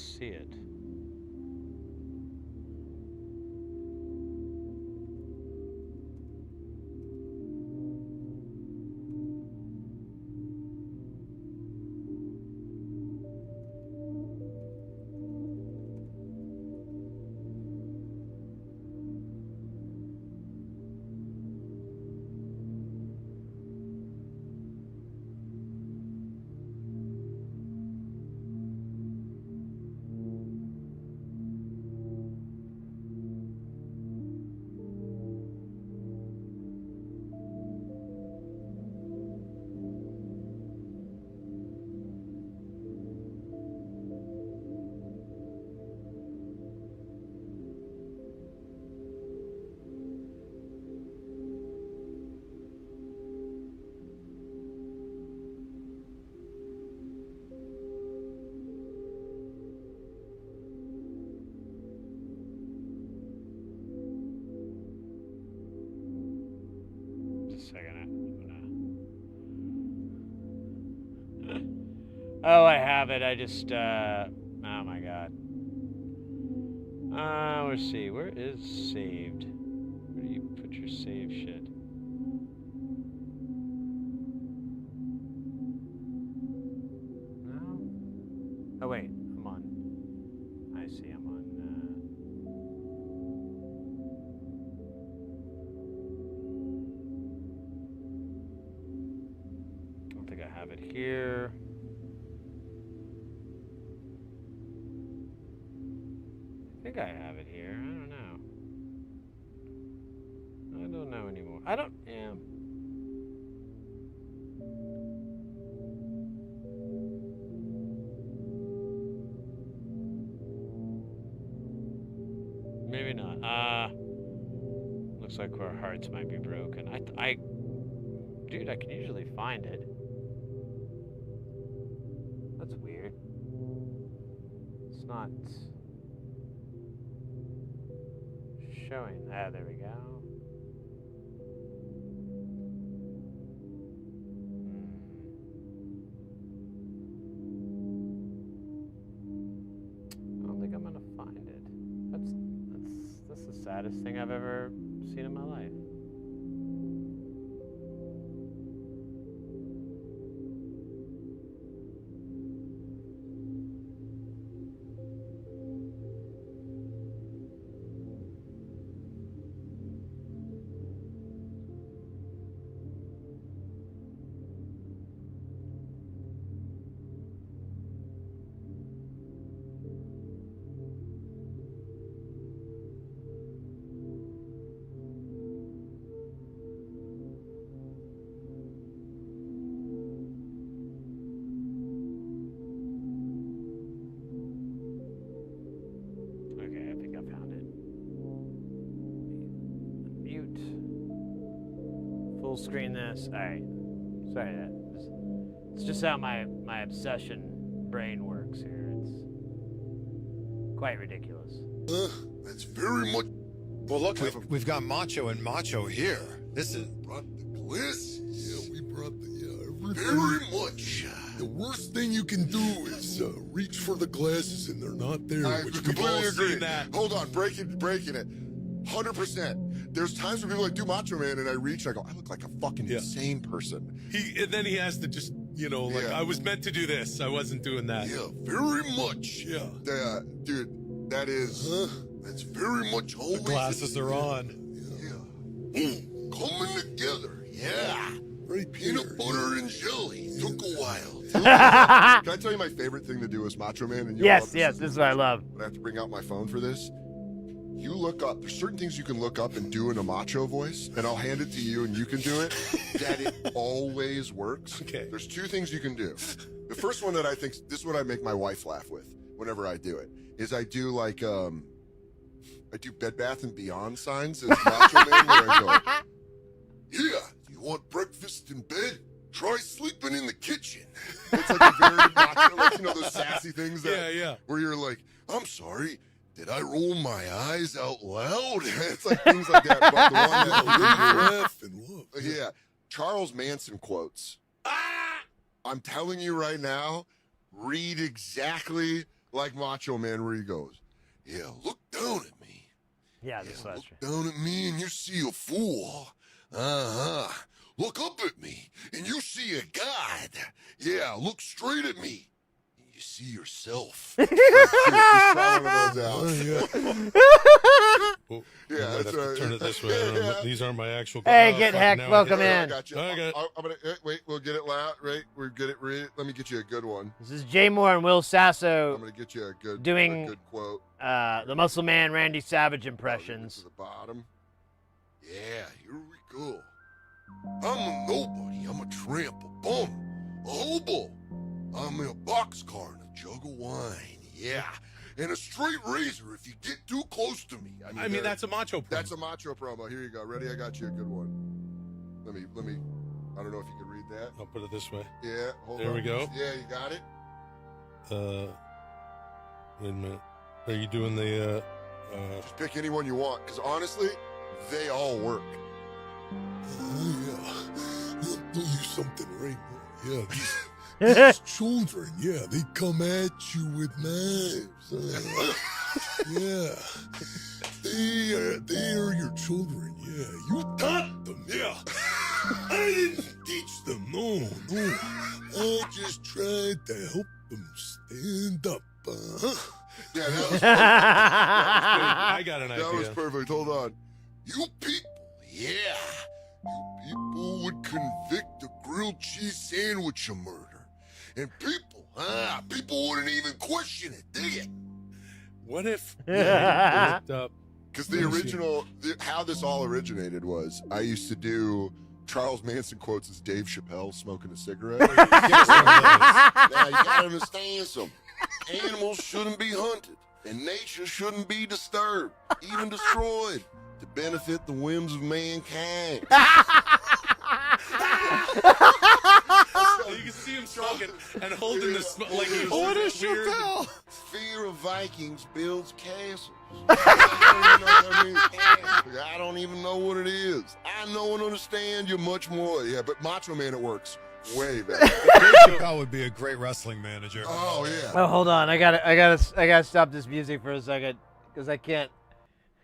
see it. Oh, I have it. I just, oh my god. Let's see. Where is saved? Where do you put your save shit? No? Oh, wait. I'm on. I see. I'm on, I don't think I have it here. I think I have it here. I don't know. I don't know anymore. I don't. Yeah. Maybe not. Looks like our hearts might be broken. Dude, I can usually find it. That's weird. It's not showing. Ah, there we go. I don't think I'm gonna find it. That's the saddest thing I've ever seen in my life. Full screen this. All right. Sorry, it's just how my obsession brain works here. It's quite ridiculous. That's very much. Well, look, we've got Macho and Macho here. This is. Brought the glasses. Yeah, we brought the very much. The worst thing you can do is reach for the glasses and they're not there. I completely agree. Hold on, breaking it. 100%. There's times when people are like, do Macho Man, and I reach and I go, I look like a fucking insane person. And then he has to just, I was meant to do this. I wasn't doing that. Yeah, very much. Yeah. Dude, that's very much always. The glasses are on. Yeah. Coming together. Yeah. Right, peanut butter and jelly. Took a while. Can I tell you my favorite thing to do as Macho Man? And yes, this is what I love. But I have to bring out my phone for this. You look up, there's certain things you can look up and do in a macho voice, and I'll hand it to you and you can do it, that it always works. Okay. There's two things you can do. The first one that I think, this is what I make my wife laugh with whenever I do it, is I do like, I do Bed Bath & Beyond signs as Macho Man, where I go, yeah, you want breakfast in bed? Try sleeping in the kitchen. It's like a very macho, like, those sassy things that, where you're like, I'm sorry, did I roll my eyes out loud? It's like things like that. But the one that yeah, Charles Manson quotes. I'm telling you right now, read exactly like Macho Man, where he goes, yeah, look down at me. Yeah, this Look is true. down at me and you see a fool. Look up at me and you see a god. Yeah, look straight at me and you see yourself. Just try one of those out. Well, Yeah, I might that's have to right. turn it this way. I don't know, these aren't my actual. Hey, oh, get fuck, heck, now I welcome get it. I in. got you. Okay. I'm gonna wait. We'll get it loud. Right, we'll get it. Let me get you a good one. This is Jay Moore and Will I'm Sasso gonna get you a good quote. the Muscle Man Randy Savage To impressions. the bottom. Yeah, here we go. I'm a nobody. I'm a tramp, a bum, a hobo. I'm in a boxcar and a jug of wine. Yeah, and a straight razor if you get too close to me. I mean, that's a macho promo. That's a macho promo. Here you go. Ready? I got you a good one. Let me. I don't know if you can read that. I'll put it this way. Yeah. Hold There on. we go. Yeah, you got it. Wait a minute. Are you doing the? Just pick any one you want, because honestly, they all work. Yeah, I'll tell you something right now. Yeah, these children, yeah, they come at you with knives. Yeah, they are your children. Yeah, you taught them. Yeah, I didn't teach them. No, I just tried to help them stand up. Yeah, that was I got an idea. That was perfect. Hold on. You people, yeah. You people would convict a grilled cheese sandwich of murder. And people wouldn't even question it, dig it? What if? Because the original, how this all originated was, I used to do Charles Manson quotes as Dave Chappelle smoking a cigarette. Now, you gotta understand something. Animals shouldn't be hunted, and nature shouldn't be disturbed, even destroyed, to benefit the whims of mankind. You can see him smoking and holding this like he was What is weird. Chappelle? Fear of Vikings builds castles. I don't even know what it is. I know and understand you much more. Yeah, but Macho Man, it works way better. Chappelle would be a great wrestling manager. Oh yeah. Oh, hold on. I gotta stop this music for a second because I can't.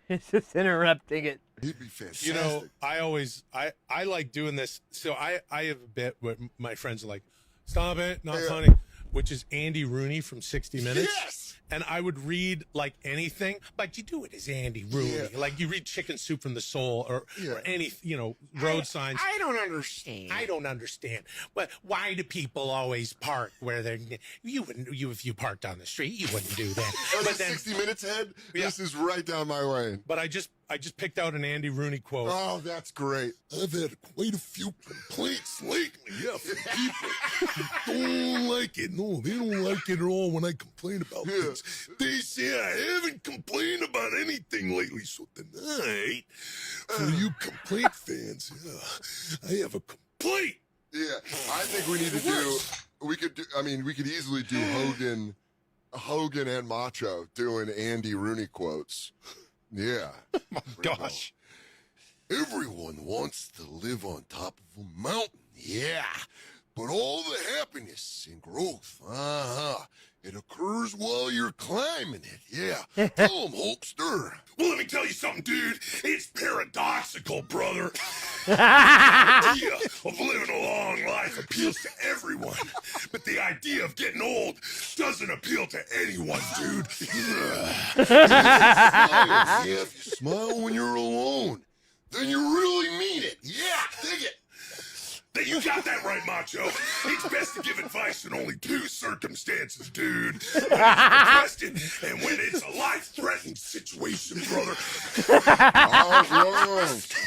It's just interrupting it. He'd be fantastic. You know, I like doing this. So I have a bit where my friends are like, stop it, not funny, which is Andy Rooney from 60 Minutes. Yes. And I would read like anything, but you do it as Andy Rooney. Yeah. Like you read Chicken Soup from the Soul or any, road signs. I don't understand. I don't understand. But why do people always park where they're? If you parked on the street, you wouldn't do that. But 60 Minutes head, this is right down my lane. But I just picked out an Andy Rooney quote. Oh, that's great. I've had quite a few complaints lately, from people who don't like it. No, they don't like it at all when I complain about things. They say I haven't complained about anything lately, so tonight, for you complaint fans, I have a complaint. Yeah, I think we need to do. We could easily do Hogan and Macho doing Andy Rooney quotes. Yeah. Oh my gosh. Everyone wants to live on top of a mountain. Yeah. But all the happiness and growth, it occurs while you're climbing it. Yeah. Tell 'em, Hulkster. Well, let me tell you something, dude. It's paradoxical, brother. The idea of living a long life appeals to everyone, but the idea of getting old doesn't appeal to anyone, dude. Yeah, if you smile when you're alone, then you really mean it. Yeah, dig it. You got that right, Macho. It's best to give advice in only two circumstances, dude. When it's requested and when it's a life-threatening situation, brother.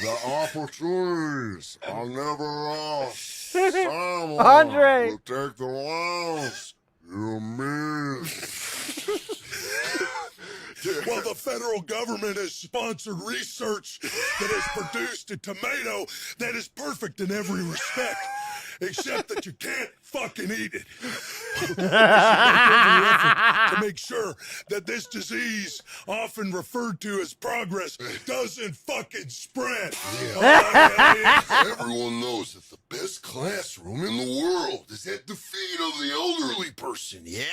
The opportunities are never lost. Someone Andre. will take the loss. You miss. Well, the federal government has sponsored research that has produced a tomato that is perfect in every respect, except that you can't fucking eat it. to make sure that this disease, often referred to as progress, doesn't fucking spread. Everyone knows that the best classroom in the world is at the feet of the elderly person. Yeah.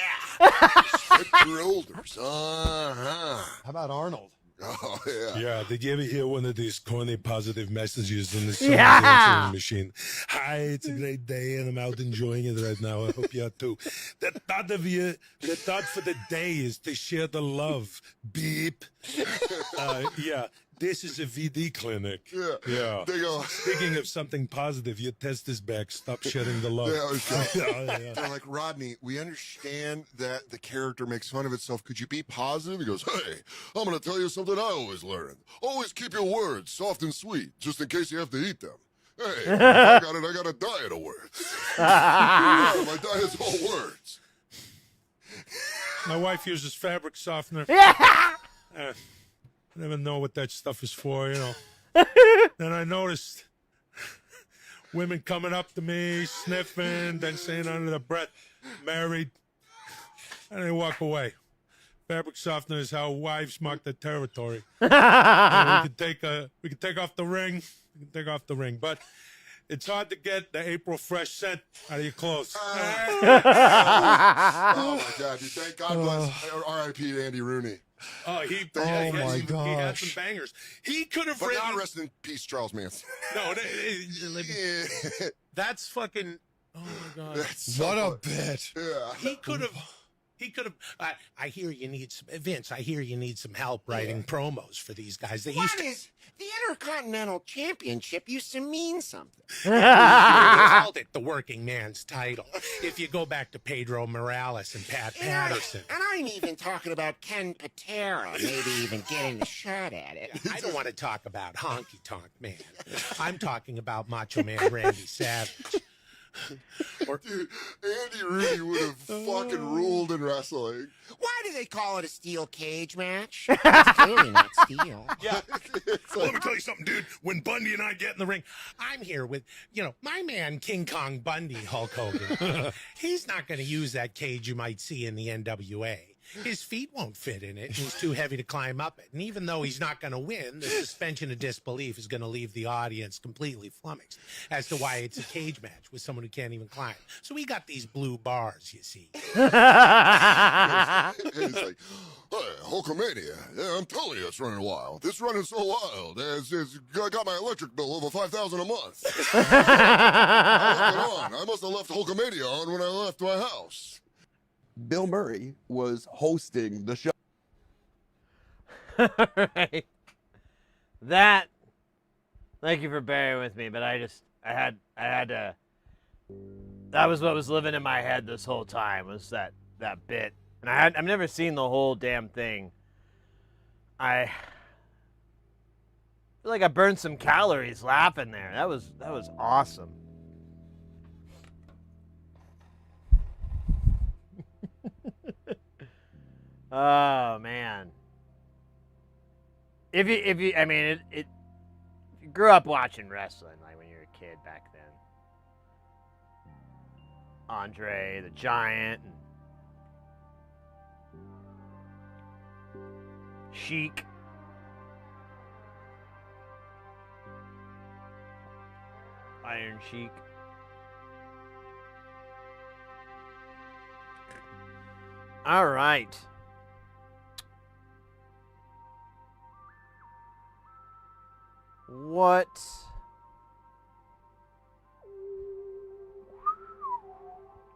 Respect your elders. How about Arnold? Oh, yeah. Yeah, did you ever hear one of these corny positive messages in the Yeah. answering machine? Hi, it's a great day and I'm out enjoying it right now. I hope you are too. The thought for the day is to share the love. Beep. Yeah, this is a VD clinic. Yeah. They go. Speaking of something positive, your test is back. Stop sharing the love. They're like, Rodney, we understand that the character makes fun of itself. Could you be positive? He goes, hey, I'm going to tell you something I always learned. Always keep your words soft and sweet, just in case you have to eat them. Hey, I got a diet of words. Yeah, my diet's all words. My wife uses fabric softener. I never know what that stuff is for, you know. Then I noticed women coming up to me, sniffing, then saying under their breath, married, and they walk away. Fabric softener is how wives mark their territory. We can take off the ring. We can take off the ring, but it's hard to get the April fresh scent out of your clothes. Oh my God! Thank God bless R.I.P. to Andy Rooney. Oh, he my had gosh. some bangers. He could have But written. not rest in peace, Charles Manson. No, that's fucking. Oh my God! What a bit. Yeah. He could have. I hear you need some Vince. I hear you need some help writing promos for these guys. They used to. The Intercontinental Championship used to mean something. They called it the working man's title. If you go back to Pedro Morales and Pat Patterson. And I'm even talking about Ken Patera, maybe even getting a shot at it. I don't want to talk about Honky Tonk Man. I'm talking about Macho Man Randy Savage. Dude, Andy Rooney would have fucking ruled in wrestling. Why do they call it a steel cage match? It's clearly not steel. Yeah. Well, let me tell you something, dude. When Bundy and I get in the ring, I'm here with, my man King Kong Bundy, Hulk Hogan. He's not going to use that cage you might see in the NWA. His feet won't fit in it. He's too heavy to climb up it. And even though he's not going to win, the suspension of disbelief is going to leave the audience completely flummoxed as to why it's a cage match with someone who can't even climb. So we got these blue bars, you see. He's like, hey, Hulkamania. Yeah, I'm telling you, it's running wild. It's running so wild. I got my electric bill over $5,000 a month. I left it on. I must have left Hulkamania on when I left my house. Bill Murray was hosting the show. Right. That. Thank you for bearing with me, but I had to. That was what was living in my head this whole time, was that bit, and I've never seen the whole damn thing. I feel like I burned some calories laughing there. That was awesome. Oh man. If you I mean if you grew up watching wrestling like when you were a kid back then. Andre the Giant and Sheik. Iron Sheik. All right. What?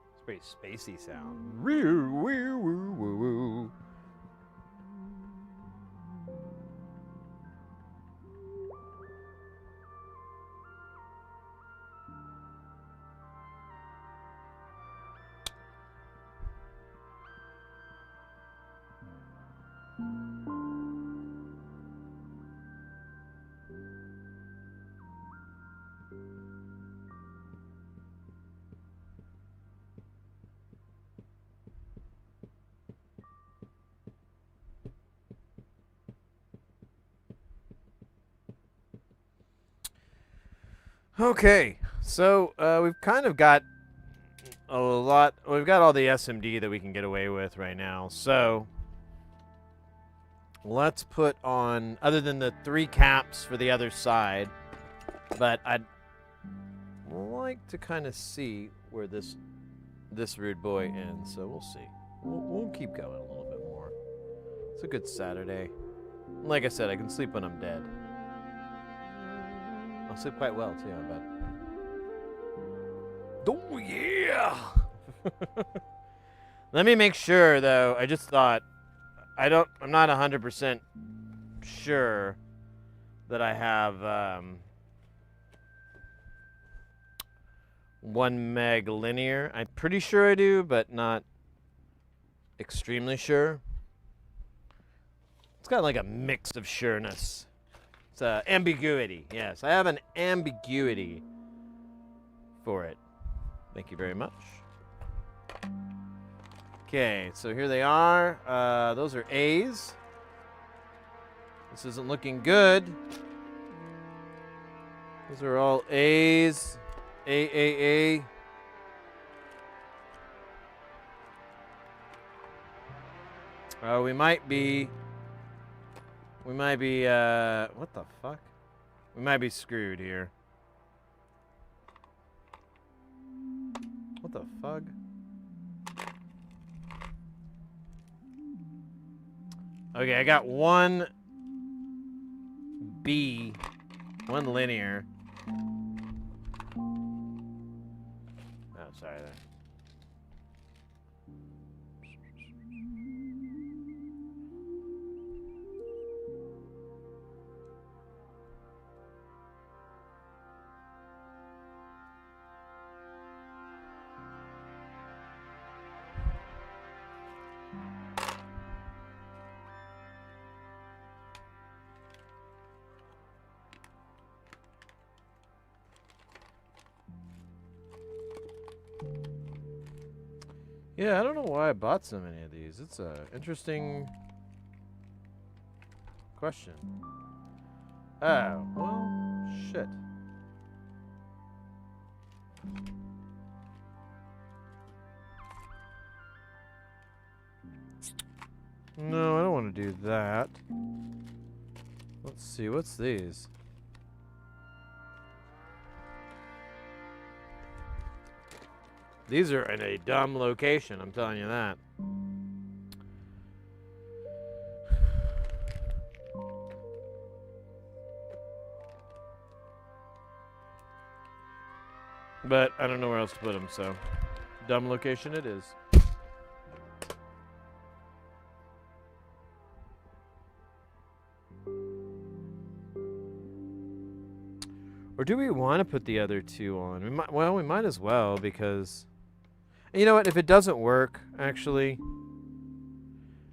It's pretty spacey sound. Woo, woo, woo, woo, woo. Okay, so we've kind of got a lot. We've got all the SMD that we can get away with right now. So let's put on, other than the 3 caps for the other side, but I'd like to kind of see where this rude boy ends. So we'll see. We'll keep going a little bit more. It's a good Saturday. Like I said, I can sleep when I'm dead. I'll sleep quite well too, I bet. Oh yeah! Let me make sure though. I just thought I'm not 100% sure that I have 1 meg linear. I'm pretty sure I do, but not extremely sure. It's got like a mix of sureness. It's ambiguity. Yes, I have an ambiguity for it. Thank you very much. Okay, so here they are. Those are A's. This isn't looking good. Those are all A's. A. Oh, we might be, what the fuck? We might be screwed here. What the fuck? Okay, I got 1 B, 1 linear. Oh, sorry there. Yeah, I don't know why I bought so many of these. It's a interesting question. Oh, well, shit. No, I don't want to do that. Let's see, what's these? These are in a dumb location, I'm telling you that. But I don't know where else to put them, so dumb location it is. Or do we want to put the other 2 on? We might as well, because you know what? If it doesn't work, actually,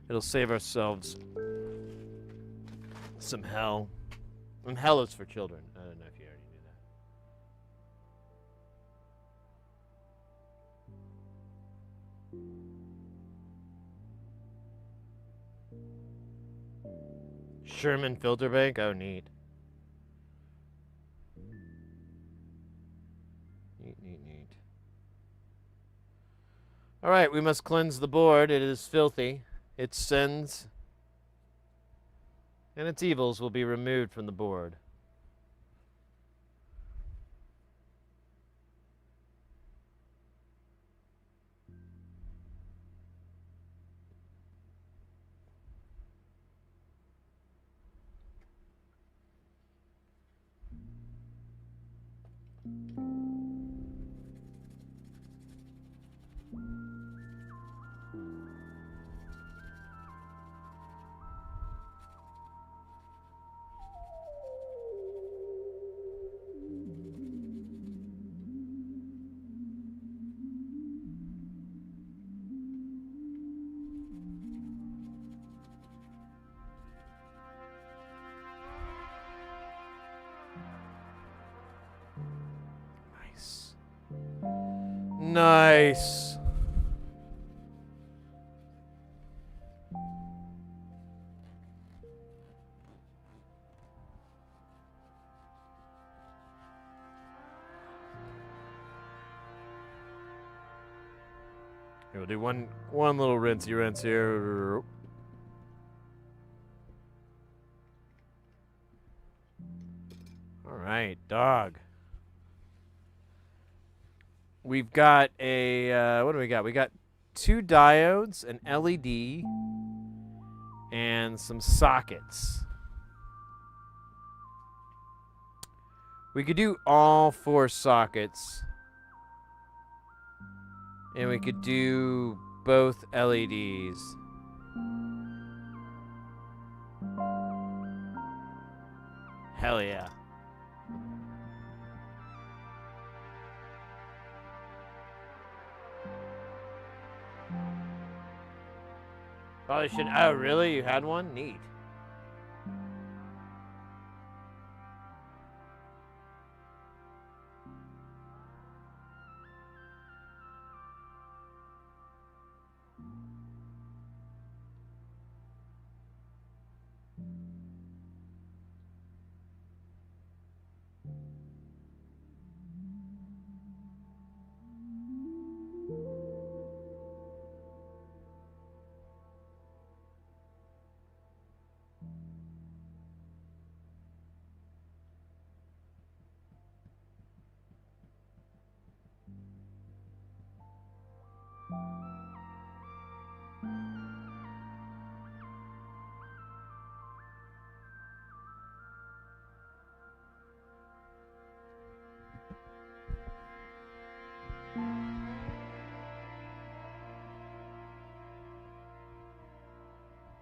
it'll save ourselves some hell. And hell is for children. I don't know if you already knew that. Sherman filter bank? Oh, neat. Neat. All right, we must cleanse the board. It is filthy. Its sins and its evils will be removed from the board. Nice. Here, we'll do one little rinse here. All right, dog. We've got a, what do we got? We got 2 diodes, an LED, and some sockets. We could do all 4 sockets. And we could do both LEDs. Hell yeah. Probably should. Oh, really? You had one? Neat.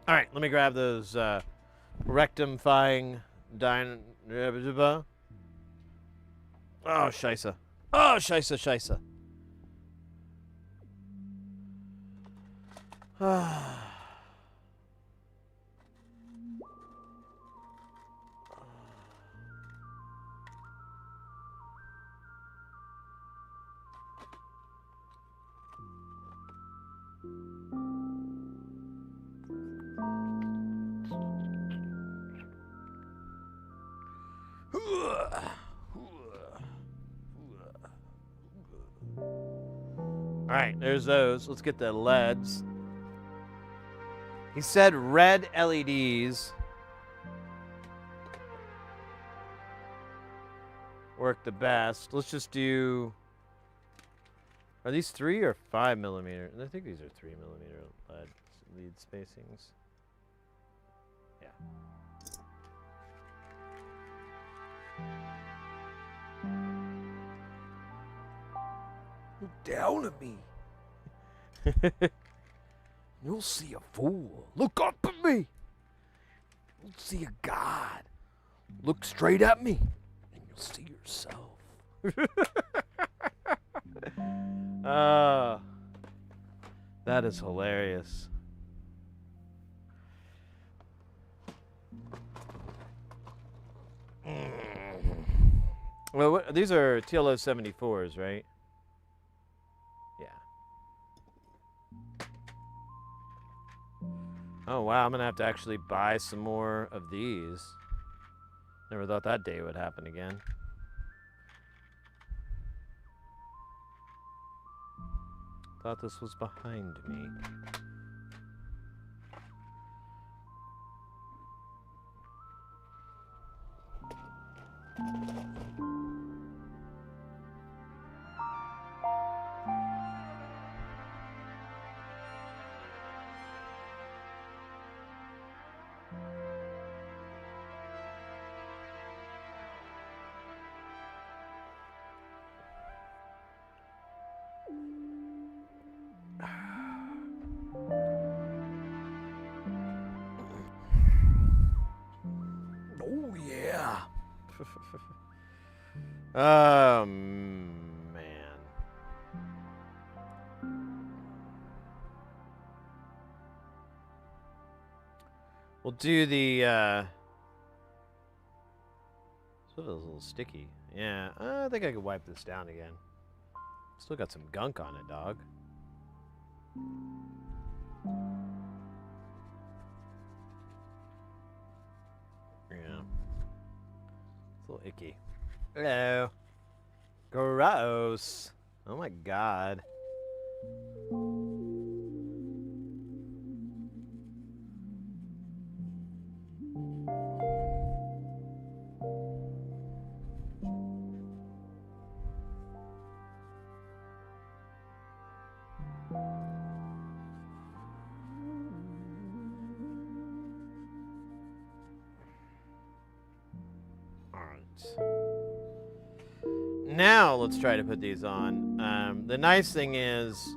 All right, let me grab those rectifying Oh, scheisse. Oh, scheisse. All right, there's those. Let's get the LEDs. He said red LEDs work the best. Let's just do. Are these 3 or 5 millimeter? I think these are 3 millimeter lead spacings. Yeah. Look down at me. You'll see a fool. Look up at me. You'll see a god. Look straight at me, and you'll see yourself. That is hilarious. Well, these are TLO 74s, right? Yeah. Oh, wow. I'm going to have to actually buy some more of these. Never thought that day would happen again. Thought this was behind me. Oh, yeah. Man. We'll do the, so it's a little sticky. Yeah, I think I could wipe this down again. Still got some gunk on it, dog. Yeah. It's a little icky. Hello. Gross. Oh my god. Now let's try to put these on. The nice thing is,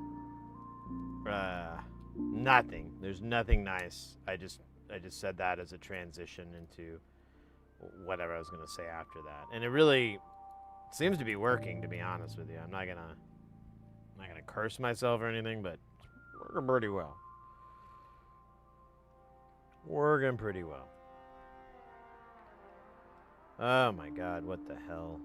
nothing. There's nothing nice. I just said that as a transition into whatever I was gonna say after that, and it really seems to be working. To be honest with you, I'm not gonna curse myself or anything, but it's working pretty well. Working pretty well. Oh my God, what the hell?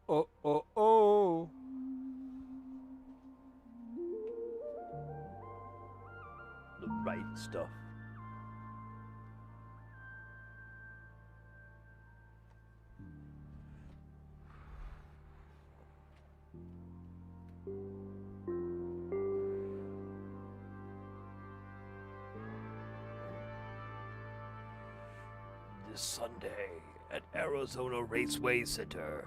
Oh, oh, oh. The right stuff. This Sunday at Arizona Raceway Center.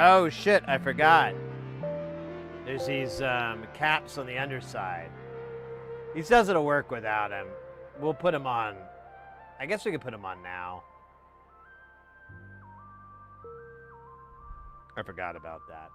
Oh shit, I forgot. There's these caps on the underside. He says it'll work without them. We'll put them on. I guess we could put them on now. I forgot about that.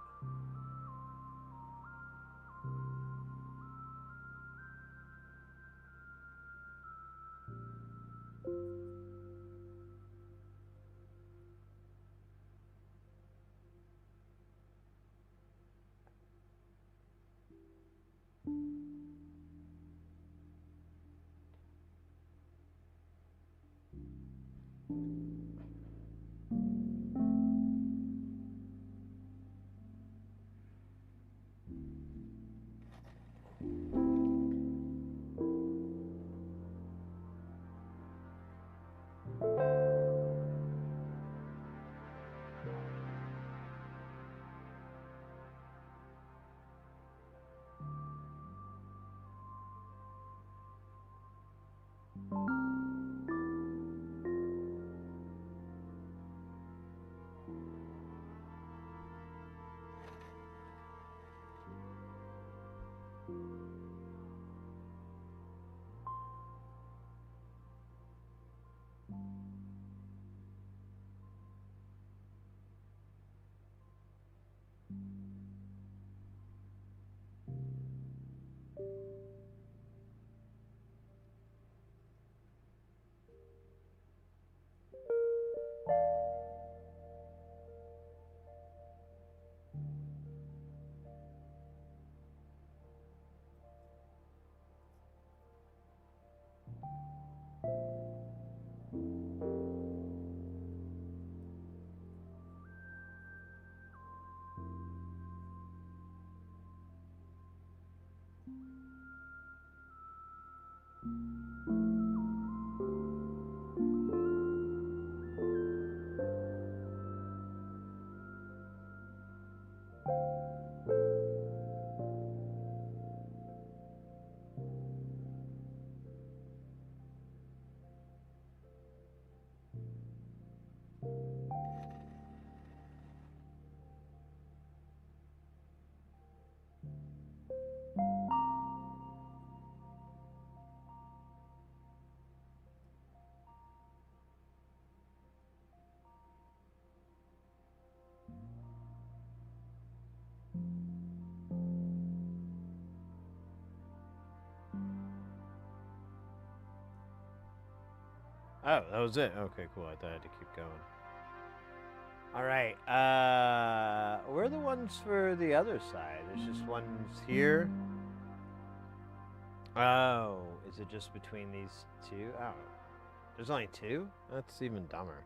Oh, that was it. Okay, cool. I thought I had to keep going. All right. Where are the ones for the other side? There's just ones here. Oh, is it just between these two? Oh, there's only two? That's even dumber.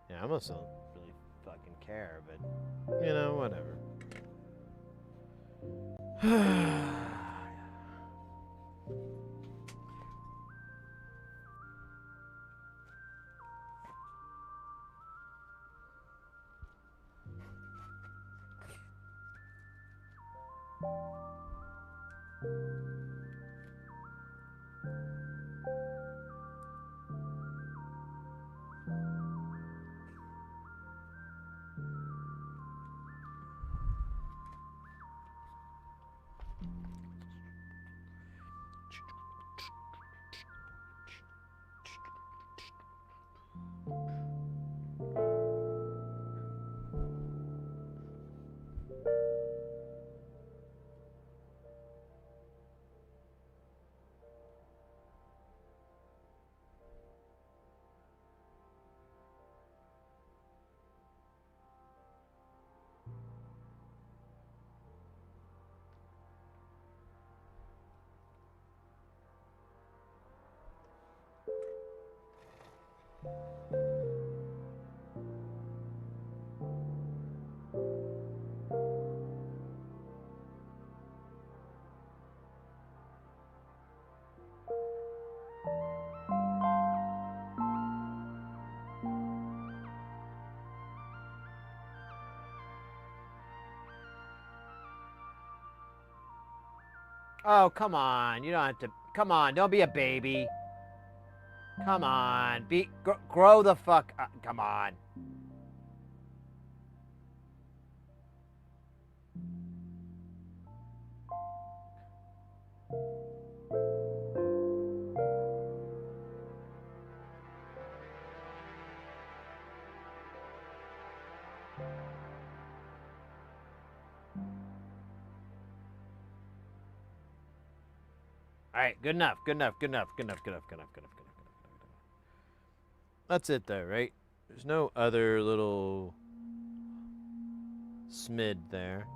Yeah, I must don't really fucking care, but you know, whatever. Oh, come on. You don't have to. Come on. Don't be a baby. Come on. Grow the fuck up. Come on. All right, good enough. That's it though, right? There's no other little smid there.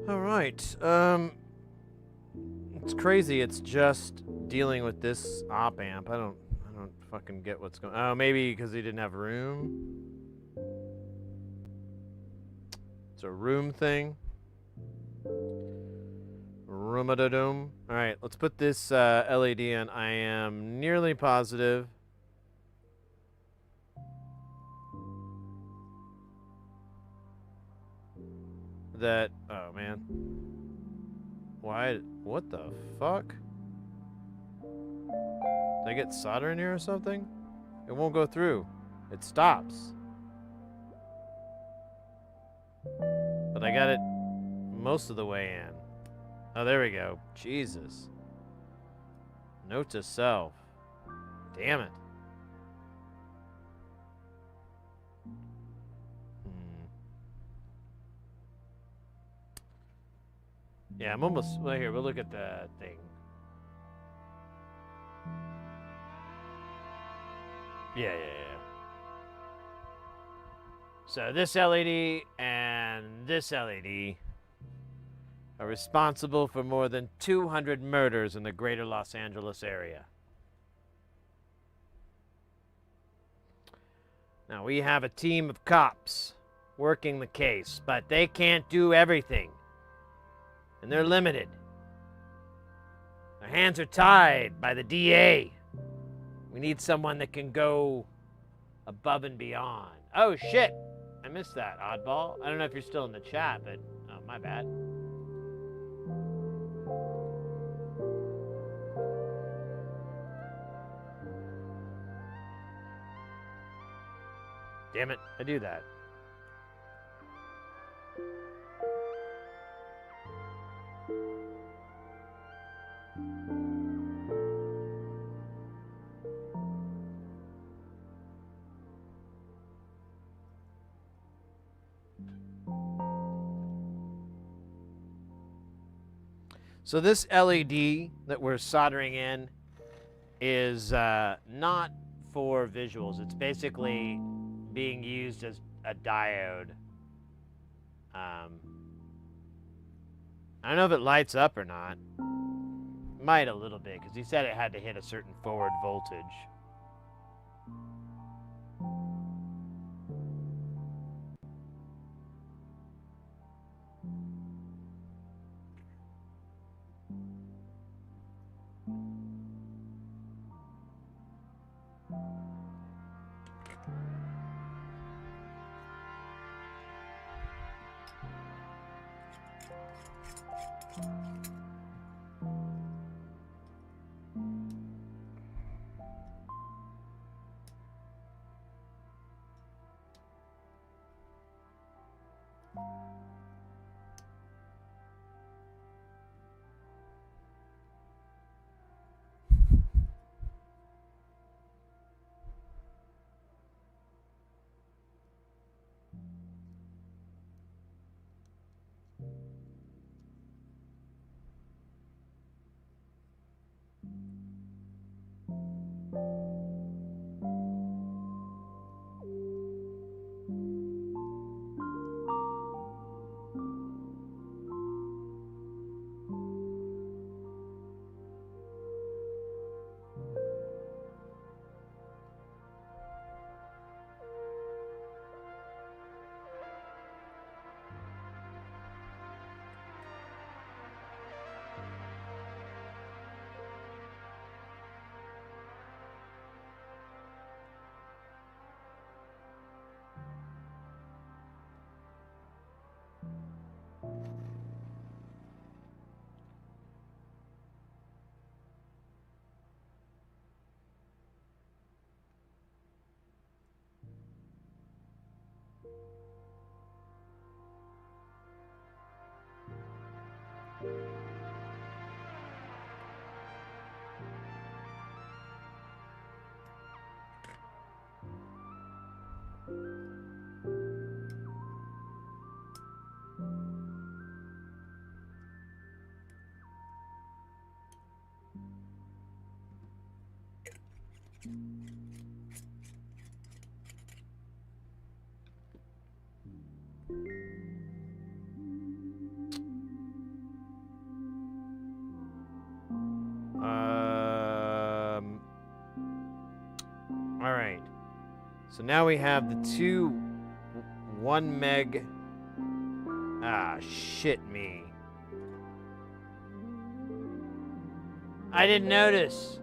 All right. It's crazy. It's just dealing with this op amp. I don't fucking get what's going. Oh, maybe because he didn't have room. It's a room thing. Roomadadum. All right, let's put this LED on. I am nearly positive that. Oh man. Why? What the fuck? Did I get solder in here or something? It won't go through. It stops. But I got it most of the way in. Oh, there we go. Jesus. Note to self. Damn it. Yeah, I'm almost. Well, here, we'll look at the thing. Yeah. So this LED and this LED are responsible for more than 200 murders in the greater Los Angeles area. Now, we have a team of cops working the case, but they can't do everything. And they're limited. Their hands are tied by the DA. We need someone that can go above and beyond. Oh, shit. I missed that, oddball. I don't know if you're still in the chat, but oh, my bad. Damn it, I do that. So this LED that we're soldering in is not for visuals. It's basically being used as a diode. I don't know if it lights up or not. Might a little bit, because he said it had to hit a certain forward voltage. All right. So now we have the two 1 meg. Ah, shit me. I didn't notice.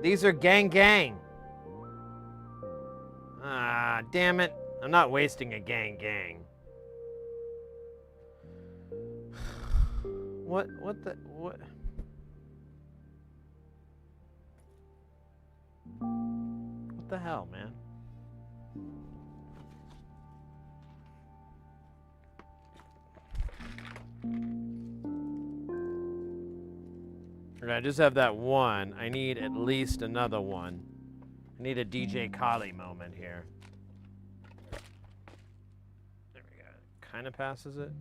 These are gang gang. Ah, damn it. I'm not wasting a gang gang. What the, what? What the hell, man? Okay, I just have that one. I need at least another one. I need a DJ Kali moment here. There we go. Kind of passes it.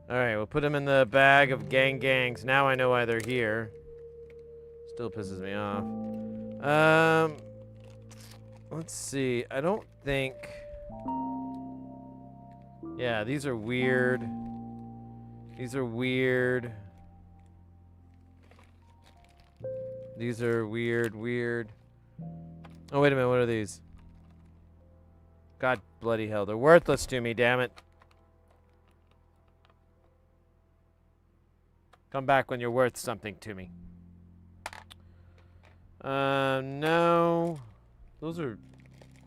All right, we'll put them in the bag of gang gangs. Now I know why they're here. Still pisses me off. Let's see. I don't think... Yeah, these are weird. These are weird. These are weird. Oh, wait a minute. What are these? God bloody hell. They're worthless to me, damn it. Come back when you're worth something to me. No. Those are...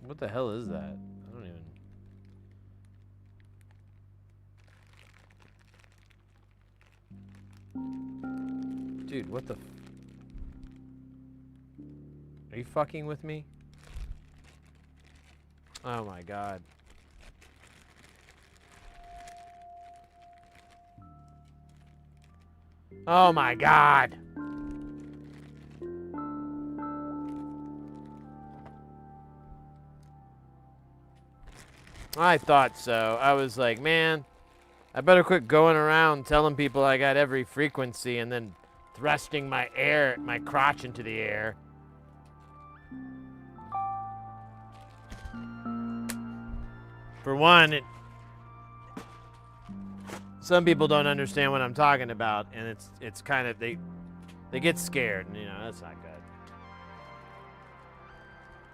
What the hell is that? I don't even... Dude, what the... Are you fucking with me? Oh my god. Oh my god! I thought so. I was like, man, I better quit going around telling people I got every frequency and then thrusting my crotch into the air. For one, some people don't understand what I'm talking about, and it's kind of they get scared, and that's not good.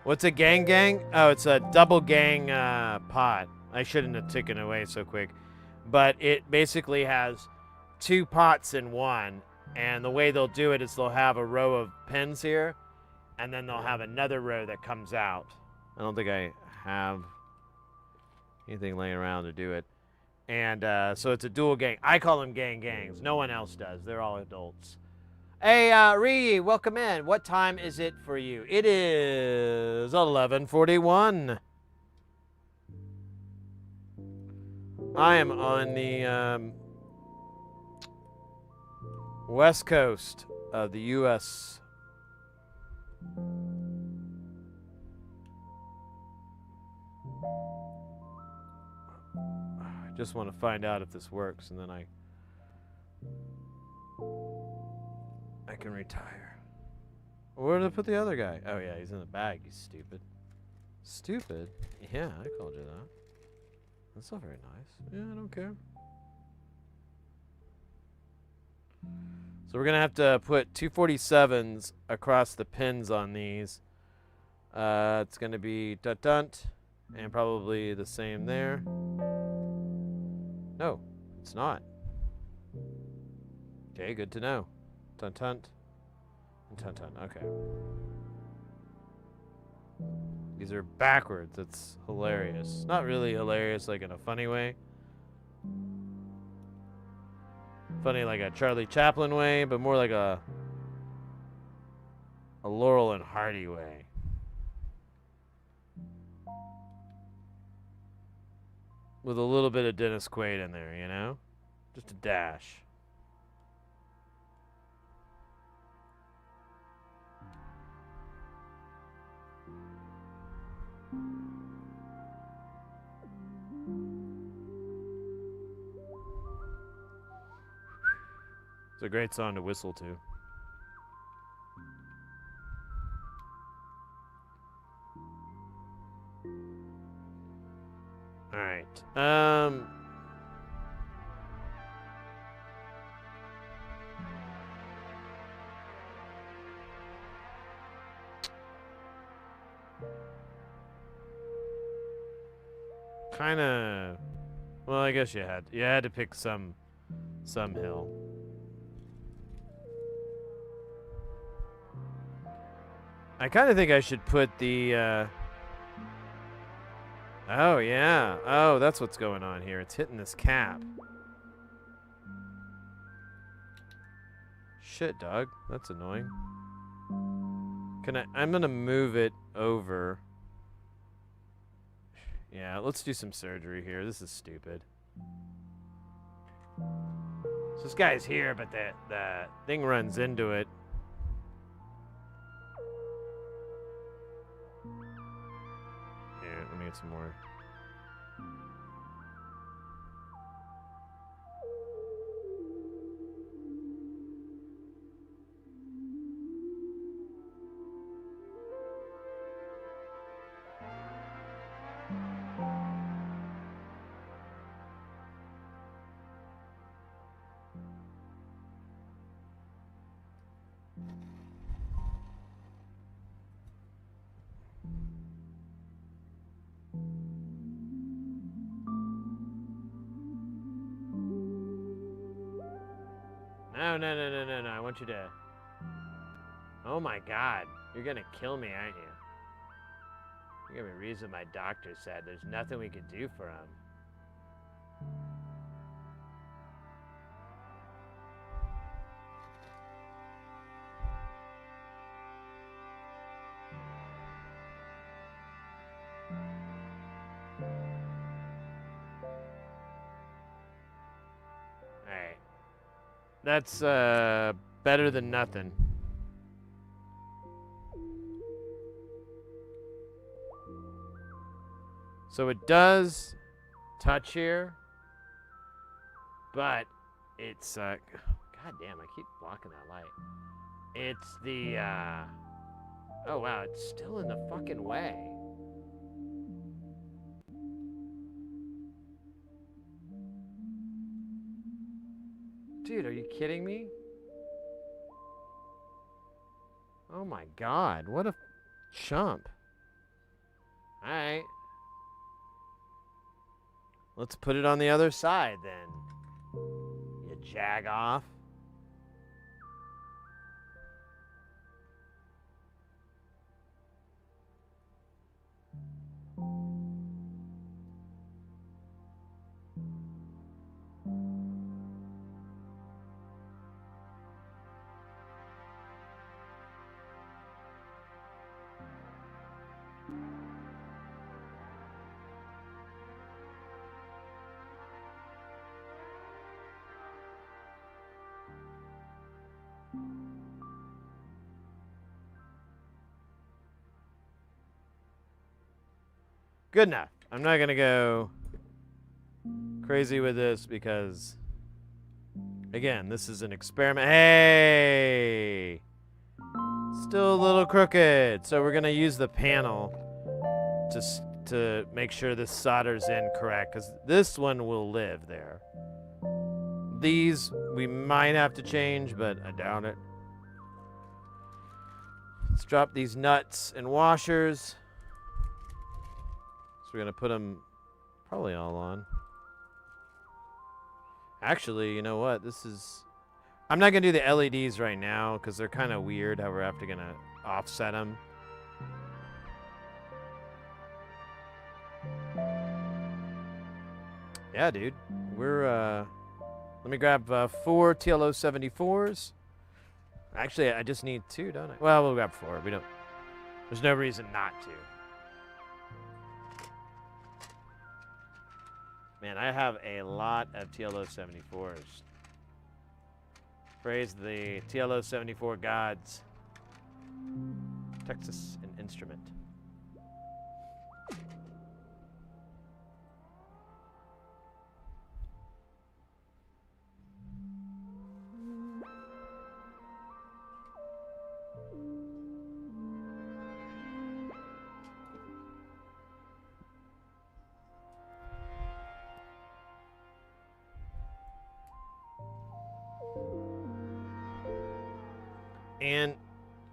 What's a gang gang? Oh, it's a double gang pot. I shouldn't have taken it away so quick, but it basically has 2 pots in one, and the way they'll do it is they'll have a row of pins here, and then they'll have another row that comes out. I don't think I have anything laying around to do it. And so it's a dual gang. I call them gangs. No one else does. They're all adults. Hey, Ree, welcome in. What time is it for you? It is 11:41. I am on the west coast of the U.S. I just want to find out if this works, and then I can retire. Where did I put the other guy? Oh yeah, he's in the bag. He's stupid. Stupid? Yeah, I called you that. That's not very nice. Yeah, I don't care. So we're gonna have to put 247s across the pins on these. It's gonna be dut-dunt, and probably the same there. No, it's not. Okay, good to know. Tunt-tunt. And tunt-tunt. Okay. These are backwards. It's hilarious. Not really hilarious, like in a funny way. Funny like a Charlie Chaplin way, but more like a Laurel and Hardy way. With a little bit of Dennis Quaid in there, you know? Just a dash. It's a great song to whistle to. All right. Kind of. Well, I guess you had to pick some hill. I kind of think I should put the. Oh yeah. Oh, that's what's going on here. It's hitting this cap. Shit, dog. That's annoying. I'm gonna move it over. Yeah, let's do some surgery here. This is stupid. So this guy's here, but the thing runs into it. Here, let me get some more. No. I want you to... Oh my God. You're gonna kill me, aren't you? You're gonna be the reason my doctor said there's nothing we could do for him. Alright. That's better than nothing. So it does touch here, but it's God God damn, I keep blocking that light. It's the, oh wow, it's still in the fucking way. Dude, are you kidding me? Oh my god, what a chump. Alright. Let's put it on the other side then. You jag off. Good enough. I'm not gonna go crazy with this because, again, this is an experiment. Hey! Still a little crooked. So we're gonna use the panel to make sure this solders in correct, because this one will live there. These we might have to change, but I doubt it. Let's drop these nuts and washers. So we're gonna put them probably all on. Actually, you know what? I'm not gonna do the LEDs right now because they're kind of weird how we're gonna offset them. Yeah, dude. Let me grab 4 TLO 74s. Actually, I just need 2, don't I? Well, we'll grab 4. There's no reason not to. Man, I have a lot of TLO 74s. Praise the TLO 74 gods. Texas an instrument. And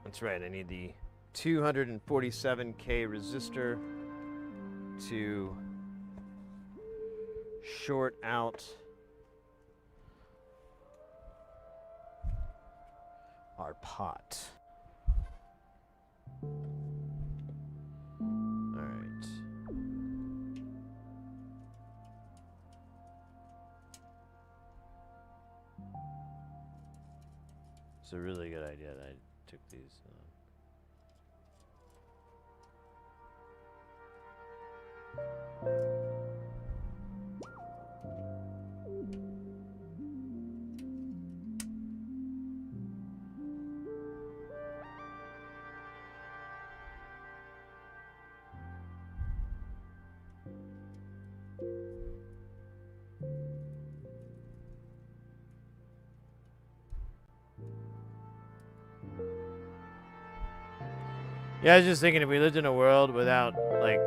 that's right, I need the 247K resistor to short out our pot. All right. It's a really good idea that I took these. Yeah, I was just thinking if we lived in a world without, like,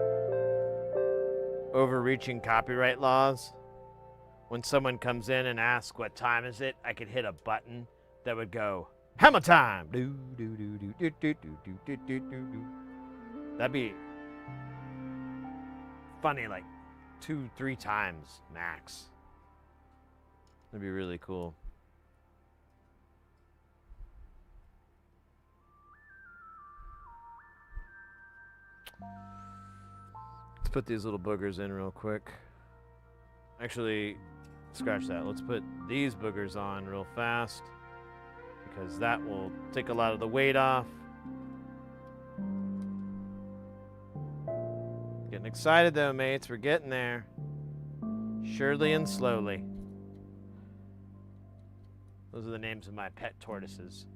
overreaching copyright laws, when someone comes in and asks what time is it, I could hit a button that would go, hammer time! Do, do, do, do, do, do, do, do, do, do, do. That'd be funny, like 2-3 times max. That'd be really cool. Let's put these little boogers in real quick. Actually, scratch that. Let's put these boogers on real fast because that will take a lot of the weight off. Getting excited though, mates. We're getting there. Surely and slowly. Those are the names of my pet tortoises.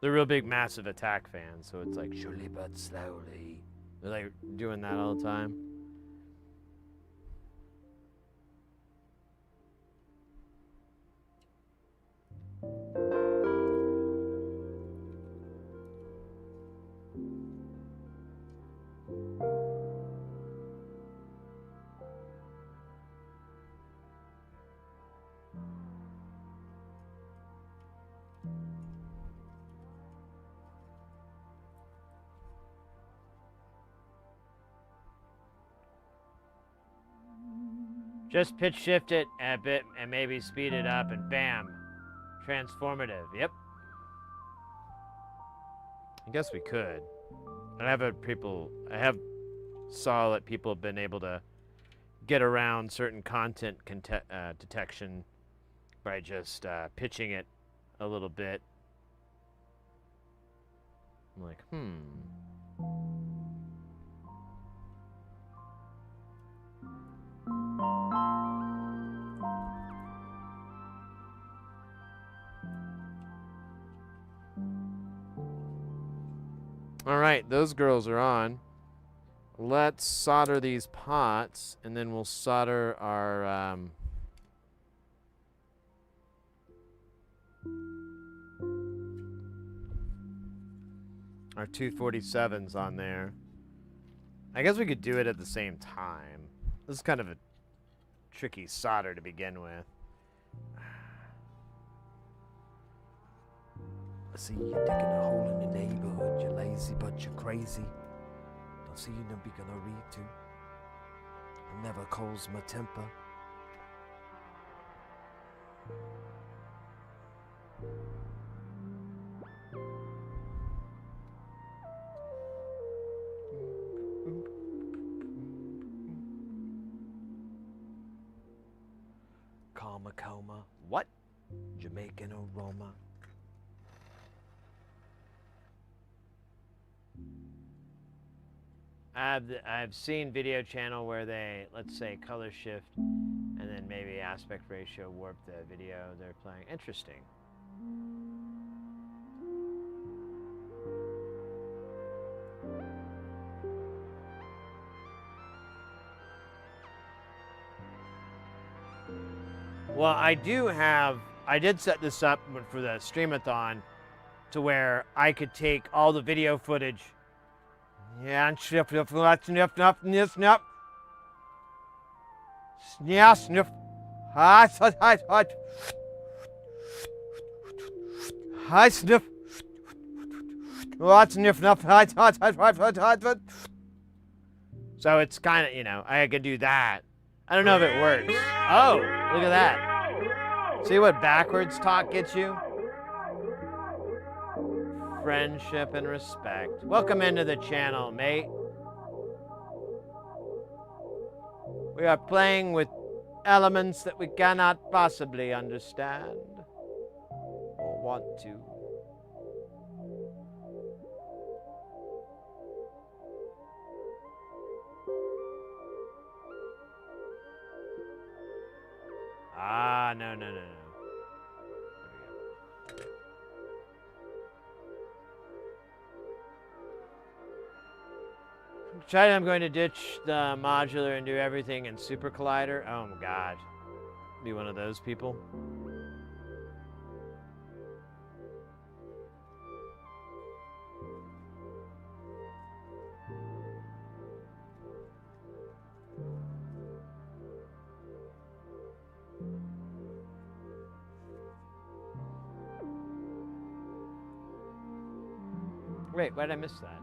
They're real big, massive Attack fans, so it's like surely but slowly. They're like doing that all the time. Just pitch shift it a bit and maybe speed it up and bam. Transformative. Yep. I guess we could. And I have saw that people have been able to get around certain content detection by just pitching it a little bit. I'm like, All right, those girls are on. Let's solder these pots, and then we'll solder our 247s on there. I guess we could do it at the same time. This is kind of a tricky solder to begin with. I see you digging a hole in the neighborhood. You're lazy, but you're crazy. Don't see you no be gonna read to. I never calls my temper. Karma coma. What? Jamaican aroma. I've seen video channel where they, let's say, color shift and then maybe aspect ratio warp the video they're playing. Interesting. Well, I did set this up for the streamathon to where I could take all the video footage. Yeah, and sniff, sniff, sniff, sniff, sniff, sniff. Sniff, sniff. Hi, hi, hi. Hi, sniff. What sniff, sniff, hi, hi, hi, hi, hi, hi. So it's kind of, I could do that. I don't know if it works. Oh, look at that. See what backwards talk gets you? Friendship and respect. Welcome into the channel, mate. We are playing with elements that we cannot possibly understand or want to. Ah, no, no, no, no. I'm going to ditch the modular and do everything in Super Collider. Oh my god. Be one of those people. Wait, why did I miss that?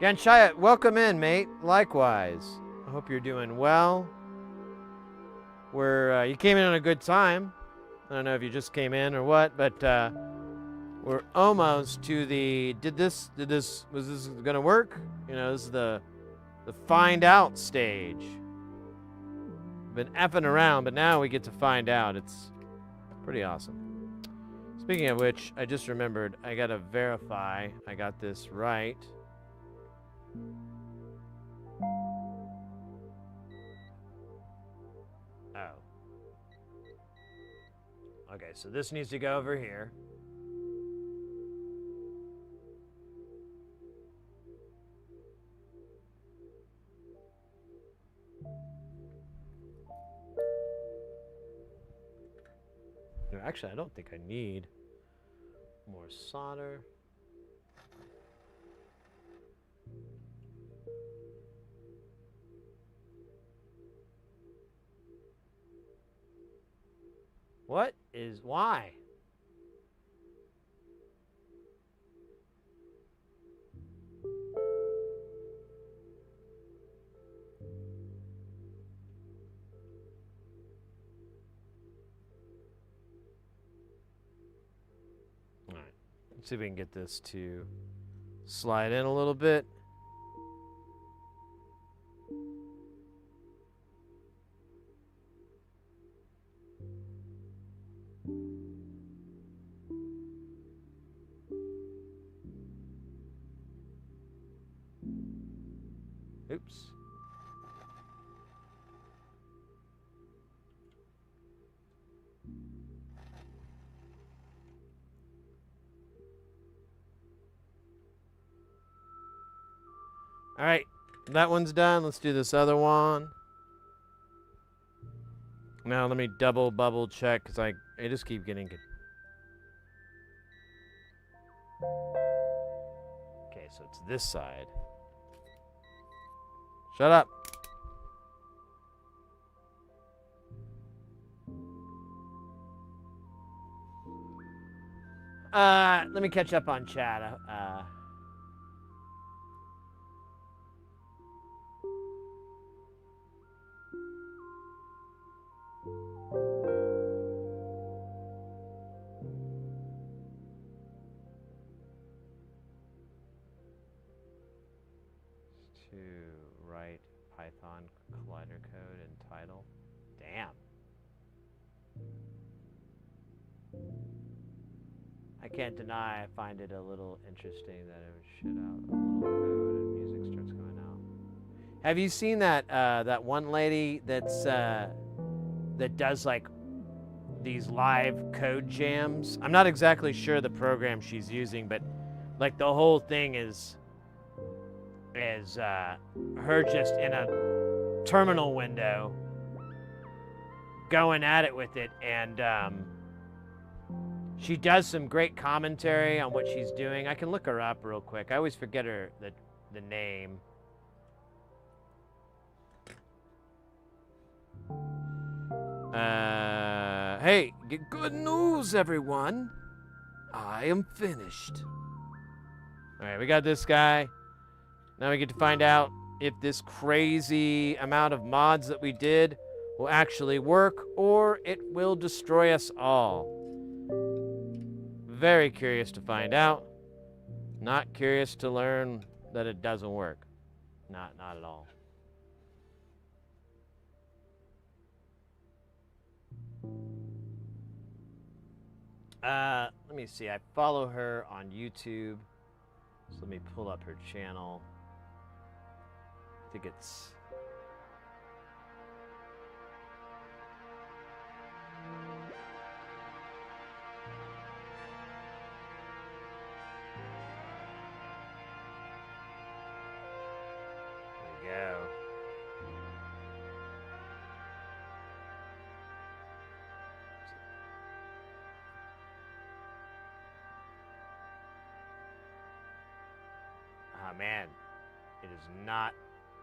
Ganshaya, welcome in, mate. Likewise. I hope you're doing well. You came in on a good time. I don't know if you just came in or what, but we're almost to the, was this gonna work? This is the find out stage. Been effing around, but now we get to find out. It's pretty awesome. Speaking of which, I just remembered I gotta verify I got this right. Oh. Okay, so this needs to go over here. No, actually, I don't think I need more solder. Why? All right, let's see if we can get this to slide in a little bit. Oops. All right, that one's done. Let's do this other one. Now let me double bubble check because I just keep getting good. Okay, so it's this side. Shut up. Let me catch up on chat. To write Python collider code and title. Damn. I can't deny I find it a little interesting that it would shit out a little code and music starts coming out. Have you seen that that one lady that's that does like these live code jams? I'm not exactly sure the program she's using, but like the whole thing is her just in a terminal window going at it with it, and she does some great commentary on what she's doing. I can look her up real quick. I always forget the name. Hey, good news, everyone. I am finished. All right, we got this guy. Now we get to find out if this crazy amount of mods that we did will actually work or it will destroy us all. Very curious to find out. Not curious to learn that it doesn't work. Not at all. Let me see. I follow her on YouTube. So let me pull up her channel. I think it's... There we go. Oh man, it is not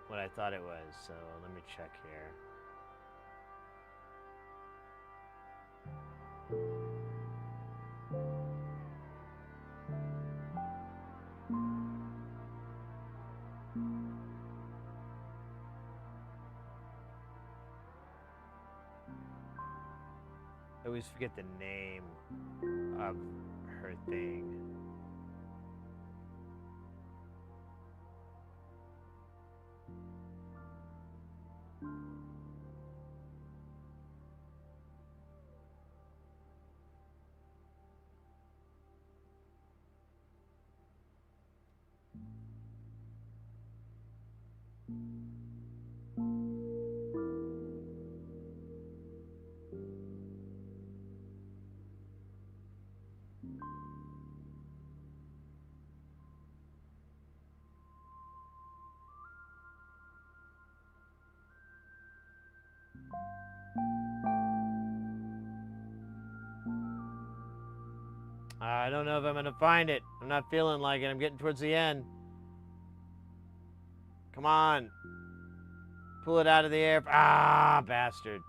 what I thought it was, so let me check here. I always forget the name of her thing. I don't know if I'm gonna find it. I'm not feeling like it. I'm getting towards the end. Come on. Pull it out of the air. Ah, bastard.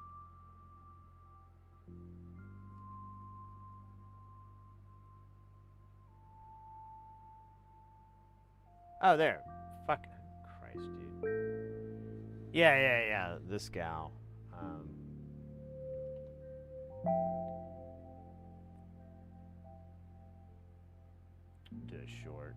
Oh, there. Fuck. Christ, dude. Yeah. This gal. Do a short.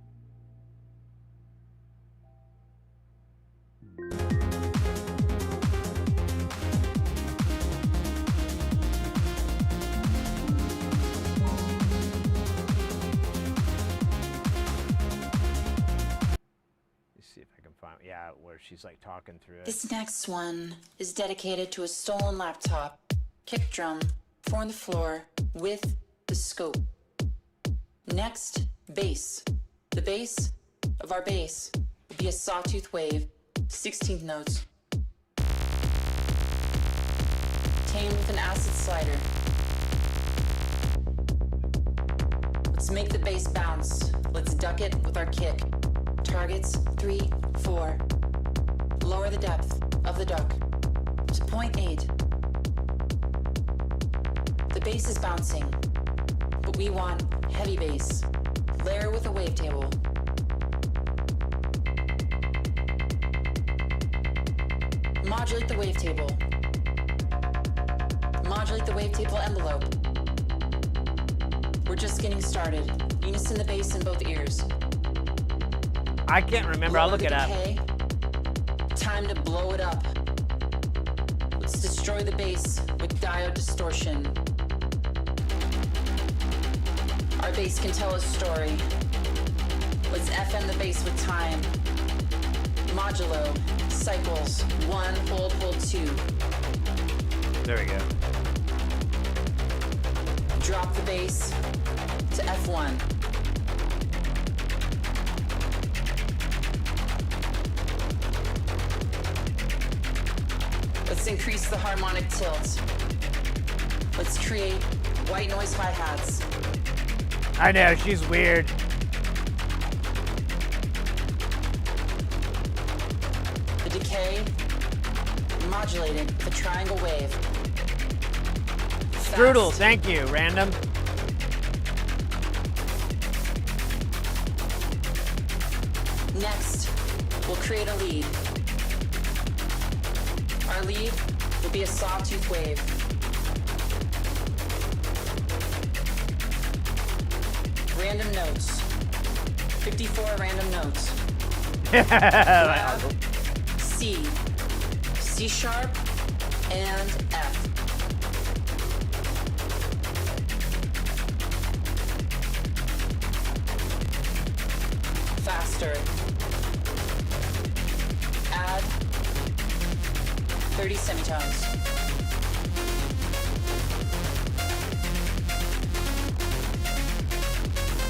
See if I can find, yeah, where she's like talking through it. This next one is dedicated to a stolen laptop, kick drum, 4 on the floor, with the scope. Next, bass. The bass of our bass will be a sawtooth wave, 16th notes. Tamed with an acid slider. Let's make the bass bounce. Let's duck it with our kick. Targets 3, 4. Lower the depth of the duck to 0.8. The bass is bouncing, but we want heavy bass. Layer with a wavetable. Modulate the wavetable. Modulate the wavetable envelope. We're just getting started. Unison the bass in both ears. I can't remember. I'll look it up. Time to blow it up. Let's destroy the bass with diode distortion. Our bass can tell a story. Let's FM the bass with time. Modulo, cycles, 1, hold, 2. There we go. Drop the bass to F1. Let's increase the harmonic tilt. Let's create white noise hi-hats. I know, she's weird. The decay, modulated with a triangle wave. Strudel, thank you, random. Next, we'll create a lead. Our lead will be a sawtooth wave. Random notes. 54 random notes. C, C sharp, and F. Faster. Add 30 semitones.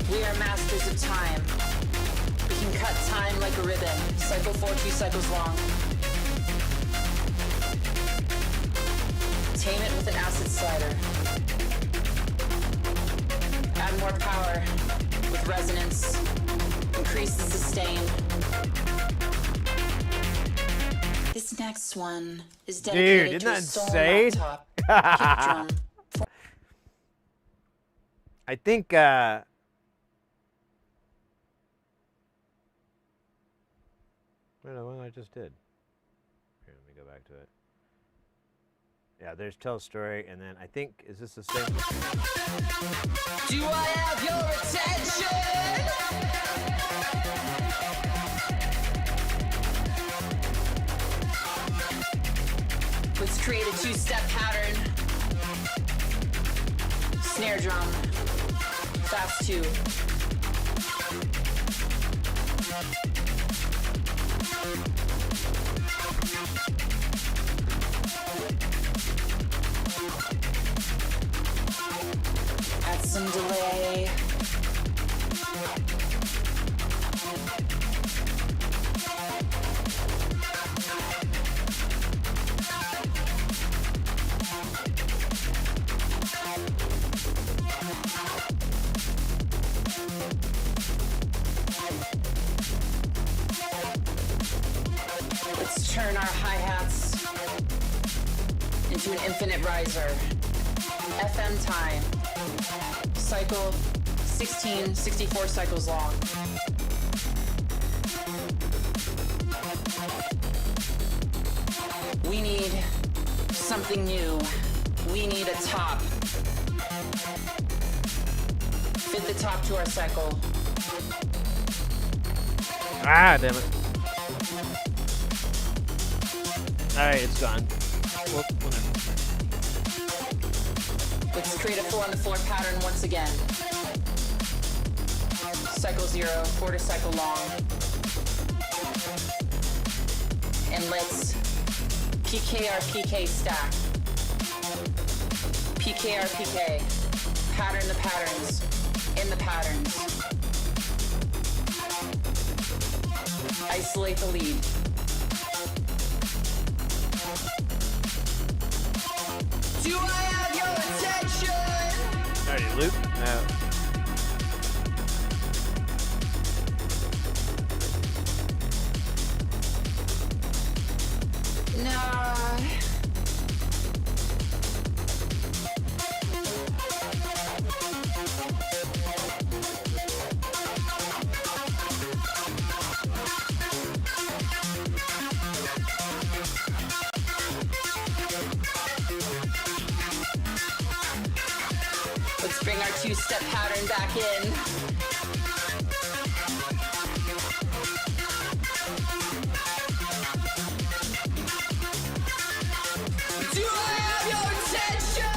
We are masters of time. We can cut time like a ribbon. Cycle 4, 2 cycles long. Tame it with an acid slider. Add more power with resonance. Increase the sustain. This next one is dedicated to a stolen laptop. Kick drum. I think, wait, the one I just did. Here, let me go back to it. Yeah, there's Tell Story, and then I think, is this the same? Do I have your attention? Let's create a 2-step pattern. Snare drum. Fast 2. At got some delay. Let's turn our hi-hats into an infinite riser. FM time. Cycle 16, 64 cycles long. We need something new. We need a top. Fit the top to our cycle. Ah, damn it. Alright, it's gone. Whoop, whatever. Let's create a 4 on the floor pattern once again. Cycle 0, quarter cycle long. And let's PK stack. PK. Pattern the patterns. In the patterns. Isolate the lead. Do I have your attention? Alright, loop. No. Nah. Let's bring our two-step pattern back in. Do I have your attention?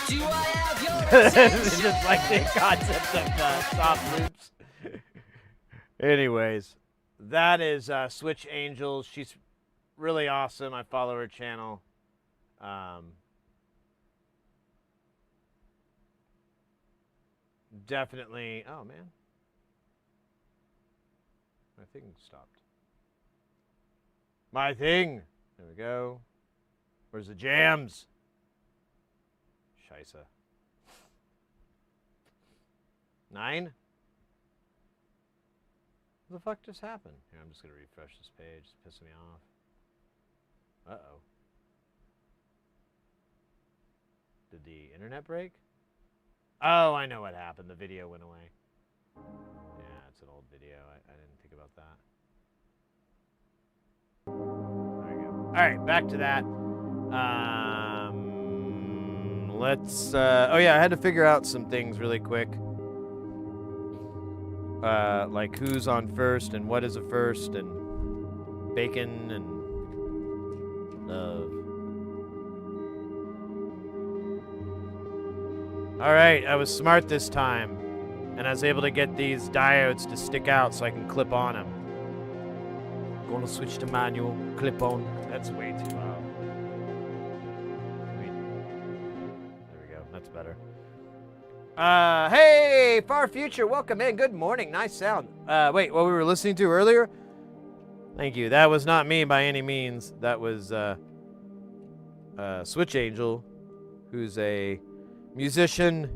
Do I have your attention? It's just like the concept of soft loops. Anyways, that is Switch Angels. She's really awesome. I follow her channel. Definitely. Oh, man. My thing stopped. My thing. There we go. Where's the jams? Scheisse. 9? What the fuck just happened? Here, I'm just going to refresh this page. It's pissing me off. Uh-oh. Did the internet break? Oh, I know what happened. The video went away. Yeah, it's an old video. I didn't think about that. There we go. All right, back to that. Let's... oh, yeah, I had to figure out some things really quick. Like who's on first and what is a first and bacon and love. All right, I was smart this time, and I was able to get these diodes to stick out so I can clip on them. Gonna switch to manual, clip on. That's way too loud. Wait. There we go, that's better. Hey, Far Future, welcome in. Good morning, nice sound. Wait, what we were listening to earlier? Thank you. That was not me by any means. That was Switch Angel, who's a musician,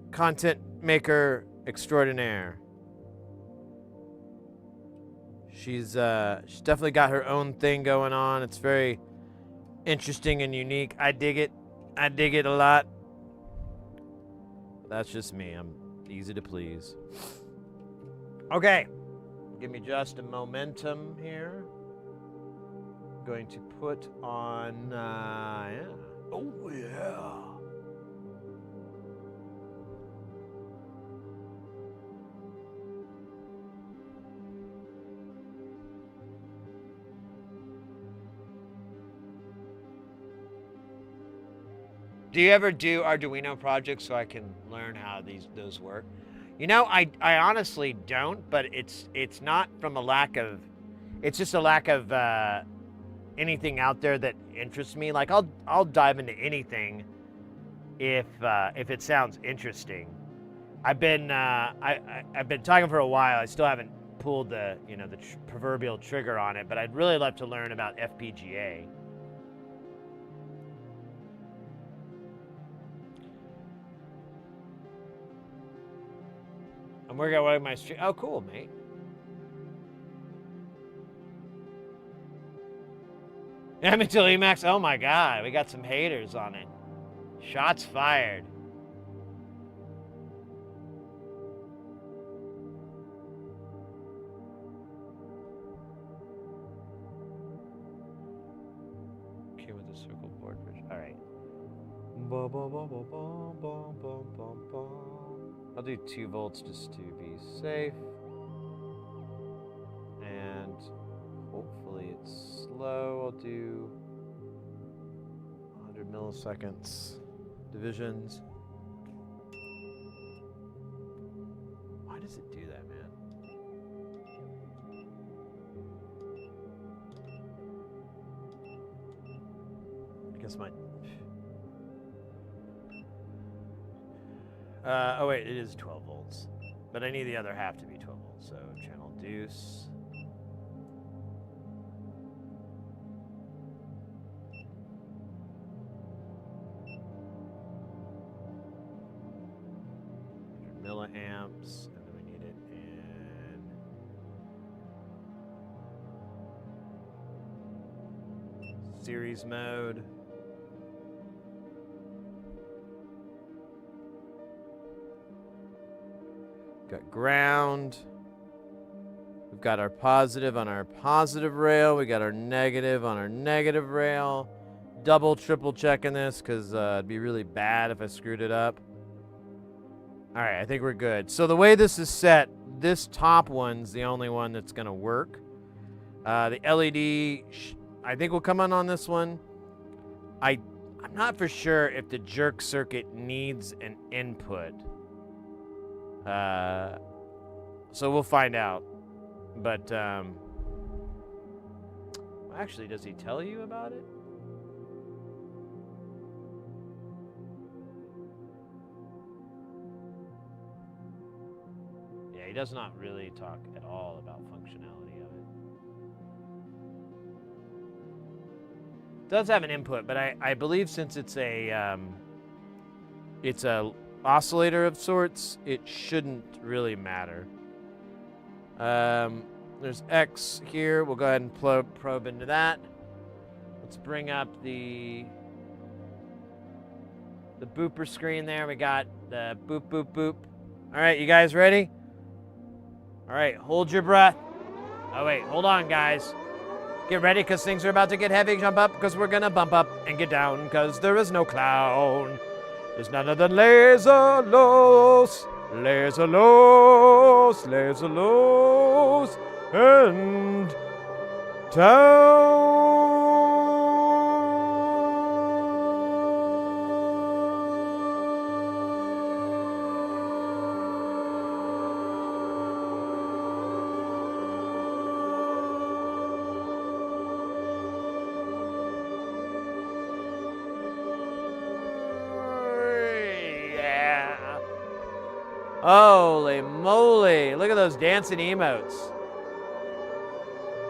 content maker extraordinaire. She's definitely got her own thing going on. It's very interesting and unique. I dig it. I dig it a lot. That's just me. I'm easy to please. Okay. Give me just a momentum here. Going to put on, yeah. Oh, yeah. Do you ever do Arduino projects so I can learn how those work? You know, I honestly don't, but it's not from a lack of, it's just a lack of anything out there that interests me. Like I'll dive into anything if it sounds interesting. I've been I've been talking for a while. I still haven't pulled the proverbial trigger on it, but I'd really love to learn about FPGA. I'm working on my stream. Oh, cool, mate. Until Emacs. Oh my God, we got some haters on it. Shots fired. Okay, with the circle board version. All right. I'll do 2 volts just to be safe. And hopefully it's slow. I'll do 100 milliseconds divisions. Why does it do that, man? I guess my... oh wait, it is 12 volts. But I need the other half to be 12 volts, so channel deuce. Milliamps, and then we need it in series mode. Got ground. We've got our positive on our positive rail. We got our negative on our negative rail. Double, triple checking this because it'd be really bad if I screwed it up. All right, I think we're good. So the way this is set, this top one's the only one that's going to work. The LED, I think will come on this one. I'm not for sure if the jerk circuit needs an input. So we'll find out. But actually, does he tell you about it? Yeah, he does not really talk at all about functionality of it. It does have an input, but I believe since it's a oscillator of sorts, it shouldn't really matter. There's X here. We'll go ahead and probe into that. Let's bring up the booper screen there. We got the boop, boop, boop. All right, you guys ready? All right, hold your breath. Oh, wait, hold on, guys. Get ready, because things are about to get heavy. Jump up, because we're going to bump up and get down, because there is no clown. There's none other than Laser Los, Laser Los, Laser Los, and Town. Holy moly, look at those dancing emotes.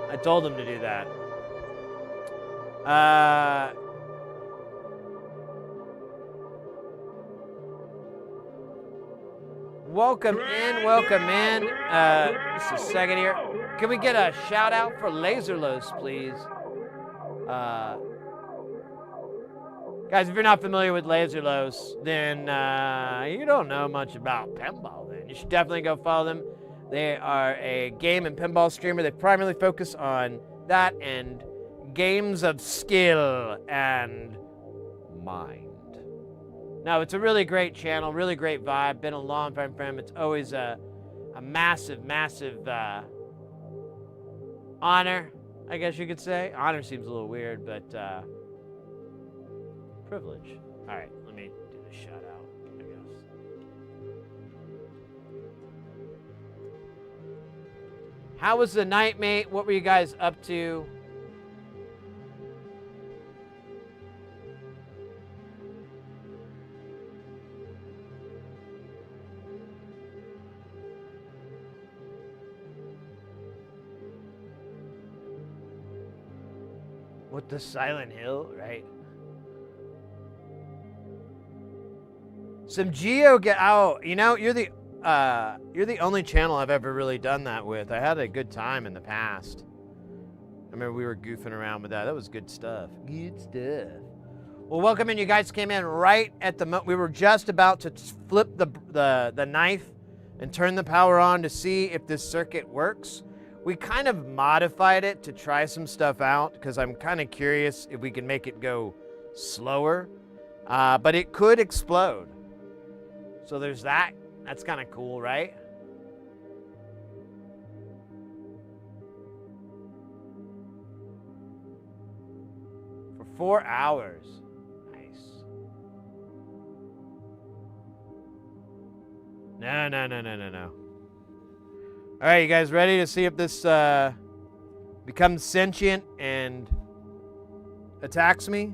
I told him to do that. Welcome in, welcome in. Just a second here. Can we get a shout out for Laserlos, please? Guys, if you're not familiar with Laserlos, then you don't know much about pinball, then. You should definitely go follow them. They are a game and pinball streamer. They primarily focus on that and games of skill and mind. No, it's a really great channel, really great vibe. Been a long time for him. It's always a massive, massive honor, I guess you could say. Honor seems a little weird, but... privilege. All right, let me to shut out, I guess. How was the night, mate? What were you guys up to? With the Silent Hill, right? Some Geo get out. You know, you're the only channel I've ever really done that with. I had a good time in the past. I remember we were goofing around with that. That was good stuff. Good stuff. Well, welcome in. You guys came in right at the we were just about to flip the knife and turn the power on to see if this circuit works. We kind of modified it to try some stuff out because I'm kind of curious if we can make it go slower. But it could explode. So there's that. That's kind of cool, right? For 4 hours. Nice. No. All right, you guys ready to see if this becomes sentient and attacks me?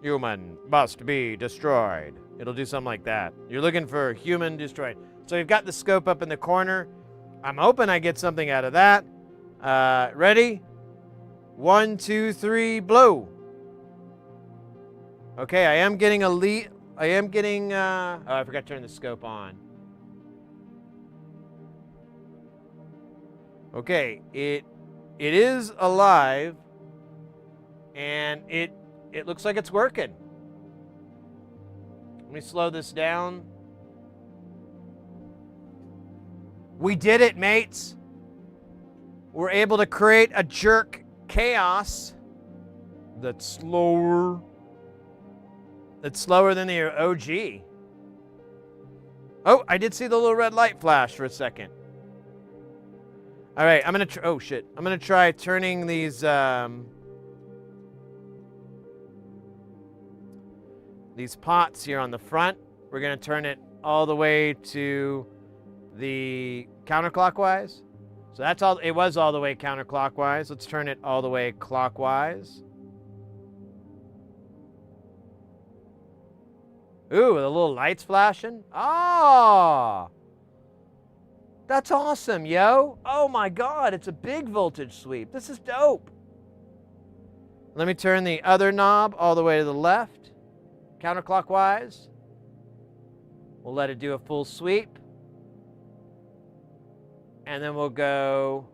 Human must be destroyed. It'll do something like that. You're looking for human destroyed. So you've got the scope up in the corner. I'm hoping I get something out of that. Ready? 1, 2, 3, blow. Okay, I am getting a lead. I am getting, oh, I forgot to turn the scope on. Okay, it is alive, and it looks like it's working. Let me slow this down. We did it, mates. We're able to create a jerk chaos that's slower. It's slower than the OG. Oh, I did see the little red light flash for a second. All right, I'm gonna. Oh shit! I'm gonna try turning these pots here on the front. We're gonna turn it all the way to the counterclockwise. So that's all. It was all the way counterclockwise. Let's turn it all the way clockwise. Ooh, the little lights flashing. Oh, that's awesome, yo. Oh my God, it's a big voltage sweep. This is dope. Let me turn the other knob all the way to the left, counterclockwise. We'll let it do a full sweep. And then we'll go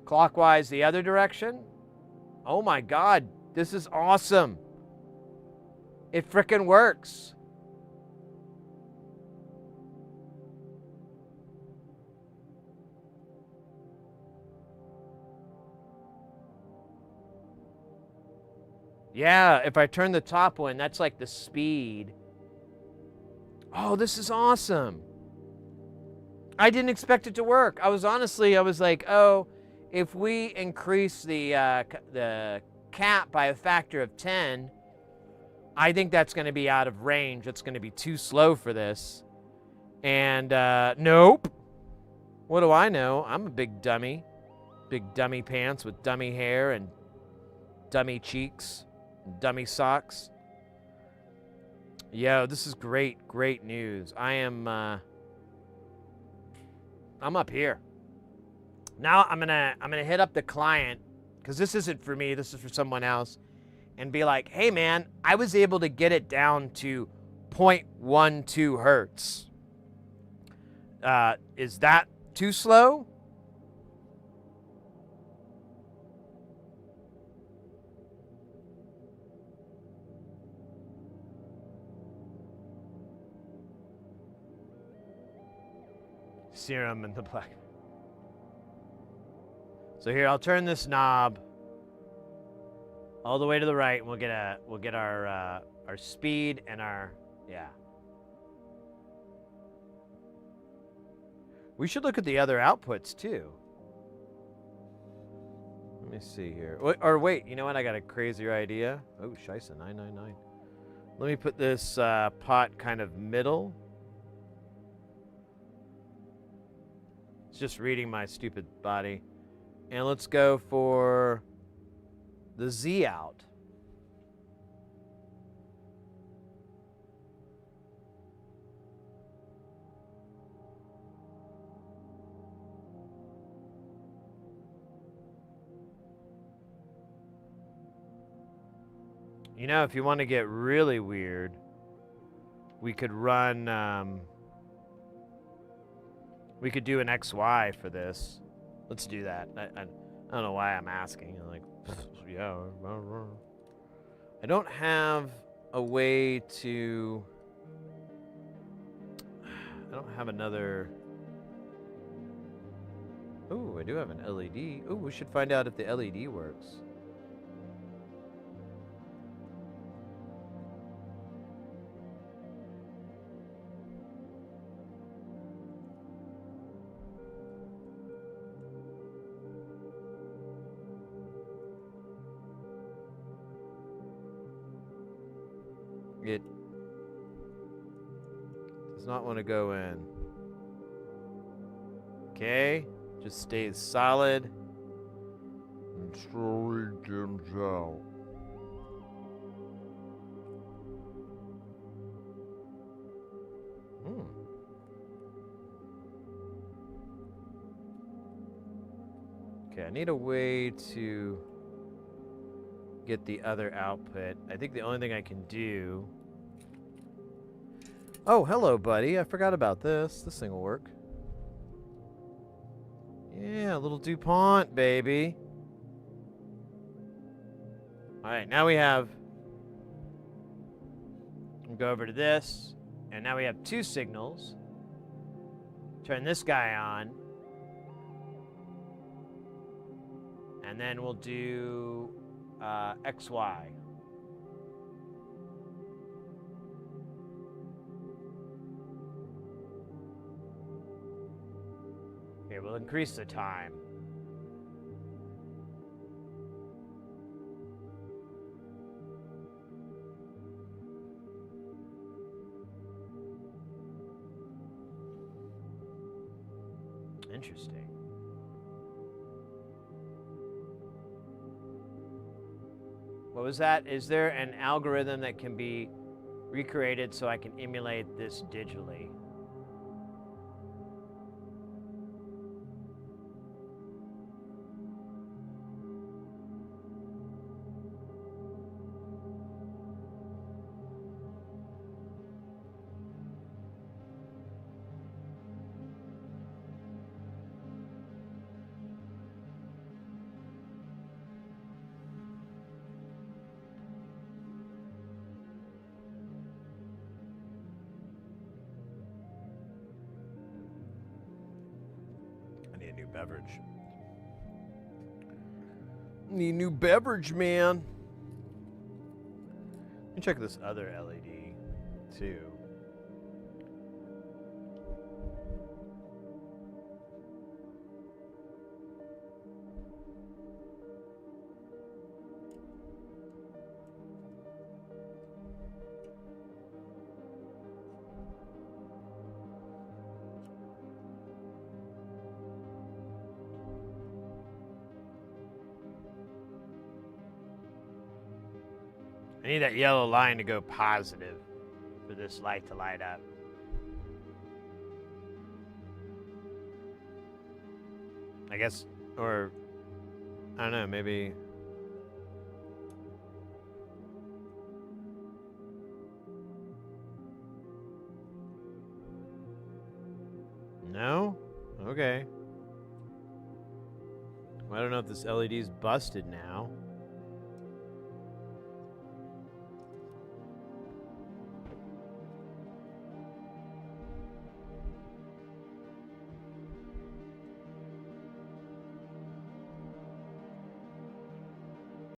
clockwise the other direction. Oh my God, this is awesome. It frickin' works. Yeah, if I turn the top one, that's like the speed. Oh, this is awesome. I didn't expect it to work. I was like, oh, if we increase the cap by a factor of 10, I think that's going to be out of range. It's going to be too slow for this. And nope. What do I know? I'm a big dummy. Big dummy pants with dummy hair and dummy cheeks and dummy socks. Yo, this is great, great news. I'm up here. Now I'm gonna hit up the client, because this isn't for me, this is for someone else, and be like, hey man, I was able to get it down to 0.12 hertz. Is that too slow? Serum in the black. So here, I'll turn this knob all the way to the right, and we'll get our speed and our, yeah. We should look at the other outputs too. Let me see here. Or wait, you know what? I got a crazier idea. Oh, scheisse, 999. Let me put this pot kind of middle. It's just reading my stupid body. And let's go for the Z out. You know, if you want to get really weird, we could run, we could do an XY for this. Let's do that. I don't know why I'm asking. I'm like, yeah. I don't have a way to... I don't have another... Ooh, I do have an LED. Ooh, we should find out if the LED works. It does not want to go in. Okay, just stays solid and slowly dims out. Okay, I need a way to get the other output. I think the only thing I can do... Oh, hello, buddy. I forgot about this. This thing will work. Yeah, a little DuPont, baby. Alright, now we have... We'll go over to this. And now we have two signals. Turn this guy on. And then we'll do... XY. Here, we'll increase the time. Interesting. What was that? Is there an algorithm that can be recreated so I can emulate this digitally? Beverage. Need a new beverage, man. Let me check this other LED too. I need that yellow line to go positive for this light to light up. I guess, or, I don't know, maybe... No? Okay. Well, I don't know if this LED's busted now.